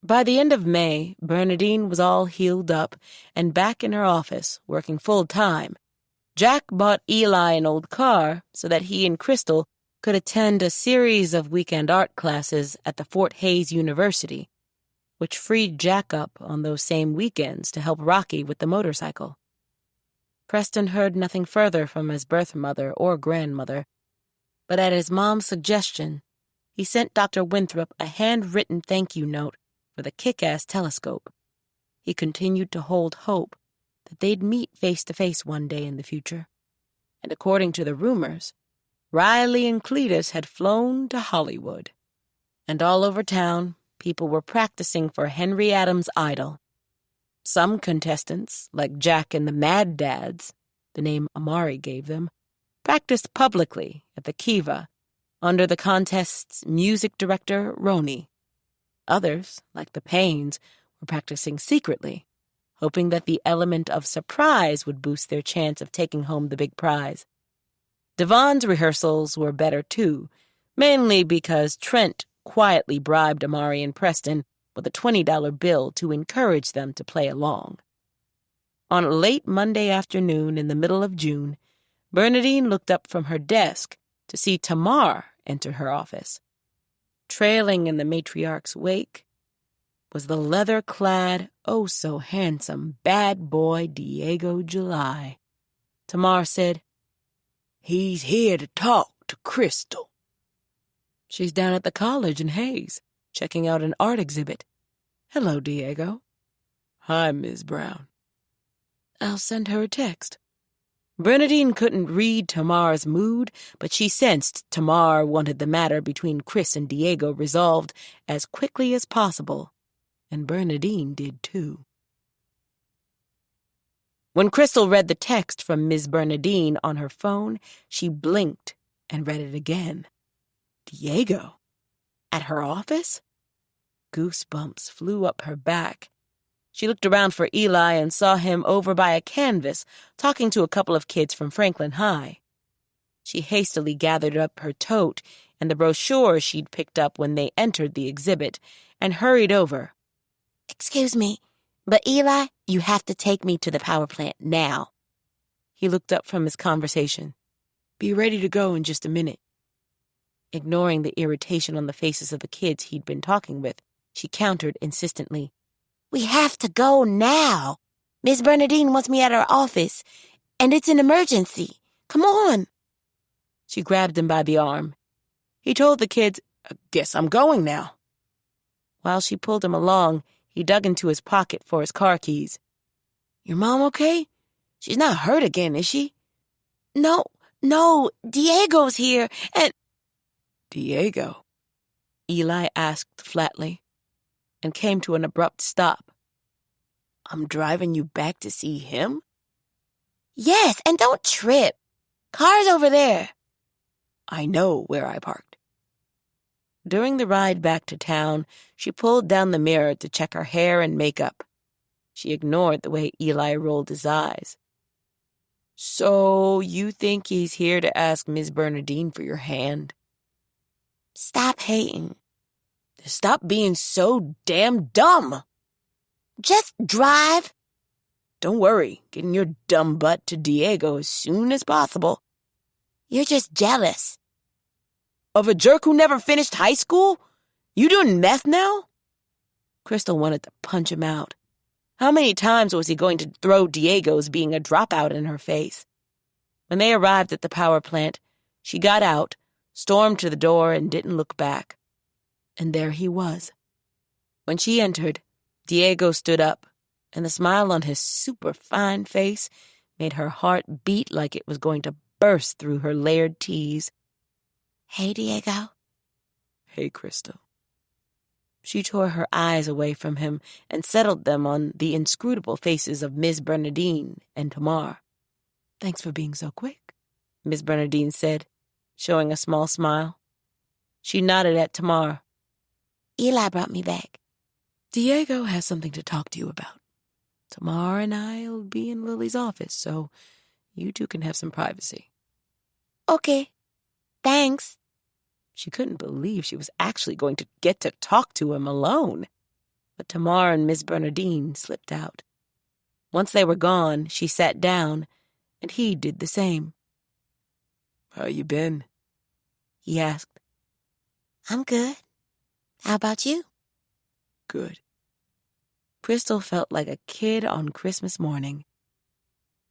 By the end of May, Bernadine was all healed up and back in her office, working full-time. Jack bought Eli an old car so that he and Crystal could attend a series of weekend art classes at the Fort Hays University, which freed Jack up on those same weekends to help Rocky with the motorcycle. Preston heard nothing further from his birth mother or grandmother, but at his mom's suggestion, he sent Dr. Winthrop a handwritten thank-you note for the kick-ass telescope. He continued to hold hope that they'd meet face-to-face one day in the future. And according to the rumors, Riley and Cletus had flown to Hollywood. And all over town, people were practicing for Henry Adams' idol. Some contestants, like Jack and the Mad Dads, the name Amari gave them, practiced publicly at the Kiva under the contest's music director, Roni. Others, like the Paynes, were practicing secretly, hoping that the element of surprise would boost their chance of taking home the big prize. Devon's rehearsals were better, too, mainly because Trent quietly bribed Amari and Preston with a $20 bill to encourage them to play along. On a late Monday afternoon in the middle of June, Bernadine looked up from her desk to see Tamar enter her office. Trailing in the matriarch's wake was the leather-clad, oh-so-handsome bad boy Diego July. Tamar said, "He's here to talk to Crystal." "She's down at the college in Hays, checking out an art exhibit. Hello, Diego." "Hi, Ms. Brown." "I'll send her a text." Bernadine couldn't read Tamar's mood, but she sensed Tamar wanted the matter between Chris and Diego resolved as quickly as possible, and Bernadine did too. When Crystal read the text from Ms. Bernadine on her phone, she blinked and read it again. Diego? At her office? Goosebumps flew up her back. She looked around for Eli and saw him over by a canvas, talking to a couple of kids from Franklin High. She hastily gathered up her tote and the brochure she'd picked up when they entered the exhibit and hurried over. "Excuse me, but Eli, you have to take me to the power plant now." He looked up from his conversation. "Be ready to go in just a minute." Ignoring the irritation on the faces of the kids he'd been talking with, she countered insistently. "We have to go now. Miss Bernadine wants me at her office, and it's an emergency. Come on." She grabbed him by the arm. He told the kids, "I guess I'm going now." While she pulled him along, he dug into his pocket for his car keys. "Your mom okay? She's not hurt again, is she?" No, Diego's here, and—" "Diego?" Eli asked flatly, and came to an abrupt stop. "I'm driving you back to see him?" "Yes, and don't trip. Car's over there." "I know where I parked." During the ride back to town, she pulled down the mirror to check her hair and makeup. She ignored the way Eli rolled his eyes. "So you think he's here to ask Miss Bernadine for your hand?" "Stop hating. Stop being so damn dumb." Just drive." "Don't worry, getting your dumb butt to Diego as soon as possible." "You're just jealous." "Of a jerk who never finished high school? You doing meth now?" Crystal wanted to punch him out. How many times was he going to throw Diego's being a dropout in her face? When they arrived at the power plant, she got out, stormed to the door, and didn't look back. And there he was. When she entered, Diego stood up, and the smile on his superfine face made her heart beat like it was going to burst through her layered tees. "Hey, Diego." "Hey, Crystal." She tore her eyes away from him and settled them on the inscrutable faces of Miss Bernadine and Tamar. "Thanks for being so quick," Miss Bernadine said, showing a small smile. She nodded at Tamar. Eli brought me back. "Diego has something to talk to you about. Tamar and I'll be in Lily's office, so you two can have some privacy." Okay. Thanks. She couldn't believe she was actually going to get to talk to him alone. But Tamar and Miss Bernadine slipped out. Once they were gone, she sat down, and he did the same. "How you been?" He asked. I'm good. How about you? "Good." Crystal felt like a kid on Christmas morning.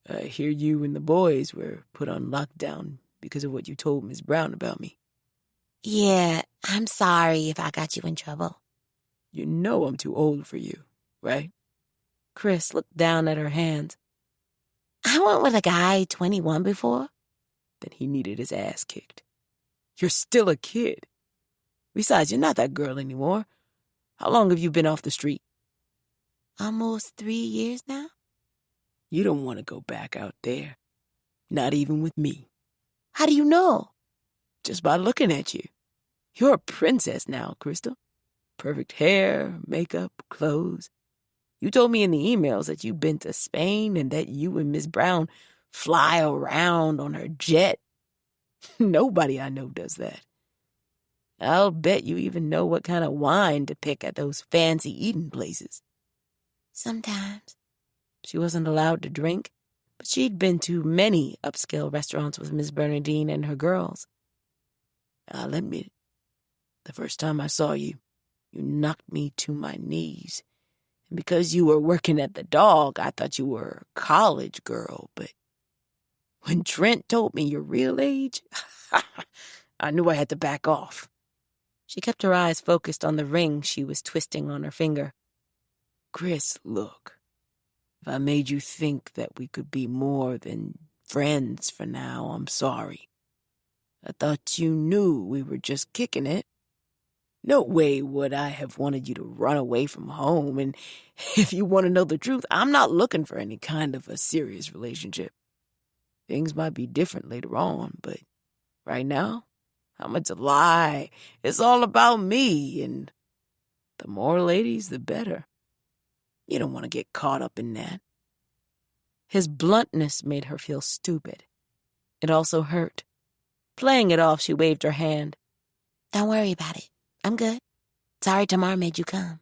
"I hear you and the boys were put on lockdown because of what you told Miss Brown about me." Yeah, I'm sorry if I got you in trouble. "You know I'm too old for you, right?" Chris looked down at her hands. I went with a guy 21 before. Then he needed his ass kicked. "You're still a kid. Besides, you're not that girl anymore. How long have you been off the street?" Almost 3 years now. "You don't want to go back out there. Not even with me. How do you know? Just by looking at you. You're a princess now, Crystal. Perfect hair, makeup, clothes. You told me in the emails that you've been to Spain and that you and Miss Brown fly around on her jet. Nobody I know does that. I'll bet you even know what kind of wine to pick at those fancy eating places." Sometimes. She wasn't allowed to drink, but she'd been to many upscale restaurants with Miss Bernadine and her girls. "I'll admit it. The first time I saw you, you knocked me to my knees. And because you were working at the Dog, I thought you were a college girl. But when Trent told me your real age, I knew I had to back off." She kept her eyes focused on the ring she was twisting on her finger. "Chris, look. If I made you think that we could be more than friends for now, I'm sorry. I thought you knew we were just kicking it. No way would I have wanted you to run away from home, and if you want to know the truth, I'm not looking for any kind of a serious relationship. Things might be different later on, but right now, how much a lie. It's all about me, and the more ladies, the better. You don't want to get caught up in that." His bluntness made her feel stupid. It also hurt. Playing it off, she waved her hand. Don't worry about it. I'm good. Sorry Tamar made you come.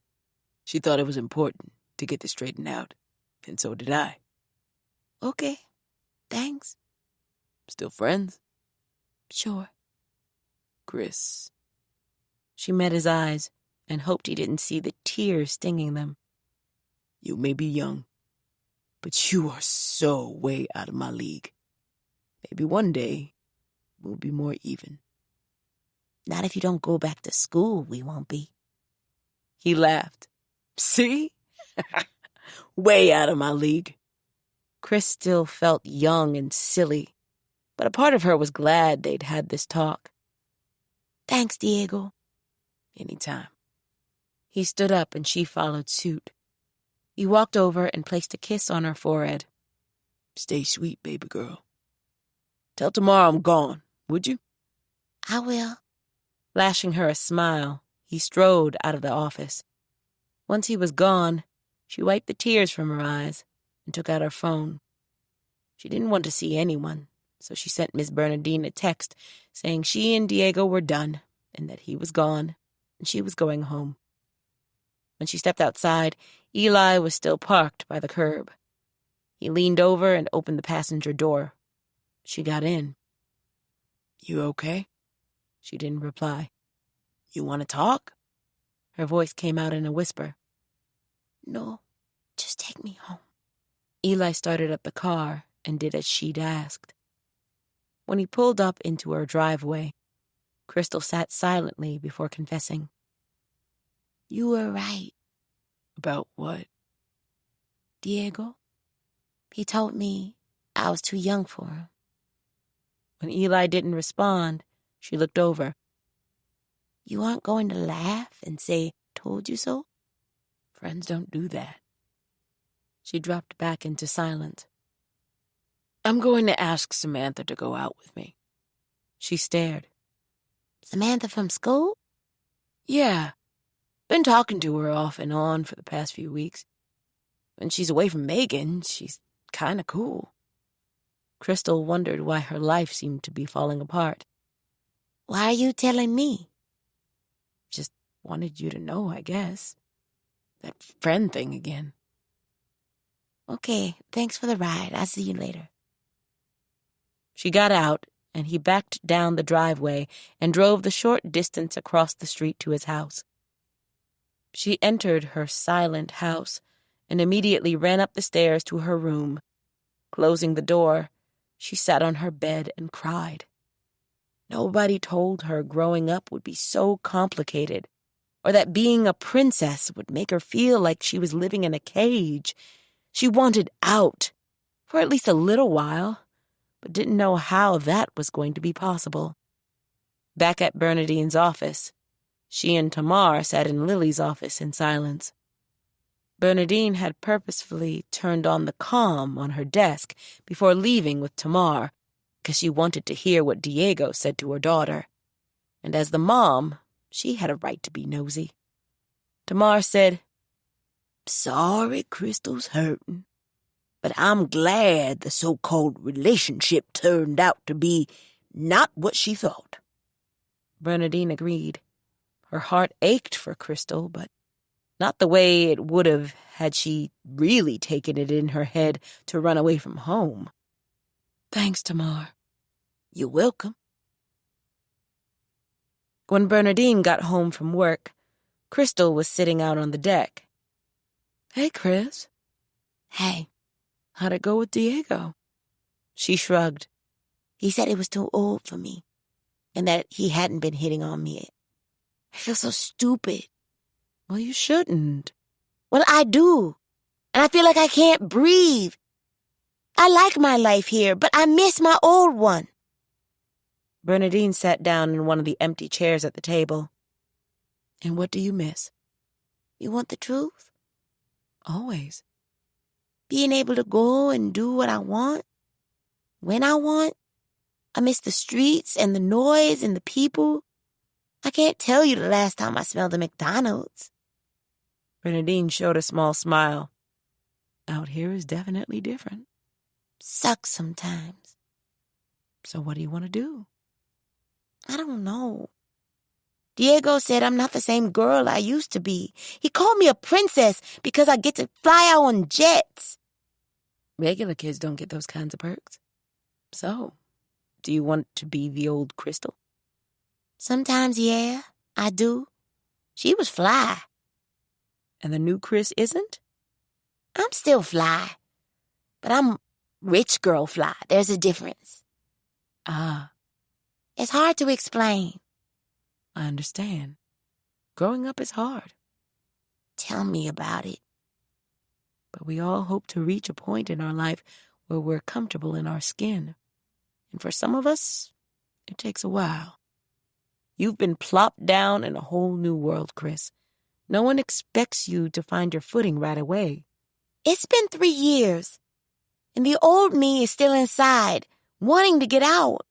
She thought it was important to get this straightened out, and so did I. Okay. Thanks. Still friends? Sure. Chris. She met his eyes and hoped he didn't see the tears stinging them. You may be young, but you are so way out of my league. Maybe one day we'll be more even. Not if you don't go back to school, we won't be. He laughed. See? Way out of my league. Chris still felt young and silly, but a part of her was glad they'd had this talk. Thanks, Diego. Anytime. He stood up and she followed suit. He walked over and placed a kiss on her forehead. Stay sweet, baby girl. Tell tomorrow I'm gone, would you? I will. Flashing her a smile, he strode out of the office. Once he was gone, she wiped the tears from her eyes and took out her phone. She didn't want to see anyone, so she sent Miss Bernadine a text saying she and Diego were done and that he was gone and she was going home. When she stepped outside, Eli was still parked by the curb. He leaned over and opened the passenger door. She got in. You okay? She didn't reply. You want to talk? Her voice came out in a whisper. No, just take me home. Eli started up the car and did as she'd asked. When he pulled up into her driveway, Crystal sat silently before confessing. You were right. About what? Diego. He told me I was too young for him. When Eli didn't respond, she looked over. You aren't going to laugh and say told you so? Friends don't do that. She dropped back into silence. I'm going to ask Samantha to go out with me. She stared. Samantha from school? Yeah. Been talking to her off and on for the past few weeks. When she's away from Megan, she's kind of cool. Crystal wondered why her life seemed to be falling apart. Why are you telling me? Just wanted you to know, I guess. That friend thing again. Okay, thanks for the ride. I'll see you later. She got out, and he backed down the driveway and drove the short distance across the street to his house. She entered her silent house and immediately ran up the stairs to her room. Closing the door, she sat on her bed and cried. Nobody told her growing up would be so complicated, or that being a princess would make her feel like she was living in a cage. She wanted out, for at least a little while, but didn't know how that was going to be possible. Back at Bernadine's office, she and Tamar sat in Lily's office in silence. Bernadine had purposefully turned on the comm on her desk before leaving with Tamar, because she wanted to hear what Diego said to her daughter. And as the mom, she had a right to be nosy. Tamar said, Sorry Crystal's hurting, but I'm glad the so-called relationship turned out to be not what she thought. Bernadine agreed. Her heart ached for Crystal, but not the way it would have had she really taken it in her head to run away from home. Thanks, Tamar. You're welcome. When Bernadine got home from work, Crystal was sitting out on the deck. Hey, Chris. Hey. How'd it go with Diego? She shrugged. He said it was too old for me, and that he hadn't been hitting on me. I feel so stupid. Well, you shouldn't. Well, I do. And I feel like I can't breathe. I like my life here, but I miss my old one. Bernadine sat down in one of the empty chairs at the table. And what do you miss? You want the truth? Always. Being able to go and do what I want, when I want. I miss the streets and the noise and the people. I can't tell you the last time I smelled a McDonald's. Bernadine showed a small smile. Out here is definitely different. Sucks sometimes. So what do you want to do? I don't know. Diego said I'm not the same girl I used to be. He called me a princess because I get to fly out on jets. Regular kids don't get those kinds of perks. So, do you want to be the old Crystal? Sometimes, yeah, I do. She was fly. And the new Chris isn't? I'm still fly. But I'm rich girl fly. There's a difference. Ah. It's hard to explain. I understand. Growing up is hard. Tell me about it. But we all hope to reach a point in our life where we're comfortable in our skin. And for some of us, it takes a while. You've been plopped down in a whole new world, Chris. No one expects you to find your footing right away. It's been 3 years, and the old me is still inside, wanting to get out.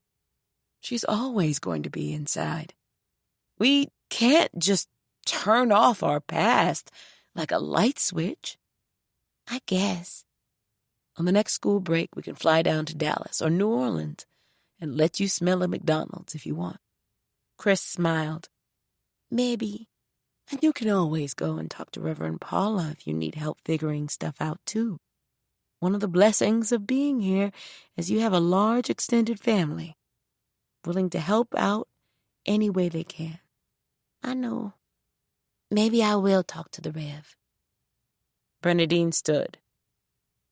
She's always going to be inside. We can't just turn off our past like a light switch. I guess. On the next school break, we can fly down to Dallas or New Orleans and let you smell a McDonald's if you want. Chris smiled. Maybe. And you can always go and talk to Reverend Paula if you need help figuring stuff out, too. One of the blessings of being here is you have a large extended family, willing to help out any way they can. I know. Maybe I will talk to the Rev. Bernadine stood.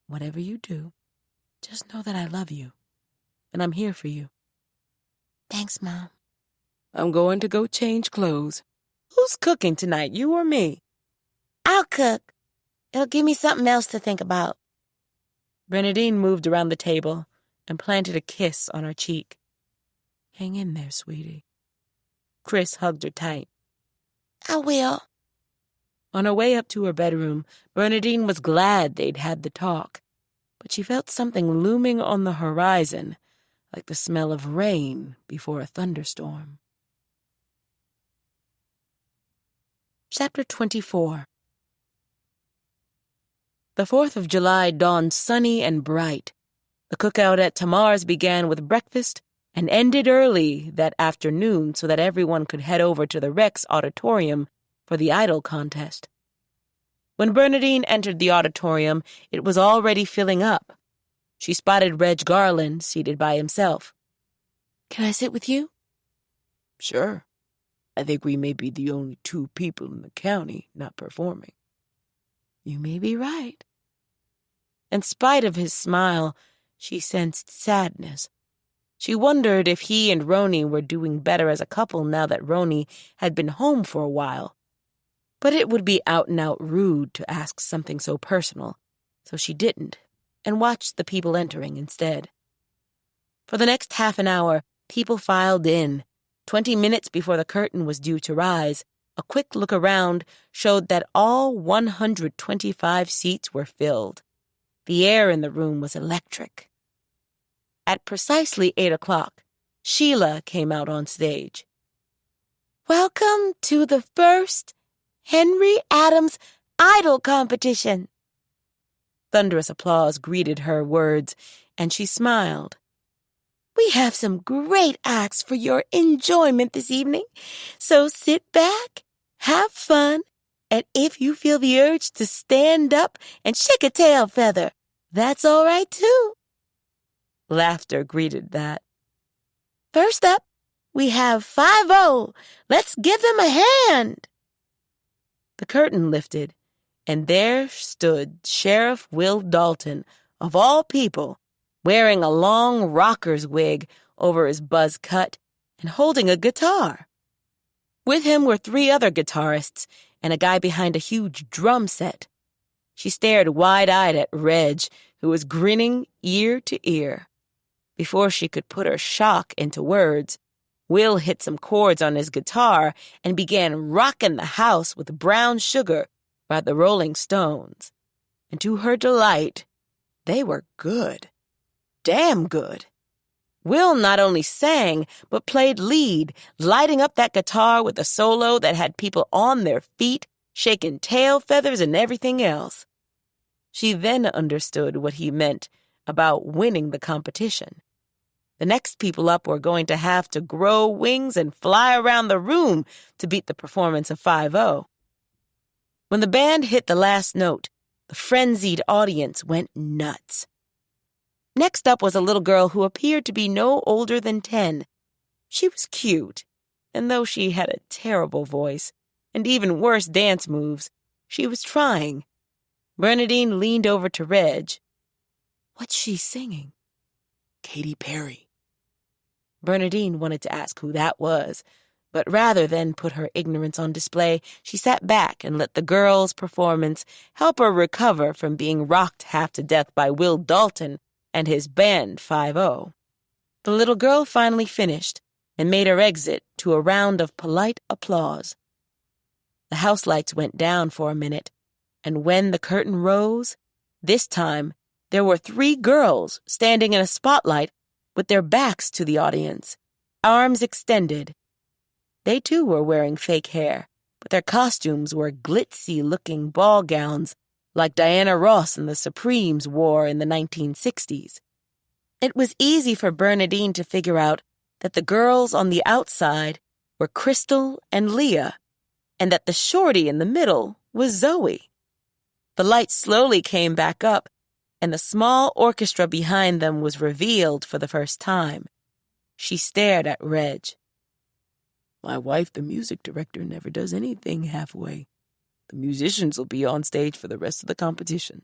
Whatever you do, just know that I love you, and I'm here for you. Thanks, Mom. I'm going to go change clothes. Who's cooking tonight, you or me? I'll cook. It'll give me something else to think about. Bernadine moved around the table and planted a kiss on her cheek. Hang in there, sweetie. Chris hugged her tight. I will. On her way up to her bedroom, Bernadine was glad they'd had the talk, but she felt something looming on the horizon, like the smell of rain before a thunderstorm. Chapter 24. The 4th of July dawned sunny and bright. The cookout at Tamar's began with breakfast and ended early that afternoon so that everyone could head over to the Rex auditorium for the idol contest. When Bernadine entered the auditorium, it was already filling up. She spotted Reg Garland seated by himself. Can I sit with you? Sure. I think we may be the only 2 people in the county not performing. You may be right. In spite of his smile, she sensed sadness. She wondered if he and Roni were doing better as a couple now that Roni had been home for a while. But it would be out-and-out rude to ask something so personal, so she didn't, and watched the people entering instead. For the next half an hour, people filed in. 20 minutes before the curtain was due to rise, a quick look around showed that all 125 seats were filled. The air in the room was electric. At precisely 8 o'clock, Sheila came out on stage. Welcome to the first Henry Adams Idol competition. Thunderous applause greeted her words, and she smiled. We have some great acts for your enjoyment this evening, so sit back, have fun, and if you feel the urge to stand up and shake a tail feather, that's all right too. Laughter greeted that. First up, we have 5-0. Let's give them a hand. The curtain lifted, and there stood Sheriff Will Dalton, of all people, wearing a long rocker's wig over his buzz cut and holding a guitar. With him were 3 other guitarists and a guy behind a huge drum set. She stared wide-eyed at Reg, who was grinning ear to ear. Before she could put her shock into words, Will hit some chords on his guitar and began rocking the house with Brown Sugar by the Rolling Stones. And to her delight, they were good. Damn good. Will not only sang, but played lead, lighting up that guitar with a solo that had people on their feet, shaking tail feathers and everything else. She then understood what he meant about winning the competition. The next people up were going to have to grow wings and fly around the room to beat the performance of 5-0. When the band hit the last note, the frenzied audience went nuts. Next up was a little girl who appeared to be no older than 10. She was cute, and though she had a terrible voice and even worse dance moves, she was trying. Bernadine leaned over to Reg. What's she singing? Katy Perry. Bernadine wanted to ask who that was, but rather than put her ignorance on display, she sat back and let the girl's performance help her recover from being rocked half to death by Will Dalton and his band 5-0. The little girl finally finished and made her exit to a round of polite applause. The house lights went down for a minute, and when the curtain rose, this time there were 3 girls standing in a spotlight with their backs to the audience, arms extended. They too were wearing fake hair, but their costumes were glitzy-looking ball gowns like Diana Ross and the Supremes wore in the 1960s. It was easy for Bernadine to figure out that the girls on the outside were Crystal and Leah, and that the shorty in the middle was Zoe. The lights slowly came back up, and the small orchestra behind them was revealed for the first time. She stared at Reg. My wife, the music director, never does anything halfway. The musicians will be on stage for the rest of the competition.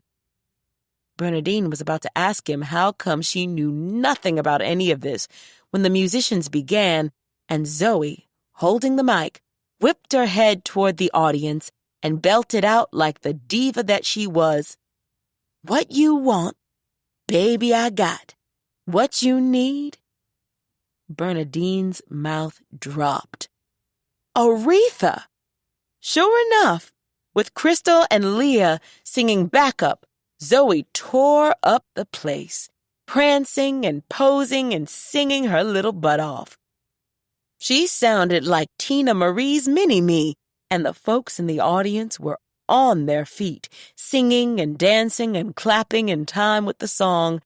Bernadine was about to ask him how come she knew nothing about any of this when the musicians began, and Zoe, holding the mic, whipped her head toward the audience and belted out like the diva that she was. What you want, baby, I got. What you need? Bernadine's mouth dropped. Aretha! Sure enough, With Crystal and Leah singing backup, Zoe tore up the place, prancing and posing and singing her little butt off. She sounded like Tina Marie's Mini-Me, and the folks in the audience were on their feet, singing and dancing and clapping in time with the song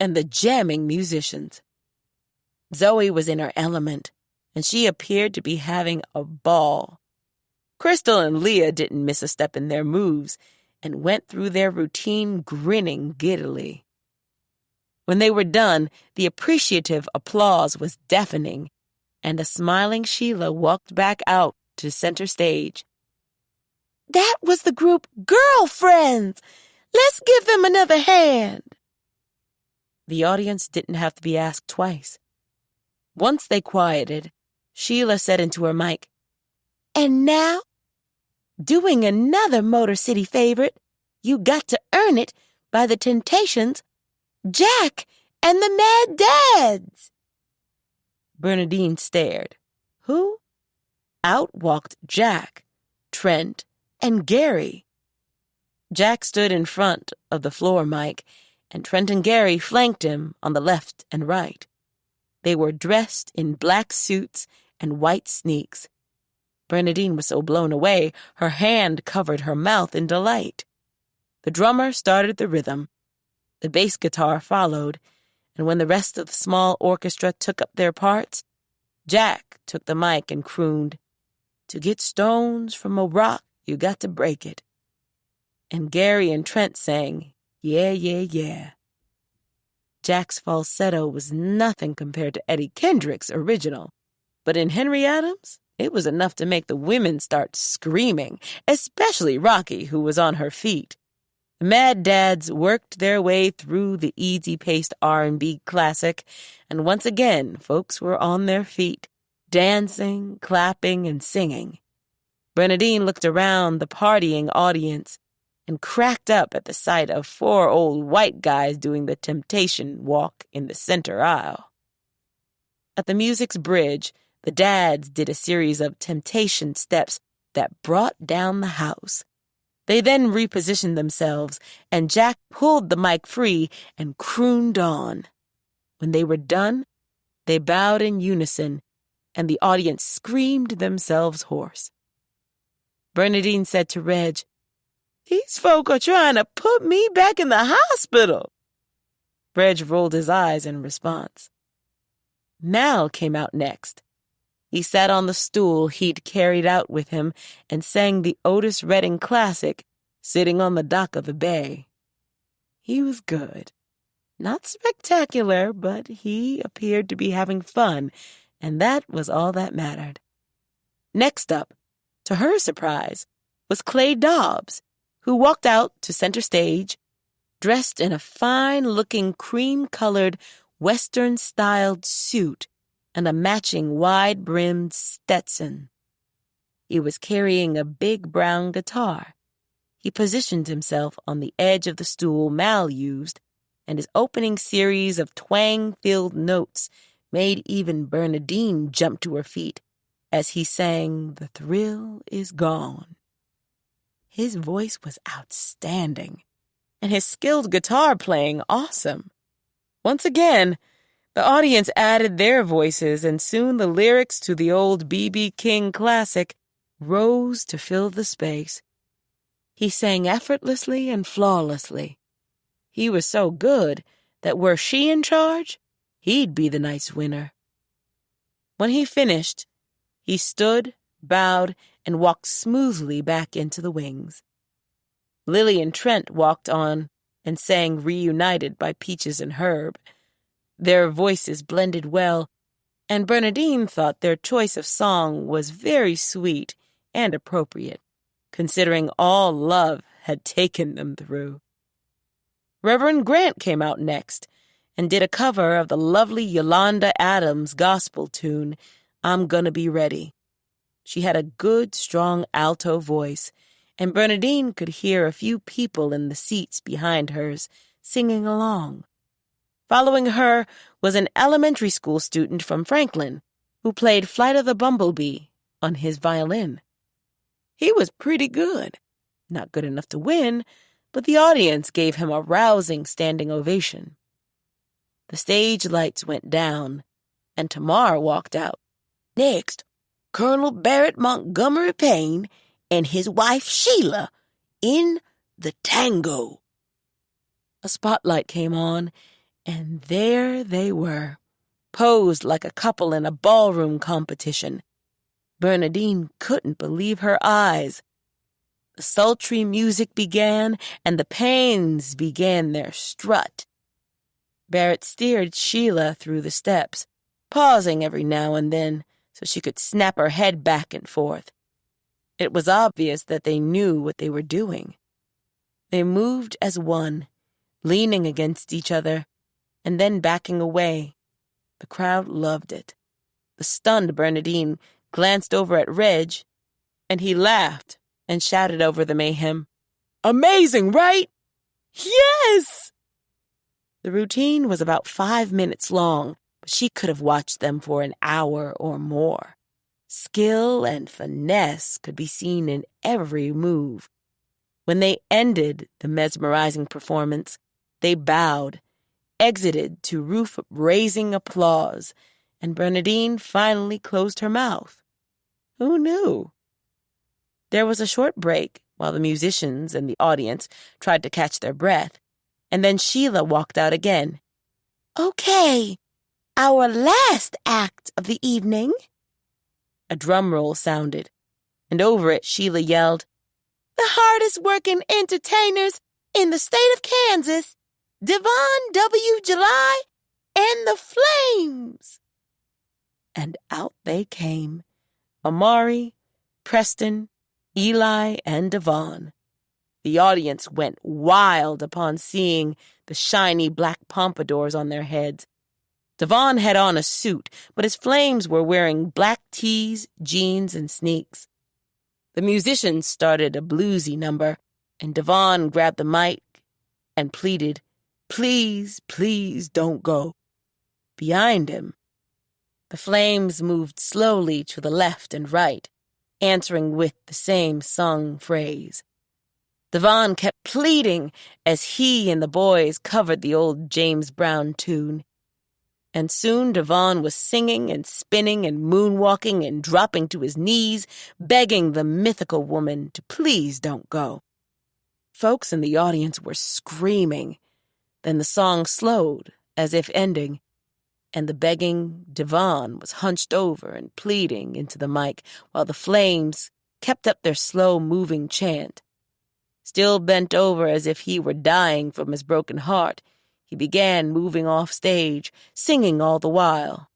and the jamming musicians. Zoe was in her element, and she appeared to be having a ball. Crystal and Leah didn't miss a step in their moves and went through their routine grinning giddily. When they were done, the appreciative applause was deafening, and a smiling Sheila walked back out to center stage. That was the group Girlfriends! Let's give them another hand! The audience didn't have to be asked twice. Once they quieted, Sheila said into her mic, And now, doing another Motor City favorite, You Got to Earn It by the Temptations, Jack and the Mad Dads. Bernadine stared. Who? Out walked Jack, Trent, and Gary. Jack stood in front of the floor mic, and Trent and Gary flanked him on the left and right. They were dressed in black suits and white sneaks. Bernadine was so blown away, her hand covered her mouth in delight. The drummer started the rhythm. The bass guitar followed, and when the rest of the small orchestra took up their parts, Jack took the mic and crooned, To get stones from a rock, you got to break it. And Gary and Trent sang, Yeah, yeah, yeah. Jack's falsetto was nothing compared to Eddie Kendrick's original, but in Henry Adams, it was enough to make the women start screaming, especially Rocky, who was on her feet. The Mad Dads worked their way through the easy-paced R&B classic, and once again, folks were on their feet, dancing, clapping, and singing. Bernadine looked around the partying audience and cracked up at the sight of 4 old white guys doing the temptation walk in the center aisle. At the music's bridge, the dads did a series of temptation steps that brought down the house. They then repositioned themselves, and Jack pulled the mic free and crooned on. When they were done, they bowed in unison, and the audience screamed themselves hoarse. Bernadine said to Reg, These folk are trying to put me back in the hospital. Reg rolled his eyes in response. Mal came out next. He sat on the stool he'd carried out with him and sang the Otis Redding classic, Sitting on the Dock of the Bay. He was good. Not spectacular, but he appeared to be having fun, and that was all that mattered. Next up, to her surprise, was Clay Dobbs, who walked out to center stage, dressed in a fine-looking cream-colored Western-styled suit and a matching wide-brimmed Stetson. He was carrying a big brown guitar. He positioned himself on the edge of the stool Mal used, and his opening series of twang-filled notes made even Bernadine jump to her feet as he sang The Thrill Is Gone. His voice was outstanding, and his skilled guitar playing awesome. Once again, the audience added their voices, and soon the lyrics to the old B.B. King classic rose to fill the space. He sang effortlessly and flawlessly. He was so good that were she in charge, he'd be the night's winner. When he finished, he stood, bowed, and walked smoothly back into the wings. Lily and Trent walked on and sang Reunited by Peaches and Herb. Their voices blended well, and Bernadine thought their choice of song was very sweet and appropriate, considering all love had taken them through. Reverend Grant came out next and did a cover of the lovely Yolanda Adams gospel tune, I'm Gonna Be Ready. She had a good, strong alto voice, and Bernadine could hear a few people in the seats behind hers singing along. Following her was an elementary school student from Franklin who played Flight of the Bumblebee on his violin. He was pretty good, Not good enough to win, but the audience gave him a rousing standing ovation. The stage lights went down, and Tamar walked out. Next, Colonel Barrett Montgomery Payne and his wife Sheila in the tango. A spotlight came on, and there they were, posed like a couple in a ballroom competition. Bernadine couldn't believe her eyes. The sultry music began, and the Paynes began their strut. Barrett steered Sheila through the steps, pausing every now and then so she could snap her head back and forth. It was obvious that they knew what they were doing. They moved as one, leaning against each other, and then backing away. The crowd loved it. The stunned Bernadine glanced over at Reg, and he laughed and shouted over the mayhem, "Amazing, right?" "Yes!" The routine was about 5 minutes long, but she could have watched them for an hour or more. Skill and finesse could be seen in every move. When they ended the mesmerizing performance, they bowed, exited to roof-raising applause, and Bernadine finally closed her mouth. Who knew? There was a short break while the musicians and the audience tried to catch their breath, and then Sheila walked out again. Okay, our last act of the evening. A drum roll sounded, and over it Sheila yelled, "The hardest-working entertainers in the state of Kansas, Devon W. July and the Flames." And out they came, Amari, Preston, Eli, and Devon. The audience went wild upon seeing the shiny black pompadours on their heads. Devon had on a suit, but his Flames were wearing black tees, jeans, and sneaks. The musicians started a bluesy number, and Devon grabbed the mic and pleaded, "Please, please don't go." Behind him, the Flames moved slowly to the left and right, answering with the same sung phrase. Devon kept pleading as he and the boys covered the old James Brown tune. And soon Devon was singing and spinning and moonwalking and dropping to his knees, begging the mythical woman to please don't go. Folks in the audience were screaming. Then the song slowed, as if ending, and the begging Devon was hunched over and pleading into the mic while the Flames kept up their slow-moving chant. Still bent over as if he were dying from his broken heart, he began moving off stage, singing all the while.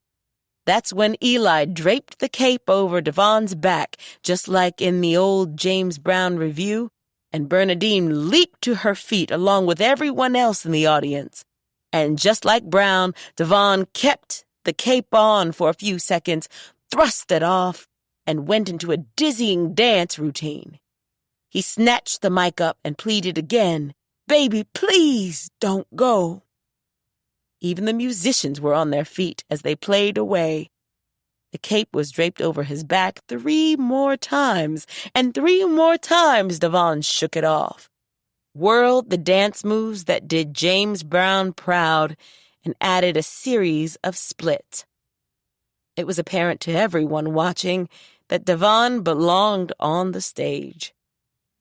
That's when Eli draped the cape over Devon's back, just like in the old James Brown review, and Bernadine leaped to her feet along with everyone else in the audience. And just like Brown, Devon kept the cape on for a few seconds, thrust it off, and went into a dizzying dance routine. He snatched the mic up and pleaded again, "Baby, please don't go." Even the musicians were on their feet as they played away. The cape was draped over his back 3 more times, and 3 more times Devon shook it off, whirled the dance moves that did James Brown proud, and added a series of splits. It was apparent to everyone watching that Devon belonged on the stage.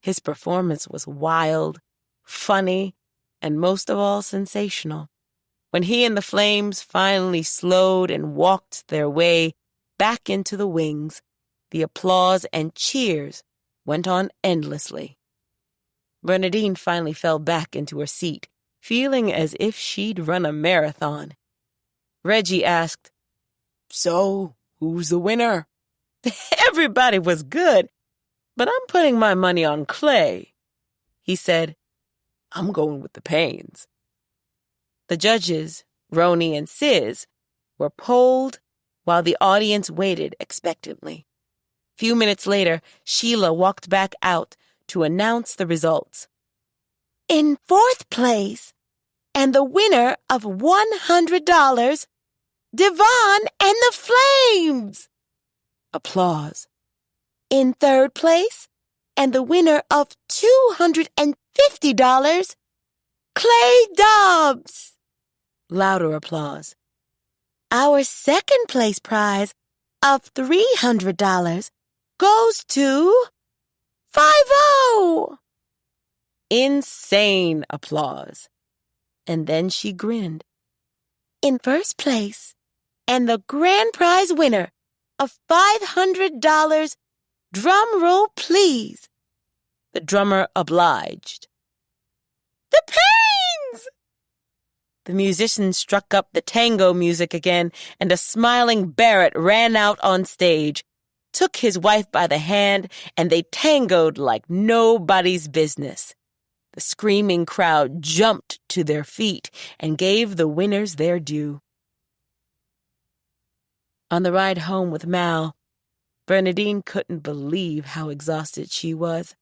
His performance was wild, funny, and most of all sensational. When he and the Flames finally slowed and walked their way back into the wings, the applause and cheers went on endlessly. Bernadine finally fell back into her seat, feeling as if she'd run a marathon. Reggie asked, "So, who's the winner?" "Everybody was good, but I'm putting my money on Clay." He said, "I'm going with the Paynes." The judges, Roni and Sis, were polled while the audience waited expectantly. A few minutes later, Sheila walked back out to announce the results. In 4th place, and the winner of $100, Devon and the Flames. Applause. In 3rd place, and the winner of $250. Clay Dobbs! Louder applause. Our second place prize of $300 goes to 50! Insane applause. And then she grinned. In first place, and the grand prize winner of $500, drum roll please. The drummer obliged. The Pains! The musicians struck up the tango music again, and a smiling Barrett ran out on stage, took his wife by the hand, and they tangoed like nobody's business. The screaming crowd jumped to their feet and gave the winners their due. On the ride home with Mal, Bernadine couldn't believe how exhausted she was.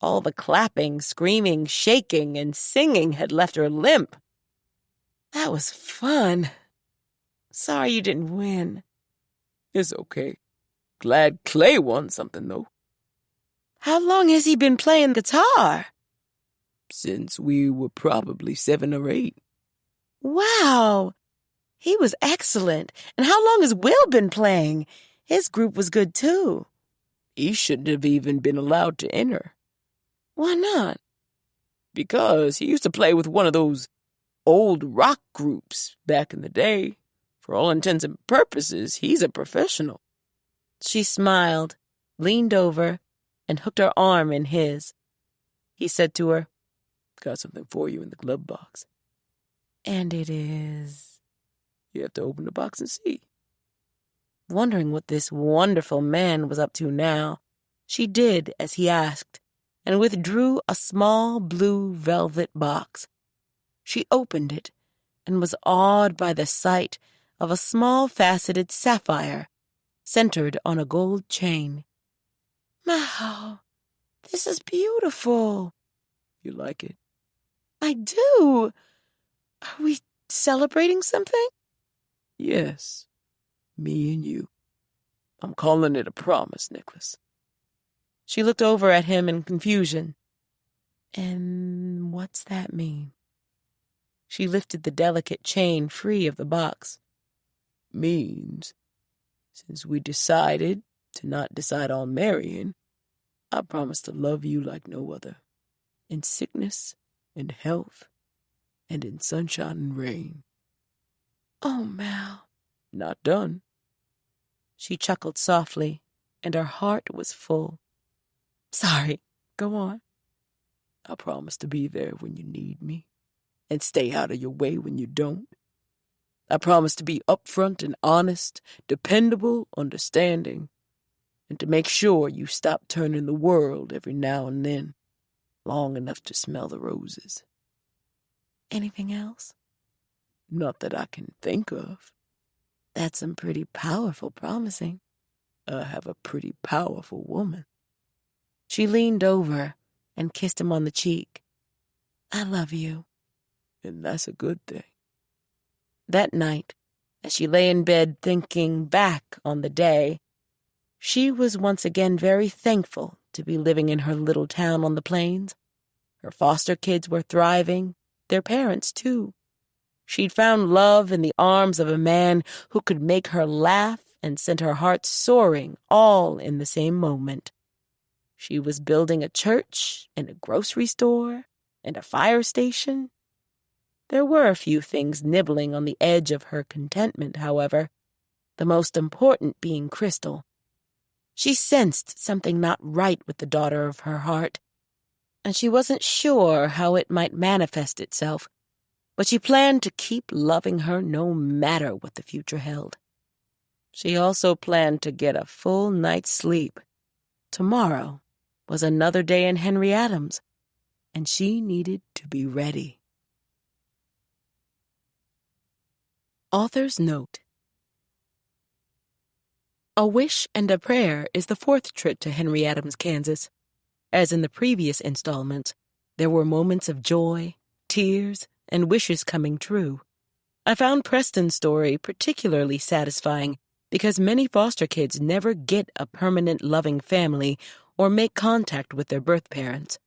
All the clapping, screaming, shaking, and singing had left her limp. That was fun. Sorry you didn't win. It's okay. Glad Clay won something, though. How long has he been playing guitar? Since we were probably 7 or 8. Wow. He was excellent. And how long has Will been playing? His group was good, too. He shouldn't have even been allowed to enter. Why not? Because he used to play with one of those old rock groups back in the day. For all intents and purposes, he's a professional. She smiled, leaned over, and hooked her arm in his. He said to her, Got something for you in the glove box. And it is... You have to open the box and see. Wondering what this wonderful man was up to now, she did as he asked, and withdrew a small blue velvet box. She opened it and was awed by the sight of a small faceted sapphire centered on a gold chain. Wow, this is beautiful. You like it? I do. Are we celebrating something? Yes, me and you. I'm calling it a promise, Nicholas. She looked over at him in confusion. And what's that mean? She lifted the delicate chain free of the box. Means, since we decided to not decide on marrying, I promise to love you like no other, in sickness and health, and in sunshine and rain. Oh, Mal. Not done. She chuckled softly, and her heart was full. Sorry, go on. I promise to be there when you need me, and stay out of your way when you don't. I promise to be upfront and honest, dependable, understanding, and to make sure you stop turning the world every now and then, long enough to smell the roses. Anything else? Not that I can think of. That's some pretty powerful promising. I have a pretty powerful woman. She leaned over and kissed him on the cheek. I love you. And that's a good thing. That night, as she lay in bed thinking back on the day, she was once again very thankful to be living in her little town on the plains. Her foster kids were thriving, their parents too. She'd found love in the arms of a man who could make her laugh and send her heart soaring all in the same moment. She was building a church and a grocery store and a fire station. There were a few things nibbling on the edge of her contentment, however, the most important being Crystal. She sensed something not right with the daughter of her heart, and she wasn't sure how it might manifest itself, but she planned to keep loving her no matter what the future held. She also planned to get a full night's sleep. Tomorrow was another day in Henry Adams, and she needed to be ready. Author's Note: A Wish and a Prayer is the fourth trip to Henry Adams, Kansas. As in the previous installments, there were moments of joy, tears, and wishes coming true. I found Preston's story particularly satisfying because many foster kids never get a permanent loving family or make contact with their birth parents.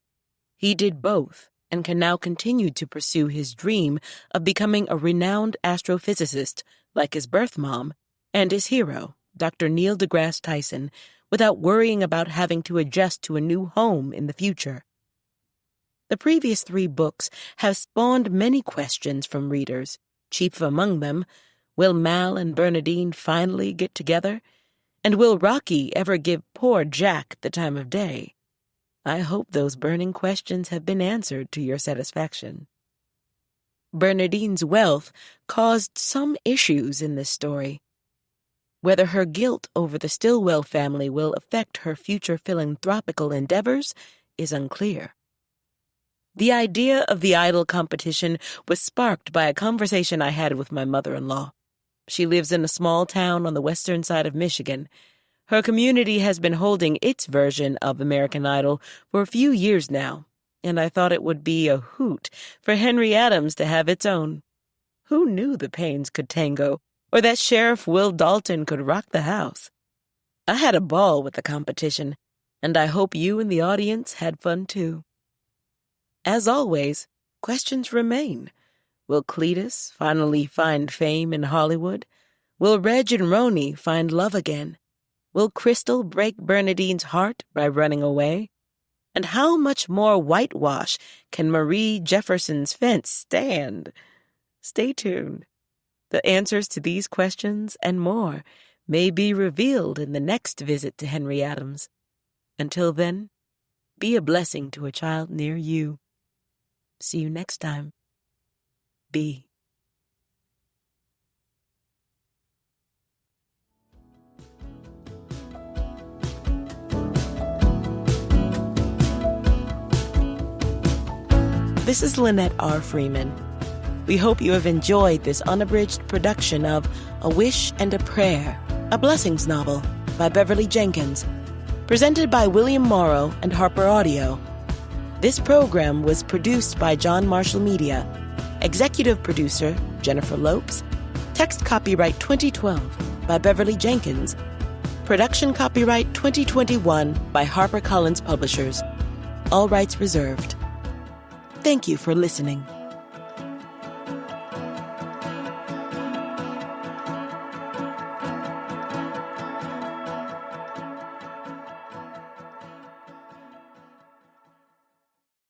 He did both and can now continue to pursue his dream of becoming a renowned astrophysicist like his birth mom and his hero, Dr. Neil deGrasse Tyson, without worrying about having to adjust to a new home in the future. The previous 3 books have spawned many questions from readers, chief among them, will Mal and Bernadine finally get together? And will Rocky ever give poor Jack the time of day? I hope those burning questions have been answered to your satisfaction. Bernadine's wealth caused some issues in this story. Whether her guilt over the Stillwell family will affect her future philanthropical endeavors is unclear. The idea of the idol competition was sparked by a conversation I had with my mother-in-law. She lives in a small town on the western side of Michigan. Her community has been holding its version of American Idol for a few years now, and I thought it would be a hoot for Henry Adams to have its own. Who knew the Paynes could tango, or that Sheriff Will Dalton could rock the house? I had a ball with the competition, and I hope you and the audience had fun too. As always, questions remain. Will Cletus finally find fame in Hollywood? Will Reg and Roni find love again? Will Crystal break Bernadine's heart by running away? And how much more whitewash can Marie Jefferson's fence stand? Stay tuned. The answers to these questions and more may be revealed in the next visit to Henry Adams. Until then, be a blessing to a child near you. See you next time. Be. This is Lynette R. Freeman. We hope you have enjoyed this unabridged production of A Wish and a Prayer, a blessings novel by Beverly Jenkins, presented by William Morrow and Harper Audio. This program was produced by John Marshall Media, executive producer Jennifer Lopes, text copyright 2012 by Beverly Jenkins, production copyright 2021 by HarperCollins Publishers, all rights reserved. Thank you for listening.